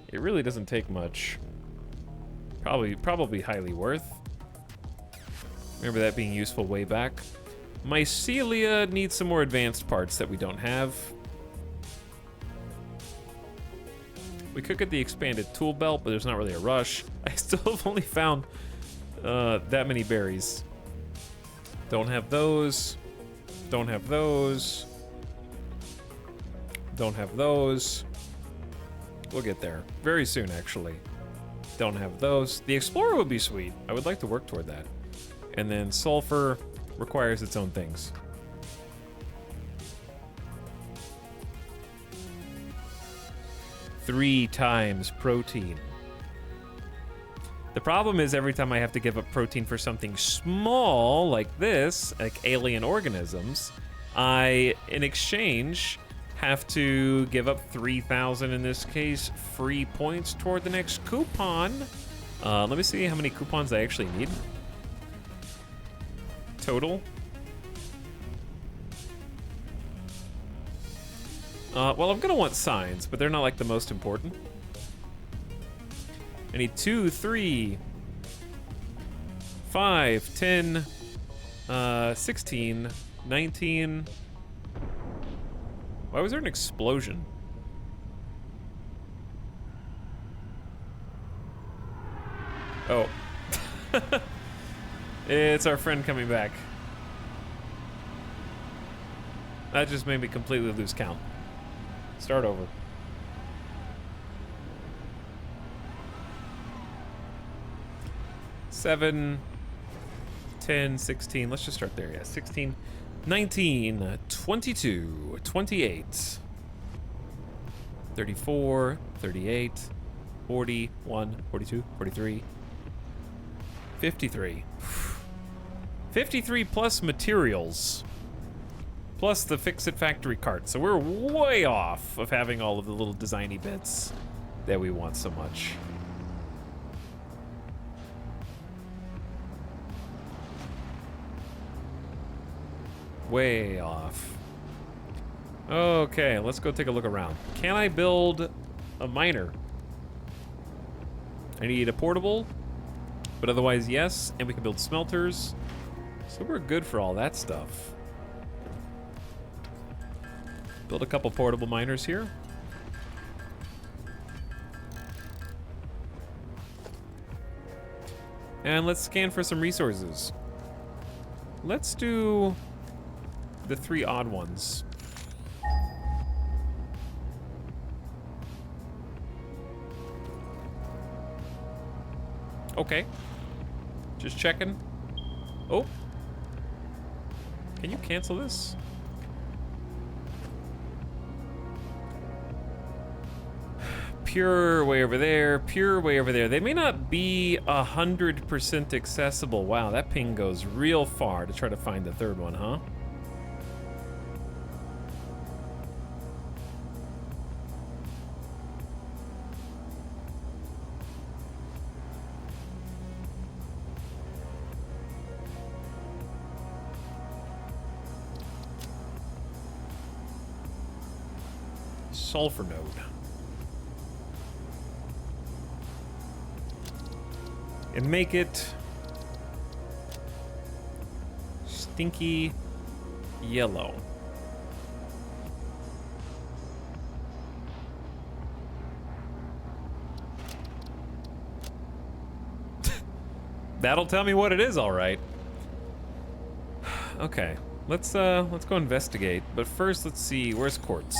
It really doesn't take much. Probably highly worth. Remember that being useful way back. Mycelia needs some more advanced parts that we don't have. We could get the expanded tool belt, but there's not really a rush. I still have only found that many berries. Don't have those. Don't have those. Don't have those. We'll get there very soon, actually. Don't have those. The Explorer would be sweet. I would like to work toward that. And then sulfur requires its own things. Three times protein. The problem is every time I have to give up protein for something small like this, like alien organisms, I, in exchange, have to give up 3,000, in this case, free points toward the next coupon. Let me see how many coupons I actually need. Total. Well, I'm gonna want signs, but they're not like the most important. I need 2, 3, 5, 10, 16, 19. Why was there an explosion? Oh. It's our friend coming back. That just made me completely lose count. Start over. Seven, 10, 16. Let's just start there. Yeah, 16, 19, 22, 28, 34, 38, 41, 42, 43, 53. 53 plus materials. Plus the fix-it factory cart. So we're way off of having all of the little designy bits that we want so much. Way off. Okay, let's go take a look around. Can I build a miner? I need a portable, but otherwise yes, and we can build smelters. So we're good for all that stuff. Build a couple portable miners here. And let's scan for some resources. Let's do the 3 odd ones. Okay. Just checking. Oh. Can you cancel this? Pure way over there, pure way over there. They may not be 100% accessible. Wow, that ping goes real far to try to find the third one, huh? Sulfur node. And make it stinky yellow. That'll tell me what it is, all right. Okay, let's go investigate. But first, let's see, where's quartz?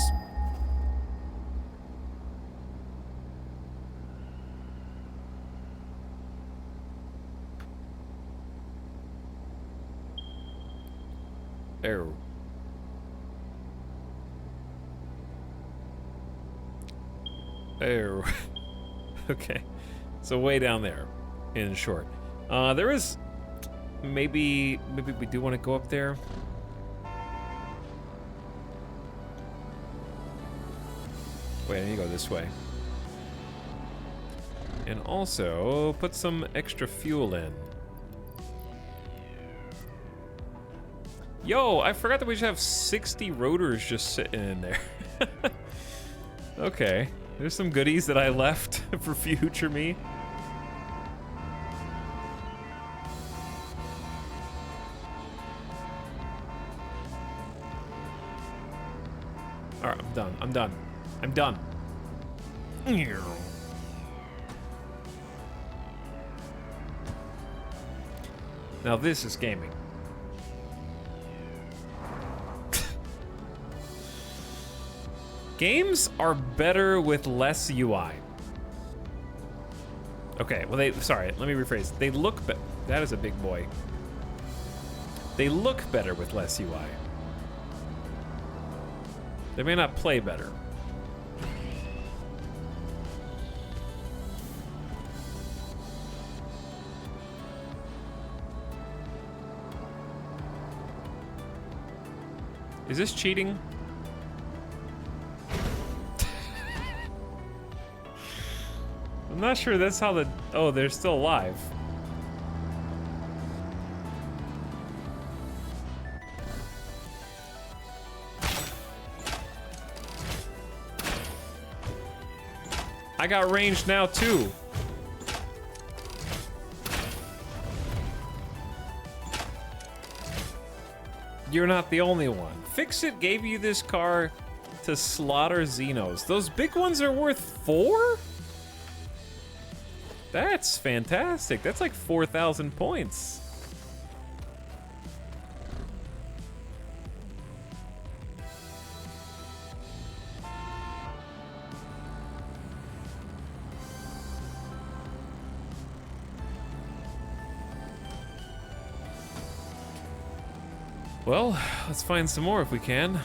There. There. Okay. So way down there, in short. There is... Maybe we do want to go up there. Wait, I need to go this way. And also, put some extra fuel in. Yo, I forgot that we should have 60 rotors just sitting in there. Okay, there's some goodies that I left for future me. All right, I'm done. I'm done. I'm done. Now this is gaming. Games are better with less UI. Okay, well sorry, let me rephrase. They look that is a big boy. They look better with less UI. They may not play better. Is this cheating? I'm not sure that's how the... Oh, they're still alive. I got ranged now too. You're not the only one. Fix-It gave you this car to slaughter Xenos. Those big ones are worth 4? That's fantastic. That's like 4,000 points. Well, let's find some more if we can.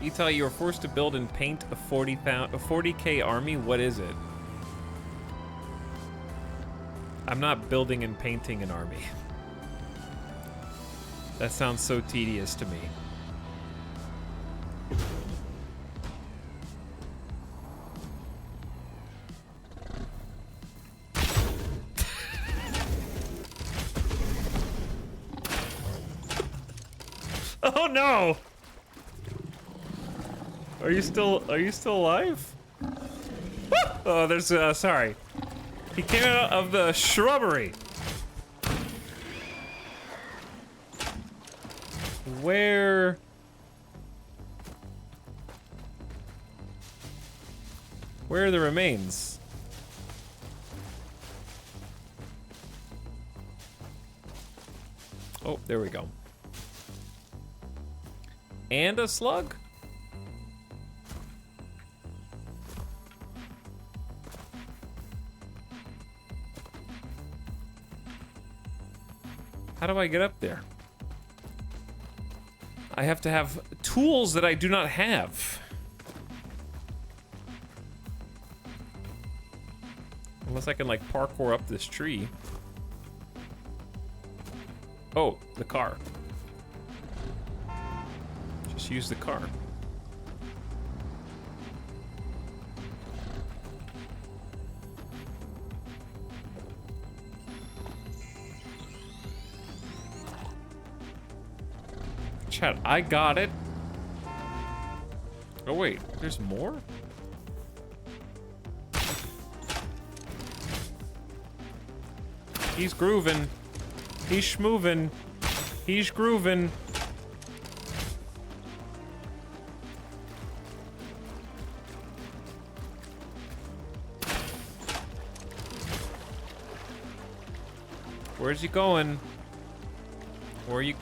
Itai, you were forced to build and paint a 40K army. What is it? I'm not building and painting an army. That sounds so tedious to me. Oh no! Are you still alive? Oh, there's sorry. He came out of the shrubbery. Where are the remains? Oh, there we go. And a slug? How do I get up there? I have to have tools that I do not have. Unless I can like parkour up this tree. Oh, the car. Just use the car. Chat, I got it. Oh wait, there's more? He's grooving. He's schmoovin'. He's grooving. Where's he going? Where are you?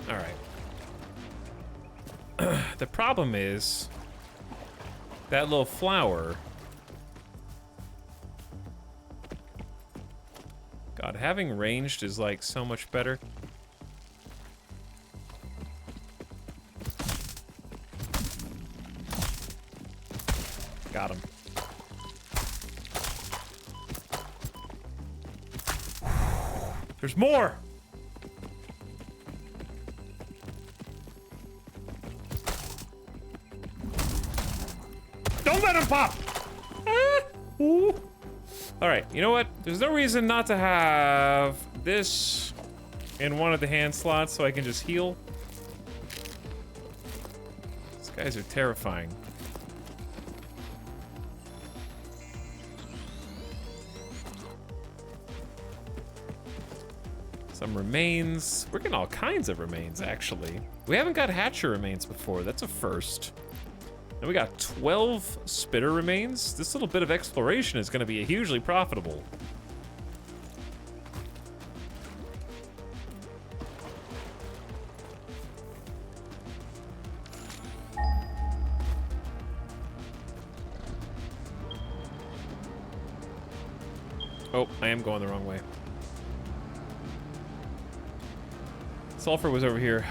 All right. The problem is that little flower. God, having ranged is like so much better. Got him. There's more! Don't let him pop! Ooh. All right, you know what? There's no reason not to have this in one of the hand slots so I can just heal. These guys are terrifying. Some remains. We're getting all kinds of remains, actually. We haven't got Hatcher remains before. That's a first. And we got 12 Spitter remains. This little bit of exploration is going to be hugely profitable. Oh, I am going the wrong way. Sulfur was over here.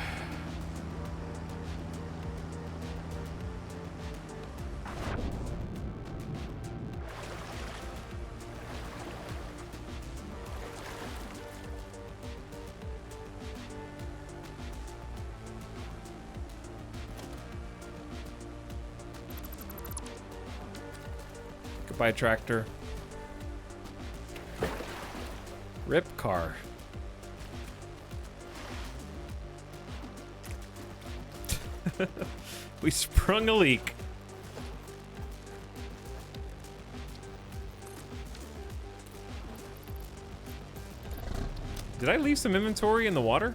Goodbye, tractor. Rip car. We sprung a leak. Did I leave some inventory in the water?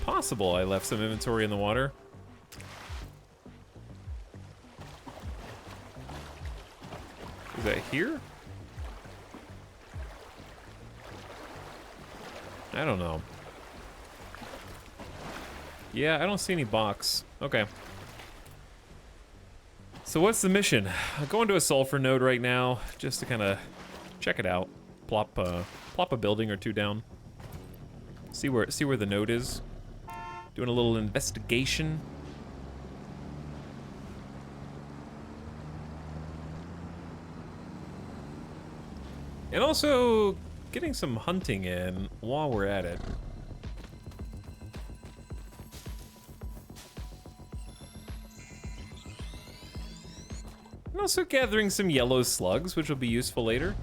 Possible I left some inventory in the water. Is that here? I don't know. Yeah, I don't see any box. Okay. So what's the mission? I'm going to a sulfur node right now just to kind of check it out. Plop a building or two down. See where the node is. Doing a little investigation. And also getting some hunting in while we're at it. And also gathering some yellow slugs, which will be useful later.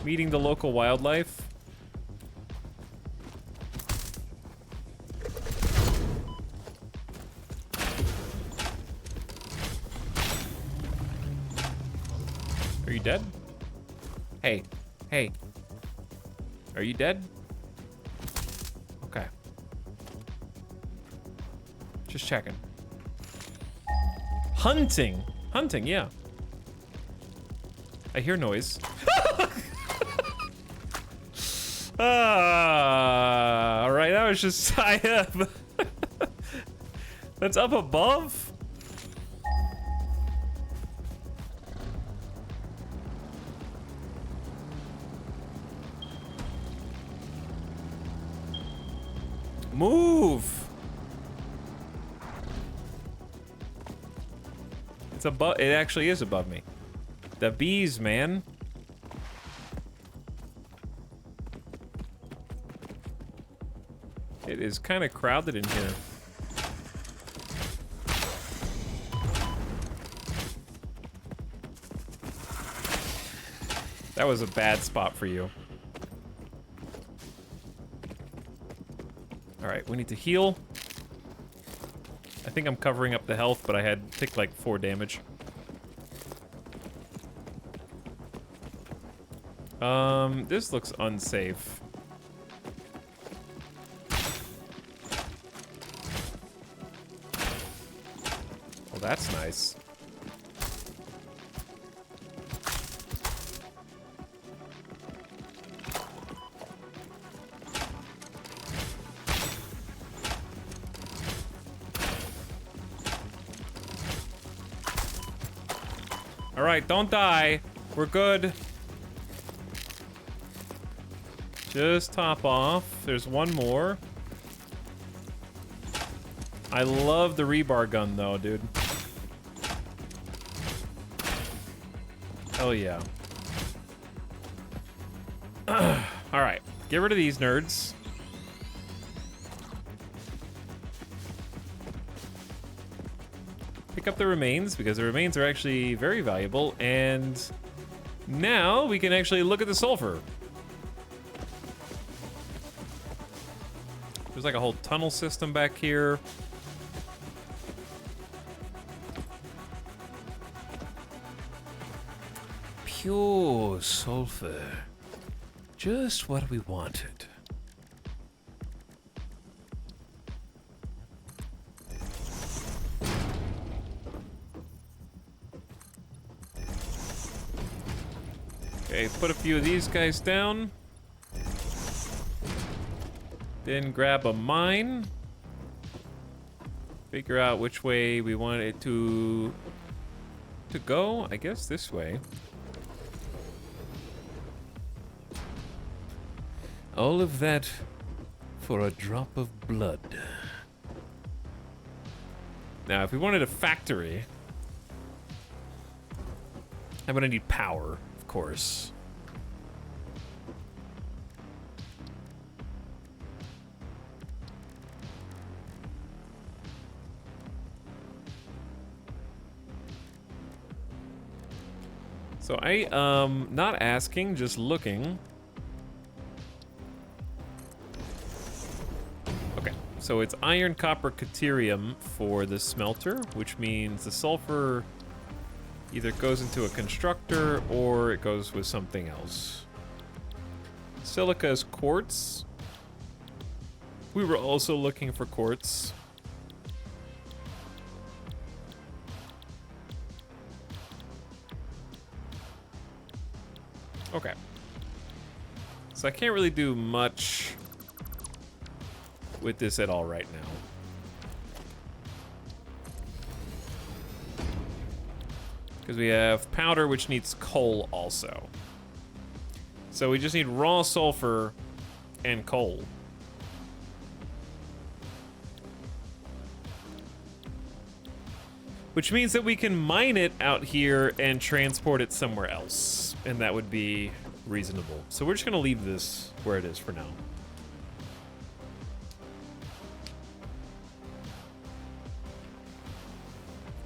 Meeting the local wildlife. Are you dead? Hey, hey. Are you dead? Okay. Just checking. Hunting. Hunting, yeah. I hear noise. All right, that was just high up. That's up above? Move. It's above, it actually is above me. The bees, man. It is kind of crowded in here. That was a bad spot for you. All right, we need to heal. I think I'm covering up the health, but I had took like 4 damage. This looks unsafe. Well, that's nice. All right, don't die. We're good. Just top off. There's one more. I love the rebar gun though, dude. Hell yeah. All right, get rid of these nerds. pick up the remains because the remains are actually very valuable, and now we can actually look at the sulfur. There's like a whole tunnel system back here. Pure sulfur. Just what we wanted. Okay, put a few of these guys down. Then grab a mine. Figure out which way we want it to go. I guess this way. All of that for a drop of blood. Now, if we wanted a factory, I'm gonna need power, of course. So I, not asking, just looking. Okay, so it's iron, copper, caterium for the smelter, which means the sulfur either goes into a constructor or it goes with something else. Silica is quartz. We were also looking for quartz. Okay. So I can't really do much with this at all right now. Because we have powder, which needs coal also. So we just need raw sulfur and coal. Which means that we can mine it out here and transport it somewhere else. And that would be reasonable. So we're just gonna leave this where it is for now.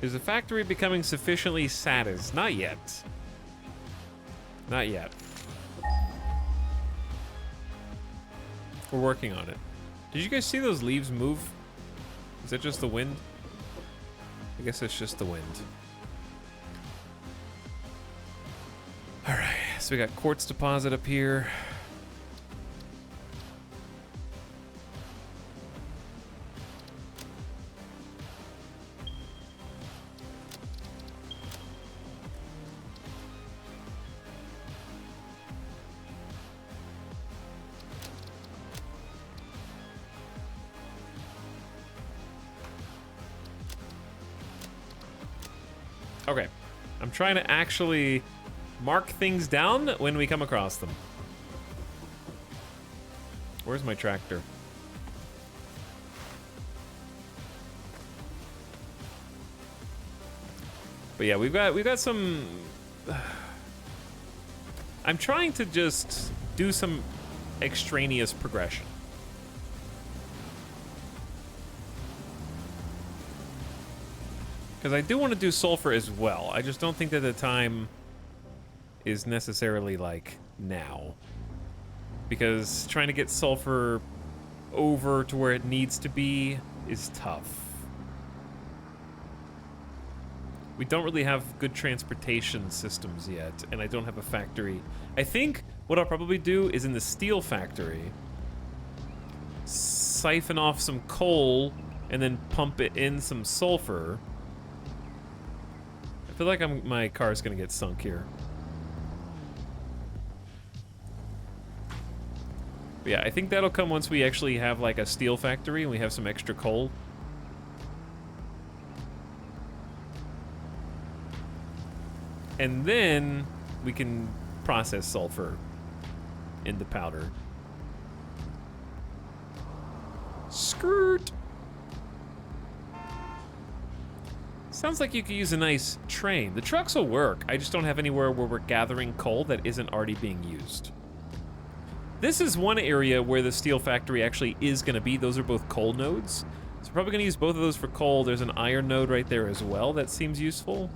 Is the factory becoming sufficiently satis? Not yet. Not yet. We're working on it. Did you guys see those leaves move? Is that just the wind? I guess it's just the wind. All right, so we got quartz deposit up here. Okay, I'm trying to actually mark things down when we come across them. Where's my tractor? But yeah, we've got some. I'm trying to just do some extraneous progression. Because I do want to do sulfur as well. I just don't think that the time is necessarily like now. Because trying to get sulfur over to where it needs to be is tough. We don't really have good transportation systems yet, and I don't have a factory. I think what I'll probably do is in the steel factory, siphon off some coal and then pump it in some sulfur. I feel like my car's gonna get sunk here. But yeah, I think that'll come once we actually have like a steel factory and we have some extra coal. And then we can process sulfur into powder. Skirt! Sounds like you could use a nice train. The trucks will work. I just don't have anywhere where we're gathering coal that isn't already being used. This is one area where the steel factory actually is going to be. Those are both coal nodes. So probably gonna use both of those for coal. There's an iron node right there as well. That seems useful.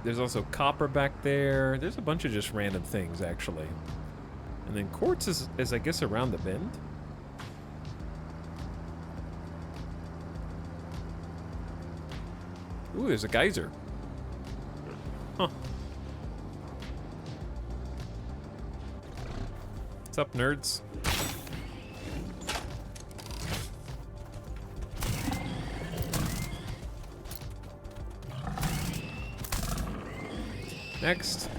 There's also copper back there. There's a bunch of just random things, actually. And then quartz is I guess, around the bend. Ooh, there's a geyser. Huh. What's up, nerds? Next.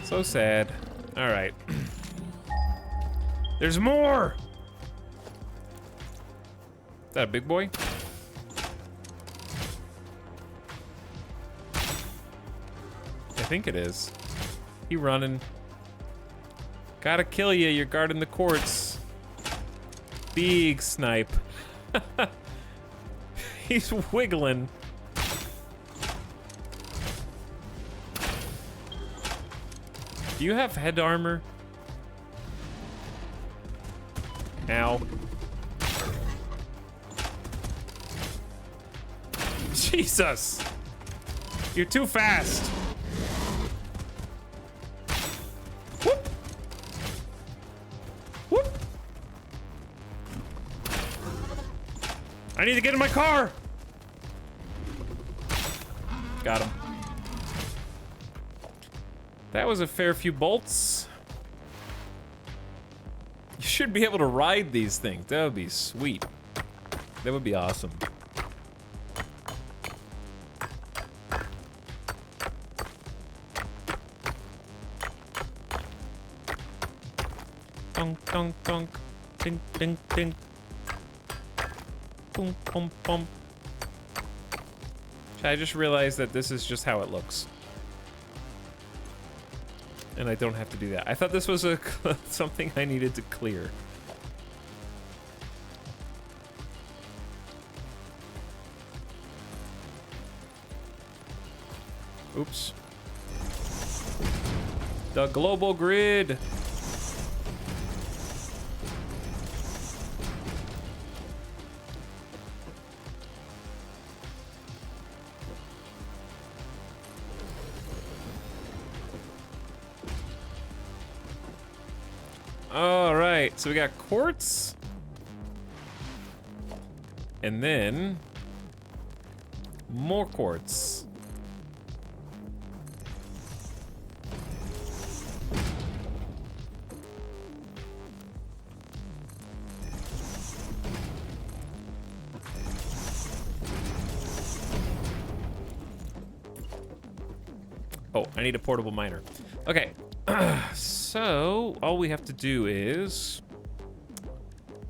So sad. All right. There's more! Is that a big boy? I think it is. He running. Gotta kill you, you're guarding the quartz. Big snipe. He's wiggling. Do you have head armor? Ow. Jesus! You're too fast! Whoop! Whoop! I need to get in my car! Got him. That was a fair few bolts. You should be able to ride these things. That would be sweet. That would be awesome. Dunk, dunk, dunk. Ding, ding, ding. Boom, boom, boom. I just realized that this is just how it looks. And I don't have to do that. I thought this was a something I needed to clear. Oops. The global grid. All right, so we got quartz. And then more quartz. Oh, I need a portable miner. Okay. So all we have to do is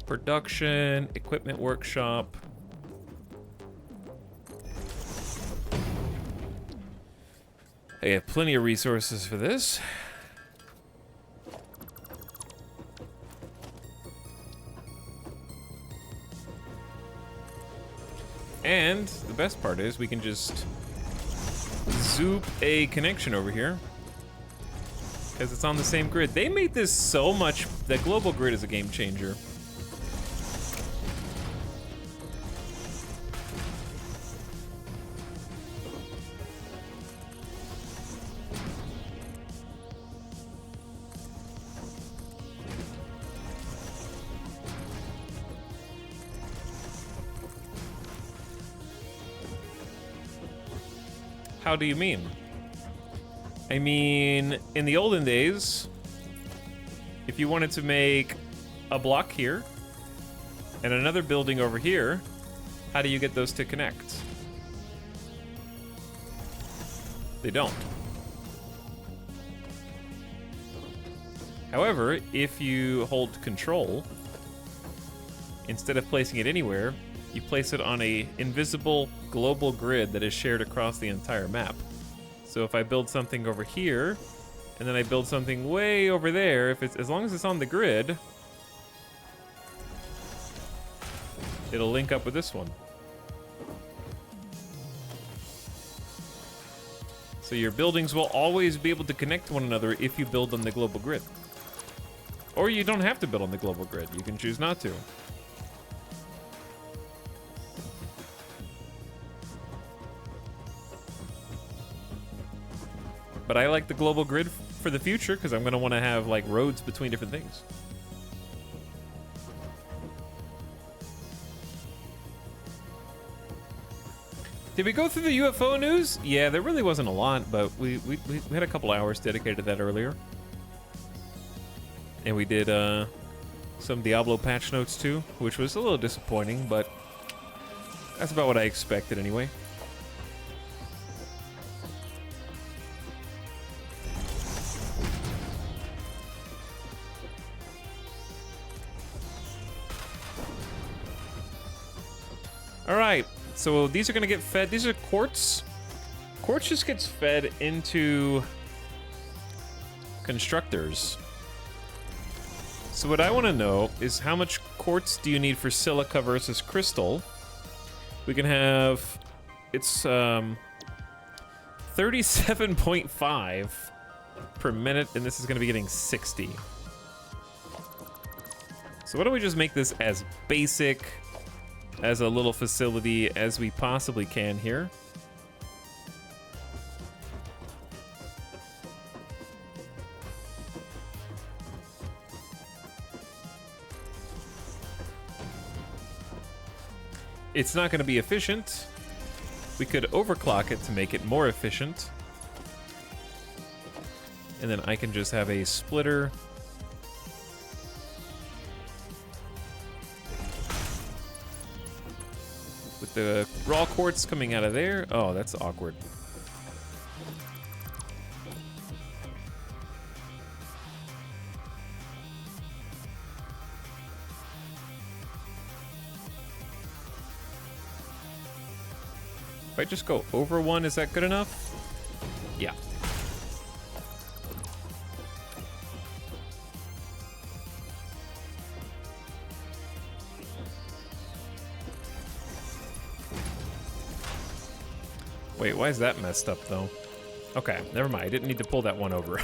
production, equipment workshop. I have plenty of resources for this. And the best part is we can just zoop a connection over here. Because it's on the same grid. They made this so much. The global grid is a game changer. How do you mean? I mean, in the olden days, if you wanted to make a block here and another building over here, how do you get those to connect? They don't. However, if you hold control, instead of placing it anywhere, you place it on a invisible global grid that is shared across the entire map. So if I build something over here, and then I build something way over there, if it's as long as it's on the grid, it'll link up with this one. So your buildings will always be able to connect to one another if you build on the global grid. Or you don't have to build on the global grid. You can choose not to. But I like the global grid for the future because I'm going to want to have like roads between different things. Did we go through the UFO news? Yeah, there really wasn't a lot, but we had a couple hours dedicated to that earlier. And we did some Diablo patch notes too, which was a little disappointing, but that's about what I expected anyway. All right, so these are gonna get fed. These are quartz. Quartz just gets fed into constructors. So what I want to know is how much quartz do you need for silica versus crystal? We can have, it's 37.5 per minute, and this is going to be getting 60. So why don't we just make this as basic as a little facility as we possibly can here. It's not going to be efficient. We could overclock it to make it more efficient. And then I can just have a splitter. With the raw quartz coming out of there. Oh, that's awkward. If I just go over one, is that good enough? Yeah. Wait, why is that messed up though? Okay, never mind. I didn't need to pull that one over.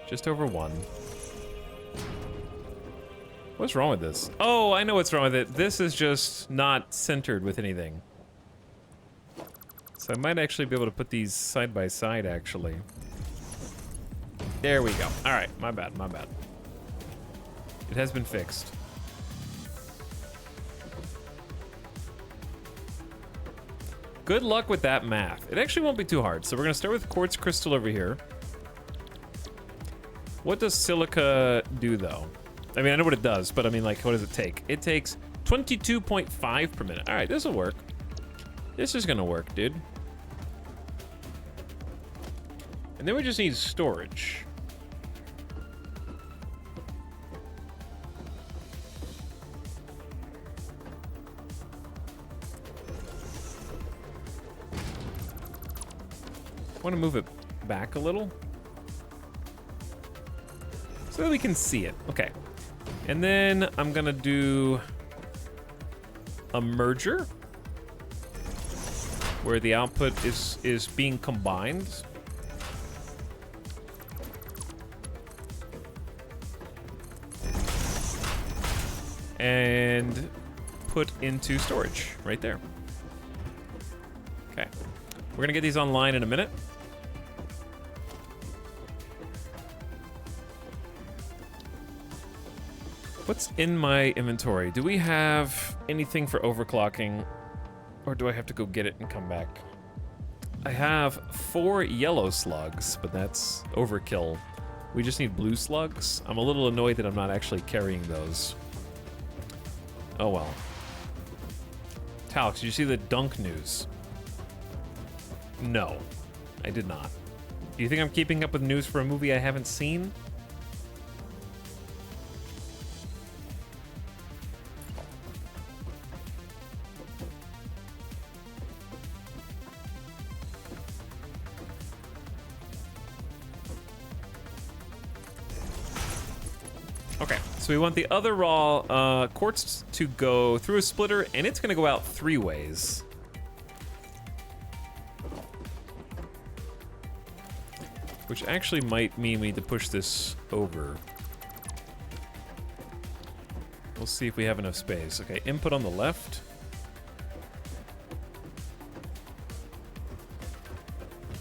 Just over one. What's wrong with this? Oh, I know what's wrong with it. This is just not centered with anything. So I might actually be able to put these side by side, actually. There we go. All right, my bad, my bad. It has been fixed. Good luck with that math. It actually won't be too hard. So we're gonna start with quartz crystal over here. What does silica do though? I mean, I know what it does, but I mean, like, what does it take? It takes 22.5 per minute. All right, this will work. This is gonna work, dude. And then we just need storage. I want to move it back a little so that we can see it. Okay. And then I'm gonna do a merger where the output is being combined. And put into storage right there. Okay. We're gonna get these online in a minute. What's in my inventory? Do we have anything for overclocking? Or do I have to go get it and come back? I have 4 yellow slugs, but that's overkill. We just need blue slugs. I'm a little annoyed that I'm not actually carrying those. Oh well. Talx, did you see the Dunk news? No, I did not. Do you think I'm keeping up with news for a movie I haven't seen? Okay, so we want the other raw quartz to go through a splitter, and it's going to go out 3 ways. Which actually might mean we need to push this over. We'll see if we have enough space. Okay, input on the left.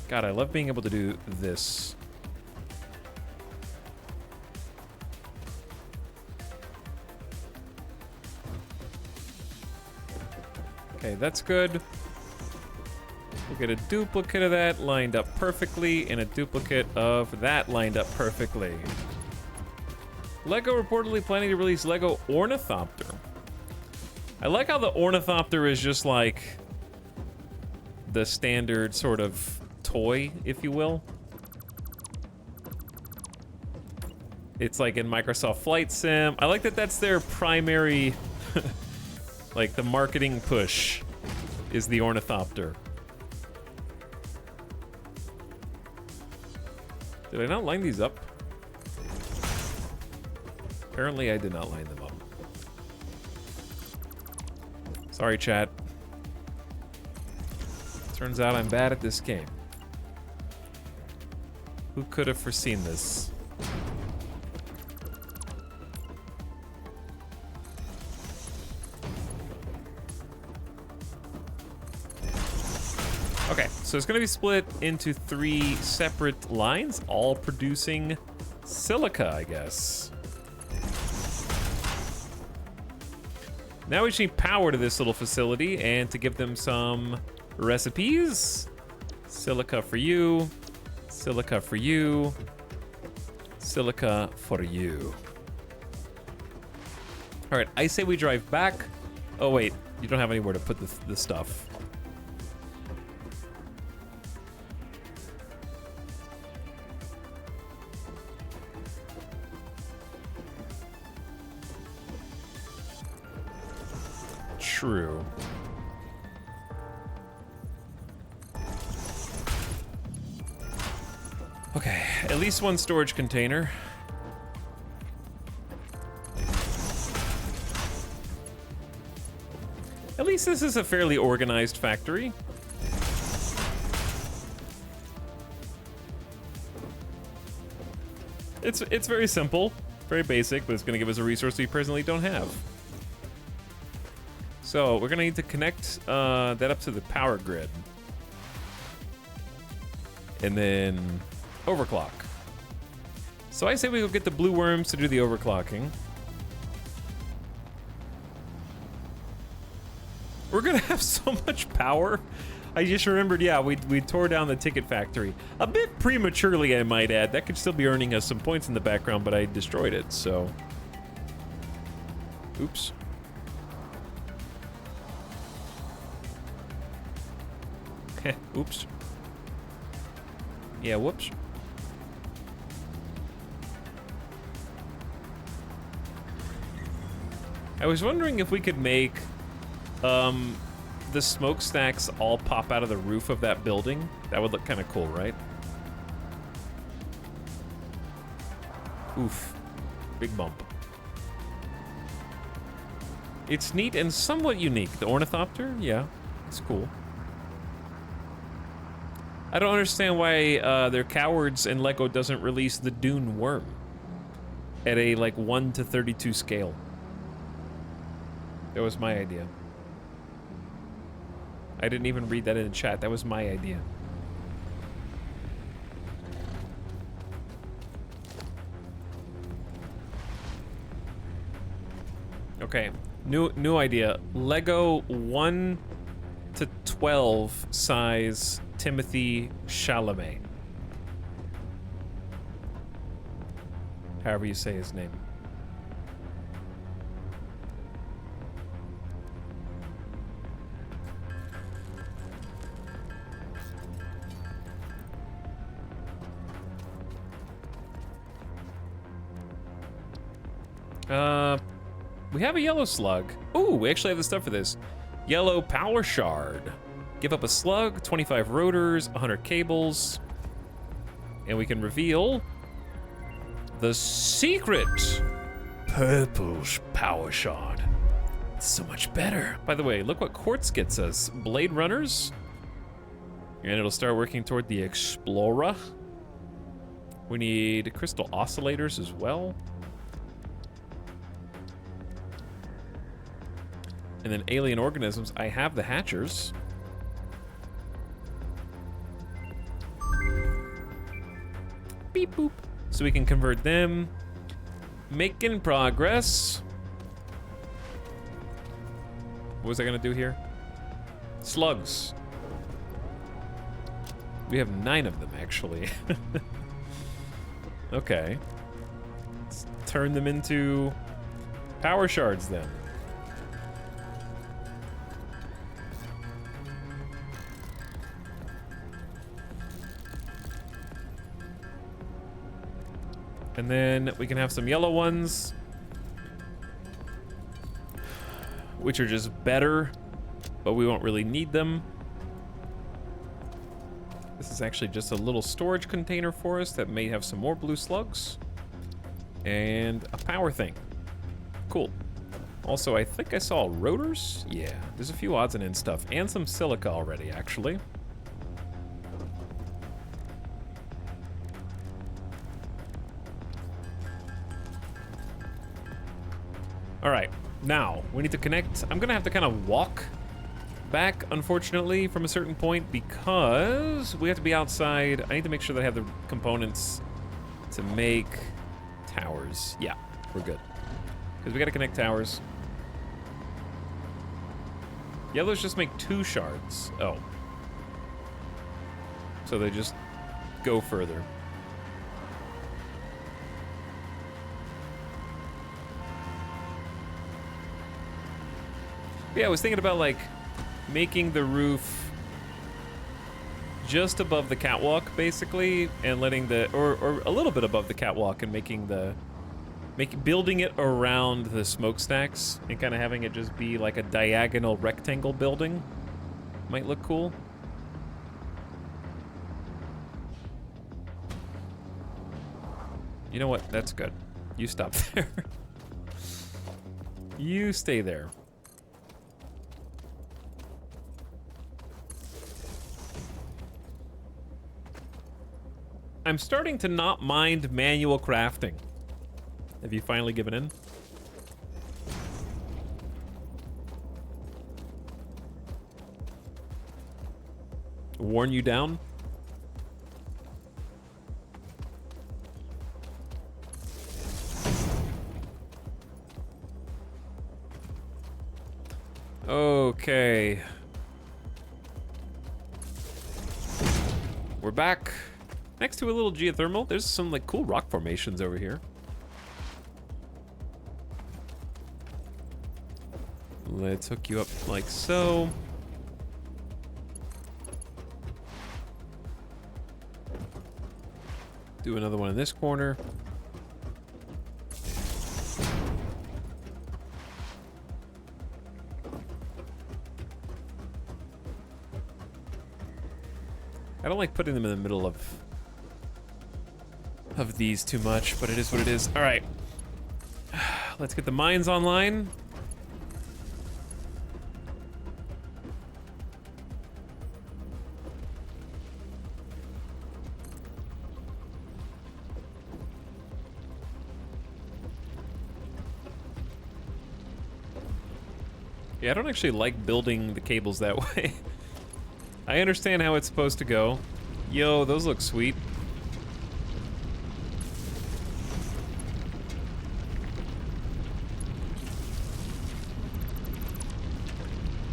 God, I love being able to do this. Okay, that's good. We'll get a duplicate of that lined up perfectly, and a duplicate of that lined up perfectly. LEGO reportedly planning to release LEGO Ornithopter. I like how the Ornithopter is just like the standard sort of toy, if you will. It's like in Microsoft Flight Sim. I like that that's their primary, like the marketing push is the Ornithopter. Did I not line these up? Apparently I did not line them up. Sorry, chat. Turns out I'm bad at this game. Who could have foreseen this? Okay, so it's going to be split into 3 separate lines, all producing silica, I guess. Now we just need power to this little facility and to give them some recipes. Silica for you, silica for you, silica for you. All right, I say we drive back. Oh wait, you don't have anywhere to put the stuff. True. Okay, at least one storage container. At least this is a fairly organized factory. It's very simple, very basic, but it's gonna give us a resource we presently don't have. So we're gonna need to connect that up to the power grid. And then overclock. So I say we go get the blue worms to do the overclocking. We're gonna have so much power. I just remembered, yeah, we tore down the ticket factory. A bit prematurely, I might add. That could still be earning us some points in the background, but I destroyed it, so. Oops. Oops. Yeah, whoops. I was wondering if we could make the smokestacks all pop out of the roof of that building. That would look kind of cool, right? Oof. Big bump. It's neat and somewhat unique. The Ornithopter, yeah, it's cool. I don't understand why they're cowards and LEGO doesn't release the Dune worm at a like 1:32 scale. That was my idea. I didn't even read that in the chat. That was my idea. Okay, new idea. LEGO 1 to 12 size Timothy Chalamet. However you say his name. We have a yellow slug. Ooh, we actually have the stuff for this. Yellow power shard. Give up a slug, 25 rotors, 100 cables. And we can reveal the secret purple power shard. It's so much better. By the way, look what quartz gets us. Blade runners. And it'll start working toward the Explorer. We need crystal oscillators as well. And then alien organisms. I have the hatchers. Beep boop. So we can convert them. Making progress. What was I gonna do here? Slugs. We have 9 of them, actually. Okay. Let's turn them into power shards, then. And then we can have some yellow ones, which are just better, but we won't really need them. This is actually just a little storage container for us that may have some more blue slugs. And a power thing. Cool. Also, I think I saw rotors. Yeah, there's a few odds and ends stuff. And some silica already, actually. All right, now we need to connect. I'm gonna have to kind of walk back, unfortunately, from a certain point because we have to be outside. I need to make sure that I have the components to make towers. Yeah, we're good. Because we gotta connect towers. Yellows just make 2 shards. Oh. So they just go further. Yeah, I was thinking about, like, making the roof just above the catwalk, basically, and letting the, or a little bit above the catwalk, and making the, building it around the smokestacks, and kind of having it just be like a diagonal rectangle building. Might look cool. You know what? That's good. You stop there. You stay there. I'm starting to not mind manual crafting. Have you finally given in? Worn you down? Okay. We're back. Next to a little geothermal, there's some like cool rock formations over here. Let's hook you up like so. Do another one in this corner. I don't like putting them in the middle of these too much, but it is what it is. All right, let's get the mines online. Yeah, I don't actually like building the cables that way. I understand how it's supposed to go. Yo, those look sweet.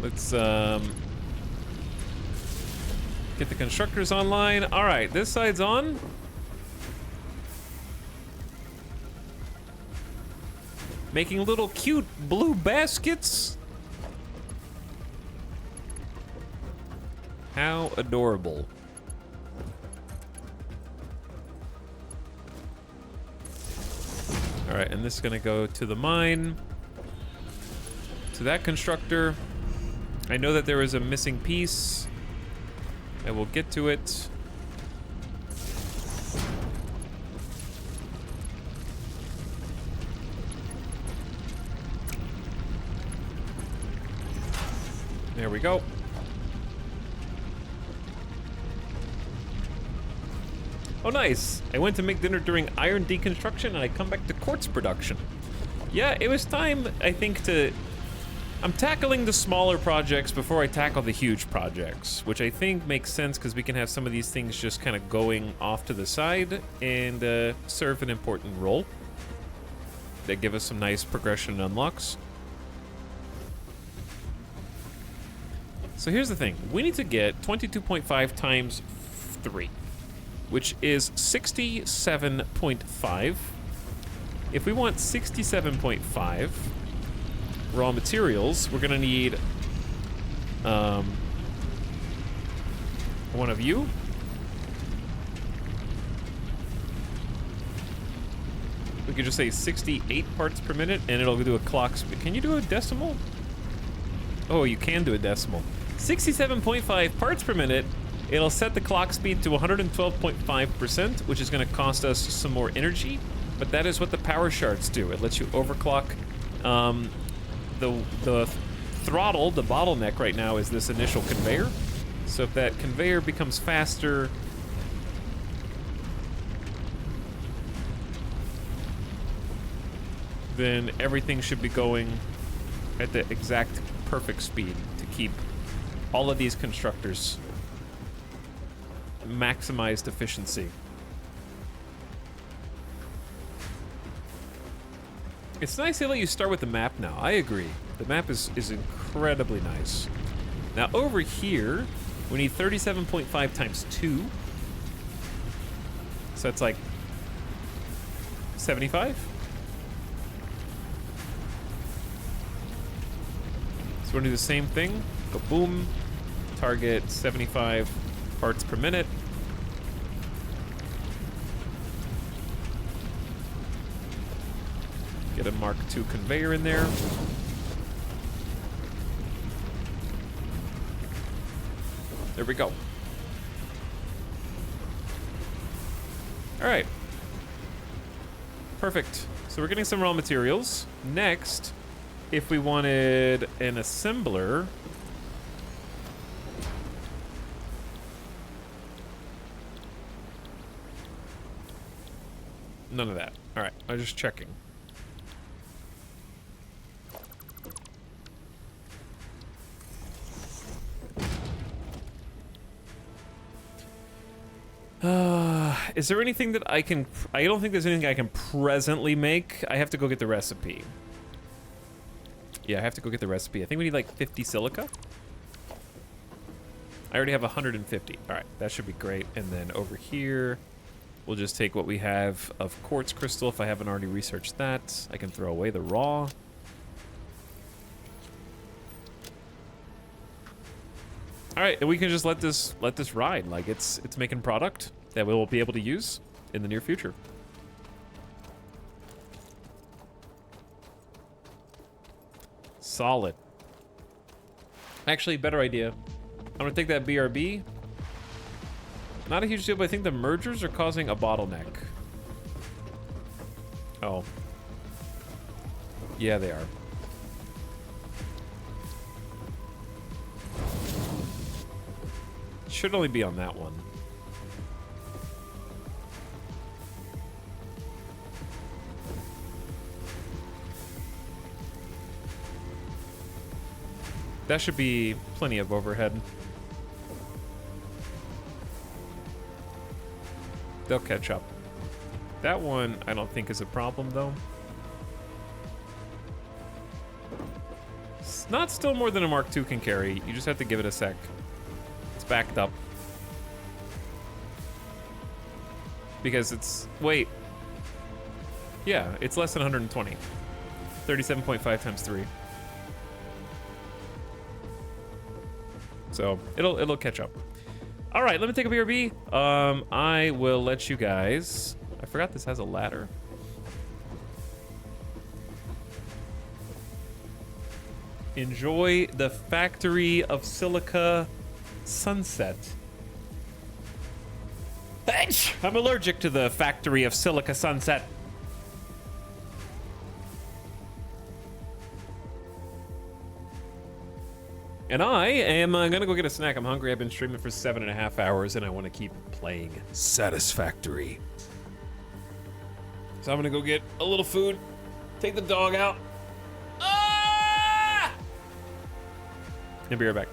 Let's get the constructors online. All right, this side's on. Making little cute blue baskets. How adorable. All right, and this is gonna go to the mine, to that constructor. I know that there is a missing piece. I will get to it. There we go. Oh, nice. I went to make dinner during iron deconstruction, and I come back to quartz production. Yeah, it was time, I think, to... I'm tackling the smaller projects before I tackle the huge projects, which I think makes sense because we can have some of these things just kind of going off to the side and serve an important role. They give us some nice progression and unlocks. So here's the thing. We need to get 22.5 times 3, which is 67.5. If we want 67.5 raw materials, we're gonna need one of you. We could just say 68 parts per minute and it'll do a clock speed. Can you do a decimal? Oh, you can do a decimal. 67.5 parts per minute. It'll set the clock speed to 112.5%, which is gonna cost us some more energy, but that is what the power shards do. It lets you overclock. The throttle, the bottleneck right now is this initial conveyor. So if that conveyor becomes faster, then everything should be going at the exact perfect speed to keep all of these constructors maximized efficiency. It's nice they let you start with the map now. I agree. The map is incredibly nice. Now over here, we need 37.5 times 2. So that's like 75? So we're gonna do the same thing. Go boom. Target 75 parts per minute. Get a Mark II conveyor in there. There we go. All right. Perfect. So we're getting some raw materials. Next, if we wanted an assembler, none of that. All right, I'm just checking. Is there anything that I can... I don't think there's anything I can presently make. I have to go get the recipe. Yeah, I have to go get the recipe. I think we need like 50 silica. I already have 150. All right, that should be great. And then over here, we'll just take what we have of quartz crystal. If I haven't already researched that, I can throw away the raw. All right, and we can just let this ride. Like it's making product that we'll be able to use in the near future. Solid. Actually, better idea. I'm gonna take that BRB. Not a huge deal, but I think the mergers are causing a bottleneck. Oh. Yeah, they are. Should only be on that one. That should be plenty of overhead. They'll catch up. That one, I don't think is a problem, though. It's not still more than a Mark II can carry. You just have to give it a sec. It's backed up. Because it's... Wait. Yeah, it's less than 120. 37.5 times 3. So it'll catch up. All right, let me take a BRB. I will let you guys. I forgot this has a ladder. Enjoy the factory of silica sunset. I'm allergic to the factory of silica sunset. And I am gonna go get a snack. I'm hungry. I've been streaming for 7.5 hours, and I want to keep playing Satisfactory. So I'm gonna go get a little food, take the dog out, and be right back.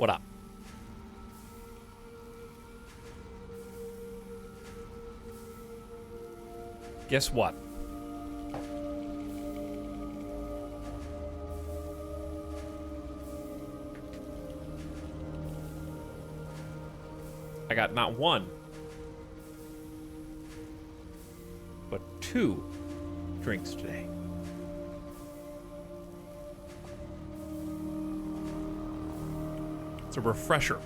What up? Guess what? I got not one, but 2 drinks today. It's a refresher.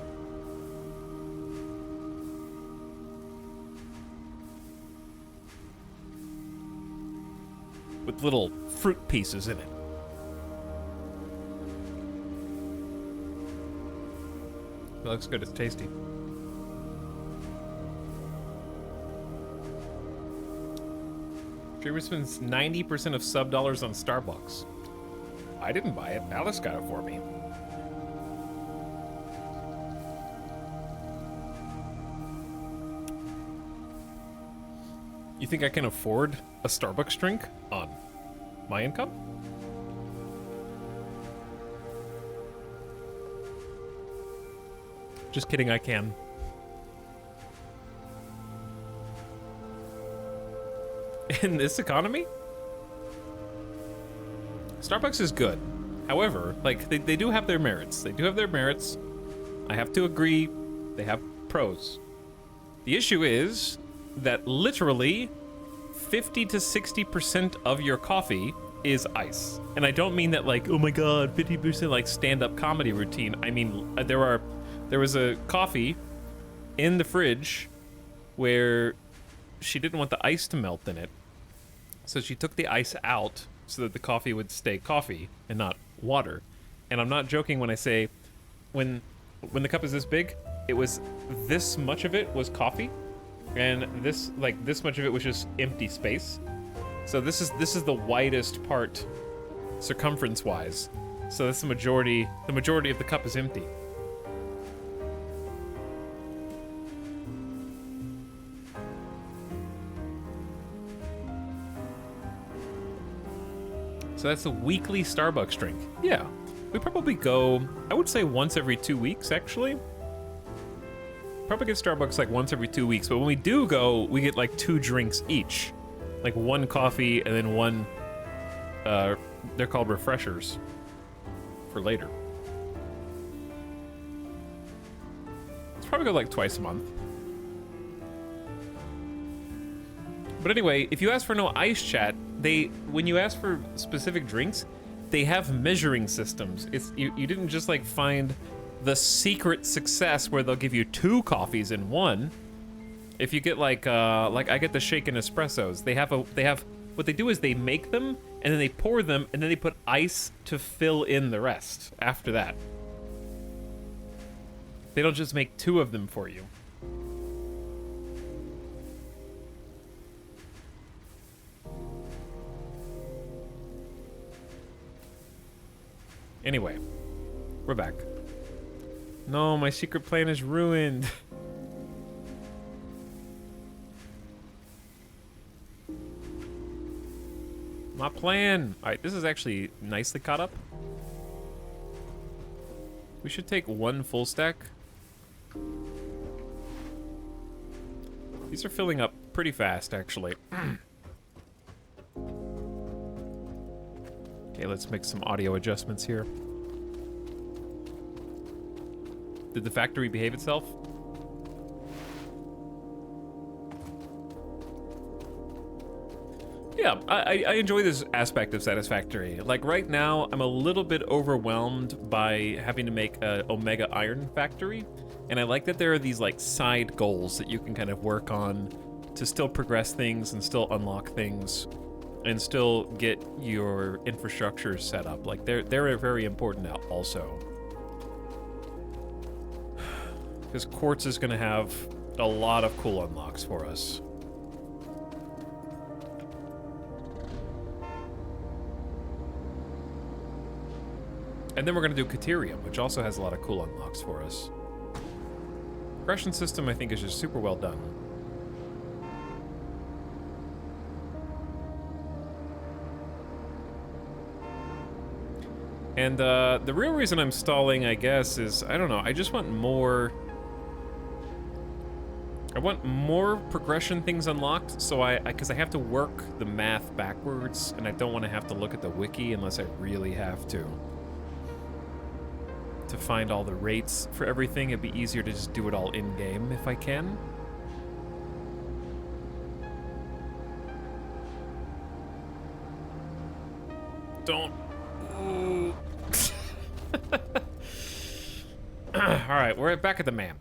With little fruit pieces in it. It looks good, it's tasty. Streamer spends 90% of sub dollars on Starbucks. I didn't buy it, Alice got it for me. You think I can afford a Starbucks drink on my income? Just kidding, I can. In this economy? Starbucks is good. However, like, they do have their merits. They do have their merits. I have to agree, they have pros. The issue is that literally 50 to 60% of your coffee is ice. And I don't mean that like, oh my god, 50% like stand-up comedy routine. I mean, there was a coffee in the fridge where she didn't want the ice to melt in it. So she took the ice out so that the coffee would stay coffee and not water. And I'm not joking when I say when the cup is this big, it was this much of it was coffee and this much of it was just empty space. So this is the widest part circumference wise. So that's the majority of the cup is empty. So that's a weekly Starbucks drink. Yeah, we probably go, I would say once every 2 weeks, actually. Probably get Starbucks like once every 2 weeks, but when we do go, we get like 2 drinks each. Like 1 coffee and then 1, they're called refreshers for later. It's probably go like twice a month. But anyway, if you ask for no ice chat, when you ask for specific drinks, they have measuring systems. You didn't just like find the secret success where they'll give you 2 coffees in one. If you get like I get the shaken espressos, they have what they do is they make them and then they pour them and then they put ice to fill in the rest after that. They don't just make 2 of them for you. Anyway, we're back. No, my secret plan is ruined. My plan. All right, this is actually nicely caught up. We should take 1 full stack. These are filling up pretty fast, actually. Okay, let's make some audio adjustments here. Did the factory behave itself? Yeah, I enjoy this aspect of Satisfactory. Like right now, I'm a little bit overwhelmed by having to make a Omega Iron factory. And I like that there are these like side goals that you can kind of work on to still progress things and still unlock things and still get your infrastructure set up. Like they're very important also. Because Quartz is gonna have a lot of cool unlocks for us. And then we're gonna do Caterium, which also has a lot of cool unlocks for us. Progression system, I think, is just super well done. And the real reason I'm stalling, I guess, is, I don't know, I just want more... I want more progression things unlocked, so because I have to work the math backwards, and I don't want to have to look at the wiki unless I really have to. To find all the rates for everything, it'd be easier to just do it all in-game if I can. Don't. Alright, we're back at the map.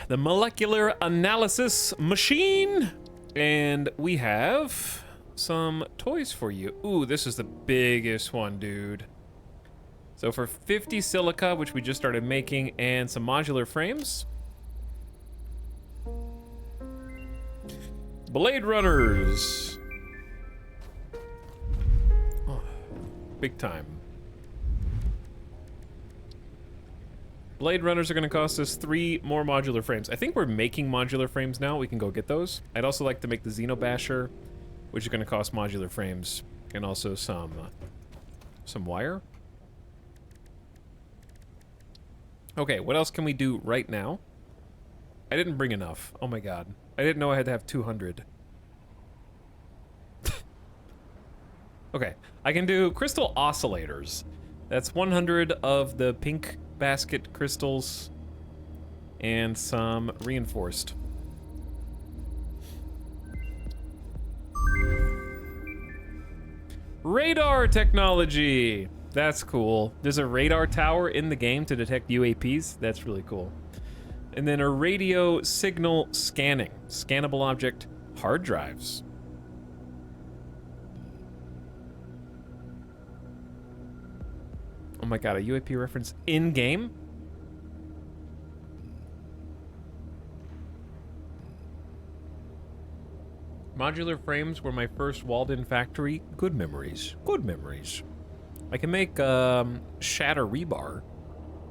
The molecular analysis machine. And we have some toys for you. Ooh, this is the biggest one, dude. So for 50 silica, which we just started making, and some modular frames. Blade Runners. Oh, big time. Blade Runners are going to cost us 3 more modular frames. I think we're making modular frames now. We can go get those. I'd also like to make the Xenobasher, which is going to cost modular frames, and also some wire. Okay, what else can we do right now? I didn't bring enough. Oh my god. I didn't know I had to have 200. Okay, I can do crystal oscillators. That's 100 of the pink basket crystals and some reinforced. Radar technology! That's cool. There's a radar tower in the game to detect UAPs. That's really cool. And then a radio signal scanning. Scannable object hard drives. Oh my god, a UAP reference in-game? Modular frames were my first walled-in factory. Good memories. Good memories. I can make shatter rebar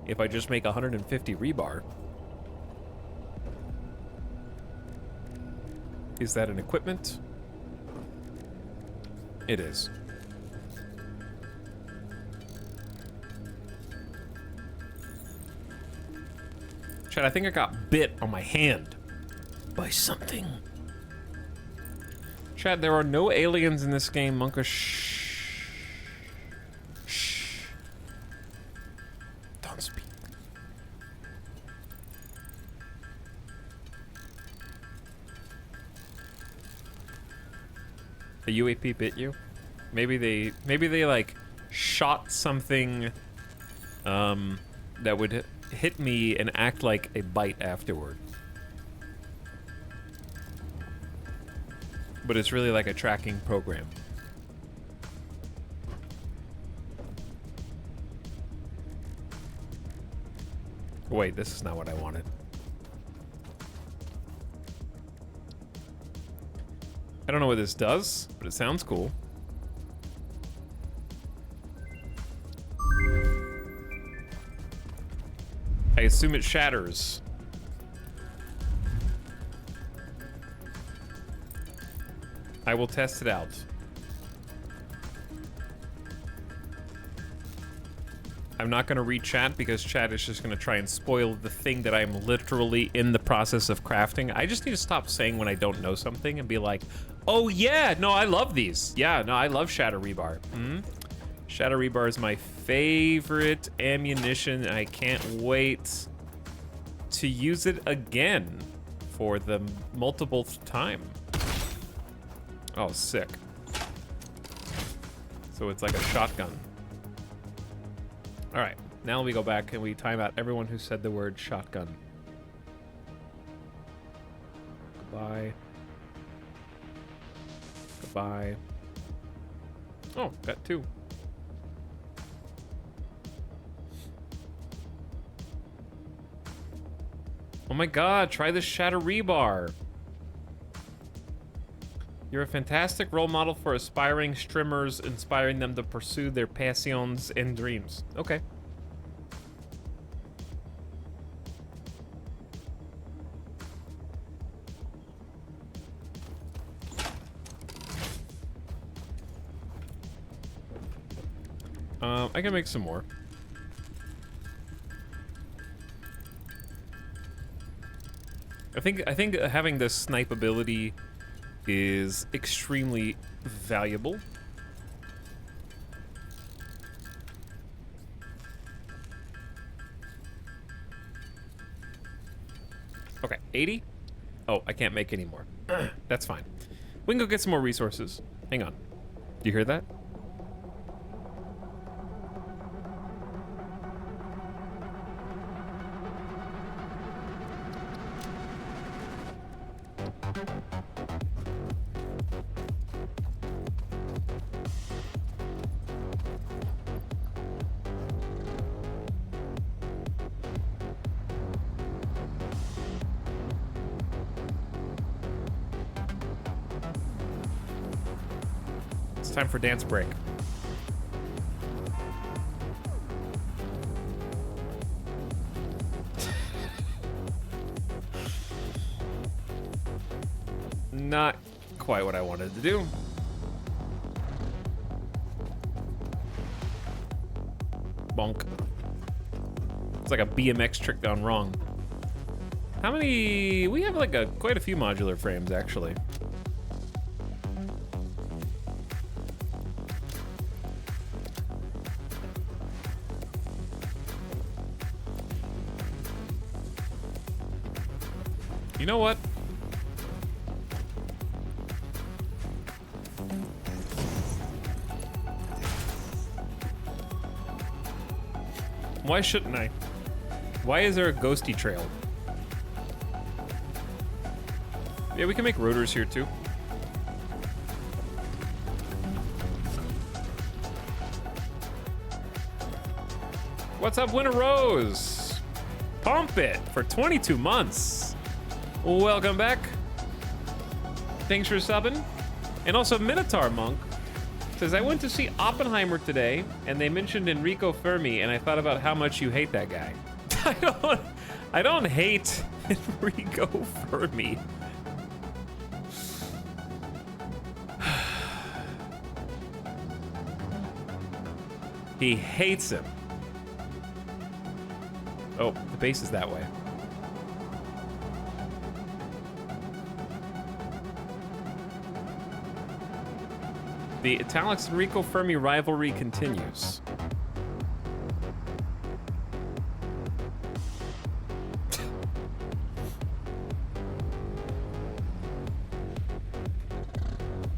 if I just make 150 rebar. Is that an equipment? It is. Chad, I think I got bit on my hand by something. Chad, there are no aliens in this game, Monka. Shh. Shh. Don't speak. The UAP bit you? Maybe they like shot something that would hit me and act like a bite afterward. But it's really like a tracking program. Wait, this is not what I wanted. I don't know what this does, but it sounds cool. I assume it shatters. I will test it out. I'm not going to read chat because chat is just going to try and spoil the thing that I'm literally in the process of crafting. I just need to stop saying when I don't know something and be like, oh yeah, no, I love these. Yeah, no, I love shatter rebar. Shatter rebar is my favorite ammunition. I can't wait to use it again for the multipleth time. Oh, sick. So it's like a shotgun. All right, now we go back and we time out everyone who said the word shotgun. Goodbye. Goodbye. Oh, got 2. Oh my god, try this shatter rebar. You're a fantastic role model for aspiring streamers, inspiring them to pursue their passions and dreams. Okay. I can make some more. I think having the snipe ability is extremely valuable. Okay, 80? Oh, I can't make any more. That's fine. We can go get some more resources. Hang on. Do you hear that? Time for dance break. Not quite what I wanted to do. Bonk. It's like a BMX trick gone wrong. How many? We have like quite a few modular frames actually. You know what? Why shouldn't I? Why is there a ghosty trail? Yeah, we can make rotors here too. What's up, Winter Rose? Pump it for 22 months. Welcome back. Thanks for subbing. And also Minotaur Monk says, I went to see Oppenheimer today and they mentioned Enrico Fermi and I thought about how much you hate that guy. I don't hate Enrico Fermi. He hates him. Oh, the base is that way. The Italics Enrico Fermi rivalry continues.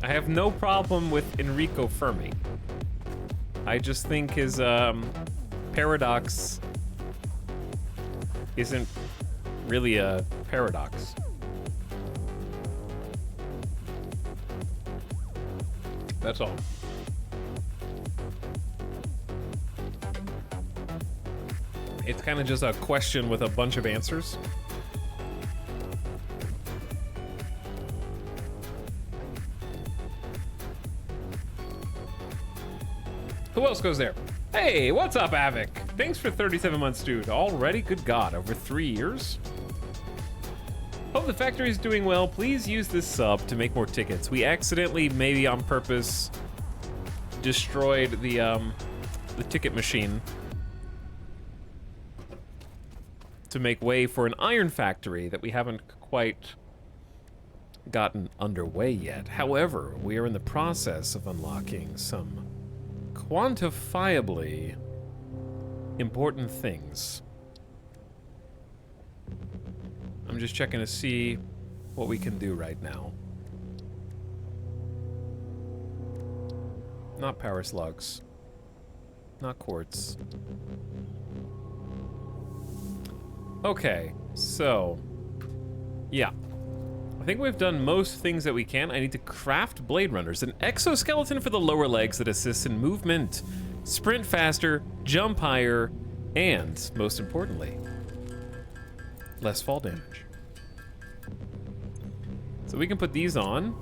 I have no problem with Enrico Fermi. I just think his paradox isn't really a paradox. That's all. It's kind of just a question with a bunch of answers. Who else goes there? Hey, what's up, Avic? Thanks for 37 months, dude. Already? Good God, over 3 years? Hope the factory's doing well. Please use this sub to make more tickets. We accidentally, maybe on purpose, destroyed the ticket machine to make way for an iron factory that we haven't quite gotten underway yet. However, we are in the process of unlocking some quantifiably important things. I'm just checking to see what we can do right now. Not power slugs. Not quartz. Okay, so yeah. I think we've done most things that we can. I need to craft Blade Runners, an exoskeleton for the lower legs that assists in movement, sprint faster, jump higher, and, most importantly, less fall damage. So we can put these on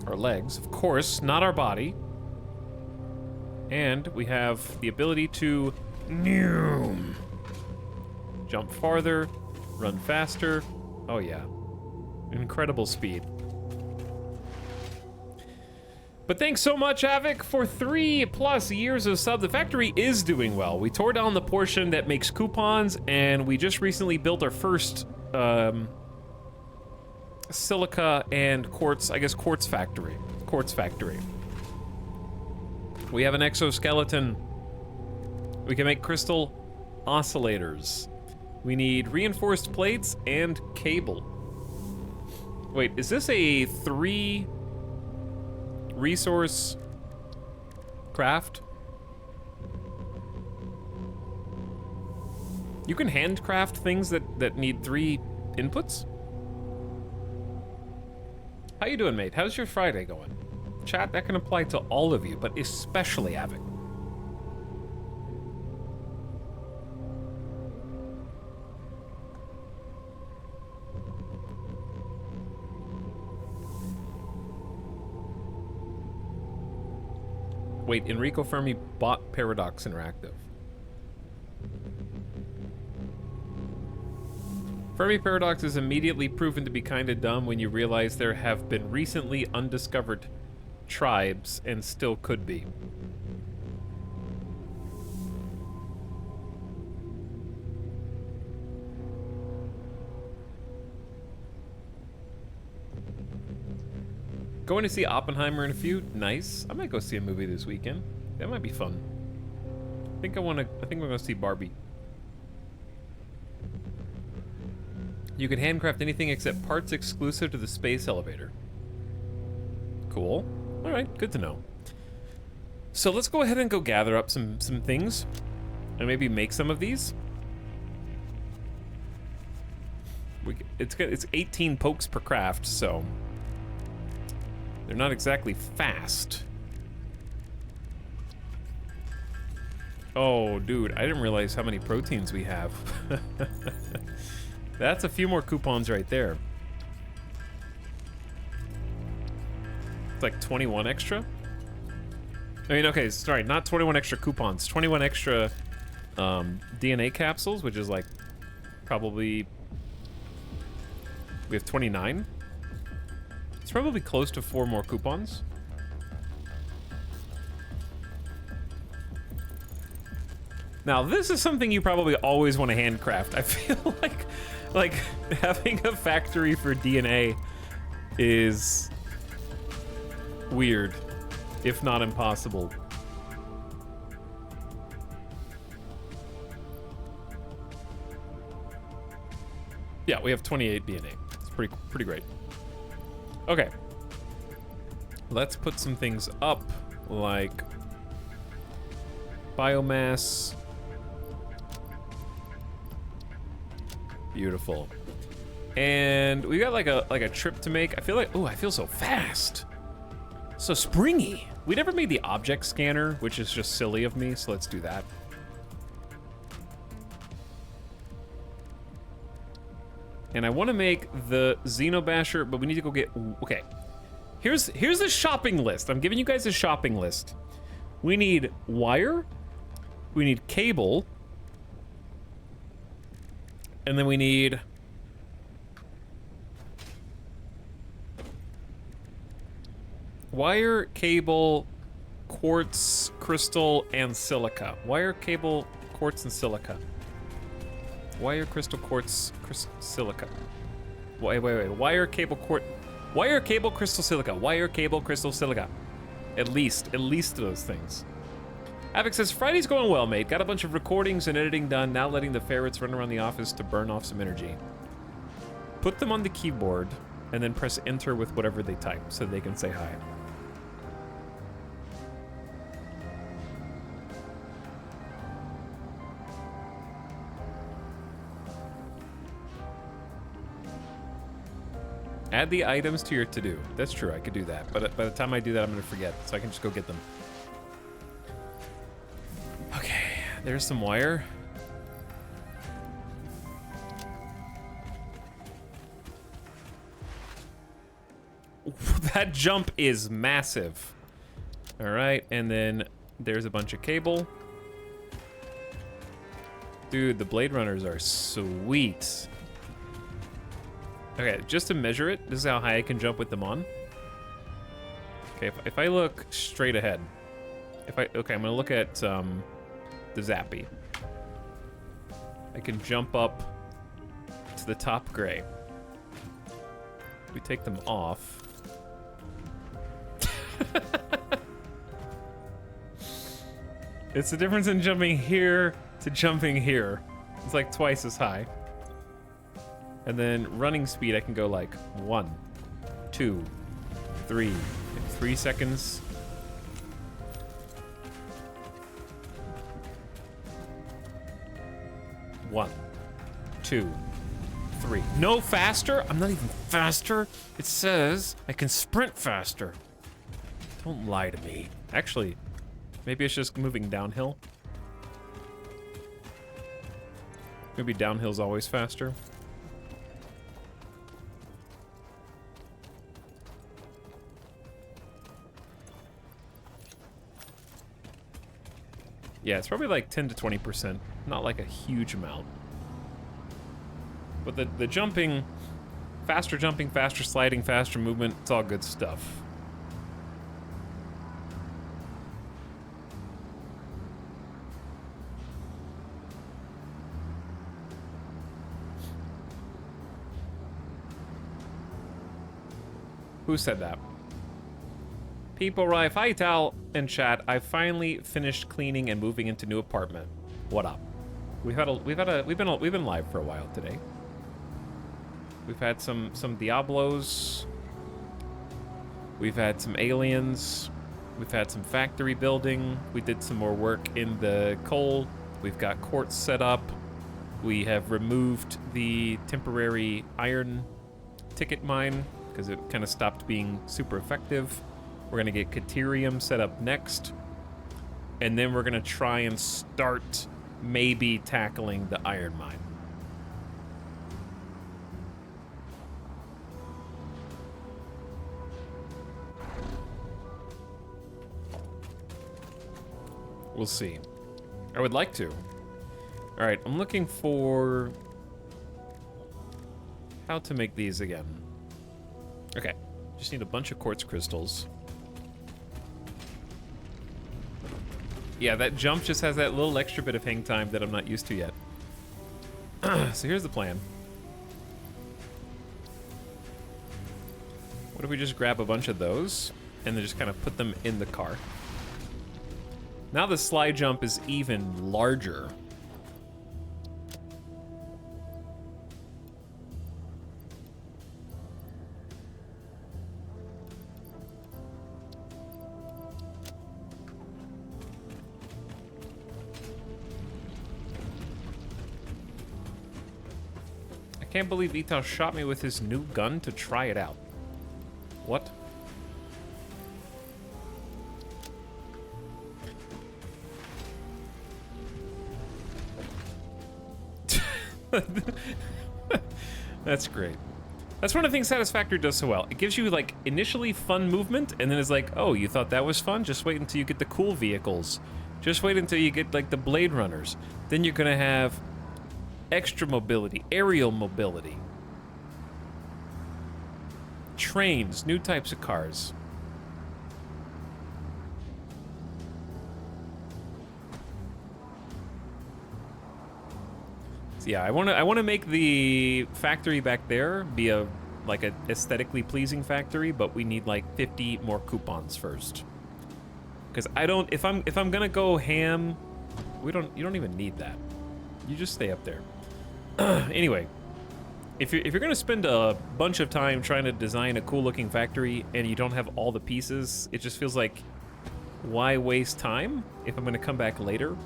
our legs, of course, not our body. And we have the ability to jump farther, run faster. Oh yeah. Incredible speed. But thanks so much, Avic, for 3+ years of sub. The factory is doing well. We tore down the portion that makes coupons, and we just recently built our first silica and quartz, I guess quartz factory. We have an exoskeleton. We can make crystal oscillators. We need reinforced plates and cable. Wait, is this a 3 resource craft? You can handcraft things that need 3 inputs? How you doing, mate? How's your Friday going? Chat, that can apply to all of you, but especially Avic. Wait, Enrico Fermi bought Paradox Interactive. Fermi Paradox is immediately proven to be kinda dumb when you realize there have been recently undiscovered tribes and still could be. Going to see Oppenheimer in a few. Nice. I might go see a movie this weekend. That might be fun. I think we're gonna see Barbie. You can handcraft anything except parts exclusive to the space elevator. Cool. All right, good to know. So let's go ahead and go gather up some things and maybe make some of these. It's 18 pokes per craft, so they're not exactly fast. Oh, dude, I didn't realize how many proteins we have. That's a few more coupons right there. It's like 21 extra? I mean, okay, sorry, not 21 extra coupons. 21 extra DNA capsules, which is like probably... We have 29. It's probably close to 4 more coupons. Now, this is something you probably always want to handcraft. I feel like having a factory for DNA is weird, if not impossible. Yeah, we have 28 DNA. It's pretty great. Okay. Let's put some things up, like biomass. Beautiful. And we got like a trip to make. I feel like, oh, I feel so fast. So springy. We never made the object scanner, which is just silly of me, so let's do that. And I want to make the Xenobasher, but we need to go get, okay. Here's the shopping list. I'm giving you guys a shopping list. We need wire, we need cable, and then we need wire, cable, quartz, crystal, and silica. Wire, cable, quartz, and silica. Wire, crystal, quartz, silica. Wait. Wire, cable, wire, cable, crystal, silica. Wire, cable, crystal, silica. At least those things. Avic says, Friday's going well, mate. Got a bunch of recordings and editing done. Now letting the ferrets run around the office to burn off some energy. Put them on the keyboard and then press enter with whatever they type so they can say hi. Add the items to your to-do. That's true, I could do that. But by the time I do that, I'm gonna forget, so I can just go get them. Okay, there's some wire. That jump is massive. All right, and then there's a bunch of cable. Dude, the Blade Runners are sweet. Okay, just to measure it, this is how high I can jump with them on. Okay, if I look straight ahead, okay, I'm gonna look at the Zappy. I can jump up to the top gray. We take them off. It's the difference in jumping here to jumping here. It's like twice as high. And then running speed, I can go like 1, 2, 3. In 3 seconds. One, 2, 3. No faster? I'm not even faster. It says I can sprint faster. Don't lie to me. Actually, maybe it's just moving downhill. Maybe downhill's always faster. Yeah, it's probably like 10 to 20%, not like a huge amount. But the jumping, faster sliding, faster movement, it's all good stuff. Who said that? People, Rife, hi Tal and chat. I finally finished cleaning and moving into new apartment. What up? We've been live for a while today. We've had some Diablos. We've had some aliens. We've had some factory building. We did some more work in the coal. We've got quartz set up. We have removed the temporary iron ticket mine because it kind of stopped being super effective. We're gonna get Caterium set up next. And then we're gonna try and start maybe tackling the iron mine. We'll see. I would like to. All right, I'm looking for how to make these again. Okay, just need a bunch of quartz crystals. Yeah, that jump just has that little extra bit of hang time that I'm not used to yet. So here's the plan. What if we just grab a bunch of those and then just kind of put them in the car? Now the slide jump is even larger. I can't believe Ito shot me with his new gun to try it out. What? That's great. That's one of the things Satisfactory does so well. It gives you like initially fun movement and then it's like, oh, you thought that was fun? Just wait until you get the cool vehicles. Just wait until you get like the Blade Runners. Then you're gonna have extra mobility, aerial mobility, trains, new types of cars. So yeah, I want to make the factory back there be a like a aesthetically pleasing factory, but we need like 50 more coupons first. Because I don't, if I'm gonna go ham, you don't even need that. You just stay up there. Anyway, if you're gonna spend a bunch of time trying to design a cool looking factory and you don't have all the pieces, it just feels like, why waste time if I'm gonna come back later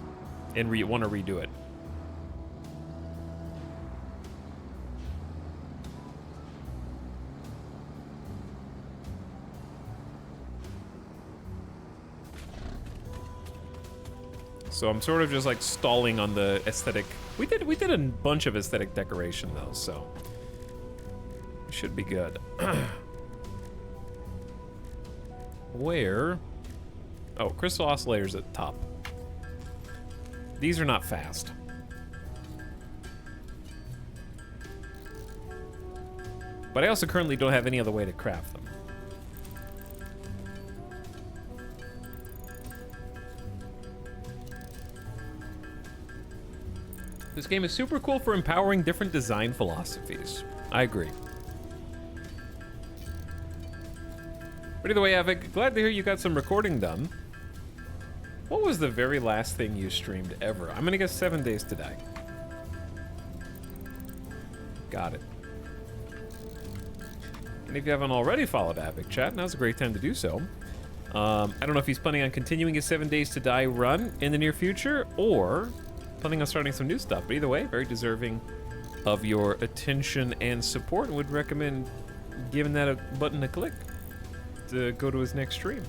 and want to redo it? So I'm sort of just like stalling on the aesthetic. We did a bunch of aesthetic decoration though, so it should be good. Where? Oh, crystal oscillators at the top. These are not fast. But I also currently don't have any other way to craft them. This game is super cool for empowering different design philosophies. I agree. But either way, Avik, glad to hear you got some recording done. What was the very last thing you streamed ever? I'm gonna guess 7 Days to Die. Got it. And if you haven't already followed Avik Chat, now's a great time to do so. I don't know if he's planning on continuing his 7 Days to Die run in the near future, or planning on starting some new stuff. But either way, very deserving of your attention and support, and would recommend giving that a button a click to go to his next stream.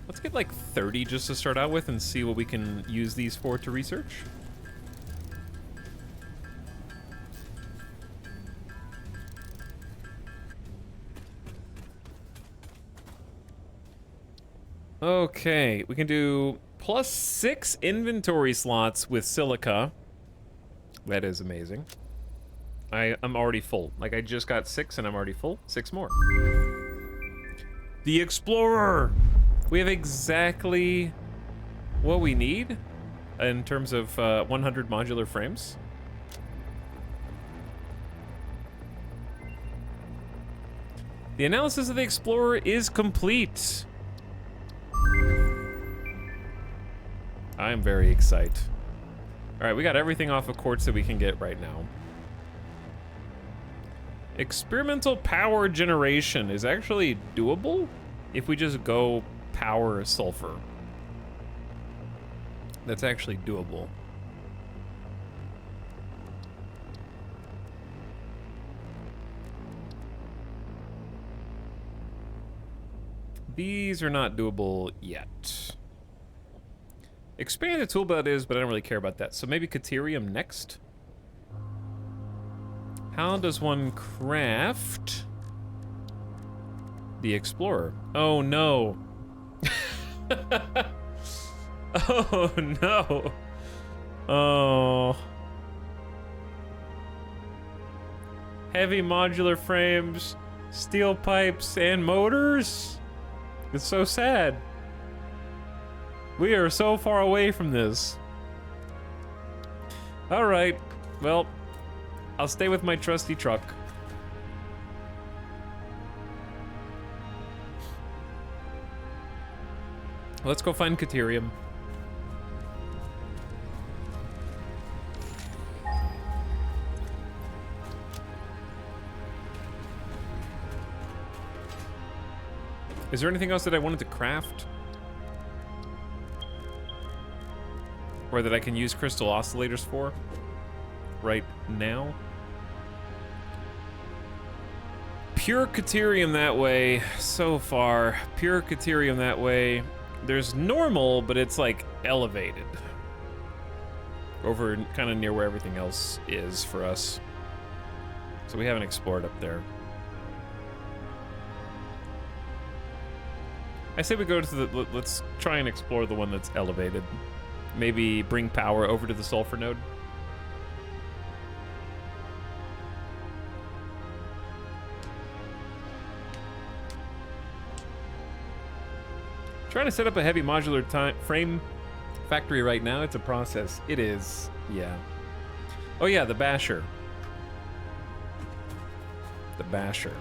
Let's get like 30 just to start out with and see what we can use these for to research. Okay, we can do +6 inventory slots with silica. That is amazing. I'm already full. Like, I just got 6 and I'm already full. 6 more. The Explorer! We have exactly what we need in terms of 100 modular frames. The analysis of the Explorer is complete. I am very excited. All right, we got everything off of quartz that we can get right now. Experimental power generation is actually doable if we just go power sulfur. That's actually doable. These are not doable yet. Expanded toolbelt is, but I don't really care about that. So maybe Caterium next. How does one craft the Explorer? Oh no. Oh no. Oh. Heavy modular frames, steel pipes, and motors? It's so sad. We are so far away from this. All right, well, I'll stay with my trusty truck. Let's go find Caterium. Is there anything else that I wanted to craft? Or that I can use crystal oscillators for right now? Pure Caterium that way, so far. Pure Caterium that way. There's normal, but it's like elevated. Over kind of near where everything else is for us. So we haven't explored up there. I say we go to the, let's try and explore the one that's elevated. Maybe bring power over to the sulfur node. Trying to set up a heavy modular frame factory right now. It's a process. It is, yeah. Oh yeah, the basher. The basher.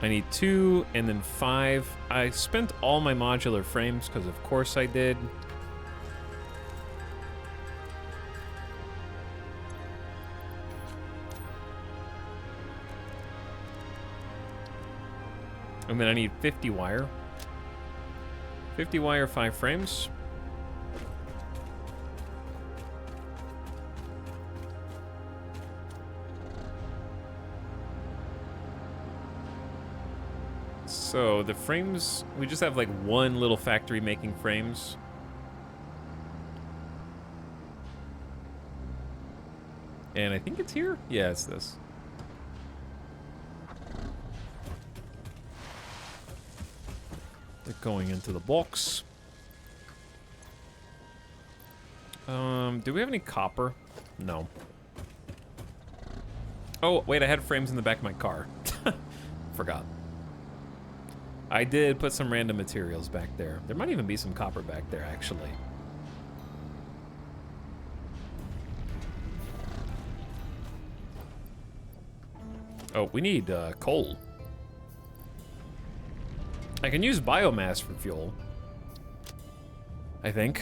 I need 2 and then 5. I spent all my modular frames because of course I did. And then I need 50 wire. 50 wire, 5 frames. So the frames, we just have like one little factory making frames. And I think it's here. Yeah, it's this. They're going into the box. Do we have any copper? No. Oh, wait, I had frames in the back of my car. Forgot. I did put some random materials back there. There might even be some copper back there, actually. Oh, we need coal. I can use biomass for fuel, I think.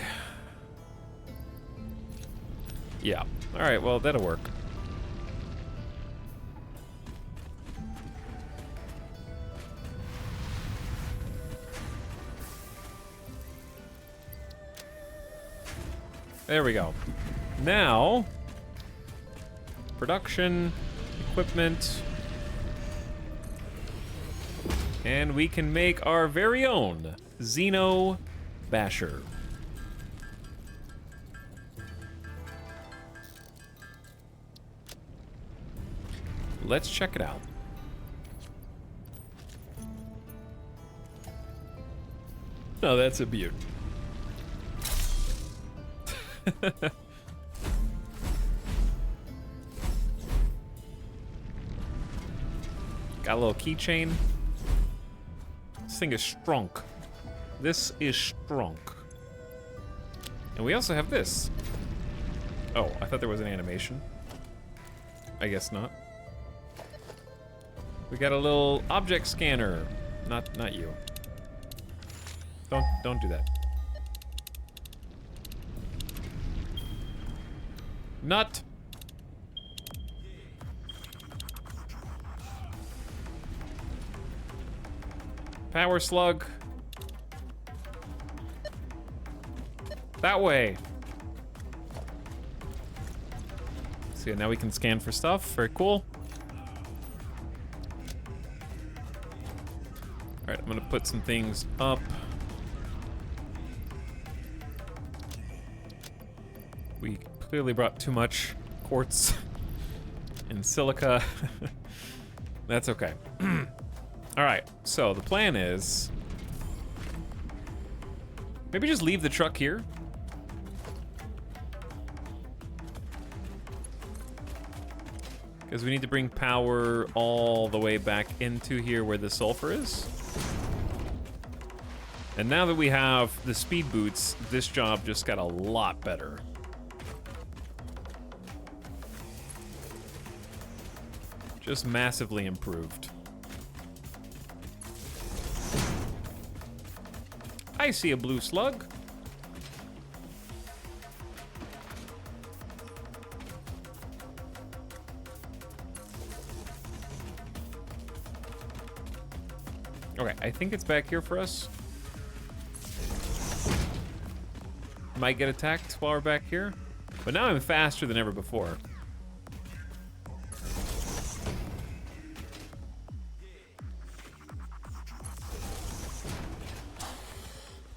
Yeah. All right, well, that'll work. There we go. Now, production, equipment, and we can make our very own Xeno Basher. Let's check it out. Oh, that's a beaut. Got a little keychain. This thing is strong. This is strong. And we also have this. Oh, I thought there was an animation. I guess not. We got a little object scanner. Not you. Don't do that. Nut. Power slug. That way. See, now we can scan for stuff. Very cool. All right, I'm gonna put some things up. We clearly brought too much quartz and silica. That's okay. All right, so the plan is maybe just leave the truck here. Because we need to bring power all the way back into here where the sulfur is. And now that we have the speed boots, this job just got a lot better. Just massively improved. I see a blue slug. Okay, I think it's back here for us. Might get attacked while we're back here. But now I'm faster than ever before.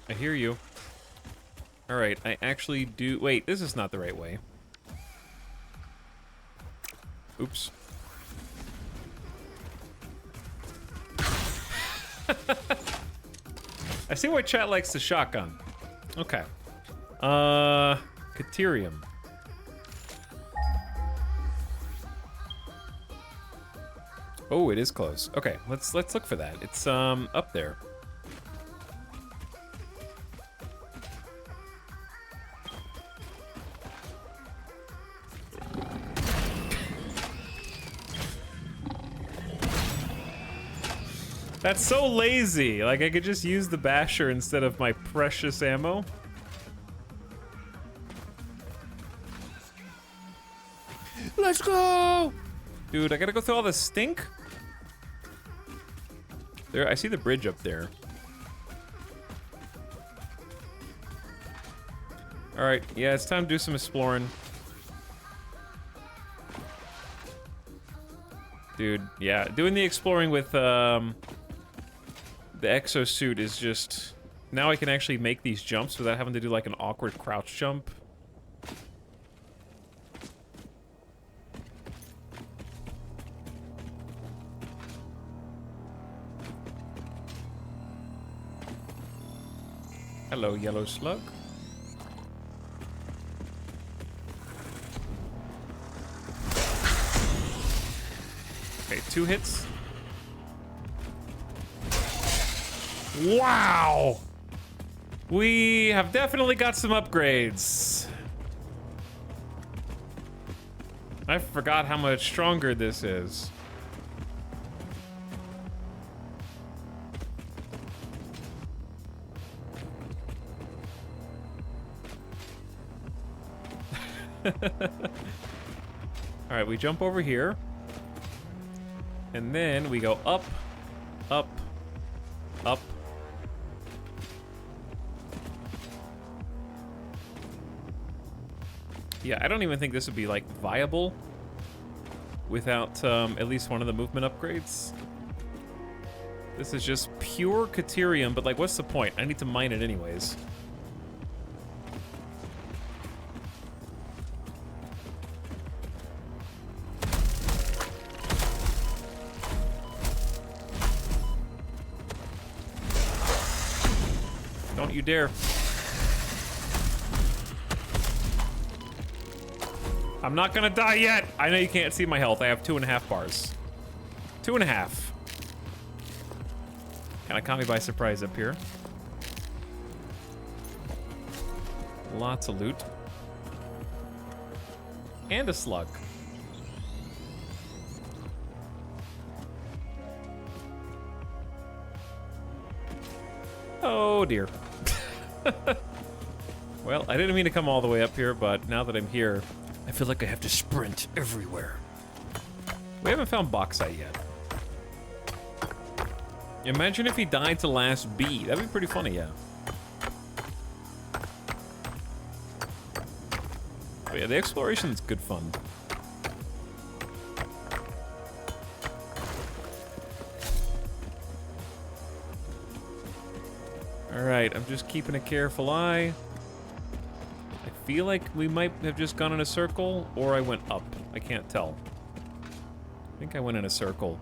I hear you. All right, I actually do... Wait, this is not the right way. Oops. I see why chat likes the shotgun. Okay. Caterium. Oh, it is close. Okay, let's look for that. It's up there. That's so lazy. Like, I could just use the basher instead of my precious ammo. Let's go! Dude, I gotta go through all this stink? There, I see the bridge up there. Alright, yeah, it's time to do some exploring. Dude, yeah, doing the exploring with, the exosuit is just... Now I can actually make these jumps without having to do, like, an awkward crouch jump. Hello, yellow slug. Okay, 2 hits. Wow! We have definitely got some upgrades. I forgot how much stronger this is. All right, we jump over here. And then we go up, up, up. Yeah, I don't even think this would be, like, viable without at least one of the movement upgrades. This is just pure Caterium, but, like, what's the point? I need to mine it anyways. Don't you dare. I'm not gonna die yet. I know you can't see my health. I have 2.5 bars. 2.5. Kinda caught me by surprise up here. Lots of loot. And a slug. Oh dear. Well, I didn't mean to come all the way up here, but now that I'm here, I feel like I have to sprint everywhere. We haven't found bauxite yet. Imagine if he died to last B. That'd be pretty funny, yeah. But yeah, the exploration's good fun. Alright, I'm just keeping a careful eye. I feel like we might have just gone in a circle, or I went up. I can't tell. I think I went in a circle.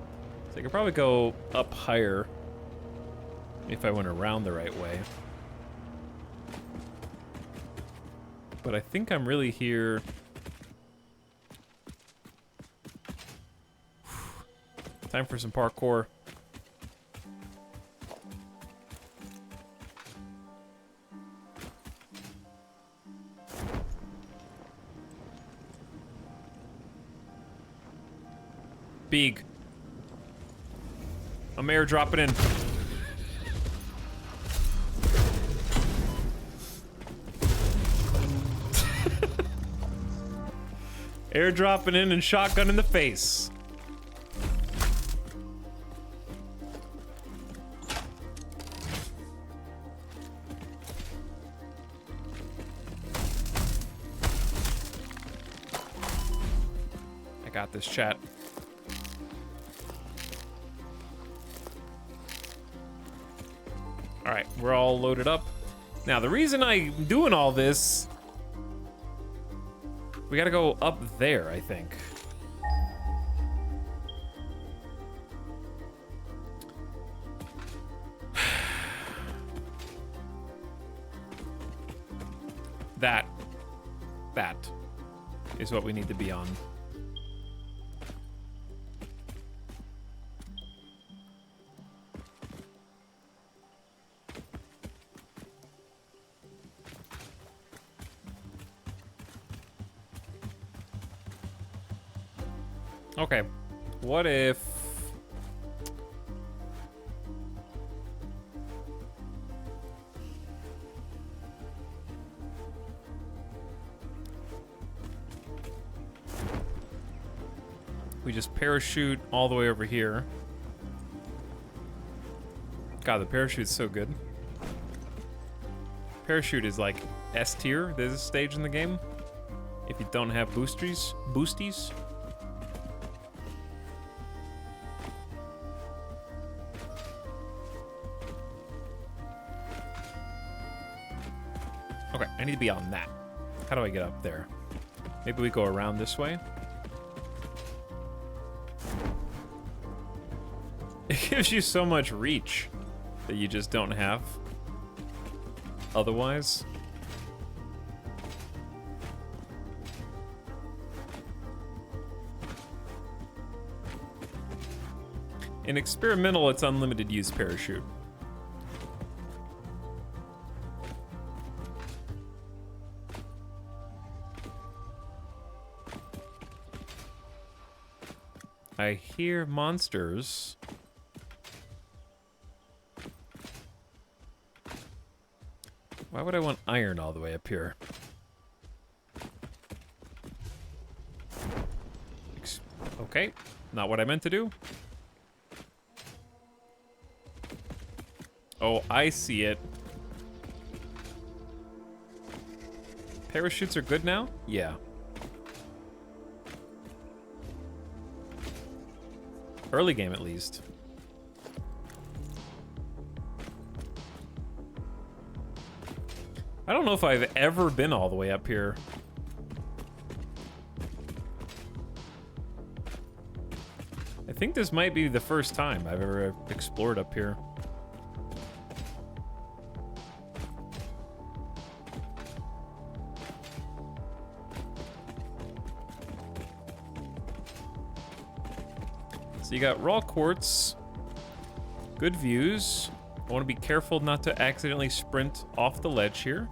So I could probably go up higher if I went around the right way. But I think I'm really here. Time for some parkour. Big. I'm airdropping in. Airdropping in and shotgun in the face. I got this, chat. All right, we're all loaded up. Now, the reason I'm doing all this, we gotta go up there, I think. That is what we need to be on. Okay, what if... we just parachute all the way over here. God, the parachute's so good. Parachute is like S tier. There's a stage in the game. If you don't have boosties. Okay, I need to be on that. How do I get up there? Maybe we go around this way. It gives you so much reach that you just don't have otherwise. In experimental, it's unlimited use parachute. I hear monsters. Why would I want iron all the way up here? Okay, not what I meant to do. Oh, I see it. Parachutes are good now? Yeah. Early game, at least. I don't know if I've ever been all the way up here. I think this might be the first time I've ever explored up here. So you got raw quartz, good views. I want to be careful not to accidentally sprint off the ledge here.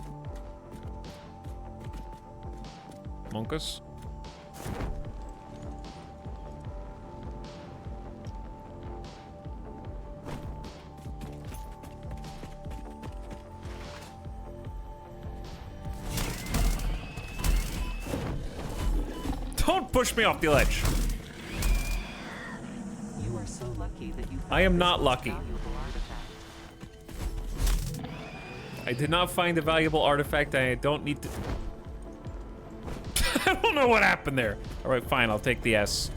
Monkus. Don't push me off the ledge. You are so lucky that you I am not lucky. I did not find a valuable artifact. I don't need to... I don't know what happened there. All right, fine. I'll take the S.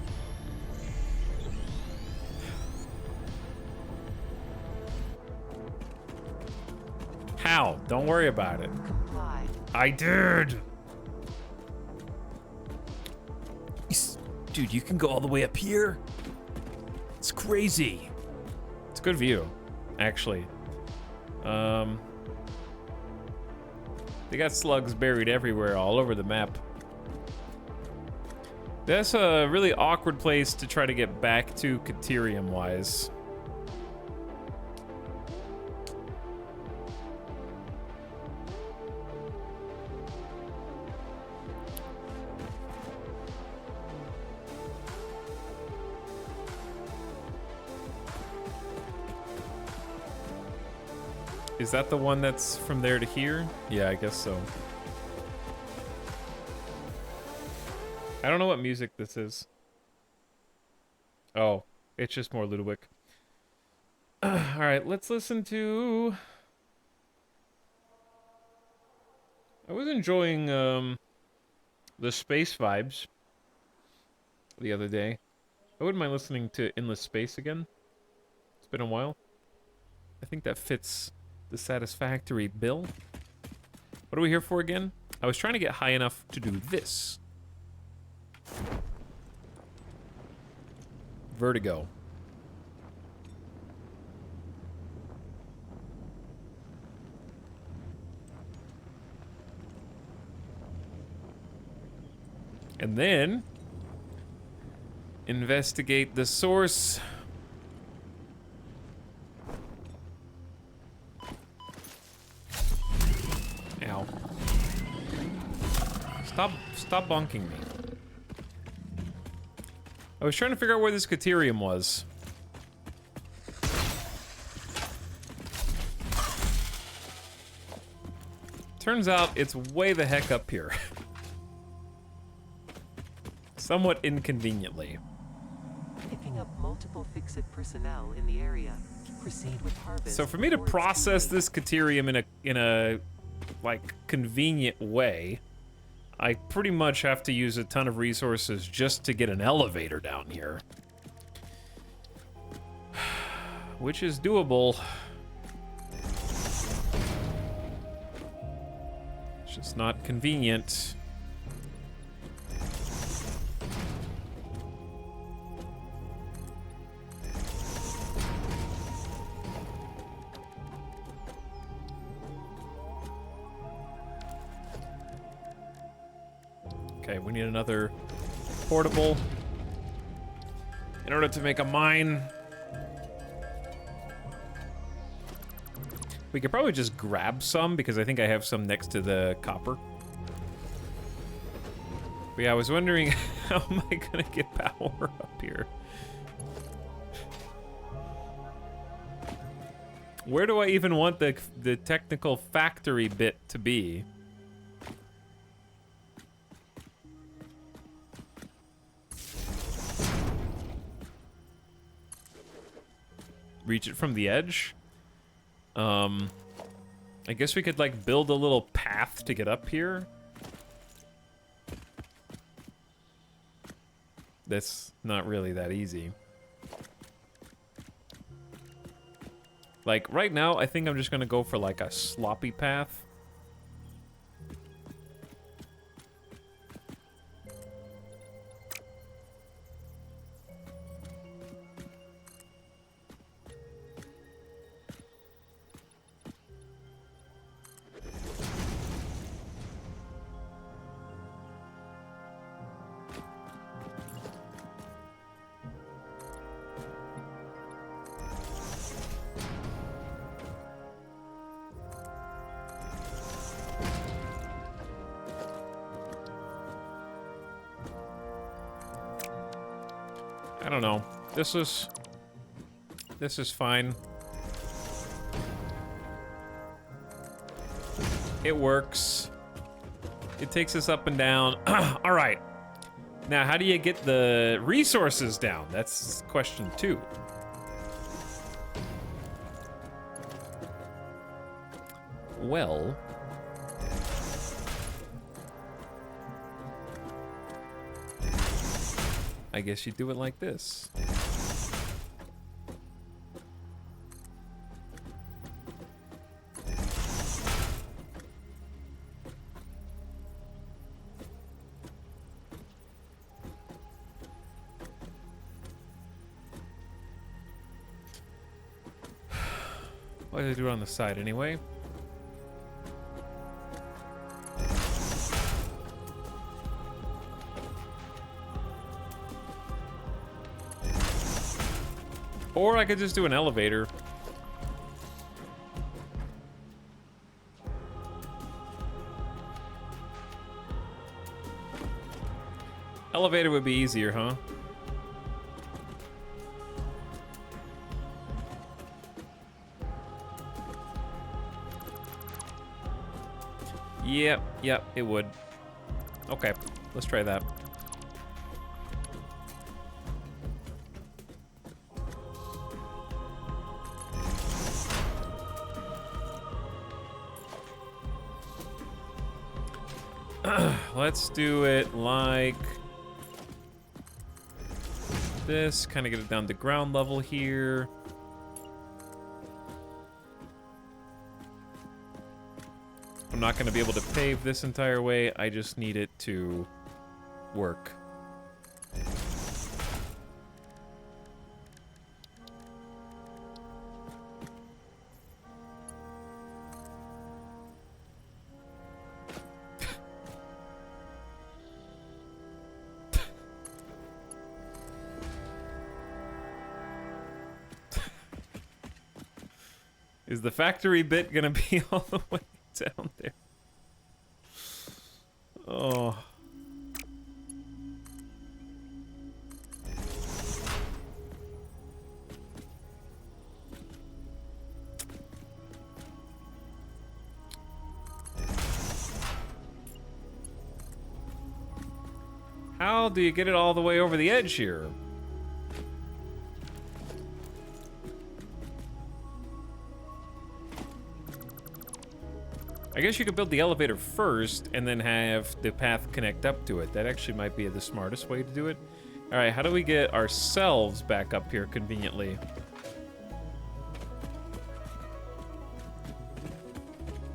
How? Don't worry about it. Complied. I did. Dude, you can go all the way up here? It's crazy. It's a good view, actually. They got slugs buried everywhere, all over the map. That's a really awkward place to try to get back to Caterium-wise. Is that the one that's from there to here? Yeah, I guess so. I don't know what music this is. Oh, it's just more Ludwig. Alright, let's listen to... I was enjoying the space vibes the other day. I wouldn't mind listening to Endless Space again. It's been a while. I think that fits the satisfactory bill. What are we here for again? I was trying to get high enough to do this. Vertigo. And then investigate the source. Ow. Stop bonking me. I was trying to figure out where this Caterium was. Turns out it's way the heck up here. Somewhat inconveniently. Picking up multiple Fixit personnel in the area. Proceed with harvest. So for me to process this Caterium in a like convenient way, I pretty much have to use a ton of resources just to get an elevator down here. Which is doable. It's just not convenient. Okay, we need another portable in order to make a mine. We could probably just grab some because I think I have some next to the copper. But yeah, I was wondering How am I gonna get power up here? Where do I even want the technical factory bit to be? Reach it from the edge? I guess we could like build a little path to get up here. That's not really that easy. Like right now, I think I'm just gonna go for like a sloppy path. I don't know. This is fine. It works. It takes us up and down. All right. Now, how do you get the resources down? That's question 2. Well, I guess you do it like this. Why did I do it on the side anyway? Or I could just do an elevator. Elevator would be easier, huh? Yep, it would. Okay, let's try that. Let's do it like this, kind of get it down to ground level here. I'm not going to be able to pave this entire way, I just need it to work. Is the factory bit gonna be all the way down there? Oh. How do you get it all the way over the edge here? I guess you could build the elevator first and then have the path connect up to it. That actually might be the smartest way to do it. All right, how do we get ourselves back up here conveniently?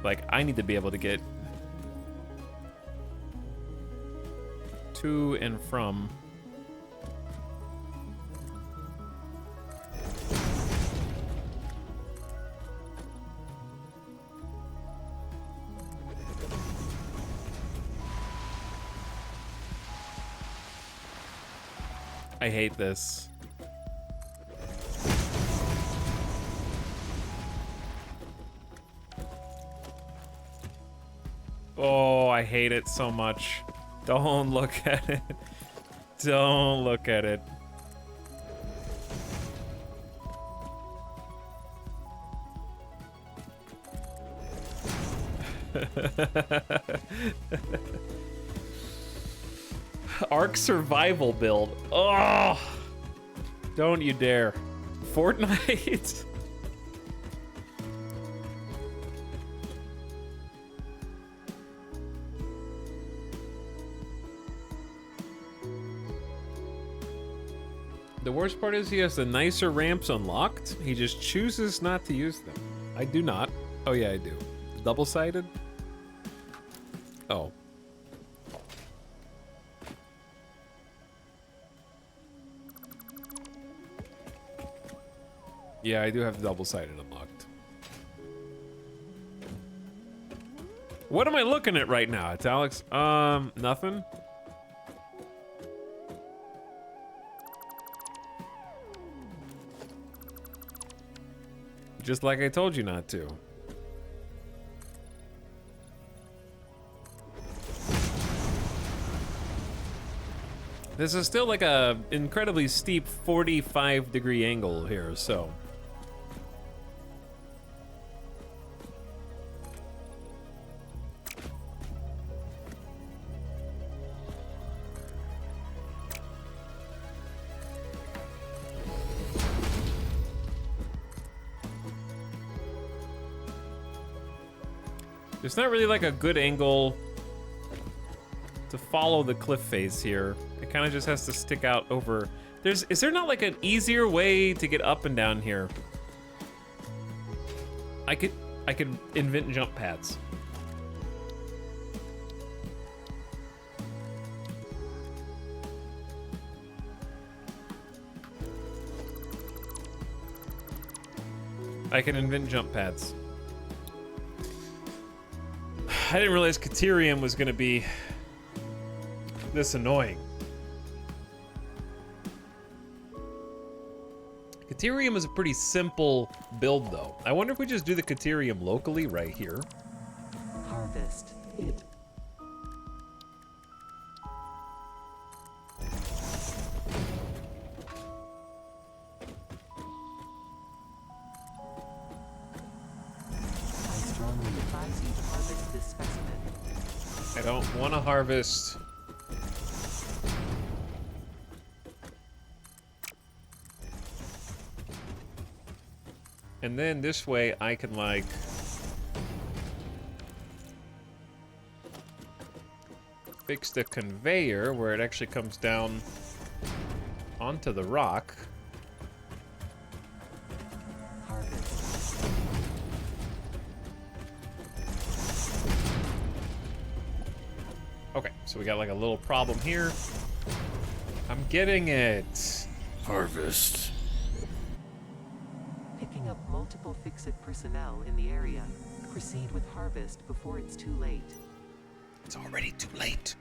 Like, I need to be able to get to and from. I hate this. Oh, I hate it so much. Don't look at it. Don't look at it. Ark survival build. Oh, don't you dare. Fortnite. The worst part is he has the nicer ramps unlocked. He just chooses not to use them. I do not. Oh yeah, I do. Double-sided? Oh. Yeah, I do have double-sided unlocked. What am I looking at right now, Italics? Nothing? Just like I told you not to. This is still like a incredibly steep 45-degree angle here, so. There's not really like a good angle to follow the cliff face here. It kind of just has to stick out over. Is there not like an easier way to get up and down here? I could invent jump pads. I can invent jump pads. I didn't realize Caterium was gonna be this annoying. Caterium is a pretty simple build though. I wonder if we just do the Caterium locally right here. Harvest it. I strongly advise you to harvest this specimen. I don't want to harvest. And then this way I can like fix the conveyor where it actually comes down onto the rock. Harvest. Okay, so we got like a little problem here. I'm getting it. Harvest. Picking up multiple fix-it personnel in the area. Proceed with harvest before it's too late. It's already too late.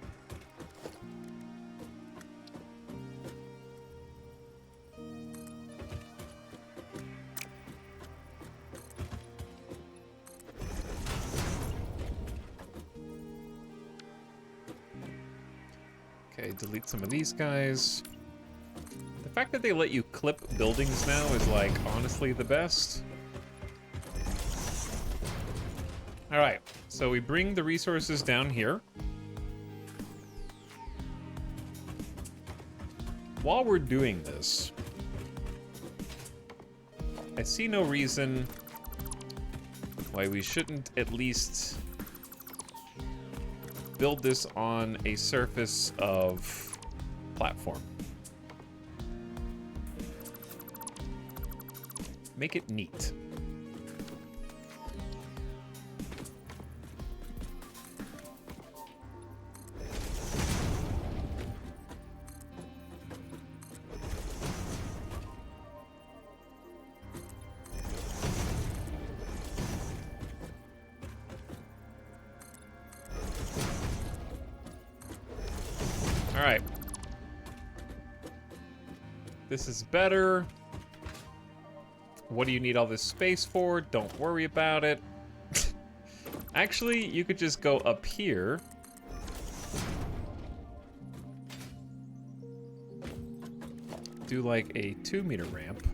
Okay, delete some of these guys. The fact that they let you clip buildings now is like honestly the best. All right, so we bring the resources down here. While we're doing this, I see no reason why we shouldn't at least build this on a surface of platform. Make it neat. All right. This is better. What do you need all this space for? Don't worry about it. Actually, you could just go up here. do like a 2-meter ramp.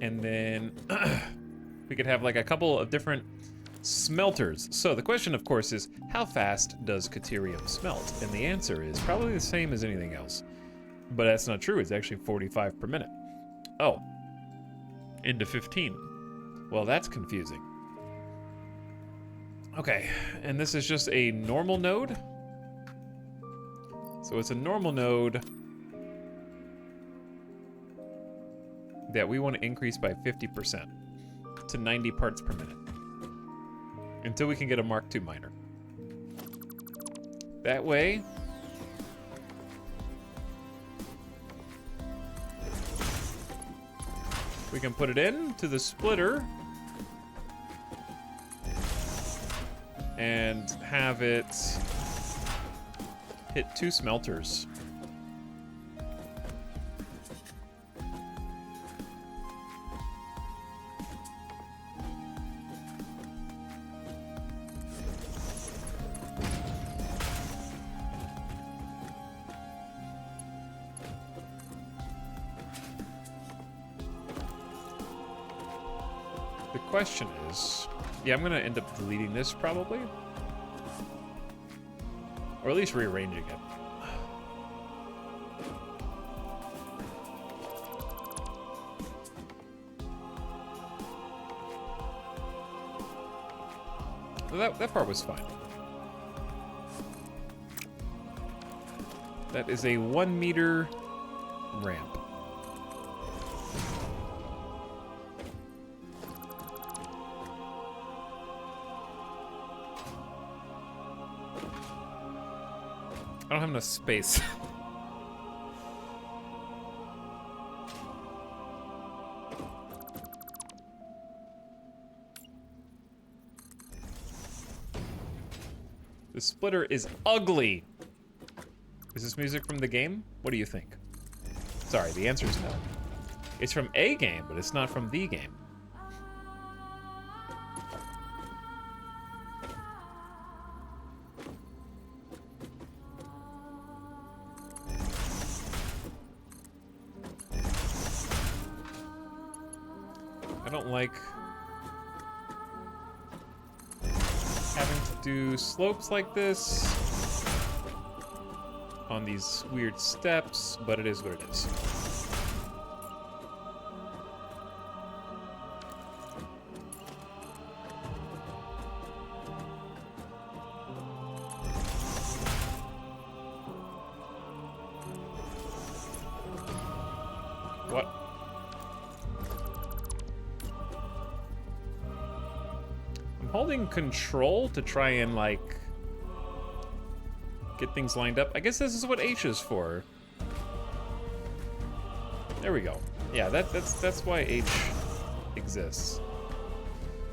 And then we could have like a couple of different smelters. So the question, of course, is how fast does Caterium smelt? And the answer is probably the same as anything else. But that's not true. It's actually 45 per minute. Oh, into 15. Well, that's confusing. Okay, and this is just a normal node. So it's a normal node that we want to increase by 50% to 90 parts per minute until we can get a Mark II miner. That way, we can put it into the splitter and have it hit 2 smelters. The question is, yeah, I'm gonna end up deleting this probably. Or at least rearranging it. Well, that part was fine. That is a 1-meter ramp. I don't have enough space. The splitter is ugly. Is this music from the game? What do you think? Sorry, the answer is no. It's from a game, but it's not from the game. I don't like having to do slopes like this on these weird steps, but it is what it is. What? I'm holding control to try and, like, get things lined up. I guess this is what H is for. There we go. Yeah, that's why H exists.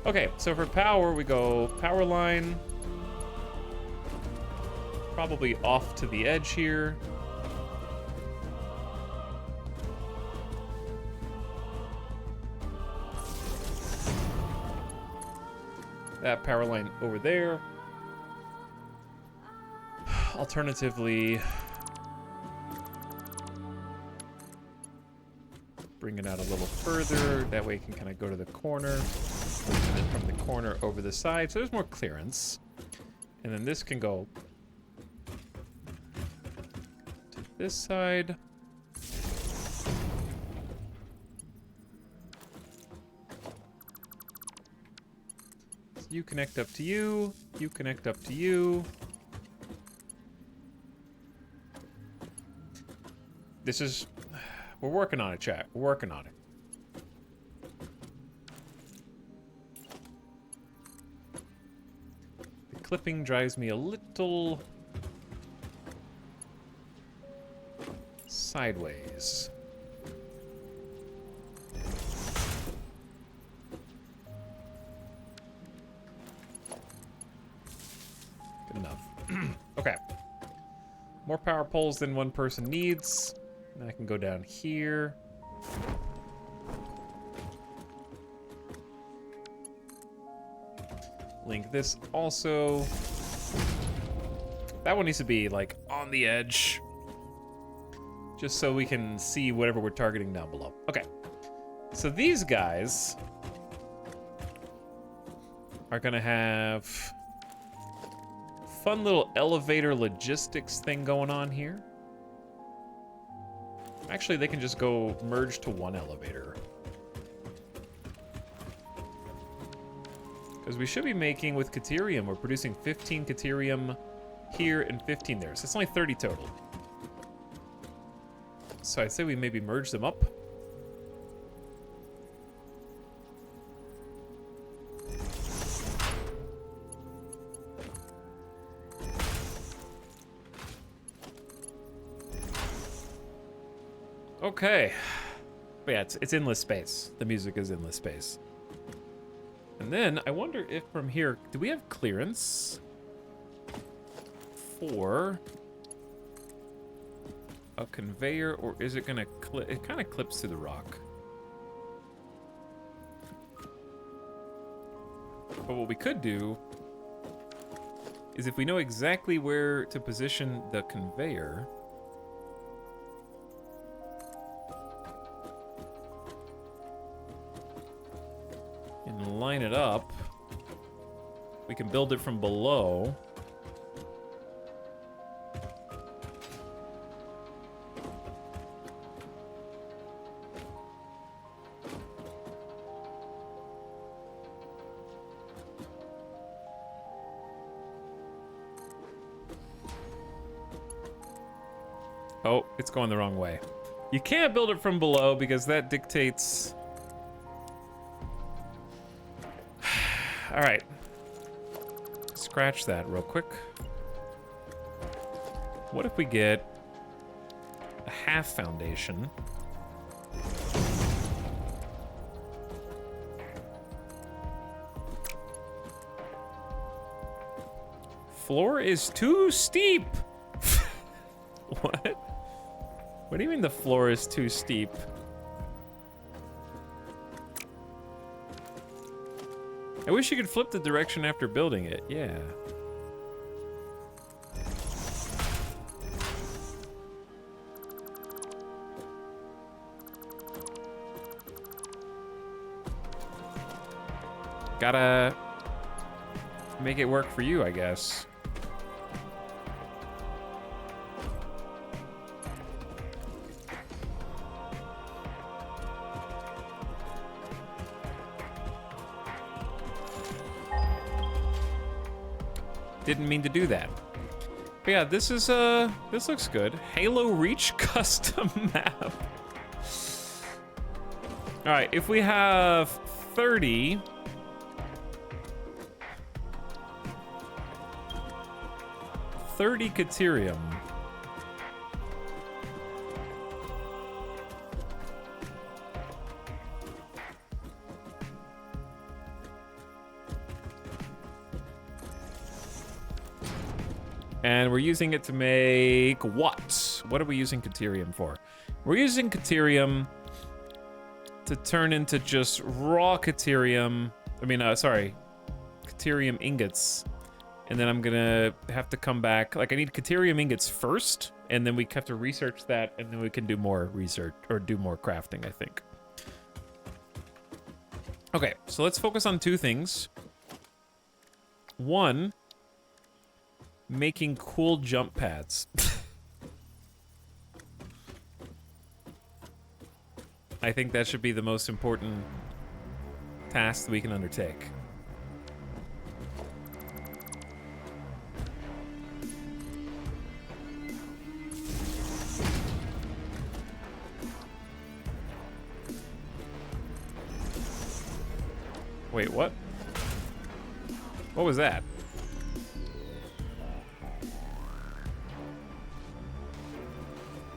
Okay, so for power, we go power line. Probably off to the edge here. That power line over there. Alternatively, bring it out a little further. That way it can kind of go to the corner. And then from the corner over the side. So there's more clearance. And then this can go to this side. So you connect up to you. You connect up to you. This is... We're working on it, chat. We're working on it. The clipping drives me a little... sideways. Good enough. Okay. More power poles than one person needs. And I can go down here. Link this also. That one needs to be, like, on the edge. Just so we can see whatever we're targeting down below. Okay. So these guys are gonna have fun little elevator logistics thing going on here. Actually, they can just go merge to one elevator. Because we should be making, with Caterium, we're producing 15 Caterium here and 15 there. So it's only 30 total. So I'd say we maybe merge them up. Okay. But yeah, it's endless space. The music is endless space. And then I wonder if from here, do we have clearance for a conveyor, or is it gonna clip? It kind of clips through the rock. But what we could do is, if we know exactly where to position the conveyor, and line it up, we can build it from below. Oh, it's going the wrong way. You can't build it from below because that dictates... All right. Scratch that real quick. What if we get a half foundation? Floor is too steep. What? What do you mean the floor is too steep? I wish you could flip the direction after building it. Yeah. Gotta make it work for you, I guess. Didn't mean to do that. But yeah, this is this looks good. Halo Reach custom map. All right, if we have 30 Caterium. And we're using it to make what? What are we using Caterium for? We're using Caterium to turn into just raw Caterium. I mean, sorry, Caterium ingots. And then I'm gonna have to come back. Like, I need Caterium ingots first, and then we have to research that, and then we can do more research, or do more crafting, I think. Okay, so let's focus on two things. One, making cool jump pads. I think that should be the most important task that we can undertake. Wait, what? What was that?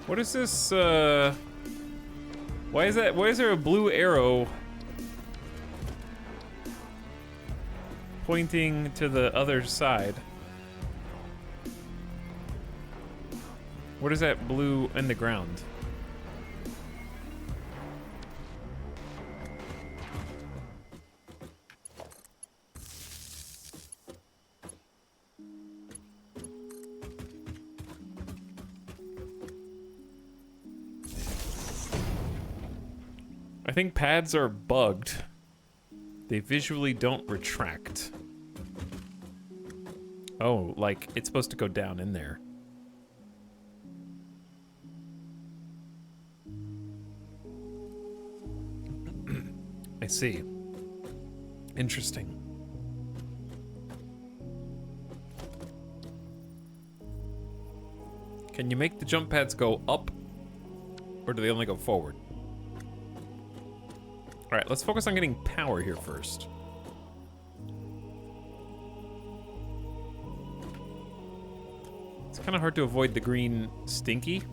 What is this, why is there a blue arrow pointing to the other side? What is that blue in the ground? I think pads are bugged. They visually don't retract. Oh, like it's supposed to go down in there. I see. Interesting. Can you make the jump pads go up? Or do they only go forward? Alright, let's focus on getting power here first. It's kind of hard to avoid the green stinky.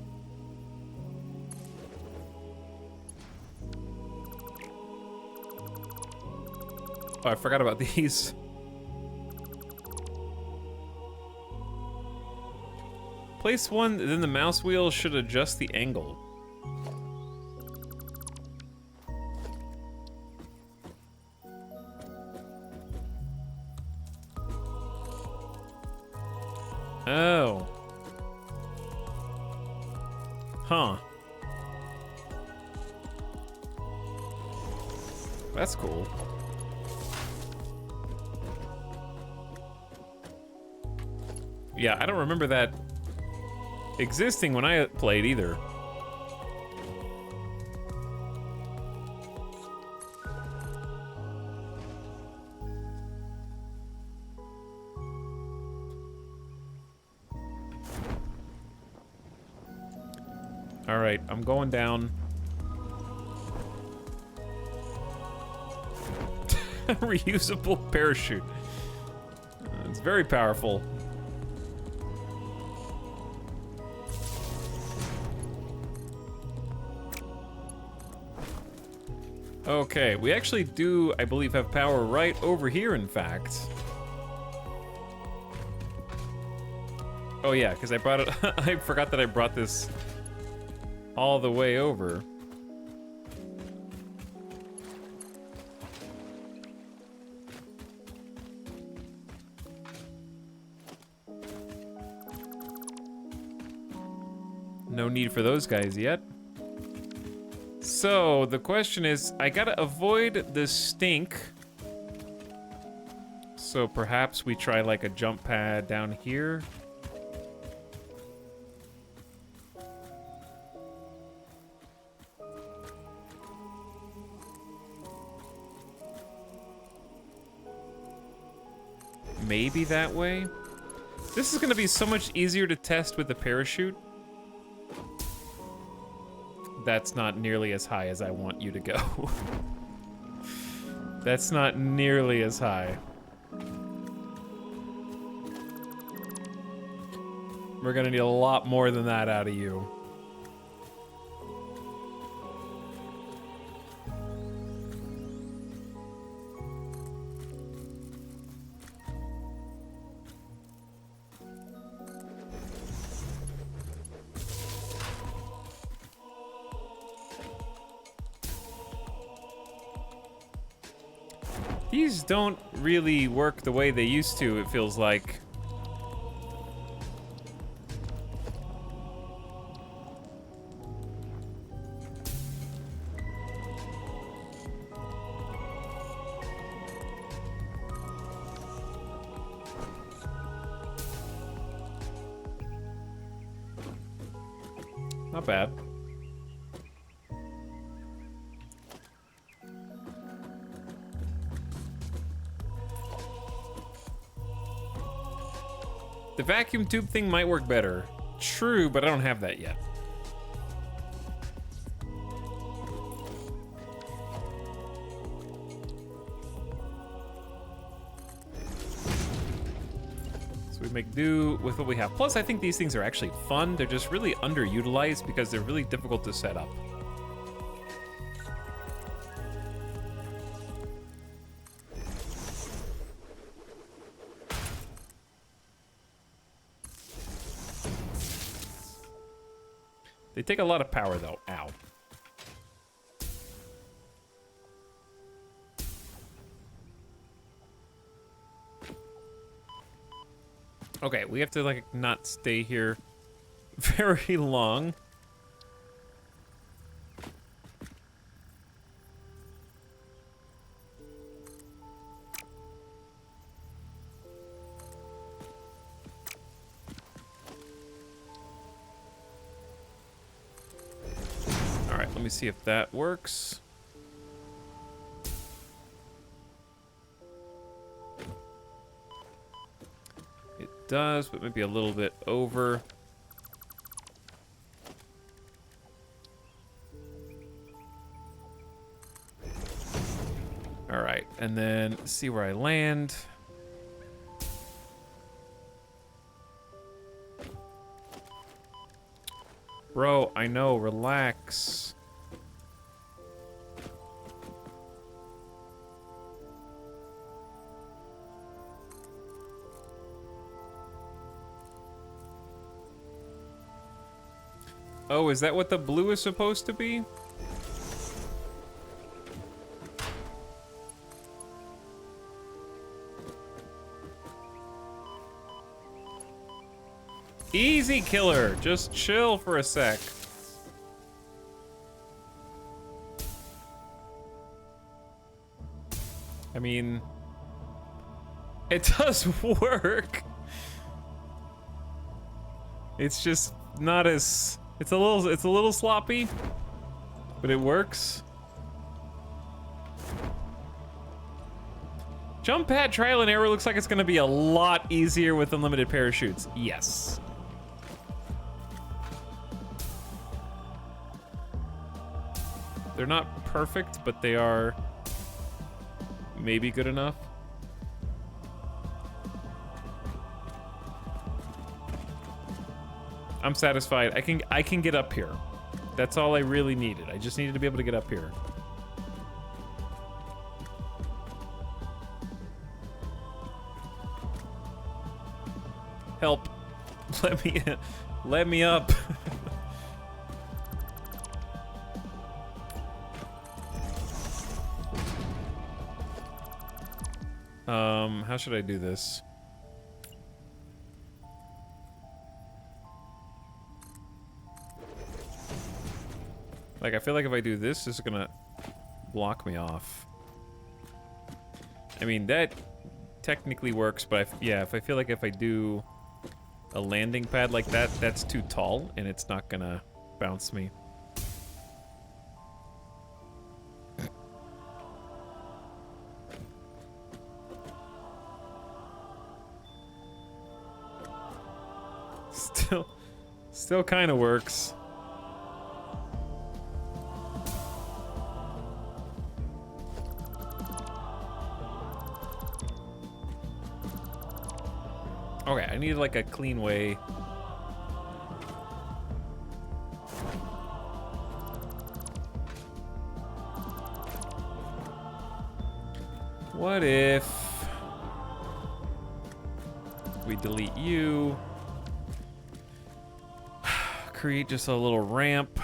Oh, I forgot about these. Place one, then the mouse wheel should adjust the angle. Oh. Huh. That's cool. Yeah, I don't remember that existing when I played either. All right, I'm going down. Reusable parachute. It's very powerful. Okay, we actually do, I believe, have power right over here, in fact. Oh yeah, because I brought it, I forgot that I brought this all the way over. No need for those guys yet. So, the question is, I gotta avoid the stink. So perhaps we try like a jump pad down here. Maybe that way? This is gonna be so much easier to test with the parachute. That's not nearly as high as I want you to go. That's not nearly as high. We're gonna need a lot more than that out of you. These don't really work the way they used to, it feels like. Not bad. The vacuum tube thing might work better. True, but I don't have that yet. So we make do with what we have. Plus, I think these things are actually fun. They're just really underutilized because they're really difficult to set up. They take a lot of power, though. Ow. Okay, we have to, like, not stay here very long. Let me see if that works. It does, but maybe a little bit over. All right, and then see where I land. Bro, I know, relax. Oh, is that what the blue is supposed to be? Easy, killer. Just chill for a sec. I mean, it does work. It's just not as, it's a little sloppy, but it works. Jump pad trial and error looks like it's gonna be a lot easier with unlimited parachutes. Yes. They're not perfect, but they are maybe good enough. I'm satisfied. I can get up here. That's all I really needed. I just needed to be able to get up here. Help. Let me up. How should I do this? Like, I feel like if I do this, it's gonna block me off. I mean, that technically works, but if I feel like if I do a landing pad like that, that's too tall, and it's not gonna bounce me. Still kind of works. Okay, I need like a clean way. What if we delete you? Create just a little ramp.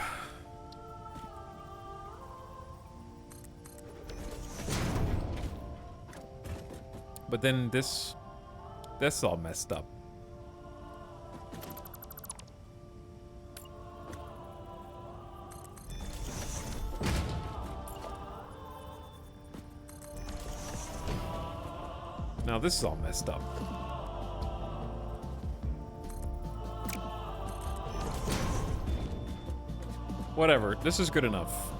But then this is all messed up. Now this is all messed up. Whatever, this is good enough.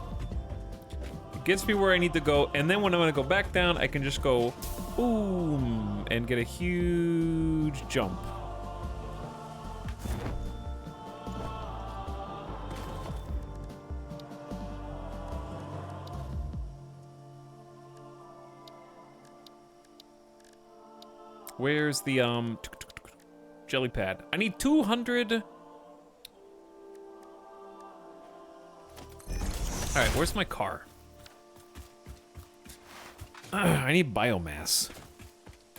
It gets me where I need to go, and then when I'm gonna go back down, I can just go boom and get a huge jump. Where's the jelly pad? I need 200. All right, where's my car? I need biomass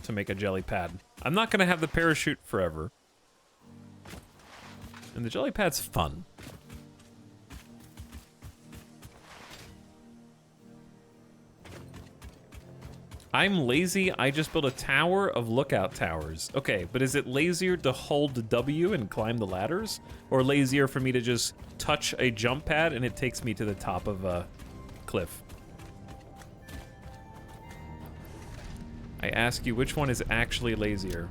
to make a jelly pad. I'm not gonna have the parachute forever. And the jelly pad's fun. I'm lazy, I just built a tower of lookout towers. Okay, but is it lazier to hold W and climb the ladders? Or lazier for me to just touch a jump pad and it takes me to the top of a cliff? I ask you, which one is actually lazier?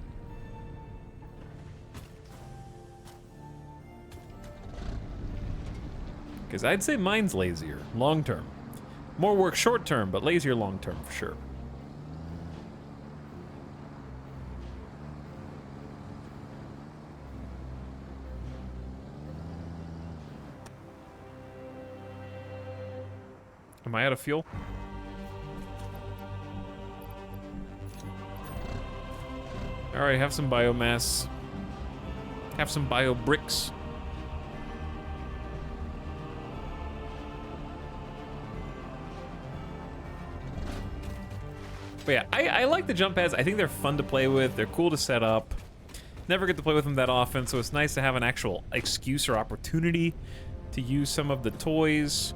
Because I'd say mine's lazier, long term. More work short term, but lazier long term for sure. Am I out of fuel? Alright, have some biomass. Have some bio bricks. But yeah, I like the jump pads. I think they're fun to play with. They're cool to set up. Never get to play with them that often, so it's nice to have an actual excuse or opportunity to use some of the toys.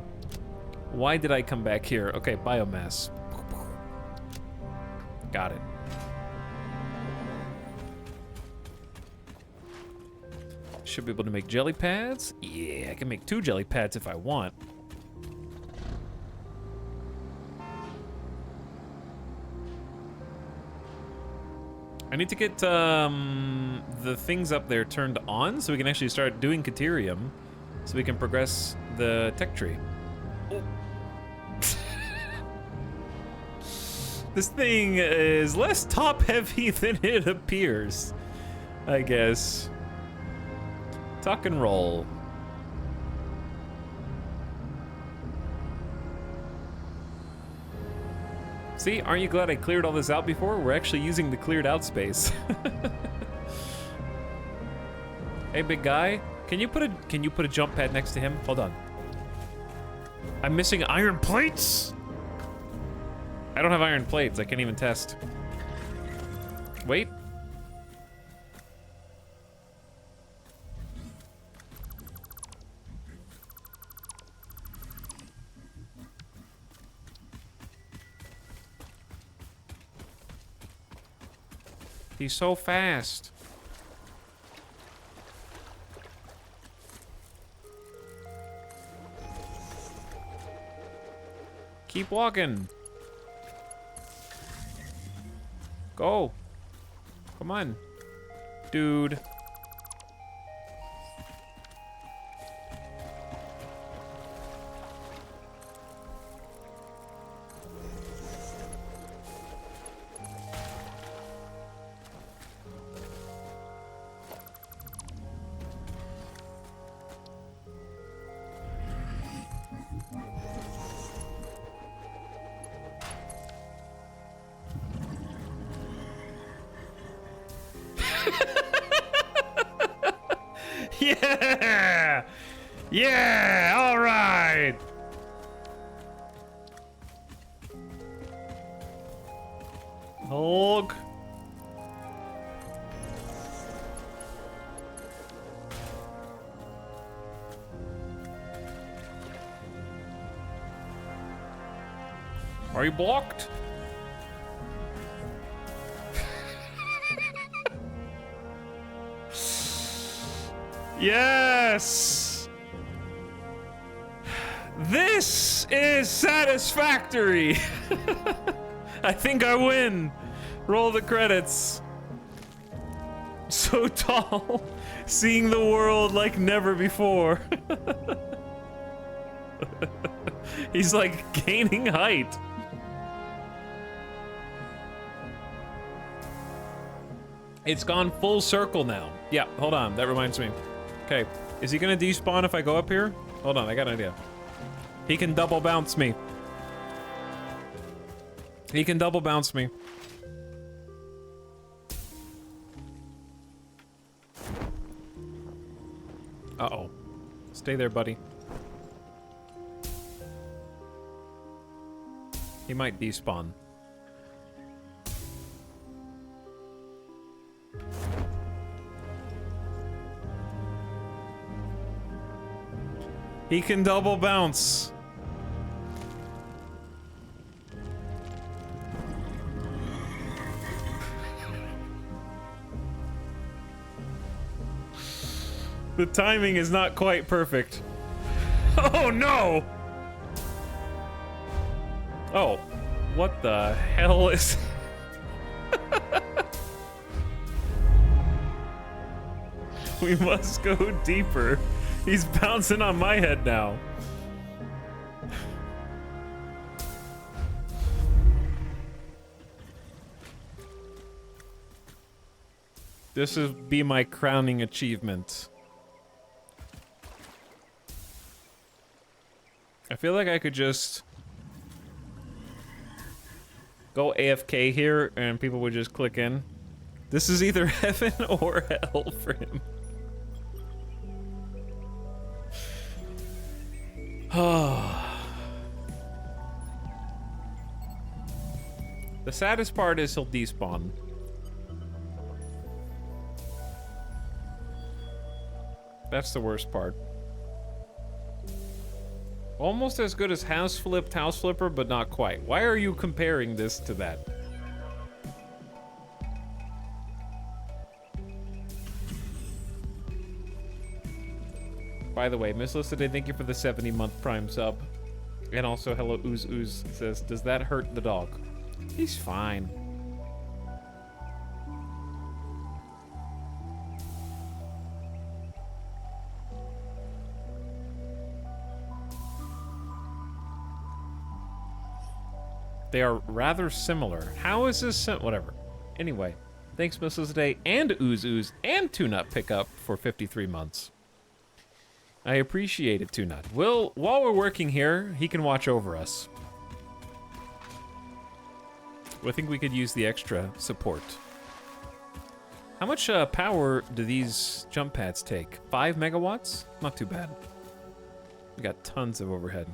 Why did I come back here? Okay, biomass. Got it. Should be able to make jelly pads. Yeah, I can make 2 jelly pads if I want. I need to get the things up there turned on so we can actually start doing Caterium, so we can progress the tech tree. Oh. This thing is less top heavy than it appears, I guess. Tuck and roll. See, aren't you glad I cleared all this out before? We're actually using the cleared out space. Hey, big guy, can you put a jump pad next to him? Hold on. I'm missing iron plates. I don't have iron plates. I can't even test. Wait. He's so fast. Keep walking. Go. Come on. Dude. Yeah! Yeah! All right! Hulk. Are you blocked? Yes! This is satisfactory! I think I win. Roll the credits. So tall, seeing the world like never before. He's like gaining height. It's gone full circle now. Yeah, hold on, that reminds me. Okay, is he gonna despawn if I go up here? Hold on, I got an idea. He can double bounce me. He can double bounce me. Uh-oh. Stay there, buddy. He might despawn. He can double bounce. The timing is not quite perfect. Oh no! Oh, what the hell is... We must go deeper. He's bouncing on my head now. This would be my crowning achievement. I feel like I could just go AFK here and people would just click in. This is either heaven or hell for him. The saddest part is he'll despawn. That's the worst part. Almost as good as House Flipper, but not quite. Why are you comparing this to that? By the way, Miss Lissa, thank you for the 70-month Prime sub. And also, hello, Ooze Ooze says, does that hurt the dog? He's fine. They are rather similar. How is this whatever. Anyway, thanks Mrs. Today and Ooze Ooze and Toonut Pickup for 53 months. I appreciate it, Toonut. Well, while we're working here, he can watch over us. I think we could use the extra support. How much power do these jump pads take? 5 megawatts? Not too bad. We got tons of overhead.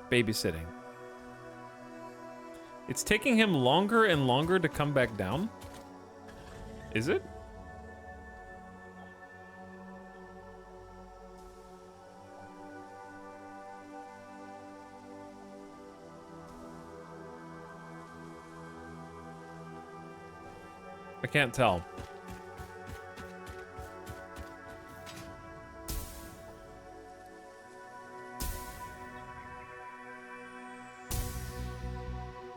Babysitting. It's taking him longer and longer to come back down? Is it? I can't tell.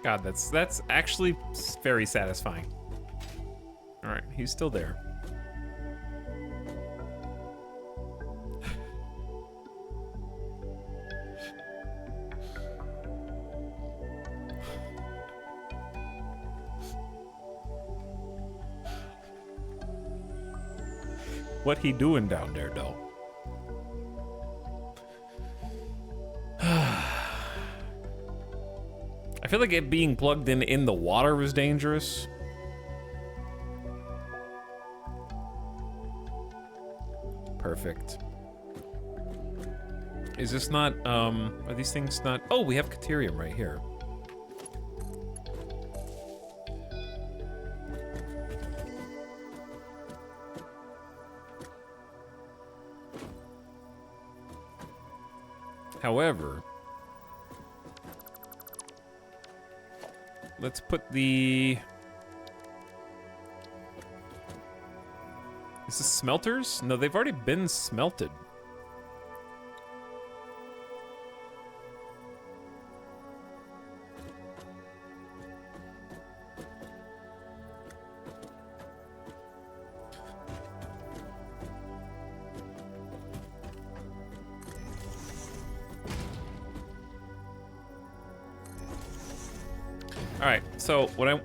God, that's actually very satisfying. All right, he's still there. What he doing down there, though? I feel like it being plugged in the water was dangerous. Perfect. Is this not, are these things not? Oh, we have Caterium right here. However, let's put the... Is this smelters? No, they've already been smelted. Alright, so what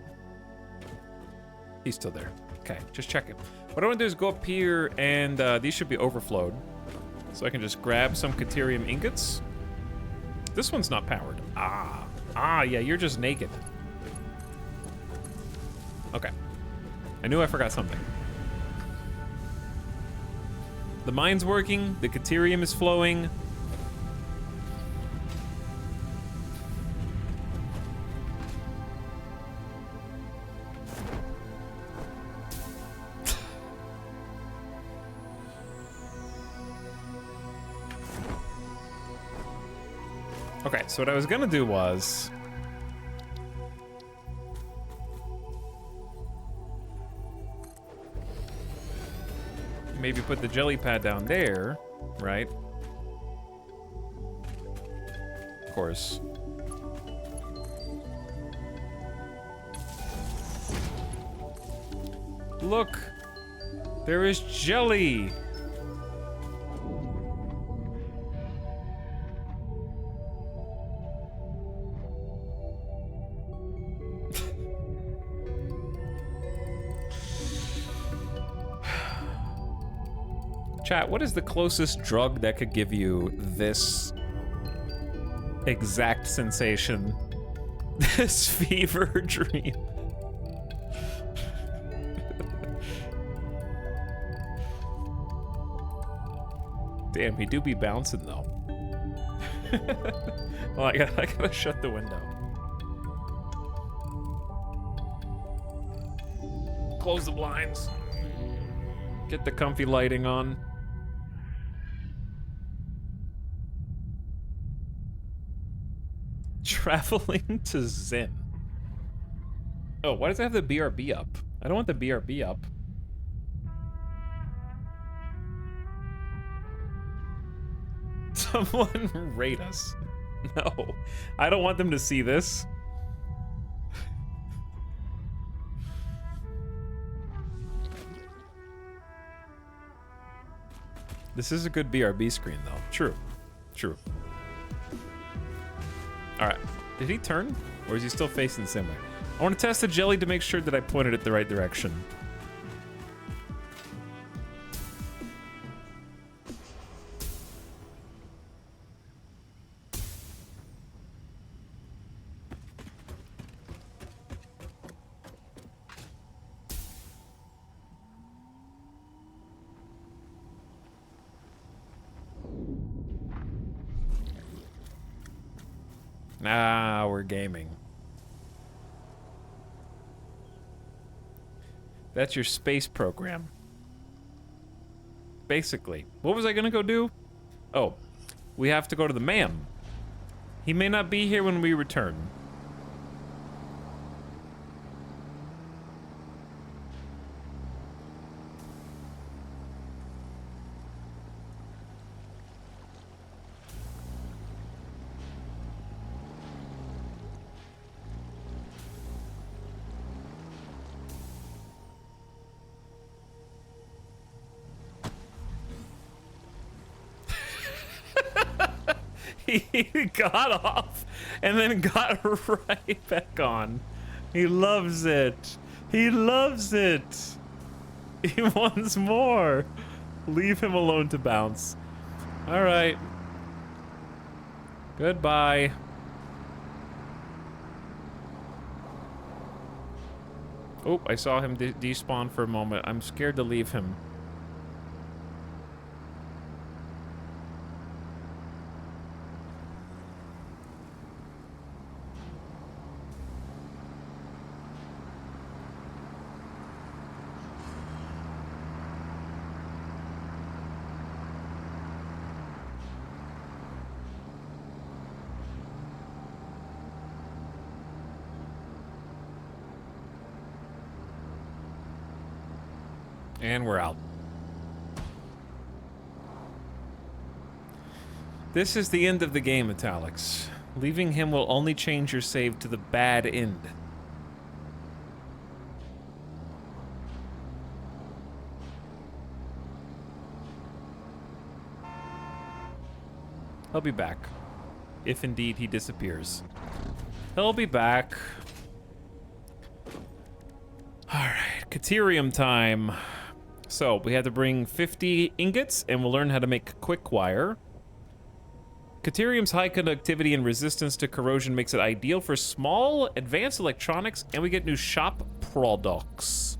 he's still there. Okay, just checking. What I want to do is go up here, and these should be overflowed. So I can just grab some Caterium ingots. This one's not powered. Yeah, you're just naked. Okay. I knew I forgot something. The mine's working, the Caterium is flowing. Okay, so what I was gonna do was... maybe put the jelly pad down there, right? Of course. Look! There is jelly! Chat, what is the closest drug that could give you this exact sensation? This fever dream. Damn, he do be bouncing though. Well, I gotta shut the window. Close the blinds. Get the comfy lighting on. Traveling to Zen. Oh, why does it have the BRB up? I don't want the BRB up. Someone rate us. No, I don't want them to see this. This is a good BRB screen, though. True. True. Alright. Did he turn? Or is he still facing the same way? I want to test the jelly to make sure that I pointed it the right direction. Ah, we're gaming. That's your space program. Basically. What was I gonna go do? Oh, we have to go to the ma'am. He may not be here when we return. He got off and then got right back on. He loves it. He loves it. He wants more. Leave him alone to bounce. All right. Goodbye. Oh, I saw him despawn for a moment. I'm scared to leave him. And we're out. This is the end of the game, Italics. Leaving him will only change your save to the bad end. He'll be back. If indeed he disappears. He'll be back. Alright, Caterium time. So, we had to bring 50 ingots, and we'll learn how to make quick wire. Caterium's high conductivity and resistance to corrosion makes it ideal for small, advanced electronics, and we get new shop products.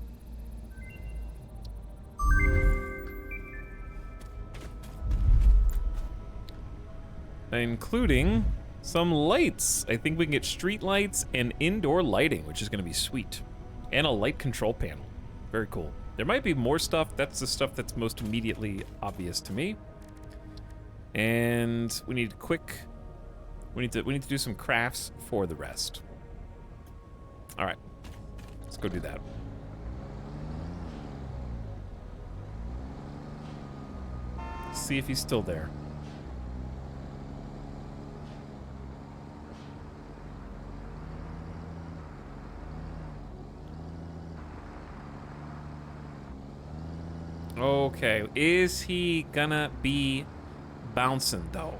Including some lights. I think we can get street lights and indoor lighting, which is going to be sweet. And a light control panel. Very cool. There might be more stuff. That's the stuff that's most immediately obvious to me. And we need we need to do some crafts for the rest. All right. Let's go do that. See if he's still there. Okay, is he gonna be bouncing though?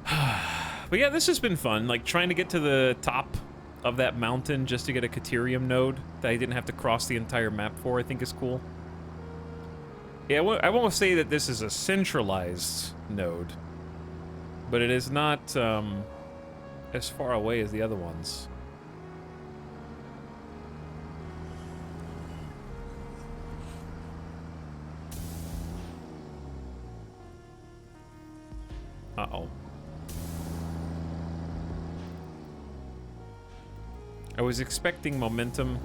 But yeah, this has been fun, like trying to get to the top of that mountain just to get a Caterium node that I didn't have to cross the entire map for, I think is cool. Yeah, I won't say that this is a centralized node, but it is not as far away as the other ones. Uh-oh. I was expecting momentum.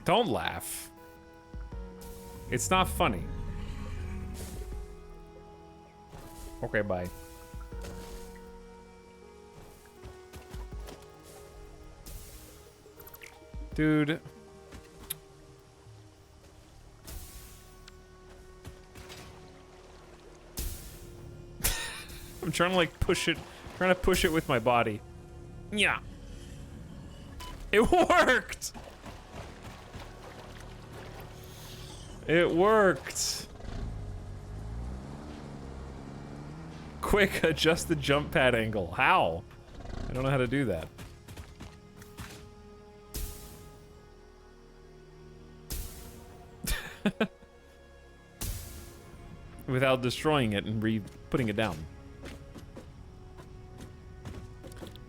Don't laugh. It's not funny. Okay, bye. Dude. I'm trying to like push it, with my body. Yeah. It worked! It worked! Quick, adjust the jump pad angle. How? I don't know how to do that. Without destroying it and putting it down.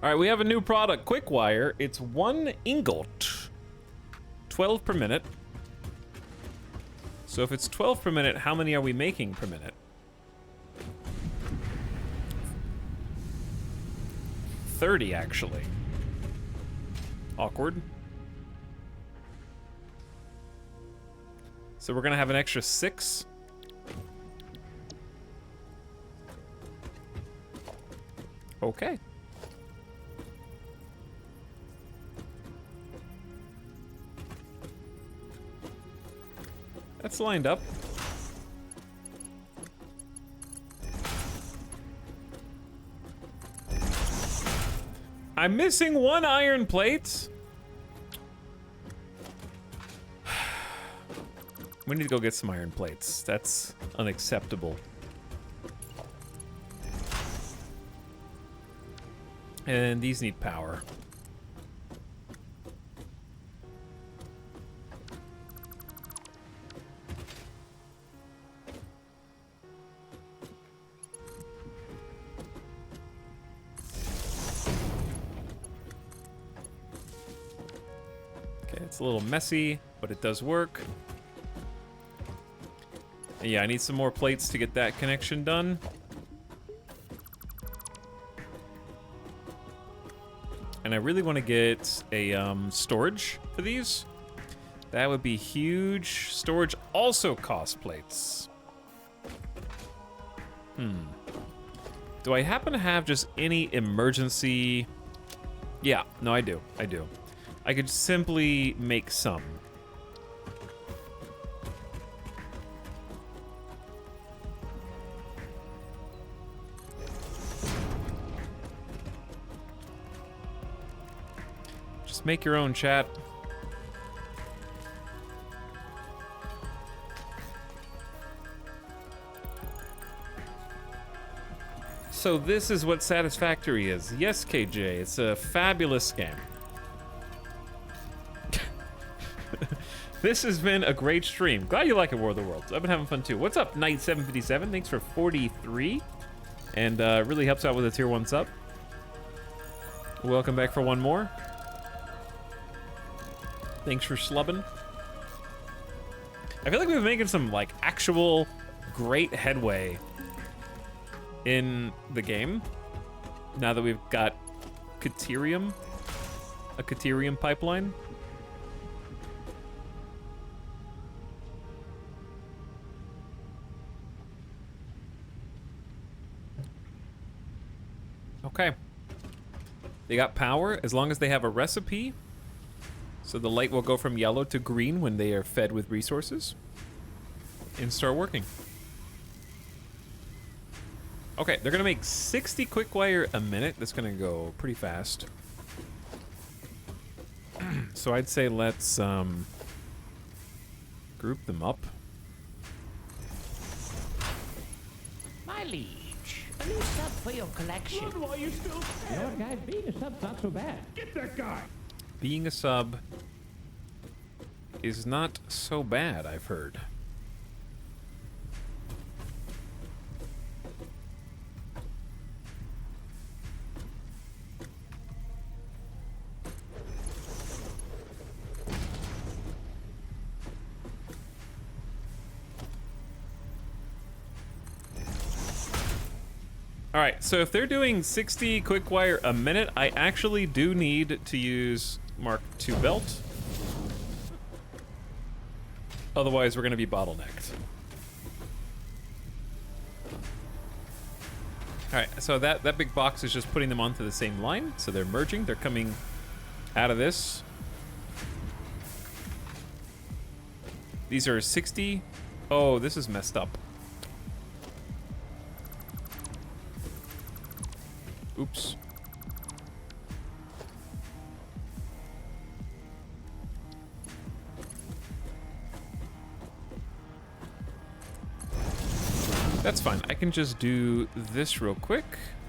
Alright, we have a new product, Quick Wire. It's 1 ingot. 12 per minute. So if it's 12 per minute, how many are we making per minute? 30, actually. Awkward. So we're gonna have an extra 6. Okay. That's lined up. I'm missing 1 iron plate. We need to go get some iron plates. That's unacceptable. And these need power. Okay, it's a little messy, but it does work. And yeah, I need some more plates to get that connection done. And I really want to get a storage for these. That would be huge. Storage also costs plates. Do I happen to have just any emergency? Yeah, no, I do. I do. I could simply make some. Make your own, chat. So this is what Satisfactory is. Yes, KJ, it's a fabulous scam. This has been a great stream. Glad you like it, War of the Worlds. I've been having fun too. What's up, Knight757? Thanks for 43. And really helps out with a tier 1 sub. Welcome back for one more. Thanks for slubbing. I feel like we've been making some, like, actual great headway in the game. Now that we've got Caterium, a Caterium pipeline. Okay. They got power as long as they have a recipe. So the light will go from yellow to green when they are fed with resources and start working. Okay, they're gonna make 60 quick wire a minute. That's gonna go pretty fast. So I'd say let's group them up. My leave. each. A new sub for your collection. Good, while you still can. You know what, guys? Being a sub's not so bad. Get that guy. Being a sub is not so bad, I've heard. All right, so if they're doing 60 quick wire a minute, I actually do need to use Mark II belt. Otherwise, we're going to be bottlenecked. All right, so that big box is just putting them onto the same line. So they're merging. They're coming out of this. These are 60. Oh, this is messed up. Oops. That's fine. I can just do this real quick.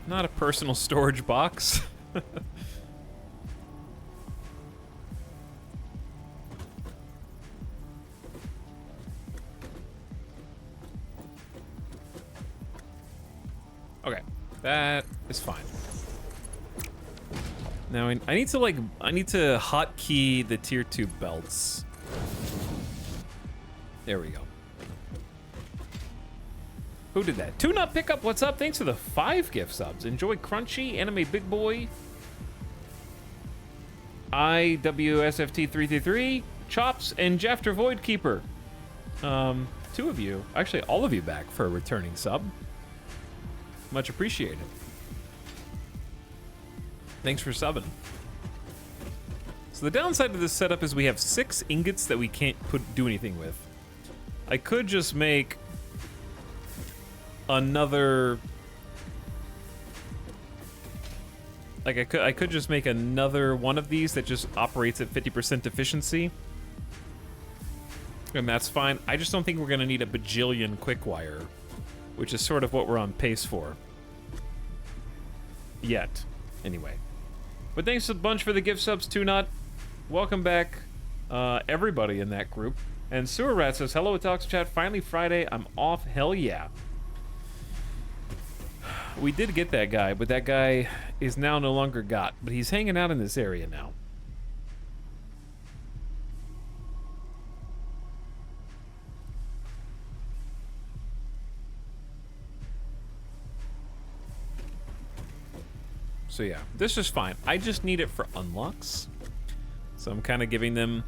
Not a personal storage box. Okay, that is fine. Now I need to hotkey the tier 2 belts. There we go. Who did that? Tune Up Pickup, what's up? Thanks for the 5 gift subs. Enjoy Crunchy, Anime Big Boy, IWSFT333, Chops, and Jafter Voidkeeper. 2 of you, actually all of you back for a returning sub. Much appreciated. Thanks for subbing. So the downside of this setup is we have 6 ingots that we can't do anything with. I could just make another, like I could just make another one of these that just operates at 50% efficiency, and that's fine. I just don't think we're gonna need a bajillion quick wire, which is sort of what we're on pace for. Yet, anyway. But thanks a bunch for the gift subs, Too Not. Welcome back, everybody in that group. And Sewer Rat says, hello, Talks Chat. Finally Friday. I'm off. Hell yeah. We did get that guy, but that guy is now no longer got. But he's hanging out in this area now. So yeah, this is fine. I just need it for unlocks. So I'm kind of giving them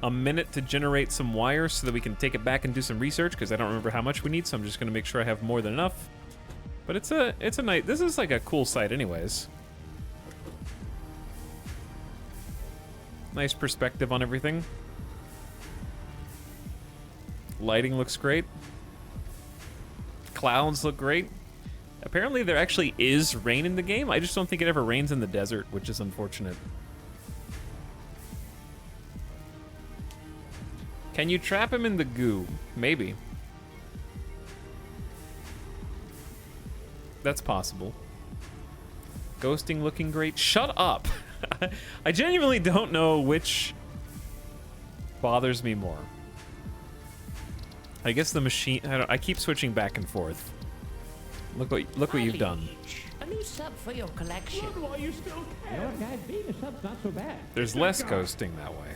a minute to generate some wires so that we can take it back and do some research, because I don't remember how much we need, so I'm just going to make sure I have more than enough. But it's a nice, this is like a cool site anyways. Nice perspective on everything. Lighting looks great. Clouds look great. Apparently there actually is rain in the game. I just don't think it ever rains in the desert, which is unfortunate. Can you trap him in the goo? Maybe. That's possible. Ghosting looking great. Shut up! I genuinely don't know which bothers me more. I guess the machine... I keep switching back and forth. Look what you've done. A new sub for your collection. Good, while you still can. You know what, guys? Being a sub's not so bad. There's less ghosting that way.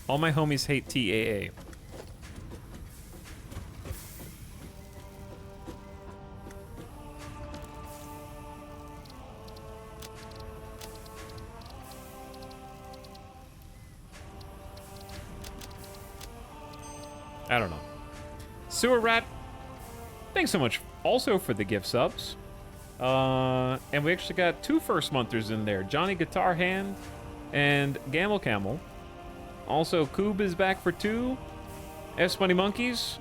All my homies hate TAA. I don't know. Sewer Rat, thanks so much also for the gift subs. And we actually got 2 first monthers in there. Johnny Guitar Hand and Gamble Camel. Also, Coob is back for 2. S Money Monkeys.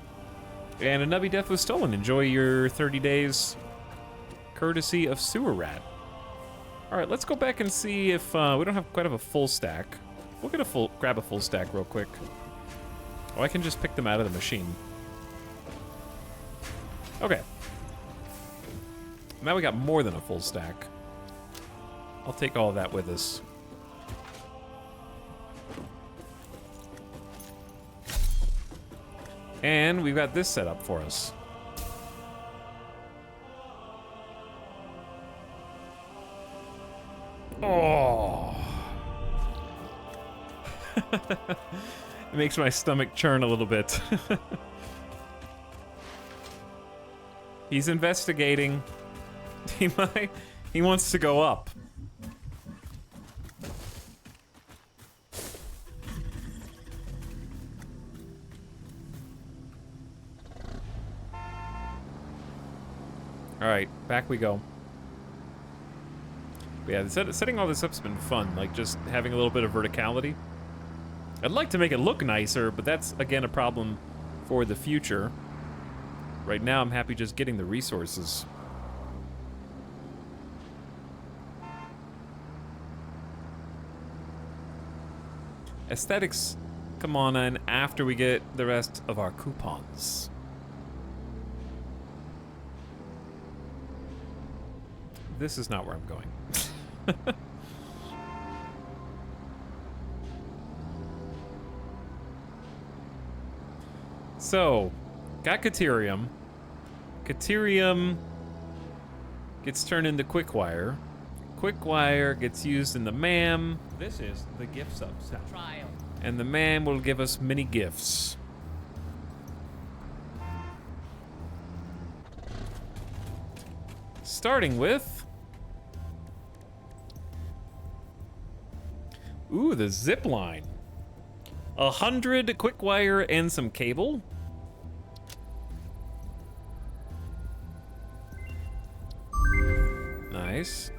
And a Nubby Death was stolen. Enjoy your 30 days courtesy of Sewer Rat. Alright, let's go back and see if we don't have quite a full stack. We'll get grab a full stack real quick. Oh, I can just pick them out of the machine. Okay. Now we got more than a full stack. I'll take all of that with us. And we've got this set up for us. Oh. It makes my stomach churn a little bit. He's investigating. He wants to go up. All right, back we go. But yeah, setting all this up's been fun, like just having a little bit of verticality. I'd like to make it look nicer, but that's, again, a problem for the future. Right now, I'm happy just getting the resources. Aesthetics come on in after we get the rest of our coupons. This is not where I'm going. So, got Caterium. Caterium gets turned into Quickwire. Quickwire gets used in the MAM. This is the gift subset. Trial. And the MAM will give us many gifts. Starting with... Ooh, the zip line. 100 Quickwire and some cable. Nice.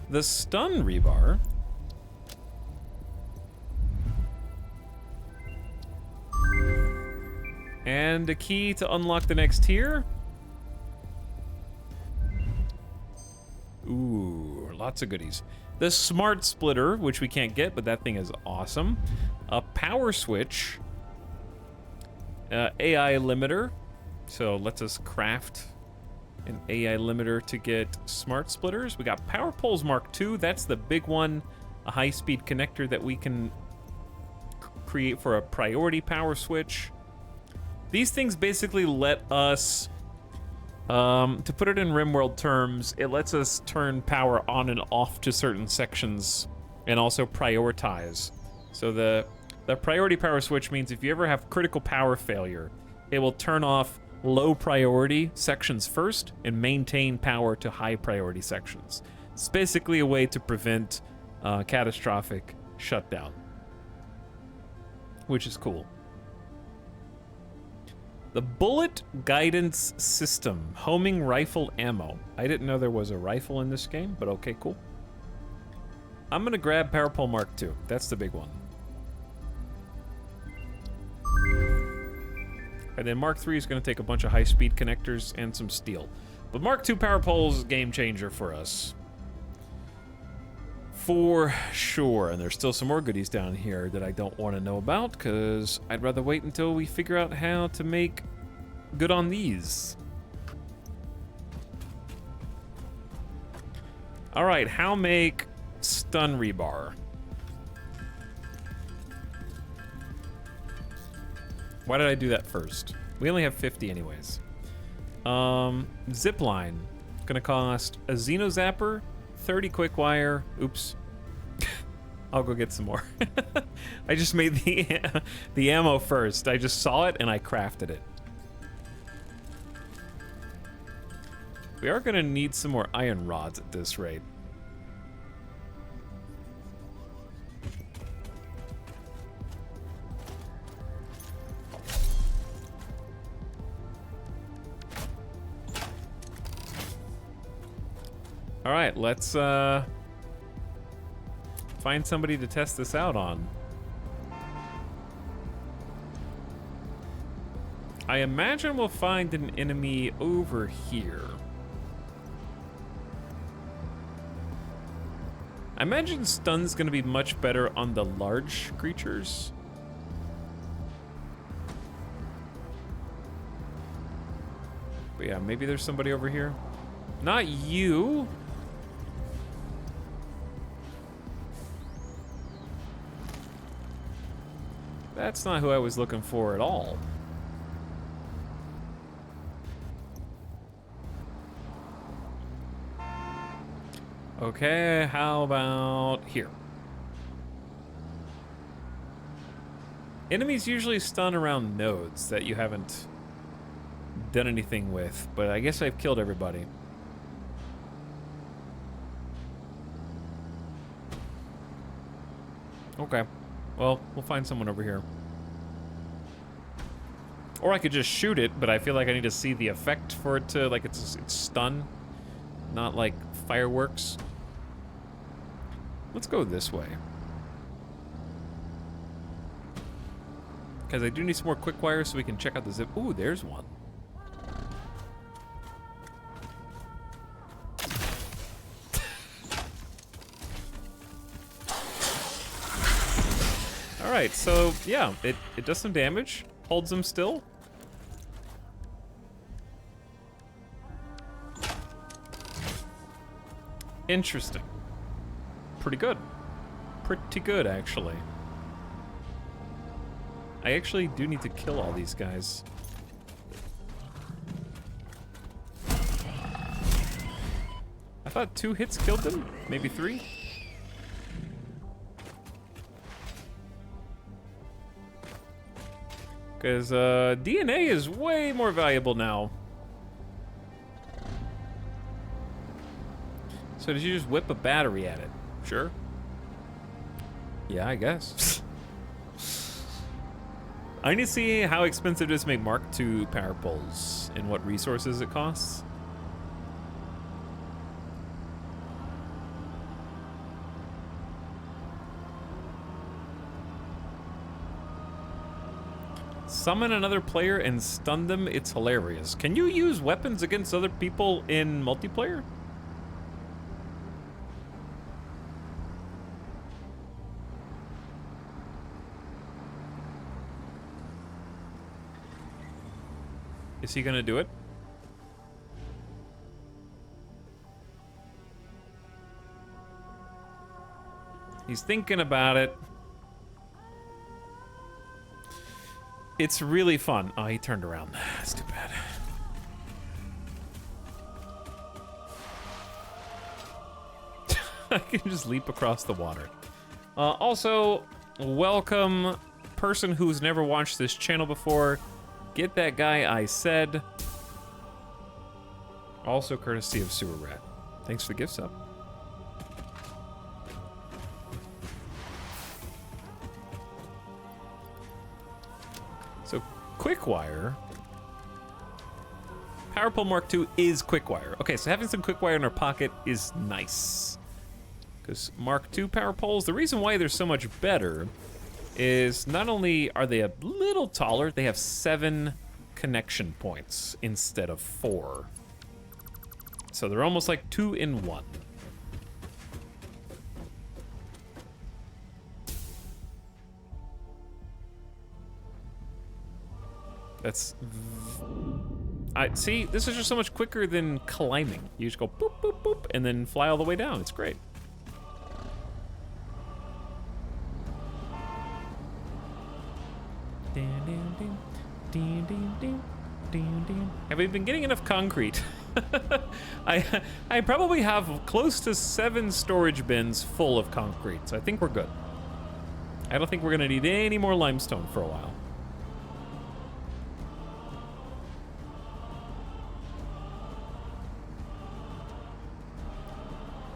The stun rebar. And a key to unlock the next tier. Ooh, lots of goodies. The smart splitter, which we can't get, but that thing is awesome. A power switch. AI limiter. So lets us craft an AI limiter to get smart splitters. We got power poles Mark II. That's the big one. A high-speed connector that we can create for a priority power switch. These things basically let us, to put it in RimWorld terms, it lets us turn power on and off to certain sections and also prioritize. So the priority power switch means if you ever have critical power failure, it will turn off low priority sections first and maintain power to high priority sections. It's basically a way to prevent catastrophic shutdown, which is cool. The Bullet Guidance System, homing rifle ammo. I didn't know there was a rifle in this game, but okay, cool. I'm gonna grab Power Pole Mark II. That's the big one. And then Mark III is gonna take a bunch of high-speed connectors and some steel. But Mark II Power Pole's a game changer for us. For sure. And there's still some more goodies down here that I don't want to know about, because I'd rather wait until we figure out how to make good on these. All right, how make stun rebar? Why did I do that first? We only have 50 anyways. Zipline. Gonna cost a Xeno Zapper, 30 Quickwire. Oops. I'll go get some more. I just made the ammo first. I just saw it and I crafted it. We are gonna need some more iron rods at this rate. All right, let's find somebody to test this out on. I imagine we'll find an enemy over here. I imagine stun's gonna be much better on the large creatures. But yeah, maybe there's somebody over here. Not you. That's not who I was looking for at all. Okay, how about here? Enemies usually stun around nodes that you haven't done anything with, but I guess I've killed everybody. Okay, well, we'll find someone over here. Or I could just shoot it, but I feel like I need to see the effect for it to, like, it's stun, not like fireworks. Let's go this way. Because I do need some more quick wires so we can check out the zip. Ooh, there's one. Alright, so yeah, it does some damage, holds them still. Interesting. Pretty good. Pretty good, actually. I actually do need to kill all these guys. I thought 2 hits killed them, maybe 3. Because DNA is way more valuable now. So did you just whip a battery at it? Sure. Yeah, I guess. I need to see how expensive it is to make Mark II power poles and what resources it costs. Summon another player and stun them, it's hilarious. Can you use weapons against other people in multiplayer? Is he gonna do it? He's thinking about it. It's really fun. Oh, he turned around. That's too bad. I can just leap across the water. Also, welcome, person who's never watched this channel before. Get that guy I said. Also courtesy of Sewer Rat. Thanks for the gift sub. So, Quickwire. Power Pole Mark II is Quickwire. Okay, so having some Quickwire in our pocket is nice. Because Mark II Power Poles, the reason why they're so much better is not only are they a little taller, they have 7 connection points instead of 4. So they're almost like 2 in 1. That's... see, this is just so much quicker than climbing. You just go boop, boop, boop, and then fly all the way down. It's great. Have we been getting enough concrete? I probably have close to 7 storage bins full of concrete, so I think we're good. I don't think we're gonna need any more limestone for a while.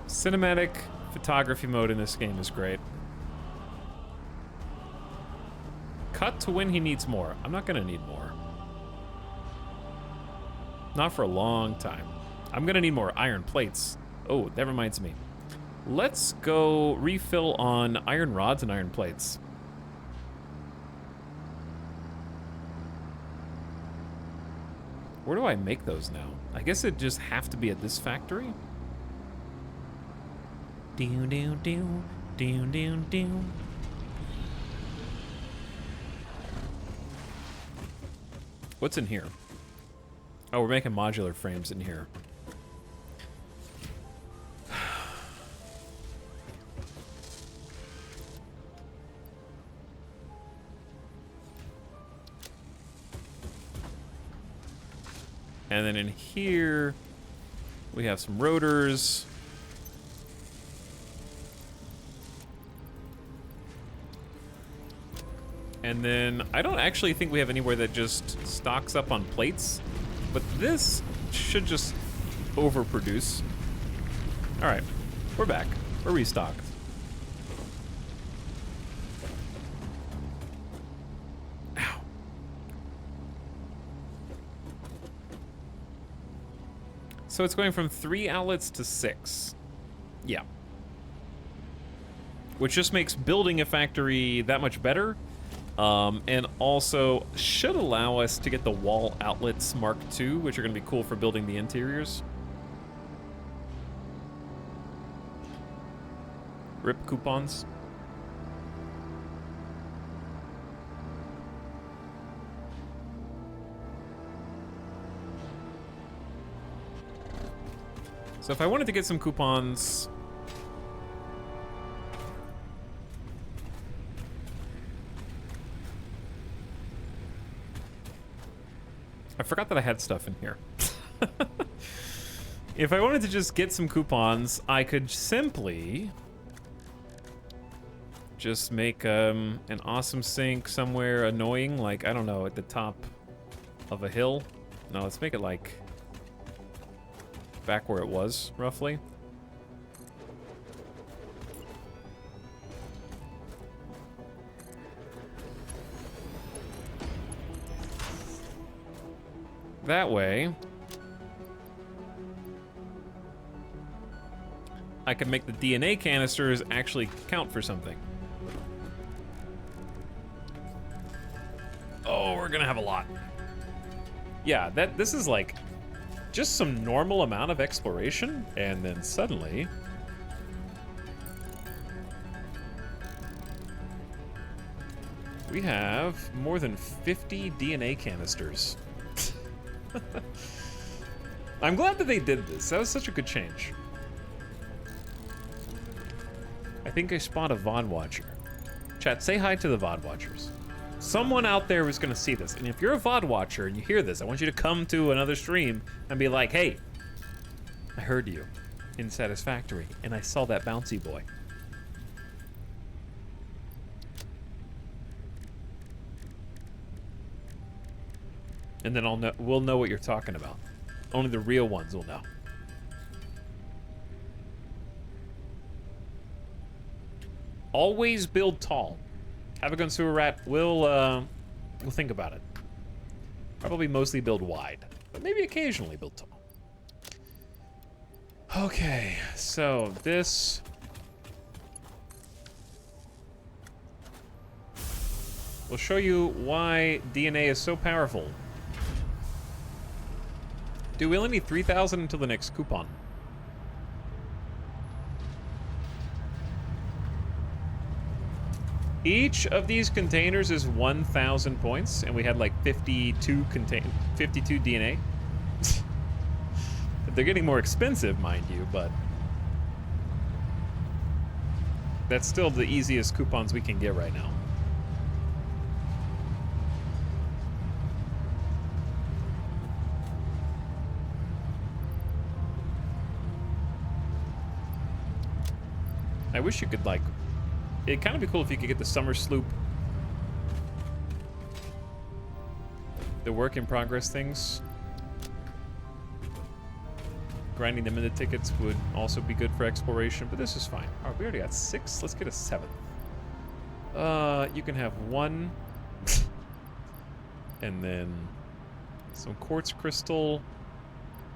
Cinematic photography mode in this game is great. Cut to when he needs more. I'm not gonna need more. Not for a long time. I'm gonna need more iron plates. Oh, that reminds me. Let's go refill on iron rods and iron plates. Where do I make those now? I guess it just have to be at this factory. Down, down, down, down, down, down. What's in here? Oh, we're making modular frames in here. And then in here, we have some rotors. And then I don't actually think we have anywhere that just stocks up on plates, but this should just overproduce. All right, we're back. We're restocked. Ow. So it's going from 3 outlets to 6. Yeah. Which just makes building a factory that much better. And also should allow us to get the wall outlets Mark II, which are going to be cool for building the interiors. Rip coupons. So if I wanted to get some coupons... I forgot that I had stuff in here. If I wanted to just get some coupons, I could simply just make an awesome sink somewhere annoying, like, I don't know, at the top of a hill. No, let's make it like back where it was, roughly. That way, I can make the DNA canisters actually count for something. Oh, we're gonna have a lot. Yeah, this is like just some normal amount of exploration, and then suddenly we have more than 50 DNA canisters. I'm glad that they did this. That was such a good change. I think I spot a VOD watcher. Chat, say hi to the VOD watchers. Someone out there is going to see this. And if you're a VOD watcher and you hear this, I want you to come to another stream and be like, hey, I heard you in Satisfactory, and I saw that bouncy boy. And then we'll know what you're talking about. Only the real ones will know. Always build tall. Have a gun, sewer rat. We'll think about it. Probably mostly build wide, but maybe occasionally build tall. Okay, so this. Will show you why DNA is so powerful. Dude, we only need 3,000 until the next coupon. Each of these containers is 1,000 points, and we had like 52 DNA. They're getting more expensive, mind you, but that's still the easiest coupons we can get right now. I wish you could, like, it'd kind of be cool if you could get the summer sloop, the work in progress things. Grinding them into tickets would also be good for exploration, but this is fine. All right, we already got 6. Let's get a 7th. You can have 1, and then some quartz crystal.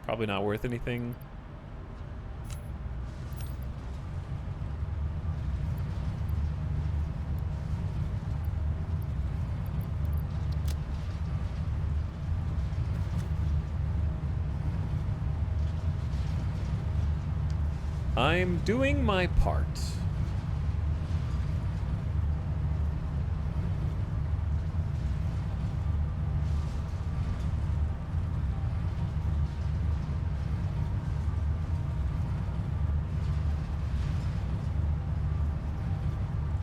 Probably not worth anything. I'm doing my part.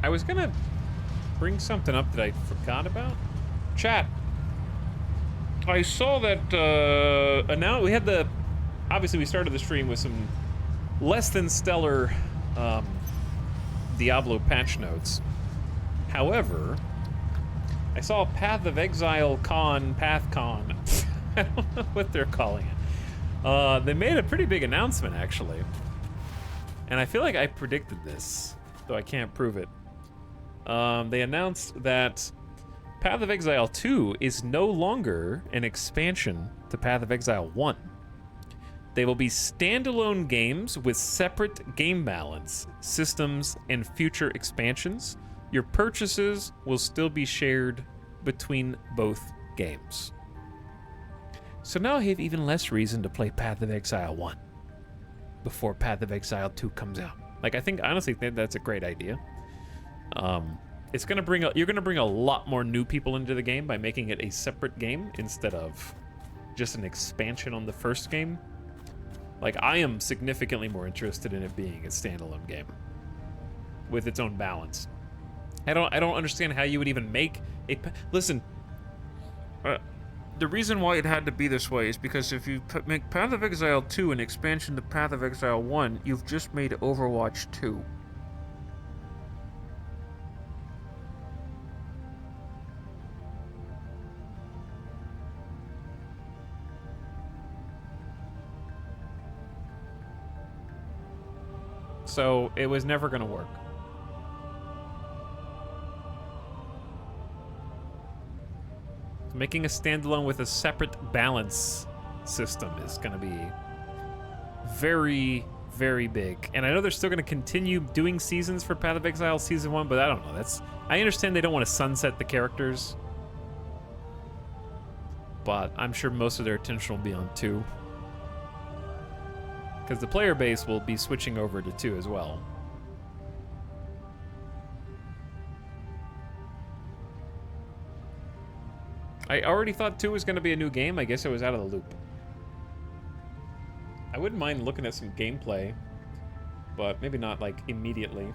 I was gonna bring something up that I forgot about. Chat. I saw that now we had the obviously we started the stream with some less than stellar Diablo patch notes. However, I saw Path of Exile PathCon. I don't know what they're calling it. They made a pretty big announcement actually. And I feel like I predicted this, though I can't prove it. They announced that Path of Exile 2 is no longer an expansion to Path of Exile 1. They will be standalone games with separate game balance, systems, and future expansions. Your purchases will still be shared between both games. So now I have even less reason to play Path of Exile 1 before Path of Exile 2 comes out. Like, I honestly think that's a great idea. It's gonna you're gonna bring a lot more new people into the game by making it a separate game instead of just an expansion on the first game. Like, I am significantly more interested in it being a standalone game with its own balance. I don't understand how you would even make a listen. The reason why it had to be this way is because if you make Path of Exile 2 an expansion to Path of Exile 1, you've just made Overwatch 2. So it was never going to work. Making a standalone with a separate balance system is going to be very, very big. And I know they're still going to continue doing seasons for Path of Exile Season 1, but I don't know. I understand they don't want to sunset the characters. But I'm sure most of their attention will be on 2. Because the player base will be switching over to 2 as well. I already thought 2 was going to be a new game. I guess I was out of the loop. I wouldn't mind looking at some gameplay, but maybe not, like, immediately.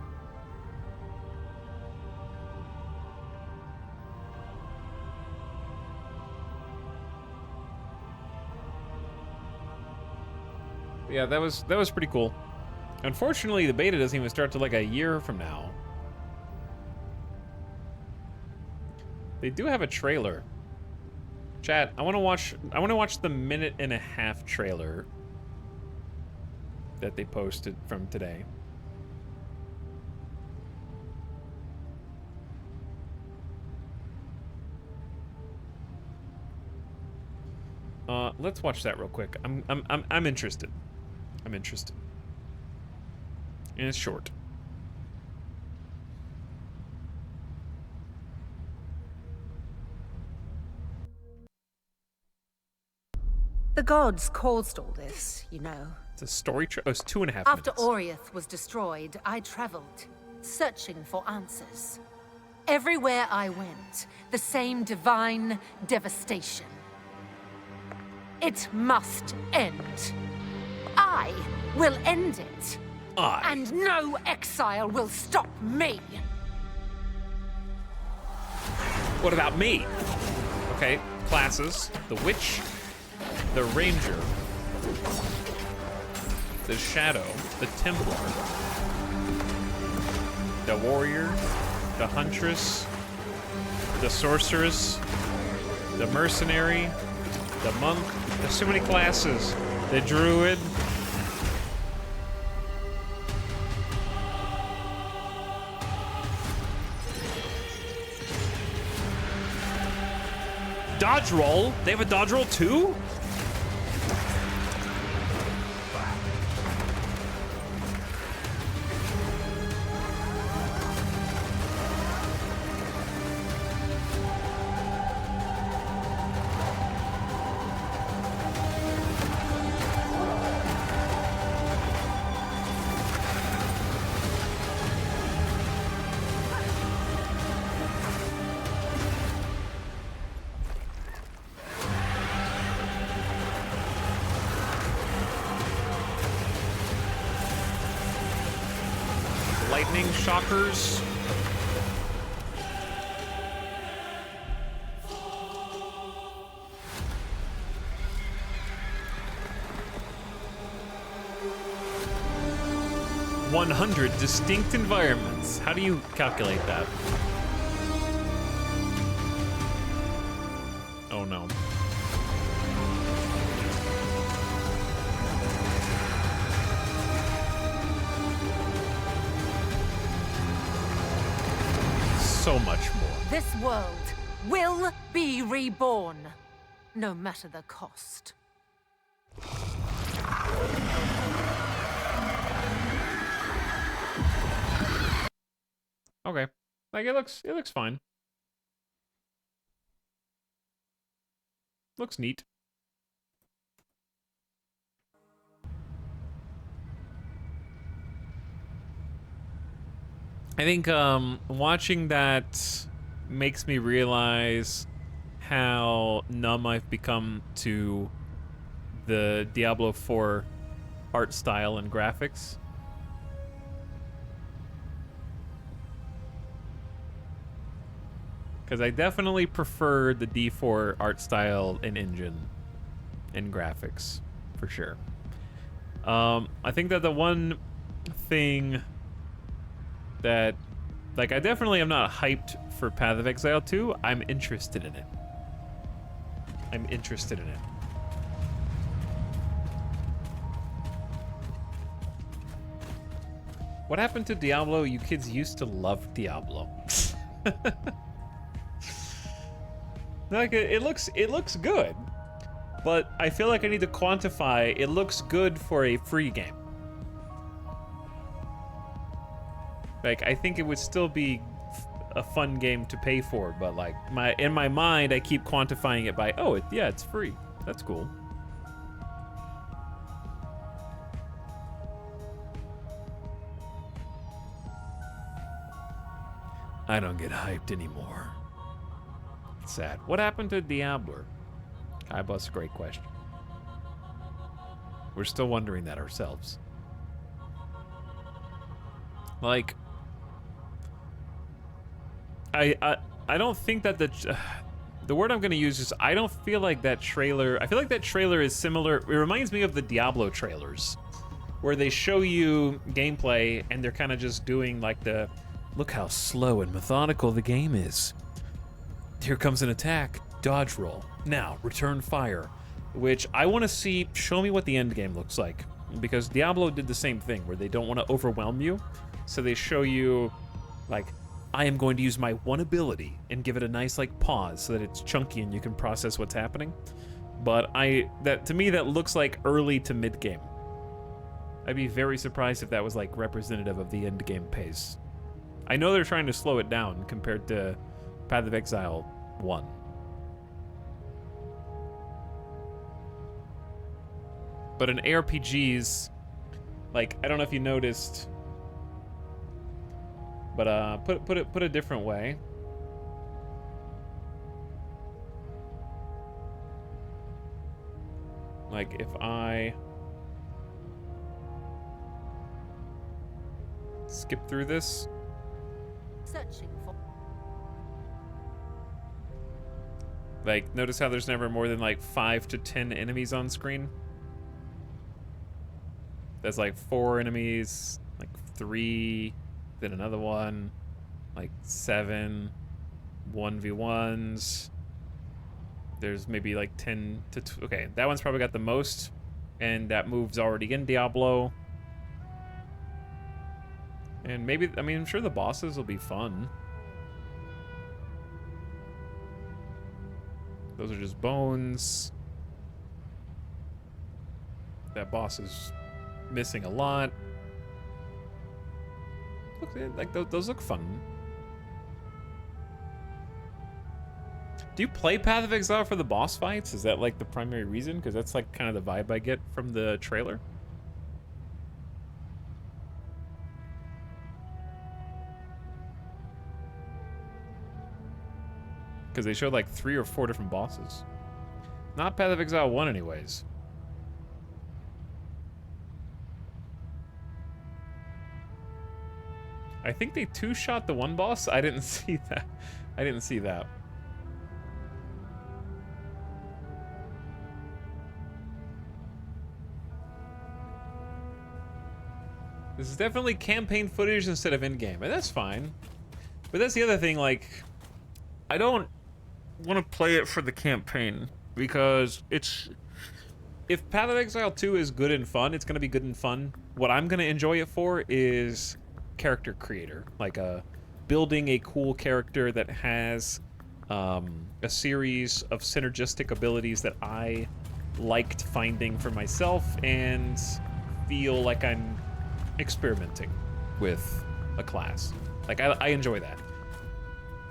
Yeah, that was pretty cool. Unfortunately, the beta doesn't even start till like a year from now. They do have a trailer. Chat, I want to watch the 1.5-minute trailer that they posted from today. Let's watch that real quick. I'm interested. I'm interested. And it's short. The gods caused all this, you know. It's a story. Oh, it's 2.5 minutes. After Oriath was destroyed, I traveled, searching for answers. Everywhere I went, the same divine devastation. It must end. I will end it. And no exile will stop me. What about me? Okay, classes. The Witch, the Ranger, the Shadow, the Templar, the Warrior, the Huntress, the Sorceress, the Mercenary, the Monk. There's so many classes. The Druid. Dodge roll? They have a dodge roll too? lightning shockers. "100 distinct environments." How do you calculate that? Oh no. So much more. This world will be reborn, no matter the cost. Okay. Like it looks fine. Looks neat. I think watching that makes me realize how numb I've become to the Diablo 4 art style and graphics. Because I definitely prefer the D4 art style and engine and graphics, for sure. I think that the one thing that, like, I definitely am not hyped for Path of Exile 2. I'm interested in it. I'm interested in it. What happened to Diablo? You kids used to love Diablo. Like it looks good, but I feel like I need to quantify. It looks good for a free game. Like I think it would still be a fun game to pay for, but like in my mind I keep quantifying it by, oh yeah, it's free. That's cool. I don't get hyped anymore. It's sad. What happened to Diablo? Kaiba's a great question. We're still wondering that ourselves. Like, I don't think that the word I'm going to use is, I don't feel like that trailer. I feel like that trailer is similar. It reminds me of the Diablo trailers, where they show you gameplay and they're kind of just doing like the, look how slow and methodical the game is. Here comes an attack. Dodge roll. Now, return fire. Which I want to see, show me what the end game looks like. Because Diablo did the same thing, where they don't want to overwhelm you. So they show you, like, I am going to use my one ability and give it a nice, like, pause so that it's chunky and you can process what's happening. But to me, that looks like early to mid-game. I'd be very surprised if that was, like, representative of the end game pace. I know they're trying to slow it down compared to Path of Exile 1. But in ARPGs, like, I don't know if you noticed, but put a different way. Like if I skip through this. Searching for. Like, notice how there's never more than like 5 to 10 enemies on screen? There's like 4 enemies, like 3, then another one, like 7, 1v1s. There's maybe like 10 to okay, that one's probably got the most, and that move's already in Diablo. And maybe, I mean, I'm sure the bosses will be fun. Those are just bones. That boss is missing a lot. Look, like those look fun. Do you play Path of Exile for the boss fights? Is that like the primary reason? Because that's like kind of the vibe I get from the trailer. Because they showed like 3 or 4 different bosses. Not Path of Exile 1 anyways. I think they two-shot the one boss. I didn't see that. I didn't see that. This is definitely campaign footage instead of in-game, and that's fine. But that's the other thing, like, I don't want to play it for the campaign, because it's... If Path of Exile 2 is good and fun, it's going to be good and fun. What I'm going to enjoy it for is character creator. Like, building a cool character that has a series of synergistic abilities that I liked finding for myself and feel like I'm experimenting with a class. Like, I enjoy that.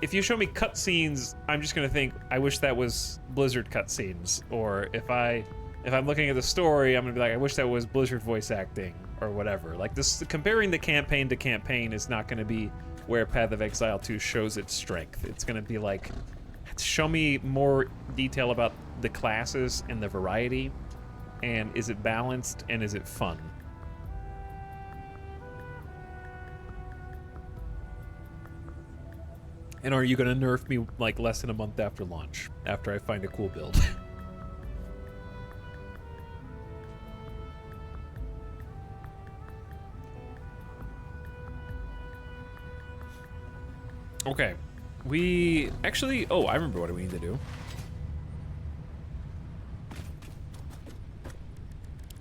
If you show me cutscenes, I'm just gonna think, I wish that was Blizzard cutscenes. Or if I'm looking at the story, I'm gonna be like, I wish that was Blizzard voice acting, or whatever. Like, this, comparing the campaign to campaign is not gonna be where Path of Exile 2 shows its strength. It's gonna be like, show me more detail about the classes and the variety, and is it balanced, and is it fun? And are you gonna nerf me like less than a month after launch, after I find a cool build? Okay, we actually, oh, I remember what we need to do.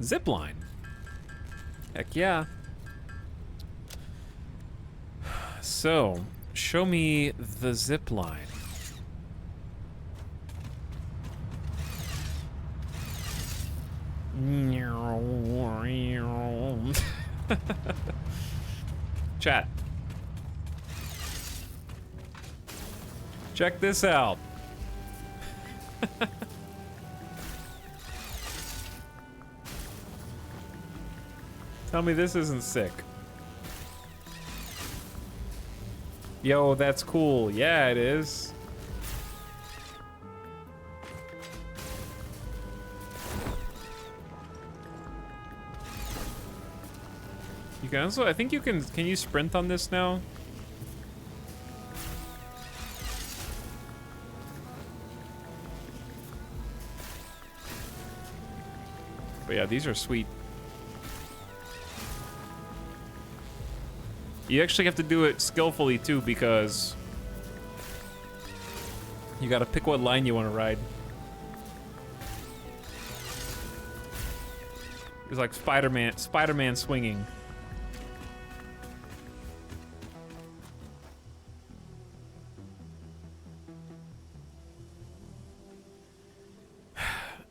Zipline. Heck yeah. So, show me the zip line. Chat. Check this out. Tell me this isn't sick. Yo, that's cool. Yeah, it is. You can also, I think you can you sprint on this now? But yeah, these are sweet. You actually have to do it skillfully too, because you gotta pick what line you want to ride. It's like Spider-Man swinging.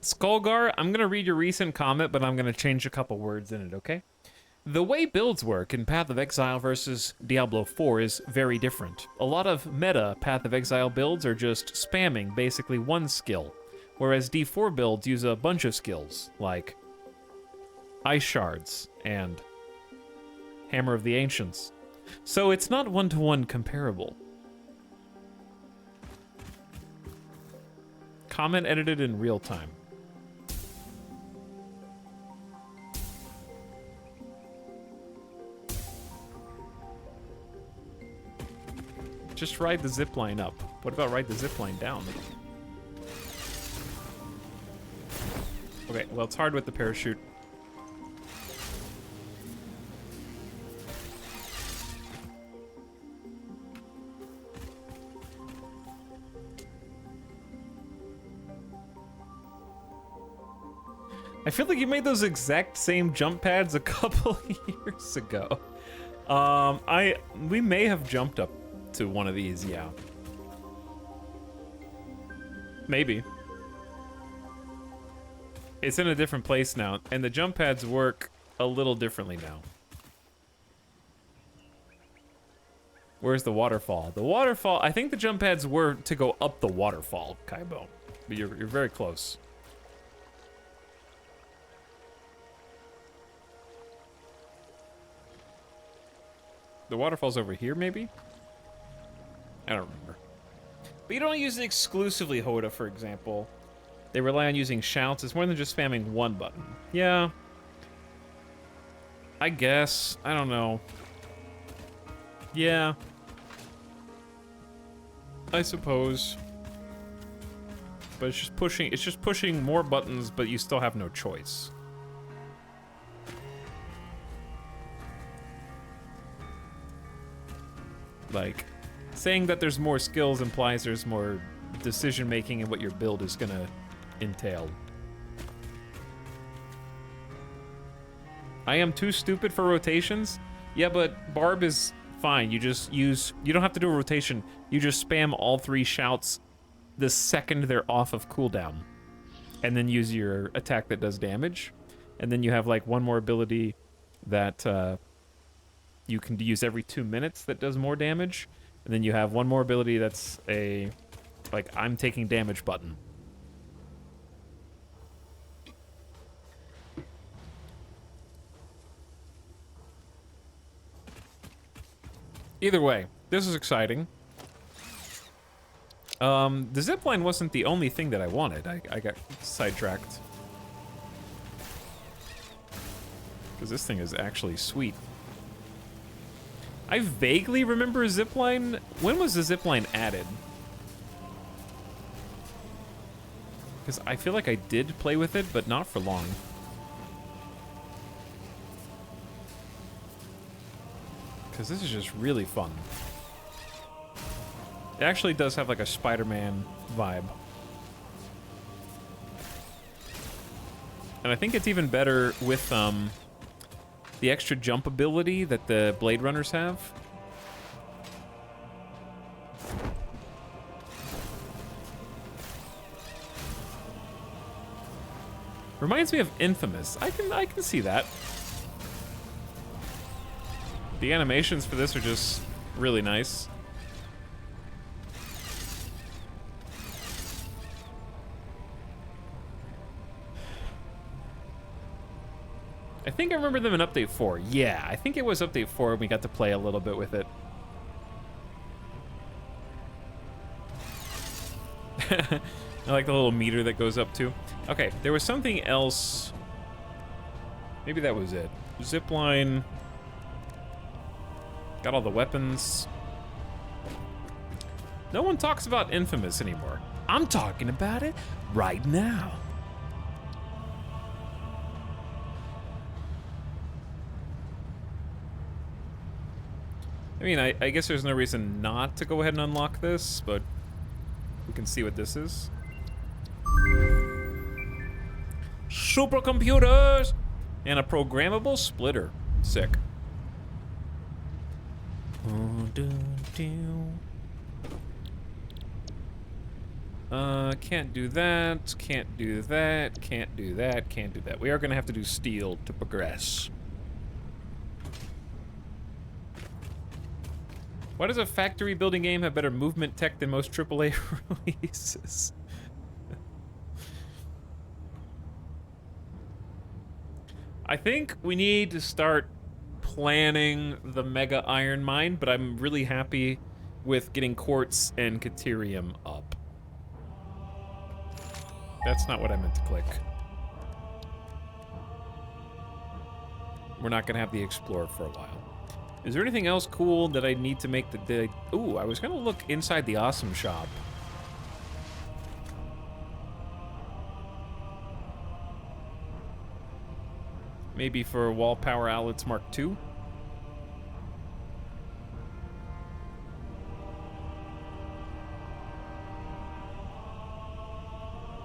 Skullgar, I'm gonna read your recent comment, but I'm gonna change a couple words in it, okay? The way builds work in Path of Exile versus Diablo 4 is very different. A lot of meta Path of Exile builds are just spamming basically one skill, whereas D4 builds use a bunch of skills, like Ice Shards and Hammer of the Ancients. So it's not one-to-one comparable. Comment edited in real time. Just ride the zipline up. What about ride the zipline down? Okay, well, it's hard with the parachute. I feel like you made those exact same jump pads a couple years ago. We may have jumped up to one of these, yeah. Maybe. It's in a different place now, and the jump pads work a little differently now. Where's the waterfall? The waterfall, I think the jump pads were to go up the waterfall, Kaibo. But you're very close. The waterfall's over here, maybe? I don't remember. But you don't use it exclusively, Hoda, for example. They rely on using shouts. It's more than just spamming one button. Yeah. I guess. I don't know. Yeah. I suppose. But it's just pushing more buttons, but you still have no choice. Like, saying that there's more skills implies there's more decision making in what your build is gonna entail. I am too stupid for rotations? Yeah, but Barb is fine. You don't have to do a rotation. You just spam all 3 shouts the second they're off of cooldown. And then use your attack that does damage. And then you have like one more ability that you can use every 2 minutes that does more damage. And then you have one more ability that's a, like, I'm taking damage button. Either way, this is exciting. The zipline wasn't the only thing that I wanted. I got sidetracked. Because this thing is actually sweet. I vaguely remember a zipline. When was the zipline added? Because I feel like I did play with it, but not for long. Because this is just really fun. It actually does have like a Spider-Man vibe. And I think it's even better with the extra jump ability that the Blade Runners have. Reminds me of Infamous. I can see that. The animations for this are just really nice. I think I remember them in Update 4. Yeah, I think it was Update 4 and we got to play a little bit with it. I like the little meter that goes up too. Okay, there was something else. Maybe that was it. Zipline. Got all the weapons. No one talks about Infamous anymore. I'm talking about it right now. I mean, I guess there's no reason not to go ahead and unlock this, but we can see what this is. Supercomputers! And a programmable splitter. Sick. Can't do that, can't do that, can't do that, can't do that. We are gonna have to do steel to progress. Why does a factory building game have better movement tech than most AAA releases? I think we need to start planning the Mega Iron Mine, but I'm really happy with getting Quartz and Caterium up. That's not what I meant to click. We're not gonna have the Explorer for a while. Is there anything else cool that I need to make the... Ooh, I was gonna look inside the Awesome Shop. Maybe for Wall Power Outlets Mark II?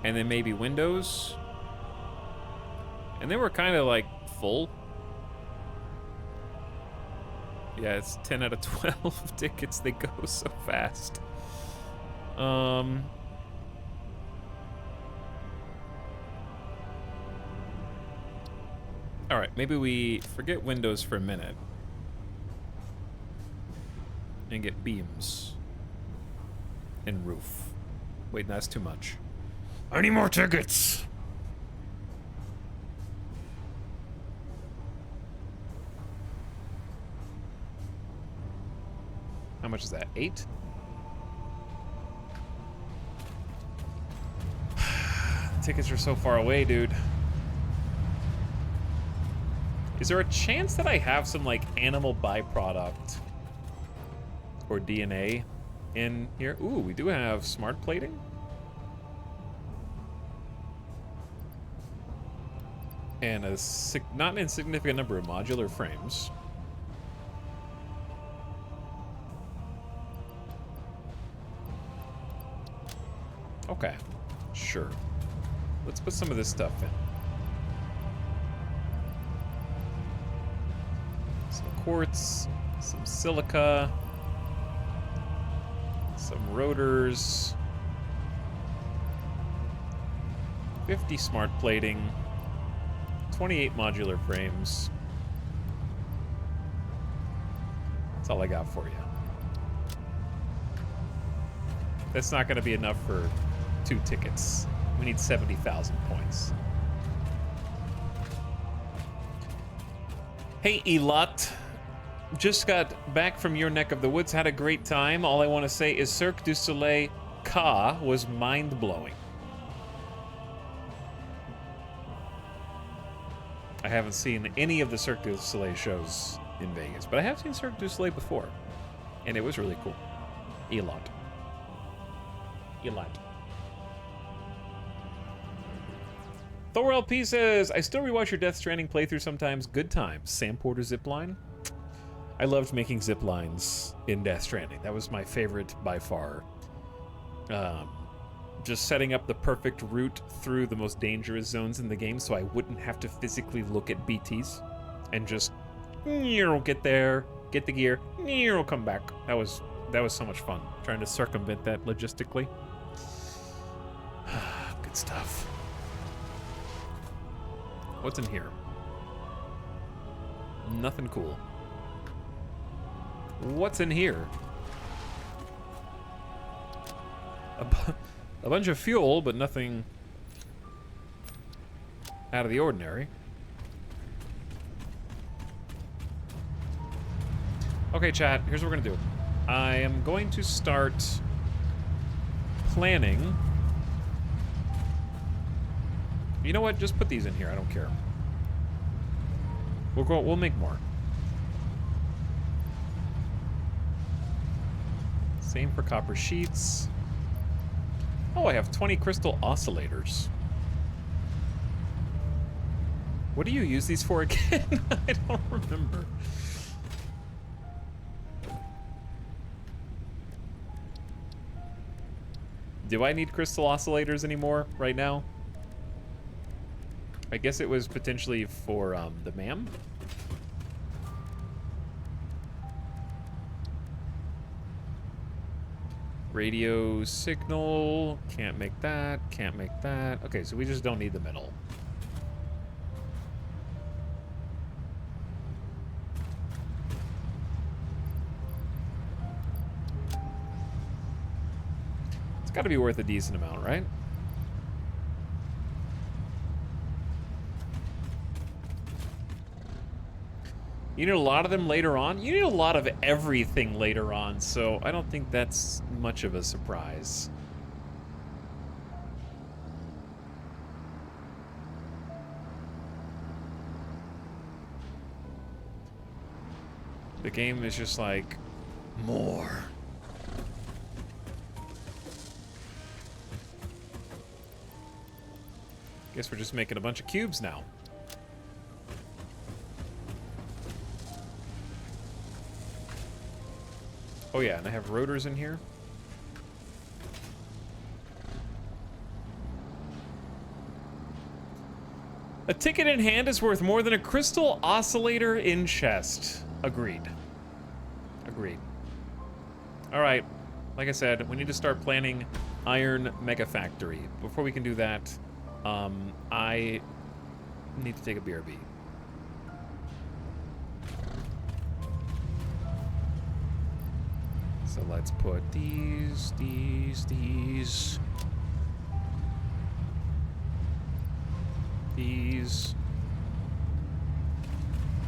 And then maybe Windows? And they were kind of like full. Yeah, it's 10 out of 12 tickets. They go so fast. All right, maybe we forget Windows for a minute and get beams and roof. Wait, that's too much. I need more tickets. How much is that? 8? Tickets are so far away, dude. Is there a chance that I have some, like, animal byproduct or DNA in here. Ooh, we do have smart plating. And a not insignificant number of modular frames. Okay, sure. Let's put some of this stuff in. Some quartz, some silica, some rotors, 50 smart plating, 28 modular frames. That's all I got for you. That's not going to be enough for 2 tickets. We need 70,000 points. Hey, Elot. Just got back from your neck of the woods. Had a great time. All I want to say is Cirque du Soleil Ka was mind-blowing. I haven't seen any of the Cirque du Soleil shows in Vegas, but I have seen Cirque du Soleil before, and it was really cool. Elot. Elot. Thor LP says, I still rewatch your Death Stranding playthrough sometimes. Good times. Sam Porter zipline. I loved making zip lines in Death Stranding. That was my favorite by far. Just setting up the perfect route through the most dangerous zones in the game so I wouldn't have to physically look at BTs and just get there, get the gear, come back. That was so much fun, trying to circumvent that logistically. Good stuff. What's in here? Nothing cool. What's in here? A bunch of fuel, but nothing out of the ordinary. Okay, chat, here's what we're gonna do. I am going to start planning. You know what? Just put these in here. I don't care. We'll make more. Same for copper sheets. Oh, I have 20 crystal oscillators. What do you use these for again? I don't remember. Do I need crystal oscillators anymore right now? I guess it was potentially for the MAM. Radio signal, can't make that, can't make that. Okay, so we just don't need the middle. It's got to be worth a decent amount, right? You need a lot of them later on. You need a lot of everything later on, so I don't think that's much of a surprise. The game is just like, more. Guess we're just making a bunch of cubes now. Oh yeah, and I have rotors in here. A ticket in hand is worth more than a crystal oscillator in chest. Agreed. Agreed. All right, like I said, we need to start planning Iron Mega Factory. Before we can do that, I need to take a BRB. So let's put these.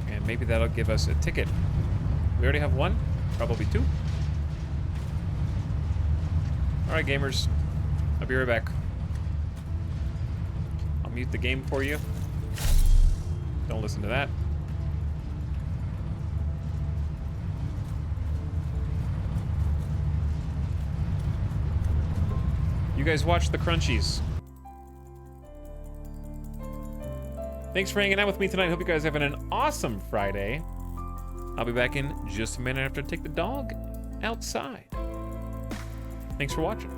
And maybe that'll give us a ticket. We already have one, probably two. All right, gamers, I'll be right back. I'll mute the game for you. Don't listen to that. You guys watch the crunchies. Thanks for hanging out with me tonight. Hope you guys are having an awesome Friday. I'll be back in just a minute after I take the dog outside. Thanks for watching.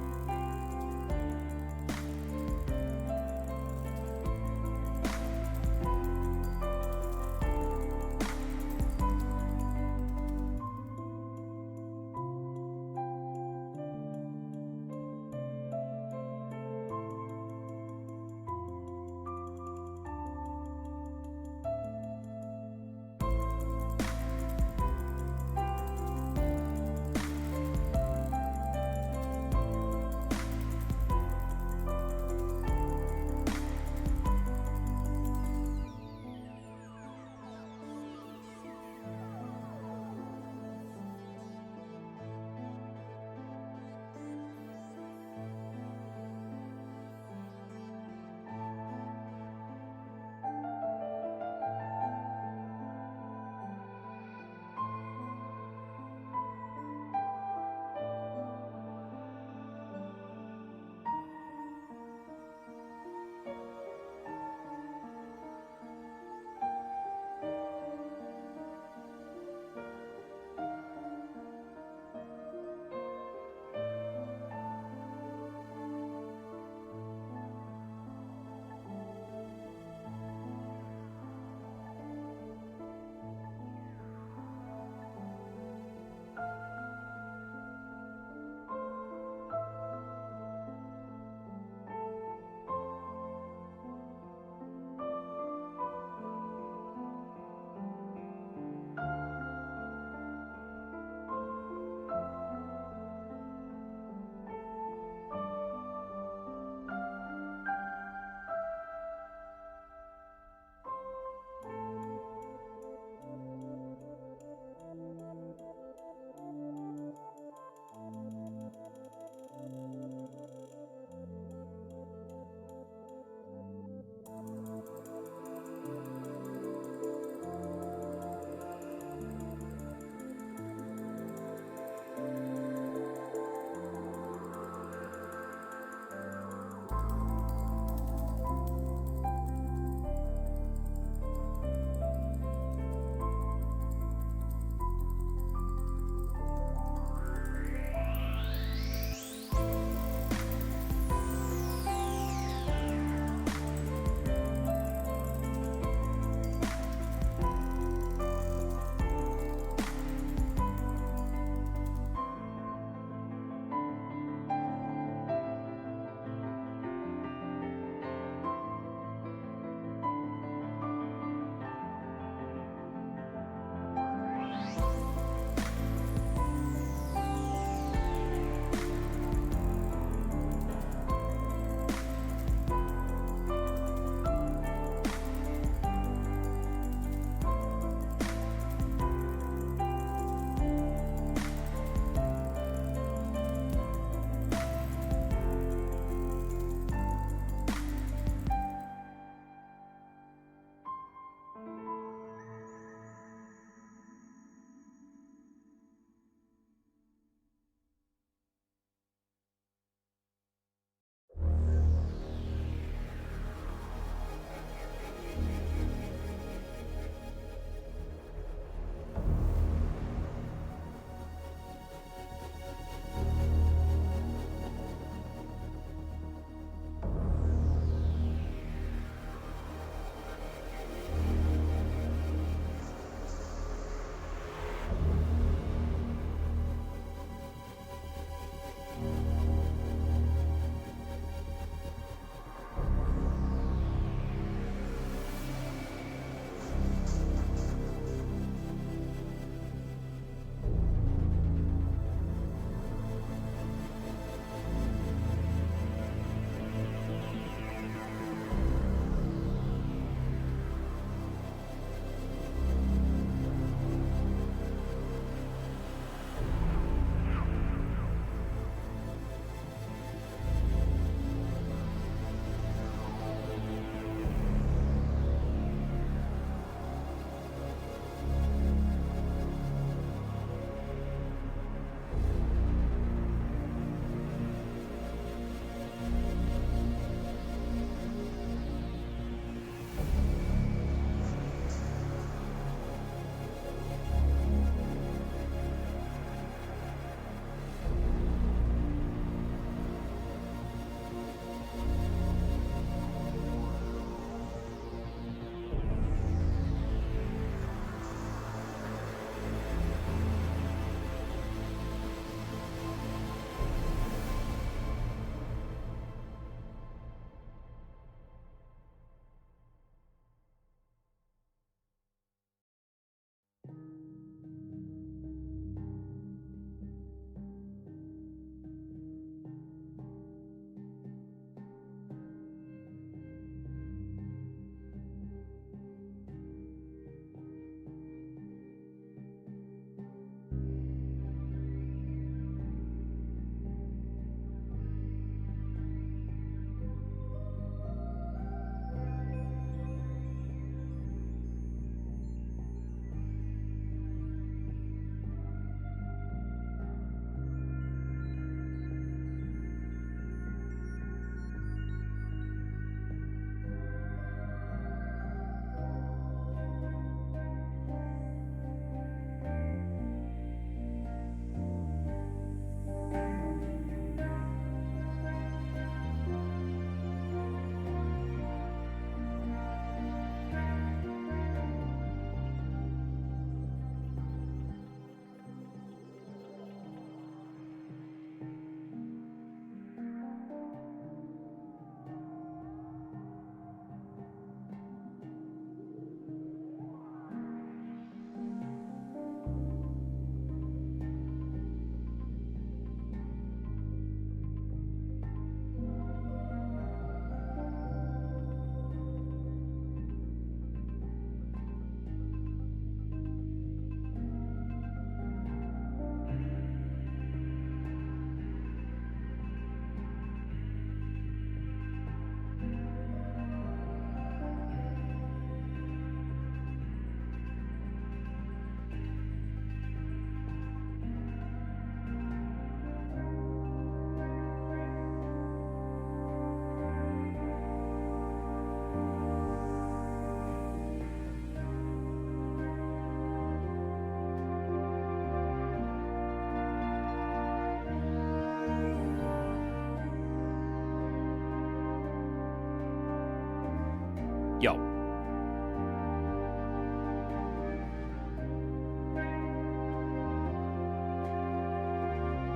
Yo.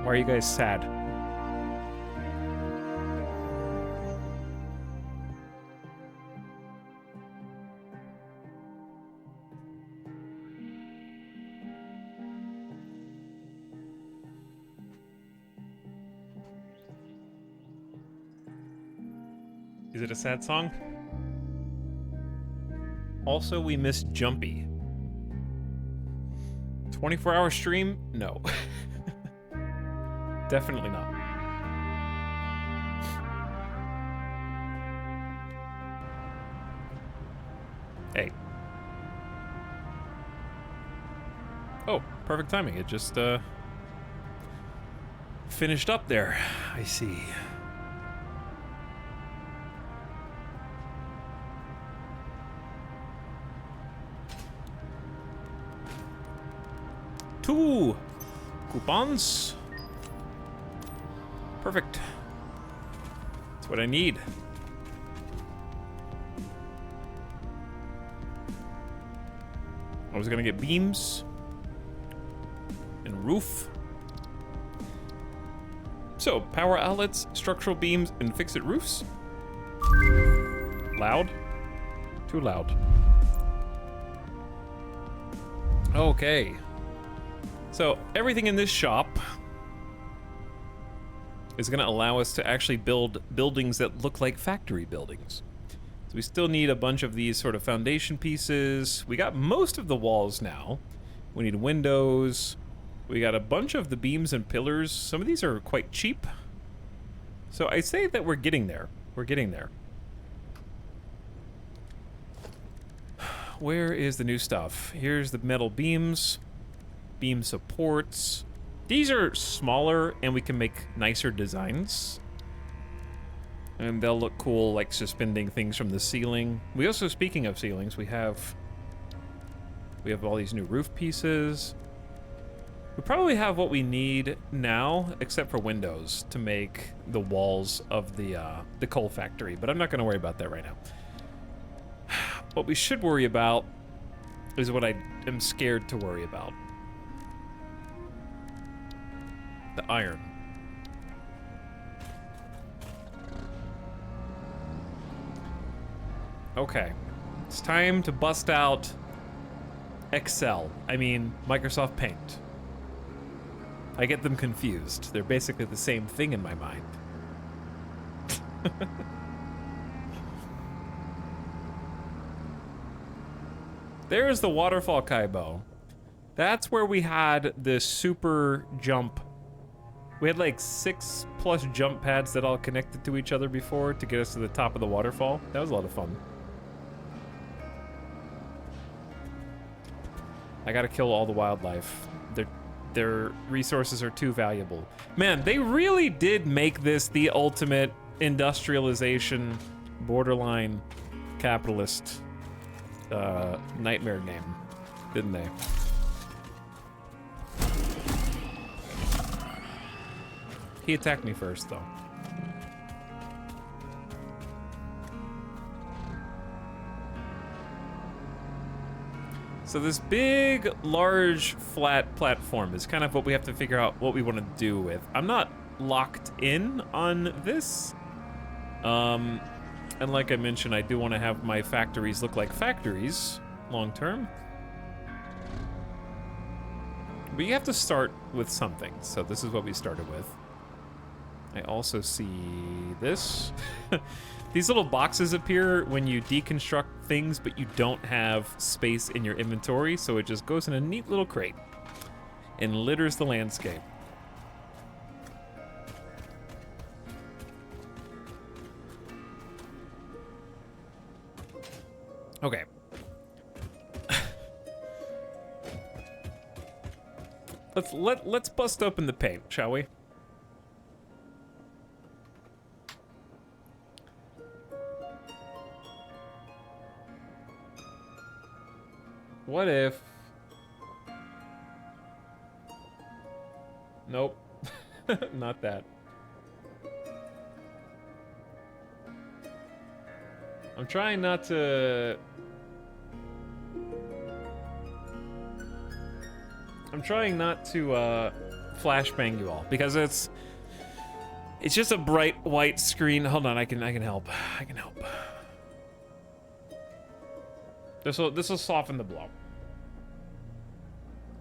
Why are you guys sad? Is it a sad song? Also, we missed Jumpy. 24-hour stream? No. Definitely not. Hey. Oh, perfect timing. It just, finished up there. I see. Two coupons. Perfect. That's what I need. I was gonna get beams and roof. So, power outlets, structural beams, and fix-it roofs. Loud? Too loud. Okay. So, everything in this shop is going to allow us to actually build buildings that look like factory buildings. So we still need a bunch of these sort of foundation pieces. We got most of the walls now. We need windows. We got a bunch of the beams and pillars. Some of these are quite cheap. So I say that we're getting there. We're getting there. Where is the new stuff? Here's the metal beams. Beam supports. These are smaller and we can make nicer designs. And they'll look cool, like suspending things from the ceiling. We also, speaking of ceilings, we have all these new roof pieces. We probably have what we need now, except for windows, to make the walls of the coal factory. But I'm not going to worry about that right now. What we should worry about is what I am scared to worry about. The iron. Okay. It's time to bust out Excel. I mean, Microsoft Paint. I get them confused. They're basically the same thing in my mind. There's the waterfall Kaibo. That's where we had this super jump. We had like 6+ jump pads that all connected to each other before to get us to the top of the waterfall. That was a lot of fun. I gotta kill all the wildlife. Their resources are too valuable. Man, they really did make this the ultimate industrialization, borderline capitalist nightmare game, didn't they? He attacked me first, though. So this big, large, flat platform is kind of what we have to figure out what we want to do with. I'm not locked in on this. And like I mentioned, I do want to have my factories look like factories long term. But you have to start with something. So this is what we started with. I also see this. These little boxes appear when you deconstruct things, but you don't have space in your inventory, so it just goes in a neat little crate and litters the landscape. Okay. Let's bust open the paint, shall we? What if... Nope. Not that. I'm trying not to... flashbang you all, because it's just a bright white screen. Hold on, I can help. I can help. This will soften the blow.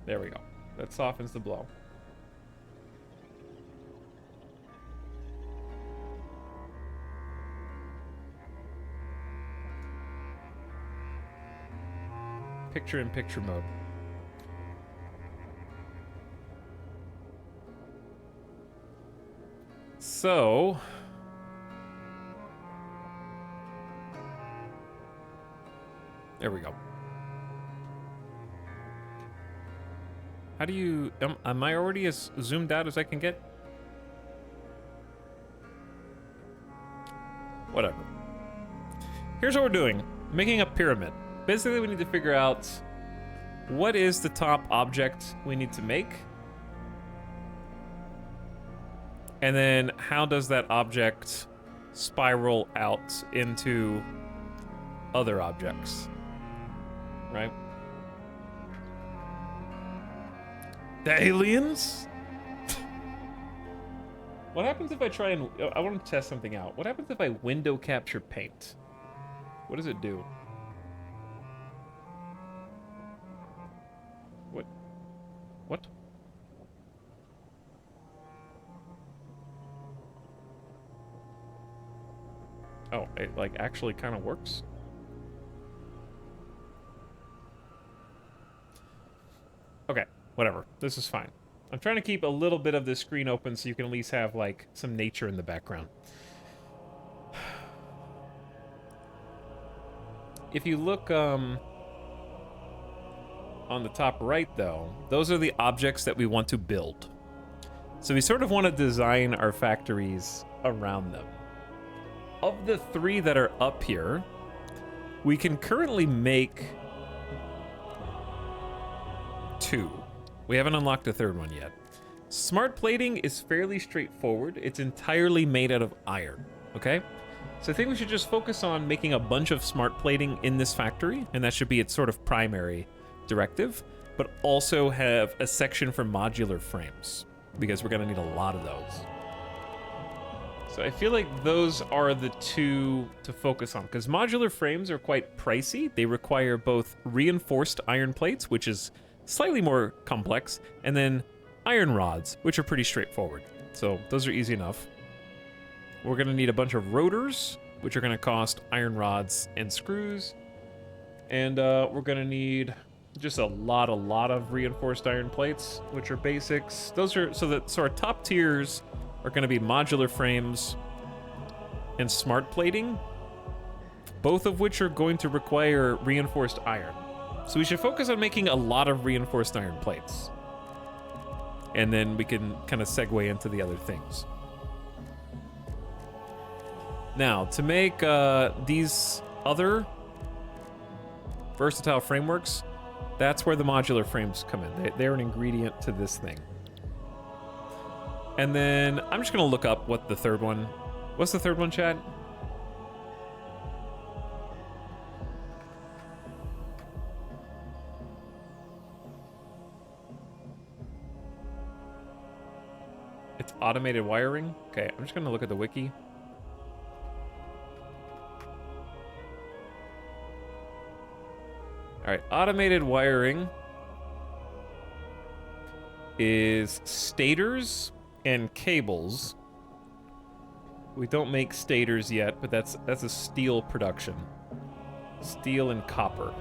There we go. That softens the blow. Picture-in-picture mode. So... there we go. How do you... am I already as zoomed out as I can get? Whatever. Here's what we're doing. Making a pyramid. Basically, we need to figure out what is the top object we need to make. And then how does that object spiral out into other objects, right? The aliens? What happens if I try and... I want to test something out. What happens if I window capture paint? What does it do? What? Oh, it like actually kind of works. Okay, whatever. This is fine. I'm trying to keep a little bit of the screen open so you can at least have like some nature in the background. If you look on the top right, though, those are the objects that we want to build. So we sort of want to design our factories around them. Of the 3 that are up here, we can currently make 2. We haven't unlocked a 3rd one yet. Smart plating is fairly straightforward. It's entirely made out of iron, okay? So I think we should just focus on making a bunch of smart plating in this factory, and that should be its sort of primary directive, but also have a section for modular frames, because we're gonna need a lot of those. So I feel like those are the 2 to focus on, because modular frames are quite pricey. They require both reinforced iron plates, which is slightly more complex, and then iron rods, which are pretty straightforward. So those are easy enough. We're gonna need a bunch of rotors, which are gonna cost iron rods and screws. And we're gonna need just a lot of reinforced iron plates, which are basics. Those are, so our top tiers are gonna be modular frames and smart plating, both of which are going to require reinforced iron. So we should focus on making a lot of reinforced iron plates. And then we can kind of segue into the other things. Now, to make these other versatile frameworks, that's where the modular frames come in. They're an ingredient to this thing. And then I'm just gonna look up what the 3rd one... What's the 3rd one, chat? It's automated wiring? Okay, I'm just gonna look at the wiki. All right, automated wiring is stators and cables. We don't make stators yet, but that's a steel production. Steel and copper.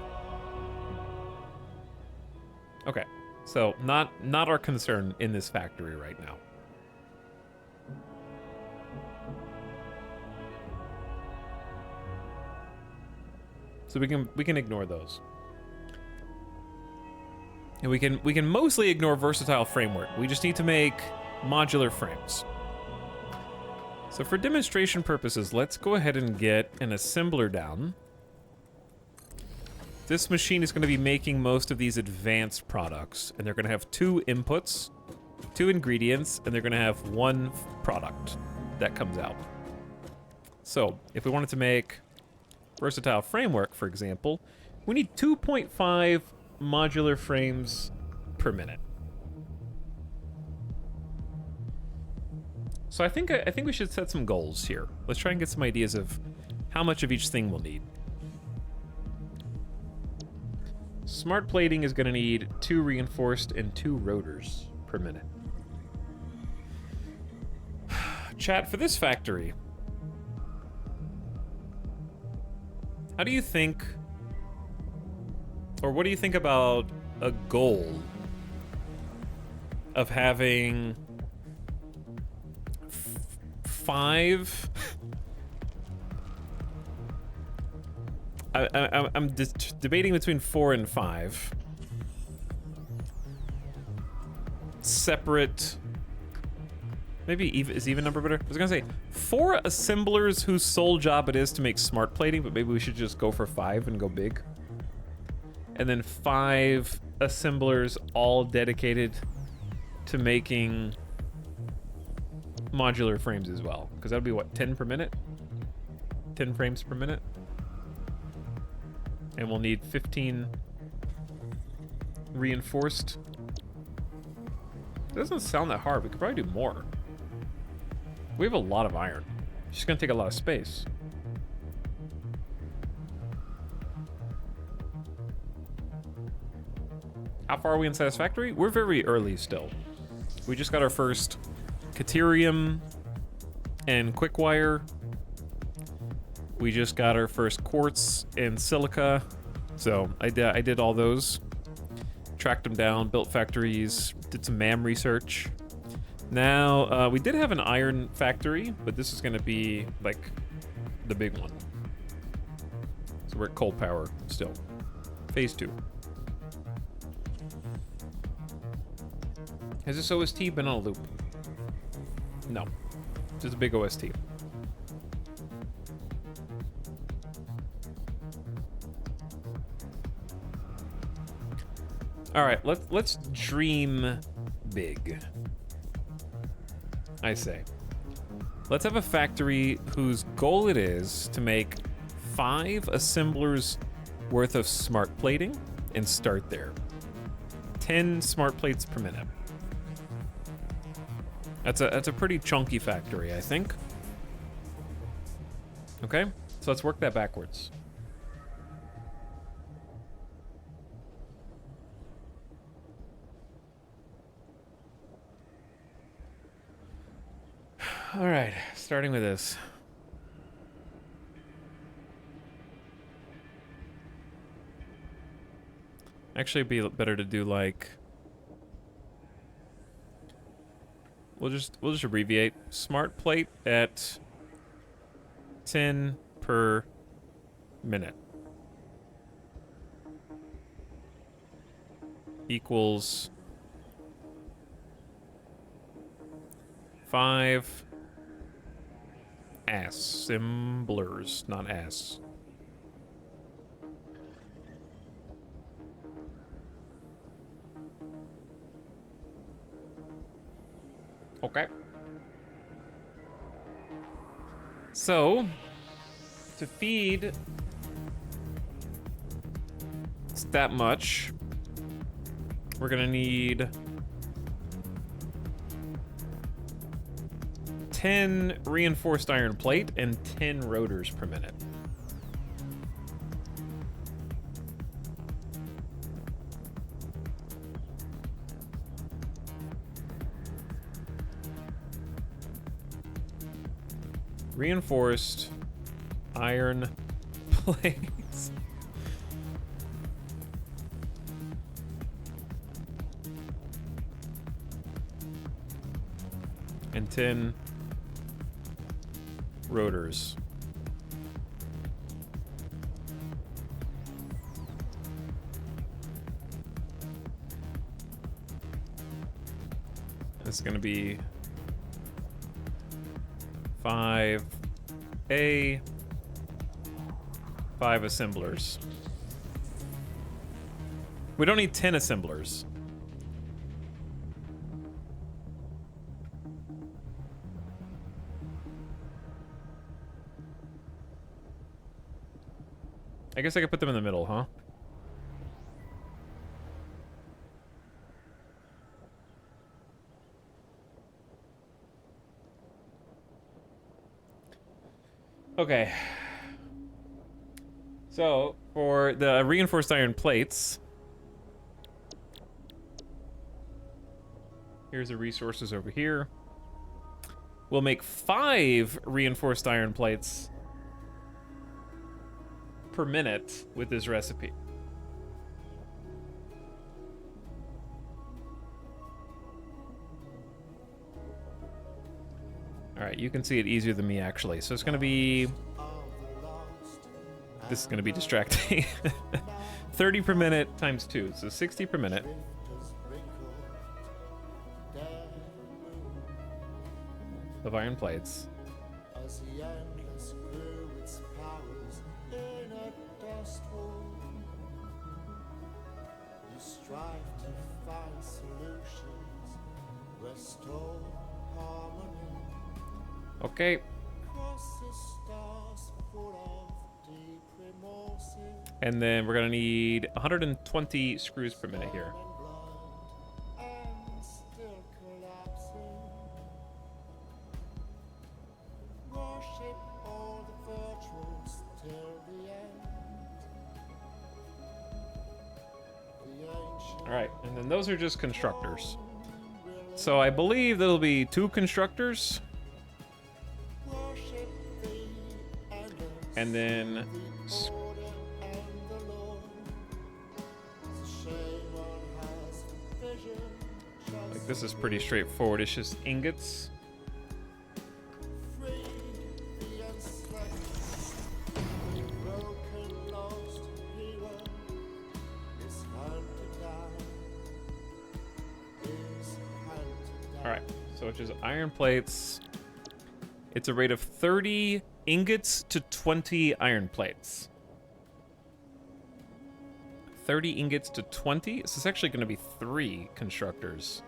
Okay, so not our concern in this factory right now. So we can ignore those. And we can mostly ignore versatile framework. We just need to make modular frames. So for demonstration purposes, let's go ahead and get an assembler down. This machine is going to be making most of these advanced products, and they're going to have 2 inputs, 2 ingredients, and they're going to have 1 product that comes out. So if we wanted to make, versatile framework, for example, we need 2.5 modular frames per minute. So I think we should set some goals here. Let's try and get some ideas of how much of each thing we'll need. Smart plating is going to need 2 reinforced and 2 rotors per minute. Chat, for this factory, how do you think, or what do you think about a goal of having 5? I'm debating between 4 and 5 separate. Maybe is even number better? I was gonna say 4 assemblers whose sole job it is to make smart plating, but maybe we should just go for 5 and go big. And then 5 assemblers all dedicated to making modular frames as well. Because that would be what, 10 per minute? 10 frames per minute? And we'll need 15 reinforced. It doesn't sound that hard. We could probably do more. We have a lot of iron. It's just gonna take a lot of space. How far are we in Satisfactory? We're very early still. We just got our first Caterium and Quickwire. We just got our first Quartz and Silica. So I did all those. Tracked them down, built factories, did some MAM research. Now, we did have an iron factory, but this is going to be, like, the big one. So we're at coal power still. Phase 2. Has this OST been on a loop? No. Just a big OST. All right, let's dream big. I say. Let's have a factory whose goal it is to make 5 assemblers worth of smart plating and start there. 10 smart plates per minute. That's a pretty chunky factory, I think. Okay, so let's work that backwards. All right, starting with this. Actually, it'd be better to do like. We'll just abbreviate. Smart plate at 10 per minute equals 5 assemblers, not ass. Okay. So, to feed that much, we're gonna need 10 reinforced iron plate and 10 rotors per minute. Reinforced iron plates. And 10 rotors. It's going to be 5 assemblers. We don't need 10 assemblers. I guess I could put them in the middle, huh? Okay. So, for the reinforced iron plates, here's the resources over here. We'll make 5 reinforced iron plates per minute with this recipe. All right, you can see it easier than me, actually. So it's going to be... This is going to be distracting. 30 per minute times 2, so 60 per minute. Of iron plates. Okay. And then we're gonna need 120 screws per minute here. All right, and then those are just constructors. So I believe there'll be 2 constructors. And then... Like, this is pretty straightforward. It's just ingots. Alright, so it's just iron plates. It's a rate of 30 ingots to 20 iron plates. 30 ingots to 20? This is actually going to be 3 constructors.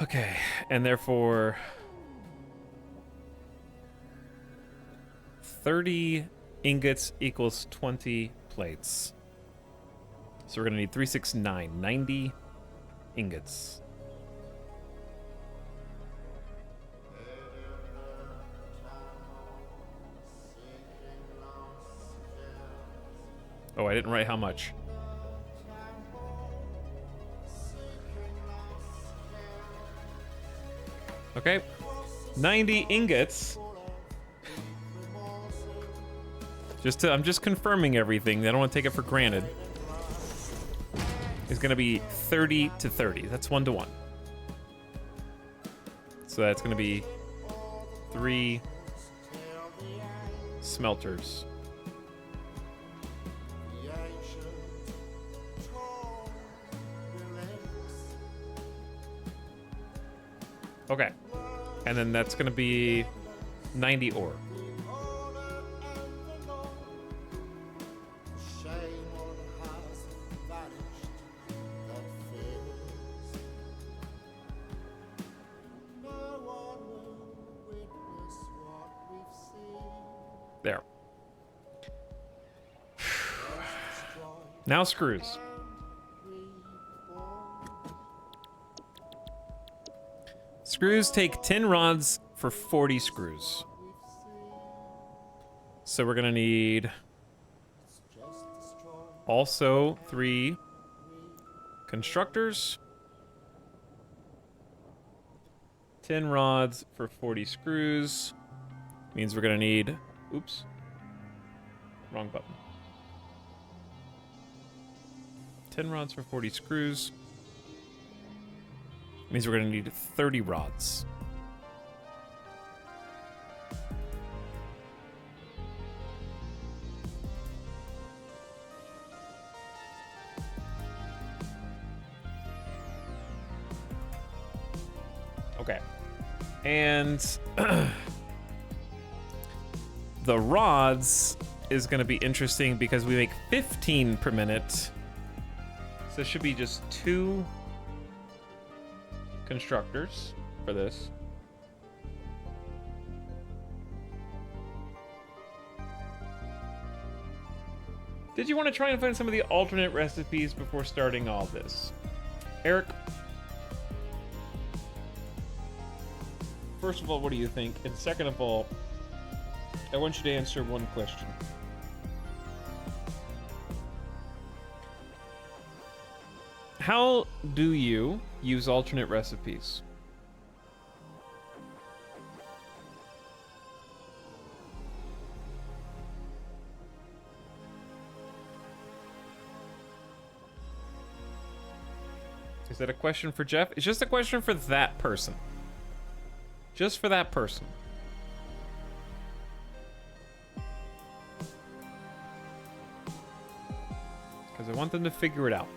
Okay, and therefore 30 ingots equals 20 plates. So we're gonna need 369, 90 ingots. Oh, I didn't write how much. Okay, 90 ingots. I'm just confirming everything. I don't want to take it for granted. It's going to be 30 to 30. That's 1 to 1. So that's going to be 3 smelters. Okay. And then that's going to be 90 ore. There. Now screws. Screws take 10 rods for 40 screws. So we're gonna need also 3 constructors. 10 rods for 40 screws. Means we're gonna need, oops, wrong button. 10 rods for 40 screws. Means we're gonna need 30 rods. Okay. And the rods is gonna be interesting because we make 15 per minute. So it should be just 2 constructors for this. Did you want to try and find some of the alternate recipes before starting all this? Eric, first of all, what do you think? And second of all, I want you to answer one question. How do you use alternate recipes? Is that a question for Jeff? It's just a question for that person. Just for that person. Because I want them to figure it out.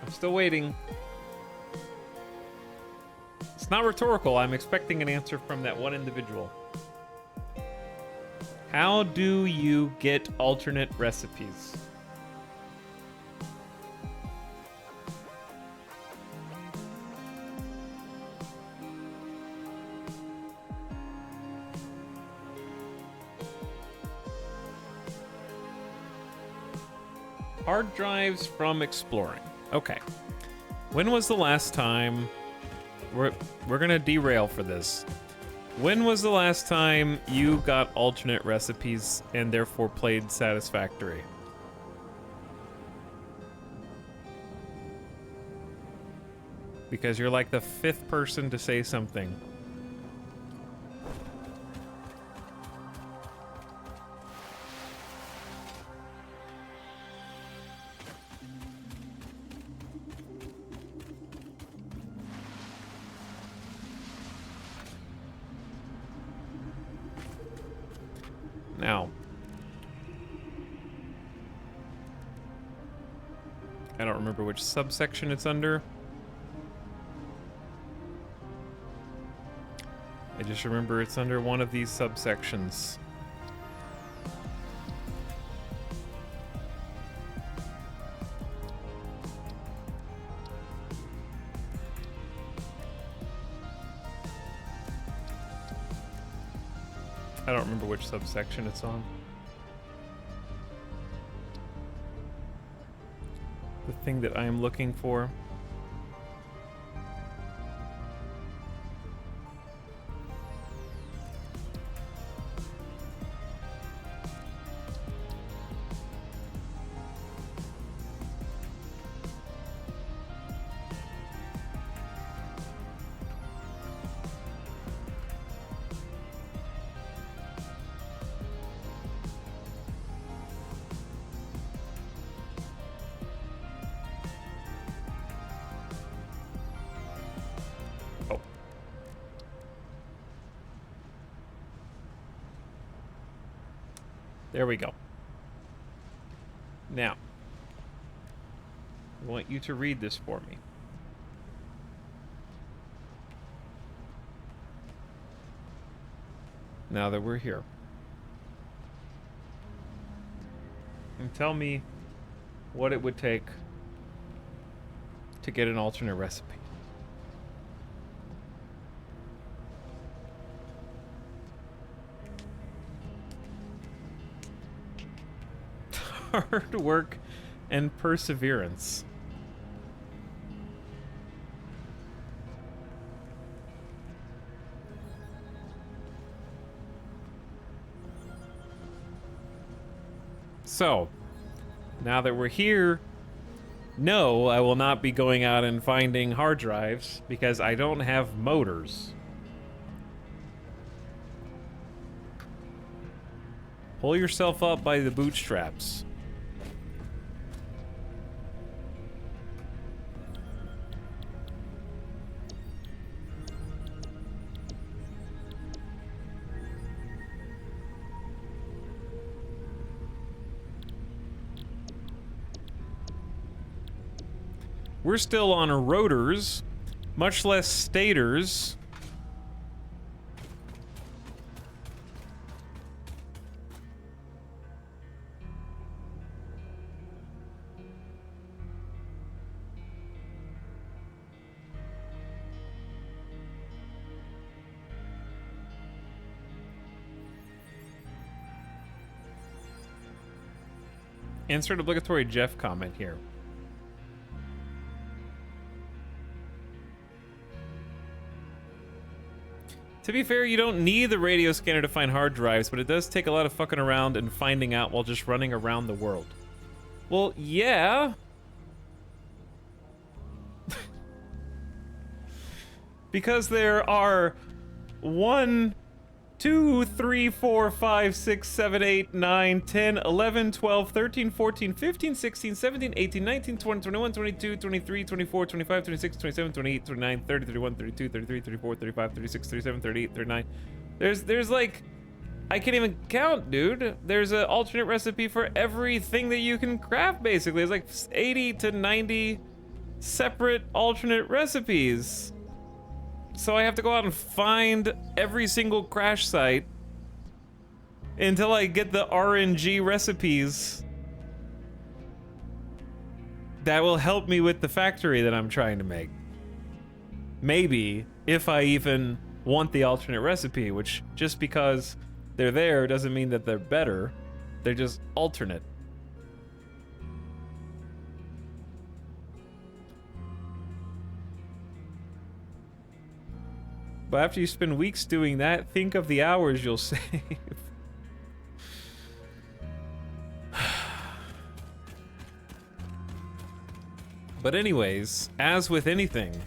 I'm still waiting. It's not rhetorical. I'm expecting an answer from that one individual. How do you get alternate recipes? Hard drives from exploring. Okay. When was the last time... We're gonna derail for this. When was the last time you got alternate recipes and therefore played satisfactory? Because you're like the 5th person to say something. Now, I don't remember which subsection it's under. I just remember it's under one of these subsections. I don't remember which subsection it's on. The thing that I am looking for. There we go. Now, I want you to read this for me. Now that we're here. And tell me what it would take to get an alternate recipe. Hard work and perseverance. So, now that we're here, no, I will not be going out and finding hard drives because I don't have motors. Pull yourself up by the bootstraps. We're still on rotors, much less stators. Insert obligatory Jeff comment here. To be fair, you don't need the radio scanner to find hard drives, but it does take a lot of fucking around and finding out while just running around the world. Well, yeah. Because there are 1, 2, 3, 4, 5, 6, 7, 8, 9, 10, 11, 12, 13, 14, 15, 16, 17, 18, 19, 20, 21, 22, 23, 24, 25, 26, 27, 28, 29, 30, 31, 32, 33, 34, 35, 36, 37, 38, 39. There's like, I can't even count, dude. There's an alternate recipe for everything that you can craft, basically. It's like 80 to 90 separate alternate recipes. So I have to go out and find every single crash site until I get the RNG recipes that will help me with the factory that I'm trying to make. Maybe, if I even want the alternate recipe, which just because they're there doesn't mean that they're better. They're just alternate. But after you spend weeks doing that, think of the hours you'll save. But anyways, as with anything,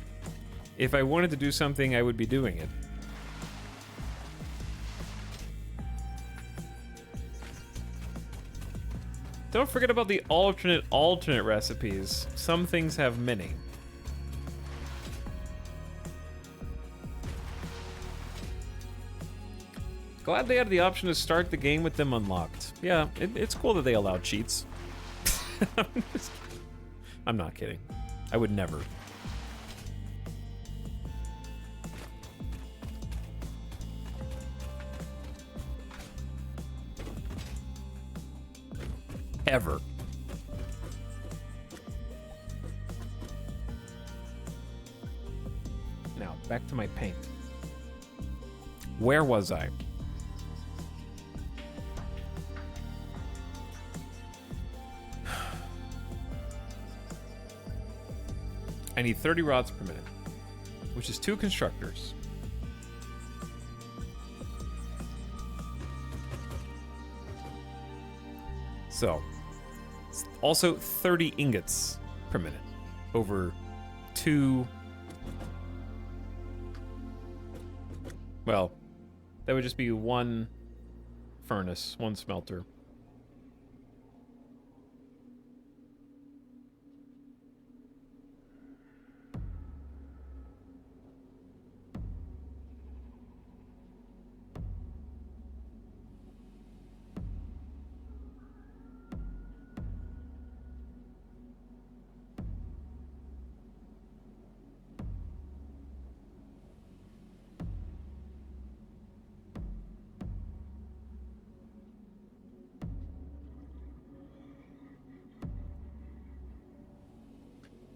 if I wanted to do something, I would be doing it. Don't forget about the alternate recipes. Some things have many. Glad they had the option to start the game with them unlocked. Yeah, it's cool that they allow cheats. I'm not kidding. I would never. Ever. Now, back to my paint. Where was I? I need 30 rods per minute, which is 2 constructors. So, it's also 30 ingots per minute over 2. Well, that would just be 1 furnace, 1 smelter.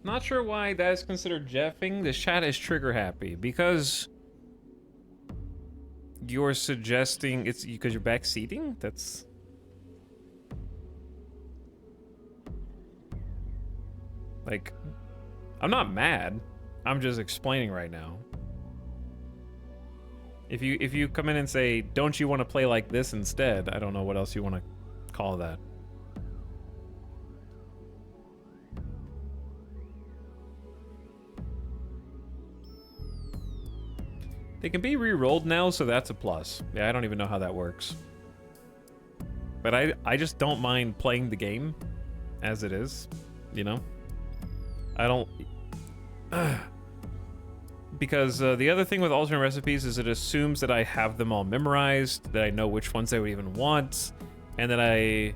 Not sure why that is considered jeffing. This chat is trigger happy because you're suggesting it's because you're backseating? That's... Like, I'm not mad. I'm just explaining right now. If you come in and say, don't you want to play like this instead? I don't know what else you want to call that. They can be re-rolled now, so that's a plus. Yeah, I don't even know how that works. But I just don't mind playing the game as it is, you know? I don't... Because the other thing with alternate recipes is it assumes that I have them all memorized, that I know which ones I would even want, and that I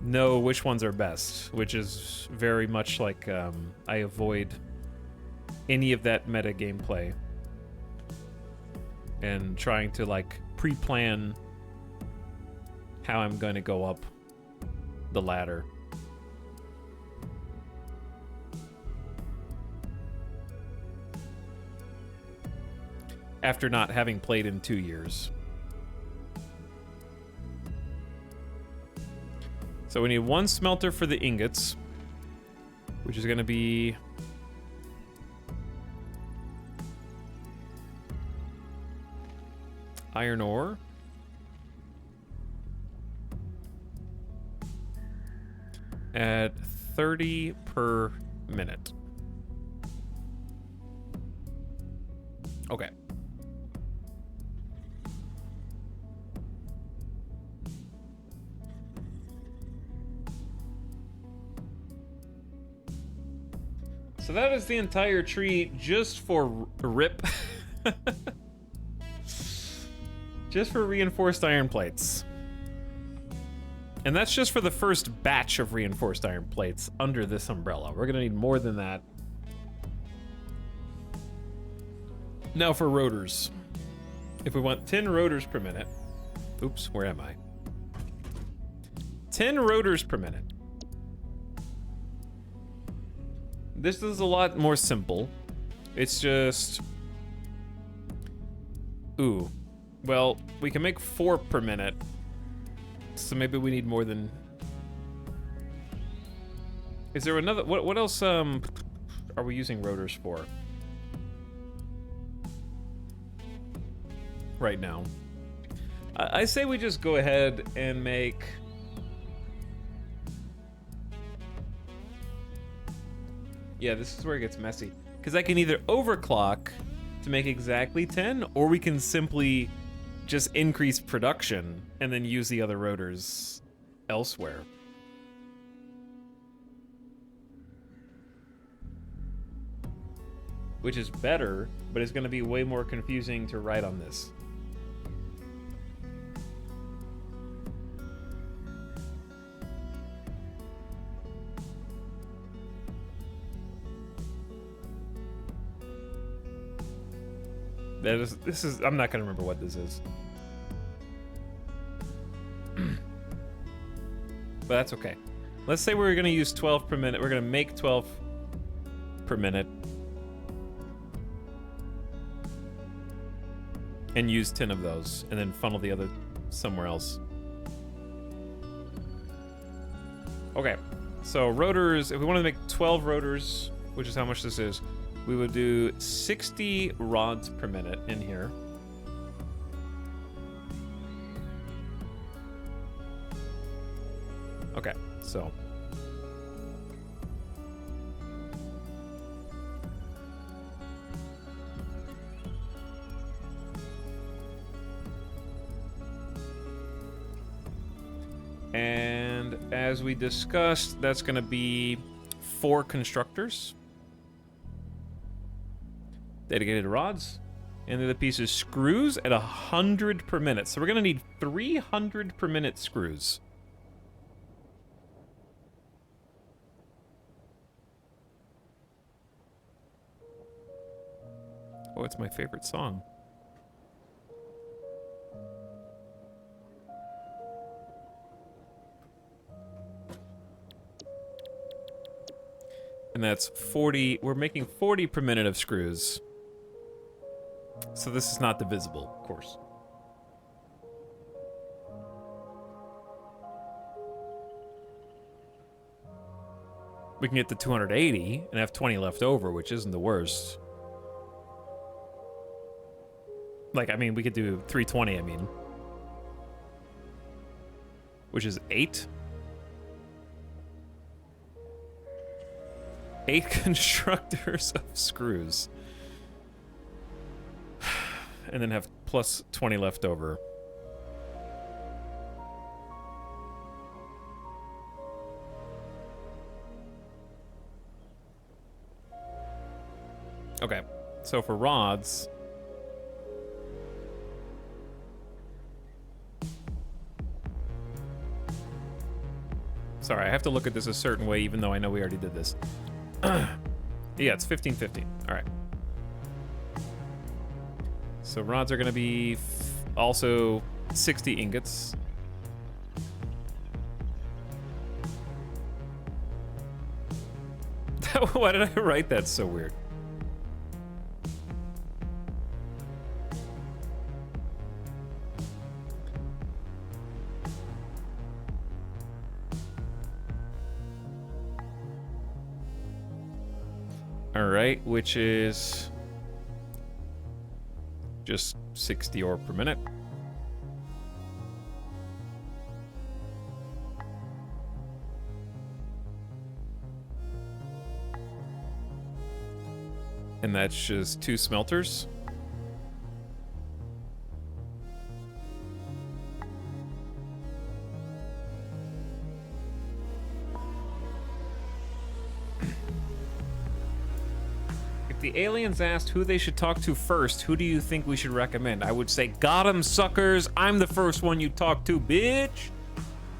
know which ones are best, which is very much like I avoid any of that meta gameplay. And trying to like pre-plan how I'm going to go up the ladder. After not having played in 2 years. So we need 1 smelter for the ingots, which is going to be... iron ore. At 30 per minute. Okay. So that is the entire tree just for rip. Just for reinforced iron plates. And that's just for the first batch of reinforced iron plates under this umbrella. We're gonna need more than that. Now for rotors. If we want 10 rotors per minute. Oops, where am I? 10 rotors per minute. This is a lot more simple. It's just... Ooh. Well, we can make 4 per minute. So maybe we need more than... Is there another... What else are we using rotors for? Right now. I say we just go ahead and make... Yeah, this is where it gets messy. Because I can either overclock to make exactly 10, or we can simply just increase production and then use the other rotors elsewhere. Which is better, but it's going to be way more confusing to write on this. This is, I'm not gonna remember what this is. But that's okay. Let's say we're gonna use 12 per minute. We're gonna make 12 per minute. And use 10 of those, and then funnel the other somewhere else. Okay, so rotors, if we wanted to make 12 rotors, which is how much this is, we would do 60 rods per minute in here. Okay, so. And as we discussed, that's going to be 4 constructors. Dedicated rods. And then the piece is screws at 100 per minute. So we're going to need 300 per minute screws. Oh, it's my favorite song. And that's 40. We're making 40 per minute of screws. So this is not divisible, of course. We can get to 280 and have 20 left over, which isn't the worst. Like, I mean, we could do 320, I mean. Which is 8. 8 constructors of screws. And then have plus 20 left over. Okay, so for rods... Sorry, I have to look at this a certain way, even though I know we already did this. Yeah, it's 15-15. All right. So rods are going to be also 60 ingots. Why did I write that so weird? All right, which is just 60 ore per minute. And that's just 2 smelters. If the aliens asked who they should talk to first, who do you think we should recommend? I would say, got 'em, suckers. I'm the first one you talk to, bitch.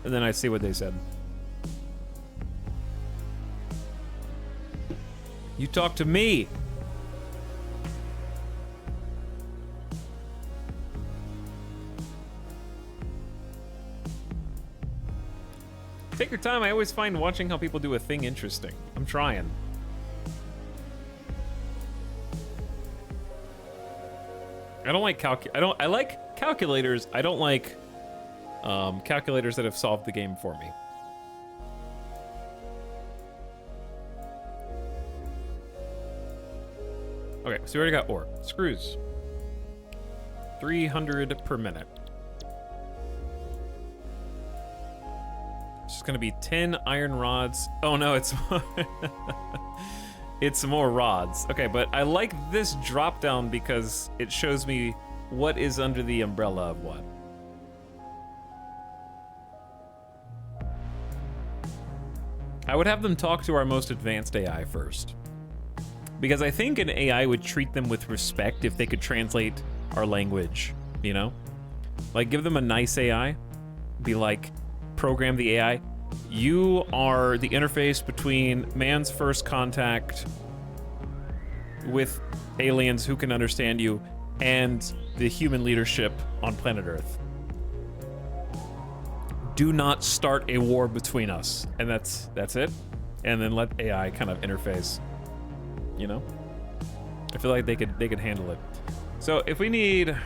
And then I see what they said. You talk to me. Take your time. I always find watching how people do a thing interesting. I'm trying. I don't like I like calculators. I don't like calculators that have solved the game for me. Okay, so we already got ore. Screws. 300 per minute. It's gonna be 10 iron rods. Oh no, it's more it's more rods. Okay, but I like this drop down because it shows me what is under the umbrella of what. I would have them talk to our most advanced AI first. Because I think an AI would treat them with respect if they could translate our language, you know? Like, give them a nice AI. Be like, program the AI. You are the interface between man's first contact with aliens who can understand you and the human leadership on planet Earth. Do not start a war between us. And that's it. And then let AI kind of interface. You know? I feel like they could handle it. So if we need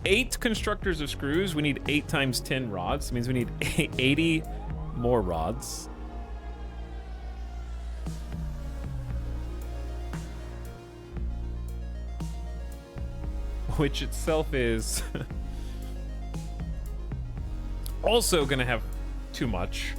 8 constructors of screws, we need 8 times 10 rods. It means we need 80 more rods. Which itself is also gonna have too much.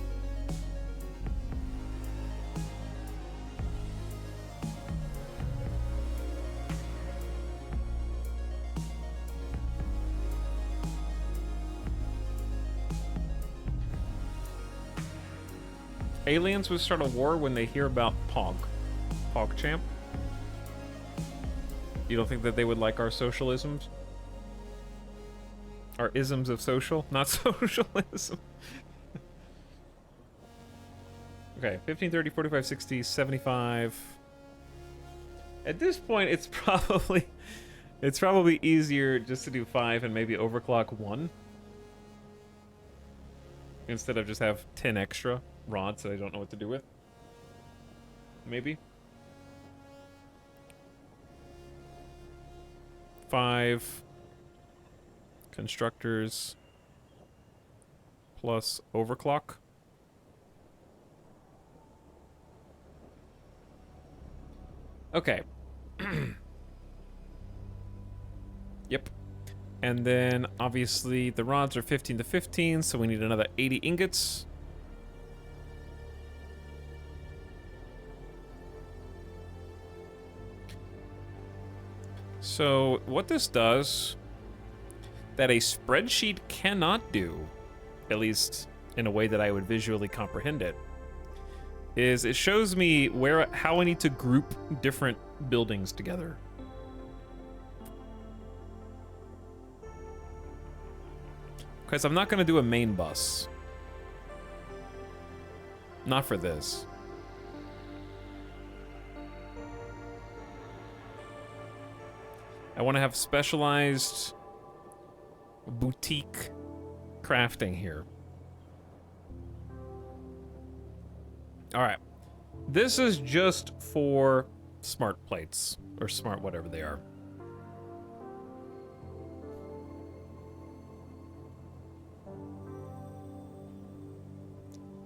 Aliens would start a war when they hear about PogChamp. You don't think that they would like our socialisms? Our isms of social, not socialism. Okay, 15, 30, 45, 60, 75. At this point, it's probably easier just to do 5 and maybe overclock 1. Instead of just have 10 extra rods that I don't know what to do with. Maybe. 5 constructors plus overclock. Okay. Yep. And then obviously the rods are 15 to 15, so we need another 80 ingots. So what this does that a spreadsheet cannot do, at least in a way that I would visually comprehend it, is it shows me how I need to group different buildings together. Because I'm not going to do a main bus. Not for this. I want to have specialized boutique crafting here. All right. This is just for smart plates, or smart whatever they are.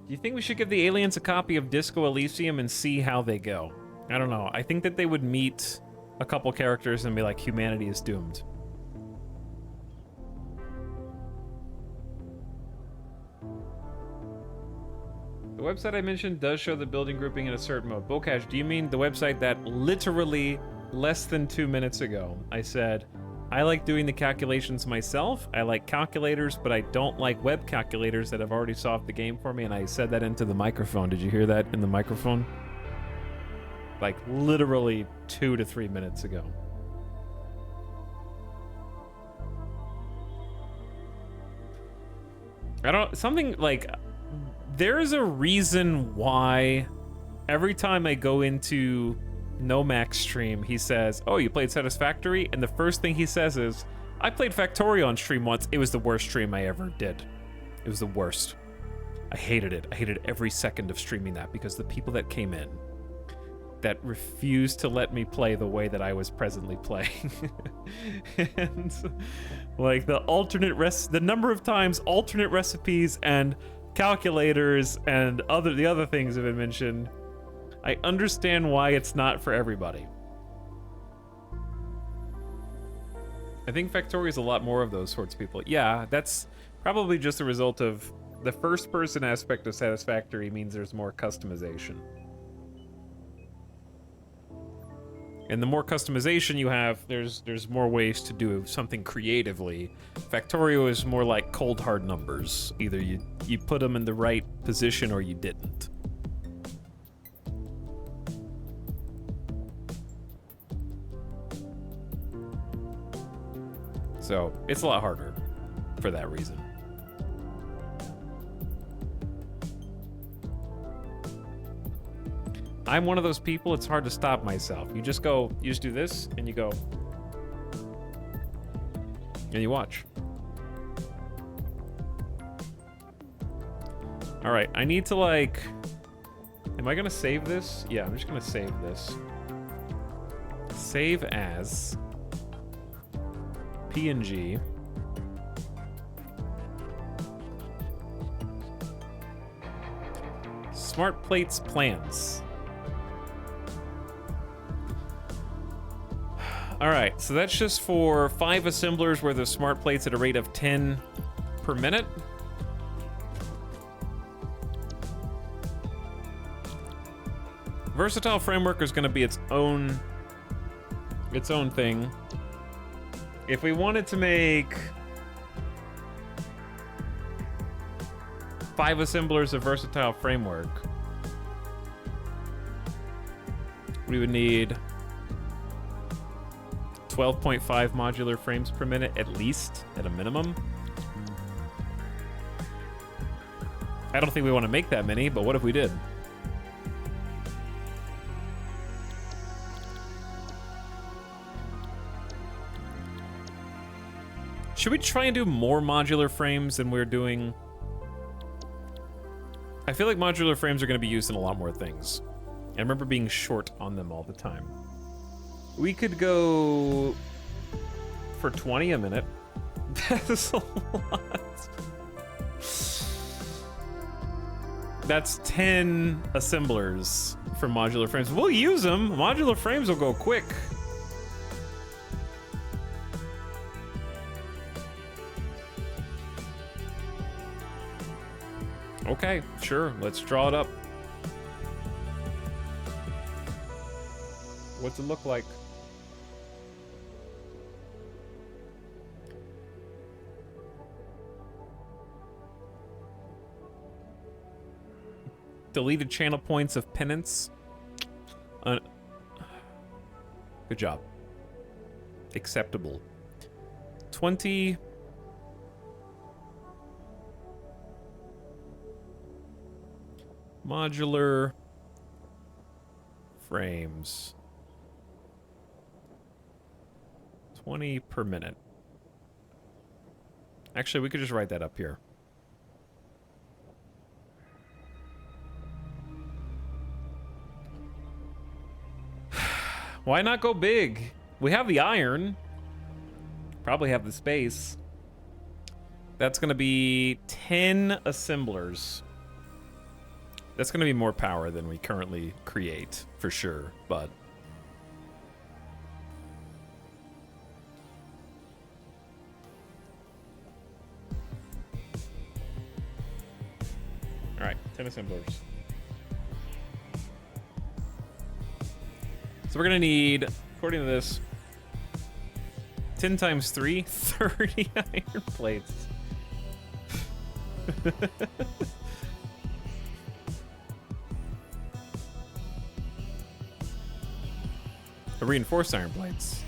Do you think we should give the aliens a copy of Disco Elysium and see how they go? I don't know. I think that they would meet a couple characters and be like, humanity is doomed. The website I mentioned does show the building grouping in a certain mode. Bokash, do you mean the website that literally less than 2 minutes ago I said, I like doing the calculations myself. I like calculators, but I don't like web calculators that have already solved the game for me, and I said that into the microphone. Did you hear that in the microphone? Like literally 2 to 3 minutes ago. I don't, something like, there's a reason why every time I go into Nomak's stream, he says, oh, you played Satisfactory? And the first thing he says is, I played Factorio on stream once. It was the worst stream I ever did. It was the worst. I hated it. I hated every second of streaming that because the people that came in that refused to let me play the way that I was presently playing. And like the number of times alternate recipes and calculators and the other things have been mentioned, I understand why it's not for everybody. I think Factorio is a lot more of those sorts of people. Yeah, that's probably just a result of the first person aspect of Satisfactory means there's more customization. And the more customization you have, there's more ways to do something creatively. Factorio is more like cold hard numbers. Either you put them in the right position or you didn't. So it's a lot harder for that reason. I'm one of those people, it's hard to stop myself. You just do this, and you go. And you watch. Alright, I need to like... Am I gonna save this? Yeah, I'm just gonna save this. Save as... PNG. Smart Plates plans. Alright, so that's just for 5 assemblers worth of smart plates at a rate of 10 per minute. Versatile framework is going to be its own thing. If we wanted to make 5 assemblers of versatile framework, we would need 12.5 modular frames per minute, at least, at a minimum. I don't think we want to make that many, but what if we did? Should we try and do more modular frames than we're doing? I feel like modular frames are going to be used in a lot more things. I remember being short on them all the time. We could go for 20 a minute. That's a lot. That's 10 assemblers for modular frames. We'll use them. Modular frames will go quick. Okay, sure. Let's draw it up. What's it look like? Deleted channel points of penance. Good job. Acceptable. 20. Modular frames. 20 per minute. Actually, we could just write that up here. Why not go big? We have the iron. Probably have the space. That's going to be 10 assemblers. That's going to be more power than we currently create, for sure, but... Alright, 10 assemblers. So we're going to need, according to this, 10 times 3, 30 iron plates. Reinforced iron plates.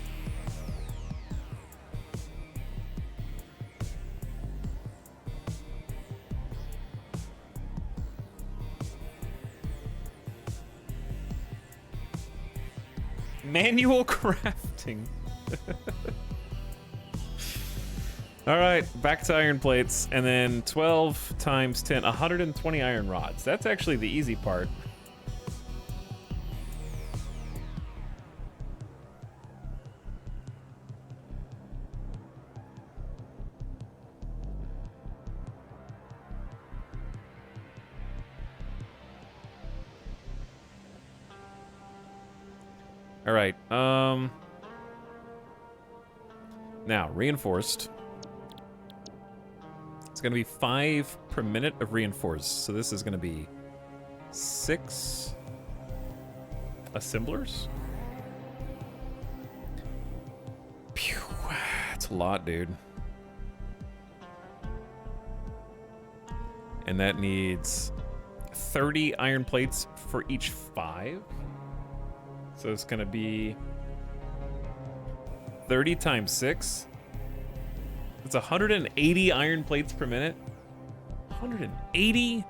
Manual crafting. All right, back to iron plates, and then 12 times 10, 120 iron rods. That's actually the easy part. All right. Now, reinforced. It's going to be 5 per minute of reinforced. So this is going to be 6 assemblers. Pew. That's a lot, dude. And that needs 30 iron plates for each 5. So it's going to be 30 times 6. It's 180 iron plates per minute. 180?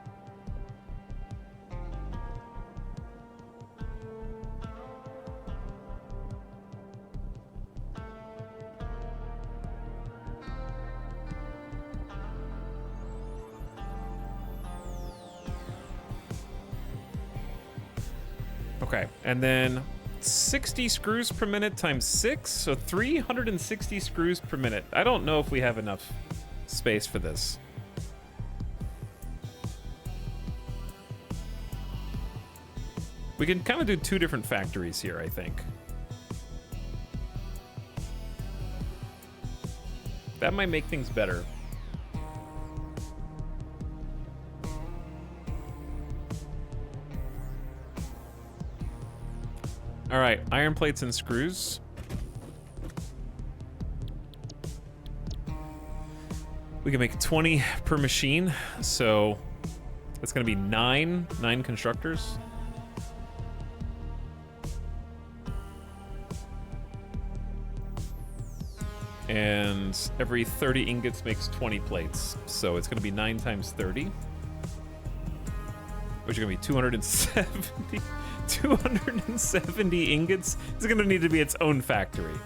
Okay, and then 60 screws per minute times 6, so 360 screws per minute. I don't know if we have enough space for this. We can kind of do 2 different factories here, I think. That might make things better. All right, iron plates and screws. We can make 20 per machine, so it's going to be 9 constructors. And every 30 ingots makes 20 plates, so it's going to be 9 times 30, which is going to be 270. 270 ingots. It's going to need to be its own factory.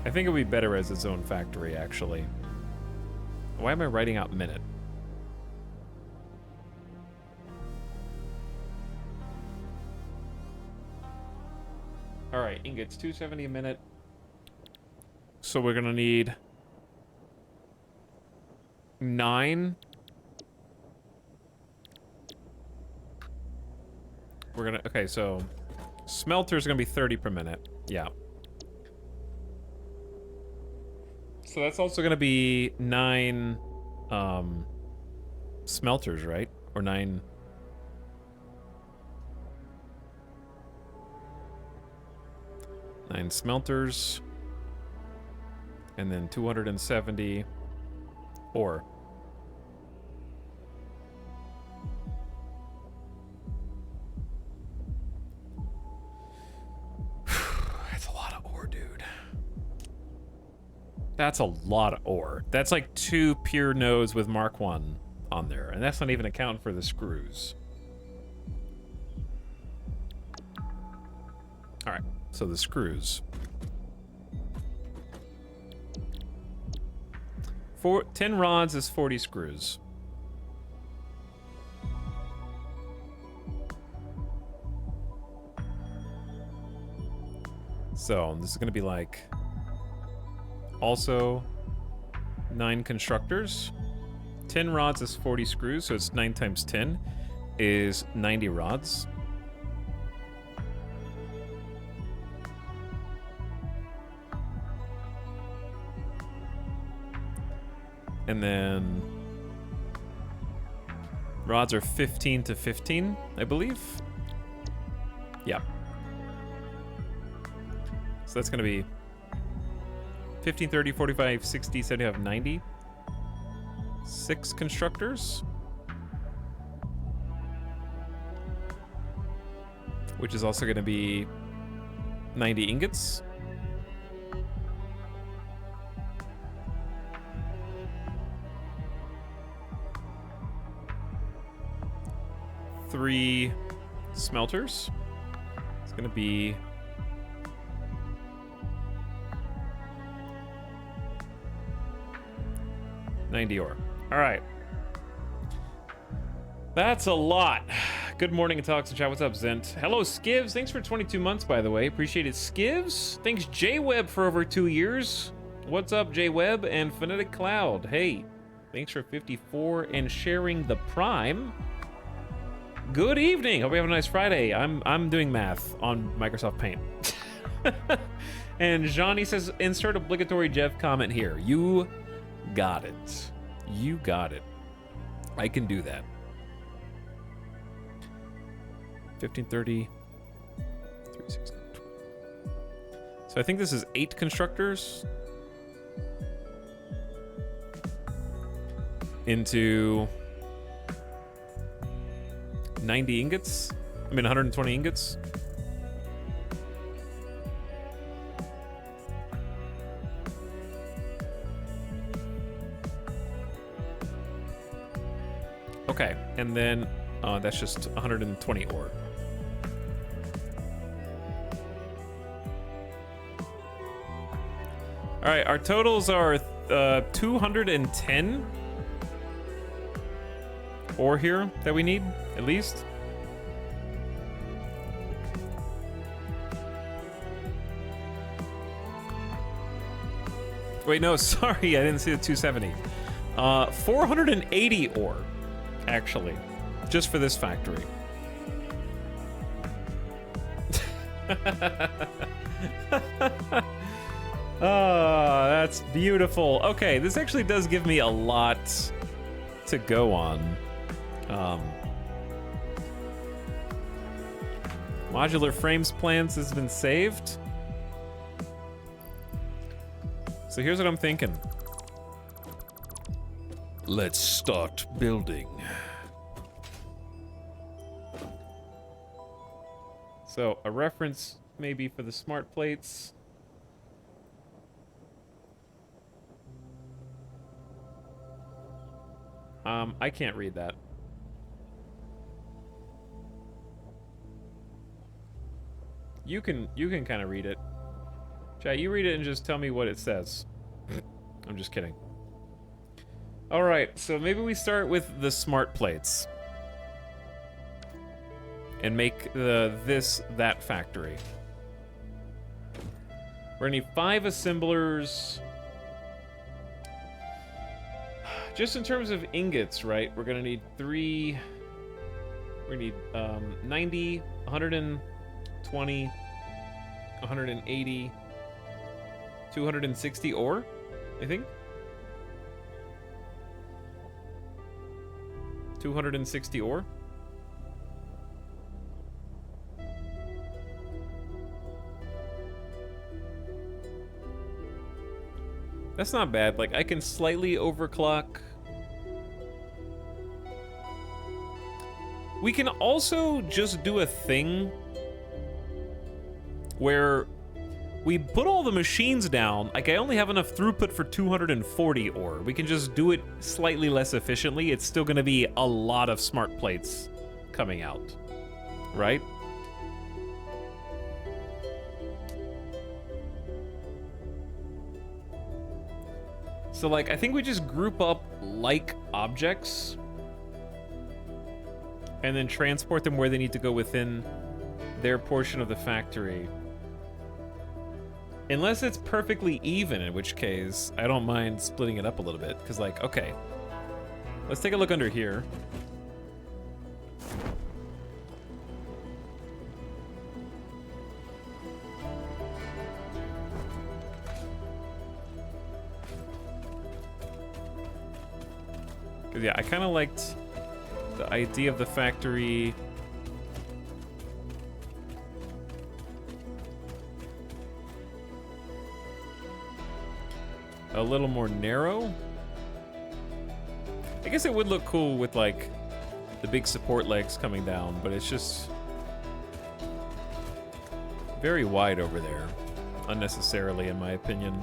I think it would be better as its own factory, actually. Why am I writing out minute? All right, ingots, 270 a minute. So we're gonna need 9. We're gonna, okay, so smelter's gonna be 30 per minute. Yeah. So that's also gonna be 9 smelters, right? Or 9. Nine smelters. And then 270 ore. That's a lot of ore, dude. That's a lot of ore. That's like 2 pure nodes with Mark 1 on there. And that's not even accounting for the screws. All right, so the screws. 10 rods is 40 screws. So this is going to be like also 9 constructors. 10 rods is 40 screws, so it's 9 times 10 is 90 rods. And then rods are 15 to 15, I believe. Yeah. So that's going to be 15, 30, 45, 60, 75, 90. 6 constructors. Which is also going to be 90 ingots. Three smelters. It's going to be 90 ore. All right. That's a lot. Good morning and talks and chat. What's up, Zent? Hello, Skivs. Thanks for 22 months, by the way. Appreciate it, Skivs. Thanks, J-Web, for over 2 years. What's up, J-Web and Phonetic Cloud? Hey, thanks for 54 and sharing the Prime. Good evening. Hope you have a nice Friday. I'm doing math on Microsoft Paint. And Johnny says, insert obligatory Jeff comment here. You got it. You got it. I can do that. 1530. 360. So I think this is 8 constructors into 90 ingots. I mean 120 ingots. Okay, and then that's just 120 ore. All right, our totals are 210 ore here that we need, at least. Wait, no, sorry, I didn't see the 270. 480 ore, actually, just for this factory. Oh, that's beautiful. Okay, this actually does give me a lot to go on. Modular frames plans has been saved. So here's what I'm thinking. Let's start building. So a reference maybe for the smart plates. I can't read that. You can kind of read it. Chat, you read it and just tell me what it says. I'm just kidding. All right, so maybe we start with the smart plates and make that factory. We're gonna need 5 assemblers. Just in terms of ingots, right? We're gonna need 3. We need 90, 120, 180, 260 ore, I think. 260 ore. That's not bad. Like, I can slightly overclock. We can also just do a thing where we put all the machines down. Like, I only have enough throughput for 240 ore. We can just do it slightly less efficiently. It's still going to be a lot of smart plates coming out, right? So, like, I think we just group up like objects and then transport them where they need to go within their portion of the factory. Unless it's perfectly even, in which case I don't mind splitting it up a little bit. Because, like, okay, let's take a look under here. Because, yeah, I kind of liked the idea of the factory. A little more narrow. I guess it would look cool with, like, the big support legs coming down, but it's just very wide over there, unnecessarily, in my opinion.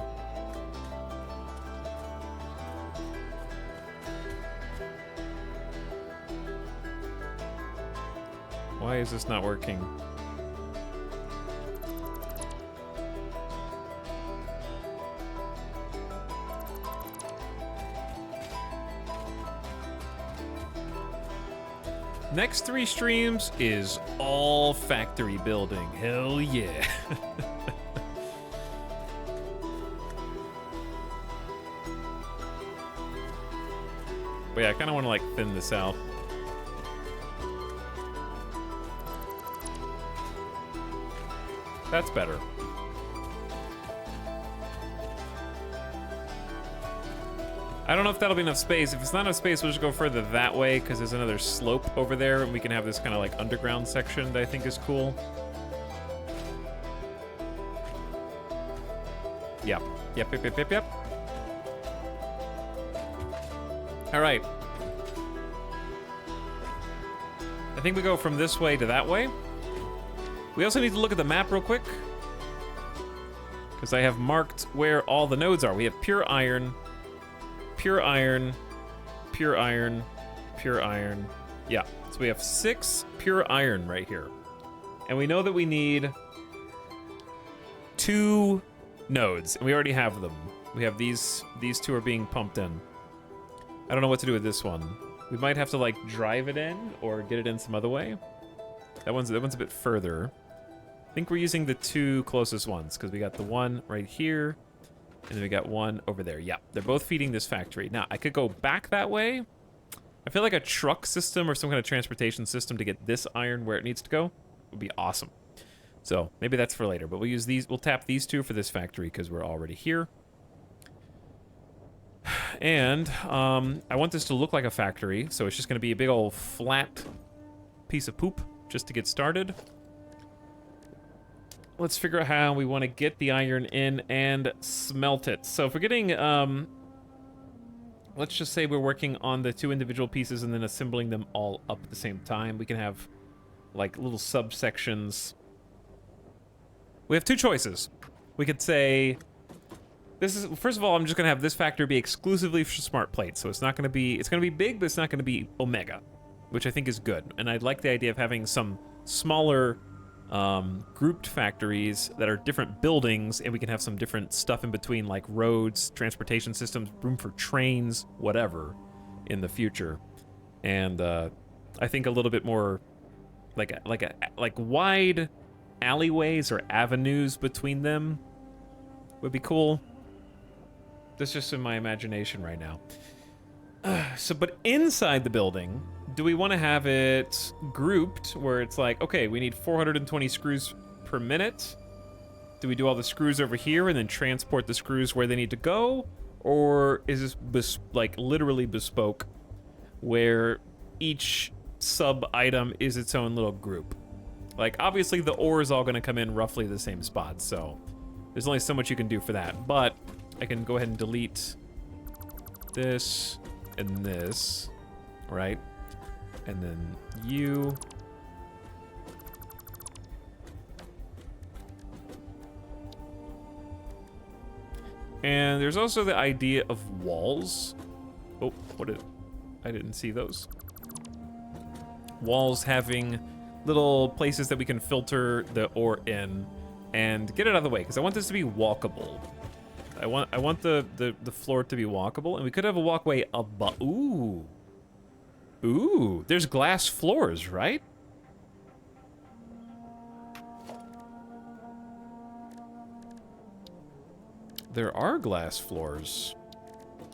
Why is this not working? Next 3 streams is all factory building. Hell yeah. But yeah, I kind of want to like thin this out. That's better. I don't know if that'll be enough space. If it's not enough space, we'll just go further that way because there's another slope over there and we can have this kind of like underground section that I think is cool. Yep. Yep. All right. I think we go from this way to that way. We also need to look at the map real quick because I have marked where all the nodes are. We have pure iron, pure iron, pure iron, pure iron. Yeah, so we have 6 pure iron right here. And we know that we need 2 nodes, and we already have them. We have these 2 are being pumped in. I don't know what to do with this one. We might have to like drive it in or get it in some other way. That one's a bit further. I think we're using the 2 closest ones because we got the one right here and then we got one over there. Yeah, they're both feeding this factory. Now, I could go back that way. I feel like a truck system or some kind of transportation system to get this iron where it needs to go would be awesome. So maybe that's for later, but we'll use these. We'll tap these 2 for this factory because we're already here. And I want this to look like a factory, so it's just going to be a big old flat piece of poop just to get started. Let's figure out how we want to get the iron in and smelt it. So if we're getting, let's just say we're working on the 2 individual pieces and then assembling them all up at the same time. We can have like little subsections. We have 2 choices. We could say, this is, first of all, I'm just gonna have this factory be exclusively for smart plates. So it's not gonna be, it's gonna be big, but it's not gonna be Omega, which I think is good. And I like the idea of having some smaller grouped factories that are different buildings, and we can have some different stuff in between, like roads, transportation systems, room for trains, whatever, in the future. And I think a little bit more like wide alleyways or avenues between them would be cool. That's just in my imagination right now. So, but inside the building, do we want to have it grouped where it's like, okay, we need 420 screws per minute? Do we do all the screws over here and then transport the screws where they need to go? Or is this like literally bespoke where each sub item is its own little group? Like obviously the ore is all going to come in roughly the same spot, so there's only so much you can do for that. But I can go ahead and delete this and this, right? And then you. And there's also the idea of walls. Oh, I didn't see those. Walls having little places that we can filter the ore in and get it out of the way, because I want this to be walkable. I want the floor to be walkable, and we could have a walkway above. Ooh. Ooh, there's glass floors, right? there are glass floors.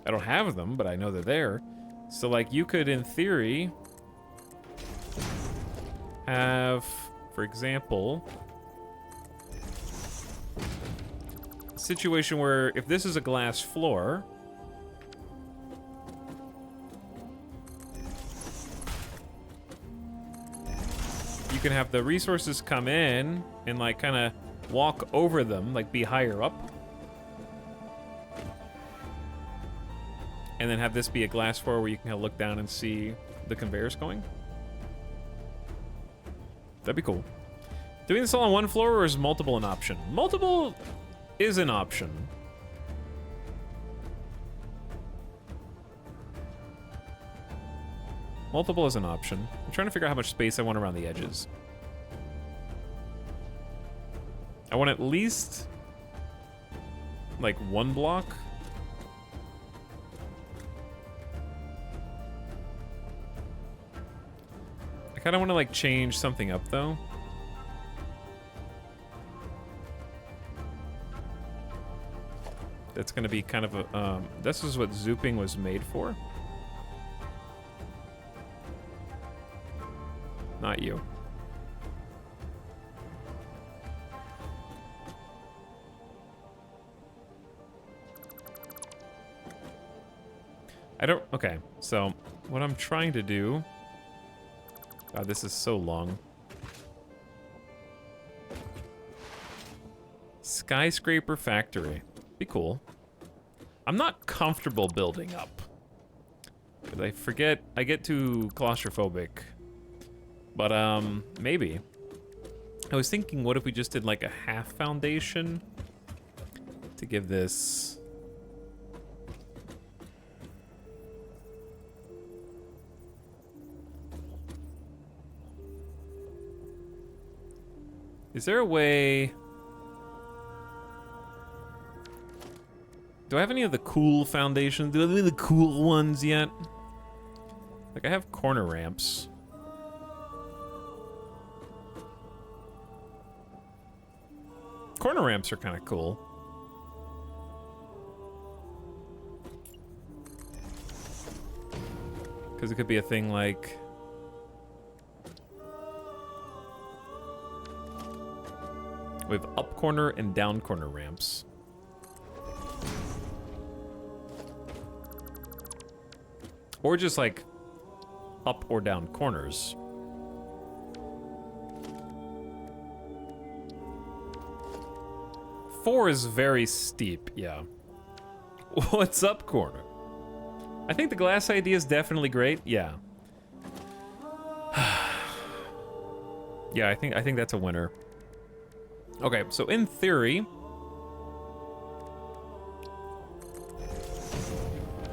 I don't have them, but I know they're there. So, like, you could, in theory, have, for example, a situation where if this is a glass floor, you can have the resources come in and, like, kind of walk over them, like, be higher up. And then have this be a glass floor where you can kind of look down and see the conveyors going. That'd be cool. Doing this all on one floor, or is multiple an option? Multiple is an option. Multiple is an option. I'm trying to figure out how much space I want around the edges. I want at least like 1 block. I kind of want to like change something up though. That's going to be kind of a, this is what zooping was made for. Not you. I don't, okay, so what I'm trying to do, God, this is so long. Skyscraper factory, be cool. I'm not comfortable building up, because I forget, I get too claustrophobic. But, maybe. I was thinking, what if we just did like a half foundation to give this... Is there a way... Do I have any of the cool foundations? Do I have any of the cool ones yet? Like, I have corner ramps. Corner ramps are kind of cool. Because it could be a thing like... We have up corner and down corner ramps. Or just like up or down corners. Four is very steep, yeah. What's up, corner? I think the glass idea is definitely great, yeah. Yeah, I think that's a winner. Okay, so in theory,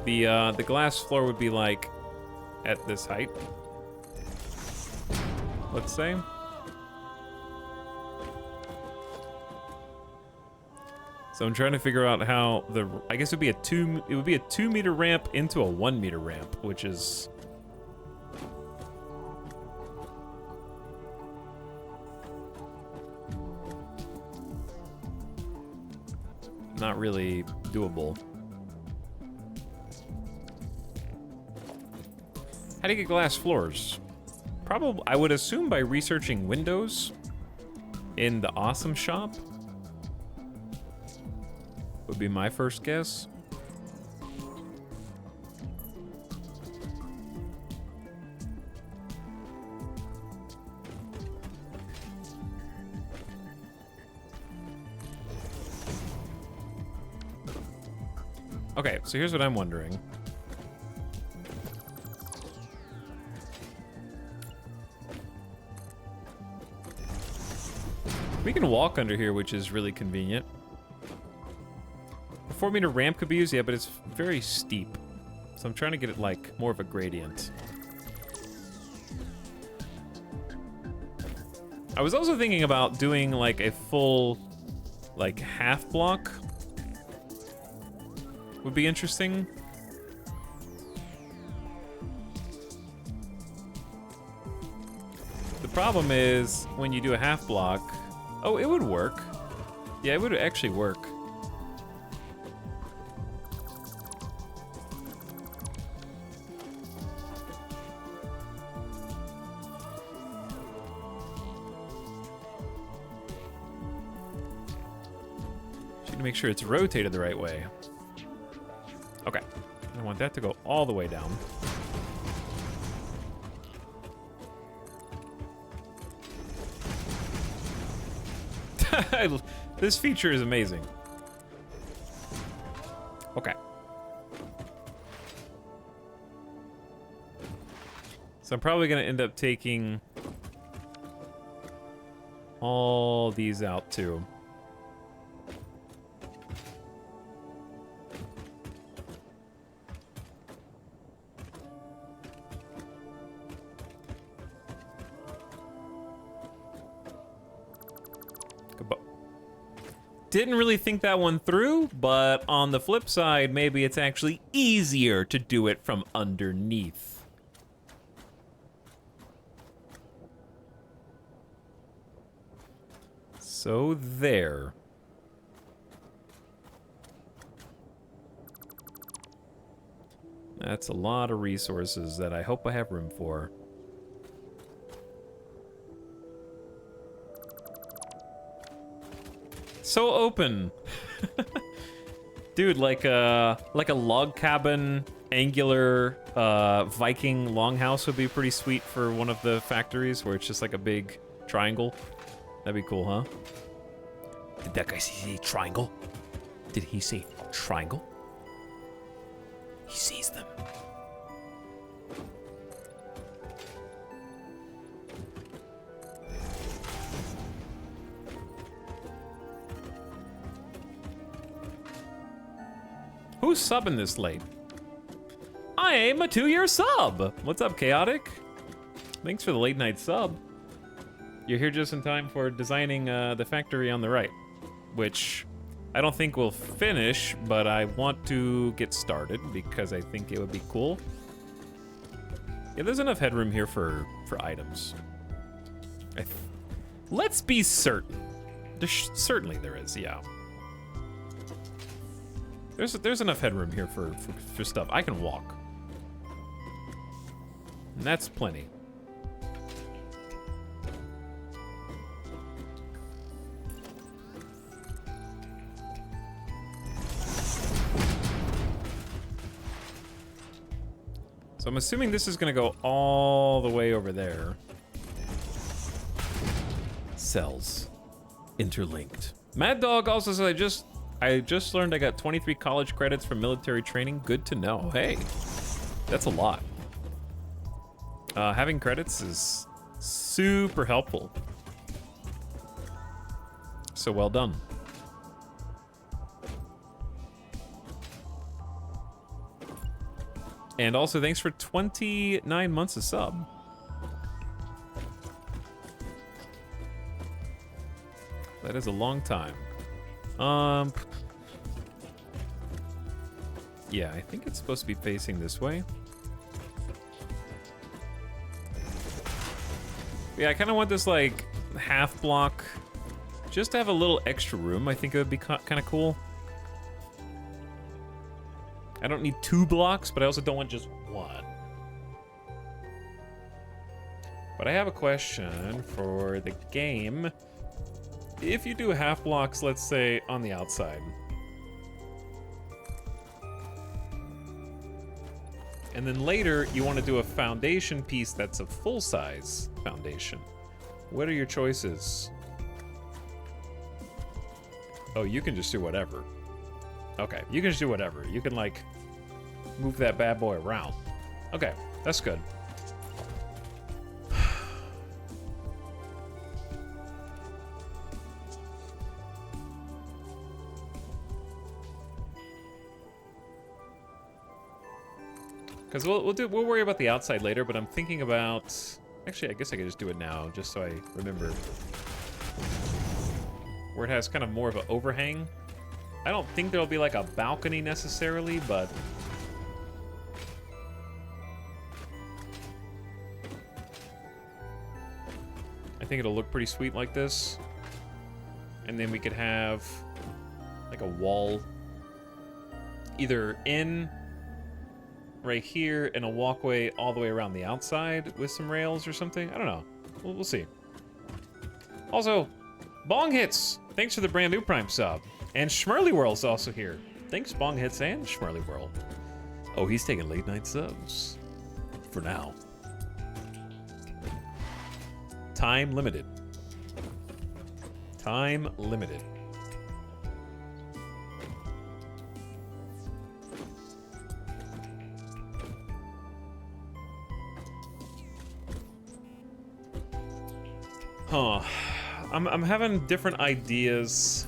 the glass floor would be like at this height. Let's say. So I'm trying to figure out how the, I guess it would be a 2 meter ramp into a 1 meter ramp, which is not really doable. How do you get glass floors? Probably, I would assume by researching windows in the awesome shop. Would be my first guess. Okay, so here's what I'm wondering. We can walk under here, which is really convenient. A 4 meter ramp could be used, yeah, but it's very steep. So I'm trying to get it like more of a gradient. I was also thinking about doing like a full, like half block. Would be interesting. The problem is when you do a half block, oh, it would work. Yeah, it would actually work. make sure it's rotated the right way. Okay. I want that to go all the way down. This feature is amazing. Okay. So I'm probably going to end up taking all these out too. Didn't really think that one through, but on the flip side, maybe it's actually easier to do it from underneath. So there. That's a lot of resources that I hope I have room for. So open. Dude, like a log cabin, angular Viking longhouse would be pretty sweet for one of the factories where it's just like a big triangle. That'd be cool, huh? Did that guy say triangle? Did he say triangle? He sees them. Who's subbing this late? I am a 2-year sub. What's up, Chaotic? Thanks for the late night sub. You're here just in time for designing the factory on the right, which I don't think we'll finish, but I want to get started because I think it would be cool. Yeah, there's enough headroom here for items. Let's be certain. Certainly there is, yeah. There's enough headroom here for stuff. I can walk. And that's plenty. So I'm assuming this is gonna go all the way over there. Cells. Interlinked. Mad Dog also says, I just learned I got 23 college credits from military training. Good to know. Hey, that's a lot. Having credits is super helpful. So well done. And also thanks for 29 months of sub. That is a long time. Yeah, I think it's supposed to be facing this way. Yeah, I kind of want this like half block just to have a little extra room. I think it would be kind of cool. I don't need 2 blocks, but I also don't want just 1. But I have a question for the game. If you do half blocks, let's say on the outside, and then later you want to do a foundation piece that's a full-size foundation, what are your choices? Oh, you can just do whatever. Okay, you can just do whatever. You can like move that bad boy around. Okay, that's good. Because we'll worry about the outside later, but I'm thinking about... Actually, I guess I could just do it now, just so I remember. Where it has kind of more of an overhang. I don't think there'll be like a balcony necessarily, but... I think it'll look pretty sweet like this. And then we could have like a wall either in... right here, and a walkway all the way around the outside with some rails or something. I don't know. We'll see. Also, Bong Hits, thanks for the brand new Prime sub. And Schmurly Whirl's also here. Thanks, Bong Hits and Schmurly Whirl. Oh, he's taking late night subs. For now. Time limited. Time limited. Huh. I'm having different ideas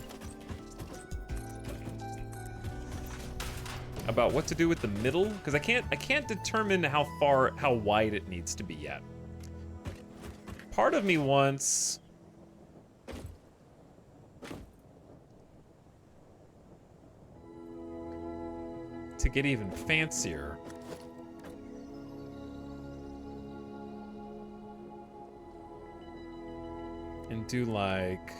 about what to do with the middle, because I can't determine how wide it needs to be yet. Part of me wants to get even fancier. And do like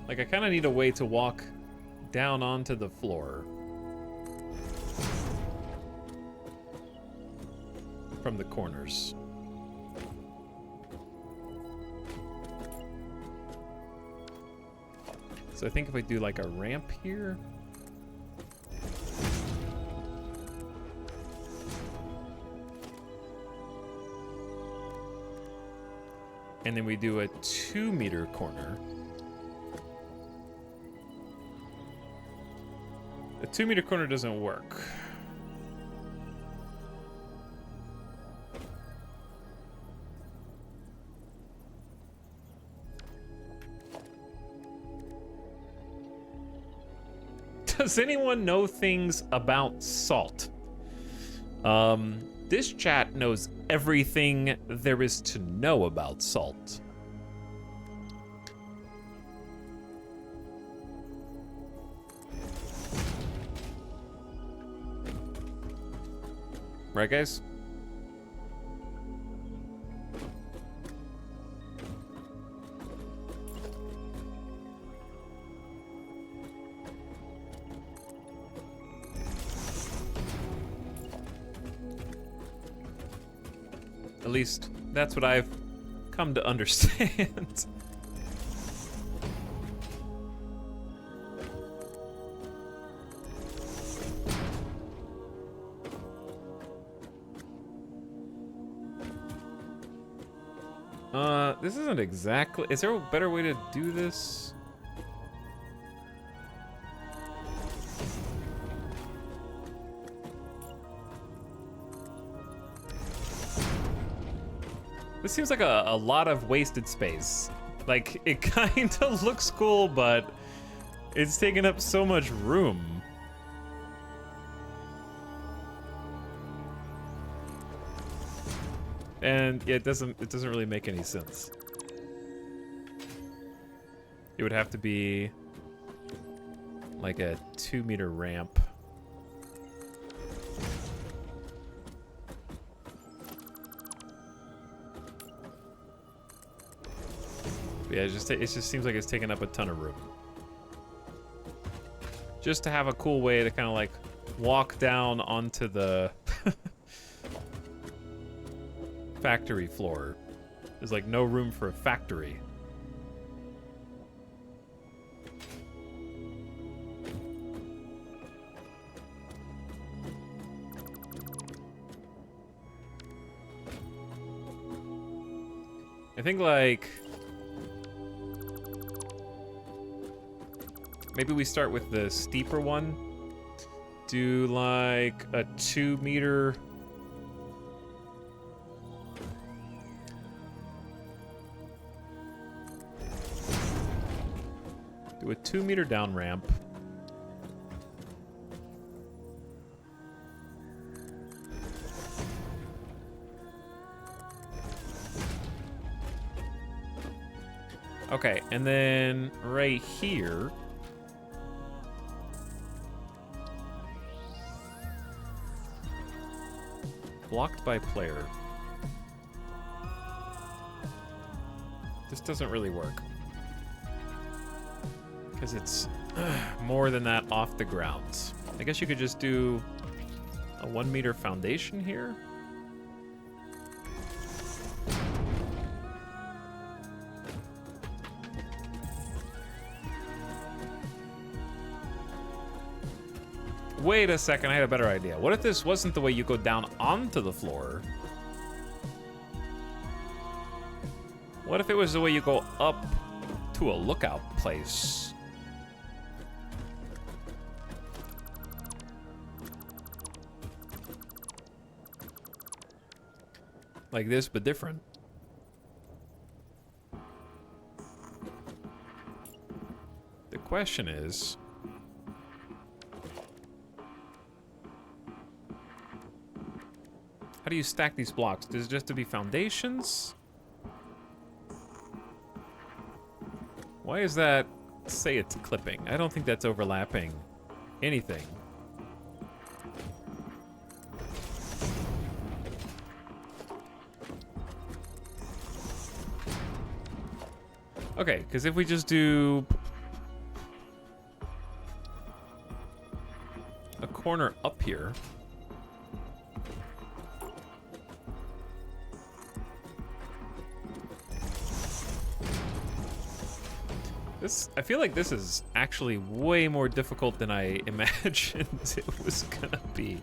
I kind of need a way to walk down onto the floor from the corners. So I think if we do like a ramp here. And then we do a 2-meter corner. A 2-meter corner doesn't work. Does anyone know things about salt? This chat knows everything there is to know about salt. Right, guys? At least, that's what I've come to understand. This isn't exactly... Is there a better way to do this? This seems like a lot of wasted space. Like, it kind of looks cool, but it's taking up so much room. And yeah, it doesn't really make any sense. It would have to be like a 2-meter ramp. Yeah, it just seems like it's taking up a ton of room. Just to have a cool way to kind of like walk down onto the factory floor. There's like no room for a factory. I think like maybe we start with the steeper one. Do like a 2-meter. Do a 2-meter down ramp. Okay, and then right here. Blocked by player. This doesn't really work. Because it's more than that off the ground. I guess you could just do a 1-meter foundation here. wait a second, I had a better idea. What if this wasn't the way you go down onto the floor? What if it was the way you go up to a lookout place? Like this, but different. The question is... how do you stack these blocks? Does it just to be foundations? Why is that say it's clipping? I don't think that's overlapping anything. Okay, because if we just do a corner up here, I feel like this is actually way more difficult than I imagined it was gonna be.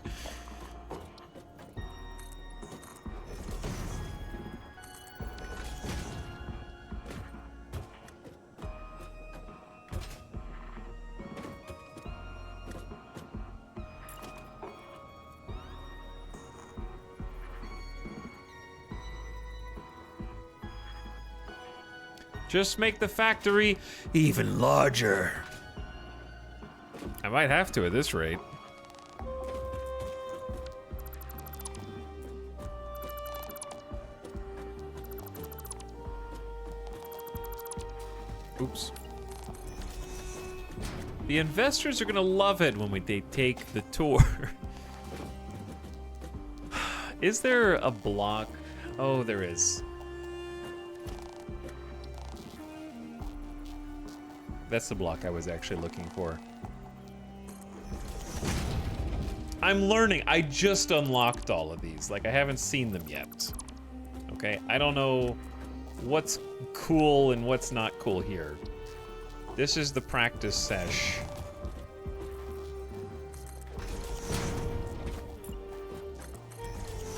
Just make the factory even larger. I might have to at this rate. Oops. The investors are gonna love it when they take the tour. Is there a block? Oh, there is. That's the block I was actually looking for. I'm learning. I just unlocked all of these. Like, I haven't seen them yet. Okay? I don't know what's cool and what's not cool here. This is the practice sesh.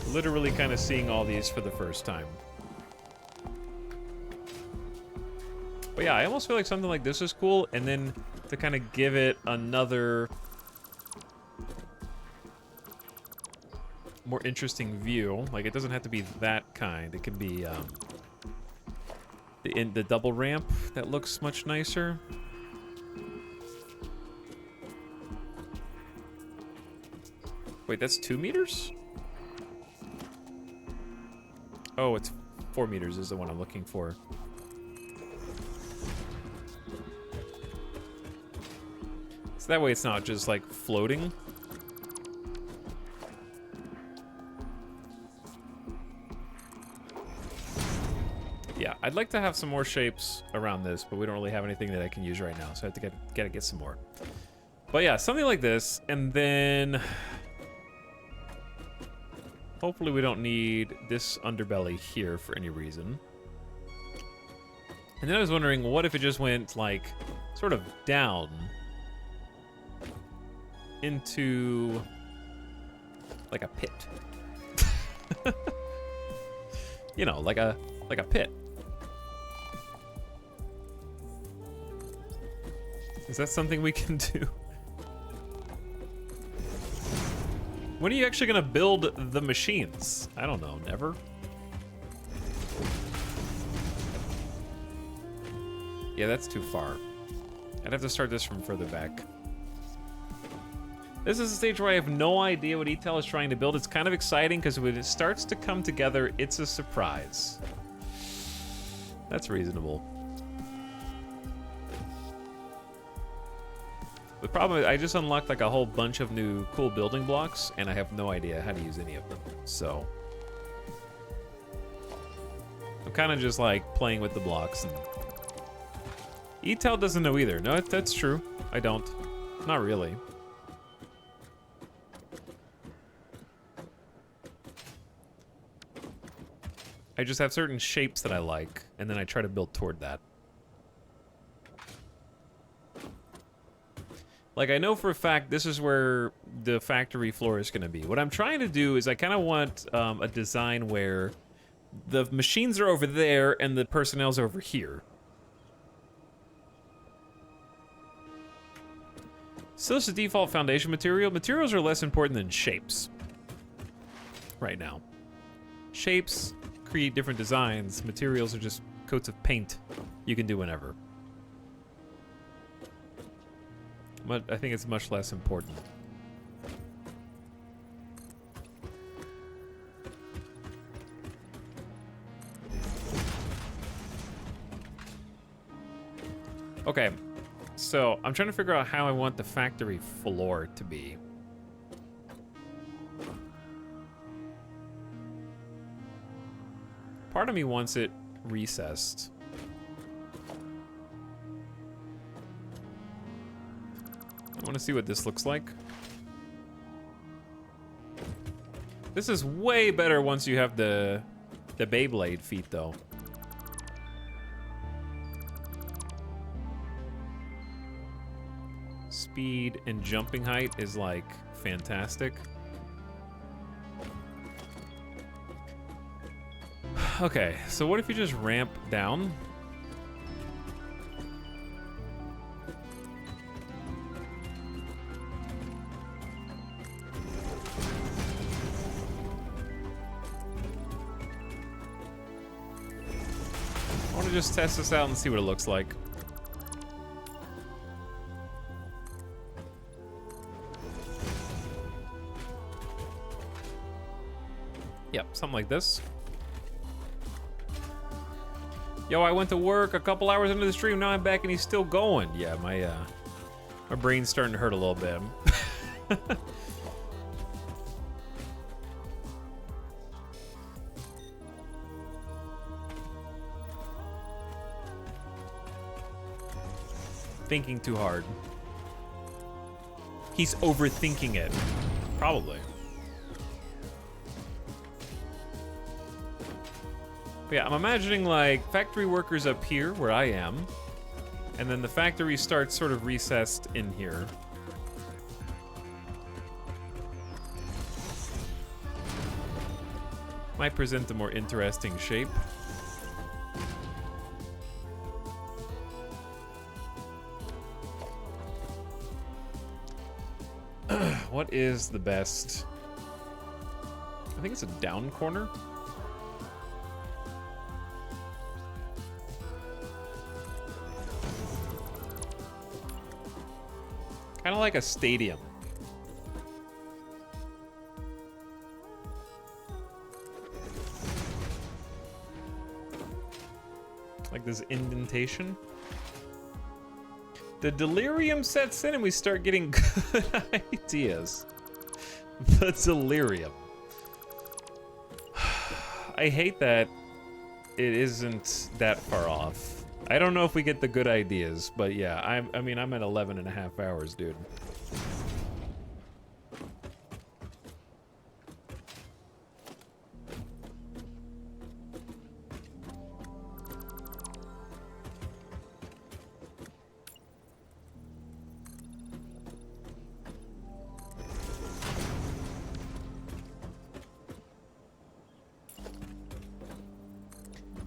Literally kind of seeing all these for the first time. But yeah, I almost feel like something like this is cool, and then to kind of give it another more interesting view. Like, it doesn't have to be that kind. It can be the double ramp that looks much nicer. Wait, that's 2 meters? Oh, it's 4 meters is the one I'm looking for. So that way it's not just like floating. Yeah, I'd like to have some more shapes around this, but we don't really have anything that I can use right now, so I have to get some more. But yeah, something like this, and then hopefully we don't need this underbelly here for any reason. And then I was wondering, what if it just went like sort of down into like a pit. You know, like a pit. Is that something we can do? When are you actually gonna build the machines? I don't know, never? Yeah, that's too far. I'd have to start this from further back. This is a stage where I have no idea what ETEL is trying to build. It's kind of exciting because when it starts to come together, it's a surprise. That's reasonable. The problem is I just unlocked like a whole bunch of new cool building blocks, and I have no idea how to use any of them. So I'm kind of just like playing with the blocks. And ETEL doesn't know either. No, that's true. I don't. Not really. I just have certain shapes that I like, and then I try to build toward that. Like, I know for a fact this is where the factory floor is going to be. What I'm trying to do is I kind of want a design where the machines are over there and the personnel's over here. So this is default foundation material. Materials are less important than shapes right now. Shapes create different designs. Materials are just coats of paint you can do whenever. But I think it's much less important. Okay, so I'm trying to figure out how I want the factory floor to be. Part of me wants it recessed. I want to see what this looks like. This is way better once you have the Beyblade feet, though. Speed and jumping height is, like, fantastic. Okay, so what if you just ramp down? I want to just test this out and see what it looks like. Yep, something like this. Yo, I went to work a couple hours into the stream, now I'm back and he's still going. Yeah, my brain's starting to hurt a little bit. Thinking too hard. He's overthinking it. Probably. But yeah, I'm imagining like factory workers up here where I am, and then the factory starts sort of recessed in here. Might present a more interesting shape. What is the best? I think it's a down corner. Kind of like a stadium. Like this indentation. The delirium sets in and we start getting good ideas. The delirium. I hate that it isn't that far off. I don't know if we get the good ideas, but yeah, I mean, I'm at 11 and a half hours, dude.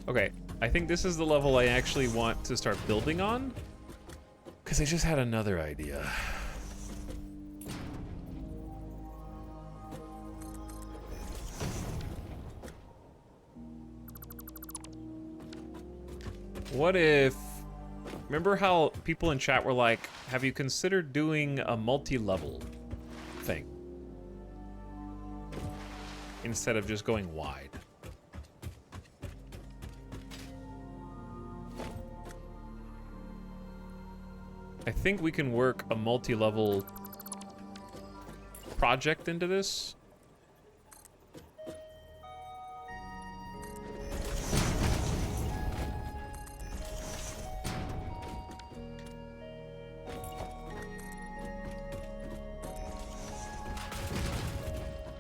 Okay, I think this is the level I actually want to start building on, because I just had another idea. What if... Remember how people in chat were like, have you considered doing a multi-level thing? Instead of just going wide. I think we can work a multi-level project into this.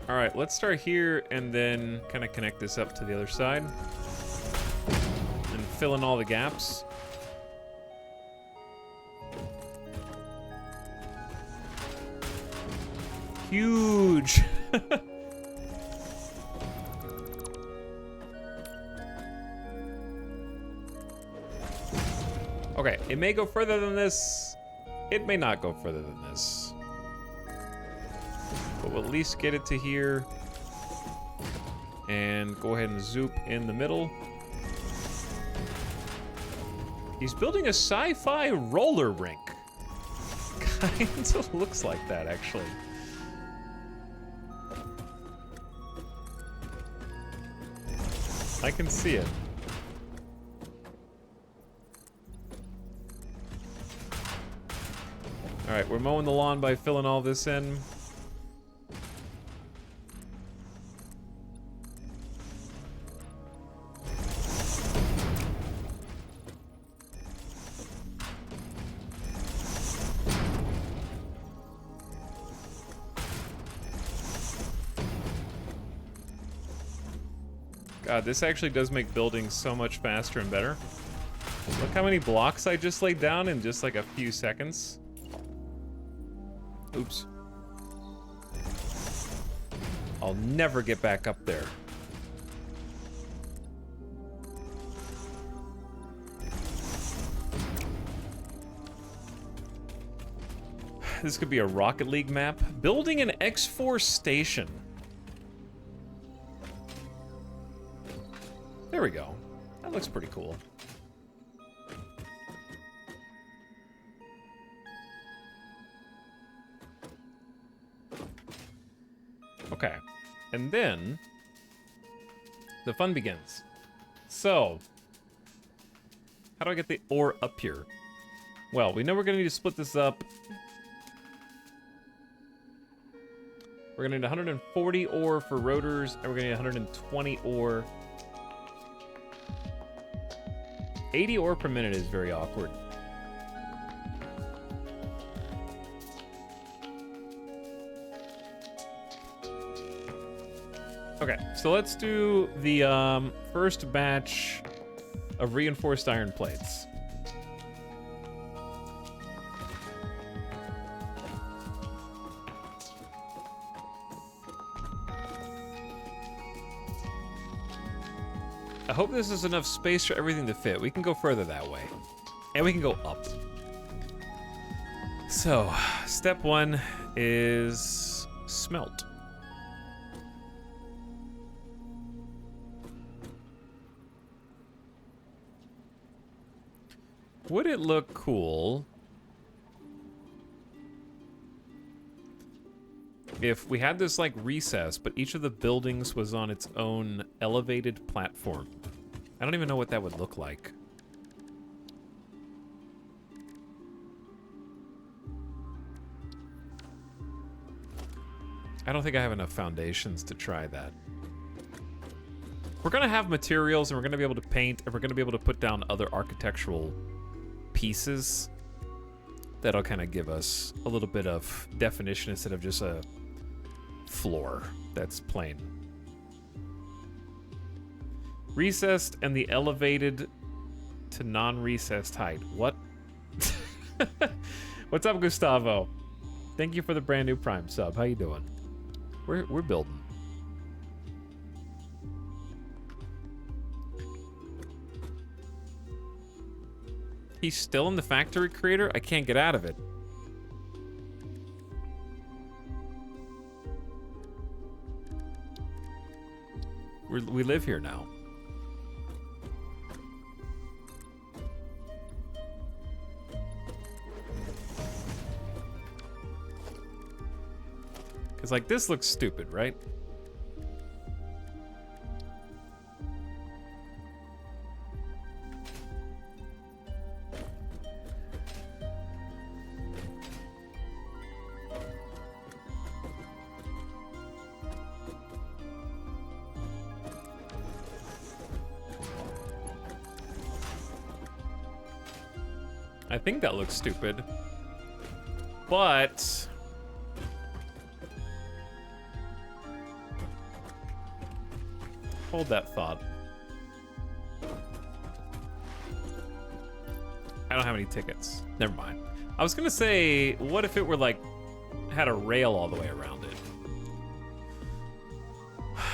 All right, let's start here and then kind of connect this up to the other side and fill in all the gaps. huge. Okay, it may go further than this. It may not go further than this. But we'll at least get it to here. And go ahead and zoop in the middle. He's building a sci-fi roller rink. Kind of looks like that, actually. I can see it. All right, we're mowing the lawn by filling all this in. God, this actually does make building so much faster and better. Look how many blocks I just laid down in just like a few seconds. Oops. I'll never get back up there. This could be a Rocket League map. Building an X4 station. There we go. That looks pretty cool. Okay, and then the fun begins. So, how do I get the ore up here? Well, we know we're gonna need to split this up. We're gonna need 140 ore for rotors, and we're gonna need 120 ore. 80 ore per minute is very awkward. Okay, so let's do the first batch of reinforced iron plates. I hope this is enough space for everything to fit. We can go further that way. And we can go up. So, step one is smelt. Would it look cool if we had this like recess, but each of the buildings was on its own elevated platform? I don't even know what that would look like. I don't think I have enough foundations to try that. We're gonna have materials, and we're gonna be able to paint, and we're gonna be able to put down other architectural pieces that'll kind of give us a little bit of definition instead of just a floor that's plain. Recessed and the elevated to non-recessed height. What? What's up, Gustavo? Thank you for the brand new Prime sub. How you doing? We're building. He's still in the factory creator? I can't get out of it. We live here now. Because, like, this looks stupid, right? I think that looks stupid, but hold that thought. I don't have any tickets. Never mind. I was gonna say, what if it were like, had a rail all the way around it?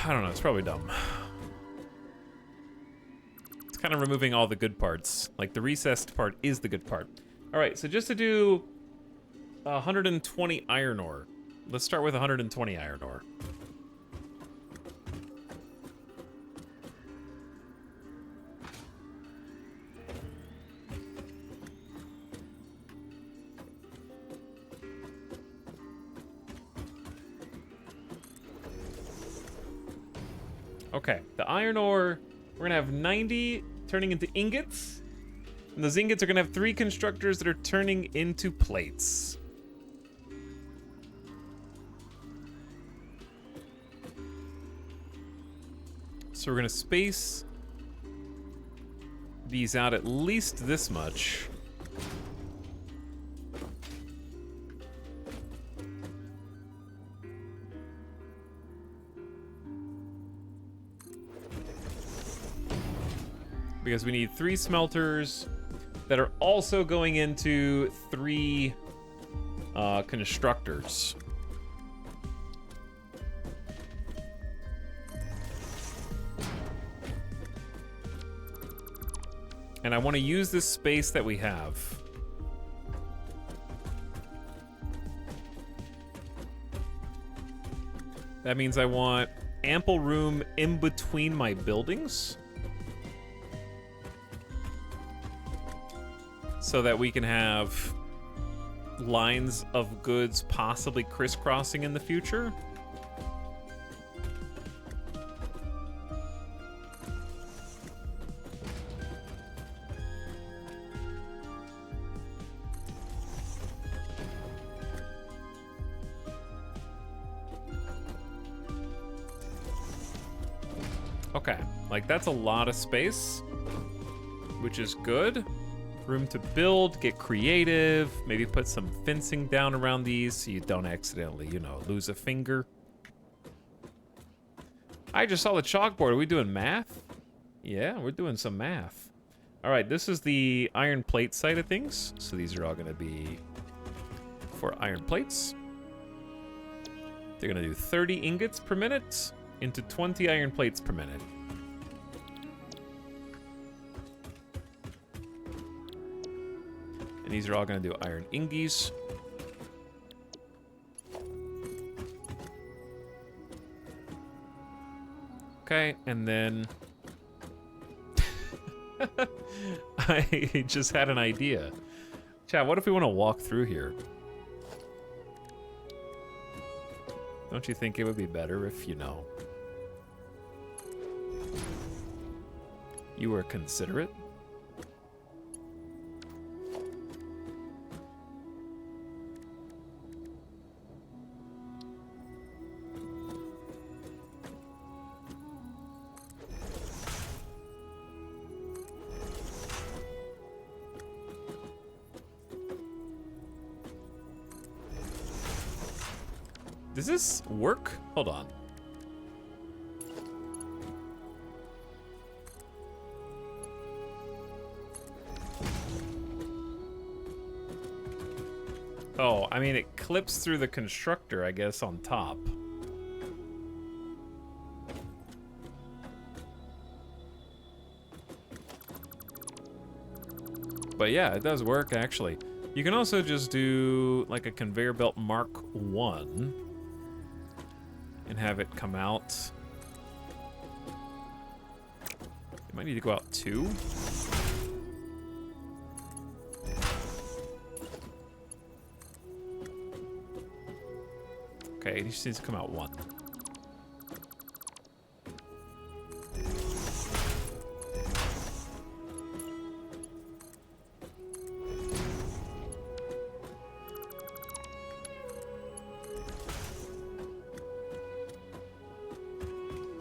I don't know, it's probably dumb. It's kind of removing all the good parts. Like, the recessed part is the good part. All right, so just to do 120 iron ore. Let's start with 120 iron ore. Okay, the iron ore, we're gonna have 90 turning into ingots. And those ingots are gonna have 3 constructors that are turning into plates. So we're gonna space these out at least this much. Because we need 3 smelters that are also going into 3 constructors. And I want to use this space that we have. That means I want ample room in between my buildings, so that we can have lines of goods possibly crisscrossing in the future. Okay, like that's a lot of space, which is good. Room to build, get creative, maybe put some fencing down around these so you don't accidentally, you know, lose a finger. I just saw the chalkboard. Are we doing math? Yeah, we're doing some math. All right, this is the iron plate side of things. So these are all gonna be for iron plates. They're gonna do 30 ingots per minute into 20 iron plates per minute. And these are all going to do iron ingies. Okay, and then I just had an idea. Chat, what if we want to walk through here? Don't you think it would be better if, you know, you were considerate? Does this work? Hold on. Oh, I mean, it clips through the constructor, I guess, on top. But yeah, it does work, actually. You can also just do, like, a conveyor belt Mark 1. And have it come out. It might need to go out 2. Okay, it just needs to come out 1.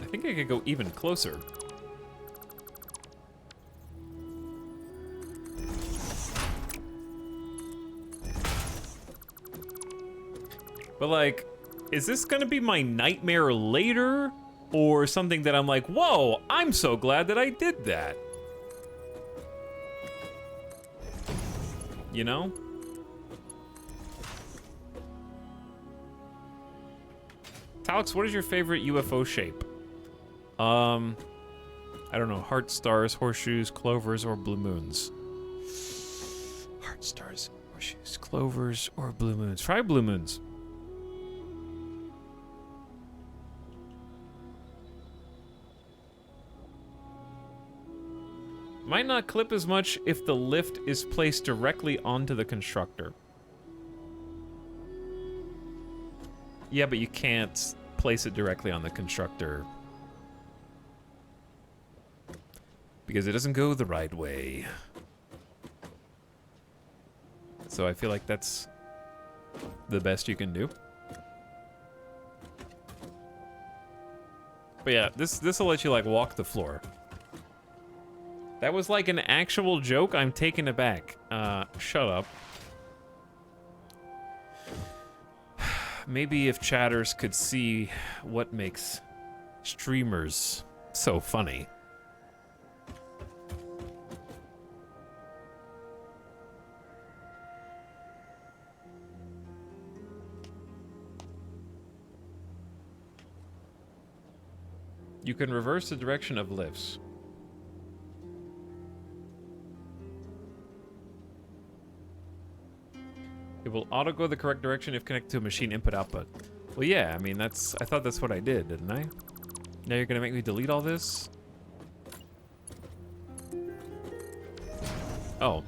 I think I could go even closer. But like, is this gonna be my nightmare later? Or something that I'm like, whoa, I'm so glad that I did that. You know? Talix, what is your favorite UFO shape? I don't know. Heart stars, horseshoes, clovers, or blue moons. Heart stars, horseshoes, clovers, or blue moons. Try blue moons. Might not clip as much if the lift is placed directly onto the constructor. Yeah, but you can't place it directly on the constructor. Because it doesn't go the right way. So I feel like that's the best you can do. But yeah, this will let you like walk the floor. That was like an actual joke. I'm taken aback. Shut up. Maybe if chatters could see what makes streamers so funny. You can reverse the direction of lifts. It will auto go the correct direction if connected to a machine input output. Well, yeah, I mean, I thought that's what I did, didn't I? Now you're gonna make me delete all this? Oh.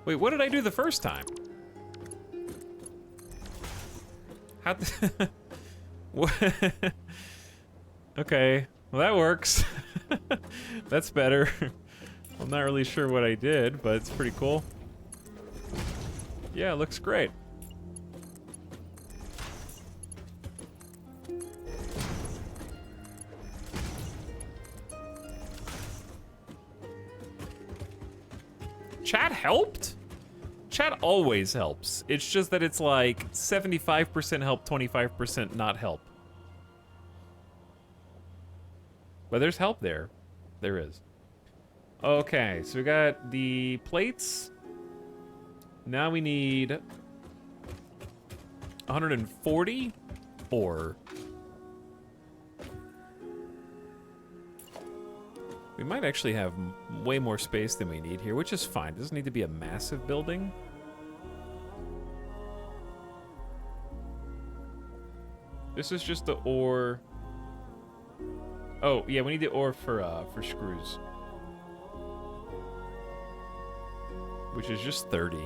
Wait, what did I do the first time? How what? Okay, well that works. That's better. I'm not really sure what I did, but it's pretty cool. Yeah, it looks great. Chat helped? Chat always helps. It's just that it's like 75% help, 25% not help. But there's help there. There is. Okay, so we got the plates. Now we need 140 ore. We might actually have way more space than we need here, which is fine. It doesn't need to be a massive building. This is just the ore. Oh, yeah, we need the ore for screws. Which is just 30.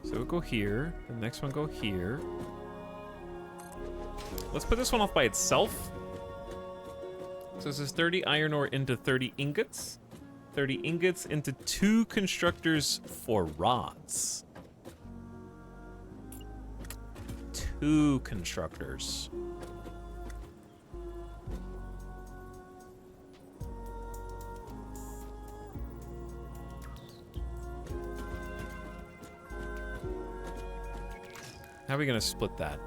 So we'll go here. The next one go here. Let's put this one off by itself. So this is 30 iron ore into 30 ingots. 30 ingots into 2 constructors for rods. 2 constructors. How are we gonna split that?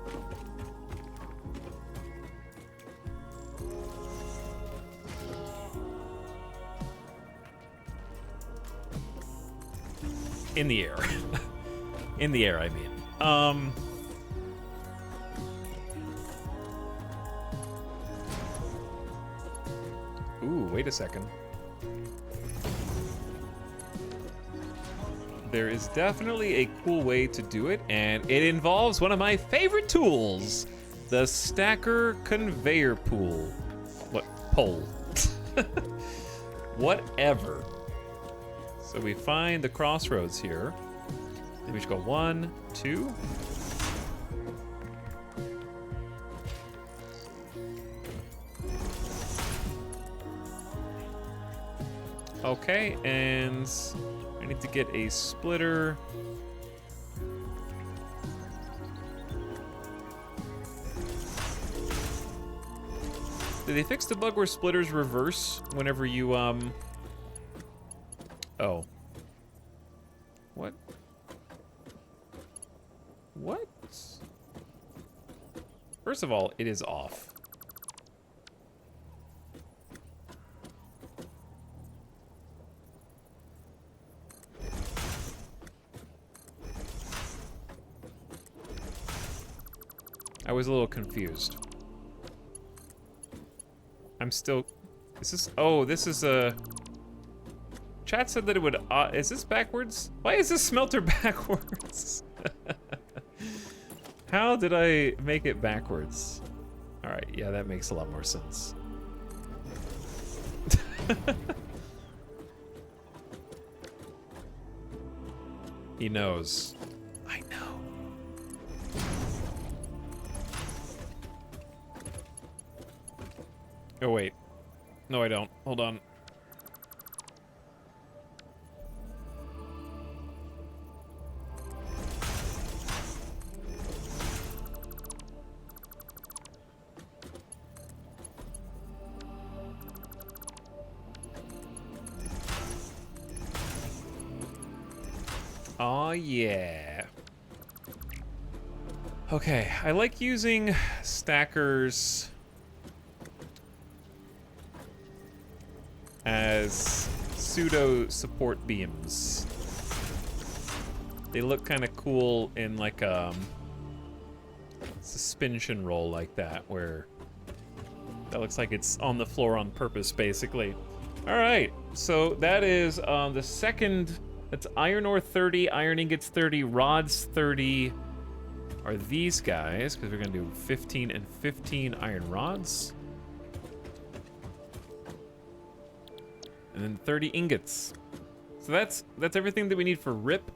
In the air. In the air, I mean. Ooh, wait a second. There is definitely a cool way to do it, and it involves one of my favorite tools, the stacker conveyor pool. What? Pole. Whatever. So we find the crossroads here. Then we should go 1, 2. Okay, and I need to get a splitter. Did they fix the bug where splitters reverse whenever you, Oh. What? What? First of all, it is off. I was a little confused. I'm still... Is this... Oh, this is a... Chat said that it would... is this backwards? Why is this smelter backwards? How did I make it backwards? Alright, yeah, that makes a lot more sense. He knows. I know. Oh, wait. No, I don't. Hold on. Oh, yeah. Okay, I like using stackers as pseudo support beams. They look kind of cool in like a suspension roll like that, where that looks like it's on the floor on purpose, basically. All right, so that is the second. That's iron ore 30, iron ingots 30, rods 30 are these guys, because we're gonna do 15 and 15 iron rods. And then 30 ingots. So that's everything that we need for RIP.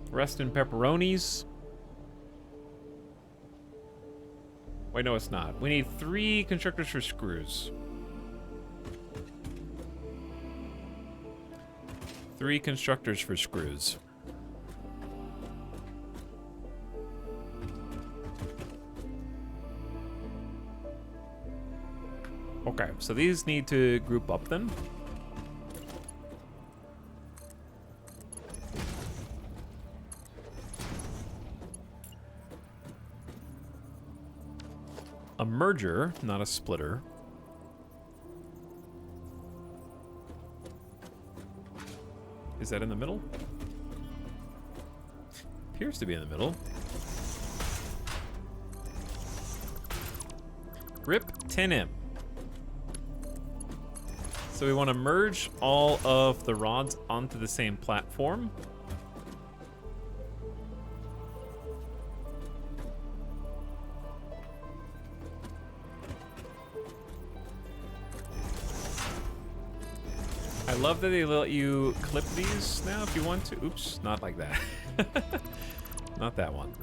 Rest in pepperonis. Wait, no, it's not. We need 3 constructors for screws. 3 constructors for screws. Okay, so these need to group up then. A merger, not a splitter. Is that in the middle? Appears to be in the middle. RIP 10M. So we want to merge all of the rods onto the same platform. I love that they let you clip these now if you want to. Oops, not like that. Not that one.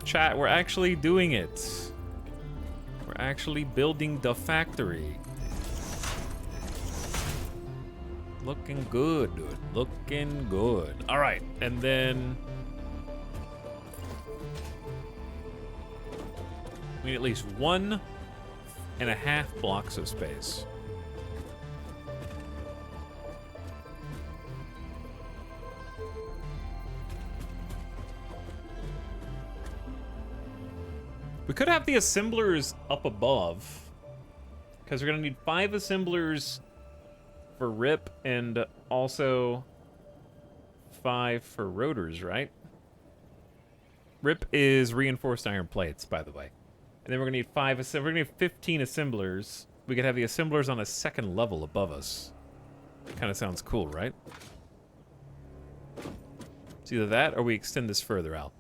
Chat, we're actually doing it. We're actually building the factory. Looking good, dude. Looking good. All right, and then we need at least 1.5 blocks of space. We could have the assemblers up above, because we're going to need 5 assemblers for RIP and also 5 for rotors, right? RIP is reinforced iron plates, by the way. And then we're going to need 5 we're going to need 15 assemblers. We could have the assemblers on a second level above us. Kind of sounds cool, right? It's either that or we extend this further out.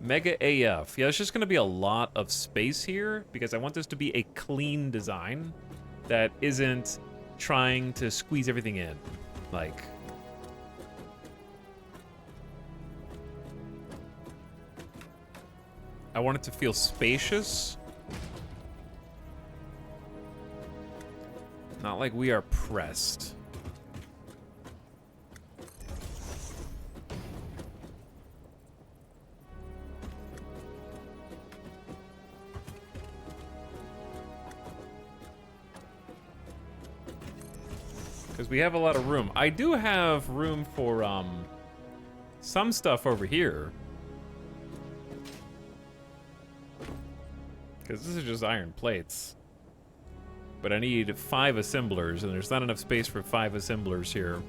Mega AF. Yeah, there's just going to be a lot of space here because I want this to be a clean design that isn't trying to squeeze everything in. Like, I want it to feel spacious. Not like we are pressed. Because we have a lot of room. I do have room for some stuff over here. Because this is just iron plates. But I need 5 assemblers, and there's not enough space for 5 assemblers here.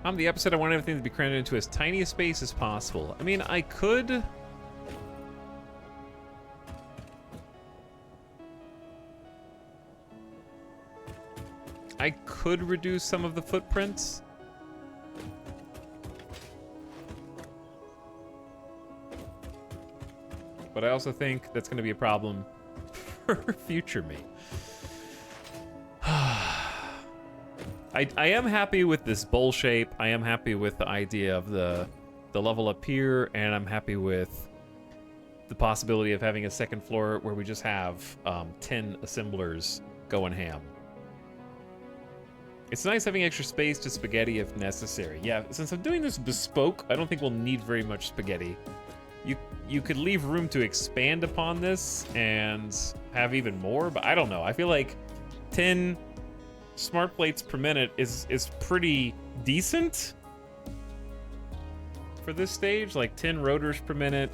On the episode, I want everything to be crammed into as tiny a space as possible. I mean, I could... reduce some of the footprints. But I also think that's going to be a problem for future me. I am happy with this bowl shape. I am happy with the idea of the level up here, and I'm happy with the possibility of having a second floor where we just have 10 assemblers going ham. It's nice having extra space to spaghetti if necessary. Yeah, since I'm doing this bespoke, I don't think we'll need very much spaghetti. You could leave room to expand upon this and have even more, but I don't know. I feel like 10 smart plates per minute is pretty decent for this stage. Like 10 rotors per minute.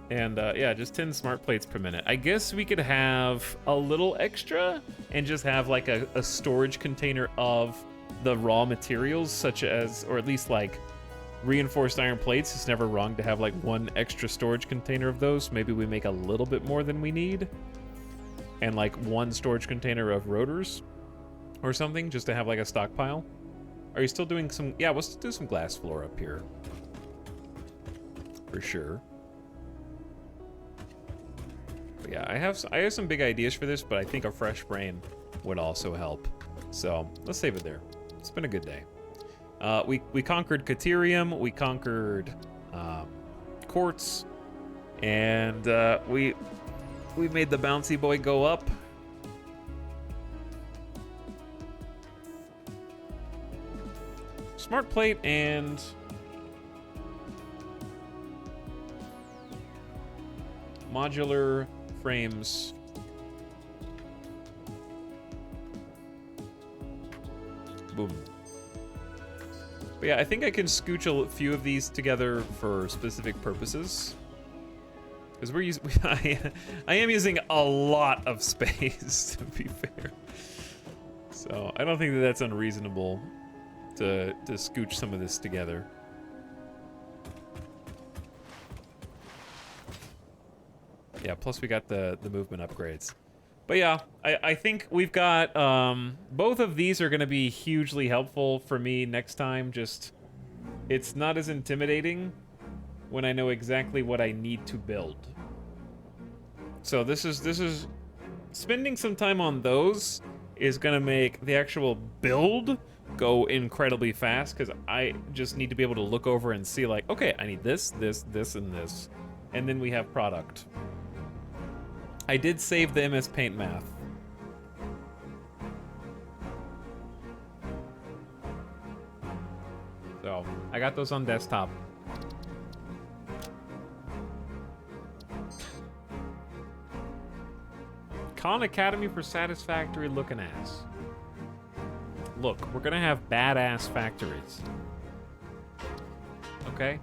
And yeah, just 10 smart plates per minute. I guess we could have a little extra and just have like a storage container of the raw materials, such as, or at least like reinforced iron plates. It's never wrong to have like one extra storage container of those. Maybe we make a little bit more than we need. And like one storage container of rotors or something, just to have like a stockpile. Are you still doing some? Yeah, let's do some glass floor up here. For sure. But yeah, I have some big ideas for this, but I think a fresh brain would also help. So let's save it there. It's been a good day. We conquered Caterium, we conquered Quartz, and we made the bouncy boy go up. Smart plate and modular frames. Boom. But yeah, I think I can scooch a few of these together for specific purposes. Because we're using, I am using a lot of space, to be fair. So I don't think that that's unreasonable to scooch some of this together. Yeah, plus we got the movement upgrades. But yeah, I think we've got, both of these are going to be hugely helpful for me next time. Just, it's not as intimidating when I know exactly what I need to build. So this is spending some time on those is going to make the actual build go incredibly fast, because I just need to be able to look over and see like, okay, I need this, this, this, and this. And then we have product. I did save the MS Paint math. So, I got those on desktop. Khan Academy for satisfactory looking ass. Look, we're gonna have badass factories. Okay?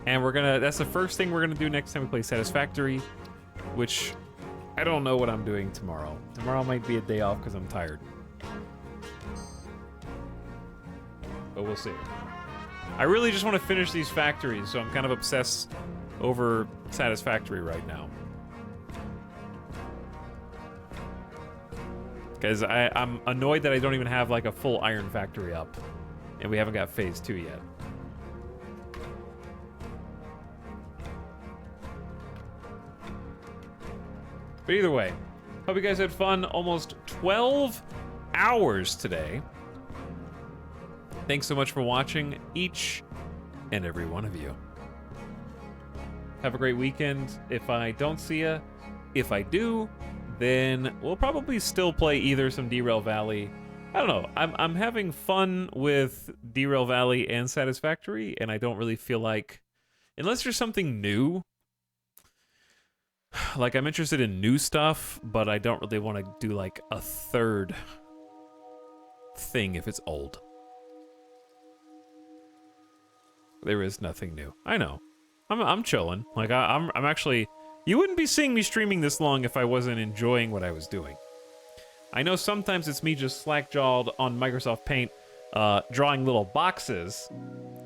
And we're gonna, that's the first thing we're gonna do next time we play Satisfactory, which I don't know what I'm doing tomorrow. Tomorrow might be a day off because I'm tired. But we'll see. I really just want to finish these factories, so I'm kind of obsessed over Satisfactory right now. Because I'm annoyed that I don't even have like a full iron factory up. And we haven't got phase 2 yet. But either way, hope you guys had fun. Almost 12 hours today. Thanks so much for watching, each and every one of you. Have a great weekend. If I don't see ya, if I do, then we'll probably still play either some Derail Valley. I don't know. I'm having fun with Derail Valley and Satisfactory, and I don't really feel like, unless there's something new. Like, I'm interested in new stuff, but I don't really want to do, like, a third thing if it's old. There is nothing new. I know. I'm chilling. Like, I'm actually... You wouldn't be seeing me streaming this long if I wasn't enjoying what I was doing. I know sometimes it's me just slack-jawed on Microsoft Paint. drawing little boxes.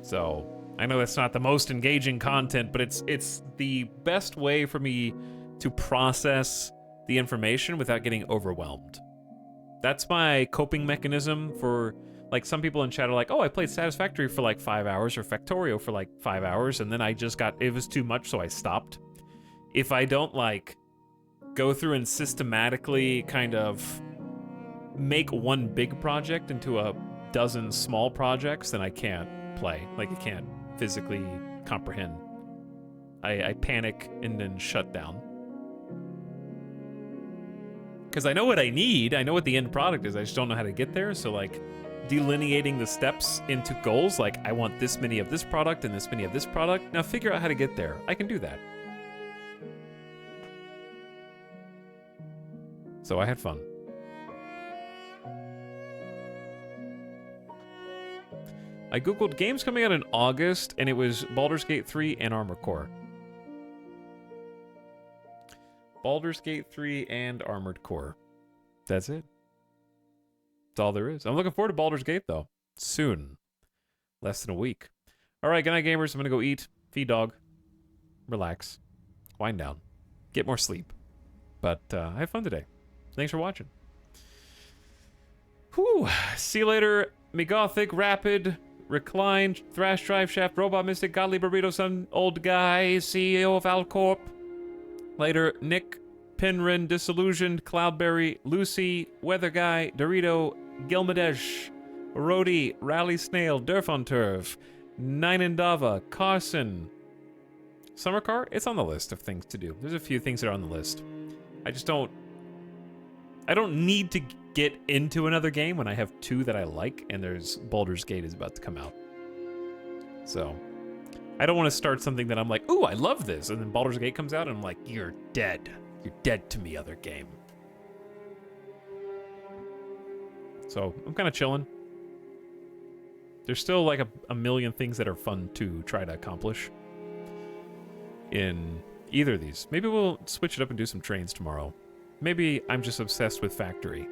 So I know that's not the most engaging content, but it's the best way for me to process the information without getting overwhelmed. That's my coping mechanism for, like, some people in chat are like, oh, I played Satisfactory for like 5 hours or Factorio for like 5 hours, and then I just it was too much, so I stopped. If I don't, like, go through and systematically kind of make one big project into a dozen small projects, then I can't play. Like, I can't physically comprehend. I panic and then shut down. Because I know what I need, I know what the end product is, I just don't know how to get there, so, like, delineating the steps into goals, like, I want this many of this product and this many of this product, now figure out how to get there. I can do that. So I had fun. I googled games coming out in August, and it was Baldur's Gate 3 and Armored Core. Baldur's Gate 3 and Armored Core. That's it. That's all there is. I'm looking forward to Baldur's Gate, though. Soon. Less than a week. All right, good night, gamers. I'm going to go eat, feed dog, relax, wind down, get more sleep. But I had fun today. Thanks for watching. Whew. See you later, Megothic, Rapid, Recline, Thrash Drive, Shaft, Robot Mystic, Godly Burrito, Sun, Old Guy, CEO of Alcorp. Later, Nick, Pinrin, Disillusioned, Cloudberry, Lucy, Weather Guy, Dorito, Gilmadesh, Rody, Rally Snail, Durf on Turf, Nine and Dava, Carson. Summer Car? It's on the list of things to do. There's a few things that are on the list. I just don't... I don't need to get into another game when I have two that I like, and there's Baldur's Gate is about to come out. So... I don't want to start something that I'm like, ooh, I love this, and then Baldur's Gate comes out, and I'm like, you're dead. You're dead to me, other game. So, I'm kind of chilling. There's still, like, a million things that are fun to try to accomplish in either of these. Maybe we'll switch it up and do some trains tomorrow. Maybe I'm just obsessed with Factory.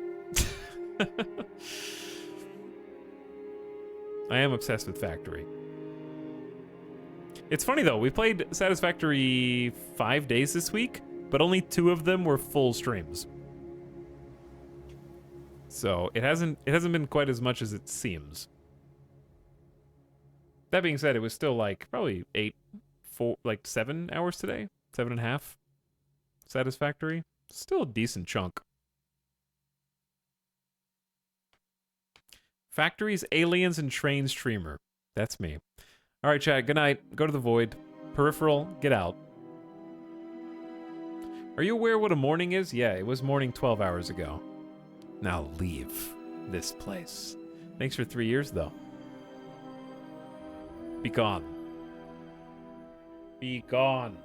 I am obsessed with Factory. It's funny, though. We played Satisfactory 5 days this week, but only 2 of them were full streams. So it hasn't been quite as much as it seems. That being said, it was still like probably 7 hours today, 7.5. Satisfactory. Still a decent chunk. Factories, Aliens, and Train Streamer. That's me. All right, chat. Good night. Go to the void. Peripheral, get out. Are you aware what a morning is? Yeah, it was morning 12 hours ago. Now leave this place. Thanks for 3 years, though. Be gone. Be gone.